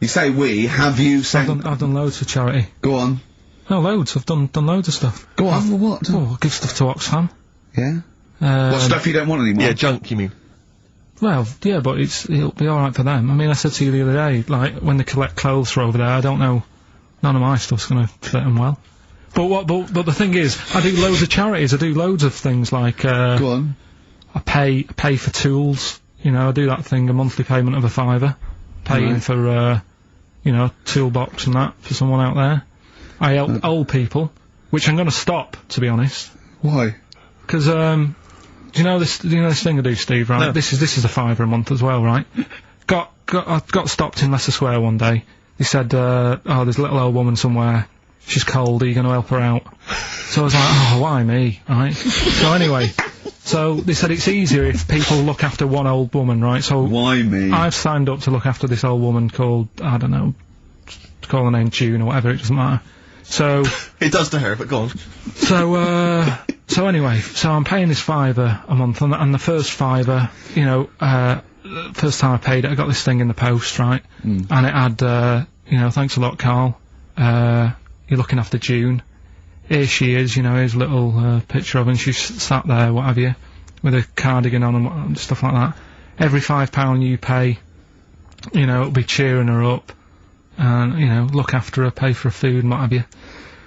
You say we, have you sent... I've done loads for charity. Go on. No, loads, I've done loads of stuff. Go on. For what? Oh, I give stuff to Oxfam. Yeah? What stuff you don't want anymore? Yeah, junk, you mean? Well, yeah, but it'll be alright for them. I mean, I said to you the other day, like, when they collect clothes for over there, I don't know, none of my stuff's gonna fit them well. But the thing is, I do loads of charities, I do loads of things like, Go on. I pay for tools, I do that thing, a monthly payment of a £5, paying for, toolbox and that for someone out there. I help old people, which I'm gonna stop, to be honest. Why? Because, do you know this thing I do, Steve, right? No. This is a £5 a month as well, right? I got stopped in Leicester Square one day. He said, there's a little old woman somewhere. She's cold, are you gonna help her out? So I was like, oh, why me, right? So anyway, so they said it's easier if people look after one old woman, right? So why me? I've signed up to look after this old woman called, I don't know, call her name June or whatever, it doesn't matter. So... It does to her, but go on. So anyway, so I'm paying this £5 a month, and the first £5, first time I paid it, I got this thing in the post, right? And it had, thanks a lot, Carl. You're looking after June. Here she is, here's a little picture of her, and she's sat there, what have you, with a cardigan on and stuff like that. Every £5 you pay, you know, it'll be cheering her up, and, you know, look after her, pay for her food and what have you.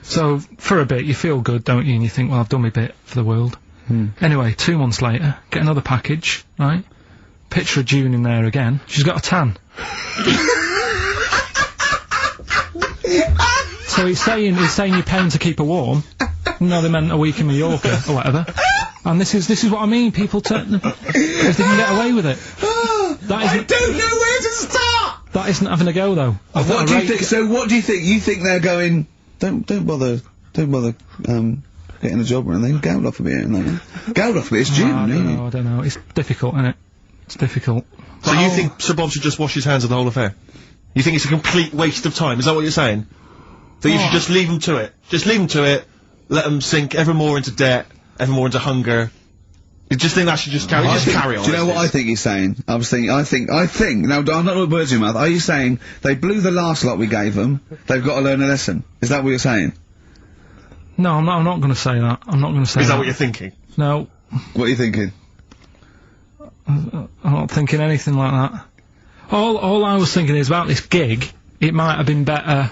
So, for a bit, you feel good, don't you? And you think, well, I've done my bit for the world. Anyway, 2 months later, get another package, right? Picture of June in there again. She's got a tan. So he's saying you're paying to keep her warm. No, they meant a week in Mallorca or whatever. And this is what I mean. People turn because they can get away with it. I don't know where to start. That isn't having a go though. What do you think? So what do you think? You think they're going? Don't bother getting a job or anything. Go off a bit, go off a bit. It's June. I don't know. It's difficult, isn't it? It's difficult. So you think Sir Bob should just wash his hands of the whole affair? You think it's a complete waste of time? Is that what you're saying? That you should just leave them to it? Just leave them to it, let them sink ever more into debt, ever more into hunger. You just think that should just carry on? Do you know what I think he's saying? I think, now I'm not with words in your mouth, are you saying they blew the last lot we gave them, they've got to learn a lesson? Is that what you're saying? No, I'm not gonna say that. I'm not gonna say that. Is that what you're thinking? No. What are you thinking? I'm not thinking anything like that. All I was thinking is about this gig, it might have been better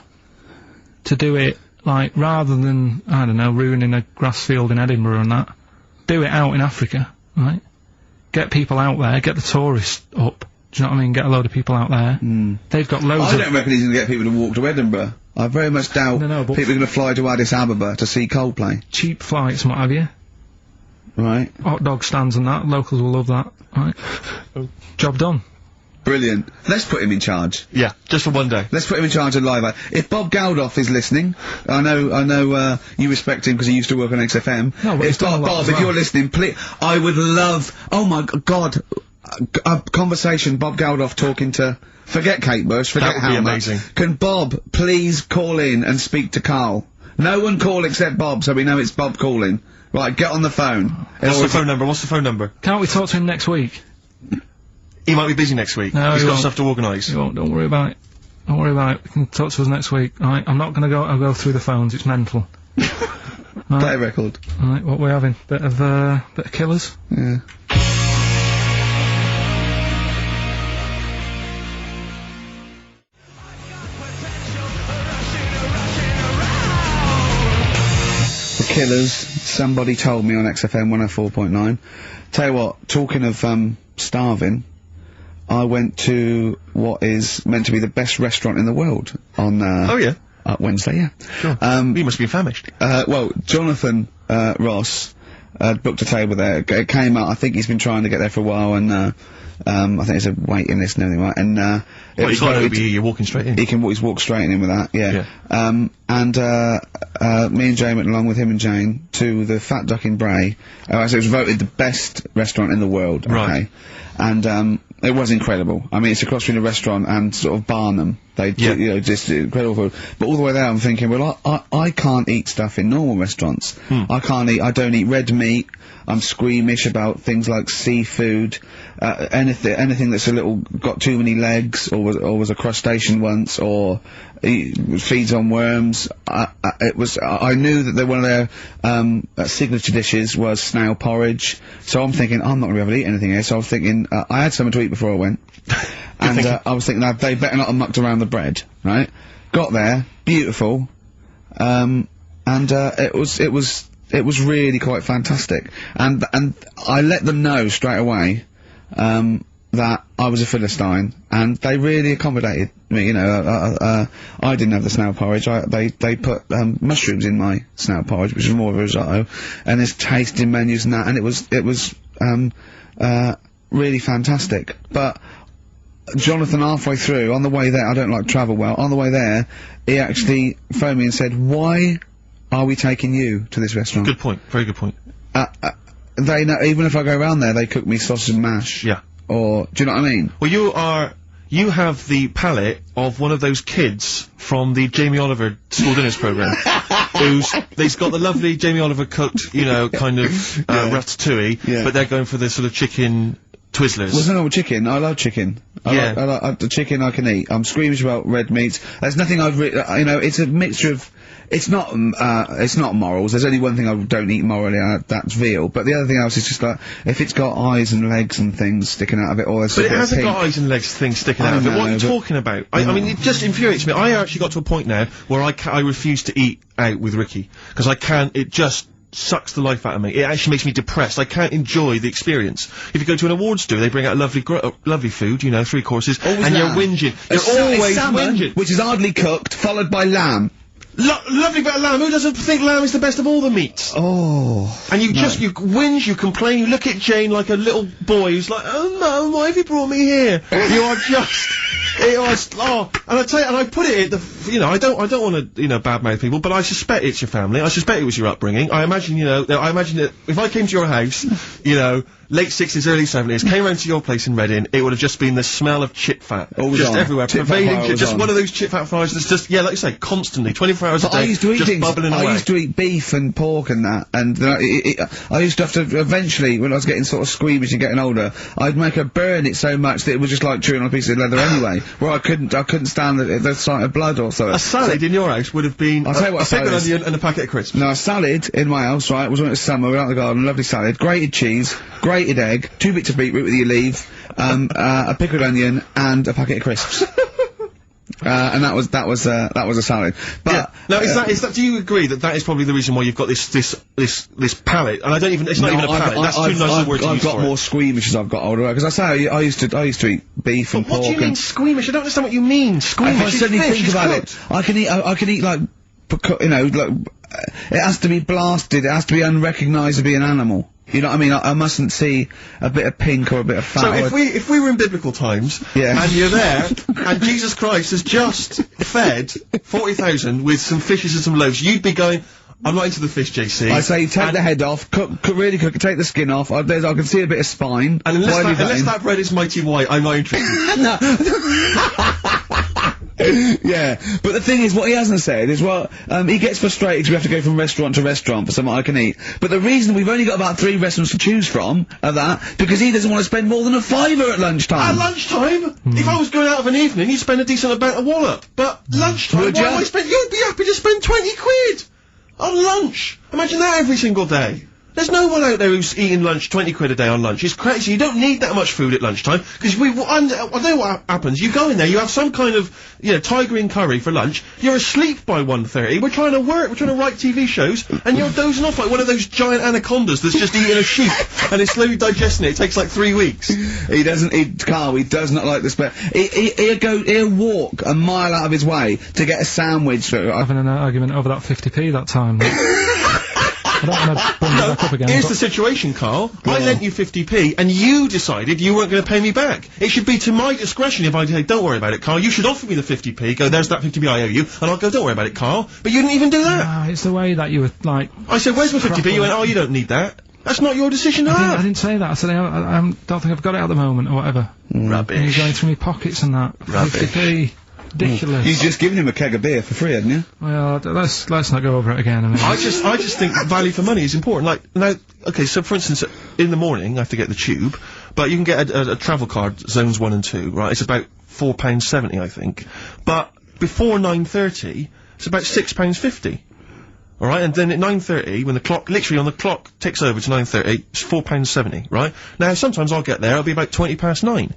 to do it, like, rather than, I don't know, ruining a grass field in Edinburgh and that, do it out in Africa, right? Get people out there, get the tourists up, do you know what I mean? Get a load of people out there. They've got loads I don't reckon he's going to get people to walk to Edinburgh. I very much doubt people are going to fly to Addis Ababa to see Coldplay. Cheap flights and what have you. Right. Hot dog stands and that, locals will love that, right? Job done. Brilliant. Let's put him in charge. Yeah, just for one day. Let's put him in charge of Live Aid. If Bob Geldof is listening, I know, you respect him because he used to work on XFM. No, but if Bob, if you're listening, please, I would love, oh my God, a conversation, Bob Geldof talking to, forget Kate Bush, forget That would be Halma. amazing. Can Bob please call in and speak to Carl? No one call except Bob, so we know it's Bob calling. Right, get on the phone. What's the phone number? What's the phone number? Can't we talk to him next week? He might be busy next week. No, he's he got won't. stuff to organise. He won't, don't worry about it. Don't worry about it. You can talk to us next week. Alright, I'm not gonna I'll go through the phones, it's mental. Play a record. Alright, what we're having? Bit of Killers? Yeah. The Killers, somebody told me on XFM 104.9. Tell you what, talking of, starving, I went to what is meant to be the best restaurant in the world on, Wednesday, yeah. Sure. You must be famished. Well, Jonathan, Ross, booked a table there. It came out, I think he's been trying to get there for a while, and, I think there's a waiting list and everything, right? And, well, he's got over here, you're walking straight in. He's walked straight in with that, yeah. Me and Jane went along with him and Jane to the Fat Duck in Bray. So it was voted the best restaurant in the world, okay? Right. And, it was incredible. I mean, it's across from the restaurant and sort of Barnum. They, you know, just incredible food. But all the way there, I'm thinking, well, I can't eat stuff in normal restaurants. I don't eat red meat. I'm squeamish about things like seafood, anything that's got too many legs, or was a crustacean once, or feeds on worms. I knew that one of their signature dishes was snail porridge, so I'm thinking I'm not going to be able to eat anything here. So I was thinking I had something to eat before I went, and I was thinking they better not have mucked around the bread, right? Got there, beautiful, and it was really quite fantastic, and I let them know straight away that I was a Philistine, and they really accommodated me. You know, I didn't have the snail porridge. They put mushrooms in my snail porridge, which was more of a risotto, and there's tasting menus and that, and it was really fantastic. But Jonathan, halfway through, on the way there, I don't like travel well. On the way there, he actually phoned me and said, "Why are we taking you to this restaurant?" Good point. Very good point. They know, even if I go around there, they cook me sausage and mash. Yeah. Or, do you know what I mean? Well, you have the palate of one of those kids from the Jamie Oliver school dinners programme. They've got the lovely Jamie Oliver cooked, you know, kind of, ratatouille, but they're going for the sort of chicken Twizzlers. Well, no, chicken. I love chicken. I like the chicken I can eat. I'm squeamish about red meats. There's nothing you know, it's a mixture of, it's not morals. There's only one thing I don't eat morally, that's veal. But the other thing else is just like, if it's got eyes and legs and things sticking out of it, or there's But it hasn't got eyes and legs things sticking out of it. What are you talking about? I mean, it just infuriates me. I actually got to a point now where I refuse to eat out with Ricky. Because I can't, it just sucks the life out of me. It actually makes me depressed. I can't enjoy the experience. If you go to an awards do, they bring out lovely food, you know, 3 courses, and you're whinging. You're always salmon, whinging. which is hardly cooked, followed by lamb. Lovely bit of lamb. Who doesn't think lamb is the best of all the meats? Oh. And you whinge, you complain, you look at Jane like a little boy who's like, oh no, why have you brought me here? You are just, and I tell you, and I put it at I don't want to, badmouth people, but I suspect it's your family. I suspect it was your upbringing. I imagine, that if I came to your house, late 60s, early 70s, came round to your place in Reading, it would have just been the smell of chip fat. Just everywhere. Pervading, just one of those chip fat fires that's just, like you say, constantly, 24 hours a day, just bubbling away. I used to eat beef and pork and that, and I used to have to, eventually, when I was getting sort of squeamish and getting older, I'd make her burn it so much that it was just like chewing on a piece of leather anyway, where I couldn't stand the sight of blood or something. A salad in your house would have been a pickled onion and a packet of crisps. No, a salad in my house, right, was when it was summer, we were out in the garden, lovely salad, grated cheese, grated egg, 2 bits of beetroot with your leaf, a pickled onion, and a packet of crisps. And that was a salad. But now is that? Do you agree that is probably the reason why you've got this palate? And I don't even. It's not even a palate. That's too nice a word to use I've got more squeamish as I've got older. Because I say I used to eat beef and pork. What do you mean squeamish? I don't understand what you mean. Squeamish. If I suddenly think about it, I can eat like, it has to be blasted. It has to be unrecognised to be an animal. You know what I mean? I mustn't see a bit of pink or a bit of fat. So if we were in biblical times, and you're there, and Jesus Christ has just fed 40,000 with some fishes and some loaves, you'd be going, I'm not into the fish, JC. I say take the head off, really cook it, take the skin off, I can see a bit of spine. And unless that bread is mighty white, I'm not interested. No. Yeah, but the thing is, what he hasn't said is, he gets frustrated because we have to go from restaurant to restaurant for something I can eat. But the reason we've only got about 3 restaurants to choose from are because he doesn't want to spend more than a £5 at lunchtime. At lunchtime? If I was going out of an evening, you'd spend a decent amount of wallop. But lunchtime, you'd be happy to spend 20 quid on lunch. Imagine that every single day. There's no one out there who's eating lunch 20 quid a day on lunch. It's crazy. You don't need that much food at lunchtime, because I know what happens. You go in there, you have some kind of, tiger in curry for lunch, you're asleep by 1:30, we're trying to work, we're trying to write TV shows, and you're dozing off like one of those giant anacondas that's just eating a sheep, and it's slowly digesting it. It takes like 3 weeks. He does not like this, but he'll walk a mile out of his way to get a sandwich. Having an argument over that 50p that time. I don't want to bring it back up again. Here's the situation, Carl. I lent you 50p, and you decided you weren't going to pay me back. It should be to my discretion if I say, don't worry about it, Carl. You should offer me the 50p, go, there's that 50p I owe you, and I'll go, don't worry about it, Carl. But you didn't even do that. No, it's the way that you were, like... I said, where's my 50p? You went, oh, you don't need that. That's not your decision to have. I didn't say that. I said, I don't think I've got it at the moment, or whatever. Rubbish. And you're going through my pockets and that. Rubbish. 50p. Ridiculous. You've just given him a keg of beer for free, hadn't you? Well, let's not go over it again. I mean, I just think value for money is important. Like, now, okay, so for instance, in the morning I have to get the tube, but you can get a travel card, zones 1 and 2, right? It's about £4.70, I think. But before 9:30, it's about £6.50. Alright, and then at 9:30, when the clock, literally on the clock ticks over to 9:30, it's £4.70, right? Now, sometimes I'll get there, it'll be about 9:20.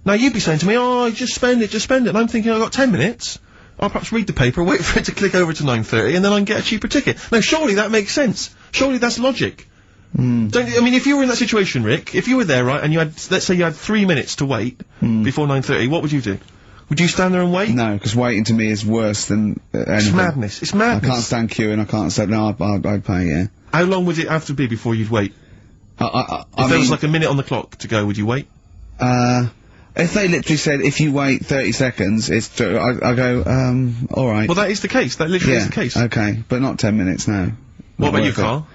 Now, you'd be saying to me, oh, just spend it, and I'm thinking, I've got 10 minutes. I'll perhaps read the paper, wait for it to click over to 9:30, and then I can get a cheaper ticket. Now, surely that makes sense. Surely that's logic. I mean, if you were in that situation, Rick, if you were there, right, and you had, let's say you had 3 minutes to wait before 9:30, what would you do? Would you stand there and wait? No, because waiting to me is worse than anything. It's madness. It's madness. I can't stand queuing, I can't say, no, I'd pay, yeah. How long would it have to be before you'd wait? If there was like a minute on the clock to go, would you wait? If they literally said, if you wait 30 seconds, I go, alright. Well, that is the case. That literally is the case. Okay, but not 10 minutes, no. What about you, Carl?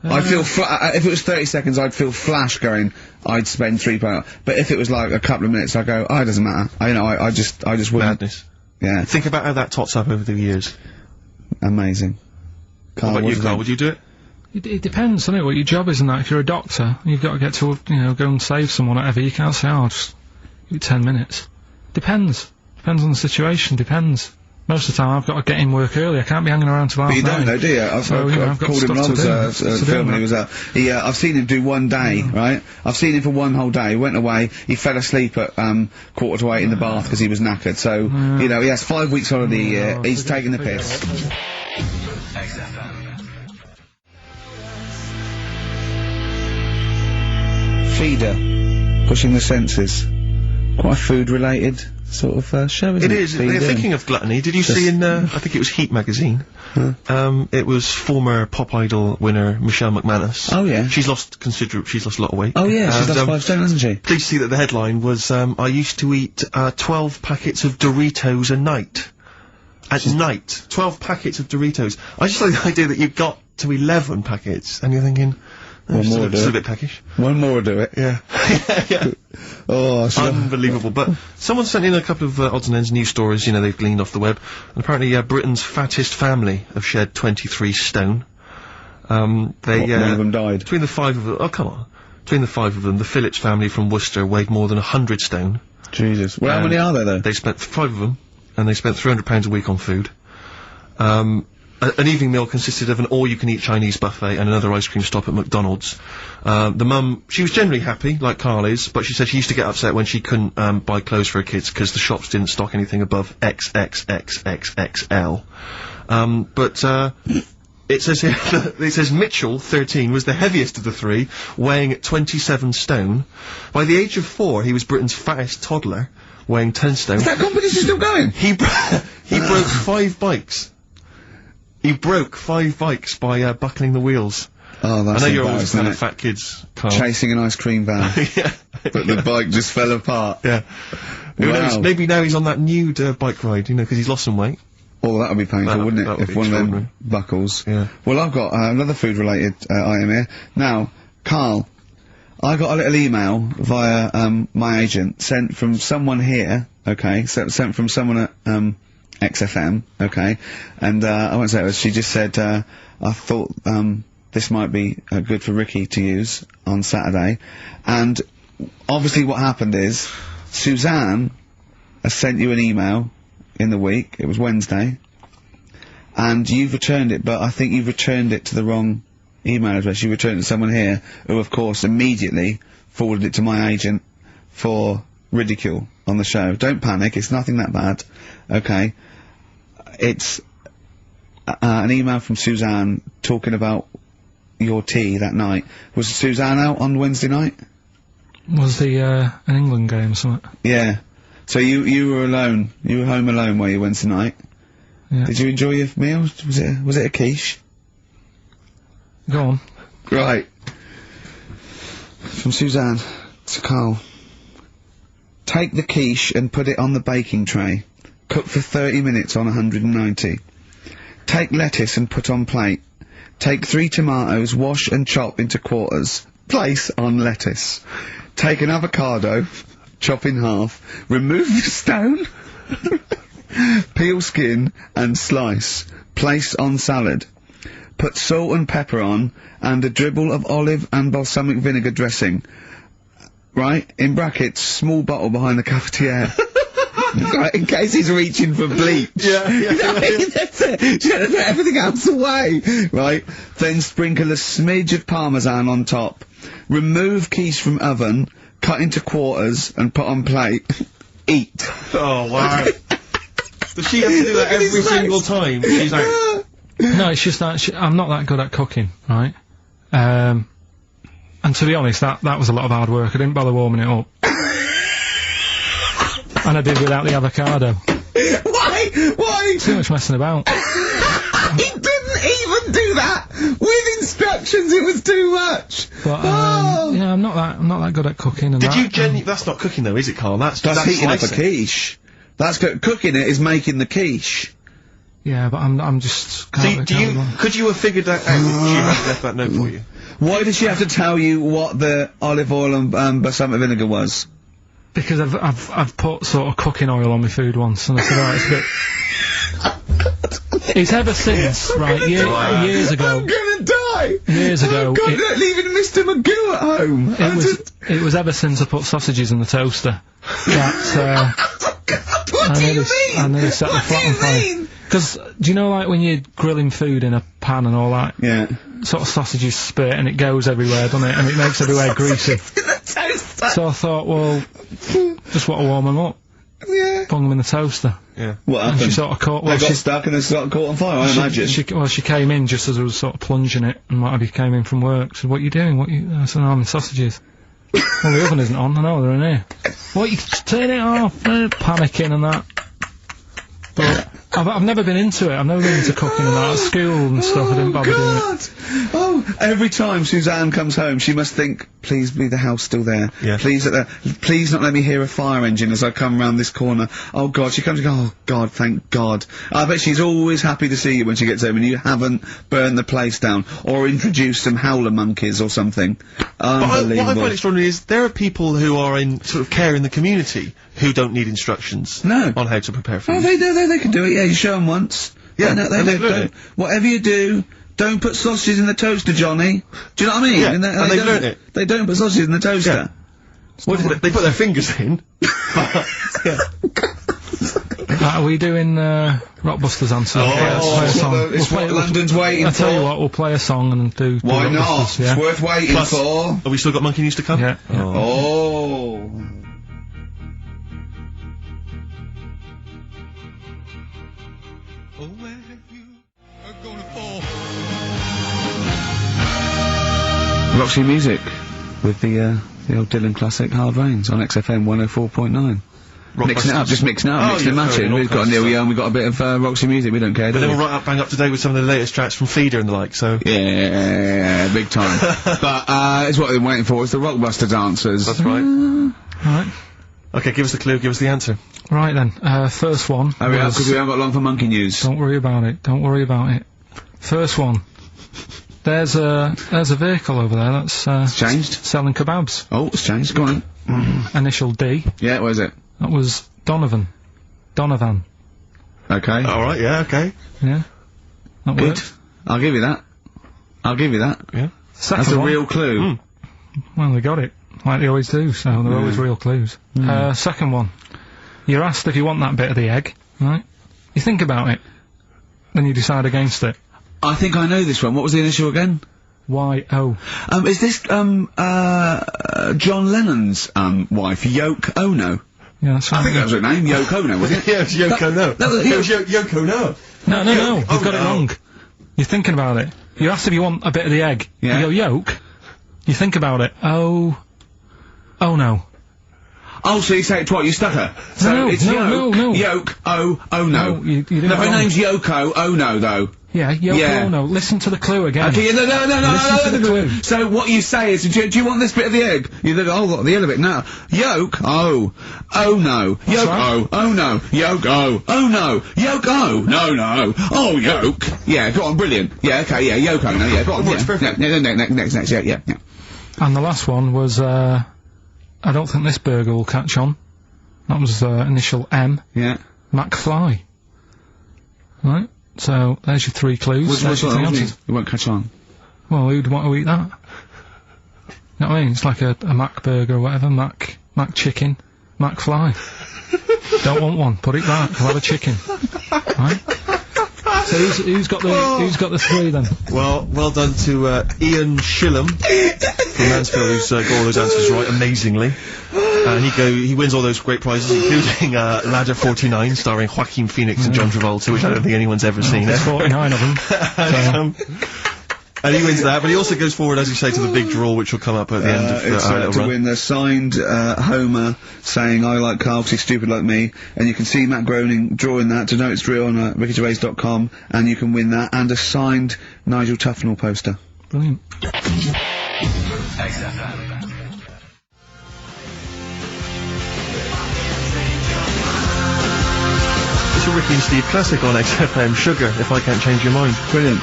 I'd feel, if it was 30 seconds, I'd feel flash going, I'd spend £3. But if it was like a couple of minutes, I'd go, oh, it doesn't matter. I just wouldn't. Madness. Yeah. Think about how that tots up over the years. Amazing. Carl, what about you, Carl? Would you do it? It depends, doesn't it, what your job is and that. If you're a doctor, you've got to get to, go and save someone or whatever, you can't say, oh, just 10 minutes. Depends. Depends on the situation, depends. Most of the time I've got to get in work early. I can't be hanging around till half But you don't 9. know, do you? I've called him when I was filming. He was I've seen him do one day, right? I've seen him for one whole day. He went away. He fell asleep at 7:45 in the bath because he was knackered. So you know, he has 5 weeks holiday a year. He's taking the piss. Feeder, pushing the senses. Quite a food-related sort of show, isn't it? It is. Thinking of gluttony, did you see in, I think it was Heat magazine, it was former Pop Idol winner Michelle McManus. Oh yeah. She's lost a lot of weight. Oh yeah, she's lost 5 stone, hasn't she? Please see that the headline was, I used to eat 12 packets of Doritos a night. At night. 12 packets of Doritos. I just like the idea that you got to 11 packets, and you're thinking, one more will do it. A bit peckish. One more will do it. Yeah. Yeah. Oh, unbelievable. But someone sent in a couple of odds and ends news stories, you know, they've gleaned off the web. And apparently, Britain's fattest family have shed 23 stone. One of them died. Between the 5 of them, oh come on. Between the 5 of them, the Phillips family from Worcester weighed more than 100 stone. Jesus. Well, how many are there, though? They spent 5 of them, and they spent £300 a week on food. An evening meal consisted of an all-you-can-eat Chinese buffet and another ice cream stop at McDonald's. The mum, she was generally happy, like Carl is, but she said she used to get upset when she couldn't buy clothes for her kids because the shops didn't stock anything above XXXXXL. It says here, it says Mitchell, 13, was the heaviest of the 3, weighing 27 stone. By the age of 4, he was Britain's fattest toddler, weighing 10 stone. Is that competition still going? He broke 5 bikes. He broke 5 bikes by buckling the wheels. Oh, that's I know you're always a fan of fat kids, Carl. Chasing an ice cream van. Yeah. But the bike just fell apart. Yeah. Who knows? Maybe now he's on that nude bike ride, you know, because he's lost some weight. Oh, that would be painful, wouldn't it? If one of them buckles. Yeah. Well, I've got another food-related item here. Now, Carl, I got a little email via my agent, sent from someone here, okay, sent from someone at XFM, okay, and I won't say it was, she just said, I thought this might be good for Ricky to use on Saturday, and obviously what happened is, Suzanne has sent you an email in the week, it was Wednesday, and you've returned it, but I think you've returned it to the wrong email address. You returned it to someone here, who of course immediately forwarded it to my agent for ridicule on the show. Don't panic, it's nothing that bad, okay? It's an email from Suzanne talking about your tea that night. Was Suzanne out on Wednesday night? Was the an England game or something? Yeah. So you were alone. You were home alone, were you, Wednesday night? Yeah. Did you enjoy your meal? Was it a quiche? Go on. Right. From Suzanne to Carl. Take the quiche and put it on the baking tray. Cook for 30 minutes on 190. Take lettuce and put on plate. Take 3 tomatoes, wash and chop into quarters. Place on lettuce. Take an avocado, chop in half. Remove the stone. Peel skin and slice. Place on salad. Put salt and pepper on, and a dribble of olive and balsamic vinegar dressing. Right? In brackets, small bottle behind the cafetiere. Right, in case he's reaching for bleach. Yeah. That's it. You gotta put everything else away. Right? Then sprinkle a smidge of parmesan on top. Remove quiche from oven, cut into quarters, and put on plate. Eat. Oh, wow. Does she have to do that every single time? She's like... No, it's just that I'm not that good at cooking, right? And to be honest, that was a lot of hard work. I didn't bother warming it up. And I did without the avocado. Why? Why? Too much messing about. He didn't even do that! With instructions, it was too much! But, yeah, I'm not that good at cooking and that's not cooking though, is it, Carl? That's heating up a slicing. quiche. That's cooking it is making the quiche. Yeah, but I'm just... Could you have figured that out if she had left that note for you? Why did she have to tell you what the olive oil and balsamic vinegar was? Because I've put sort of cooking oil on my food once, and I said, it's ever since, right, years ago. I'm gonna die! Years ago. Leaving Mr. Magoo at home! It was ever since I put sausages in the toaster. That, what do you mean? I nearly set the flat on fire. Because, do you know, like, when you're grilling food in a pan and all that? Yeah. Sort of sausages spit and it goes everywhere, doesn't it? And it makes everywhere greasy. So I thought, well, just want to warm them up. Yeah. Bung them in the toaster. Yeah. What And happened? she sort of caught... Well, They got she, stuck and they sort of caught on fire, I imagine. she came in just as I was sort of plunging it, and what have you came in from work. She said, what are you doing? I said, no, I'm in sausages. Well, the oven isn't on. I know, they're in here. What, you turn it off? Panicking and that. But I've never been into it. I've never been into cooking and that. At school and stuff, I didn't bother doing it. Oh, every time Suzanne comes home, she must think, please be the house still there. Yeah. Please not let me hear a fire engine as I come round this corner. Oh God, she comes and goes, oh God, thank God. I bet she's always happy to see you when she gets home and you haven't burned the place down or introduced some howler monkeys or something. Unbelievable. What I find extraordinary is there are people who are in sort of care in the community who don't need instructions on how to prepare food. Oh, they do, they can do it, yeah, you show them once. Yeah, no, they and they've do. learned it. Whatever you do, don't put sausages in the toaster, Johnny. Do you know what I mean? Yeah, and they've learned it. They don't put sausages in the toaster. Yeah. What do they put their fingers in. Yeah. Are we doing, Rockbusters answer? Oh, it's what London's waiting for. I'll tell you what, we'll play a song and do Why not? Rockbusters, yeah? It's worth waiting Plus, for. have we still got Monkey News to come? Yeah. Oh. Roxy Music with the old Dylan classic Hard Rains on XFM 104.9. Mixing it up, just mixing it up, mixing and matching. We've got Neil Young, we've got a bit of Roxy Music, we don't care, But do then we? we're right up, bang up to date with some of the latest tracks from Feeder and the like, so... Yeah, big time. But, it's what they're waiting for, it's the Rockbuster dancers. That's right. Right. Okay, give us the clue, give us the answer. Right then, first one. Hurry up, because we haven't got long for Monkey News. Don't worry about it, don't worry about it. First one. There's a vehicle over there that's, changed? Selling kebabs. Oh, it's changed, go on. Initial D. Yeah, what is it? That was Donovan. Okay. Alright, yeah, okay. Yeah. That Good. worked. I'll give you that. Yeah. Second That's a one. real clue. Well, they got it. Like they always do, so they're always real clues. Second one. You're asked if you want that bit of the egg, right? You think about it. Then you decide against it. I think I know this one. What was the initial again? Y-O. Is this, John Lennon's, wife, Yoko Ono? Yeah, that's right. I think that was her name, Yoko Ono, wasn't it? Yeah, it was Yoko No. That was Yoko No. No, you've got it wrong. You're thinking about it. You're asked if you want a bit of the egg. Yeah. You go, yolk. You think about it. Oh no. Oh, so you say it twice, you stutter. So No, it's no. Yoke, oh no. No, you didn't No, her wrong. name's Yoko Ono, though. Yeah, Yoko Ono. Listen to the clue again. Okay, no. Listen to the clue. So what you say is, do you want this bit of the egg? You think, oh, the end of it, no. Yolk, oh no. Yolk, right. oh no. Yolk, oh no. Yolk, oh, no. Oh, yolk. Yeah, go on, brilliant. Yeah, okay, yeah, Yoko, no, yeah, go on. Works perfect. Next, yeah. And the last one was, I don't think this burger will catch on. That was, initial M. Yeah. McFly. Right? So, there's your three clues. There's your three answers. It won't catch on. Well, who'd want to eat that? You know what I mean? It's like a Mac burger or whatever. Mac chicken. McFly. Don't want one. Put it back. I'll have a chicken. Right? So who's got the three then? Well done to Ian Shillham from Mansfield, who's got all those answers right amazingly. And he wins all those great prizes, including Ladder 49, starring Joaquin Phoenix and John Travolta, which I don't think anyone's ever seen. There's 49 of them. And he wins that, but he also goes forward, as you say, to the big draw, which will come up at the end of our little to run. win the signed Homer saying "I like Carl 'cause he's stupid like me," and you can see Matt Groening drawing that. To know it's real on rickygervais.com, and you can win that and a signed Nigel Tufnell poster. Brilliant. It's a Ricky and Steve classic on XFM, Sugar, If I Can't Change Your Mind. Brilliant.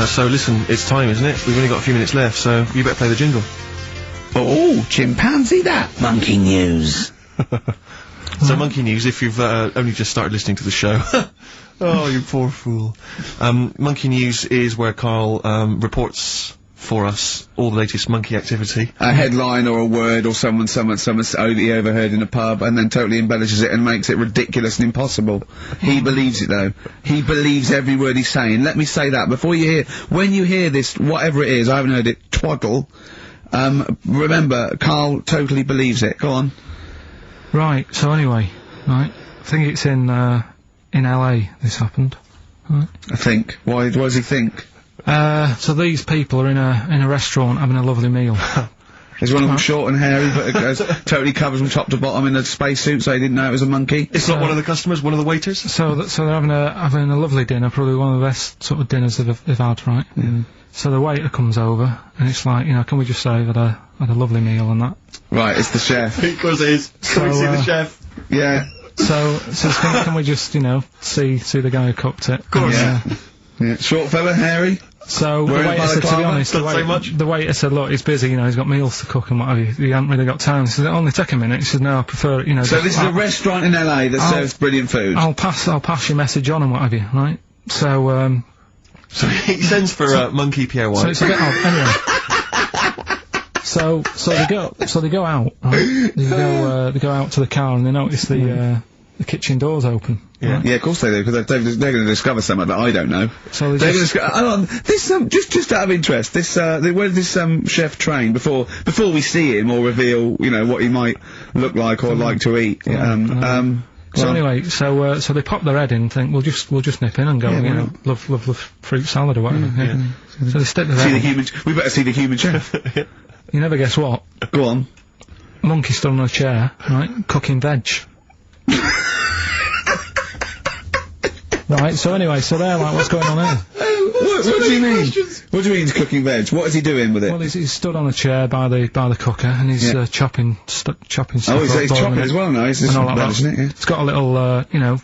So listen, it's time, isn't it? We've only got a few minutes left, so you better play the jingle. Oh, chimpanzee that! Monkey News. So Monkey News, if you've only just started listening to the show. Oh, you poor fool. Monkey News is where Carl reports for us all the latest monkey activity. A headline or a word or someone he overheard in a pub and then totally embellishes it and makes it ridiculous and impossible. He believes it though. He believes every word he's saying. Let me say that before when you hear this, whatever it is, I haven't heard it, twaddle, remember, Carl totally believes it. Go on. Right, so anyway, right, I think it's in LA this happened. Right. I think. Why does he think? So these people are in a restaurant having a lovely meal. Is one of them short and hairy, but totally covers from top to bottom in a spacesuit, so he didn't know it was a monkey? It's not one of the customers, one of the waiters? So they're having a lovely dinner, probably one of the best sort of dinners they've had, right? Mm. So the waiter comes over, and it's like, you know, can we just say that I had a lovely meal and that? Right, it's the chef. Of course it is. Can we see the chef? Yeah. So can we just, you know, see the guy who cooked it? Of course. Yeah. Short fella, hairy? So the waiter said, to be honest, the waiter said, look, he's busy, you know, he's got meals to cook and what have you. He hasn't really got time. He said, it'll only take a minute. He said, no, I prefer, you know. So this is a restaurant in LA that serves brilliant food. I'll pass your message on and what have you, right? So he sends for monkey Pierre White. So it's a bit odd. Anyway. So they go out. Right? They go out to the car and they notice the kitchen door's open. Yeah, right? yeah, of course they do, because they're going to discover something that I don't know. So they're going to discover. Just out of interest, where did this chef train before we see him or reveal, you know, what he might look like or like to eat? So anyway, so they pop their head in and think, we'll just nip in and go, you know, love fruit salad or whatever. Yeah. So they stick their head in. We better see the human chef. You never guess what? Go on. Monkey stood on a chair, right, cooking veg. Right, so anyway, so they're like, what's going on here? What do you mean? What do you mean he's cooking veg? What is he doing with it? Well, he's stood on a chair by the cooker and he's chopping stuff. Oh, he's chopping as well now. He's just isn't it? Yeah. It's got a little, you know,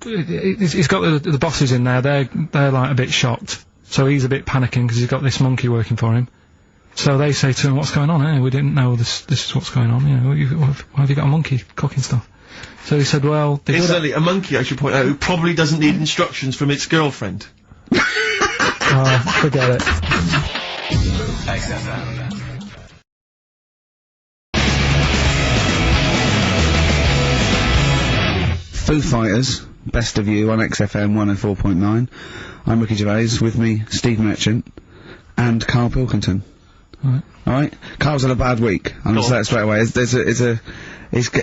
he's got the bosses in there. They're like a bit shocked. So he's a bit panicking because he's got this monkey working for him. So they say to him, "What's going on here? We didn't know this is what's going on. You know, why have you got a monkey cooking stuff?" So he said, "Well, incidentally, a monkey, I should point out, who probably doesn't need instructions from its girlfriend." Forget it. Foo Fighters, Best of You on XFM 104.9. I'm Ricky Gervais, with me, Steve Merchant, and Carl Pilkington. Alright? Carl's had a bad week. I'm going to say that straight away.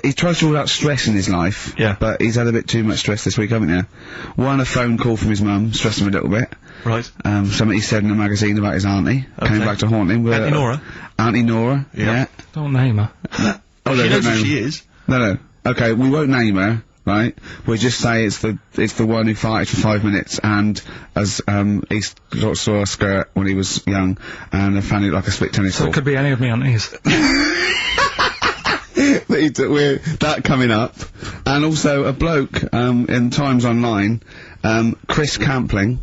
He tries to rule out stress in his life. Yeah. But he's had a bit too much stress this week, haven't you? One, a phone call from his mum, stressed him a little bit. Right. Something he said in a magazine about his auntie. Okay. Came back to haunt him. Auntie Nora? Auntie Nora, yeah. Don't name her. Oh, she knows who she is. No. Okay, we won't name her. Right, we'll just say it's the one who farted for 5 minutes and he saw a skirt when he was young and found it like a split tennis ball. So it could be any of me aunties. That coming up, and also a bloke in Times Online, Chris Campling,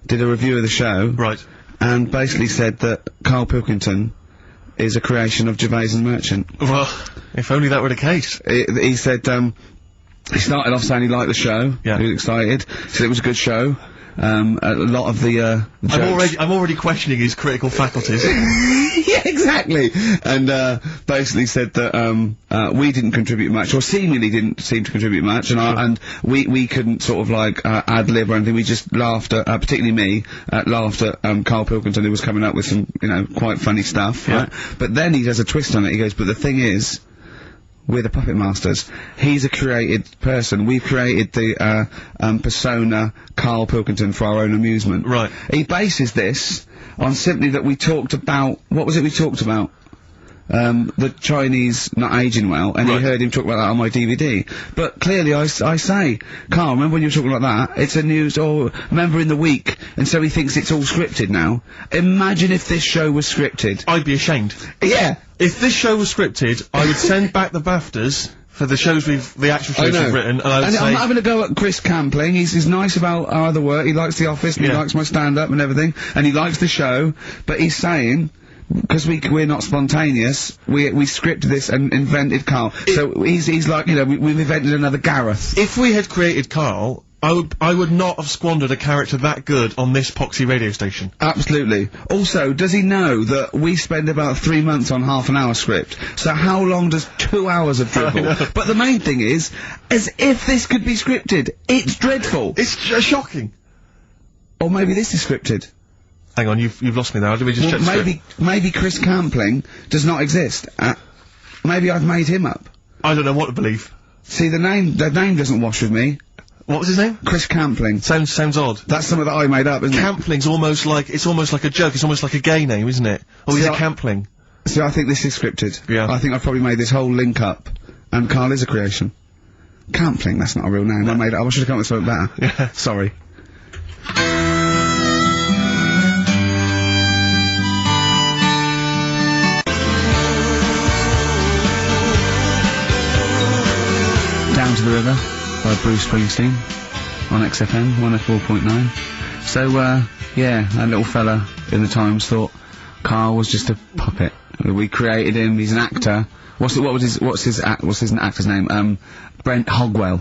did a review of the show, right, and basically said that Carl Pilkington is a creation of Gervais and Merchant. Well, if only that were the case. He said. He started off saying he liked the show. Yeah. He was excited. Said it was a good show. A lot of the I'm already questioning his critical faculties. Yeah, exactly. And basically said that we didn't contribute much, or seemingly didn't seem to contribute much, and we couldn't sort of like ad lib or anything. We just laughed at, particularly me, laughed at Carl Pilkington, who was coming up with some, you know, quite funny stuff. Yeah. Right? But then he does a twist on it. He goes, but the thing is, we're the puppet masters. He's a created person. We've created the persona Carl Pilkington for our own amusement. Right. He bases this on simply that we talked about, what was it we talked about? The Chinese not aging well, and he heard him talk about that on my DVD. But clearly I say, Carl, remember when you were talking about that? It's a news, or remember in the week, and so he thinks it's all scripted now. Imagine if this show was scripted. I'd be ashamed. Yeah. If this show was scripted, I would send back the BAFTAs for the shows the actual shows we've written, and I would say... I'm not having a go at Chris Campling. He's nice about our other work. He likes The Office, and he likes my stand-up and everything, and he likes the show, but he's saying... Because we're not spontaneous, we scripted this and invented Carl. So he's like, you know, we've invented another Gareth. If we had created Carl, I would not have squandered a character that good on this poxy radio station. Absolutely. Also, does he know that we spend about 3 months on half an hour script? So how long does 2 hours of dribble? But the main thing is, as if this could be scripted, it's dreadful. It's shocking. Or maybe this is scripted. Hang on, you've lost me now. Did we just check the script? Maybe Chris Campling does not exist. Maybe I've made him up. I don't know what to believe. See, the name doesn't wash with me. What was his name? Chris Campling. Sounds odd. That's something that I made up, isn't it? Campling's almost like a joke. It's almost like a gay name, isn't it? Oh, he's a Campling. See, I think this is scripted. Yeah. I think I've probably made this whole link up. And Carl is a creation. Campling, that's not a real name. I made it up. I should have come up with something better. Yeah. Sorry. Down to the River by Bruce Springsteen on XFM 104.9. So, yeah, that little fella in the Times thought Carl was just a puppet. We created him, he's an actor. What's his actor's name? Brent Hogwell.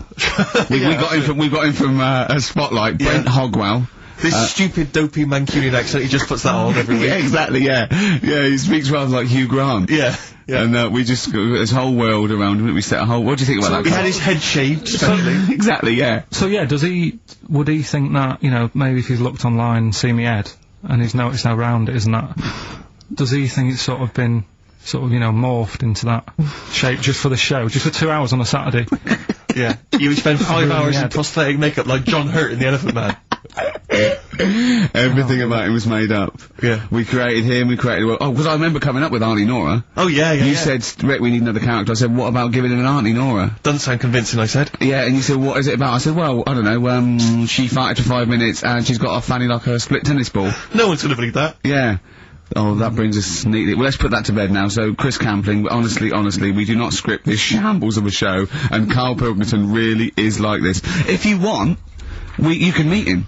we got him from a Spotlight, Brent Hogwell. This stupid, dopey Mancunian accent, he just puts that on every week. Yeah, exactly, yeah. Yeah, he speaks rather like Hugh Grant. Yeah. Yeah. And, we just got this whole world around him, we set a whole, what do you think about that? He had his head shaved, especially. Exactly, yeah. So yeah, would he think that, you know, maybe if he's looked online and seen me head, and he's noticed how round it is and that, does he think it's sort of been, you know, morphed into that shape just for the show, just for 2 hours on a Saturday? Yeah. You would spend 5 hours in prosthetic makeup like John Hurt in The Elephant Man. Everything about him was made up. Yeah. We created him, because I remember coming up with Auntie Nora. Oh, yeah. You said, Rick, we need another character. I said, what about giving him an Auntie Nora? Doesn't sound convincing, I said. Yeah, and you said, what is it about? I said, well, I don't know, she farted for 5 minutes and she's got a fanny like a split tennis ball. No one's gonna believe that. Yeah. Oh, that brings us neatly. Well, let's put that to bed now. So, Chris Campling, honestly, we do not script this shambles of a show, and Carl Pilkington really is like this. If you want, you can meet him.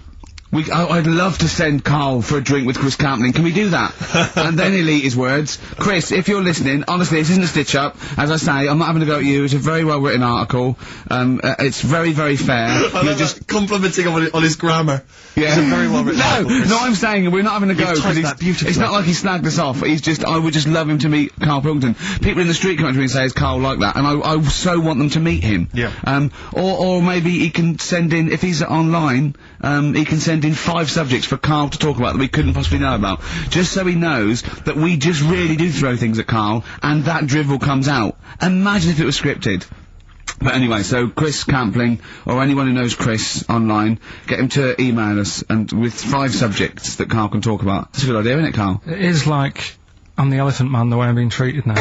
I'd love to send Carl for a drink with Chris Campling. Can we do that? And then he'll eat his words. Chris, if you're listening, honestly, this isn't a stitch-up. As I say, I'm not having to go at you. It's a very well-written article. It's very, very fair. You're just complimenting him on his grammar. Yeah. It's a very well-written article, Chris. No, I'm saying we're not having to go. It's not like he snagged us off. I would just love him to meet Carl Pilkington. People in the street come up to me and say, is Carl like that? And I so want them to meet him. Yeah. Or maybe he can send in, if he's online, he can send in 5 subjects for Carl to talk about that we couldn't possibly know about. Just so he knows that we just really do throw things at Carl, and that drivel comes out. Imagine if it was scripted. But anyway, so Chris Campling, or anyone who knows Chris online, get him to email us, and with 5 subjects that Carl can talk about. That's a good idea, isn't it, Carl? It is like, I'm the Elephant Man the way I'm being treated now.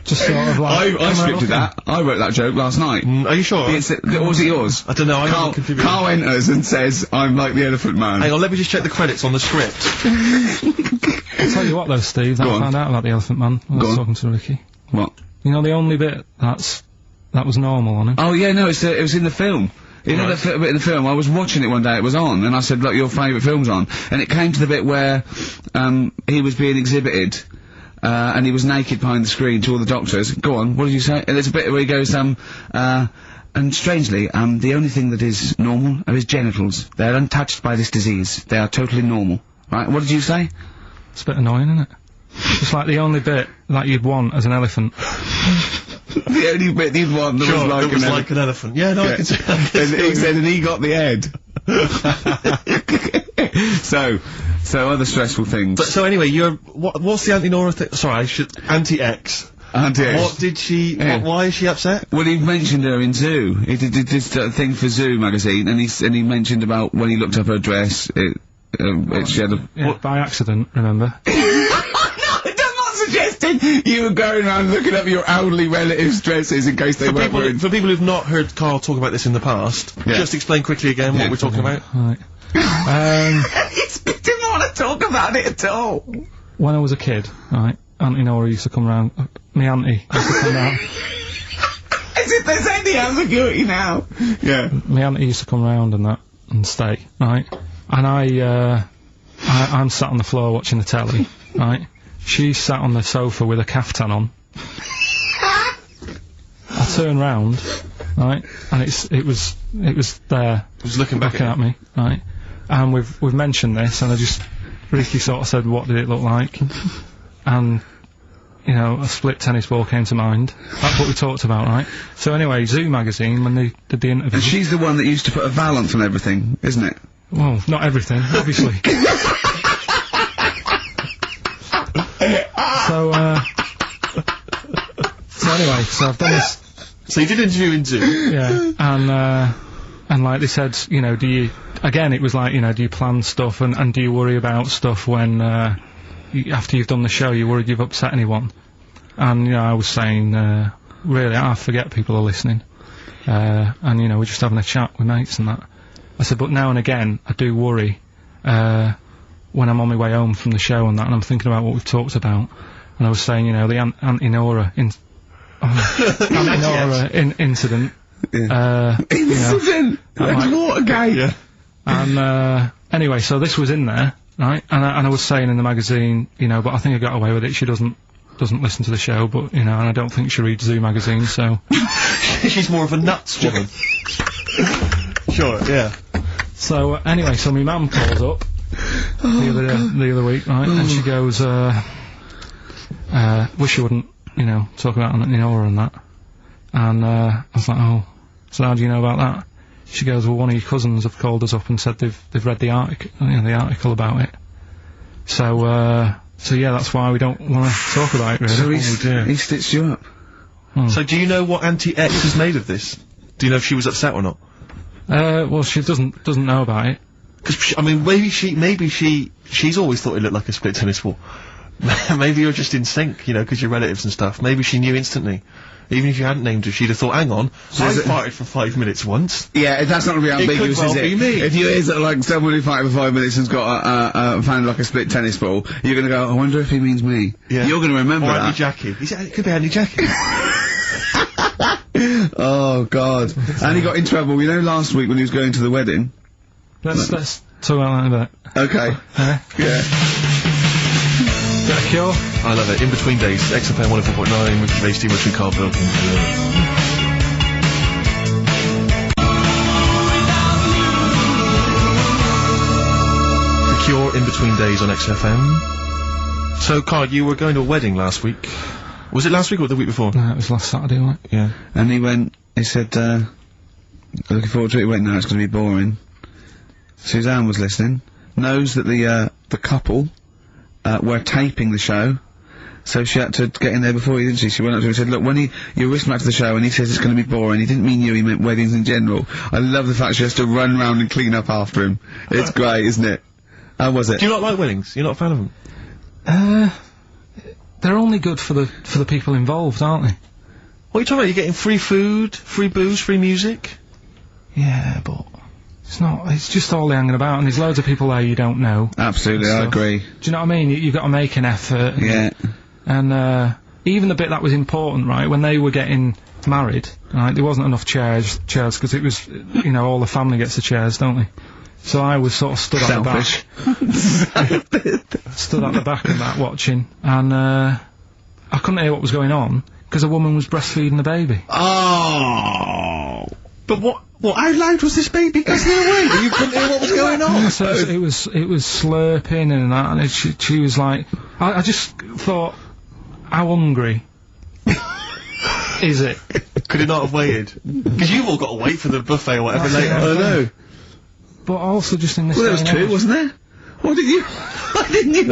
Just sort of like... I scripted that. I wrote that joke last night. Are you sure? Or was it yours? I don't know, Carl enters and says, I'm like the Elephant Man. Hang on, let me just check the credits on the script. I'll tell you what though, Steve, that I found out about the Elephant Man when I was talking to Ricky. What? You know the only bit that was normal on him? Oh yeah, no, it was in the film. You know that bit in the film, I was watching it one day, it was on, and I said, look, your favourite film's on. And it came to the bit where, he was being exhibited, and he was naked behind the screen to all the doctors. Go on, what did you say? And there's a bit where he goes, and strangely, the only thing that is normal are his genitals. They're untouched by this disease. They are totally normal. Right, what did you say? It's a bit annoying, isn't it? It's like the only bit that you'd want as an elephant. The only bit you'd want that was like an elephant. Yeah, no, I can see that. And he said, and he got the head. So other stressful things. So anyway, what's the Auntie Nora thing? Sorry, Auntie X. Auntie X. What did she, why is she upset? Well, he mentioned her in Zoo. He did this thing for Zoo magazine, and he mentioned about when he looked up her dress, she had a... by accident, remember? You were going around looking up your elderly relatives' dresses in case they weren't wearing... For people who've not heard Carl talk about this in the past, just explain quickly again what we're talking about. Right. He didn't want to talk about it at all. When I was a kid, right, Auntie Nora used to come round... me auntie used to come round... As if there's any ambiguity now. Yeah. My auntie used to come round and stay, right? And I'm sat on the floor watching the telly, right? She sat on the sofa with a caftan on. I turn round, right? And it was there. It was looking back at me, right? And we've mentioned this, and Ricky sort of said, what did it look like? And, you know, a split tennis ball came to mind. That's what we talked about, right? So anyway, Zoo magazine, when they did the interview... And she's the one that used to put a valance on everything, isn't it? Well, not everything, obviously. So anyway, so I've done this... So you did an interview in Zoo? Yeah, and like they said, you know, again, it was like, you know, do you plan stuff and do you worry about stuff when, after you've done the show, you're worried you've upset anyone? And, you know, I was saying, really, I forget people are listening. And, you know, we're just having a chat with mates and that. I said, but now and again, I do worry, when I'm on my way home from the show and that, and I'm thinking about what we've talked about. And I was saying, you know, the Auntie Nora incident. Yeah. Incident! Like Watergate! Yeah. And, anyway, so this was in there, right? And I was saying in the magazine, you know, but I think I got away with it. She doesn't listen to the show, but, you know, and I don't think she reads Zoo magazine, so... She's more of a nuts woman. Sure, yeah. So, anyway, so my mum calls up the other week, right? And she goes, wish you wouldn't, you know, talk about Auntie Nora and that. And, I was like, oh, so how do you know about that? She goes, well, one of your cousins have called us up and said they've read the article about it. So yeah, that's why we don't want to talk about it, really. So he stitched you up. So do you know what Auntie X has made of this? Do you know if she was upset or not? Well, she doesn't know about it. Because, I mean, maybe she's always thought it looked like a split tennis ball. Maybe you're just in sync, you know, because you're relatives and stuff. Maybe she knew instantly. Even if you hadn't named her, she'd have thought, hang on, I farted for 5 minutes once. Yeah, that's not going to be ambiguous, it could well is it? Be me. If you hear that, like, someone who farted for 5 minutes and's got found like a split tennis ball, you're going to go, I wonder if he means me. Yeah. You're going to remember that. Or Auntie Jackie. It could be Auntie Jackie. Oh, God. And he got in trouble, you know, last week when he was going to the wedding? Let's talk about that in a bit. Okay. Yeah. Get a Cure? I love it. In Between Days, XFM 104.9 with HD Mushroom Carl Pilkington. The Cure, In Between Days on XFM. So, Carl, you were going to a wedding last week. Was it last week or the week before? No, it was last Saturday, wasn't it? Yeah. And he said, looking forward to it. He went, no, it's going to be boring. Suzanne was listening. Knows that the couple, were taping the show. So she had to get in there before you, didn't she? She went up to him and said, look, when you're listening back to the show and he says it's going to be boring, he didn't mean you, he meant weddings in general. I love the fact she has to run round and clean up after him. It's great, isn't it? How was it? Do you not like weddings? You're not a fan of them? They're only good for the people involved, aren't they? What are you talking about? You're getting free food, free booze, free music? Yeah, but it's just all hanging about, and there's loads of people there you don't know. Absolutely, I agree. Do you know what I mean? You've got to make an effort. Yeah. And, even the bit that was important, right, when they were getting married, right, there wasn't enough chairs, because it was, you know, all the family gets the chairs, don't they? So I was sort of stood at the back. Stood at the back of that watching, and, I couldn't hear what was going on, because a woman was breastfeeding the baby. Oh! But what, how loud was this baby guzzling away? You couldn't hear what was going on? So it was slurping and that, and she was like, I just thought, how hungry is it? Could it not have waited? Because you've all got to wait for the buffet or whatever later. I know. But also just in this Well, there was two, wasn't there? Why didn't you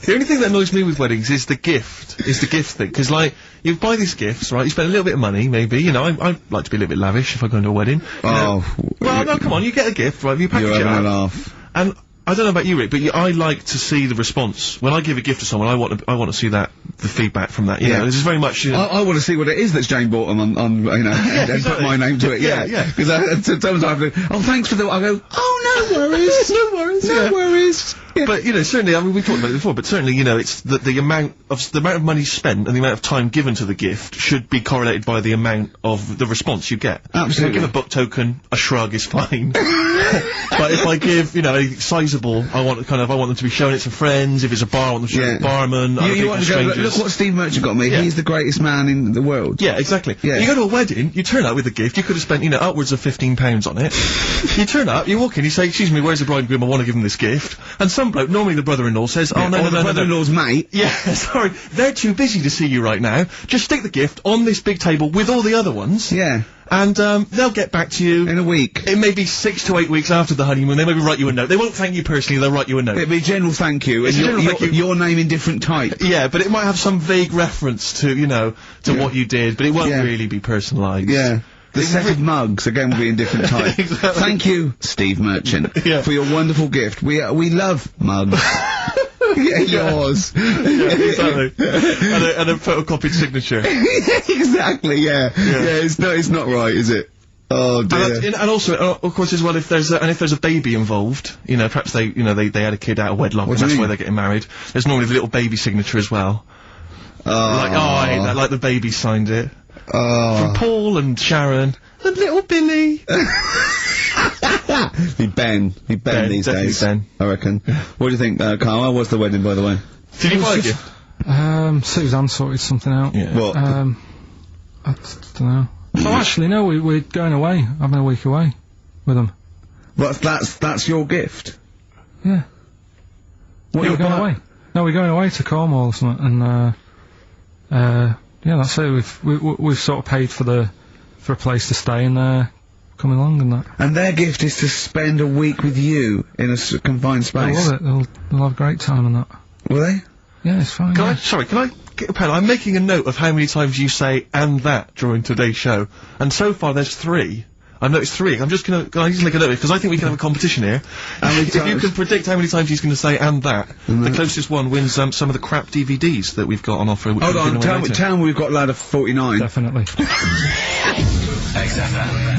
The only thing that annoys me with weddings is the gift thing. Because, like, you buy these gifts, right, you spend a little bit of money, maybe, you know, I like to be a little bit lavish if I go to a wedding. Well, no, come on, you get a gift, right, you package it up. You're having a laugh. And, I don't know about you, Rick, but I like to see the response. When I give a gift to someone, I want to see the feedback from that, you know, this is very much, I want to see what it is that's Jane bought them on you know, and put my name to it, yeah. Because sometimes I have to, oh, thanks for the, I go, oh, no worries. No worries. But, you know, certainly, I mean, we've talked about it before, but certainly, you know, it's the amount of money spent and the amount of time given to the gift should be correlated by the amount of the response you get. Absolutely. If I give a book token, a shrug is fine. But if I give, you know, a sizable, I want them to be showing it to friends. If it's a bar, I want them to show it to the barman. You want to go, look what Steve Merchant got me. He's the greatest man in the world. Yeah, exactly. Yeah. You go to a wedding, you turn up with a gift, you could have spent, you know, upwards of £15 on it. You turn up, you walk in, you say, excuse me, where's the bride and groom? I want to give them this gift. And some bloke, normally the brother-in-law, says, oh, no, the brother-in-law's mate. Yeah, sorry, they're too busy to see you right now. Just stick the gift on this big table with all the other ones. Yeah. And, they'll get back to you. In a week. It may be 6 to 8 weeks after the honeymoon. They maybe write you a note. They won't thank you personally, they'll write you a note. It'll be a general thank you, and your name in different type. Yeah, but it might have some vague reference to, you know, to what you did, but it won't really be personalised. Yeah. The set of mugs, again, will be in different type. Exactly. Thank you, Steve Merchant, for your wonderful gift. We love mugs. Yeah, yours. Yeah, exactly. and a photocopied signature. Exactly, yeah. Yeah, it's not right, is it? Oh dear. And also, of course, as well, if there's a baby involved, you know, perhaps they had a kid out of wedlock, and that's why they're getting married. There's normally the little baby signature as well. Like the baby signed it. From Paul and Sharon and little Billy. Be Ben these days. Ben. I reckon. What do you think, Carl? How was the wedding, by the way? Did you buy a gift? Suzanne sorted something out. Yeah. What? I don't know. Oh, actually, no, we're going away, having a week away with them. But that's your gift? Yeah. What we're going away. No, we're going away to Cornwall or something, and, yeah, that's it. We've sort of paid for a place to stay, and coming along and that. And their gift is to spend a week with you in a confined space. I love it. They'll have a great time and that. Will they? Yeah, it's fine. Can I get a pen? I'm making a note of how many times you say "and that" during today's show, and so far there's 3. I've noticed 3. I'm just gonna just make a note because I think we can have a competition here. If you can predict how many times he's going to say "and that," the closest one wins some of the crap DVDs that we've got on offer. Hold on, tell me we've got lad of 49. Definitely. XFM.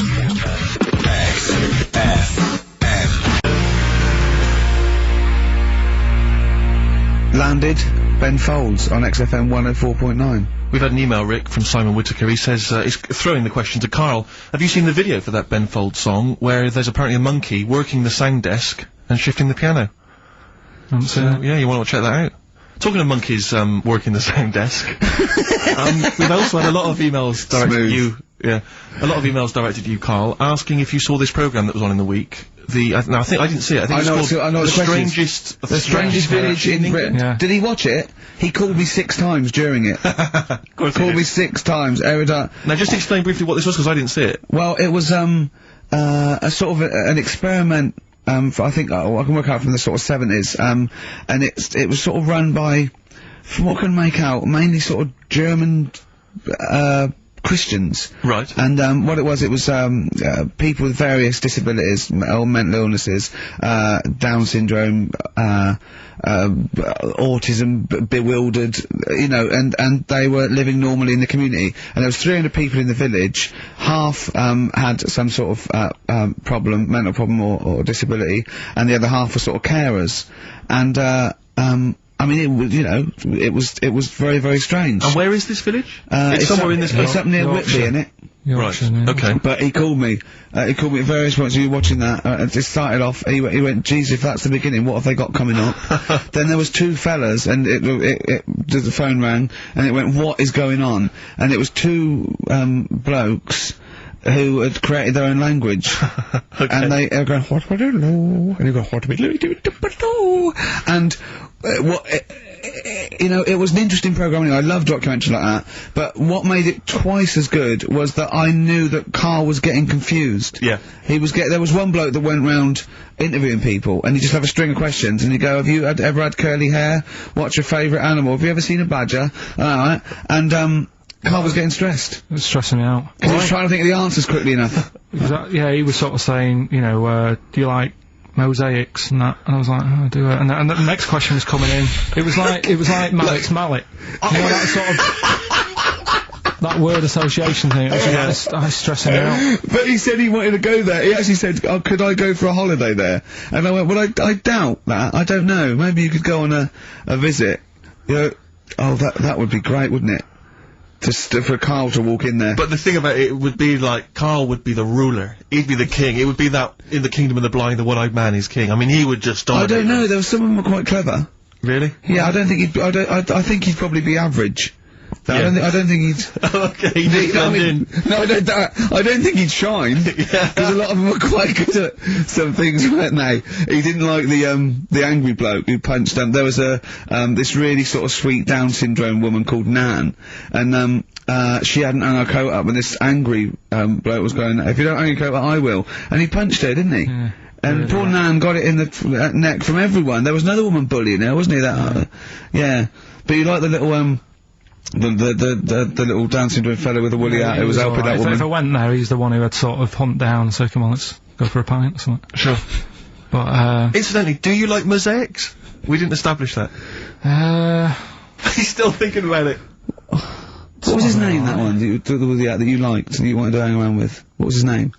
Landed Ben Folds on XFM 104.9. We've had an email, Rick, from Simon Whittaker. He says, he's throwing the question to Carl. Have you seen the video for that Ben Folds song, where there's apparently a monkey working the sound desk and shifting the piano? Yeah, you want to check that out? Talking of monkeys, working the sound desk, we've also had a lot of emails directed at you. Yeah, a lot of emails directed at you, Carl, asking if you saw this programme that was on in the week. I think I didn't see it. I think it's called The Strangest Village in Britain. Yeah. Did he watch it? He called me 6 times during it. Called me 6 times. Now, just explain briefly what this was, because I didn't see it. Well, it was a sort of an experiment. I think I can work out from the sort of 70s. And it was sort of run by, from what I can make out, mainly sort of German Christians. Right. And what it was people with various disabilities, or mental illnesses, Down syndrome, autism, bewildered, you know, and they were living normally in the community. And there was 300 people in the village. Half had some sort of problem, mental problem or disability, and the other half were sort of carers. And I mean, it was, you know, it was very, very strange. And where is this village? It's somewhere in this. It's up near Whitby, innit? Right. Okay. But he called me. He called me at various points. You were watching that. It just started off. He went, "Geez, if that's the beginning, what have they got coming up?" Then there was 2 fellas, and the phone rang, and it went, "What is going on?" And it was 2 blokes who had created their own language. Okay. And they are going, "What do you know?" And you go, "What do we do?" And you know, it was an interesting programme. I love documentaries like that. But what made it twice as good was that I knew that Carl was getting confused. Yeah. There was one bloke that went round interviewing people, and he'd just have a string of questions, and he'd go, "Have you ever had curly hair? What's your favourite animal? Have you ever seen a badger?" Alright. And, Carl was getting stressed. It was stressing me out. Because he was trying to think of the answers quickly enough. Yeah, he was sort of saying, you know, do you like mosaics and that? And I was like, oh, I do it. And the next question was coming in. It was like Mallet's mallet. You know, that sort of... that word association thing, it's stressing me out. But he said he wanted to go there. He actually said, "Oh, could I go for a holiday there?" And I went, "Well, I doubt that. I don't know. Maybe you could go on a visit." You know, oh, that would be great, wouldn't it? Just for Carl to walk in there. But the thing about it would be like, Carl would be the ruler. He'd be the king. It would be that, in the kingdom of the blind, the one-eyed man is king. I mean, he would just dominate. I don't know, there was some of them were quite clever. Really? Yeah, I don't think he'd, I think he'd probably be average. Yeah. I don't think he'd... Okay, he'd just blend in. No, I don't think he'd shine. Yeah. Because a lot of them were quite good at some things, weren't they? He didn't like the angry bloke who punched him. There was this really sort of sweet Down syndrome woman called Nan, and she hadn't hung her coat up, and this angry bloke was going, "If you don't hang your coat up, I will." And he punched her, didn't he? Yeah. And poor Nan got it in the neck from everyone. There was another woman bullying her, wasn't he? Yeah. But you like the little the little Down syndrome fellow with the woolly hat who was helping that woman. If I went there, he's the one who had sort of humped down and said, "Come on, let's go for a pint or something." Sure. But incidentally, do you like mosaics? We didn't establish that. He's still thinking about it. What was his name, that one, that you liked, that you wanted to hang around with? What was his name?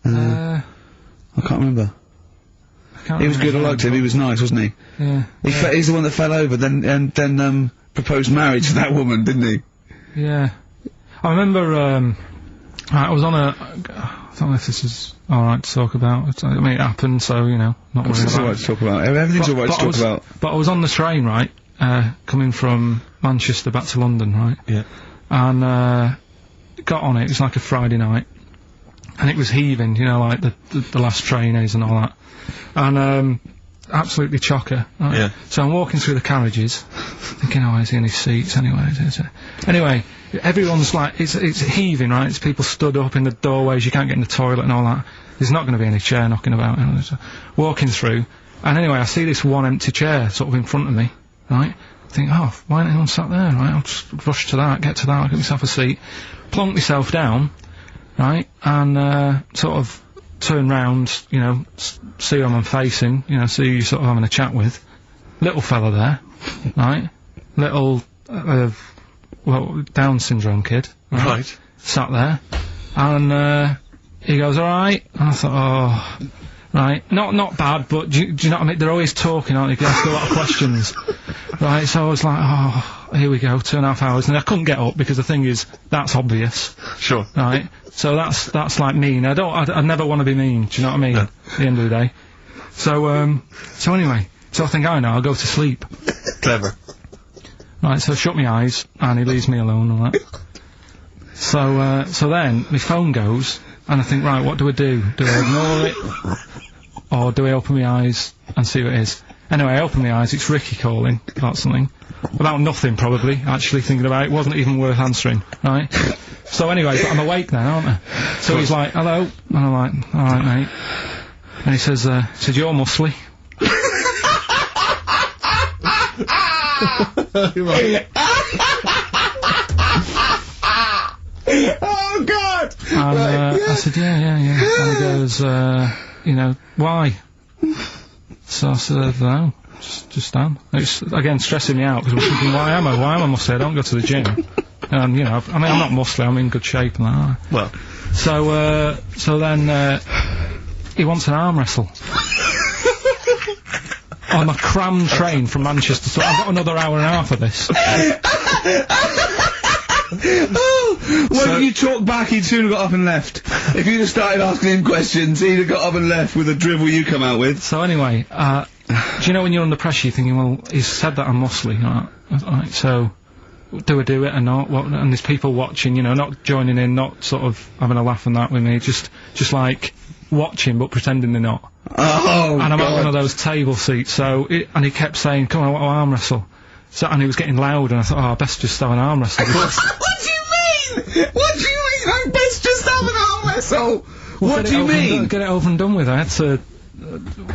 I can't remember. He was good, I liked him, he was nice, wasn't he? Yeah. He's the one that fell over, then proposed marriage to that woman, didn't he? Yeah. I remember, I was on I don't know if this is alright to talk about. I mean, it happened, so, you know, not worried about it. It's alright to talk about. Everything's alright to talk about. But I was on the train, right, coming from Manchester back to London, right? Yeah. And, got on it was like a Friday night. And it was heaving, you know, like the last train is and all that. And, absolutely chocker. Right? Yeah. So I'm walking through the carriages, thinking, oh, is he in his seats anyway? Anyway, everyone's like, it's heaving, right? It's people stood up in the doorways, you can't get in the toilet and all that. There's not going to be any chair knocking about. You know, so walking through, and anyway, I see this one empty chair sort of in front of me, right? I think, oh, why ain't anyone sat there, right? I'll just rush to that, get myself a seat, plonk myself down, right? And, sort of turn round, you know, see who I'm facing, you know, see who you're sort of having a chat with. Little fella there, right? Little, Down syndrome kid. Right. Sat there. And, he goes, alright? And I thought, oh, right. Not bad, but do you know what I mean? They're always talking, aren't they? You can ask a lot of questions. Right, so I was like, oh, here we go, 2.5 hours. And I couldn't get up because the thing is, that's obvious. Sure. Right? So that's like mean. I never want to be mean, do you know what I mean? No. At the end of the day. So anyway, so I think, I know, I'll go to sleep. Clever. Right, so I shut my eyes, and he leaves me alone and that. So then, my phone goes, and I think, right, what do I do? Do I ignore it? Or do I open my eyes and see what it is? Anyway, I open my eyes, it's Ricky calling about something. About nothing, probably, actually, thinking about it. It wasn't even worth answering, right? So anyway, but I'm awake now, aren't I? So he's like, hello? And I'm like, alright, mate. And he says, you're muscly. Right. Oh, God! And, I said, yeah. And he goes, you know, why? So I said, no, just stand. It's, again, stressing me out, because I'm thinking, why am I muscly? I don't go to the gym. And, you know, I mean, I'm not muscly, I'm in good shape and that. Well. So then, he wants an arm wrestle. On a crammed train from Manchester, so I've got another hour and a half of this. Oh! Well, if you talk back, he'd soon have got up and left. If you'd have started asking him questions, he'd have got up and left with the drivel you come out with. So anyway, do you know when you're under pressure, you're thinking, well, he's said that I'm muscly, right? So, do I do it or not? And there's people watching, you know, not joining in, not sort of having a laugh and that with me, just like, watching but pretending they're not. Oh, and I'm God. at one of those table seats, so, and he kept saying, come on, I want to arm wrestle. So, and he was getting loud, and I thought, oh, I best just have an arm wrestle. What do you mean? What do you mean? I best just have an arm wrestle? What do you mean? Get it over and done with. I had to,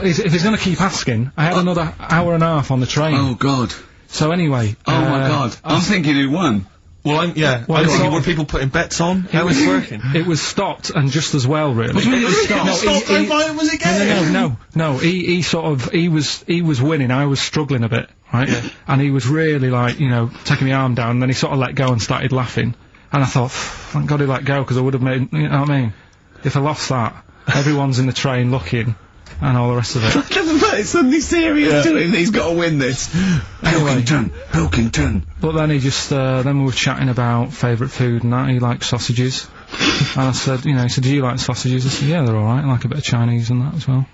if he's going to keep asking, I had another hour and a half on the train. Oh, God. So anyway. Oh, my God. I'm thinking who won. Well, I'm thinking, were people putting bets on? How was it working? It was stopped, and just as well, really. What do you mean it was stopped? Was it game? No, he was winning, I was struggling a bit, right? Yeah. And he was really, like, you know, taking my arm down, and then he sort of let go and started laughing. And I thought, thank God he let go, because I would have made, you know what I mean? If I lost that, everyone's in the train looking, and all the rest of it. It's suddenly serious to him, he's got to win this. Anyway, Pilkington. But then he just, then we were chatting about favourite food and that. He liked sausages. And I said, you know, he said, do you like sausages? I said, yeah, they're alright. I like a bit of Chinese and that as well.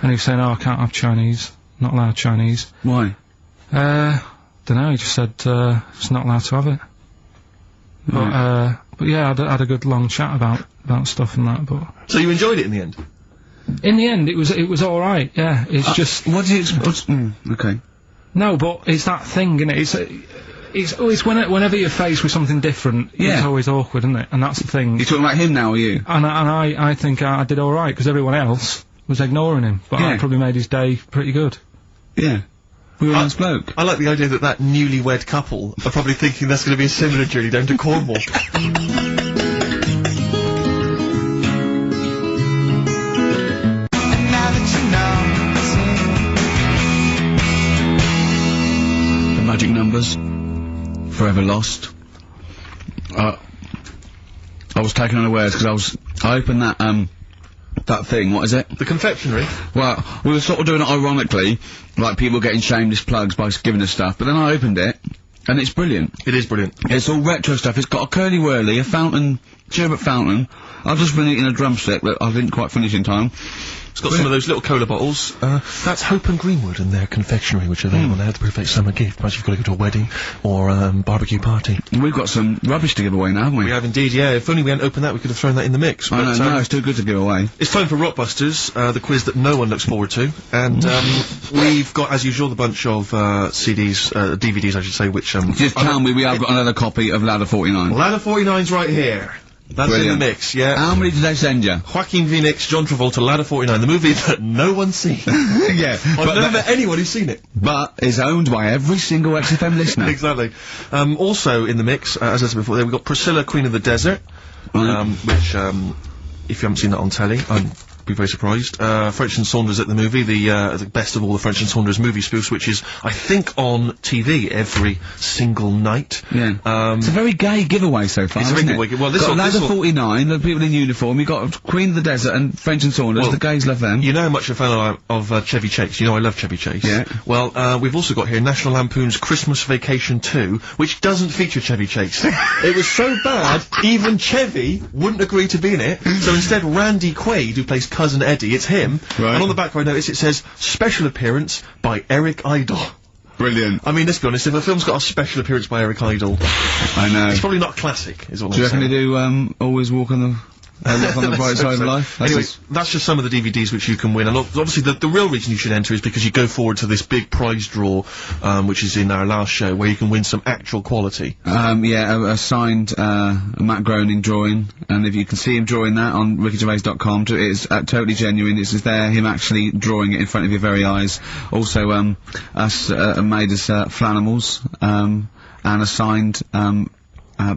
And he was saying, oh, I can't have Chinese. Not allowed Chinese. Why? Dunno, he just said, just not allowed to have it. But yeah, I had a good long chat about stuff and that, but... So you enjoyed it in the end? In the end, it was alright, yeah. It's just... What do you okay. No, but it's that thing, innit? It's whenever you're faced with something different, it's always awkward, isn't it? And that's the thing. You're talking about him now, are you? And I think I did alright, because everyone else was ignoring him. But I probably made his day pretty good. Yeah. We were a nice bloke. I like the idea that newlywed couple are probably thinking that's going to be a similar journey down to Cornwall. The magic numbers. Forever lost. I was taken unawares because I opened that thing, what is it? The confectionery? Well, we were sort of doing it ironically, like people getting shameless plugs by giving us stuff, but then I opened it, and it's brilliant. It is brilliant. It's all retro stuff, it's got a curly-whirly, a fountain, sherbet fountain. I've just been eating a drumstick that I didn't quite finish in time. It's got some of those little cola bottles. That's Hope and Greenwood and their confectionery, which are available now, the perfect summer gift. Perhaps you've got to go to a wedding or barbecue party. We've got some rubbish to give away now, haven't we? We have indeed, yeah. If only we hadn't opened that, we could have thrown that in the mix. I know, no, it's too good to give away. It's time for Rockbusters, the quiz that no one looks forward to. And we've got, as usual, the bunch of CDs, DVDs, I should say, which... Just tell me we have got another copy of Ladder 49. Ladder 49's right here. That's Brilliant. in the mix, yeah. How many did they send you? Joaquin Phoenix, John Travolta, Ladder 49, the movie that no one's seen. Yeah. I've never met anyone who's seen it. But is owned by every single XFM listener. Exactly. Also in the mix, as I said before, we've got Priscilla, Queen of the Desert, which, if you haven't seen that on telly, I'd be very surprised. French and Saunders at the movie, the best of all the French and Saunders movie spoofs, which is, I think, on TV every single night. Yeah. It's a very gay giveaway so far, isn't it? Well, this got one, Ladder 49, the people in uniform, you got Queen of the Desert and French and Saunders, the gays love them. You know how much a fan of Chevy Chase, you know I love Chevy Chase. Yeah. Well, we've also got here National Lampoon's Christmas Vacation 2, which doesn't feature Chevy Chase. It was so bad, even Chevy wouldn't agree to be in it, so instead Randy Quaid, who plays Cousin Eddie, it's him, right. And on the back I notice it says, special appearance by Eric Idle. Brilliant. I mean, let's be honest, if a film's got a special appearance by Eric Idle, I know. It's probably not classic, is all I'm saying. Do you reckon saying. they do, always walk on the... look on the bright side of life. Anyway, that's just some of the DVDs which you can win, and obviously the real reason you should enter is because you go forward to this big prize draw, which is in our last show, where you can win some actual quality. Yeah, a signed, Matt Groening drawing, and if you can see him drawing that on rickygervais.com, it's totally genuine, it's just there, him actually drawing it in front of your very eyes. Also, us, made us, Flanimals, and a signed,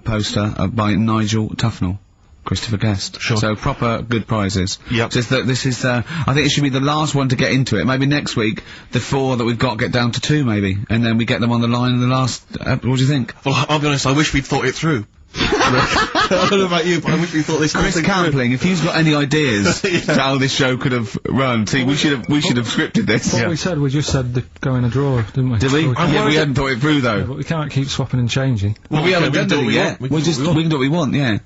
poster by Nigel Tufnell. Christopher Guest. Sure. So proper good prizes. Yep. Just that this is, I think it should be the last one to get into it. Maybe next week, the 4 that we've got get down to 2 maybe. And then we get them on the line in the last, what do you think? Well, I'll be honest, I wish we'd thought it through. I don't know about you, but I wish we thought this Chris Campling, if you've got any ideas to how this show could have run, see, we should have scripted this. What we said, we just said go in a drawer, didn't we? Did we? Yeah, we hadn't thought it through though. Yeah, but we can't keep swapping and changing. Well, we haven't done it yet. We can do what we want, yeah.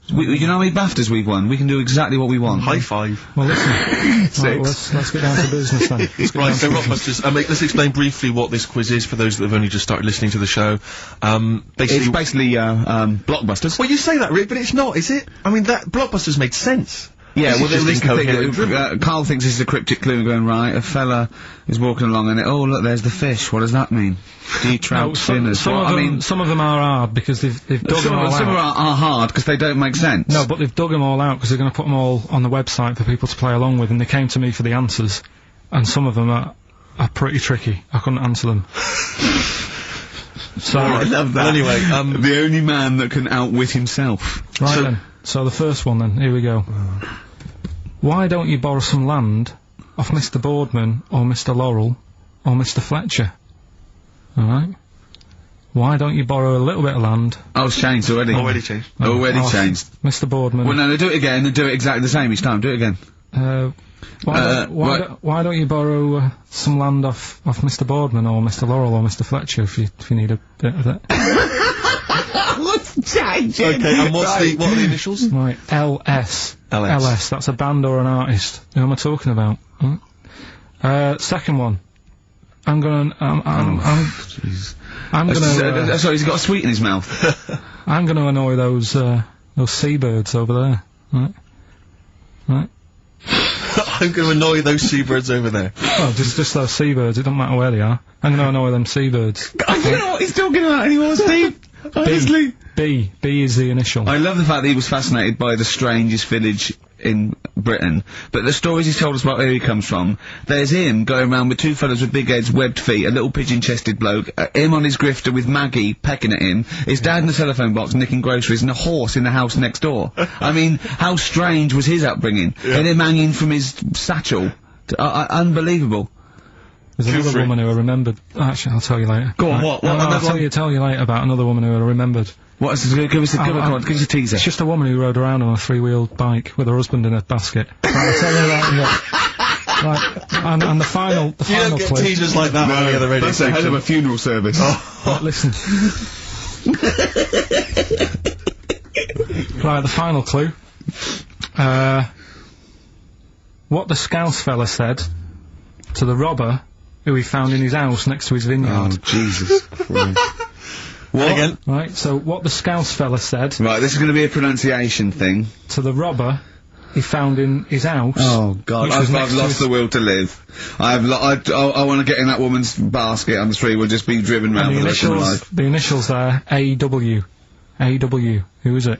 You know how many BAFTAs we've won? We can do exactly what we want. High five. Well, listen. Right, let's get down to business then. Right, so Rockbusters, let's explain briefly what this quiz is for those that have only just started listening to the show. It's basically, Blockbusters. Well, you say that, Rick, but it's not, is it? I mean, that Blockbusters made sense. Yeah, well, this thing, Carl thinks this is a cryptic clue going, right, a fella is walking along and oh, look, there's the fish, what does that mean? Trout spinners. Some of them are hard because they've dug them all out. Some are hard because they don't make sense. No, but they've dug them all out because they're going to put them all on the website for people to play along with, and they came to me for the answers, and some of them are pretty tricky. I couldn't answer them. So I love that. Anyway, the only man that can outwit himself. Right then. So the first one then, here we go. Why don't you borrow some land off Mr. Boardman or Mr. Laurel or Mr. Fletcher? Alright? why don't you borrow a little bit of land? Oh, it's changed already. Already changed. Already changed. Mr. Boardman. Well, no, do it again and do it exactly the same each time. Do it again. Why don't you borrow some land off Mr. Boardman or Mr. Laurel or Mr. Fletcher if you need a bit of it? What's changing? Okay, and what are the initials? Right, LS. LS, that's a band or an artist. Who am I talking about? Second one. I'm gonna, sorry, he's got a sweet in his mouth. I'm gonna annoy those seabirds over there. Right. I'm gonna annoy those seabirds over there. Oh, just those seabirds, it doesn't matter where they are. I'm gonna annoy them seabirds. I don't know what he's talking about anymore, Steve. Honestly. B is the initial. I love the fact that he was fascinated by the strangest village in Britain, but the stories he's told us about where he comes from, there's him going around with two fellas with big heads, webbed feet, a little pigeon-chested bloke, him on his grifter with Maggie pecking at him, his dad in the telephone box nicking groceries, and a horse in the house next door. I mean, how strange was his upbringing? Yeah. And him hanging from his satchel. Unbelievable. There's another woman who I remembered. Actually, I'll tell you later. Go on, what? I'll tell you later about another woman who I remembered. What is this? Give us a teaser. It's just a woman who rode around on a three-wheeled bike with her husband in a basket. Right, I'll tell you that. Right, and the final you don't get clip. teasers like that on the other radio That's a hell of a funeral service. Right, listen. Right, the final clue. What the Scouse fella said to the robber who he found in his house next to his vineyard. Oh, Jesus Christ. What? Again? Right, so what the Scouse fella said... Right, this is going to be a pronunciation thing. ...to the robber he found in his house... Oh, God, I've lost the will to live. I want to get in that woman's basket on the street. We'll just be driven round for the rest of my life. The initials there, A-W. A-W. Who is it?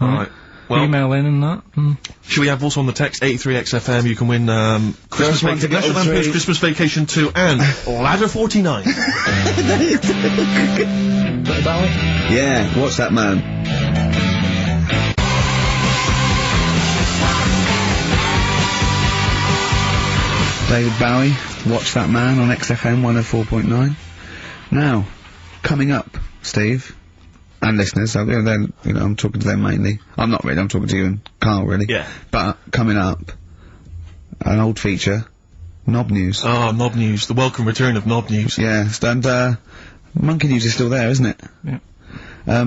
Alright. Well, email in and that. Should we have also on the text 83XFM? You can win Christmas Vacation 2 and Ladder 49. Yeah, watch that man. David Bowie, Watch That Man on XFM 104.9. Now, coming up, Steve. And listeners, I'm talking to them mainly. I'm not really, I'm talking to you and Carl, really. Yeah. But, coming up, an old feature, Knob News. Oh, Knob News, the welcome return of Knob News. Yeah, and, Monkey News is still there, isn't it? Yeah.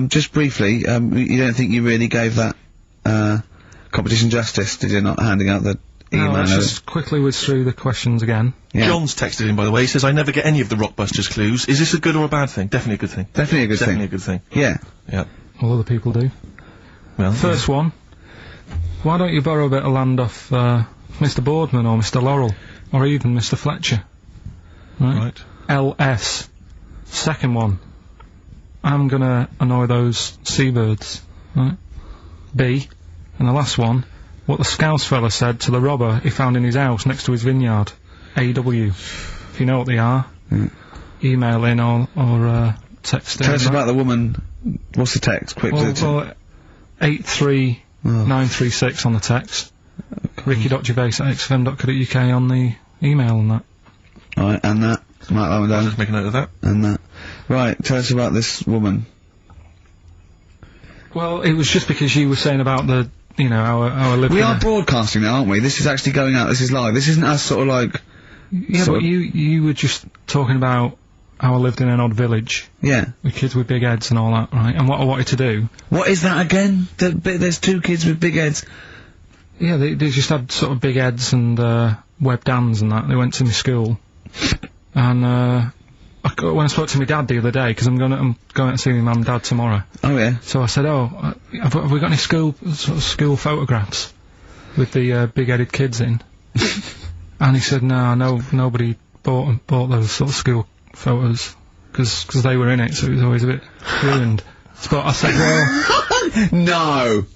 Just briefly, you don't think you really gave that, competition justice, did you, not handing out the email? No, let's just quickly whiz through the questions again. Yeah. John's texted in, by the way. He says, I never get any of the Rockbusters clues. Is this a good or a bad thing? Definitely a good thing. Definitely a good thing. Definitely a good thing. Yeah. Yeah. All other people do. Well, First one. Why don't you borrow a bit of land off, Mr. Boardman or Mr. Laurel? Or even Mr. Fletcher? Right. LS. Second one. I'm gonna annoy those seabirds. Right. B. And the last one. What the Scouse fella said to the robber he found in his house next to his vineyard. AW. If you know what they are, email in or text in. Tell us about the woman. What's the text? Quick. 83936 on the text. Ricky.gervais@xfm.co.uk on the email and that. Alright, and that. Mark that one down. Just make a note of that. And that. Right, tell us about this woman. Well, it was just because you were saying about the, you know, our living... We are broadcasting now, aren't we? This is actually going out, this is live. This isn't us sort of like... Yeah, but you were just talking about how I lived in an odd village. Yeah. With kids with big heads and all that, right? And what I wanted to do... What is that again? There's two kids with big heads. Yeah, they just had sort of big heads and, webbed hands and that. They went to my school. And, when I spoke to my dad the other day, because I'm going to see my mum and dad tomorrow. Oh, yeah. So I said, have we got any school photographs with the, big-headed kids in? And he said, no, nobody bought those sort of school photos, because they were in it, so it was always a bit ruined. But I said, well...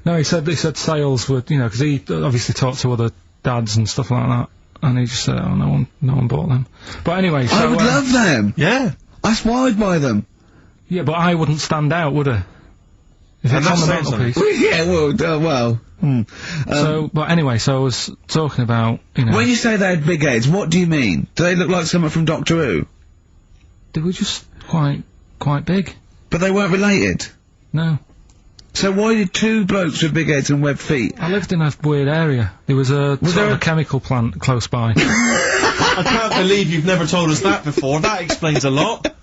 No, he said sales would, you know, because he obviously talked to other dads and stuff like that. And he just said, oh, no one bought them. But anyway, so... I would love them! Yeah. That's why I'd buy them. Yeah, but I wouldn't stand out, would I? If it's on the mantelpiece. Well, yeah, well, so, but anyway, so I was talking about, you know... When you say they had big heads, what do you mean? Do they look like someone from Doctor Who? They were just quite quite big. But they weren't related? No. So why did two blokes with big heads and webbed feet? I lived in a weird area. There was a sort of a chemical plant close by. I can't believe you've never told us that before. That explains a lot.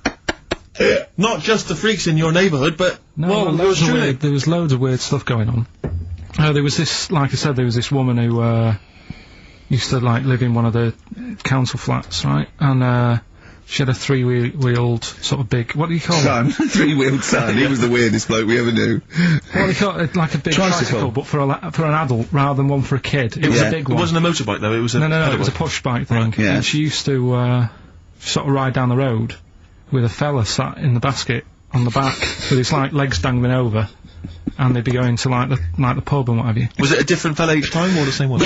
Not just the freaks in your neighbourhood, but there was loads of weird stuff going on. There was this, like I said, there was this woman who used to like live in one of the council flats, right? And she had a three-wheeled sort of big. What do you call it? Three-wheeled son. He was the weirdest bloke we ever knew. What do you call it? Like a big tricycle, but for an adult rather than one for a kid. It was a big one. It wasn't a motorbike though. It was a no. It was a push bike thing. Right, yeah. And she used to sort of ride down the road with a fella sat in the basket on the back with his like legs dangling over, and they'd be going to like the pub and what have you. Was it a different fella each time or the same one?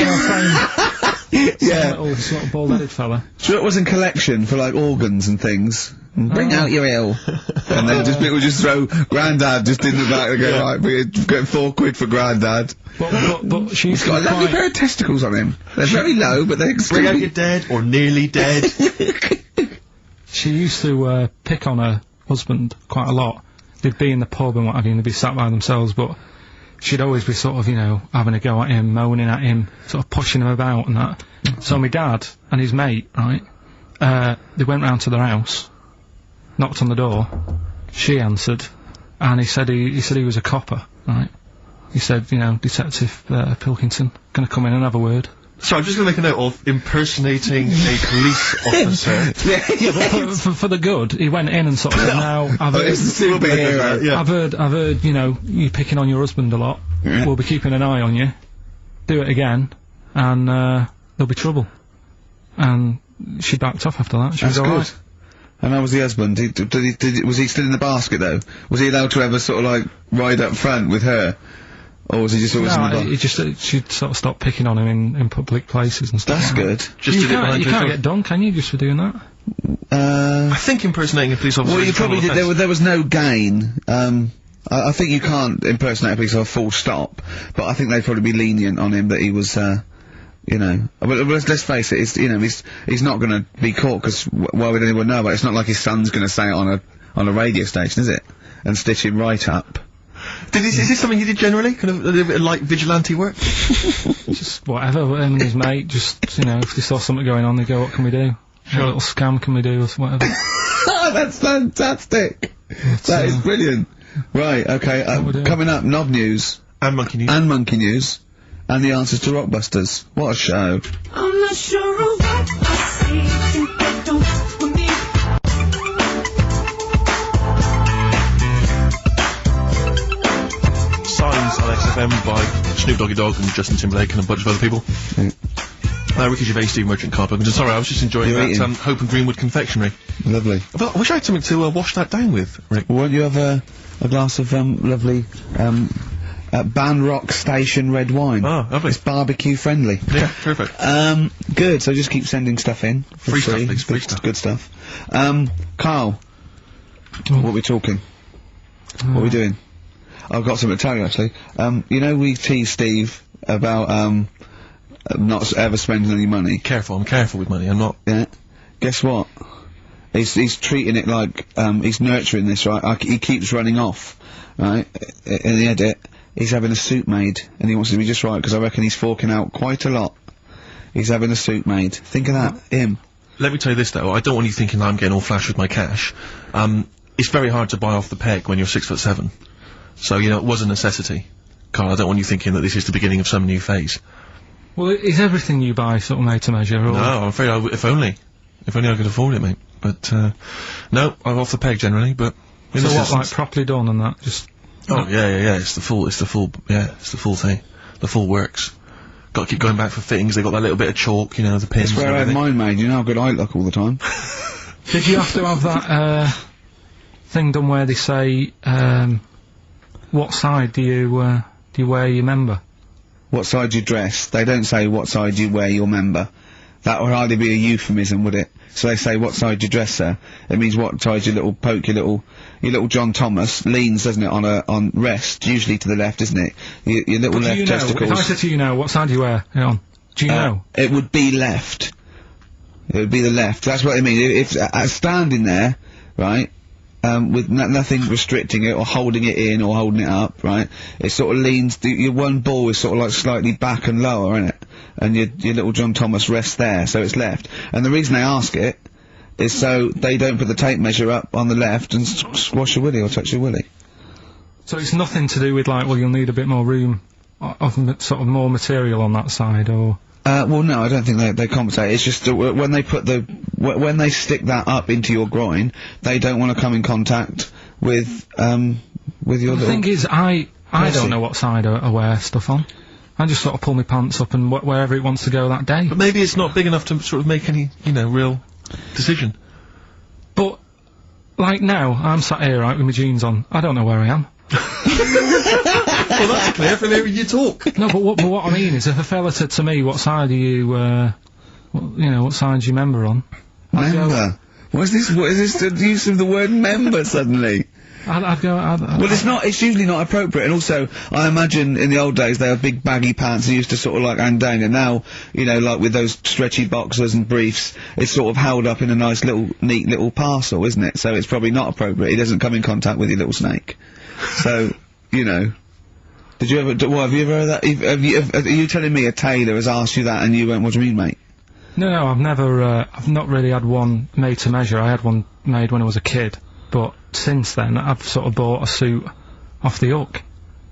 Yeah, little sort of bald-headed fella. So it was in collection for like organs and things. Bring out your ill. And then people just throw Grandad just in the back and go, right, we get £4 for Grandad. But she's got a lovely pair of testicles on him. They're very low, but they're extremely... Bring out your dead or nearly dead. She used to pick on her husband quite a lot. They'd be in the pub and what have you, and they'd be sat by themselves, but she'd always be sort of, you know, having a go at him, moaning at him, sort of pushing him about and that. So my dad and his mate, right, they went round to their house, knocked on the door, she answered, and he said he was a copper, right? He said, you know, Detective Pilkington, gonna come in and have a word. So I'm just gonna make a note of impersonating a police officer. For the good, he went in and sort of said, now, I've heard, you know, you picking on your husband a lot. Yeah. We'll be keeping an eye on you. Do it again, and, there'll be trouble. And she backed off after that. She was alright. And how was the husband? Was he still in the basket though? Was he allowed to ever sort of like ride up front with her? Or was he just always in the bar? He just, she'd sort of stopped picking on him in public places and stuff. That's good. You can't get done, can you, just for doing that? I think impersonating a police officer. Well, you probably did. There was no gain. I think you can't impersonate a police officer full stop, but I think they'd probably be lenient on him that he was, you know. But let's face it, it's, you know, he's not going to be caught because why would anyone know about it? It's not like his son's going to say it on a radio station, is it? And stitch him right up. Is this something you did generally? Kind of a little bit of light vigilante work? Just whatever, him and his mate, just, you know, if they saw something going on, they go, what can we do? Sure. What little scam can we do, or whatever. That's fantastic! That is brilliant. Right, okay, coming up, Knob News. And Monkey News. And Monkey News. And the answers to Rockbusters. What a show. I'm not sure of what I see, think I don't with me. Signs on XFM by Snoop Doggy Dogg and Justin Timberlake and a bunch of other people. Ricky Gervais, Steve Merchant, Carl Pilkington. Sorry, I was just enjoying that Hope and Greenwood confectionery. Lovely. I wish I had something to wash that down with, Rick. Won't you have a glass of lovely Banrock Station red wine? Oh, lovely. It's barbecue friendly. Yeah, perfect. Good. So just keep sending stuff in. Free stuff, please. Free stuff. Good stuff. Carl, what are we talking? What are we doing? I've got something to tell you actually. You know we teased Steve about not ever spending any money. Careful, I'm careful with money, I'm not. Yeah. Guess what? He's treating it like, he's nurturing this, right? He keeps running off, right? In the edit, he's having a suit made, and he wants to be just right, because I reckon he's forking out quite a lot. He's having a suit made. Think of that, him. Let me tell you this though, I don't want you thinking that I'm getting all flash with my cash. It's very hard to buy off the peg when you're 6'7". So, you know, it was a necessity. Carl, I don't want you thinking that this is the beginning of some new phase. Well, is everything you buy sort of made to measure, or...? No, I'm afraid if only I could afford it, mate. But, no, I'm off the peg generally, but... So what, like, properly done and that, just... Oh, yeah, it's the full thing. The full works. Gotta keep going back for fittings, they got that little bit of chalk, you know, the pins. That's where I had mine made, you know how good I look all the time. Did you have to have that, thing done where they say, what side do you wear your member? What side you dress? They don't say what side you wear your member. That would hardly be a euphemism, would it? So they say what side you dress, sir. It means what side your little John Thomas leans, doesn't it, on rest, usually to the left, isn't it? Your little left testicles. If I said to you now, what side do you wear it on? Do you know? It would be left. It would be the left. That's what I mean. If standing there, right, with nothing restricting it or holding it in or holding it up, right? It sort of leans, your one ball is sort of like slightly back and lower, isn't it? And your little John Thomas rests there, so it's left. And the reason they ask it is so they don't put the tape measure up on the left and squash your willy or touch your willy. So it's nothing to do with, like, well, you'll need a bit more room, sort of more material on that side, or... Well, no, I don't think they compensate. It's just when they put when they stick that up into your groin, they don't want to come in contact with your little... The thing is, I don't know what side I wear stuff on. I just sort of pull my pants up and wherever it wants to go that day. But maybe it's not big enough to sort of make any, real decision. But, like now, I'm sat here, right, with my jeans on. I don't know where I am. Well, that's clear from hearing you talk. No, but what I mean is, if a fella said to me, what side are you, what side do you member on? Member? What is this the use of the word member suddenly? I'd go... Well, it's usually not appropriate, and also, I imagine in the old days they had big baggy pants and used to sort of like hang down, and now, like with those stretchy boxers and briefs, it's sort of held up in a nice neat little parcel, isn't it? So it's probably not appropriate. It doesn't come in contact with your little snake. So, did you ever, have you ever heard that? Are you telling me a tailor has asked you that and you went, what do you mean, mate? No, I've never, I've not really had one made to measure. I had one made when I was a kid, but since then, I've sort of bought a suit off the hook.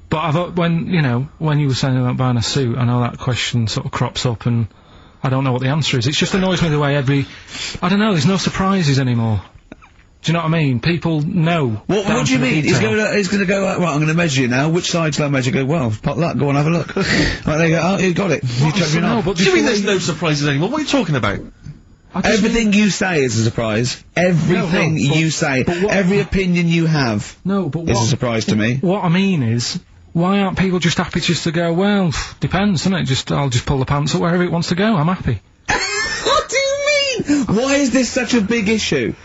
But when you were saying about buying a suit, I know that question sort of crops up and I don't know what the answer is. It just annoys me the way I don't know, there's no surprises anymore. Do you know what I mean? People know. What do you mean? He's gonna go, right, I'm gonna measure you now. Which side shall I measure? Go, well, pot luck, go and have a look. Right, there you go. Oh, you got it. You chuck me off. What do you mean there's no surprises anymore? What are you talking about? Everything you say is a surprise. Everything you say. Every opinion you have. Is a surprise to me. What I mean is, why aren't people just happy just to go, well, depends, isn't it? I'll just pull the pants up wherever it wants to go, I'm happy. What do you mean? Why is this such a big issue?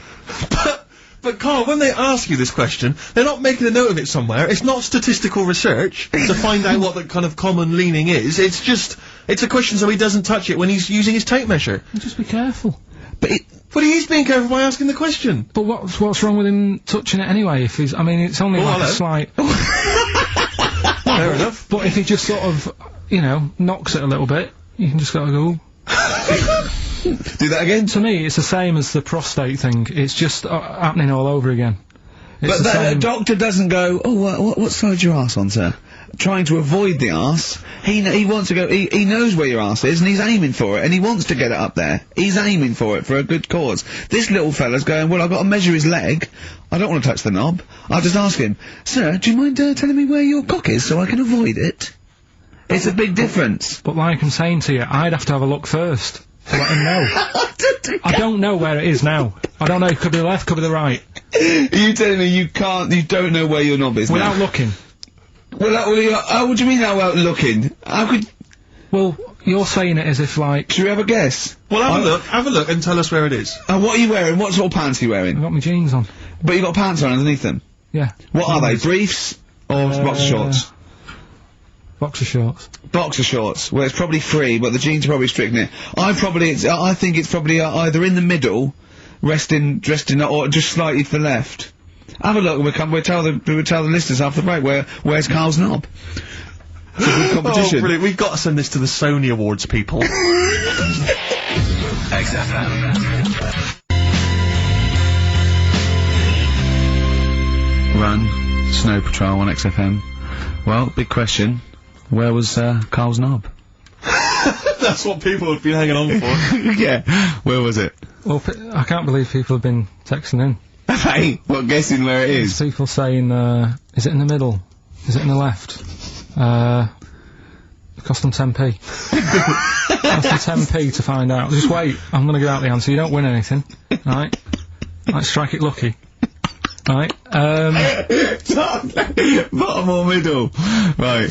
But Carl, when they ask you this question, they're not making a note of it somewhere. It's not statistical research to find out what the kind of common leaning is. It's a question so he doesn't touch it when he's using his tape measure. Just be careful. But he is being careful by asking the question. But what's wrong with him touching it anyway? If he's, I mean, it's only like a slight... Fair enough. But if he just sort of, knocks it a little bit, you can just gotta go... Do that again? To me, it's the same as the prostate thing. It's just happening all over again. But the doctor doesn't go, oh, what side's your arse on, sir? Trying to avoid the arse. He wants to go, he knows where your arse is, and he's aiming for it, and he wants to get it up there. He's aiming for it for a good cause. This little fella's going, well, I've got to measure his leg. I don't want to touch the knob. I'll just ask him, sir, do you mind telling me where your cock is so I can avoid it? It's a big difference. But like I'm saying to you, I'd have to have a look first. To let him know. I don't know where it is now. I don't know, it could be the left, could be the right. Are you telling me you don't know where your knob is without looking? Well, what do you mean without looking? How could... Well, you're saying it as if like... Should we have a guess? Well, have a look and tell us where it is. And what are you wearing? What sort of pants are you wearing? I've got my jeans on. But you've got pants on underneath them? Yeah. What are they, briefs? Or boxer shorts? Boxer shorts. Boxer shorts. Well, it's probably free, but the jeans are probably stricken it. I think it's probably either in the middle, dressed in, or just slightly to the left. Have a look, and we'll tell the listeners after the break where's Carl's knob. It's a good competition. Oh, brilliant. We've got to send this to the Sony Awards people. XFM. Run, Snow Patrol on XFM. Well, big question. Where was Carl's knob? That's what people have been hanging on for. Yeah. Where was it? Well, I can't believe people have been texting in. Hey, what, guessing where it is? People saying, is it in the middle? Is it in the left? It cost them 10p. Cost them 10p to find out. Just wait, I'm gonna give out the answer. You don't win anything, right? Let's strike it lucky. Right, bottom or middle? Right.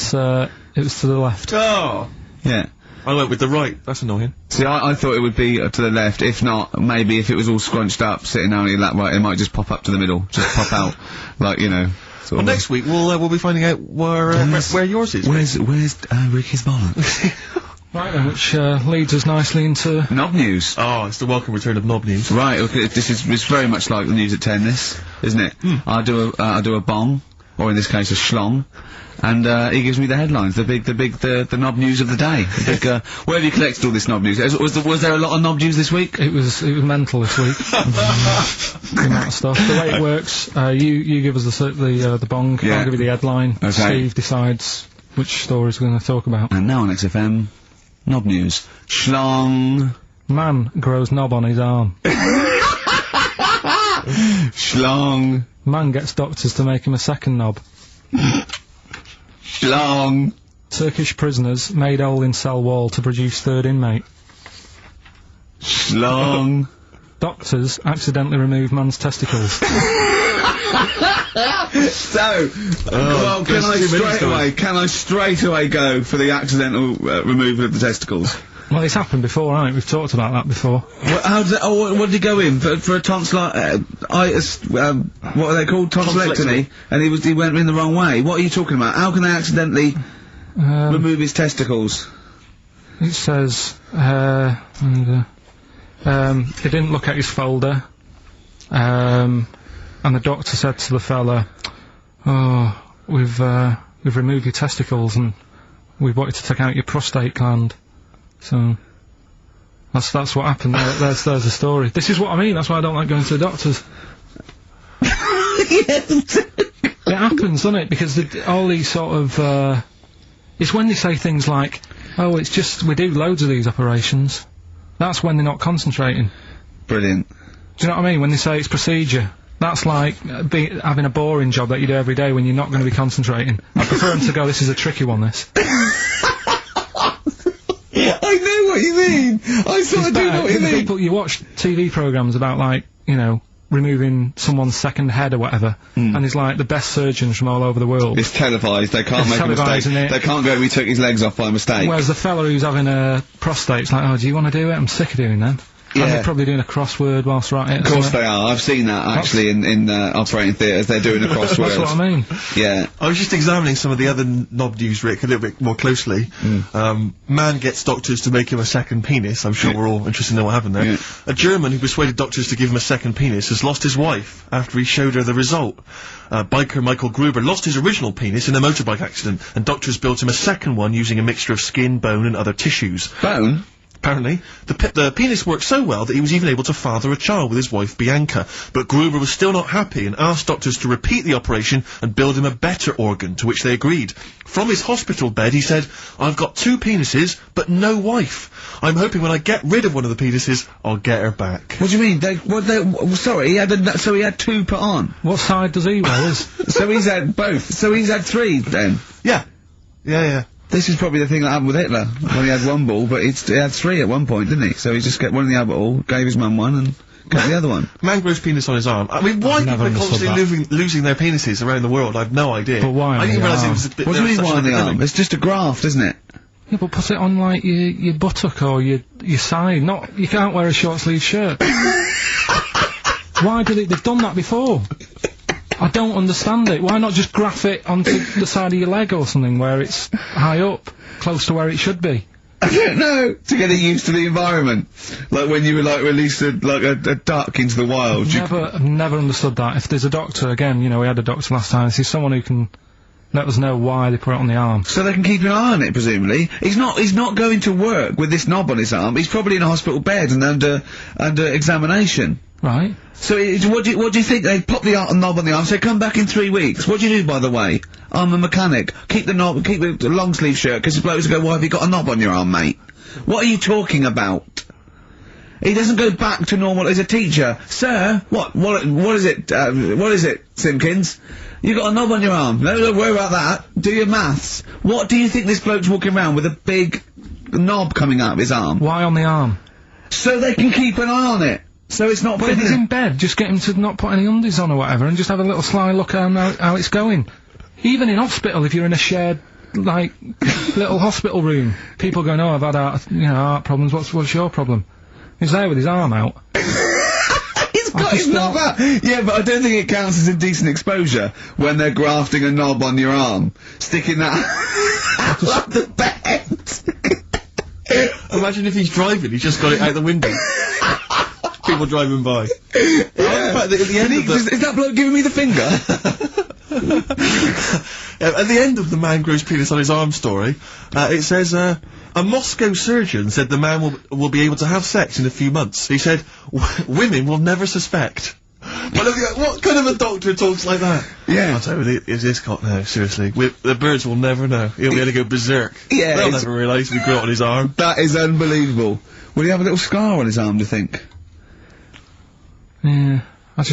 It was to the left. Oh! Yeah. I went with the right, that's annoying. See, I thought it would be to the left, if not, maybe if it was all scrunched up, sitting down in that right, it might just pop up to the middle, just pop out, like, Well, next week we'll be finding out where yours is. Where's Ricky's bollocks? Right then, which leads us nicely into knob news. Oh, it's the welcome return of knob news. Right, okay, it's very much like the news at 10, this, isn't it? I do a bong, or in this case a schlong, and he gives me the headlines, the knob news of the day. Where have you collected all this knob news? Was there a lot of knob news this week? It was mental this week. The amount of stuff. The way it works, you give us the bong, I'll give you the headline, okay. Steve decides which stories we're going to talk about. And now on XFM, knob news. Schlong. Man grows knob on his arm. Schlong. Man gets doctors to make him a second knob. Schlong. Turkish prisoners made hole in cell wall to produce third inmate. Schlong. Doctors accidentally remove man's testicles. So, well, can I straight away go for the accidental removal of the testicles? Well, it's happened before, hasn't it? We've talked about that before. How does that, what did he go in for a tonsillitis? What are they called? Tonsillectomy. And he went in the wrong way. What are you talking about? How can they accidentally remove his testicles? It says he didn't look at his folder, and the doctor said to the fella, "Oh, we've removed your testicles and we wanted to take out your prostate gland." So that's what happened. There's the story. This is what I mean. That's why I don't like going to the doctors. It happens, doesn't it? Because all these sort of it's when they say things like, "Oh, it's just we do loads of these operations." That's when they're not concentrating. Brilliant. Do you know what I mean? When they say it's procedure, that's like having a boring job that you do every day when you're not going to be concentrating. I prefer them to go, "This is a tricky one, this." I know what you mean. I sort of do know what you mean. You watch TV programmes about, like, you know, removing someone's second head or whatever, and it's like the best surgeons from all over the world. It's televised, they can't make a mistake. They can't go, "We took his legs off by mistake." Whereas the fella who's having a prostate's like, "Oh, do you want to do it? I'm sick of doing them." Yeah. And they're probably doing a crossword whilst right it. Of course they are. I've seen that actually in operating theatres. They're doing a crossword. That's what I mean. Yeah. I was just examining some of the other knob news, Rick, a little bit more closely. Man gets doctors to make him a second penis. I'm sure we're all interested to know what happened there. Yeah. A German who persuaded doctors to give him a second penis has lost his wife after he showed her the result. Biker Michael Gruber lost his original penis in a motorbike accident, and doctors built him a second one using a mixture of skin, bone, and other tissues. Bone? Apparently, the penis worked so well that he was even able to father a child with his wife Bianca, but Gruber was still not happy and asked doctors to repeat the operation and build him a better organ, to which they agreed. From his hospital bed he said, "I've got 2 penises, but no wife. I'm hoping when I get rid of one of the penises, I'll get her back." What do you mean? Sorry, he had 2 put on. What side does he wear? So he's had both. So he's had 3 then? Yeah. Yeah. This is probably the thing that happened with Hitler, when he had 1 ball, but he had 3 at one point, didn't he? So he just got one in the other ball, gave his mum one, and got the other one. Man grows penis on his arm. I mean, why people are constantly losing their penises around the world, I've no idea. But why? I didn't realise it was a bit... What do you mean why on the arm? It's just a graft, isn't it? Yeah, but put it on, like, your buttock or your side, not... You can't wear a short-sleeved shirt. Why do they've done that before? I don't understand it. Why not just graph it onto the side of your leg or something where it's high up, close to where it should be? I don't know. To get it used to the environment. Like when you were, like, released a duck into the wild. I've never understood that. If there's a doctor, again, you know, we had a doctor last time, if there's someone who can let us know why they put it on the arm. So they can keep an eye on it, presumably. He's not going to work with this knob on his arm. He's probably in a hospital bed and under examination. Right. So what do you think? They pop the knob on the arm, say, "Come back in 3 weeks." What do you do, by the way? "I'm a mechanic. Keep the long sleeve shirt," because the blokes go, "Why have you got a knob on your arm, mate?" What are you talking about? He doesn't go back to normal as a teacher. "Sir, what is it, Simpkins? You got a knob on your arm. No, don't worry about that. Do your maths." What do you think this bloke's walking around with a big knob coming out of his arm? Why on the arm? So they can keep an eye on it. So it's not... But if he's in bed, just get him to not put any undies on or whatever, and just have a little sly look at how it's going. Even in hospital, if you're in a shared, like, little hospital room, people going, "Oh, I've had heart problems, what's your problem?" He's there with his arm out. He's got his knob out! Yeah, but I don't think it counts as indecent exposure when they're grafting a knob on your arm, sticking that out of the bed. Imagine if he's driving, he's just got it out the window. People driving by. Yeah. At the end is that bloke giving me the finger? At the end of the man grows penis on his arm story, it says, a Moscow surgeon said the man will be able to have sex in a few months. He said, women will never suspect. What kind of a doctor talks like that? Yeah. I'll tell you, is this cock now, seriously? The birds will never know. He'll be able to go berserk. Yeah. They'll never realise we grew it on his arm. That is unbelievable. Will he have a little scar on his arm, do you think? Yeah. I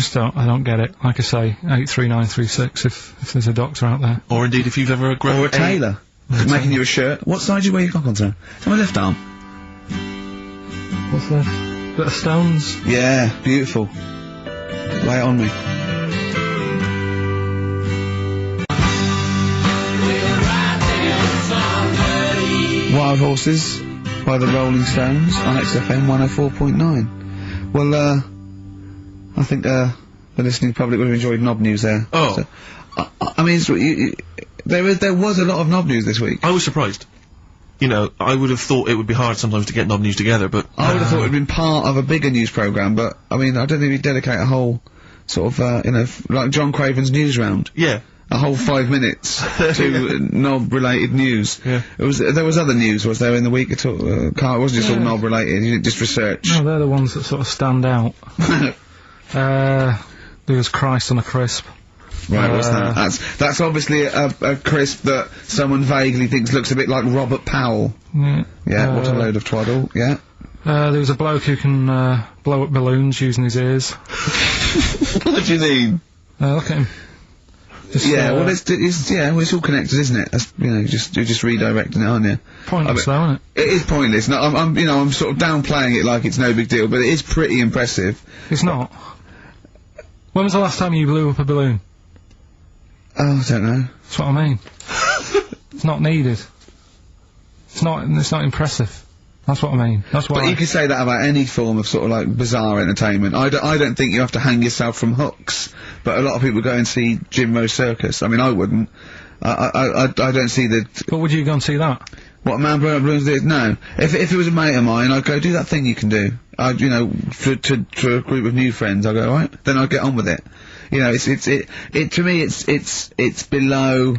don't get it. Like I say, 83936 if there's a doctor out there. Or indeed if you've ever Or a tailor. Making you a shirt. What side do you wear your cock on, sir? Is that my left arm? What's this? Bit of stones? Yeah, beautiful. Lay it on me. Wild Horses by the Rolling Stones on XFM 104.9. Well, I think the listening public would have enjoyed Knob News there. Oh. So, I mean, there was a lot of Knob News this week. I was surprised. You know, I would have thought it would be hard sometimes to get Knob News together, but... I would have thought it would have been part of a bigger news programme, but, I mean, I don't think we'd dedicate a whole, sort of, like John Craven's news round. Yeah. A whole 5 minutes to knob-related news. Yeah. There was other news, was there, in the week at all? Carl, it wasn't just all knob-related, you didn't just research. No, they're the ones that sort of stand out. There was Christ on a crisp. Right, what's that? That's obviously a crisp that someone vaguely thinks looks a bit like Robert Powell. Yeah. Yeah, what a load of twaddle, yeah. There was a bloke who can, blow up balloons using his ears. What do you mean? Look at him. Just, well, it's all connected, isn't it? That's, you're just redirecting it, aren't you? Pointless, though, isn't it? It is pointless. No, I'm sort of downplaying it like it's no big deal, but it is pretty impressive. It's not. When was the last time you blew up a balloon? Oh, I don't know. That's what I mean. It's not needed. It's not impressive. That's what I mean. That's why. But you can say that about any form of sort of like bizarre entertainment. I don't think you have to hang yourself from hooks, but a lot of people go and see Jim Rose Circus. I mean, I wouldn't. I don't see the... But would you go and see that? What, Man Blowing Up Balloons did? No. If it was a mate of mine, I'd go, do that thing you can do. To a group of new friends, I'd go, alright, then I'd get on with it. You know, to me, it's below,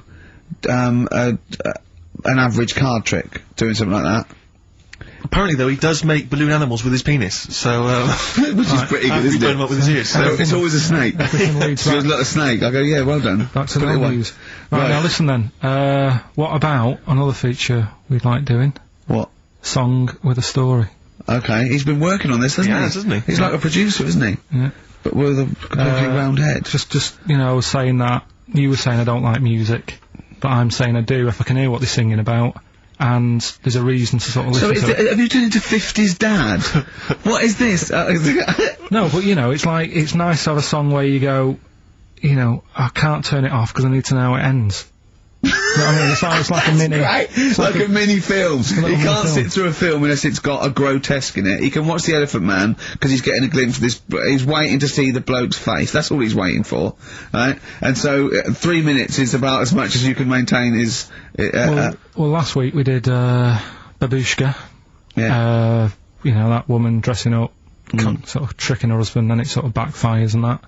an average card trick, doing something like that. Apparently, though, he does make balloon animals with his penis, so, which is pretty good, isn't it? Him up with his ears, so it's always a snake. It's a little snake. I go, yeah, well done. Back to the news. Right, now listen then. What about another feature we'd like doing? What? Song with a story. Okay, he's been working on this, hasn't he? He's like a producer, isn't he? Yeah. But with a completely round head. Just, I was saying that, you were saying I don't like music, but I'm saying I do if I can hear what they're singing about. And there's a reason to sort of listen to it. Have you turned into 50s dad? What is this? No, but it's like, it's nice to have a song where you go, I can't turn it off because I need to know how it ends. You know what I mean? It's like a mini... Right, it's like a mini film. You can't sit through a film unless it's got a grotesque in it. He can watch The Elephant Man, because he's getting a glimpse of this... He's waiting to see the bloke's face. That's all he's waiting for, right? And so, 3 minutes is about as much as you can maintain his... well, last week we did, Babushka. Yeah. That woman dressing up, sort of tricking her husband, then it sort of backfires and that.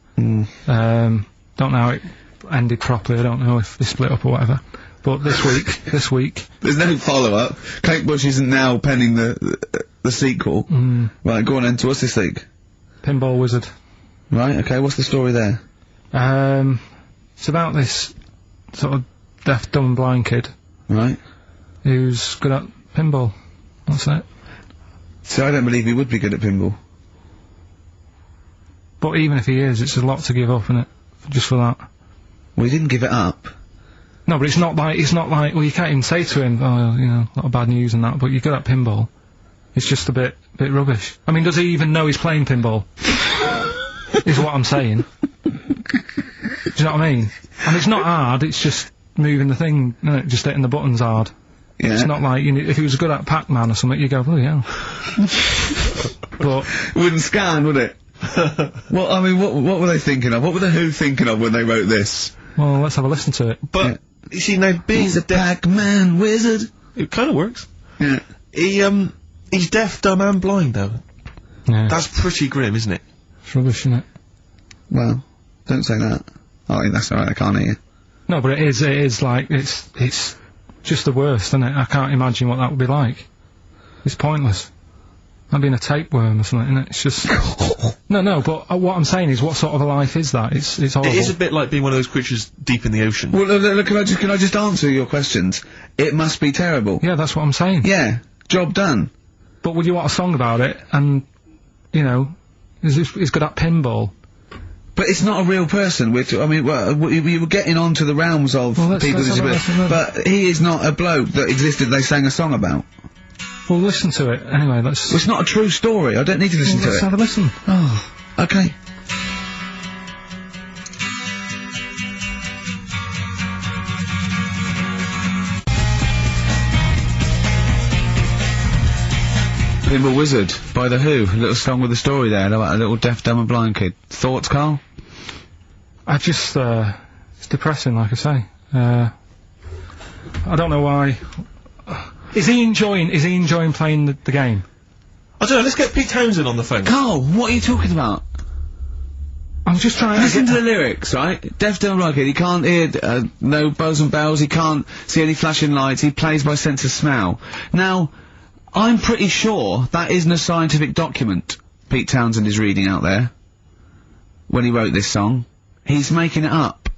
Don't know how it ended properly, I don't know if they split up or whatever. But this week... There's no follow-up. Kate Bush isn't now penning the sequel. Right, go on then, to what's this week? Pinball Wizard. Right, okay, what's the story there? It's about this sort of deaf, dumb and blind kid. Right. Who's good at pinball. That's it. So I don't believe he would be good at pinball. But even if he is, it's a lot to give up, isn't it? Just for that. Well, he didn't give it up. No, but it's not like, well, you can't even say to him, oh, a lot of bad news and that, but you're good at pinball. It's just a bit rubbish. I mean, does he even know he's playing pinball? Is what I'm saying. Do you know what I mean? And it's not hard, it's just moving the thing, just hitting the buttons hard. Yeah. It's not like, if he was good at Pac-Man or something, you go, oh yeah. But... It wouldn't scan, would it? Well, I mean, what were they thinking of? What were the Who thinking of when they wrote this? Well, let's have a listen to it. But, you see, now, being He's a Pac-Man wizard. It kind of works. Yeah. He He's deaf, dumb and blind, though. Yeah. That's pretty grim, isn't it? It's rubbish, isn't it? Well, don't say that. Oh, that's alright, I can't hear you. No, but it is like, it's just the worst, isn't it? I can't imagine what that would be like. It's pointless. I've been a tapeworm or something, isn't it? It's just... No, but what I'm saying is, what sort of a life is that? It's horrible. It is a bit like being one of those creatures deep in the ocean. Well, look, can I just answer your questions? It must be terrible. Yeah, that's what I'm saying. Yeah, job done. But would you want a song about it, and, you know, he's got that pinball. But it's not a real person. We were getting onto the realms of people with disabilities, but he is not a bloke that existed they sang a song about. Well, listen to it. Anyway, let's... Well, it's not a true story. I don't need to listen to it. Let's have a listen. Oh, okay. Pinball Wizard by The Who. A little song with a story there about a little deaf, dumb and blind kid. Thoughts, Carl? I just, it's depressing, like I say. I don't know why... Is he enjoying playing the game? I don't know, let's get Pete Townsend on the phone. Carl, what are you talking about? I'm just trying to listen to the lyrics, right? Deaf, dumb, blind kid, he can't hear, no bells and bells, he can't see any flashing lights, he plays by sense of smell. Now, I'm pretty sure that isn't a scientific document Pete Townsend is reading out there. When he wrote this song. He's making it up.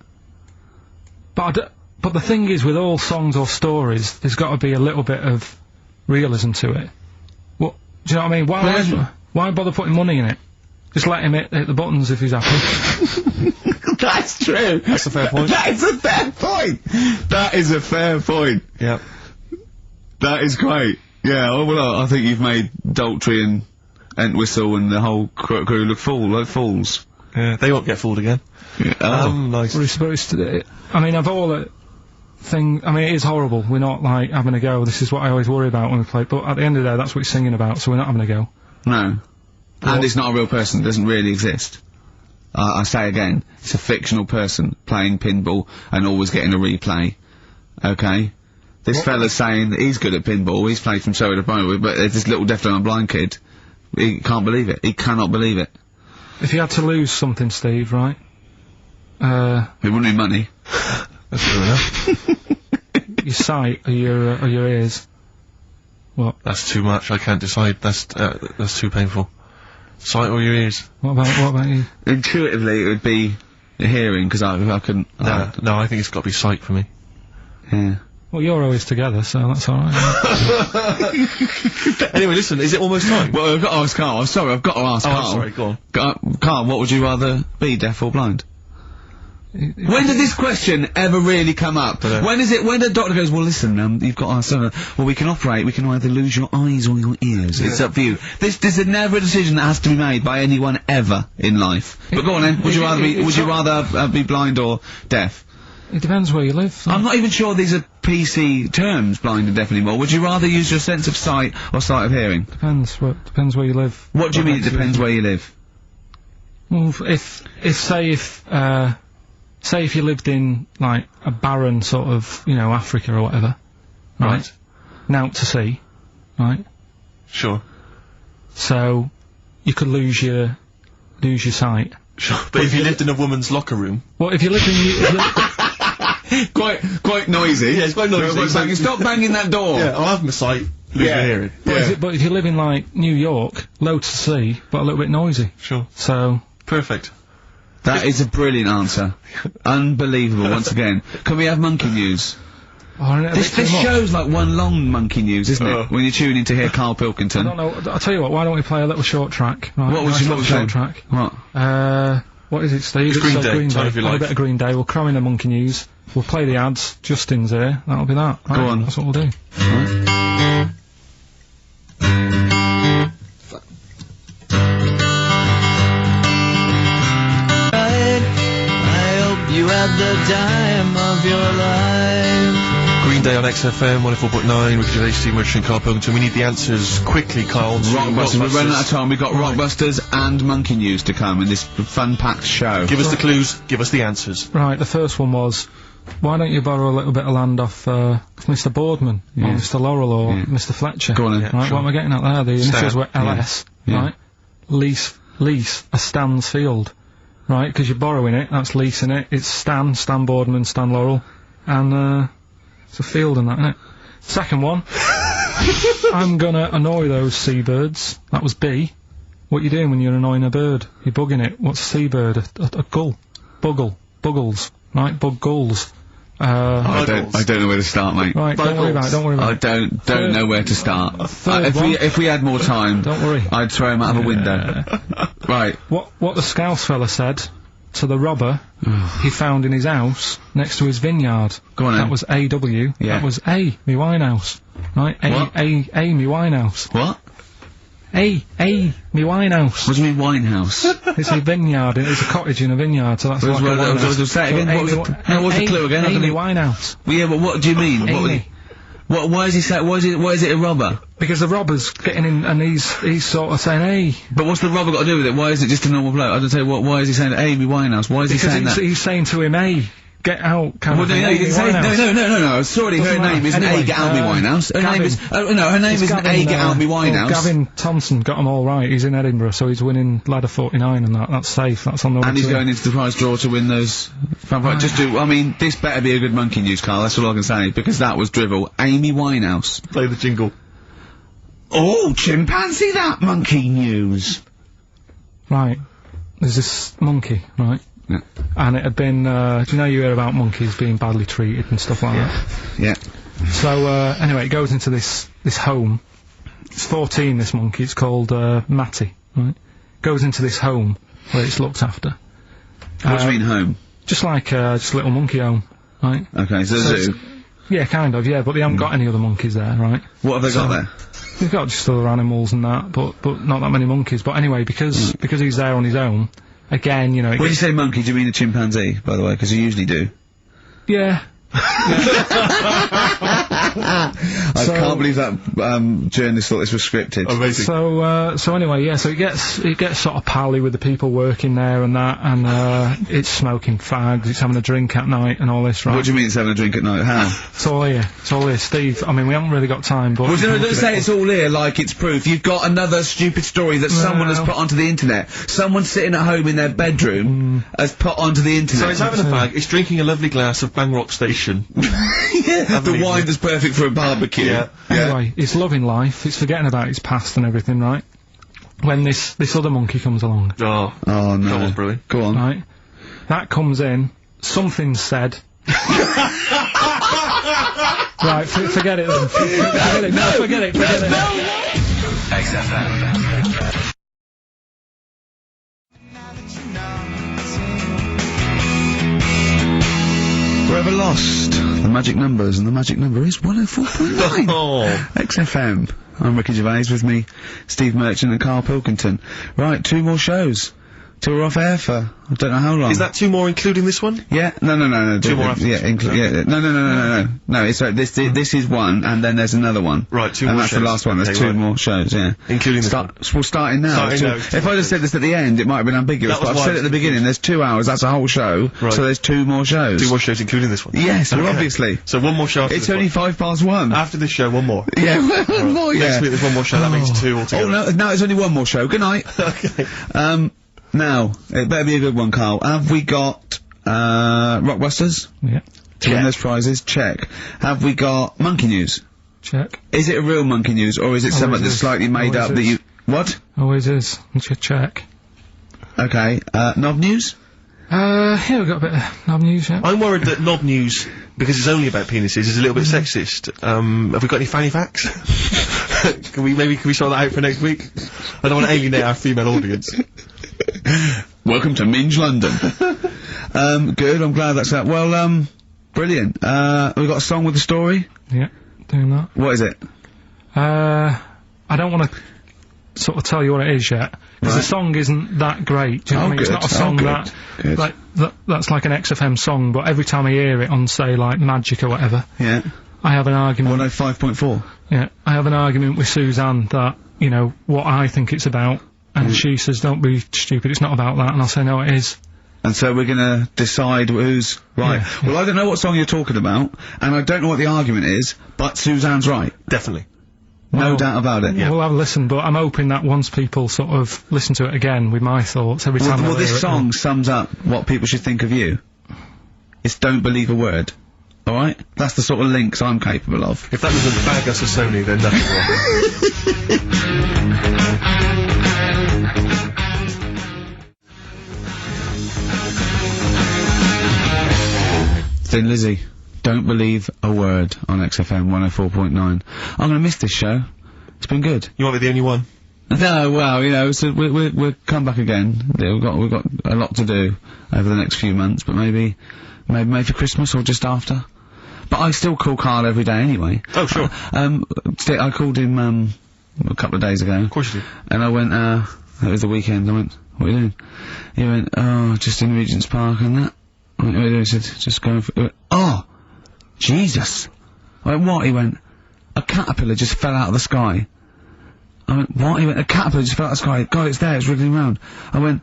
But the thing is, with all songs or stories, there's got to be a little bit of realism to it. What, do you know what I mean? Why bother putting money in it? Just let him hit the buttons if he's happy. That's true. That's a fair point. That is a fair point. That is a fair point. Yep. That is great. Yeah, well, I think you've made Daltrey and Entwistle and the whole crew look like fools. Yeah, they won't get fooled again. Yeah. Nice. We're supposed to... I mean, of all the thing... I mean, it is horrible. We're not, like, having a go. This is what I always worry about when we play. But at the end of the day, that's what he's singing about, so we're not having a go. No. And he's not a real person. Doesn't really exist. I say again, it's a fictional person playing pinball and always getting a replay. Okay? This fella's saying that he's good at pinball, he's played from so to Bone, but this little deaf and blind kid, he can't believe it. He cannot believe it. If you had to lose something, Steve, right? It wouldn't be money. That's fair enough. Your sight or your ears. What? That's too much, I can't decide. That's too painful. Sight or your ears? What about you? Intuitively, it would be hearing, because I couldn't... No, I think it's got to be sight for me. Yeah. Well, you're always together, so that's alright. Anyway, listen, is it almost time? Well, I've got to ask Carl. I'm sorry, I've got to ask Carl. I'm sorry, go on. Carl, what would you rather be, deaf or blind? When did this question ever really come up? When the doctor goes, well listen, you've got well we can either lose your eyes or your ears. It's up to you. This is never a decision that has to be made by anyone ever in life. But go on then, would you rather be blind or deaf? It depends where you live. I'm not even sure these are PC terms, blind and deaf anymore. Would you rather use your sense of sight or sight of hearing? Depends where you live. What do you mean it depends where you live? Well, say if you lived in, like, a barren sort of, you know, Africa or whatever. Right? Now to sea. Right? Sure. So, you could lose your sight. Sure. But if you lived in a woman's locker room... Well, if you lived in... quite noisy. Yeah, it's quite noisy. Stop banging that door. Yeah, I'll have my sight, lose my hearing. But if you live in, like, New York, low to sea, but a little bit noisy. Sure. So... Perfect. That is a brilliant answer. Unbelievable, once again. Can we have monkey news? This show's like one long monkey news, isn't it? When you tune in to hear Carl Pilkington. I don't know, I'll tell you what, why don't we play a little short track? Right, what was your short track? What? What is it, Steve? It's Green Day. Green Day. If you A like. bit of Green Day, we'll cram in the monkey news, we'll play the ads, Justin's here, that'll be that. Right, go on. That's what we'll do. You had the time of your life. Green Day on XFM 104.9 with JC Merchant, Carl Pilkington. We need the answers quickly, Carl. Rockbusters. We're running out of time. We've got Rockbusters and Monkey News to come in this fun-packed show. Give us the clues. Give us the answers. Right, the first one was, why don't you borrow a little bit of land off Mr. Boardman, or Mr. Laurel, or Mr. Fletcher? Go on then. Right, what am I getting at there? The initials were LS, right? Lease a Stan's field, right? Because you're borrowing it, that's leasing it. It's Stan Boardman, Stan Laurel, and it's a field and that, innit? Second one, I'm gonna annoy those seabirds. That was B. What you doing when you're annoying a bird? You're bugging it. What's a seabird? A gull. Buggles. Right? Bug gulls. I don't know where to start, mate. Right, don't worry about it. I don't know where to start. If we had more time, don't worry. I'd throw him out of a window. Right. What the Scouse fella said to the robber he found in his house next to his vineyard. Go on, that was A.W. Yeah. That was A, me Winehouse. Right? A, me Winehouse. What? Me Winehouse. What do you mean Winehouse? It's a vineyard, it's a cottage in a vineyard, so that's like a winehouse. Say it again, what's the clue again? Amy Winehouse. Well, yeah, but what do you mean? Amy. Why is he saying, why is it a robber? Because the robber's getting in and he's sort of saying, hey. But what's the robber got to do with it? Why is it just a normal bloke? I don't say, why is he saying Amy Winehouse? Why is he saying that? Because he's saying to him, hey, get out, kind of thing. No, he didn't say, no, sorry, her name isn't A, get out me Winehouse. Her name is, her name isn't A, get out me Winehouse. Gavin Thompson got them all right, he's in Edinburgh, so he's winning ladder 49 and that's safe, that's on the way. And he's going into the prize draw to win those. I mean, this better be a good monkey news, Carl, that's all I can say, because that was drivel. Amy Winehouse. Play the jingle. Oh, chimpanzee that monkey news. Right. There's this monkey, right? Yeah. And it had been, do you know you hear about monkeys being badly treated and stuff like that? Yeah. So, anyway, it goes into this home. It's 14, this monkey, it's called, Matty, right? Goes into this home where it's looked after. What do you mean home? Just like, just a little monkey home, right? Okay, so zoo? Yeah, kind of, yeah, but they haven't got any other monkeys there, right? What have they got there? They've got just other animals and that, but not that many monkeys. But anyway, because he's there on his own, again, you know... When you say monkey, do you mean a chimpanzee, by the way? Because you usually do. Yeah. I can't believe that journalist thought this was scripted. Amazing. So anyway, yeah, so it gets sort of pally with the people working there and that, and it's smoking fags, it's having a drink at night and all this, right? What do you mean it's having a drink at night? How? It's all here, Steve. I mean, we haven't really got time, but... Well, don't say it's all here like it's proof. You've got another stupid story that someone has put onto the internet. Someone sitting at home in their bedroom has put onto the internet. So he's having a fag, he's drinking a lovely glass of Bangrock Station. Yeah, the wine that's perfect for a barbecue. Yeah. Anyway, it's loving life, it's forgetting about its past and everything, right? When this other monkey comes along. Oh no. That was brilliant. Go on. Right? That comes in, something's said. Right, forget it then. Forget it. XFM. Forever Lost. The magic numbers, and the magic number is 104.9. XFM. I'm Ricky Gervais, with me, Steve Merchant and Carl Pilkington. Right, 2 more shows. 2 are off air for, I don't know how long. Is that 2 more including this one? Yeah, no. 2 more after No, it's this is 1, and then there's another one. Right, 2 more and that's shows. the last one, there's 2 more shows, yeah. Including this one. We're starting now. If I just said this at the end, it might have been ambiguous, but I've said it at the beginning, there's 2 hours, that's a whole show, so there's 2 more shows. 2 more shows including this one? Yes, well obviously. So 1 more show after It's only 1:05. After this show, 1 more. Yeah, 1 more, yeah. Next week there's 1 more show, that makes 2 altogether. Oh no, it's only 1 more show, good night. Okay. Now, it better be a good one, Carl. Have we got, Rockbusters? Yeah. To win those prizes? Check. Have we got Monkey News? Check. Is it a real Monkey News, or is it something that's slightly made up that you... What? Always is. It's your check. Okay, Knob News? Yeah, we've got a bit of knob news, yeah. I'm worried that knob news, because it's only about penises, is a little bit sexist. Have we got any fanny facts? Can we sort that out for next week? I don't want to alienate our female audience. Welcome to Minge London. Good, I'm glad that's that. Well, brilliant. We've got a song with a story? Yeah, doing that. What is it? I don't want to sort of tell you what it is yet, because the song isn't that great, do you know what I mean? It's not a song that's like an XFM song, but every time I hear it on, say, like, Magic or whatever, yeah, I have an argument. 105.4? Yeah, I have an argument with Suzanne that, you know, what I think it's about, and she says, don't be stupid, it's not about that, and I'll say, no, it is. And so we're gonna decide who's right. Well, I don't know what song you're talking about, and I don't know what the argument is, but Suzanne's right. Definitely. No doubt about it. We'll have a listen, but I'm hoping that once people sort of listen to it again with my thoughts every time Well, I hear this it, song sums up what people should think of you. It's don't believe a word. Alright? That's the sort of links I'm capable of. If that doesn't bag us as Sony, then nothing Thin Lizzy, don't believe a word on XFM 104.9. I'm gonna miss this show. It's been good. You won't be the only one. No, well, you know, so we'll come back again. Yeah, we've got a lot to do over the next few months, but maybe for Christmas or just after. But I still call Carl every day anyway. Oh, sure. I called him, a couple of days ago. Of course you did. And I went, it was the weekend, I went, what are you doing? He went, oh, just in Regent's Park and that. I went, what are you doing? He said, just going for, he went, oh! Jesus! I went, what? He went, a caterpillar just fell out of the sky. I went, what? He went, a caterpillar just fell out of the sky. God, it's there, it's wriggling around. I went,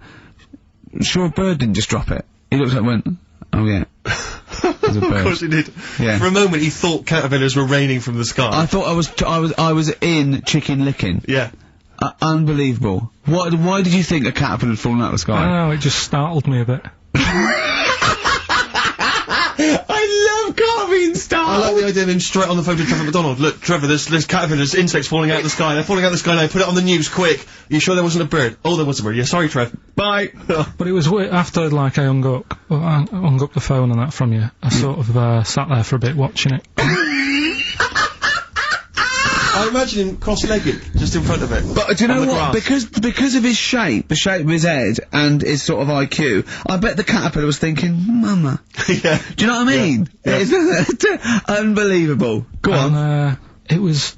sure a bird didn't just drop it. He looked at it and went, oh yeah. There's a bird. Of course he did. Yeah. For a moment he thought caterpillars were raining from the sky. I thought I was in Chicken Licking. Yeah. Unbelievable. Why did you think a caterpillar had fallen out of the sky? I don't know, it just startled me a bit. I love Carl being startled. I like the idea of him straight on the phone to Trevor McDonald. Look, Trevor, there's caterpillars, insects falling out of the sky. They're falling out of the sky now. Put it on the news, quick. Are you sure there wasn't a bird? Oh, there was a bird. Yeah, sorry, Trev. Bye. But it was weird. After, like, I hung up the phone and that from you, I sort of, sat there for a bit watching it. I imagine him cross-legged, just in front of it. But do you know what? Because of his shape, the shape of his head, and his sort of IQ, I bet the caterpillar was thinking, Mama. Yeah. Do you know what I mean? Yeah. It's unbelievable. Go on. It was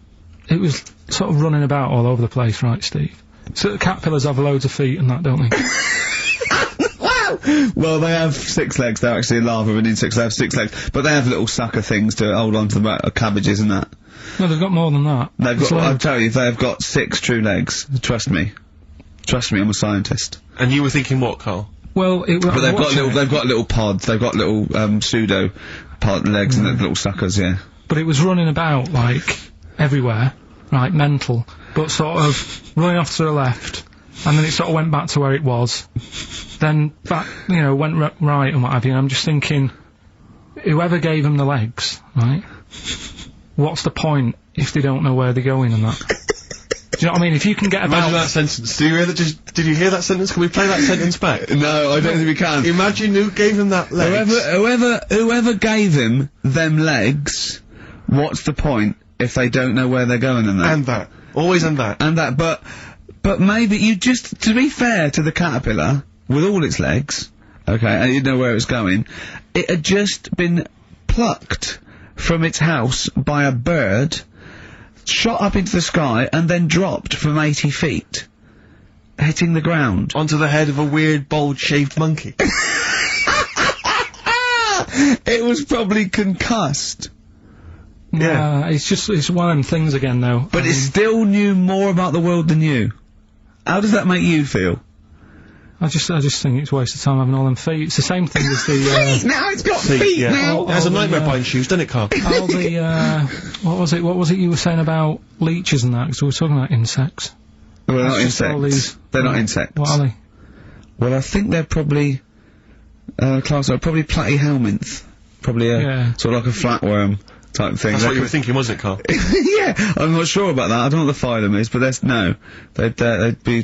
sort of running about all over the place, right, Steve? So the caterpillars have loads of feet and that, don't they? Wow! Well, they have 6 legs. They're actually larvae of an insect, so they have 6 legs. But they have little sucker things to hold on to the cabbages and that. No, they've got more than that. They've got, I'll tell you, they've got 6 true legs. Trust me. Trust me, I'm a scientist. And you were thinking what, Carl? Well, but they've got little pods, they've got little, pseudo pod legs and little suckers, yeah. But it was running about, like, everywhere, right, mental, but sort of running off to the left, and then it sort of went back to where it was, then back, you know, went right and what have you, and I'm just thinking, whoever gave them the legs, right, what's the point if they don't know where they're going and that? Do you know what I mean? If you can get about— Imagine that sentence. Did you hear that sentence? Can we play that sentence back? No, I don't think we can. Imagine who gave him that legs. Whoever gave him them legs, what's the point if they don't know where they're going and that? And that. Always and that. And that, but maybe you just, to be fair to the caterpillar, with all its legs, okay, and you didn't know where it was going, it had just been plucked from its house by a bird, shot up into the sky, and then dropped from 80 feet, hitting the ground. Onto the head of a weird, bold-shaved monkey. It was probably concussed. Yeah. It's one of them things again, though. But it still knew more about the world than you. How does that make you feel? I just think it's a waste of time having all them feet. It's the same thing as the, now it's got feet now! It has a nightmare buying shoes, doesn't it, Carl? all the, what was it you were saying about leeches and that, because we were talking about insects. Well, they're not insects. They're not insects. What are they? Well, I think they're probably, probably platyhelminth. Probably sort of like a flatworm type thing. That's what you were thinking, wasn't it, Carl? Yeah, I'm not sure about that. I don't know what the phylum is, but they'd be,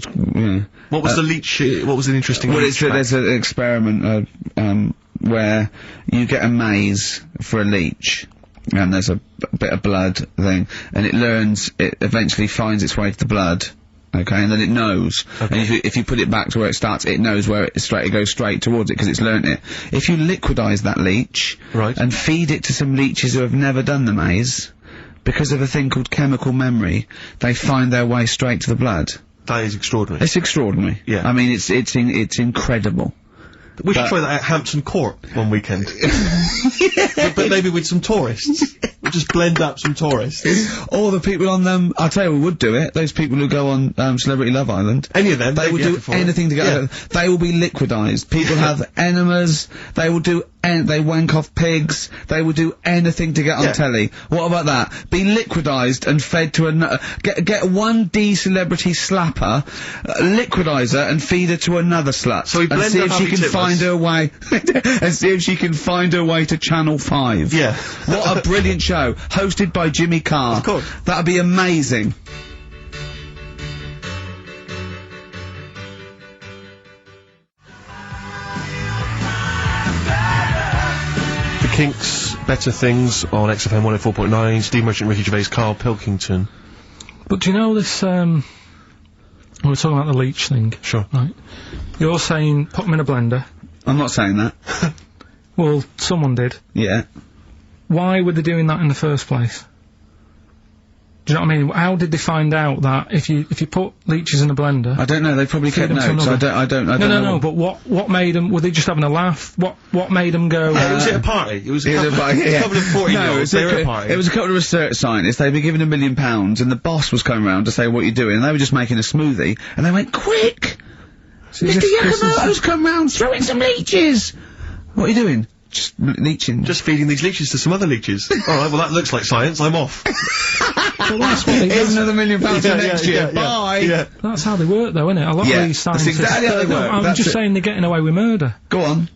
What was the leech, what was an interesting leech fact? There's an experiment, where you get a maze for a leech, and there's a bit of blood thing, and it eventually finds its way to the blood, okay, and then it knows. Okay. And if you put it back to where it starts, it knows where it goes straight towards it, because it's learnt it. If you liquidise that leech, right, and feed it to some leeches who have never done the maze, because of a thing called chemical memory, they find their way straight to the blood. That is extraordinary. It's extraordinary. Yeah. I mean, it's incredible. We should try that at Hampton Court one weekend. but maybe with some tourists. We'll just blend up some tourists. Or the people on them, I'll tell you who would do it, those people who go on Celebrity Love Island. Any of them. They will do anything to get They will be liquidised. People have enemas, they will do they wank off pigs, they will do anything to get on telly. What about that? Be liquidised and fed to another, get one D-celebrity slapper, liquidise her and feed her to another slut. So we blend and see if she can Tippers. find her way, and see if she can find her way to Channel 5. Yeah. What a brilliant show, hosted by Jimmy Carr. Of course. That'd be amazing. Kinks, Better Things on XFM 104.9, Steve Merchant, Ricky Gervais, Carl Pilkington. But do you know this, we were talking about the leech thing. Sure. Right. You're saying put them in a blender. I'm not saying that. Well, someone did. Yeah. Why were they doing that in the first place? Do you know what I mean? How did they find out that if you put leeches in a blender? I don't know, they probably kept notes, I don't know. No, but what made them, were they just having a laugh? What made them go, was it a party? It was a couple of 40-year-olds, they were at a party. It was a couple of research scientists, they'd been given £1 million, and the boss was coming round to say, what are you doing? And they were just making a smoothie, and they went, quick! Mr. Yakamoto's come round, throw in some leeches! What are you doing? Just leeching. Just feeding these leeches to some other leeches. Alright, well that looks like science, I'm off. Well, that's what here's another £1 million for next year. Bye! Yeah. That's how they work though, isn't it? A lot of these scientists. That's exactly how they work. I'm just saying they're getting away with murder. Go on.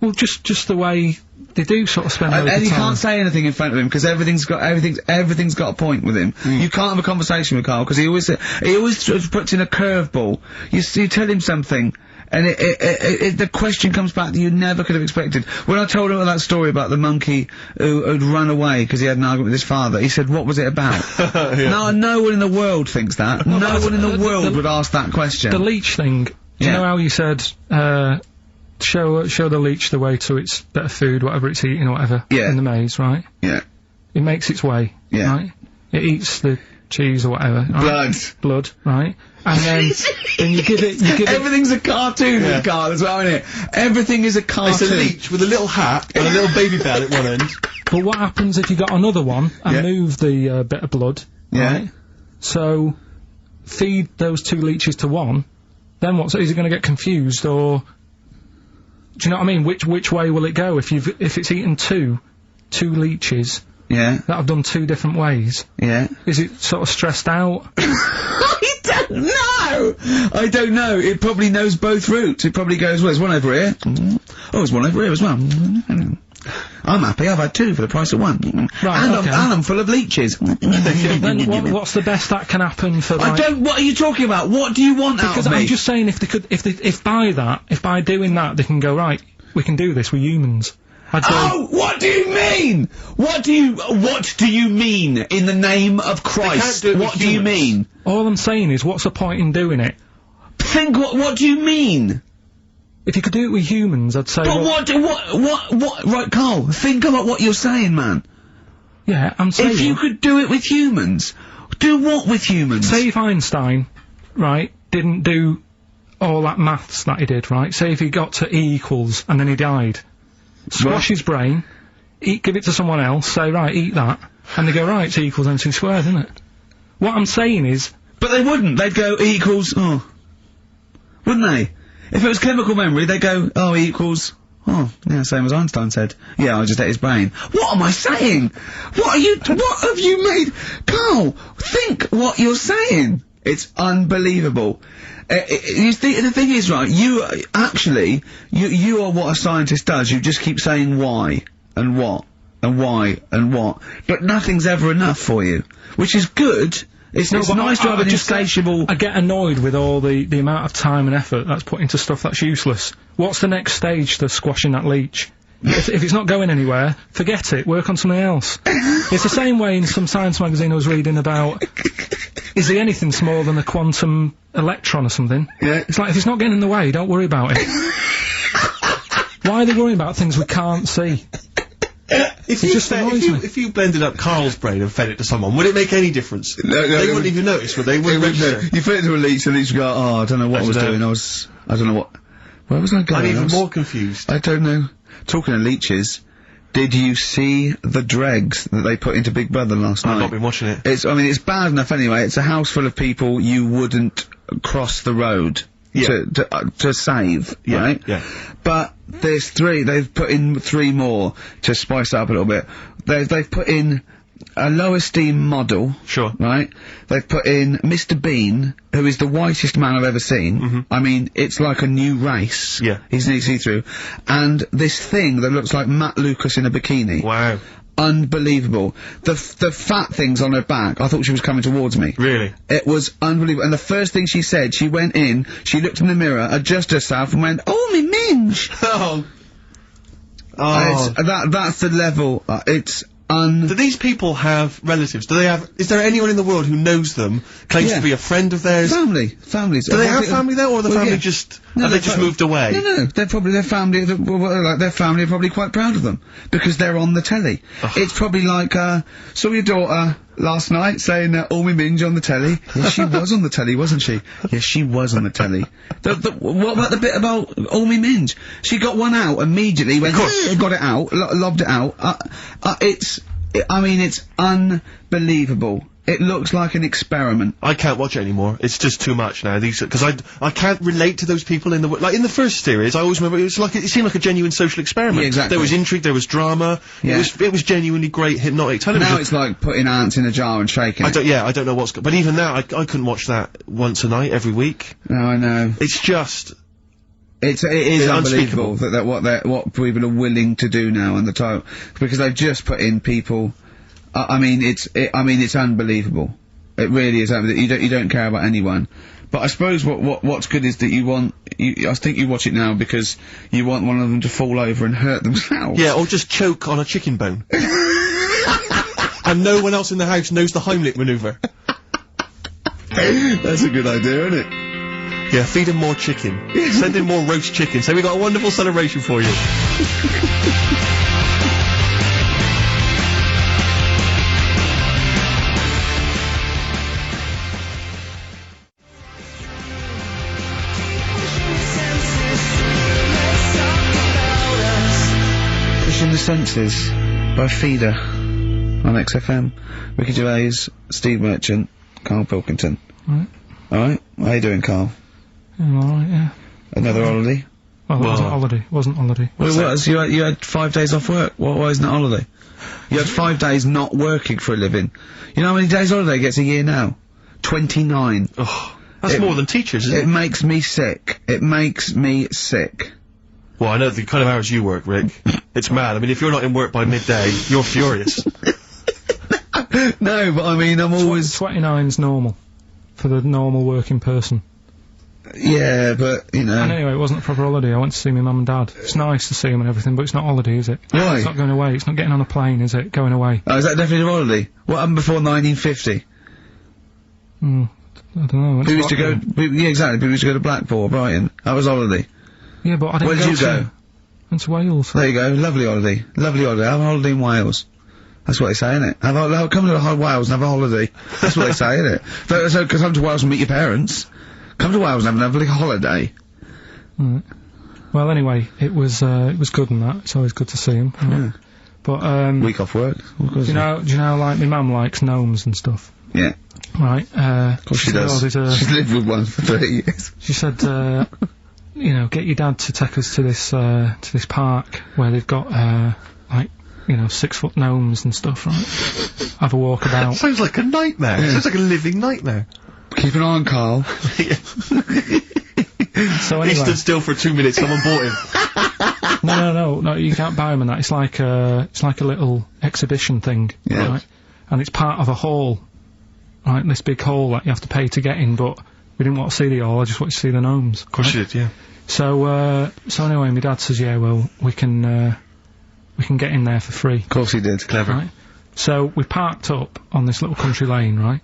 Well, just the way they do sort of spend loads of time. And you can't say anything in front of him, because everything's got a point with him. You can't have a conversation with Carl, because he always sort of puts in a curveball. You tell him something, and the question comes back that you never could have expected. When I told him that story about the monkey who'd run away because he had an argument with his father, he said, what was it about? No one in the world thinks that. No one in the world would ask that question. The leech thing, do you know how you said, show the leech the way to its better food, whatever it's eating or whatever, in the maze, right? Yeah. It makes its way, right? It eats the cheese or whatever. Right? Blood, right? And then you give it, everything's a cartoon with Carl as well, isn't it? Everything is a cartoon. It's a leech with a little hat and a little baby bell at one end. But what happens if you got another one and move the bit of blood, right? So, feed those two leeches to one, then what, so is it gonna get confused, or... Do you know what I mean? Which way will it go if it's eaten two leeches? Yeah. That have done two different ways. Yeah. Is it sort of stressed out? I don't know. It probably knows both routes. It probably goes, well, there's one over here. Oh, there's one over here as well. I'm happy, I've had two for the price of one. Right, and I'm full of leeches. Then what's the best that can happen for, like... what are you talking about? What do you want out of me? Because I'm just saying, if by doing that, they can go, right, we can do this, we're humans. Oh, what do you mean? What do you mean, in the name of Christ? What do you mean? All I'm saying is, what's the point in doing it? What do you mean? If you could do it with humans, I'd say... But what, right, Carl, think about what you're saying, man. Yeah, I'm saying... If you could do it with humans, do what with humans? Say if Einstein, right, didn't do all that maths that he did, right? Say if he got to E equals, and then he died. Squash his brain, give it to someone else, say, right, eat that, and they go, right, it's E equals MC squared, isn't it? What I'm saying is... But they wouldn't, they'd go, E equals, oh. Wouldn't they? If it was chemical memory, they'd go, oh, E equals, oh, yeah, same as Einstein said. Yeah, I just ate his brain. What am I saying? What have you made? Carl, think what you're saying. It's unbelievable. The thing is, right, you are what a scientist does. You just keep saying why, and what, and why, and what. But nothing's ever enough for you. Which is good. It's nice to have an insatiable... I get annoyed with all the amount of time and effort that's put into stuff that's useless. What's the next stage to squashing that leech? if it's not going anywhere, forget it, work on something else. It's the same way in some science magazine I was reading about, is there anything smaller than a quantum electron or something? Yeah. It's like, if it's not getting in the way, don't worry about it. Why are they worrying about things we can't see? If you blended up Carl's brain and fed it to someone, would it make any difference? No, they wouldn't even notice, would they? You fed it to a leech, and the leech would go, oh, I don't know what I was doing, I don't know Where was I going? I'm even more confused. I don't know. Talking of leeches, did you see the dregs that they put into Big Brother last night? I've not been watching it. It's bad enough anyway. It's a house full of people you wouldn't cross the road to save, right? Yeah. But there's 3, they've put in 3 more to spice it up a little bit. They've put in a low esteem model. Sure. Right? They've put in Mr. Bean, who is the whitest man I've ever seen. I mean, it's like a new race. Yeah. He's nearly see-through. And this thing that looks like Matt Lucas in a bikini. Wow. Unbelievable. The fat things on her back, I thought she was coming towards me. Really? It was unbelievable. And the first thing she said, she went in, she looked in the mirror, adjusted herself and went, "Oh, me minge!" Oh. That's the level. It's Do these people have relatives? Is there anyone in the world who knows them, claims to be a friend of theirs? Families. Do they have family there, or are the family just moved away? No, their family are probably quite proud of them, because they're on the telly. It's probably like, saw your daughter last night saying, "Oh, me minge on the telly." Yes, she was on the telly, wasn't she? Yes, she was on the telly. What about the bit about "Oh, me minge"? She got one out immediately, went, got it out, lobbed it out. It's unbelievable. It looks like an experiment. I can't watch it anymore. It's just too much now. Because I can't relate to those people in in the first series. I always remember it seemed like a genuine social experiment. Yeah, exactly. There was intrigue, there was drama. Yeah. It was genuinely great hypnotic television. Now it's like putting ants in a jar and shaking it. I don't know what's but even now I couldn't watch that once a night every week. No, I know. It's just it is unbelievable that what people are willing to do now on the title, because they've just put in people. It's unbelievable. It really is. You don't care about anyone. But I suppose what's good is that I think you watch it now because you want one of them to fall over and hurt themselves. Yeah, or just choke on a chicken bone. And no one else in the house knows the Heimlich maneuver. That's a good idea, isn't it? Yeah, feed him more chicken. Send him more roast chicken. So we got a wonderful celebration for you. Pushing the Senses by Feeder on XFM. Ricky Gervais, Steve Merchant, Carl Pilkington. Right. Alright, how you doing, Carl? I'm alright, yeah. Another holiday? Well, it wasn't holiday. Wasn't holiday. Well, it was. You had 5 days off work. Why isn't it holiday? You had 5 days not working for a living. You know how many days holiday gets a year now? 29. Oh, that's more than teachers, isn't it? It makes me sick. It makes me sick. Well, I know the kind of hours you work, Rick. It's mad. I mean, if you're not in work by midday, you're furious. No, but I mean, I'm always... 29's normal. For the normal working person. Yeah, but, you know... And anyway, it wasn't a proper holiday. I went to see my mum and dad. It's nice to see them and everything, but it's not holiday, is it? Why? It's not going away. It's not getting on a plane, is it? Going away. Oh, is that definitely a holiday? What happened before 1950? I don't know. People used to go... Yeah, exactly. People used to go to Blackpool or Brighton. That was holiday. Yeah, but I didn't Where did you go? Went to Wales. There you go. Lovely holiday. Lovely holiday. Have a holiday in Wales. That's what they say, innit? Come to Wales and have a holiday. That's what they say, innit? So, come to Wales and meet your parents. Come to Wales and have a lovely holiday. Right. Well, anyway, it was good and that. It's always good to see him. Yeah. But, week off work. Do you know, like, my mum likes gnomes and stuff? Yeah. Right, of course she does. She's lived with one for 30 years. She said, you know, get your dad to take us to this park where they've got, like, you know, 6-foot gnomes and stuff, right? Have a walk about. Sounds like a nightmare. Yeah. Sounds like a living nightmare. Keep an eye on Carl. So anyway. He stood still for 2 minutes, someone bought him. No, you can't buy them and that. It's like a little exhibition thing, right? And it's part of a hall, right? This big hall that you have to pay to get in, but we didn't want to see the hall, I just wanted to see the gnomes. Of course you did, yeah. So anyway, my dad says, yeah, well, we can get in there for free. Of course he did. Clever. Right? So we parked up on this little country lane, right?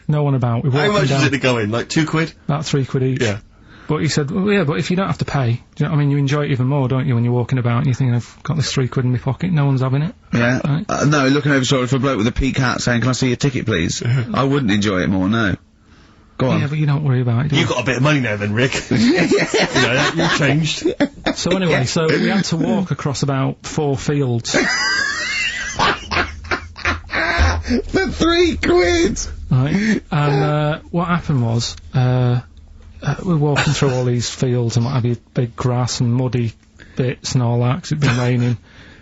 No one about. How much is it to go in? Like £2? About £3 each. Yeah. But he said, well, yeah, but if you don't have to pay, do you know what I mean? You enjoy it even more, don't you, when you're walking about and you think, I've got this £3 in my pocket, no one's having it. Yeah. Right? No, looking over sort of a bloke with a peak hat saying, can I see your ticket, please? I wouldn't enjoy it more, no. Go on. Yeah, but you don't worry about it. do You've got a bit of money now then, Rick. You know, you're changed. So anyway, so we had to walk across about 4 fields. For 3 quid! Right, and what happened was, we're walking through all these fields and what have you, big grass and muddy bits and all that, 'cause it'd been raining,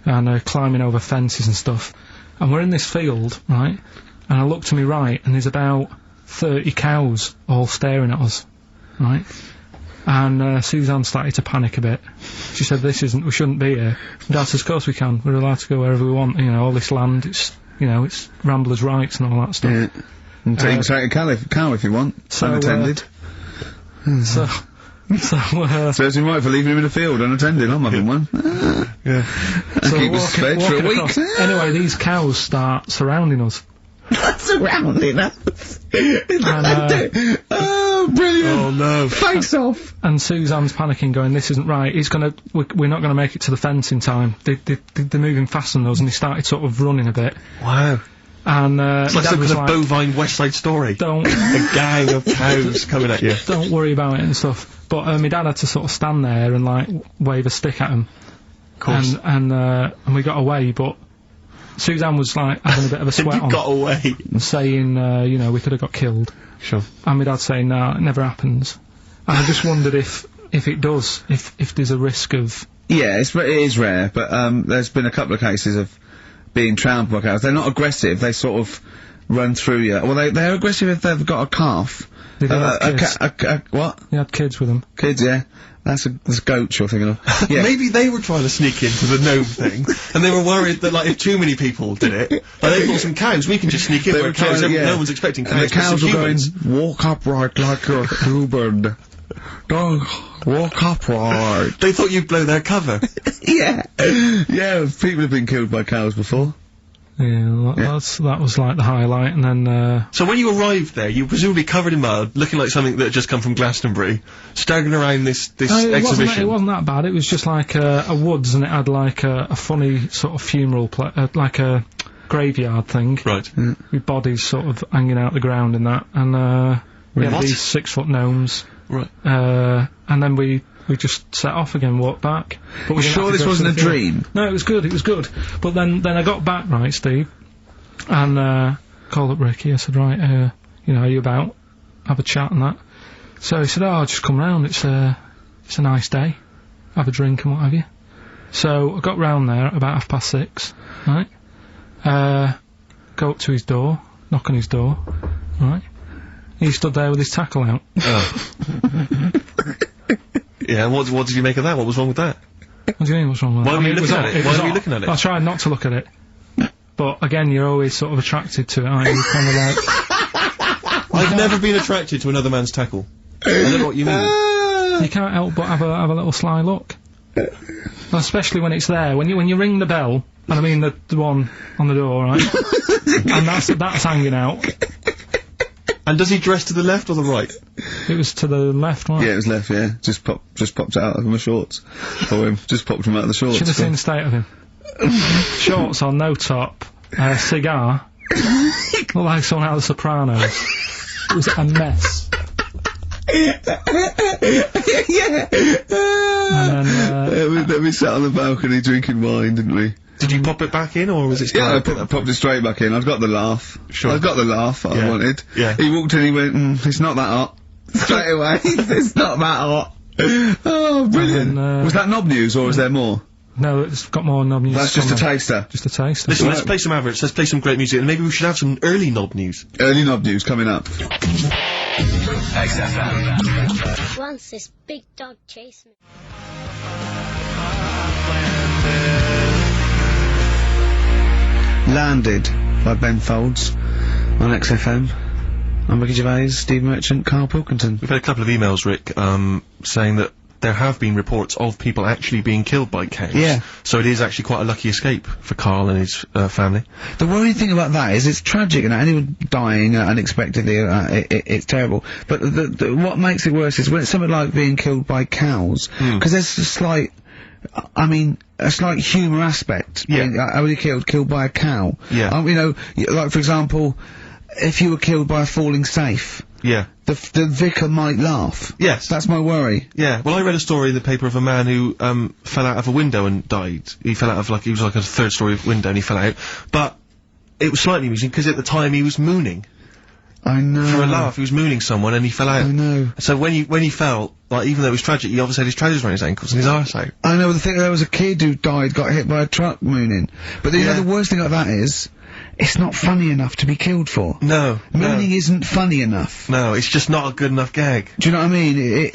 and climbing over fences and stuff. And we're in this field, right, and I look to my right, and there's about 30 cows all staring at us, right? And Suzanne started to panic a bit. She said, we shouldn't be here. Dad says, of course we can, we're allowed to go wherever we want, you know, all this land, it's, you know, it's Ramblers' rights and all that stuff. Yeah. And you can take a cow if you want, unattended. So it's right for leaving him in the field unattended. I'm having one. Yeah. So keep us fed for a week. Anyway, these cows start surrounding us. Surrounding us. And, oh, brilliant. Oh no. Face off. And Suzanne's panicking, going, this isn't right. We're not gonna make it to the fence in time. They're moving faster than us, and they started sort of running a bit. Wow. And it's like some kind of bovine West Side Story. Don't a gang of cows coming at you. Don't worry about it and stuff. But my dad had to sort of stand there and like wave a stick at him. Of course. And we got away, but Suzanne was like having a bit of a sweat you on. Got away. Saying, you know, we could have got killed. Sure. And my dad saying, nah, it never happens. And I just wondered if it does, if there's a risk of. Yeah, it is rare, but there's been a couple of cases of being trampled by cows. They're not aggressive, they sort of run through you. Well, they're aggressive if they've got a calf. What? You had kids with them. Kids, yeah. That's goats you're thinking of. Yeah. Maybe they were trying to sneak into the gnome thing, and they were worried that, like, if too many people did it, like, they've got some cows, we can just sneak in where cows, no one's expecting cows. And the cows were going, humans. walk upright like a human. Don't walk upright. They thought you'd blow their cover. Yeah. Yeah, people have been killed by cows before. Yeah, that was like the highlight, and then, So when you arrived there, you were presumably covered in mud, looking like something that had just come from Glastonbury, staggering around this exhibition. It wasn't that bad, it was just like a woods, and it had like a funny sort of funeral, like a graveyard thing. Right. With bodies sort of hanging out the ground and that, and, we had these 6-foot gnomes. Right. And then we just set off again, walked back. But we sure this wasn't a dream? No, it was good, But then I got back, right, Steve, and, called up Ricky, I said, right, you know, are you about? Have a chat and that. So he said, oh, just come round, it's a nice day. Have a drink and what have you. So I got round there at about 6:30, right? Go up to his door, knock on his door, right? He stood there with his tackle out. Oh. Yeah, and what did you make of that? What was wrong with that? What do you mean, what's wrong with that? Why were you looking at it? Why were you looking at it? I tried not to look at it. But again, you're always sort of attracted to it, aren't you? Kind of like... I've never been attracted to another man's tackle. I don't know what you mean. You can't help but have a little sly look. Especially when it's there. When you ring the bell, and I mean the one on the door, right? And that's hanging out. And does he dress to the left or the right? It was to the left, right? Yeah, it was left, yeah. Just popped it out of my shorts. For him. Just popped him out of the shorts. Should have seen the state of him. Shorts on, no top, cigar. Looked like someone out of The Sopranos. It was a mess. Yeah. And then, we sat on the balcony drinking wine, didn't we? Did you pop it back in, or was it still I popped it straight back in. I've got the laugh. Sure. I've got the laugh I wanted. Yeah. He walked in, he went, it's not that hot. Straight away. It's not that hot. Oh, brilliant. Then, was that knob news, or is there more? No, it's got more knob news. That's just a taster. Just a taster. Listen, let's play some average, let's play some great music, and maybe we should have some early knob news. Early knob news coming up. XFM. Once this big dog chased me. Landed by Ben Folds on XFM. I'm Ricky Gervais, Steve Merchant, Carl Pilkington. We've had a couple of emails, Rick, saying that there have been reports of people actually being killed by cows. Yeah. So it is actually quite a lucky escape for Carl and his family. The worrying thing about that is it's tragic, and anyone dying unexpectedly, it's terrible. But what makes it worse is when it's something like being killed by cows, because there's a slight, I mean, a slight humour aspect. Yeah. Being, killed by a cow. Yeah. You know, like for example, if you were killed by a falling safe. Yeah. The vicar might laugh. Yes. That's my worry. Yeah. Well, I read a story in the paper of a man who, fell out of a window and died. He fell out of, he was like a third-story window and he fell out. But it was slightly amusing because at the time he was mooning. I know. For a laugh, he was mooning someone and he fell out. I know. So when he fell, even though it was tragic, he obviously had his trousers around his ankles and his arse out. I know, the thing, there was a kid who died, got hit by a truck mooning. But you know, the worst thing about that is, it's not funny enough to be killed for. No. Mooning isn't funny enough. No, it's just not a good enough gag. Do you know what I mean?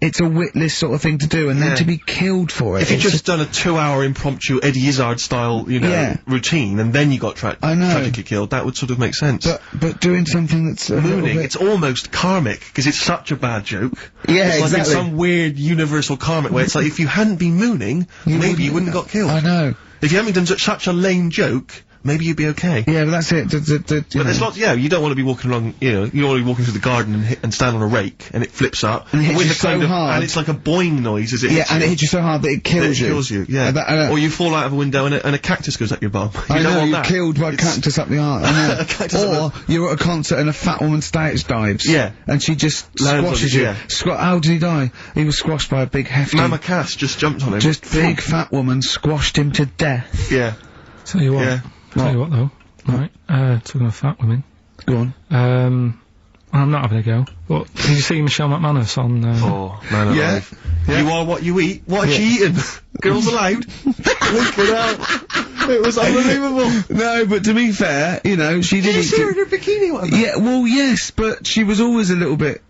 It's a witless sort of thing to do, and then to be killed for it. If you'd just done a 2-hour impromptu Eddie Izzard style, routine, and then you got tragically killed, that would sort of make sense. But doing something that's mooning, it's almost karmic, because it's such a bad joke. Yeah, it's exactly. like in some weird universal karmic way. It's like, if you hadn't been mooning, maybe you wouldn't got killed. I know. If you hadn't done such a lame joke, maybe you'd be okay. Yeah, but that's it. But there's lots, you don't want to be walking along, you don't want to be walking through the garden and stand on a rake, and it flips up. And it hits you so hard. And it's like a boing noise as it hits you. and it hits you so hard that it kills you. It kills you, yeah. Or you fall out of a window and a cactus goes up your bum. I know, you're killed by a cactus up the arse. I know. Or you're at a concert and a fat woman stage dives. Yeah. And she just squashes you. Yeah. How did he die? He was squashed by a big hefty... Mama Cass just jumped on him. Just big fat woman squashed him to death. Yeah. Tell you what. Yeah. Tell you what though. Right, talking of fat women. Go on. I'm not having a go, but did you see Michelle McManus on, Oh, man alive. Yeah. You are what you eat. What is she eating? Girls allowed. Look it out. It was unbelievable. No, but to be fair, you know, she did... Did you see her in her bikini one day? Yeah, well, yes, but she was always a little bit...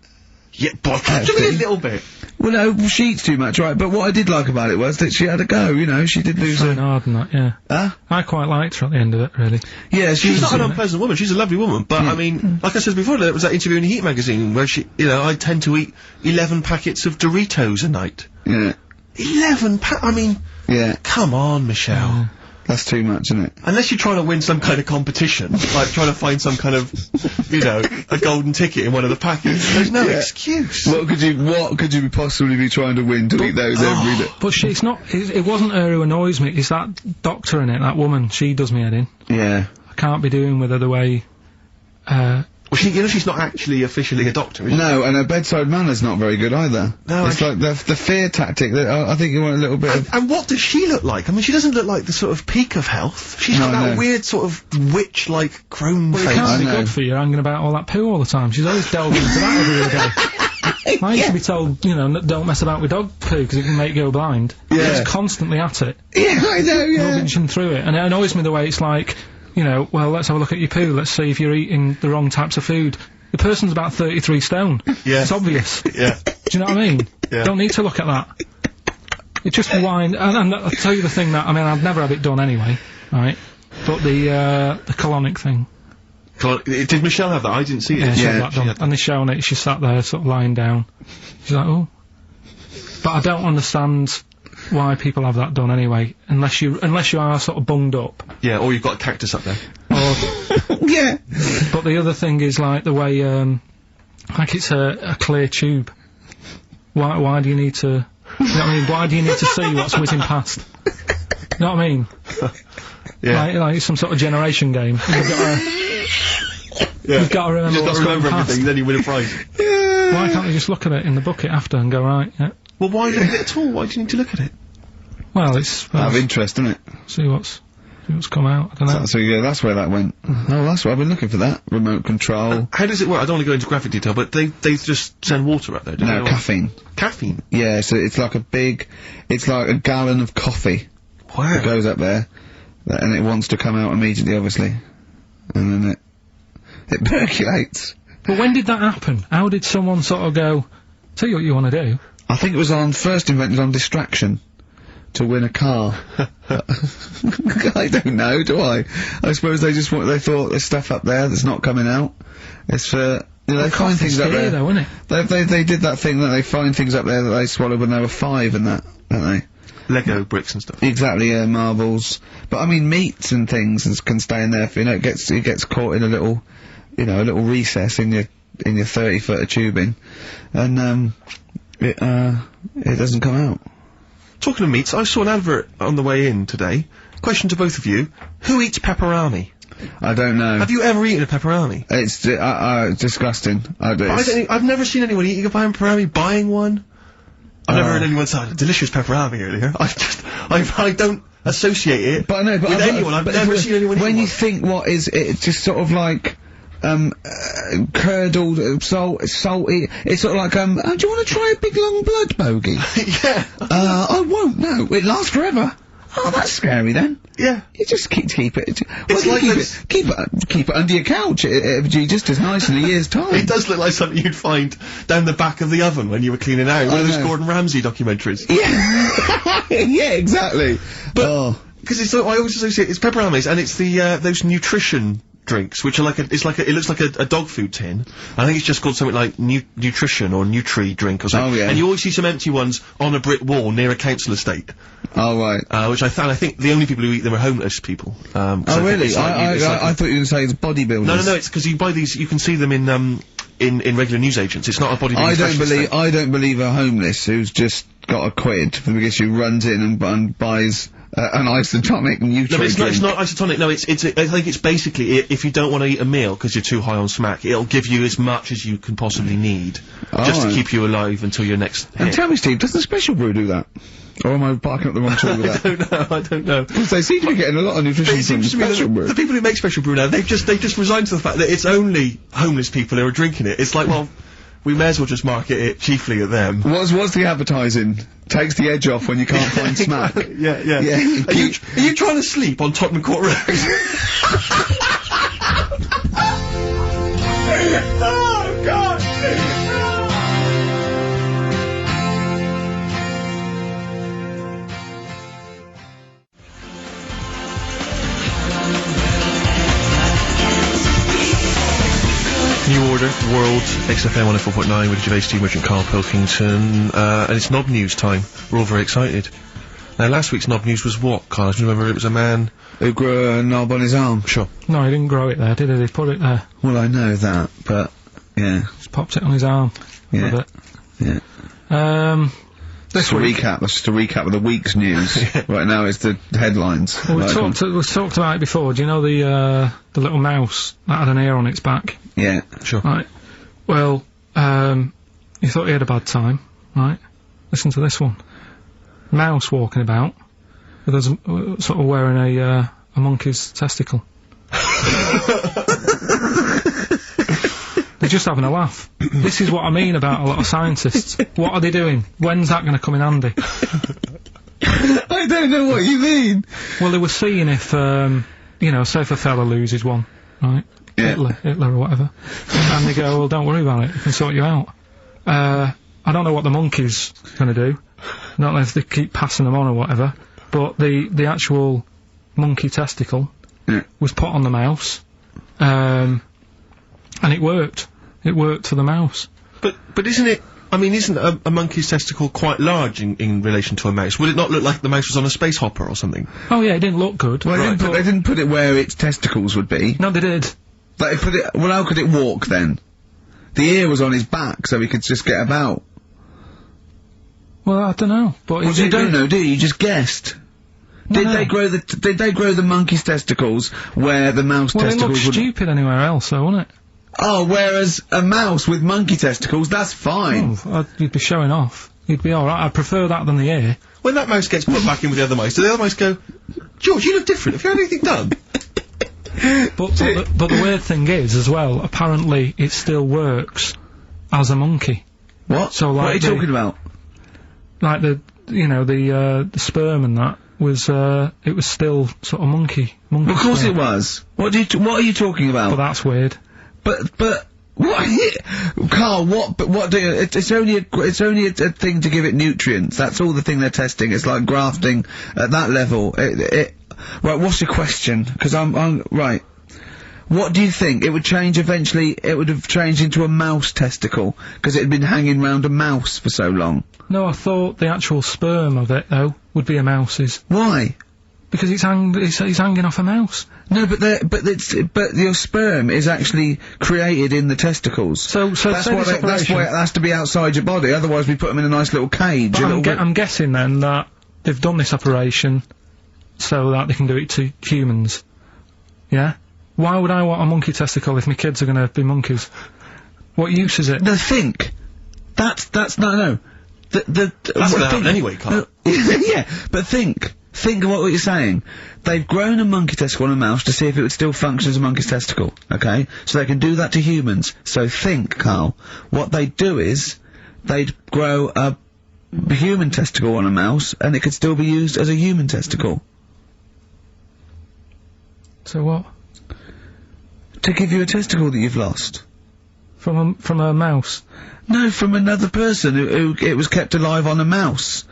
Yeah, but what do you mean a little bit? Well, no, she eats too much, right? But what I did like about it was that she had a go, you know, she did lose her... hard and that, yeah. Huh? I quite liked her at the end of it, really. Yeah, she's not an unpleasant woman, she's a lovely woman, but, I mean, like I said before, there was that interview in Heat magazine where she, you know, I tend to eat 11 packets of Doritos a night. Yeah. 11 I mean... Yeah. Come on, Michelle. That's too much, isn't it? Unless you're trying to win some kind of competition, like trying to find some kind of, you know, a golden ticket in one of the packets. There's no excuse. What could you possibly be trying to win to eat those every day? But it's not, it wasn't her who annoys me, it's that doctor in it, that woman, she does me head in. Yeah. I can't be doing with her the way, well, you know, she's not actually officially a doctor, is she? No, and her bedside manner's not very good either. No, it's like the fear tactic that I think you want a little bit of... And what does she look like? I mean, she doesn't look like the sort of peak of health. She's got that weird sort of witch-like crone face. Well, it can't be good for you hanging about all that poo all the time. She's always delving into that every day. I used to be told, you know, don't mess about with dog poo because it can make you go blind. Yeah. She's constantly at it. Yeah, I know, yeah. Rubbishing through it. And it annoys me the way it's like, you know, well, let's have a look at your poo, let's see if you're eating the wrong types of food. The person's about 33 stone. Yeah. It's obvious. Yeah. Do you know what I mean? Yeah. Don't need to look at that. It's just wind, and I'll tell you the thing that, I mean, I've never had it done anyway, right? But the colonic thing. Did Michelle have that? I didn't see it. Yeah, she had that done. And they showing it, she sat there sort of lying down. She's like, oh. But I don't understand why people have that done anyway, unless you are sort of bunged up. Yeah, or you've got a cactus up there. Yeah. But the other thing is like the way, like it's a clear tube. Why do you need to, you know what I mean? Why do you need to see what's whizzing past? You know what I mean? Yeah. Like some sort of generation game. You've got to remember what's going past. Everything, then you win a prize. Why can't they just look at it in the bucket after and go, right, yeah. Well, why look at it at all? Why do you need to look at it? Well, it's... out of interest, isn't it? See what's come out, I don't know. So yeah, that's where that went. Oh, that's what I've been looking for, that. Remote control. How does it work? I don't want to go into graphic detail, but they just send water up there, don't they? No, caffeine. Caffeine? Yeah, so it's like it's like a gallon of coffee. Wow. That goes up there, and it wants to come out immediately, obviously. And then it percolates. But when did that happen? How did someone sort of go, tell you what you want to do? I think it was first invented on distraction. To win a car. I don't know, do I? I suppose they thought there's stuff up there that's not coming out. It's for, you know, they find things up there. Though, isn't it? They did that thing that they find things up there that they swallowed when they were 5 and that, don't they? Lego bricks and stuff. Exactly, yeah, marbles. But I mean, meats and things can stay in there for, you know, it gets caught in a little, you know, a little recess in your 30-foot of tubing. And, it doesn't come out. Talking of meats, I saw an advert on the way in today. Question to both of you. Who eats pepperami? I don't know. Have you ever eaten a pepperami? It's disgusting. I've never seen anyone eating a pepperami, buying one. I've never heard anyone say, delicious pepperami earlier. I don't associate it with anyone. I've never seen anyone eat When one. you think what is it, just sort of like, curdled, salty, it's sort of like, do you want to try a big long blood bogey? Yeah. I won't, no. It lasts forever. Oh, that's scary then. Yeah. You just keep it. It's like keep it under your couch. It'll be just as nice in a year's time. It does look like something you'd find down the back of the oven when you were cleaning out. One of those Gordon Ramsay documentaries. Yeah. Yeah, exactly. But, because it's like, I always associate, it's pepperamis, and it's the, those nutrition drinks, which are like it looks like a dog food tin. I think it's just called something like nutrition or Nutri drink or something. Oh, yeah. And you always see some empty ones on a brick wall near a council estate. Oh, right. Which I think the only people who eat them are homeless people. Oh, really? I thought you were saying it's bodybuilders. No, it's because you buy these, you can see them in regular newsagents. It's not a bodybuilding I don't believe a homeless who's just got a quid because who runs in and buys an isotonic Nutri No, but it's drink. not isotonic, no, I think it's basically, if you don't want to eat a meal because you're too high on smack, it'll give you as much as you can possibly need, just to keep you alive until your next hit. And tell me, Steve, doesn't Special Brew do that? Or am I barking up the wrong tree with that? I don't know. Because they seem to be getting a lot of nutrition from Special Brew. The people who make Special Brew now, they've just resigned to the fact that it's only homeless people who are drinking it. It's like, well, we may as well just market it chiefly at them. What's the advertising? Takes the edge off when you can't find smack. Yeah. Are you trying to sleep on Tottenham Court Road? Oh, God! New Order, World, XFM 104.9 with Gervais, Steve Merchant, Carl Pilkington, and it's Knob News time. We're all very excited. Now, last week's Knob News was what, Carl? Do you remember? It was a man who grew a knob on his arm. Sure. No, he didn't grow it there, did he? He put it there. Well, I know that, but, yeah. Just popped it on his arm. Yeah. Yeah. That's just a recap of the week's news. Right now it's the headlines. Well, we've talked about it before. Do you know the little mouse that had an ear on its back? Yeah. Sure. Right. Well, you thought he had a bad time, right? Listen to this one. Mouse walking about with us, sort of wearing a monkey's testicle. They're just having a laugh. This is what I mean about a lot of scientists. What are they doing? When's that going to come in handy? I don't know what you mean. Well, they were seeing if, say if a fella loses one, right? Yeah. Hitler or whatever. And they go, well, don't worry about it, we can sort you out. I don't know what the monkey's gonna do. Not know if they keep passing them on or whatever. But the actual monkey testicle was put on the mouse. And it worked. It worked for the mouse. But isn't it, I mean, isn't a monkey's testicle quite large in relation to a mouse? Would it not look like the mouse was on a space hopper or something? Oh yeah, it didn't look good. Well, they didn't put it where its testicles would be. No, they did. They put it, well, how could it walk then? The ear was on his back, so he could just get about. Well, I don't know, but well, you don't know, do you? You just guessed. Did they grow the monkey's testicles where the mouse testicles would... Well, it looked stupid anywhere else, though, wouldn't it? Oh, whereas a mouse with monkey testicles, that's fine. Oh, you'd be showing off. You'd be alright. I'd prefer that than the ear. When that mouse gets put back in with the other mice, do the other mice go, George, you look different, have you had anything done? But the weird thing is, as well, apparently it still works as a monkey. What? So, like, what are you talking about? Like the sperm and that was, it was still sort of monkey Of course sperm. it was. What are you talking about? But that's weird. But, what, Carl, it's only a thing to give it nutrients. That's all the thing they're testing. It's like grafting at that level. Right, what's your question? Because right. What do you think? It would change eventually, it would have changed into a mouse testicle, because it had been hanging round a mouse for so long. No, I thought the actual sperm of it, though, would be a mouse's. Why? Because it's hanging off a mouse. No, but your sperm is actually created in the testicles. So that's why it has to be outside your body, otherwise we put them in a nice little cage. But I'm guessing then that they've done this operation so that they can do it to humans. Yeah? Why would I want a monkey testicle if my kids are gonna be monkeys? What use is it? No, think. That's no. That's gonna happen anyway, Carl. Yeah, but think of what you're saying. They've grown a monkey testicle on a mouse to see if it would still function as a monkey's testicle, okay? So they can do that to humans. So think, Carl. What they'd do is, they'd grow a human testicle on a mouse, and it could still be used as a human testicle. So what? To give you a testicle that you've lost. From a mouse? No, from another person who it was kept alive on a mouse.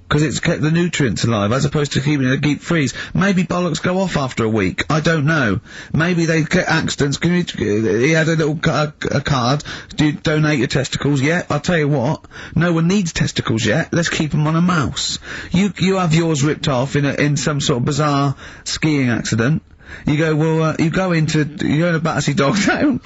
Because it's kept the nutrients alive, as opposed to keeping it in a deep freeze. Maybe bollocks go off after a week. I don't know. Maybe they get accidents. He had a little a card. Do you donate your testicles? Yeah, I'll tell you what. No one needs testicles yet. Let's keep them on a mouse. You have yours ripped off in some sort of bizarre skiing accident. You go, well, you go in a Battersea Dog Town.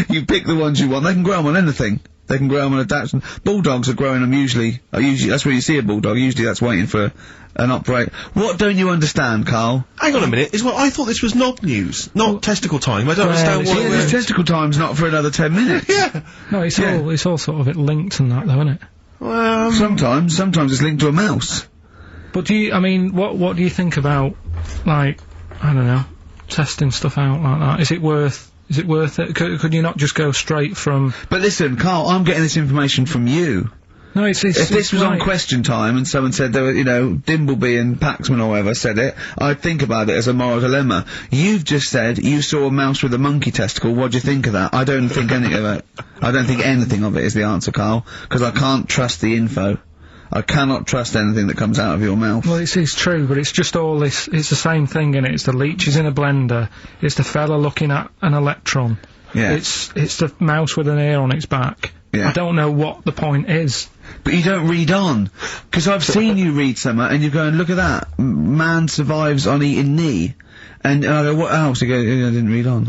You pick the ones you want. They can grow them on anything. They can grow them on adaptation. Bulldogs are growing them usually, that's where you see a bulldog. Usually that's waiting for an operate. What don't you understand, Carl? Hang on a minute. I thought this was nog news, not testicle time. I don't understand why. Yeah, testicle time's not for another 10 minutes. Yeah. No, it's all sort of linked and that, though, isn't it? Well, sometimes it's linked to a mouse. But what do you think about, like, I don't know, testing stuff out like that? Is it worth it? Could you not just go straight from... But listen, Carl, I'm getting this information from you. No, if this was on Question Time and someone said there were, Dimbleby and Paxman or whatever said it, I'd think about it as a moral dilemma. You've just said you saw a mouse with a monkey testicle. What do you think of that? I don't think any of it. I don't think anything of it is the answer, Carl, because I can't trust the info. I cannot trust anything that comes out of your mouth. Well, it's true, but it's just all this, it's the same thing, innit? It's the leeches in a blender, it's the fella looking at an electron. Yeah. It's the mouse with an ear on its back. Yeah. I don't know what the point is. But you don't read on. Because I've seen you read somewhere, and you're going, look at that, man survives on eating knee. And I go, what else? You go, I didn't read on.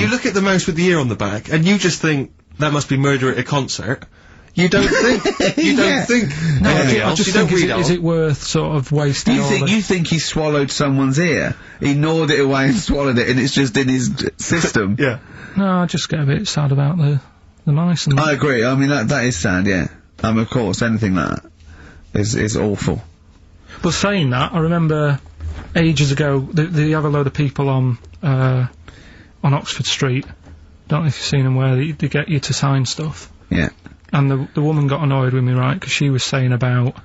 You look at the mouse with the ear on the back, and you just think, that must be murder at a concert. You don't think. No, I just think, is it worth sort of wasting You think he swallowed someone's ear? He gnawed it away and swallowed it, and it's just in his system? Yeah. No, I just get a bit sad about the mice and... I agree. I mean, that is sad, yeah. Of course, anything like that is awful. But saying that, I remember ages ago, they have a load of people on Oxford Street. Don't know if you've seen them, where they get you to sign stuff. Yeah. And the woman got annoyed with me, right, because she was saying about,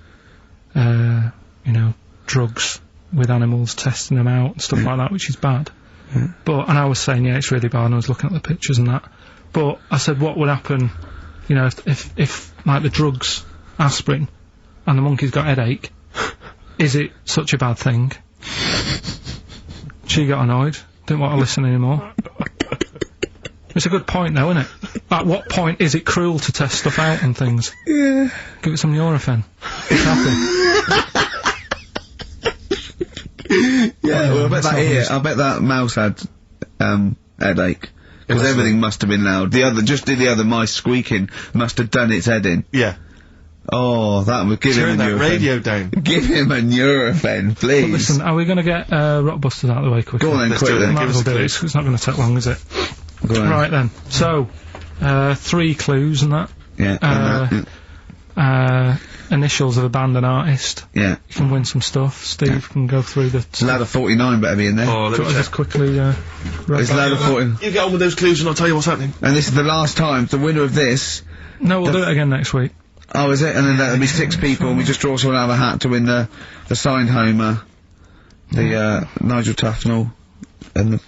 drugs with animals, testing them out and stuff like that, which is bad. Yeah. And I was saying, yeah, it's really bad, and I was looking at the pictures and that. But I said, what would happen, if like, the drugs, aspirin, and the monkey's got headache, is it such a bad thing? She got annoyed, didn't want to listen anymore. It's a good point, though, isn't it? At what point is it cruel to test stuff out and things? Yeah. Give it some Nurofen. It's happy. Yeah, well, I bet that mouse had, headache. Because everything must have been loud. The other mice squeaking must have done its head in. Yeah. Oh, that would give him a Nurofen. Turn that radio down. Give him a Nurofen, please. But listen, are we going to get, Rockbusters out of the way quickly? Go on then, quick then. Might as well do it. It's not going to take long, is it? Right then. So, 3 clues and that. Yeah. Initials of a band and artist. Yeah. You can win some stuff. Steve can go through the... Ladder 49 better be in there. Oh, let me just quickly, It's Ladder 49. You get on with those clues and I'll tell you what's happening. And this is the last time. The winner of this... No, we'll do it again next week. Oh, is it? And then there'll be 6 people and we just draw someone out of a hat to win the signed Homer, the, Nigel Tufnell, and the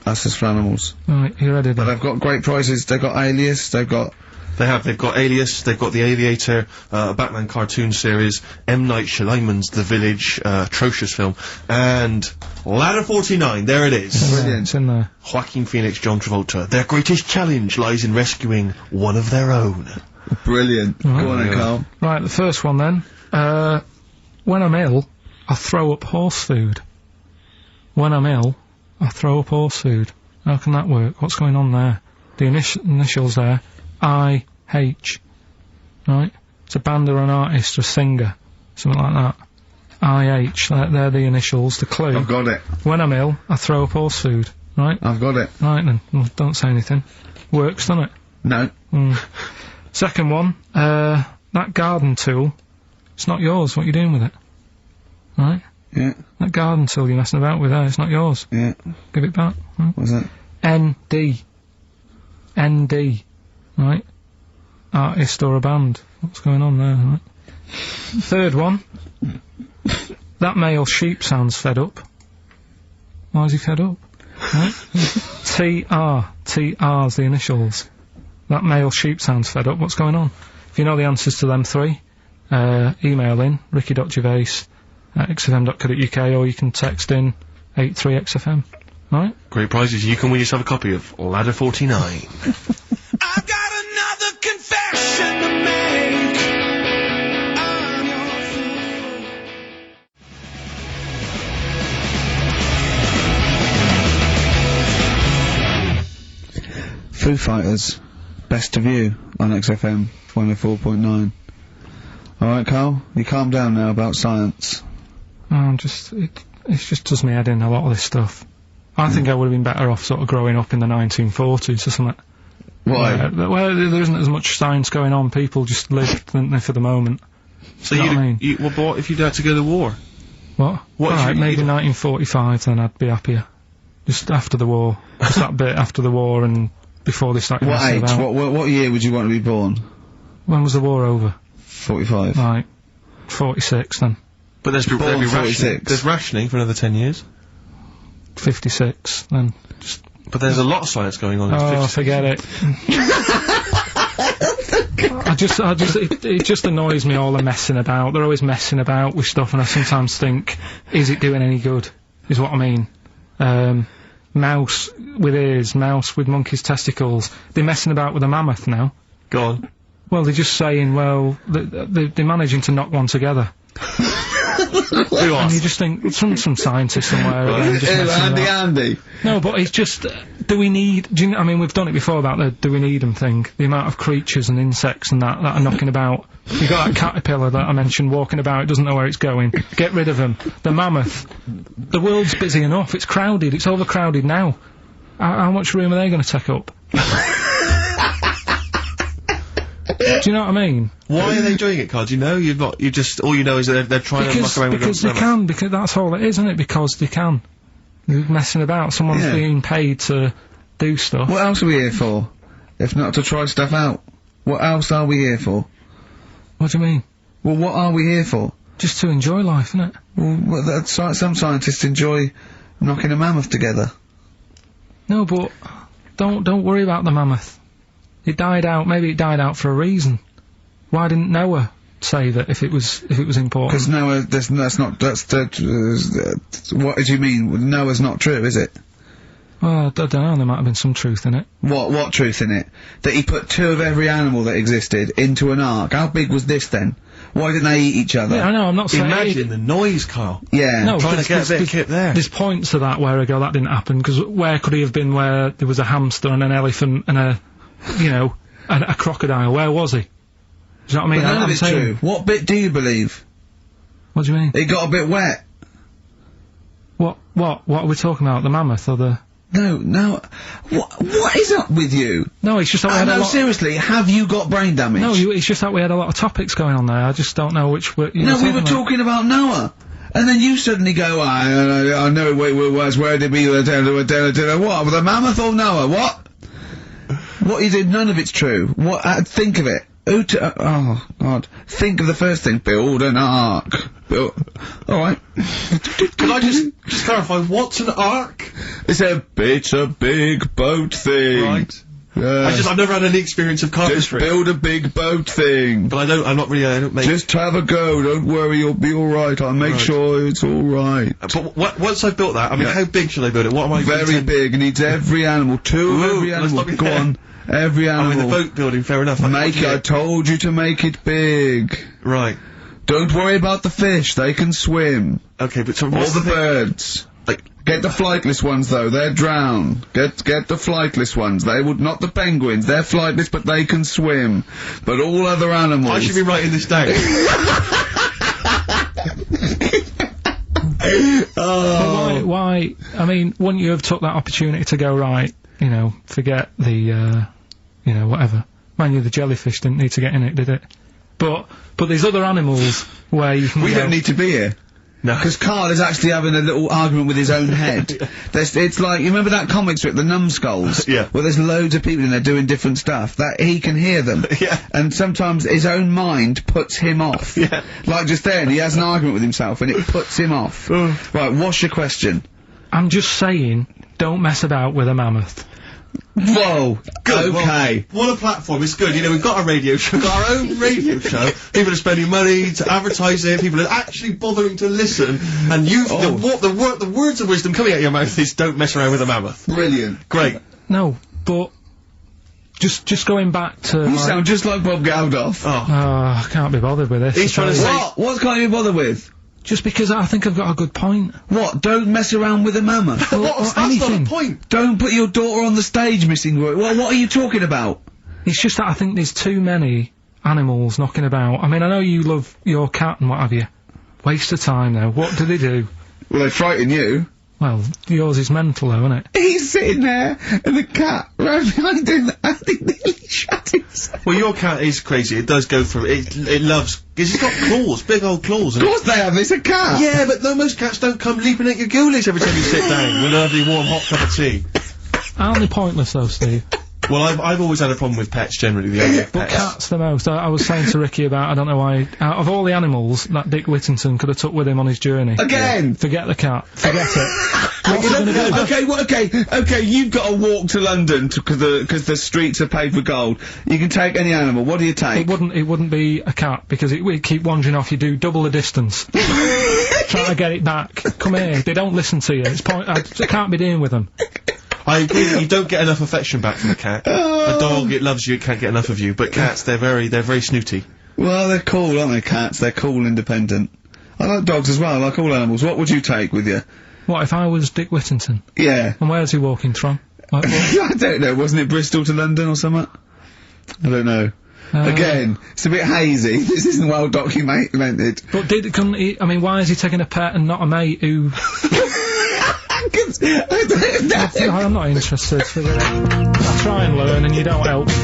Us as Flanimals. Right, you ready then? But they've got great prizes. They've got Alias, they've got Alias, they've got The Aviator, a Batman cartoon series, M. Night Shyamalan's The Village, atrocious film, and Ladder 49, there it is. Brilliant. It's in there. Joaquin Phoenix, John Travolta. Their greatest challenge lies in rescuing one of their own. Brilliant. Right. Go on then, Carl. Right, the first one then. When I'm ill, I throw up horse food. When I'm ill, I throw up horse food. How can that work? What's going on there? The initials there. I-H. Right? It's a band or an artist or a singer. Something like that. I-H. They're the initials. The clue. I've got it. When I'm ill, I throw up horse food. Right? I've got it. Right then. Well, don't say anything. Works, doesn't it? No. Second one, that garden tool, it's not yours. What are you doing with it? Right? Yeah. That garden tool you're messing about with there, it's not yours. Yeah. Give it back. What's that? ND. ND. Right? Artist or a band. What's going on there, right? Third one. That male sheep sounds fed up. Why is he fed up? Right? TR. TR's the initials. That male sheep sounds fed up. What's going on? If you know the answers to them three, email in ricky.gervais@xfm.co.uk, or you can text in 83XFM. Right? Great prizes. You can win yourself a copy of Ladder 49. I've got another confession to make. I'm your Foo Fighters, Best of You on XFM 104.9. Alright, Carl, you calm down now about science. It just does me head in, a lot of this stuff. I think I would have been better off sort of growing up in the 1940s or something. Why? Where there isn't as much science going on, people just lived, didn't they, for the moment. So you know what I mean? Well, what if you'd had to go to war? What? Alright, maybe 1945, then I'd be happier. Just after the war. Just that bit after the war and before they started What messing age? about. What year would you want to be born? When was the war over? 45. Right. 46 then. But there's Born rationing. 46. There's rationing for another 10 years. 56 then. But there's a lot of science going on in 56. Forget it. It just annoys me, all the messing about. They're always messing about with stuff, and I sometimes think, is it doing any good? Is what I mean. Mouse with ears, mouse with monkey's testicles. They're messing about with a mammoth now. Go on. Well, they're just saying, well, they're managing to knock one together. And you just think, some scientist somewhere. Andy. No, but it's just, do we need, I mean, we've done it before about the do we need them thing. The amount of creatures and insects and that are knocking about. You got that caterpillar that I mentioned walking about, it doesn't know where it's going. Get rid of them. The mammoth. The world's busy enough, it's crowded, it's overcrowded now. How much room are they going to take up? Do you know what I mean? Why are they doing it, Carl? Do you know? All you know is that they're trying to muck around with because they can, because that's all it is, isn't it? Because they can. They're messing about, someone's being paid to do stuff. What else are we here for? If not to try stuff out. What else are we here for? What do you mean? Well, what are we here for? Just to enjoy life, isn't it? Well, some scientists enjoy knocking a mammoth together. No, but don't worry about the mammoth. It died out. Maybe it died out for a reason. Why didn't Noah say that if it was important? Because Noah, what do you mean? Noah's not true, is it? Well, I don't know. There might have been some truth in it. What truth in it? That he put 2 of every animal that existed into an ark. How big was this then? Why didn't they eat each other? Yeah, I know. I'm not saying. Imagine the noise, Carl. Yeah. No, trying to get a bit of kit there. There's points to that where I go, that didn't happen. Because where could he have been? Where there was a hamster and an elephant and a crocodile. Where was he? Do you know what I mean? But none of it's true. What bit do you believe? What do you mean? It got a bit wet. What are we talking about? The mammoth or the... No. What is up with you? No, it's just that we had a lot... seriously, have you got brain damage? No, it's just that we had a lot of topics going on there. I just don't know which... we were talking about Noah. And then you suddenly go, I know where did we... What? The mammoth or Noah? What? What you did, none of it's true. What? Think of it. Oh, God. Think of the first thing. Build an ark. Alright. Can I just clarify, what's an ark? It's a big boat thing. Right. I've never had any experience of carpentry. Just build a big boat thing. But I don't make... Just have a go, don't worry, you'll be alright, I'll make sure it's alright. But once I've built that, I mean, how big should I build it? What am I... Very big, it needs every animal, 2 of every animal, go on. Every animal. I mean, the boat building, fair enough. I told you to make it big. Right. Don't worry about the fish, they can swim. Okay, but so all the birds. Get the flightless ones though, they're drowned. Get the flightless ones, they would, not the penguins, they're flightless but they can swim. But all other animals... I should be writing this down. why, I mean, wouldn't you have took that opportunity to go, right, you know, forget the, you know, whatever. Mind you, the jellyfish didn't need to get in it, did it? But there's other animals where you can We don't need to be here. No. Because Carl is actually having a little argument with his own head. It's like, you remember that comic strip, The Numbskulls? Yeah. Where there's loads of people in there doing different stuff, that he can hear them. Yeah. And sometimes his own mind puts him off. Yeah. Like just then, he has an argument with himself and it puts him off. Right, what's your question? I'm just saying, don't mess about with a mammoth. Whoa, Good, okay. Well, what a platform, it's good, you know, we've got a radio show, we've got our own radio show, people are spending money to advertise it, people are actually bothering to listen, and the words of wisdom coming out of your mouth is don't mess around with a mammoth. Brilliant. Great. No, but just going back to... You sound just like Bob Geldof. Oh. I can't be bothered with this. He's trying to say... What can't you be bothered with? Just because I think I've got a good point. What? Don't mess around with a mammoth? That's not a point. Don't put your daughter on the stage, Missing Roy. What are you talking about? It's just that I think there's too many animals knocking about. I mean, I know you love your cat and what have you. Waste of time, though. What do they do? Well, they frighten you. Well, yours is mental, though, isn't it? He's sitting there, and the cat right behind him, and he nearly shut himself. Well, your cat is crazy. It does go through. It loves. Because it's got claws, big old claws. Of course they have. It's a cat. Yeah, but no, most cats don't come leaping at your ghoulies every time you sit down with a lovely warm hot cup of tea. Aren't they pointless, though, Steve? Well, I've always had a problem with pets generally. But cats the most. I was saying to Ricky about, I don't know why, out of all the animals that Dick Whittington could have took with him on his journey. Again! Forget the cat. Forget it. What's he gonna do? Okay, you've got to walk to London because the streets are paved with gold. You can take any animal. What do you take? It wouldn't be a cat because it would keep wandering off. You do double the distance. Try to get it back. Come here. They don't listen to you. I can't be dealing with them. I agree that you don't get enough affection back from a cat. A dog, it loves you, it can't get enough of you. But cats, they're very snooty. Well, they're cool, aren't they, cats? They're cool, independent. I like dogs as well, I like all animals. What would you take with you? What, if I was Dick Whittington? Yeah. And where's he walking from? I don't know, wasn't it Bristol to London or something? I don't know. Again, it's a bit hazy. This isn't well documented. But couldn't he, I mean, why is he taking a pet and not a mate who... I'm not interested. I try and learn and you don't help. That's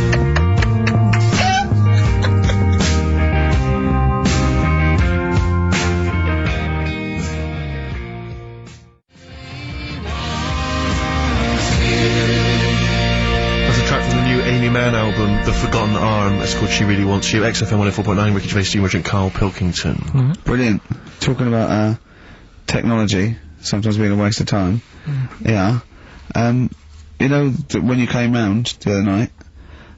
a track from the new Amy Mann album, The Forgotten Arm. It's called She Really Wants You. XFM 104.9, Ricky Gervais, Steve Merchant, Carl Pilkington. Brilliant. Talking about technology sometimes being a waste of time. Yeah. You know, when you came round the other night,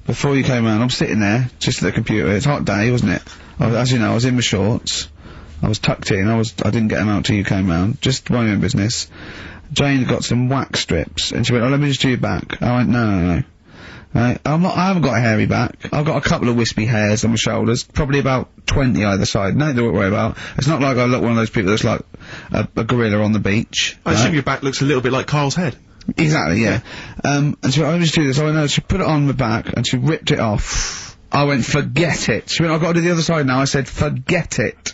before you came round, I'm sitting there, just at the computer. It's a hot day, wasn't it? As you know, I was in my shorts. I was tucked in. I didn't get them out till you came round. Just my own business. Jane had got some wax strips, and she went, "Oh, let me just do your back." I went, "No. Right, I haven't got a hairy back. I've got a couple of wispy hairs on my shoulders, probably about 20 either side. Nothing to worry about. It's not like I look one of those people that's like a gorilla on the beach." I assume your back looks a little bit like Carl's head. Exactly, yeah. And she went, "Let me just do this." I went, "No." She put it on my back, and she ripped it off. I went, "Forget it." She went, "I've got to do the other side now." I said, "Forget it."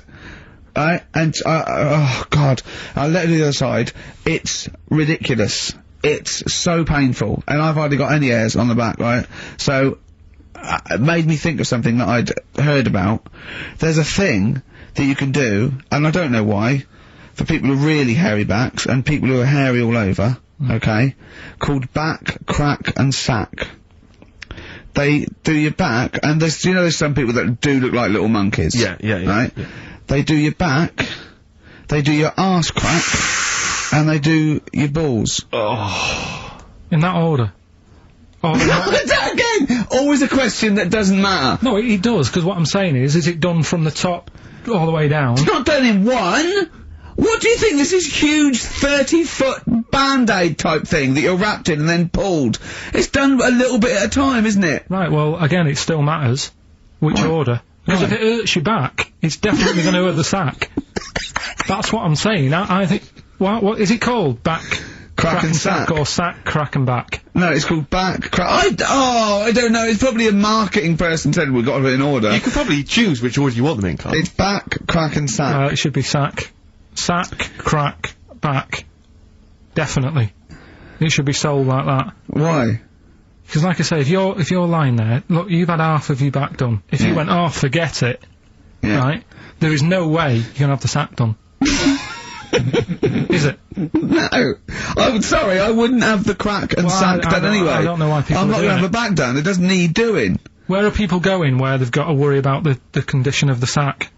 Right? And, oh God. I let her do the other side. It's ridiculous. It's so painful, and I've hardly got any hairs on the back, right? So, it made me think of something that I'd heard about. There's a thing that you can do, and I don't know why, for people with really hairy backs, and people who are hairy all over, okay, called back, crack, and sack. They do your back, and there's some people that do look like little monkeys. Yeah. Right? Yeah. They do your back, they do your arse crack, and they do your balls. Oh. In that order. Again! Always a question that doesn't matter. No, it does, because what I'm saying is it done from the top all the way down? It's not done in one! What do you think? This is huge 30-foot Band-Aid type thing that you're wrapped in and then pulled. It's done a little bit at a time, isn't it? Right, well, again, it still matters. Which order? Because if it hurts your back, it's definitely going to hurt the sack. That's what I'm saying. I think... What is it called? Back... Crack and sack. Or sack, crack and back? No, it's called back, crack... I don't know. It's probably a marketing person said we've got to put it in order. You could probably choose which order you want them in, Carl. It's back, crack and sack. It should be sack. Sack, crack, back. Definitely. It should be sold like that. Why? Because like I say, if you're lying there, look, you've had half of your back done. If you went, oh, forget it, right, there is no way you're gonna have the sack done. Is it? No. I'm sorry, I wouldn't have the crack and sack done anyway. I don't know why people I'm not are gonna doing have a back done, it doesn't need doing. Where are people going where they've got to worry about the condition of the sack?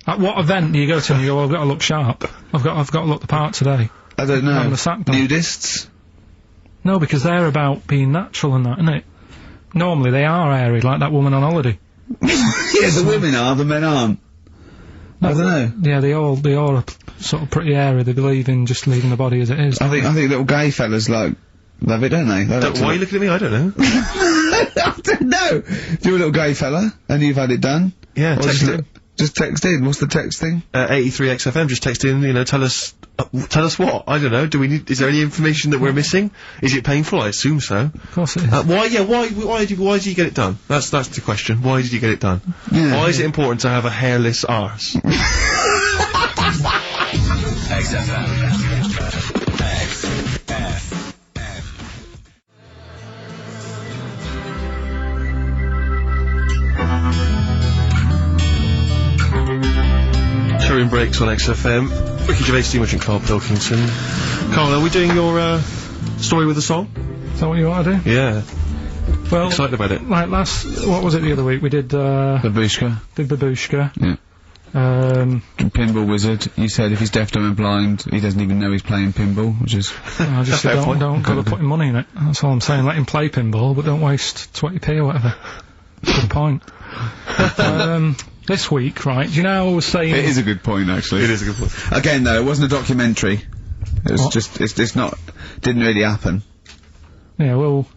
At what event do you go to and you go, well, I've got to look sharp. I've got to look the part today. I don't know. Having the sack done. Nudists? No, because they're about being natural and that, isn't it? Normally they are airy, like that woman on holiday. Yeah, the women are, the men aren't. No, I don't know. Yeah, they all are sort of pretty airy. They believe in just leaving the body as it is. I think little gay fellas love it, don't they? Why are you looking at me? I don't know. I don't know. You're a little gay fella, and you've had it done. Yeah, text in. Just text in. What's the text thing? 83XFM. Just text in. Tell us what? I don't know. Is there any information that we're missing? Is it painful? I assume so. Of course it is. Why did you get it done? That's the question. Why did you get it done? Yeah. Why is it important to have a hairless arse? XFM. Touring breaks on XFM. Ricky Gervais, Steve Merchant, Carl Pilkington. Carl, are we doing your story with a song? Is that what you want to do? Yeah. Well, excited about it. Like what was it the other week? We did Babushka. Did Babushka. Yeah. Pinball Wizard. You said if he's deaf, dumb and blind, he doesn't even know he's playing pinball, which is... I just said don't go to putting money in it. That's all I'm saying. Let him play pinball, but don't waste 20p or whatever. Good point. This week, right, do you know how I was saying... It is a good point, actually. It is a good point. Again, though, it wasn't a documentary. It was just, it's not, didn't really happen. Yeah, well,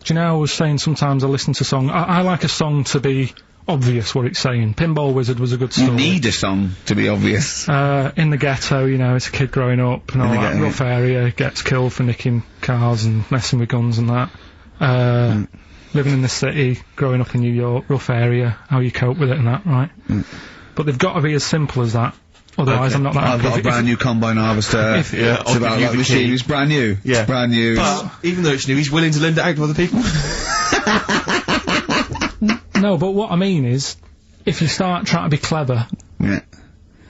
do you know how I was saying sometimes I listen to song, I like a song to be obvious what it's saying. Pinball Wizard was a good story. You need a song to be obvious. In the ghetto, it's a kid growing up and all that, rough area, gets killed for nicking cars and messing with guns and that. Living in the city, growing up in New York, rough area, how you cope with it and that, right? But they've got to be as simple as that. Otherwise, I'm not that happy. I've got a brand new combine harvester. It's about like machine. It's brand new. Yeah. It's brand new. But even though it's new, he's willing to lend it out to other people. No, but what I mean is, if you start trying to be clever,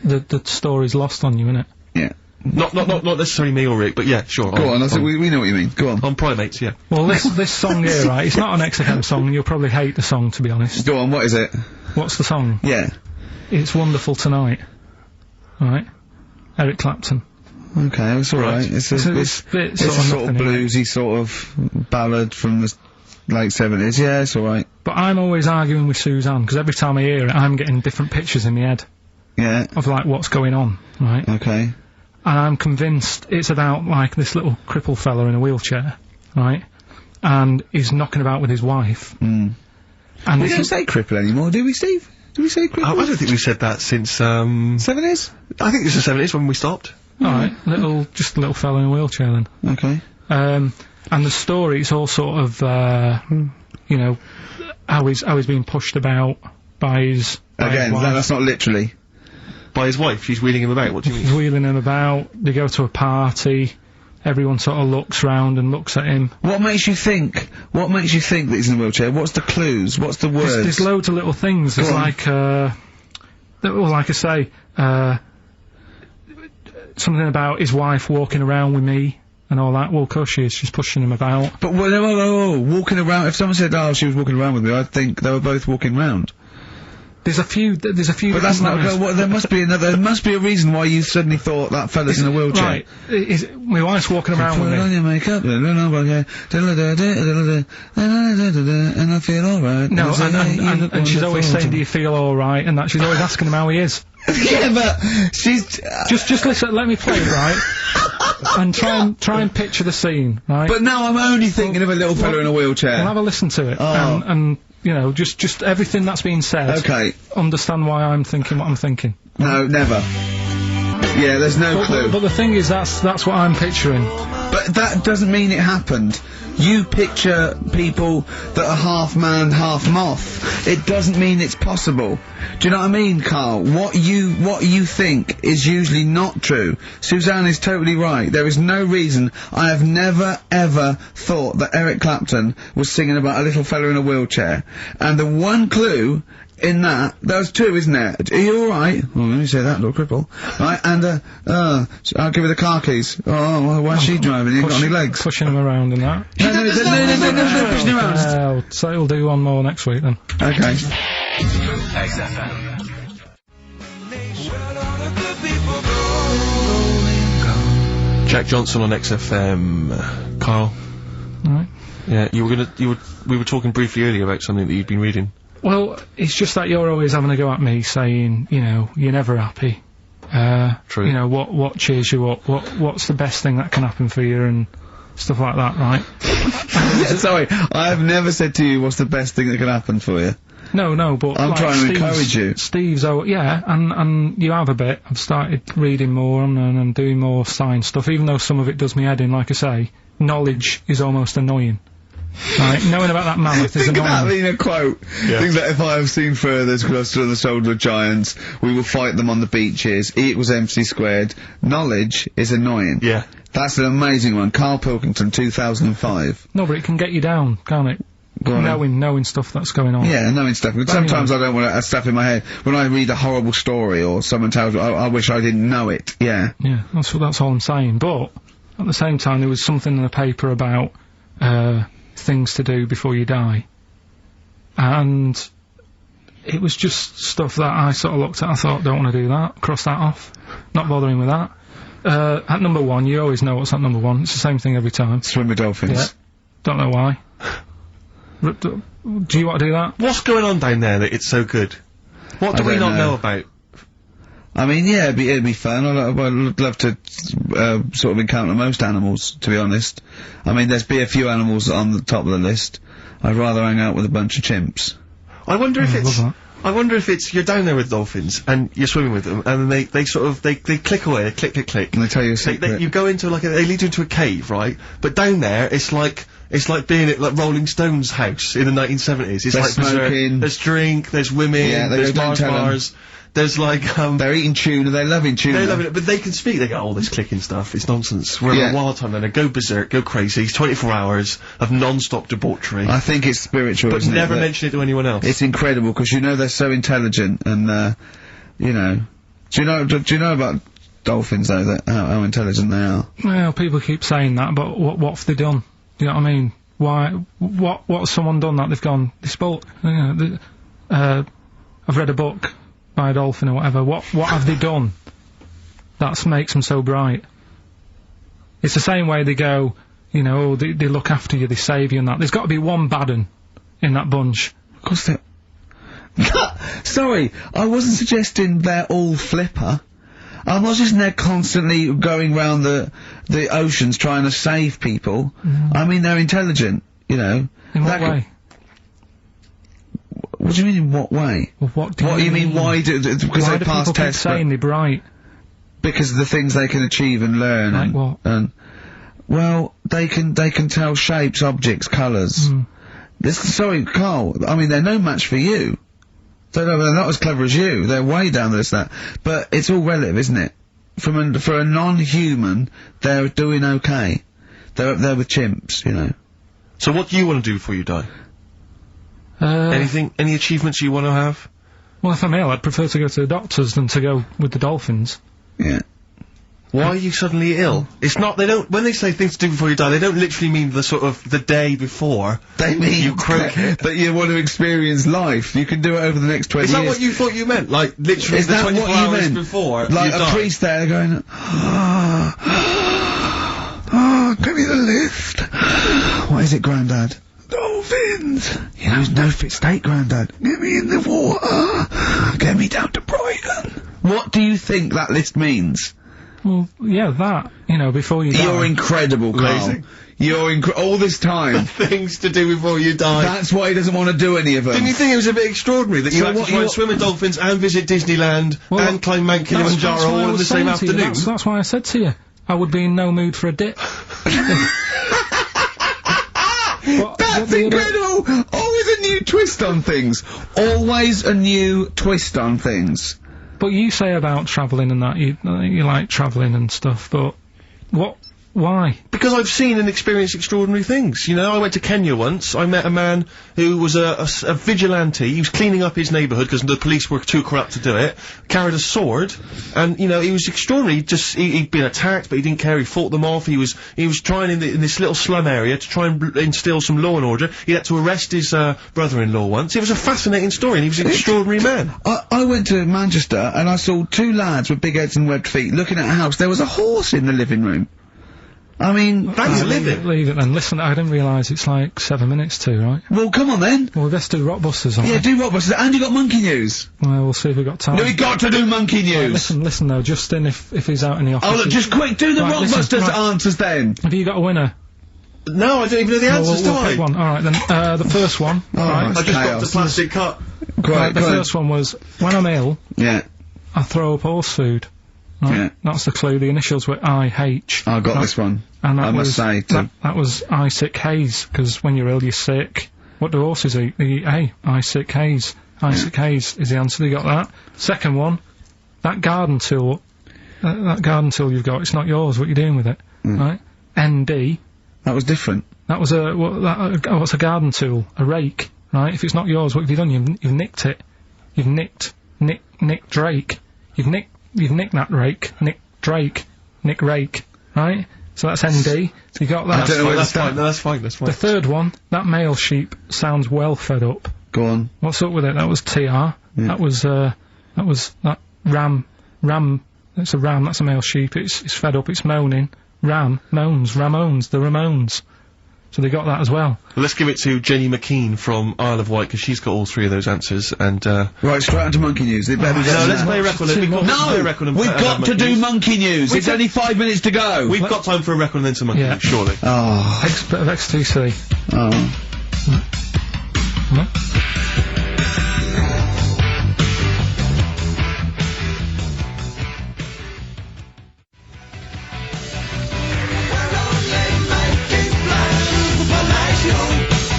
the story's lost on you, innit? Yeah. Not necessarily me or Rick, but yeah, sure. Go on, we know what you mean. Go on. On primates, yeah. Well, this song here, right, it's not an XFM song, and you'll probably hate the song, to be honest. Go on, what is it? What's the song? Yeah. It's Wonderful Tonight. Right? Eric Clapton. Okay, it's alright. It's a sort of bluesy sort of ballad from the late 70s. Yeah, it's alright. But I'm always arguing with Suzanne, because every time I hear it, I'm getting different pictures in my head. Yeah. Of, like, what's going on, right? Okay. And I'm convinced it's about, like, this little cripple fella in a wheelchair, right? And he's knocking about with his wife. And we don't say cripple anymore, do we, Steve? Do we say cripple? I don't think we've said that since, 70s? I think it's the 70s when we stopped. Alright, just a little fella in a wheelchair then. Okay. And the story, it's all sort of, how he's being pushed about by his... Again, that's not literally... By his wife, she's wheeling him about, what do you mean? He's wheeling him about, they go to a party, everyone sort of looks round and looks at him. What makes you think that he's in a wheelchair? What's the clues? What's the words? There's loads of little things, there's like, like I say, something about his wife walking around with me and all that. Well, of course she is, she's pushing him about. But, whoa, walking around, if someone said, oh, she was walking around with me, I'd think they were both walking round. There's a few. But that's not. There must be another. There must be a reason why you suddenly thought that fella's in a wheelchair. Right. My wife's walking around with me. Put on your makeup, and I feel alright. No, and she's always saying, "Do you feel alright?" And that she's always asking him how he is. Yeah, but she's just listen. Let me play it, right? And try and picture the scene, right? But now I'm only thinking of a little fella in a wheelchair. We'll have a listen to it, and just everything that's being said. Okay. Understand why I'm thinking what I'm thinking. No, never. Yeah, there's no clue. But the thing is, that's what I'm picturing. But that doesn't mean it happened. You picture people that are half man, half moth. It doesn't mean it's possible. Do you know what I mean, Carl? What you think is usually not true. Suzanne is totally right. There is no reason. I have never, ever thought that Eric Clapton was singing about a little fella in a wheelchair. And the one clue in that, there's two, isn't there? Are you alright? Well, let me say that, little cripple. Right, and, I'll give her the car keys. Oh, why is she driving? You got any legs? Pushing him around and that. No, pushing him around. So we'll do one more next week then. Okay. XFM. Jack Johnson on XFM. Carl. Right. Yeah, we were talking briefly earlier about something that you've been reading. Well, it's just that you're always having a go at me, saying, you know, you're never happy. True. You know, what cheers you up? What's the best thing that can happen for you and stuff like that, right? Sorry, I've never said to you what's the best thing that can happen for you. No, but I'm like trying to encourage you. Steve's, and you have a bit. I've started reading more and doing more science stuff, even though some of it does me head in, like I say. Knowledge is almost annoying. Right, knowing about that mammoth is Think annoying. about being a quote. Yeah. Think that if I have seen furthest cluster on the shoulder of giants, we will fight them on the beaches. E equals MC squared. Knowledge is annoying. Yeah. That's an amazing one. Carl Pilkington, 2005. No, but it can get you down, can't it? Knowing stuff that's going on. Yeah, knowing stuff. But sometimes I don't want to have stuff in my head. When I read a horrible story or someone tells me, I wish I didn't know it. Yeah. Yeah, that's all I'm saying. But, at the same time, there was something in the paper about, things to do before you die. And it was just stuff that I sort of looked at, I thought, don't want to do that, cross that off, not bothering with that. At number one, you always know what's at number one, it's the same thing every time. Swim with dolphins. Yeah. Don't know why. Do you want to do that? What's going on down there that it's so good? What do we not know about? I mean, yeah, it'd be fun. I'd love to, sort of encounter most animals, to be honest. I mean, there's a few animals on the top of the list. I'd rather hang out with a bunch of chimps. I wonder if it's, you're down there with dolphins, and you're swimming with them, and they click away, click. And they tell you a secret. You go into they lead you into a cave, right? But down there, it's like being at, like, Rolling Stones' house in the 1970s. It's they're like smoking. There's drink, there's women, there's bars. There's like, they're eating tuna, they're loving tuna. They're loving it, but they can speak, they go, oh, this clicking stuff, it's nonsense. We're in a wild time then, they go berserk, go crazy, it's 24 hours of non-stop debauchery. I think it's spiritual, but isn't never mention it to anyone else. It's incredible, because you know they're so intelligent, and, you know. Do you know about dolphins, though, how intelligent they are? Well, people keep saying that, but what have they done? Do you know what I mean? What's someone done that they've gone, this boat, you know, I've read a book by a dolphin or whatever, what have they done that makes them so bright? It's the same way they go, you know, they look after you, they save you and that. There's got to be one bad un in that bunch. Of course there... Sorry, I wasn't suggesting they're all flipper. I'm not just they're constantly going round the oceans trying to save people. I mean, they're intelligent, you know. In what way? What do you mean, in what way? Well, what do you mean? Why do because they pass tests? Saying they're bright? Because of the things they can achieve and learn. Like what? And well, they can tell shapes, objects, colours. Sorry, Carl. I mean, they're no match for you. They're not as clever as you. They're way down the list. But it's all relative, isn't it? For a non-human, they're doing okay. They're up there with chimps, you know. So what do you want to do before you die? Any achievements you want to have? Well, if I'm ill, I'd prefer to go to the doctors than to go with the dolphins. Yeah. Why are you suddenly ill? It's not, when they say things to do before you die, they don't literally mean the day before. They mean you croak it. That you want to experience life. You can do it over the next 20 years. Is that what you thought you meant? Like, literally the 24 hours before like you a die? priest there going, give me the lift. What is it, Grandad? Dolphins! You know, no fit state, Grandad. Get me in the water. Get me down to Brighton. What do you think that list means? Well, yeah, that, you know, before you die. You're incredible, Carl. You're all this time. Things to do before you die. That's why he doesn't want to do any of them. Didn't you think it was a bit extraordinary that you had to try and swim with dolphins and visit Disneyland and climb Mount Kilimanjaro all in the same afternoon? That's why I said to you, I would be in no mood for a dip. That's incredible! Always a new twist on things. Always a new twist on things. But you say about travelling and that, you like travelling and stuff, but why? Because I've seen and experienced extraordinary things. You know, I went to Kenya once. I met a man who was a vigilante. He was cleaning up his neighbourhood because the police were too corrupt to do it. Carried a sword, and you know, he was extraordinary. He'd been attacked, but he didn't care. He fought them off. He was trying in this little slum area to try and instill some law and order. He had to arrest his brother-in-law once. It was a fascinating story, and he was an extraordinary man. I went to Manchester and I saw two lads with big heads and webbed feet looking at a house. There was a horse in the living room. I mean, that's living. Leave it then. Listen, I didn't realise it's like 7 minutes to, right? Well, come on then. Well, let's do Rockbusters, aren't we? Yeah, do Rockbusters. And you got Monkey News. Well, we'll see if we've got time. No, we got to do Monkey News. Listen though, Justin, if he's out in the office. Oh, look, just quick, do the Rockbusters answers then. Have you got a winner? No, I don't even know the answers, do I? Pick one. Alright then, the first one. I just got the plastic cup. Right, the first one was, when I'm ill, yeah, I throw up horse food. Right? Yeah. That's the clue. The initials were I-H. I got this one. And that I must say, too. That was I sick haze, because when you're ill, you're sick. What do horses eat? They eat hay. I sick haze. I sick haze is the answer. You got that. Second one, that garden tool. That garden tool you've got, it's not yours. What you doing with it? Right? ND. That was different. That was what's a garden tool? A rake. Right? If it's not yours, what have you done? You've nicked it. You've nicked Drake. You've nicked that rake. Nick Drake. Nick Rake. Right? So that's ND. So you got that. I don't know where that's fine. No, that's fine. That's fine. The third one, that male sheep sounds well fed up. Go on. What's up with it? That was TR. Yeah. That was that ram. It's a ram. That's a male sheep. It's fed up. It's moaning. Ram moans. Ramones. The Ramones. So they got that as well. Let's give it to Jenny McKean from Isle of Wight, because she's got all three of those answers, and, Right, straight on to Monkey News. No, let's play a record. We've got to do Monkey News. It's only 5 minutes to go. We've got time for a record and then some Monkey News, surely. Oh. Bit of XTC. Oh.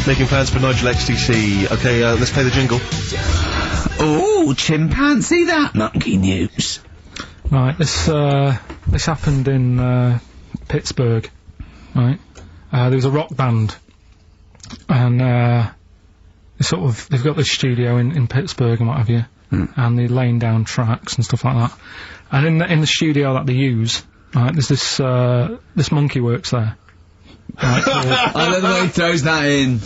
Making plans for Nigel XTC. Okay, let's play the jingle. Oh, chimpanzee that Monkey News. Right, this happened in Pittsburgh. Right, there was a rock band, and they've got this studio in Pittsburgh and what have you, and they're laying down tracks and stuff like that. And in the studio that they use, right, there's this monkey works there. Right, I love the way he throws that in.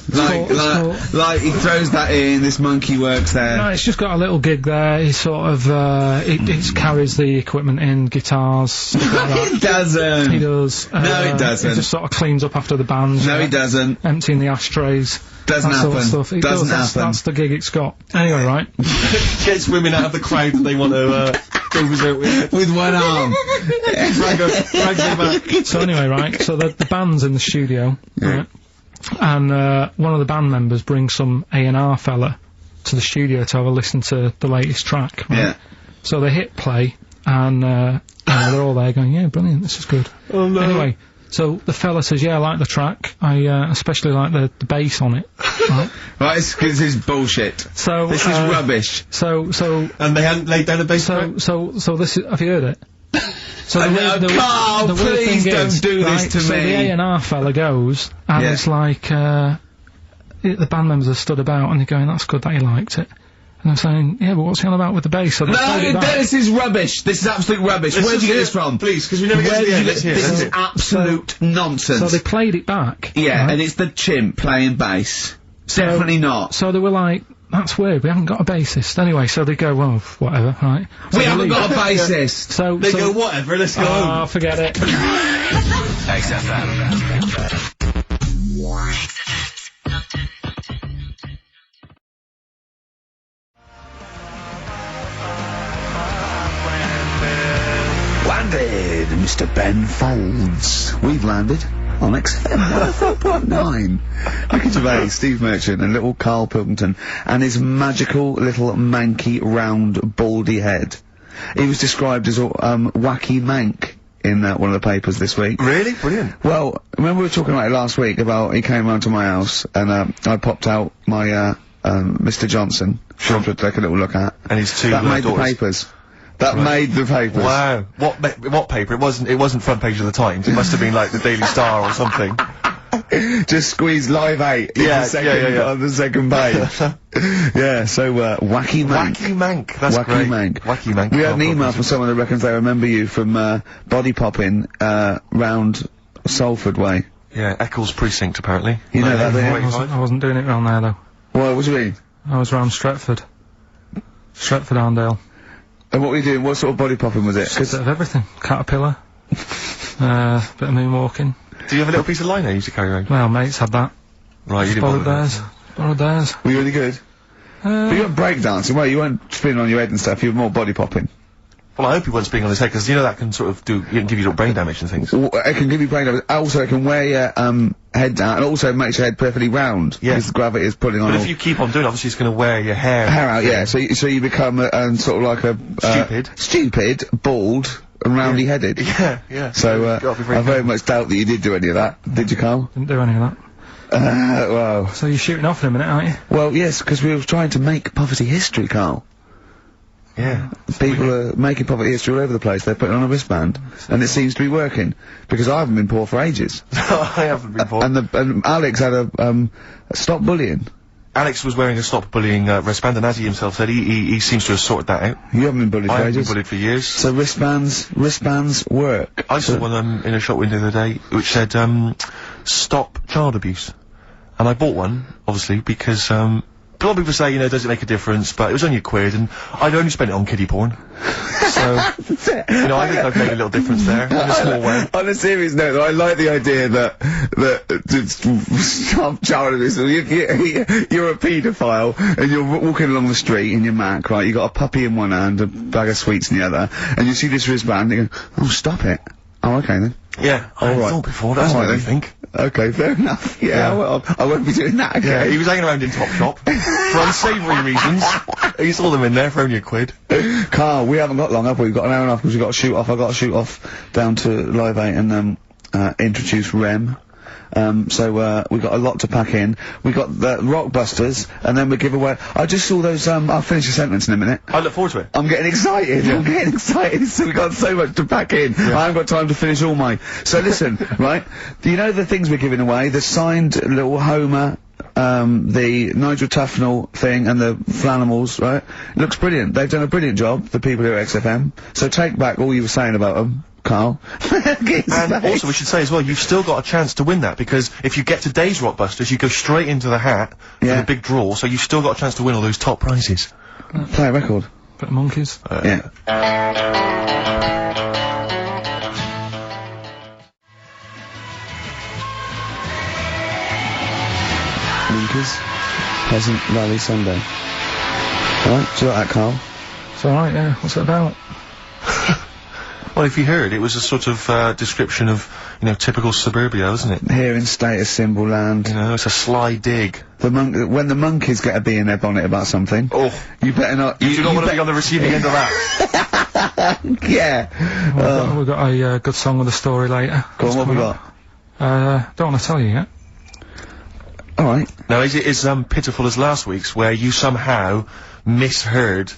Like he throws that in, this monkey works there. No, it's just got a little gig there. He sort of, it carries the equipment in, guitars, stuff like that. It doesn't. He does. No, it doesn't. He just sort of cleans up after the band. No, he doesn't. Emptying the ashtrays. Doesn't happen. Sort of stuff. It doesn't happen. That's the gig it's got. Anyway, right. Gets women out of the crowd that they want to, go visit with one arm. Drag them back. So anyway, right, so the band's in the studio, right, and one of the band members brings some A&R fella to the studio to have a listen to the latest track, right? Yeah. So they hit play, and they're all there going, yeah, brilliant, this is good. Oh no. Anyway, so the fella says, yeah, I like the track, I especially like the bass on it, right? Right, it's 'cause this is bullshit. So this is rubbish. So and they hadn't laid down a bass track? So this is, have you heard it? So Carl, please don't do this to me. So the A&R fella goes, and it's like, the band members have stood about, and they're going, that's good that you liked it. And I'm saying, yeah, but what's he on about with the bass? So this is rubbish. This is absolute rubbish. Where'd you get this from? Please, because we never get to the end. This is absolute nonsense. So they played it back. Yeah, right? And it's the chimp playing bass. Definitely not. So they were like, that's weird, we haven't got a bassist. Anyway, so they go, well, whatever, right? So we haven't got a bassist! So they go, whatever, let's go home. Oh, forget it. XFM. Landed, Mr. Ben Folds. We've landed on XFM 104.9. Ricky Gervais, Steve Merchant, and little Carl Pilkington, and his magical little manky, round, baldy head. He was described as wacky mank in one of the papers this week. Really? Brilliant. Well, remember we were talking about it last week about he came round to my house and I popped out my Mr. Johnson to take a little look at. And his two that made daughters. the papers. That made the papers. Wow. What paper? It wasn't front page of the Times. It must have been like the Daily Star or something. Just squeeze Live 8 on the second page. Yeah, so, Wacky Mank. Wacky Mank, that's great. Wacky Mank. We had an email from someone that reckons they remember you from, body popping, round Salford way. Yeah, Eccles Precinct, apparently. You know that there? I wasn't doing it round there, though. What do you mean? I was round Stretford. Stretford-Arndale. And what were you doing? What sort of body popping was it? Just a bit of everything. Caterpillar. Bit of moonwalking. Do you have a little piece of line there you used to carry around? Well, mates had that. Right, you didn't borrowed theirs. Were you really good? But you weren't breakdancing, well, you weren't spinning on your head and stuff, you were more body popping. Well, I hope he wasn't spinning on his head, because you know that can sort of give you little brain damage and things. Well, it can give you brain damage. Also, it can wear your, head down, and also makes your head perfectly round. Yeah. Because the gravity is pulling on. But if you keep on doing it, obviously it's going to wear your hair out, yeah. So you become sort of like a stupid, bald, and roundy-headed. Yeah. So I very much doubt that you did do any of that. Did you, Carl? Didn't do any of that. Well. So you're shooting off in a minute, aren't you? Well, yes, because we were trying to make poverty history, Carl. Yeah. People are making poverty history all over the place. They're putting on a wristband, and it seems to be working. Because I haven't been poor for ages. I haven't been poor. And Alex had a stop bullying. Alex was wearing a stop bullying wristband, and as he himself said, he seems to have sorted that out. You haven't been bullied for ages? I haven't been bullied for years. So wristbands work. I saw one in a shop window the other day, which said, stop child abuse. And I bought one, obviously, because, a lot of people say, you know, does it make a difference, but it was only £1, and I'd only spent it on kiddie porn. So, you know, I think I've made a little difference there, in a small way. On a serious note, though, I like the idea that stop child abuse. You're a paedophile, and you're walking along the street in your Mac, right? You got a puppy in one hand, a bag of sweets in the other, and you see this wristband, and you go, oh, stop it. Oh, okay then. Yeah, I thought before, that's what I think. Okay, fair enough. Yeah, well, I won't be doing that again. Yeah, he was hanging around in Topshop for unsavoury reasons. He saw them in there for only £1. Carl, we haven't got long, have we? We've got an hour and a half because we've got to shoot off. I've got to shoot off down to Live 8 and introduce Rem. So we've got a lot to pack in. We got the Rockbusters, and then we give away. I just saw those. I'll finish the sentence in a minute. I look forward to it. I'm getting excited. Yeah. I'm getting excited. So we've got so much to pack in. Yeah. I haven't got time to finish all mine. So listen, right? Do you know the things we're giving away? The signed little Homer. The Nigel Tufnell thing and the Flanimals, right? Looks brilliant. They've done a brilliant job, the people here at XFM. So take back all you were saying about them, Carl. And also we should say as well, you've still got a chance to win that, because if you get today's Rockbusters, you go straight into the hat for the big draw, so you've still got a chance to win all those top prizes. Play a record. Bit of Monkeys. Yeah. Monkeys. Pleasant Valley Sunday. Alright, do you like that, Carl? It's alright, yeah. What's it about? Well, if you heard, it was a sort of, description of, you know, typical suburbia, isn't it? Here in status symbol land. You know, it's a sly dig. When the monkeys get a bee in their bonnet about something. Oh. You better not. You do not want to be on the receiving end of that. Yeah. Well, we've got a good song with a story later. Go on, what we got? Don't want to tell you yet. Alright. Now, is it as, pitiful as last week's, where you somehow misheard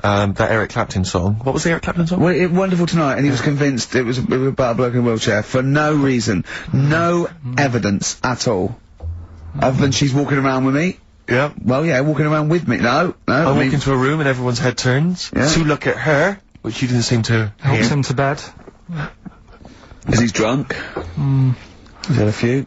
that Eric Clapton song? What was the Eric Clapton song? Well, Wonderful Tonight, and he was convinced it was about a bloke in a wheelchair for no reason. No evidence at all. Other than she's walking around with me. Yeah. Well, yeah, walking around with me. No. I walk into a room and everyone's head turns to look at her, which you didn't seem to Helps him to bed. Because he's drunk. He's had a few.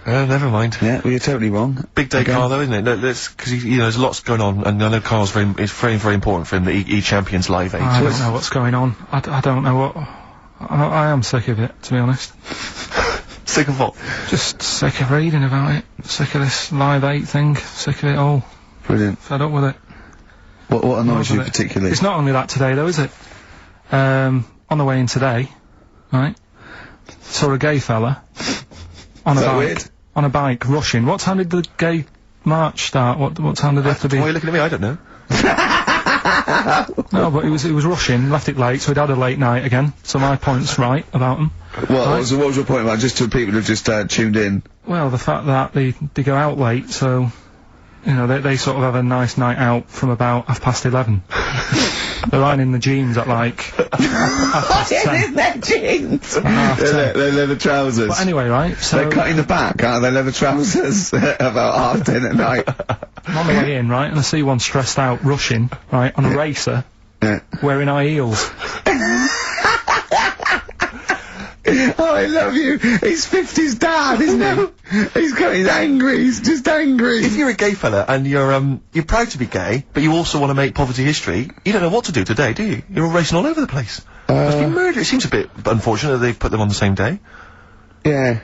Never mind. Yeah, well, you're totally wrong. Big day, Carl, though, isn't it? No, because you know, there's lots going on, and I know Carl's it's very, very important for him that he champions Live 8. I don't know what's going on. I don't know what. I am sick of it, to be honest. Sick of what? Just sick of reading about it. Sick of this Live 8 thing. Sick of it all. Brilliant. Fed up with it. What annoys you particularly? It's not only that today, though, is it? On the way in today, right? Saw a gay fella on a bike. Weird? On a bike, rushing. What time did the gay march start? What time did it have to be? Why are you looking at me? I don't know. No, but he was rushing, left it late, so he'd had a late night again. So my point's right about him. What was your point about, just to people who've just tuned in? Well, the fact that they go out late, so, you know, they sort of have a nice night out from about 11:30. They're ironing the jeans at like 10:30. In their jeans! They're leather trousers. But anyway, right, so... They're cutting the back out of their leather trousers about 10:30 at night. I'm on the way in, right, and I see one stressed out, rushing, right, on a racer, wearing high heels. Oh, I love you. He's 50's dad, isn't he? He's angry. He's just angry. If you're a gay fella and you're proud to be gay, but you also want to make poverty history, you don't know what to do today, do you? You're all racing all over the place. Must be murder. It seems a bit unfortunate that they've put them on the same day. Yeah.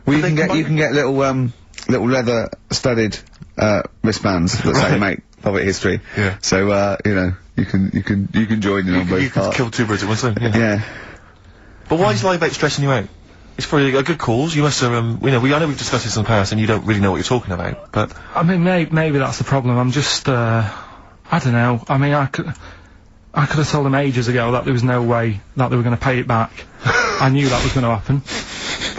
Well, you can get little leather studded wristbands that say make poverty history. Yeah. So you know, you can join in on both parts. You can kill two birds at one stone. Yeah. But why is Live 8 stressing you out? It's for a good cause. You must have, you know, I know we've discussed this in the past, and you don't really know what you're talking about. But I mean, maybe that's the problem. I'm just, I don't know. I mean, I could have told them ages ago that there was no way that they were going to pay it back. I knew that was going to happen.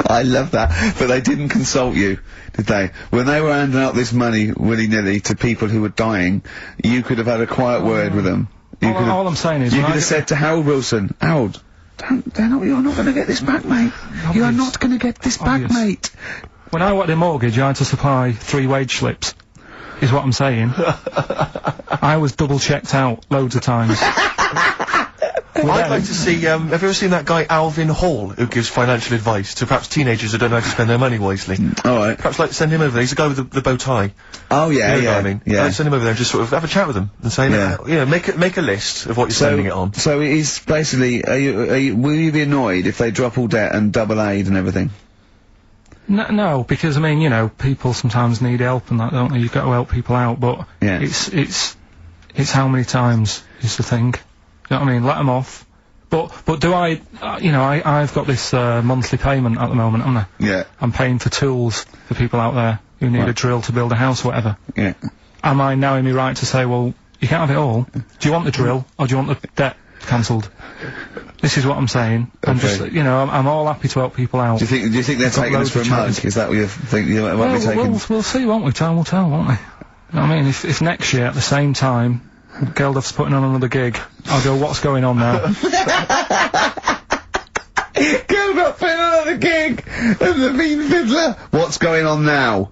I love that. But they didn't consult you, did they? When they were handing out this money willy-nilly to people who were dying, you could have had a quiet word with them. All I'm saying is, you could have said to Harold Wilson, Harold, you're not going to get this back, mate. You are not going to get this back, mate. When I wanted a mortgage, I had to supply 3 wage slips, is what I'm saying. I was double checked out loads of times. I'd like to see, have you ever seen that guy Alvin Hall, who gives financial advice to perhaps teenagers who don't know how to spend their money wisely? Alright. Perhaps like send him over there. He's the guy with the bow tie. Oh yeah, you know what I mean? Yeah. Send him over there and just sort of have a chat with him and say, you know, make a list of what you're spending it on. So he's basically, will you be annoyed if they drop all debt and double aid and everything? No, because I mean, you know, people sometimes need help and that, don't they? You've got to help people out, but it's how many times is the thing. You know what I mean? Let them off. But do I, you know, I've got this, monthly payment at the moment, haven't I? Yeah. I'm paying for tools for people out there who need a drill to build a house or whatever. Yeah. Am I now in my right to say, well, you can't have it all? Do you want the drill, or do you want the debt cancelled? This is what I'm saying. Okay. I'm just, you know, I'm all happy to help people out. Do you think they're taking us for a mug? Is that what you think you might be taking? We'll see, won't we? Time will tell, won't we? You know what I mean? If next year, at the same time, Geldof's putting on another gig, I'll go, what's going on now? Geldof putting on another gig! And the Mean Fiddler! What's going on now?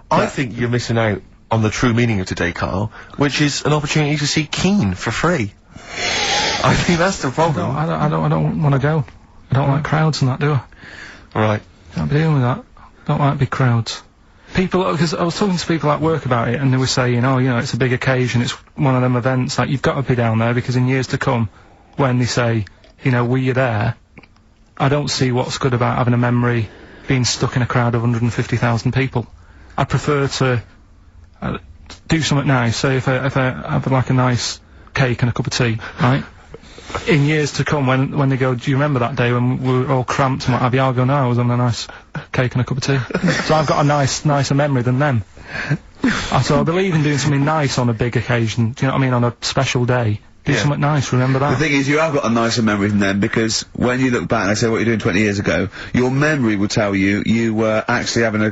I think you're missing out on the true meaning of today, Carl, which is an opportunity to see Keane for free. I think that's the problem. No, I don't want to go. I don't like crowds and that, do I? Right. Can't be dealing with that. Don't like big crowds. People, because I was talking to people at work about it, and they were saying, oh, you know, it's a big occasion, it's one of them events, like, you've got to be down there, because in years to come, when they say, you know, were you there, I don't see what's good about having a memory being stuck in a crowd of 150,000 people. I prefer to do something nice, say if I have, like, a nice cake and a cup of tea, right? In years to come, when they go, do you remember that day when we were all cramped and what have you? I'll go, no, I was on a nice cake and a cup of tea. So I've got a nicer memory than them. So I believe in doing something nice on a big occasion, do you know what I mean, on a special day. Do something nice, remember that. The thing is, you have got a nicer memory than them, because when you look back and they say what you're doing 20 years ago, your memory will tell you you were actually having a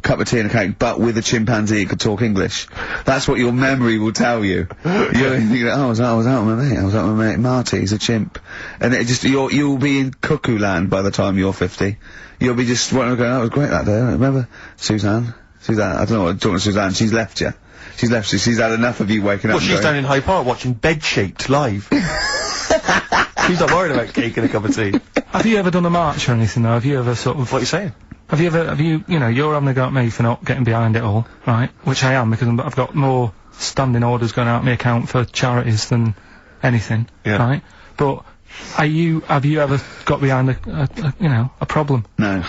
cup of tea and a cake, but with a chimpanzee who could talk English. That's what your memory will tell you. You're thinking, oh, I was out with my mate, I was out with my mate Marty, he's a chimp. And it just, you'll be in cuckoo land by the time you're 50. You'll be just going, oh, it was great that day, remember? Suzanne, I don't know what I'm talking to Suzanne, she's left you. She's left you, she's had enough of you waking up. Well, she's down in Hyde Park watching Bed-Shaped live. She's not worried about cake and a cup of tea. Have you ever done a march or anything though? Have you ever sort of... What are you saying? Have you, you know, you're having a go at me for not getting behind it all, right? Which I am, because I've got more standing orders going out my account for charities than anything, right? But have you ever got behind a problem? No.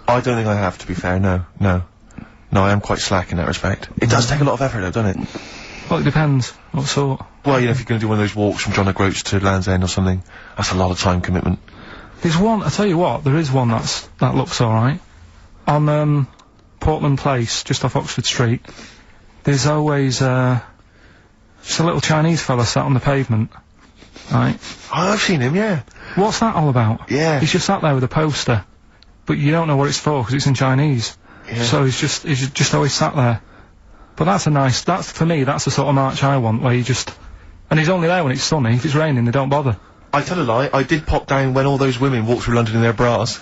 I don't think I have, to be fair, no. No, I am quite slack in that respect. It does take a lot of effort though, doesn't it? Well, it depends. What sort? Well, you know, if you're going to do one of those walks from John O'Groats to Land's End or something, that's a lot of time commitment. There's one, I tell you what, there is one that looks alright. On, Portland Place, just off Oxford Street, there's always, Just a little Chinese fella sat on the pavement. Right? Oh, I've seen him, yeah. What's that all about? Yeah. He's just sat there with a poster. But you don't know what it's for, because it's in Chinese. Yeah. So he's just always sat there. But for me, that's the sort of march I want, where you just... And he's only there when it's sunny. If it's raining, they don't bother. I tell a lie, I did pop down when all those women walked through London in their bras.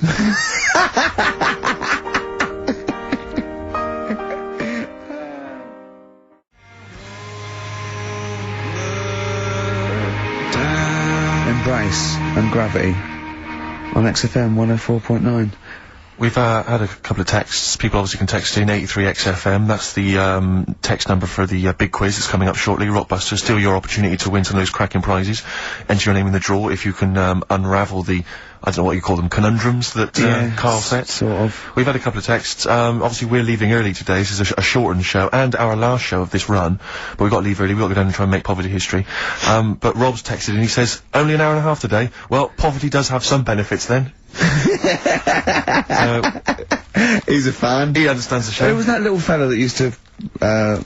Embrace and Gravity on XFM 104.9. We've had a couple of texts. People obviously can text in 83XFM. That's the text number for the big quiz that's coming up shortly. Rockbusters, still your opportunity to win some of those cracking prizes. Enter your name in the draw if you can unravel the, I don't know what you call them, conundrums that Carl set. Sort of. We've had a couple of texts. Obviously we're leaving early today. This is a shortened show and our last show of this run. But we've got to leave early. We've got to go down and try and make poverty history. But Rob's texted and he says, only an hour and a half today. Well, poverty does have some benefits then. He's a fan. He understands the show. Who was that little fella that used to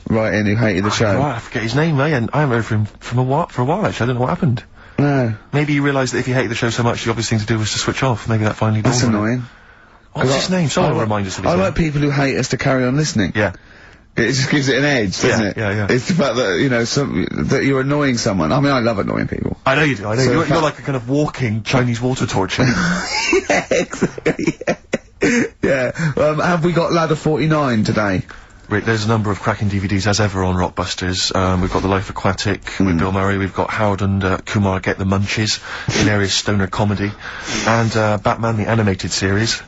write in who hated the show? Right, I forget his name, I haven't heard from him for a while actually. I don't know what happened. No. Maybe he realised that if he hated the show so much, the obvious thing to do was to switch off. Maybe that finally dawned That's on him. annoying. What's his name? Someone remind us of his I name. like people who hate us to carry on listening. Yeah. It just gives it an edge, doesn't it? Yeah. It's the fact that, you know, that you're annoying someone. I mean, I love annoying people. I know you do, I know. So You're like a kind of walking Chinese water torch. Yeah, exactly, yeah. Have we got Ladder 49 today? Rick, there's a number of cracking DVDs, as ever, on Rockbusters. We've got The Life Aquatic with Bill Murray, we've got Howard and Kumar Get the Munchies, hilarious stoner comedy, and Batman the Animated Series.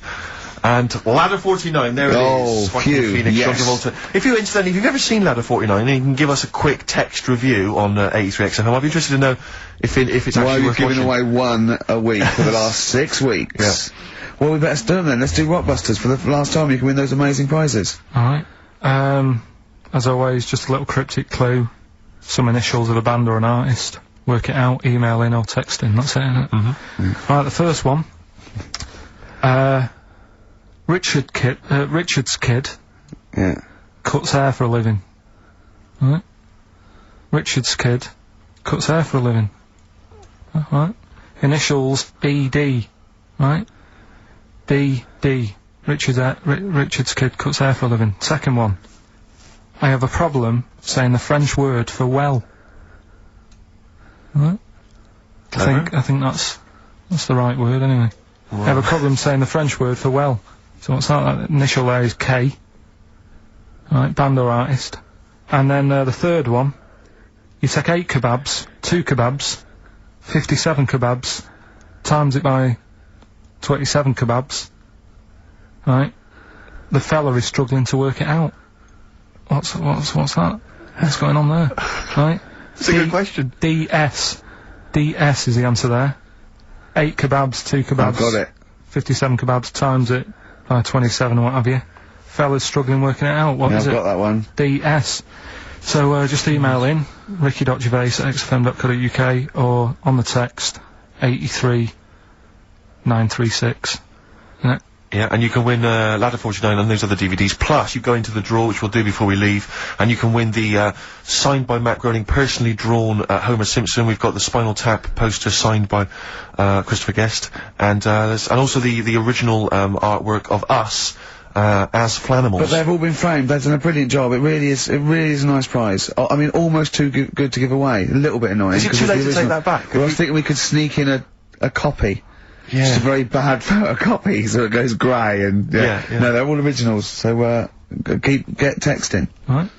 And Ladder 49, there it is. Phew, Phoenix, yes. John Travolta. If you've ever seen Ladder 49, then you can give us a quick text review on 83XFM. I'd be interested to know if it's Why actually are worth you giving watching. away one a week for the last 6 weeks? Yeah. Well, we better do them then. Let's do Rockbusters for the last time. You can win those amazing prizes. Alright. As always, just a little cryptic clue. Some initials of a band or an artist. Work it out, email in or text in. That's it, innit? Right, the first one. Richard's kid. Yeah. Cuts hair for a living. Right? Richard's kid cuts hair for a living. Right? Initials ED. Right? D. Richard's kid cuts hair for a living. Second one. I have a problem saying the French word for well. Right? I think that's the right word anyway. Wow. I have a problem saying the French word for well. So what's that? That initial there is K. Right, band or artist. And then the third one. You take 8 kebabs, 2 kebabs, 57 kebabs, times it by 27 kebabs. Right? The fella is struggling to work it out. What's that? What's going on there? Right? It's a good question. DS is the answer there. 8 kebabs, 2 kebabs. I've got it. 57 kebabs times it by 27 or what have you. Fella's struggling working it out. What is it? I've got that one. DS. So, just email in, ricky.gervais@xfm.co.uk or on the text, 83936. Yeah, and you can win Ladder 49 and those other DVDs. Plus, you go into the draw, which we'll do before we leave, and you can win the signed by Matt Groening, personally drawn Homer Simpson. We've got the Spinal Tap poster signed by Christopher Guest, and also the original artwork of us as Flanimals. But they've all been framed. They've done a brilliant job. It really is a nice prize. I mean, almost too good to give away. A little bit annoying. Is it too late to take that back? Well, I was thinking we could sneak in a copy. Yeah. Just a very bad photocopy, so it goes grey and... Yeah. No, they're all originals, so, get texting. Alright.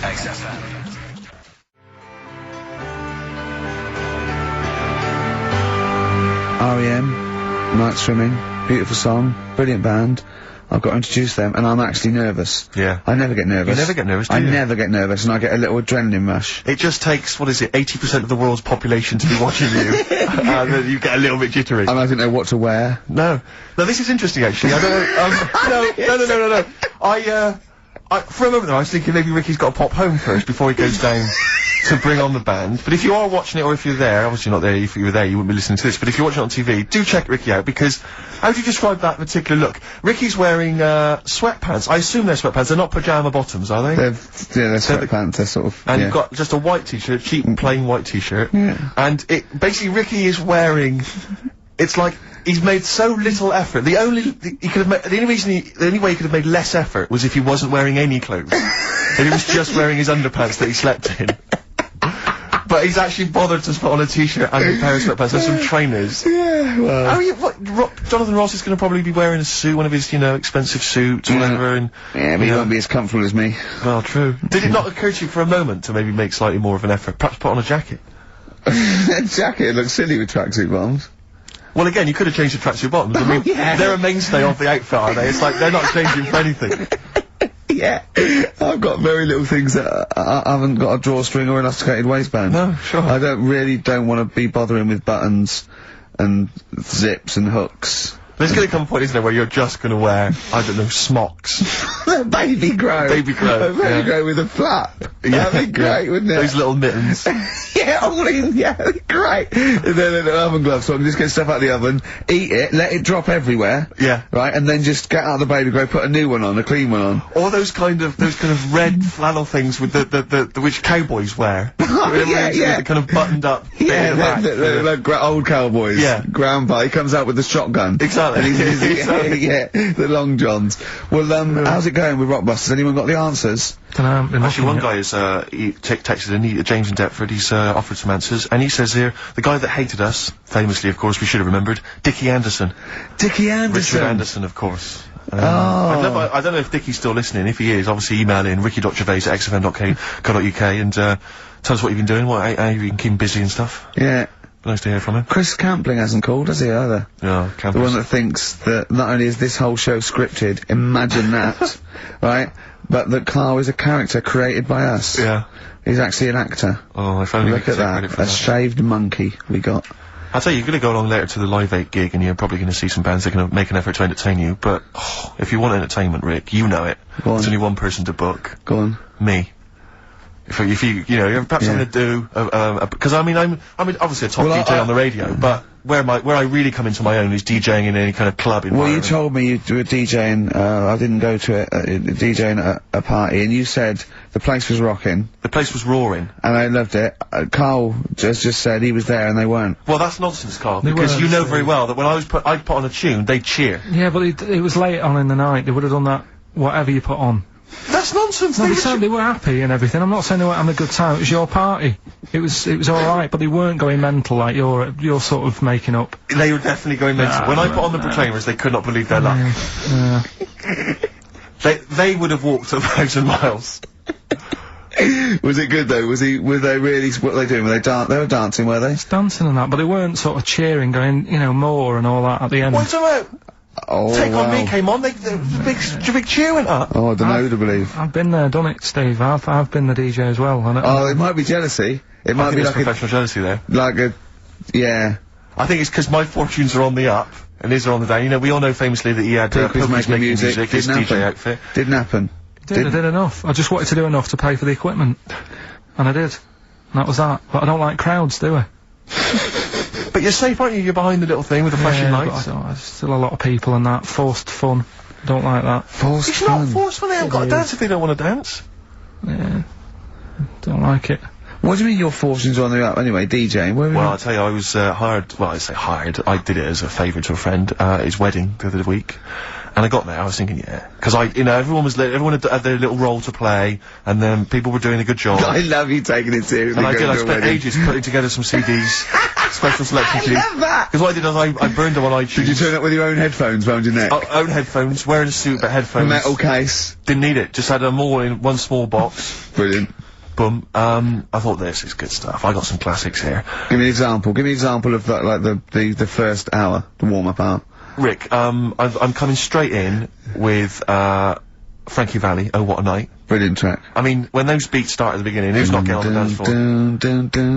XFM. R.E.M., Night Swimming, beautiful song, brilliant band. I've got to introduce them, and I'm actually nervous. Yeah. I never get nervous. You never get nervous, do you? I never get nervous, and I get a little adrenaline rush. It just takes, 80% of the world's population to be watching you, and then you get a little bit jittery. And I didn't know what to wear. No, this is interesting actually. I don't know, no. I for a moment there I was thinking maybe Ricky's got to pop home first before he goes down to bring on the band. But if you are watching it, or if you're there, obviously not there, if you were there you wouldn't be listening to this, but if you're watching it on TV, do check Ricky out, because how do you describe that particular look? Ricky's wearing, sweatpants. I assume they're sweatpants, they're not pyjama bottoms, are they? They're sweatpants, they're sort of, and you've got just a white t-shirt, cheap plain white t-shirt. Yeah. And basically Ricky is wearing, it's like, he's made so little effort. The only way he could have made less effort was if he wasn't wearing any clothes. And he was just wearing his underpants that he slept in. But he's actually bothered to put on a t-shirt and a pair of sweatpants and some trainers. Yeah, well. Jonathan Ross is gonna probably be wearing a suit, one of his, expensive suits, whatever, and... Yeah, but he won't be as comfortable as me. Well, true. Did it not occur to you for a moment to maybe make slightly more of an effort? Perhaps put on a jacket? A jacket looks silly with tracksuit bottoms. Well, again, you could have changed the tracksuit bottoms. I mean, they're a mainstay of the outfit, are they? It's like, they're not changing for anything. Yeah. I've got very little things that I haven't got a drawstring or elasticated waistband. No, sure. I don't want to be bothering with buttons and zips and hooks. There's gonna come a point, isn't there, where you're just gonna wear, I don't know, smocks. Baby grow. Baby grow. Baby grow with a flap. That'd be great, wouldn't it? Those little mittens. Yeah, great. And then a little oven glove, so I can just get stuff out of the oven, eat it, let it drop everywhere. Yeah. Right, and then just get out of the baby grow, put a new one on, a clean one on. Or those kind of red flannel things with the which cowboys wear. Yeah. The kind of buttoned up. Yeah, like old cowboys. Yeah. Grandpa, he comes out with the shotgun. Exactly. Exactly. Yeah, the long johns. Well, how's it going with Rockbusters? Anyone got the answers? Actually, one guy is, he texted in, James in Deptford, he's, offered some answers, and he says here, the guy that hated us, famously, of course, we should have remembered, Dickie Anderson. Dickie Anderson? Richard Anderson, of course. I don't know if Dickie's still listening. If he is, obviously email in ricky.gervais@xfm.co.uk and, tell us what you've been doing, how you've been keeping busy and stuff. Yeah. Nice to hear from him. Chris Campling hasn't called, has he, either? Yeah, The one that thinks that not only is this whole show scripted, imagine that, right, but that Carl is a character created by us. Yeah. He's actually an actor. Oh, if only Look at that. A shaved monkey we got. I'll tell you, you're gonna go along later to the Live 8 gig and you're probably gonna see some bands that are gonna make an effort to entertain you, but, if you want entertainment, Rick, you know it. Go on. There's only one person to book. Go on. Me. If you're perhaps going to do, because I'm obviously a top DJ on the radio, but where I really come into my own is DJing in any kind of club environment. Well, you told me you were DJing, I didn't go to it, DJing at a party, and you said the place was rocking. The place was roaring. And I loved it. Carl just said he was there and they weren't. Well, that's nonsense, Carl, because you know very well that when I'd put on a tune, they'd cheer. Yeah, but it was late on in the night, they would have done that, whatever you put on. That's nonsense. No, they were happy and everything. I'm not saying they weren't having a good time. It was your party. It was alright, but they weren't going mental like you're sort of making up. They were definitely going mental. When I put on the Proclaimers, they could not believe their luck. Yeah. They would have walked 1,000 miles. Was it good though? Were they really, what were they doing? They were dancing, were they? Dancing and that, but they weren't sort of cheering, going, more and all that at the end. What's about? Oh, Take On Me came on, big cheer went up. Oh, I don't know who to believe. I've been there, done it, Steve. I've been the DJ as well. It might be jealousy. It might be like professional jealousy there. Yeah. I think it's because my fortunes are on the up, and his are on the down. We all know famously that he had, Pilkey's making music, his DJ outfit. Didn't happen. I did enough. I just wanted to do enough to pay for the equipment. And I did. And that was that. But I don't like crowds, do I? But you're safe, aren't you? You're behind the little thing with the flashing lights. But there's still a lot of people and that. Forced fun. Don't like that. Forced It's fun? Not forced fun. They haven't got to dance if they don't want to dance. Yeah. Don't like it. What do you mean your fortunes are on the up anyway, DJing? Well, I'll tell you, I was hired, well, I say hired, I did it as a favour to a friend, his wedding the other week. And I got there, I was thinking, yeah. Because everyone had their little role to play, and then people were doing a good job. I love you taking it seriously. And I spent ages putting together some CDs, special selection CDs. I love that! Because what I did is I burned them on iTunes. Did you turn up with your own headphones round your neck? Own headphones, wearing a suit, but headphones. Metal case. Didn't need it, just had them all in one small box. Brilliant. Boom. I thought this is good stuff. I got some classics here. Give me an example. Give me an example of that, like the first hour, the warm-up hour. Rick, I'm coming straight in with, Frankie Valli, Oh What a Night. Brilliant track. I mean, when those beats start at the beginning, who's not getting on the dance floor?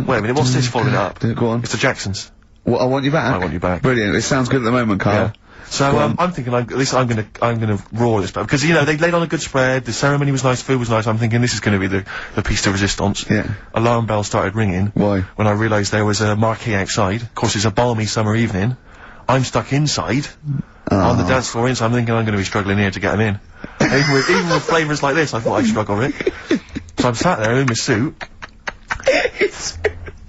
Wait a minute, what's this following up? Go on. It's the Jacksons. What, I Want You Back? I Want You Back. Brilliant. It sounds good at the moment, Carl. Yeah. So I'm thinking, I'm gonna roar this, because you know they laid on a good spread. The ceremony was nice, food was nice. I'm thinking this is going to be the piece de resistance. Yeah. Alarm bell started ringing. Why? When I realised there was a marquee outside. Of course, it's a balmy summer evening. I'm stuck inside on the dance floor, so I'm thinking I'm going to be struggling here to get them in. even with flavours like this, I thought I'd struggle with it. So I'm sat there in my suit.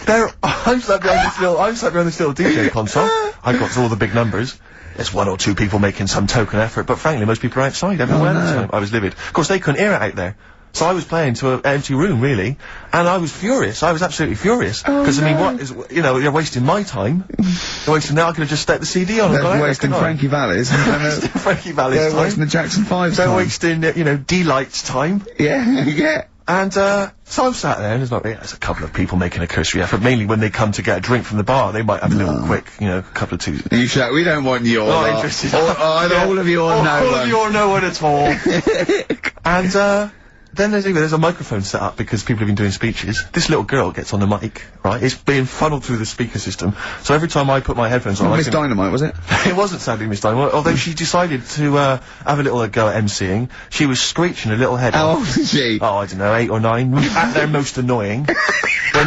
I'm sat behind this little DJ console. I got all the big numbers. There's one or two people making some token effort, but frankly, most people are outside everywhere. I was livid. Of course, they couldn't hear it out there. So I was playing to an empty room, really, and I was furious. I was absolutely furious. Because, I mean, what is, you know, you're wasting my time. You're wasting, now I could have just stuck the CD on and gone out. They're wasting Frankie Valli's. Frankie Valli's time. They're wasting the Jackson 5's time. They're wasting, you know, D-Light's time. Yeah, yeah. And, so I'm sat there, and there's a couple of people making a cursory effort, mainly when they come to get a drink from the bar, they might have a little quick, you know, couple of twos. You shout, we don't want your Not interested. all of you or no one. All of you or no one at all. And, then there's a microphone set up because people have been doing speeches. This little girl gets on the mic, right? It's being funneled through the speaker system. So every time I put my headphones on, Miss Dynamite, was it? It wasn't sadly Miss Dynamite, although she decided to, have a little go at MCing. She was screeching a little head How off. old is she? Oh, I don't know, 8 or 9. At their most annoying.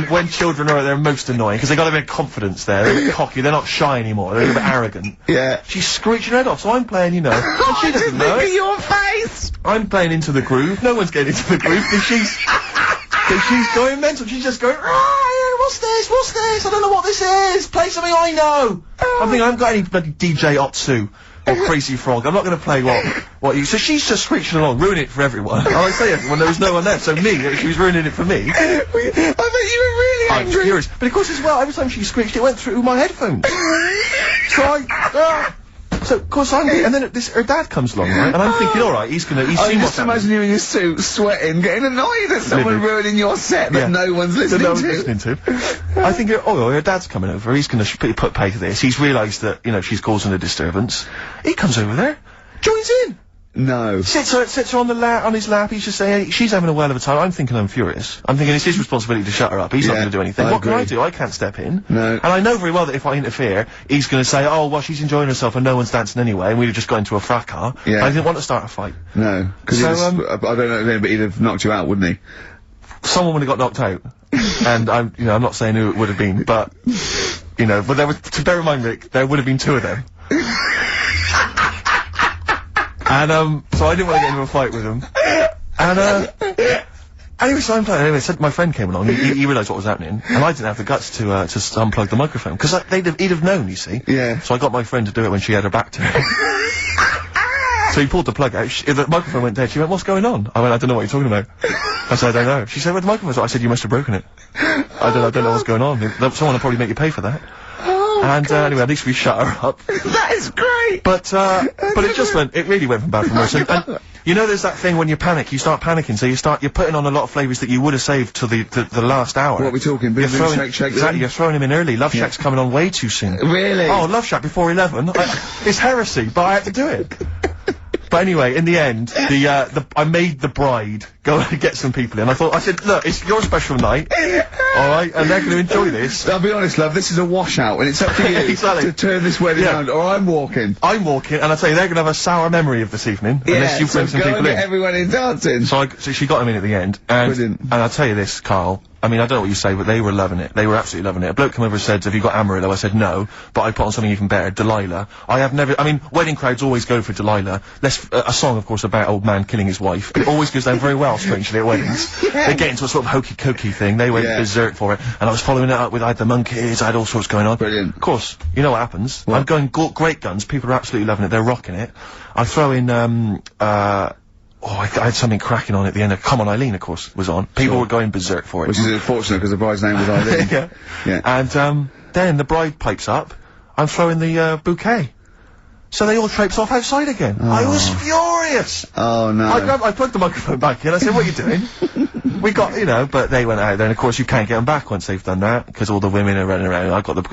When children are at their most annoying, because they got a bit of confidence there. They're a bit cocky, they're not shy anymore, they're a bit arrogant. Yeah. She's screeching her head off, so I'm playing, you know. And she doesn't know it. Your face! I'm playing into the groove, no one's getting into the groove, because she's going mental, she's just going, what's this, I don't know what this is, play something I know. I think I haven't got any bloody DJ Otsu. Or Crazy Frog. I'm not going to play what you... So she's just screeching along, ruining it for everyone. I say everyone, there was no one left, so me, she was ruining it for me. I bet you were really angry. I'm furious. But of course as well, every time she screeched, it went through my headphones. So, of course, and then her dad comes along, right? And I'm thinking, alright, he's seen what's happening. Just imagine you in your suit, sweating, getting annoyed at someone ruining your set that no one's listening to. I think, her dad's coming over, he's gonna put pay to this. He's realised that, you know, she's causing a disturbance. He comes over there, joins in. No. Sits her on his lap, he's just saying, she's having a well of a time. I'm thinking I'm furious. I'm thinking it's his responsibility to shut her up. He's not going to do anything. What can I do? I can't step in. No. And I know very well that if I interfere, he's going to say, oh, well, she's enjoying herself and no one's dancing anyway, and we've just got into a fracas. Yeah. I didn't want to start a fight. No. Because I don't know, but he'd have knocked you out, wouldn't he? Someone would have got knocked out. And I'm not saying who it would have been, but, you know, but there was, to bear in mind, Rick, there would have been 2 of them. And, so I didn't want to get into a fight with him. And, anyway, so I'm playing, anyway, my friend came along, he realised what was happening, and I didn't have the guts to unplug the microphone, because he'd have known, you see. Yeah. So I got my friend to do it when she had her back to me. So he pulled the plug out, the microphone went dead, she went, what's going on? I went, I don't know what you're talking about. I said, I don't know. She said, where'd the microphone? I said, you must have broken it. I don't know what's going on. Someone will probably make you pay for that. And anyway, at least we shut her up. That is great! But it really went from bad from worse. And you know there's that thing when you panic, you start panicking, so you're putting on a lot of flavours that you would have saved till the last hour. What are we talking? Boom Boom Shake Shake? Exactly, you're throwing him in early. Love Shack's coming on way too soon. Really? Oh, Love Shack before 11. It's heresy, but I had to do it. But anyway, in the end, I made the bride go and get some people in. I said, look, it's your special night, alright, and they're gonna enjoy this. I'll be honest, love, this is a washout, and it's up to you exactly. to turn this wedding around, or I'm walking. And I tell you, they're gonna have a sour memory of this evening, unless you bring some people in. Get everyone in dancing. So she got him in at the end, and I'll tell you this, Carl, I mean, I don't know what you say, but they were loving it. They were absolutely loving it. A bloke came over and said, have you got Amarillo? I said, no, but I put on something even better, Delilah. Wedding crowds always go for Delilah. A song, of course, about old man killing his wife. It always goes down very well, strangely, at weddings. They get into a sort of hokey-cokey thing. They went berserk for it. And I was following it up with, I had the monkeys, I had all sorts going on. Brilliant. Of course, you know what happens. What? I'm going great guns. People are absolutely loving it. They're rocking it. I throw in, I had something cracking on at the end. Come On Eileen, of course, was on. People were going berserk for it. Which is unfortunate, because the bride's name was Eileen. Yeah. And, then the bride pipes up. I'm throwing the, bouquet. So they all traipse off outside again. Oh. I was furious! Oh, no. I plugged the microphone back in. I said, what are you doing? We got, but they went out there, and of course you can't get them back once they've done that, because all the women are running around. I got the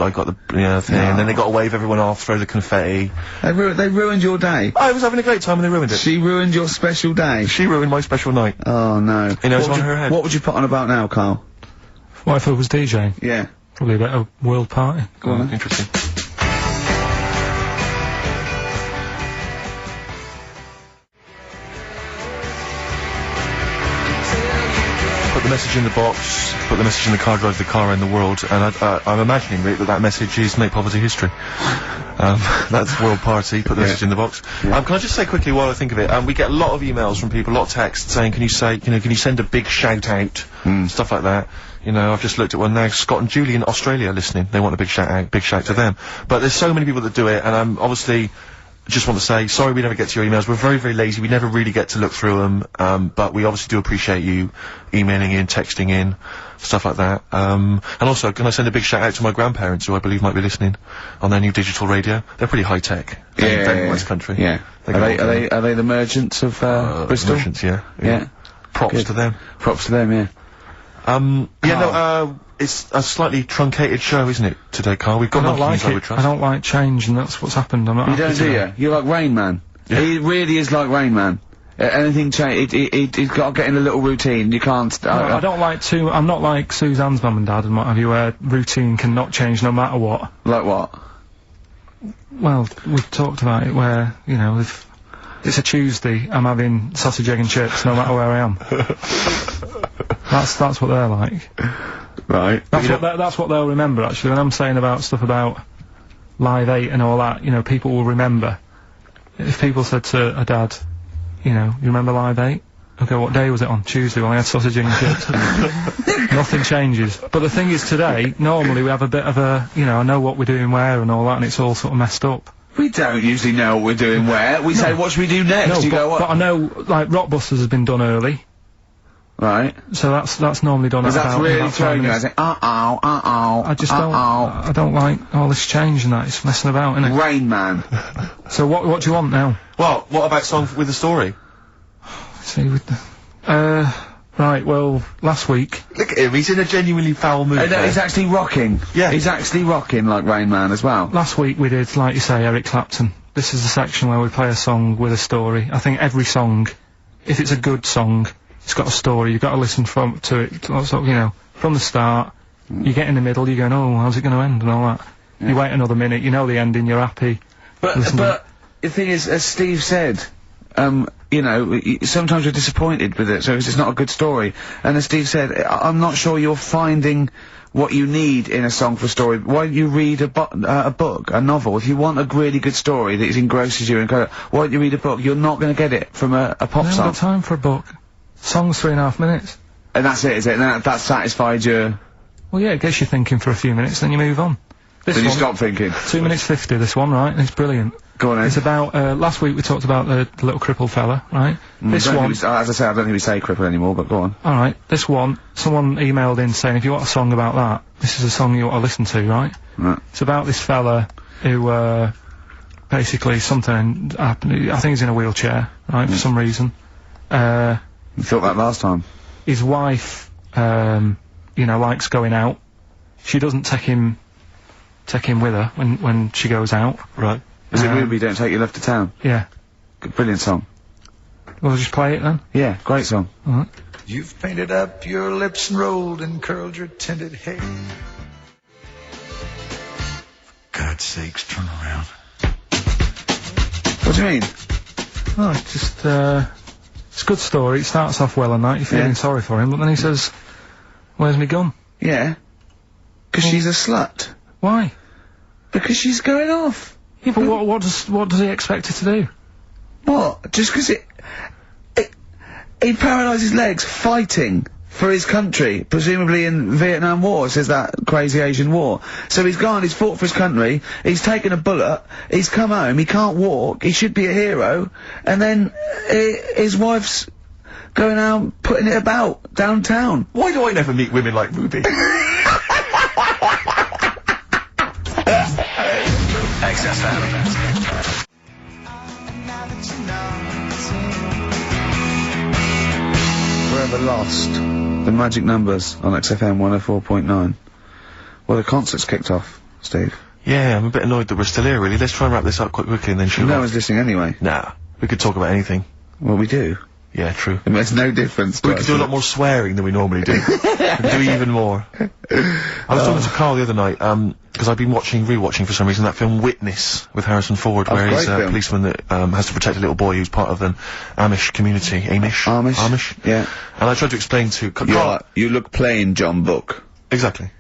thing, and then they got to wave everyone off, throw the confetti. They ruined your day. I was having a great time, and they ruined it. She ruined your special day. She ruined my special night. Oh, no. You know, it's on her head. What would you put on about now, Carl? What if I was DJing? Yeah. Probably a bit of world party. Go on, then. Interesting. message in the box, put the message in the car, drive the car around the world, and I'm imagining, Rick, that message is make poverty history. That's World Party, put the message in the box. Can I just say quickly while I think of it, we get a lot of emails from people, a lot of texts saying, can you send a big shout out, stuff like that. You know, I've just looked at one now, Scott and Julie in Australia listening, they want a big shout to them. But there's so many people that do it, and I'm obviously, just want to say, sorry we never get to your emails. We're very, very lazy. We never really get to look through them. But we obviously do appreciate you emailing in, texting in, stuff like that. And also, can I send a big shout out to my grandparents, who I believe might be listening on their new digital radio? They're pretty high tech. Very West Country. Yeah. Are they the merchants of Bristol? Merchants, yeah. Props to them. Props to them, yeah. It's a slightly truncated show, isn't it, today, Carl? We've got monkeys over trust. I don't like change, and that's what's happened. I'm not You don't, do you? You're like Rain Man. Yeah. He really is like Rain Man. Anything change, he's got to get in a little routine. You can't. I don't like to. I'm not like Suzanne's mum and dad and what have you, where routine cannot change no matter what. Like what? Well, we've talked about it where, you know, if it's a Tuesday, I'm having sausage, egg and chips no matter where I am. That's what they're like. Right. That's what they'll remember, actually. When I'm saying about stuff about Live 8 and all that, you know, people will remember. If people said to a dad, you know, you remember Live 8? Okay, what day was it on? Tuesday, when I had sausage and chips. Nothing changes. But the thing is, today, normally we have a bit of a, you know, I know what we're doing where and all that, and it's all sort of messed up. We don't usually know what we're doing where. We say, what should we do next? No, but I know, like, Rockbusters has been done early. Right. So that's normally done at about... That's really throwing you, I say, I just I don't like all this change and that, it's messing about, innit? Rain Man. So what do you want now? Well, what about song with a story? See, with the... right, well, last week... Look at him, he's in a genuinely foul mood. No, he's actually rocking. Yeah. He's actually rocking like Rain Man as well. Last week we did, like you say, Eric Clapton. This is the section where we play a song with a story. I think every song, if it's a good song, it's got a story. You've got to listen to it, sort of, you know, from the start. You get in the middle, you're going, oh, how's it going to end, and all that. Yeah. You wait another minute, you know the ending, you're happy. But the thing is, as Steve said, you know, sometimes you're disappointed with it, so it's not a good story. And as Steve said, I'm not sure you're finding what you need in a song for a story. Why don't you read a book, a novel? If you want a really good story that engrosses you, why don't you read a book? You're not going to get it from a pop song. I haven't got time for a book. Song's 3.5 minutes. And that's it, is it? And that satisfied you? Well, yeah, it gets you thinking for a few minutes, then you move on. Then you stop thinking. 2 minutes 50, this one, right? It's brilliant. Go on, then. It's about, last week we talked about the little crippled fella, right? This one... as I say, I don't think we say crippled anymore, but go on. Alright, this one, someone emailed in saying, if you want a song about that, this is a song you ought to listen to, right? Right. It's about this fella who, basically something happened, I think he's in a wheelchair, right, for some reason. You thought that last time. His wife, you know, likes going out. She doesn't take him with her when she goes out. Right. Is it Ruby, Don't Take Your Love to Town? Yeah. Good, brilliant song. We'll just play it then? Yeah, great song. Alright. You've painted up your lips and rolled and curled your tinted hair. For God's sakes, turn around. What do you mean? Oh, it's just, it's a good story. It starts off well and that, you're feeling sorry for him, but then he says, where's me gun? Yeah. Because she's a slut. Why? Because she's going off. Yeah, but what does he expect her to do? What? Just because he paralysed his legs fighting for his country, presumably in Vietnam War, says that crazy Asian war. So he's gone, he's fought for his country, he's taken a bullet, he's come home, he can't walk, he should be a hero, and then his wife's going out putting it about downtown. Why do I never meet women like Ruby? XFM. Forever Lost. The magic numbers on XFM 104.9. Well, the concert's kicked off, Steve. Yeah, I'm a bit annoyed that we're still here, really. Let's try and wrap this up quite quickly and then shoot No one's listening anyway. Nah, we could talk about anything. Well, we do. Yeah, true. It makes no difference to We us. could do a lot more swearing than we normally do. We could do even more. I was talking to Carl the other night, because I've been rewatching for some reason that film Witness with Harrison Ford, where he's a policeman that has to protect a little boy who's part of an Amish community. Amish? Yeah. And I tried to explain to Carl... You look plain, John Book. Exactly.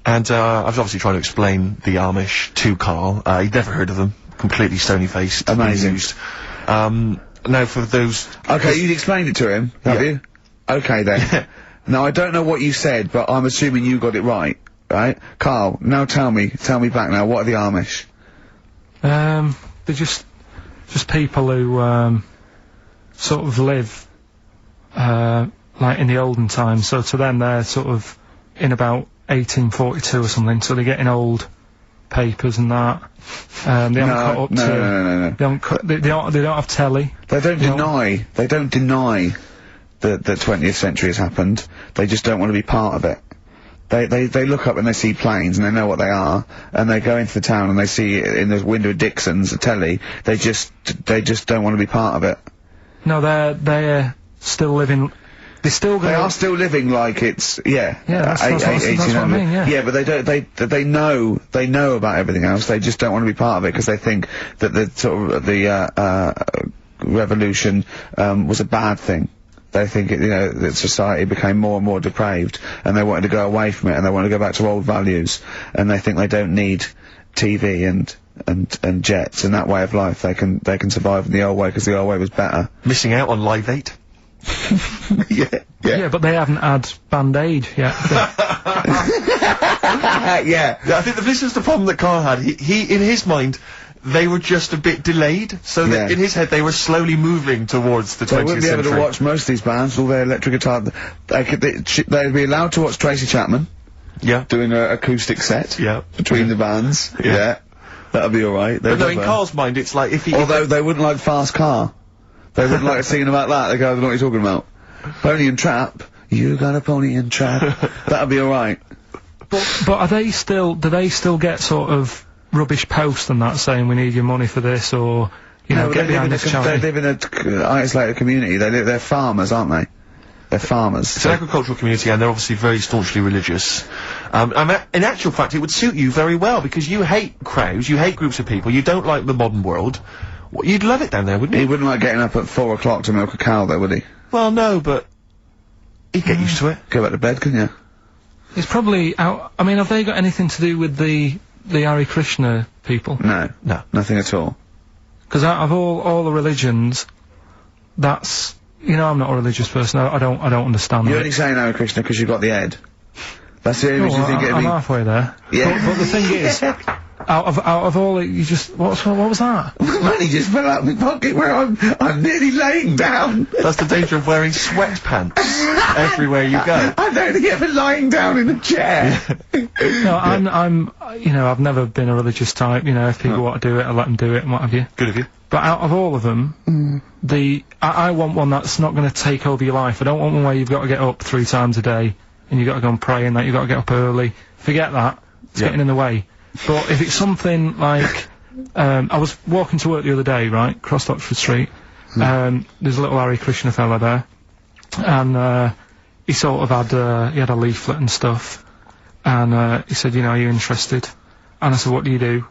And I was obviously trying to explain the Amish to Carl. He'd never heard of them. Completely stony-faced. Amazing. Now for those... Okay, you explained it to him, have you? Okay then. Now I don't know what you said, but I'm assuming you got it right, right? Carl, now tell me back now, what are the Amish? They're just people who, sort of live, like in the olden times, so to them they're sort of in about 1842 or something, so they're getting old papers and that. They haven't caught up to... No. They don't have telly. They don't deny that the 20th century has happened. They just don't want to be part of it. They look up and they see planes and they know what they are, and they go into the town and they see in the window of Dixon's a telly. They just don't want to be part of it. No, they're still living... They are still living like it's, that's what I mean, yeah. Yeah, but they know about everything else, they just don't want to be part of it, because they think that the sort of, the revolution, was a bad thing. They think, that society became more and more depraved, and they wanted to go away from it, and they want to go back to old values, and they think they don't need TV and jets and that way of life. They can survive in the old way, because the old way was better. Missing out on Live 8? Yeah, but they haven't had Band-Aid yet. Yeah. I think this is the problem that Carl had. He in his mind, they were just a bit delayed, so that in his head they were slowly moving towards the 20th century. They wouldn't be able to watch most of these bands, all their electric guitar. They'd be allowed to watch Tracy Chapman. Yeah. Doing an acoustic set. Yeah. Between the bands. Yeah. That'd be alright. But no, in Carl's mind, it's like if he... Although they wouldn't like Fast Car. They wouldn't like singing about that. They go, I don't know what you're talking about. Pony and Trap. You got a pony and trap. That'd be alright. But are they still, do they still get sort of rubbish posts and that saying we need your money for this, or, get behind this charity? They live in an isolated community. They're farmers, aren't they? They're farmers. It's an agricultural community, and they're obviously very staunchly religious. In actual fact, it would suit you very well, because you hate crowds, you hate groups of people, you don't like the modern world. You'd love it down there, wouldn't you? He wouldn't like getting up at 4 o'clock to milk a cow, though, would he? Well, no, but he'd get used to it. Go back to bed, couldn't you? It's probably out... I mean, have they got anything to do with the Hare Krishna people? No, nothing at all. Because out of all the religions, that's... I'm not a religious person, I don't understand You're only saying Hare Krishna because you've got the head. That's the only reason you think it'd be... I'm halfway there. Yeah. But the thing is... Out of all it, you just, what was that? Money just fell out of my pocket where I'm nearly laying down. That's the danger of wearing sweatpants everywhere you go. I'm only ever lying down in a chair. No, I'm, I've never been a religious type, if people want to do it, I let them do it and what have you. Good of you. But out of all of them, I want one that's not going to take over your life. I don't want one where you've got to get up 3 times a day, and you've got to go and pray and that, you've got to get up early. Forget that. It's getting in the way. But if it's something like, I was walking to work the other day, right, across Oxford Street, there's a little Hare Krishna fella there, and, he sort of had, he had a leaflet and stuff, and, he said, are you interested? And I said, what do you do?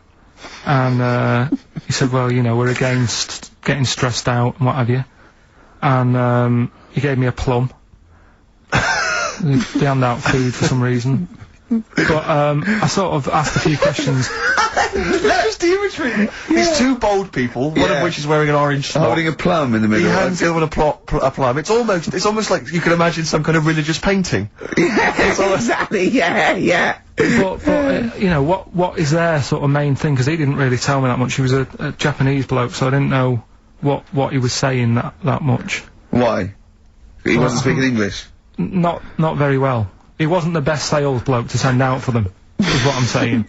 And, he said, well, we're against getting stressed out and what have you. And, he gave me a plum. They hand out food for some reason. But, I sort of asked a few questions. That's the imagery. These 2 bold people, one of which is wearing an orange smock. Holding a plum in the middle. He hands the other one a plum. It's almost like you can imagine some kind of religious painting. Yeah, exactly, yeah. But what is their sort of main thing? Because he didn't really tell me that much. He was a Japanese bloke, so I didn't know what he was saying that much. Why? He wasn't speaking English? Not very well. He wasn't the best sales bloke to send out for them, is what I'm saying.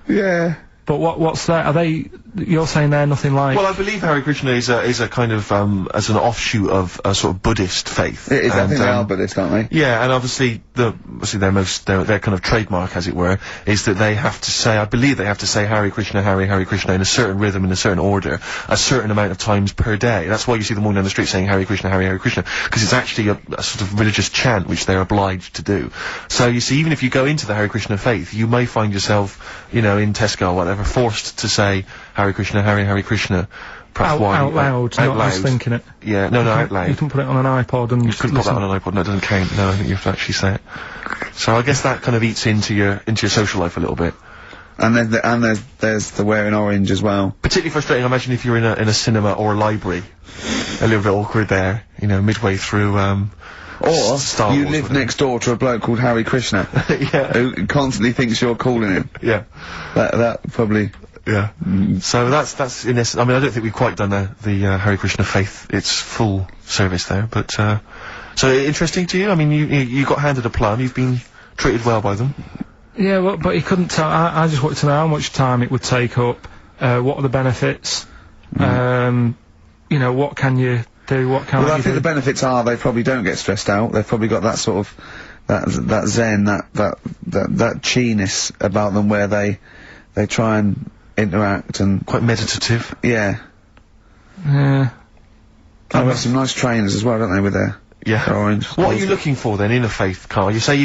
Yeah. But what's that? Are they you're saying they're nothing like... Well, I believe Hare Krishna is a kind of, as an offshoot of a sort of Buddhist faith. It is, I think they are Buddhist, aren't they? Yeah, and obviously their kind of trademark, as it were, is that they have to say, I believe they have to say Hare Krishna, Hare Krishna in a certain rhythm, in a certain order, a certain amount of times per day. That's why you see them walking down the street saying Hare Krishna, Hare Krishna, because it's actually a sort of religious chant which they're obliged to do. So you see, even if you go into the Hare Krishna faith, you may find yourself, you know, in Tesco or whatever, forced to say Hare Krishna, Hare Krishna. Out loud, not just thinking it. Yeah, no, out loud. You can put it on an iPod and... You couldn't put that on an iPod, no, it doesn't count. No, I think you have to actually say it. So I guess that kind of eats into your social life a little bit. And there's the wearing orange as well. Particularly frustrating, I imagine, if you're in a cinema or a library. A little bit awkward there, you know, midway through, or Star you Wars, live next door to a bloke called Hare Krishna. Yeah. Who constantly thinks you're calling him. Yeah. That probably... Yeah. So that's in essence, I mean, I don't think we've quite done the Hare Krishna faith, its full service there, but, so interesting to you? I mean, you got handed a plum, you've been treated well by them. Yeah, well, but he couldn't tell, I just wanted to know how much time it would take up, what are the benefits, you know, what can you do, what can't you do? Well, I think the benefits are they probably don't get stressed out, they've probably got that sort of, that zen, that chi-ness about them where they try and interact and... Quite meditative. Yeah. Yeah. They've got some nice trainers as well, don't they, with their orange. What are you looking for then in a faith, Carl? You say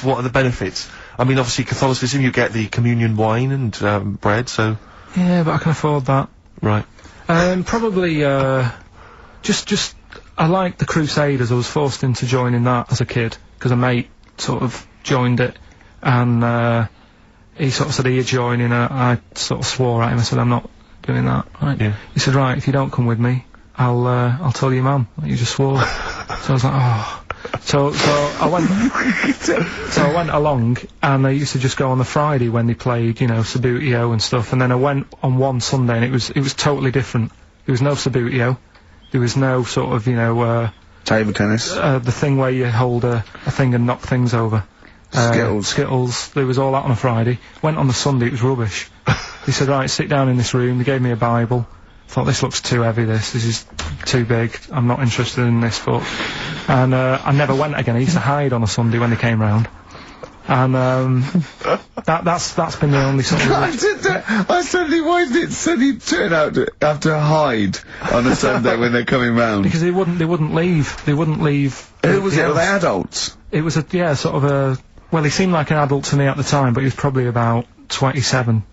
what are the benefits? I mean, obviously Catholicism, you get the communion wine and bread, so... Yeah, but I can afford that. Right. Probably, just, I like the Crusaders, I was forced into joining that as a kid, because a mate sort of joined it, and, he sort of said he'd join in, I sort of swore at him, I said I'm not doing that, right? Yeah. He said, right, if you don't come with me, I'll tell your mum that you just swore. So I was like, oh. So I went along, and I used to just go on the Friday when they played, you know, Sabutio and stuff, and then I went on one Sunday and it was totally different. There was no Sabutio, there was no sort of, you know, table tennis. The thing where you hold a thing and knock things over. Skittles. There was all that on a Friday. Went on the Sunday, it was rubbish. He said, right, sit down in this room. They gave me a Bible. Thought, this looks too heavy, this is too big. I'm not interested in this book. And, I never went again. I used to hide on a Sunday when they came round. And, that's been the only sort of... I suddenly, why did it suddenly turn out to have to hide on a Sunday when they're coming round? Because they wouldn't leave. They wouldn't leave. Who was it? Were they adults? It was sort of a... Well, he seemed like an adult to me at the time, but he was probably about 27.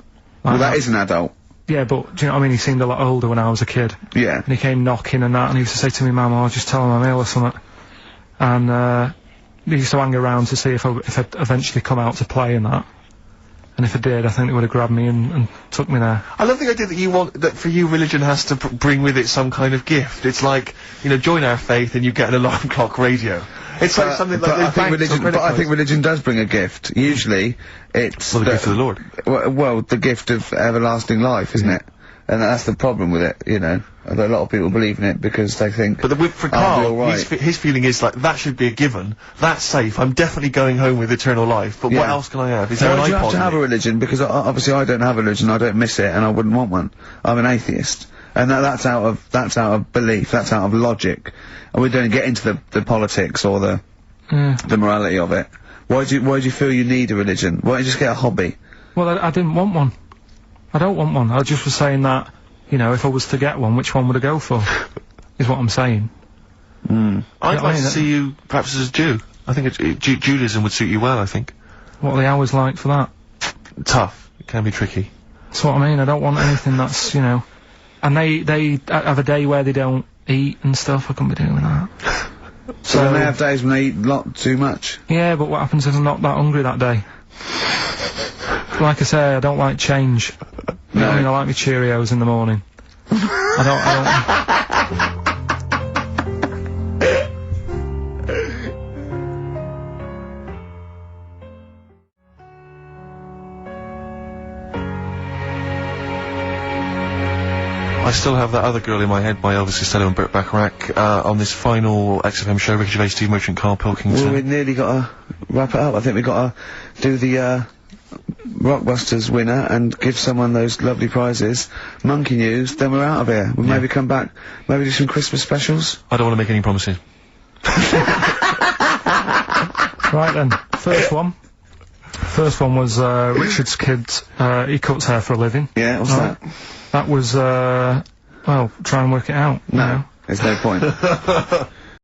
Well, that is an adult. Yeah, but, do you know what I mean? He seemed a lot older when I was a kid. Yeah. And he came knocking and that, and he used to say to me, Mum, I'll just tell him I'm ill or something. And, he used to hang around to see if I'd eventually come out to play and that. And if I did, I think they would have grabbed me and took me there. I love the idea that for you religion has to bring with it some kind of gift. It's like, you know, join our faith and you get an alarm clock radio. It's like something like I think religion does bring a gift. Usually, it's... Well, the gift of the Lord. Well, the gift of everlasting life, isn't it? And that's the problem with it, you know. A lot of people believe in it because they think... But for Carl, his feeling is like, that should be a given. That's safe. I'm definitely going home with eternal life. But what else can I have? Is there an iPod? You have to have a religion, because obviously I don't have a religion, I don't miss it, and I wouldn't want one. I'm an atheist. And that's out of belief, that's out of logic. And we don't get into the politics or the morality of it. Why do you feel you need a religion? Why don't you just get a hobby? Well, I didn't want one. I don't want one. I just was saying that, you know, if I was to get one, which one would I go for? Is what I'm saying. I'd like to see you perhaps as a Jew. I think Judaism would suit you well, I think. What are the hours like for that? Tough. It can be tricky. That's what I mean. I don't want anything that's, you know... And they have a day where they don't eat and stuff. I couldn't be doing that. So they have days when they eat too much? Yeah, but what happens if I'm not that hungry that day? Like I say, I don't like change. You know what I mean? I like my Cheerios in the morning. I still have that other girl in my head by Elvis Costello and Burt Bacharach, on this final XFM show, Ricky Gervais, Steve Merchant, Carl Pilkington. Well, we've nearly got to wrap it up. I think we've got to do the Rockbusters winner and give someone those lovely prizes. Monkey News, then we're out of here. We'll maybe come back, maybe do some Christmas specials. I don't want to make any promises. Right then, first one was Richard's kid. He cuts hair for a living. Yeah, what's that? That was well, try and work it out. No, there's no point.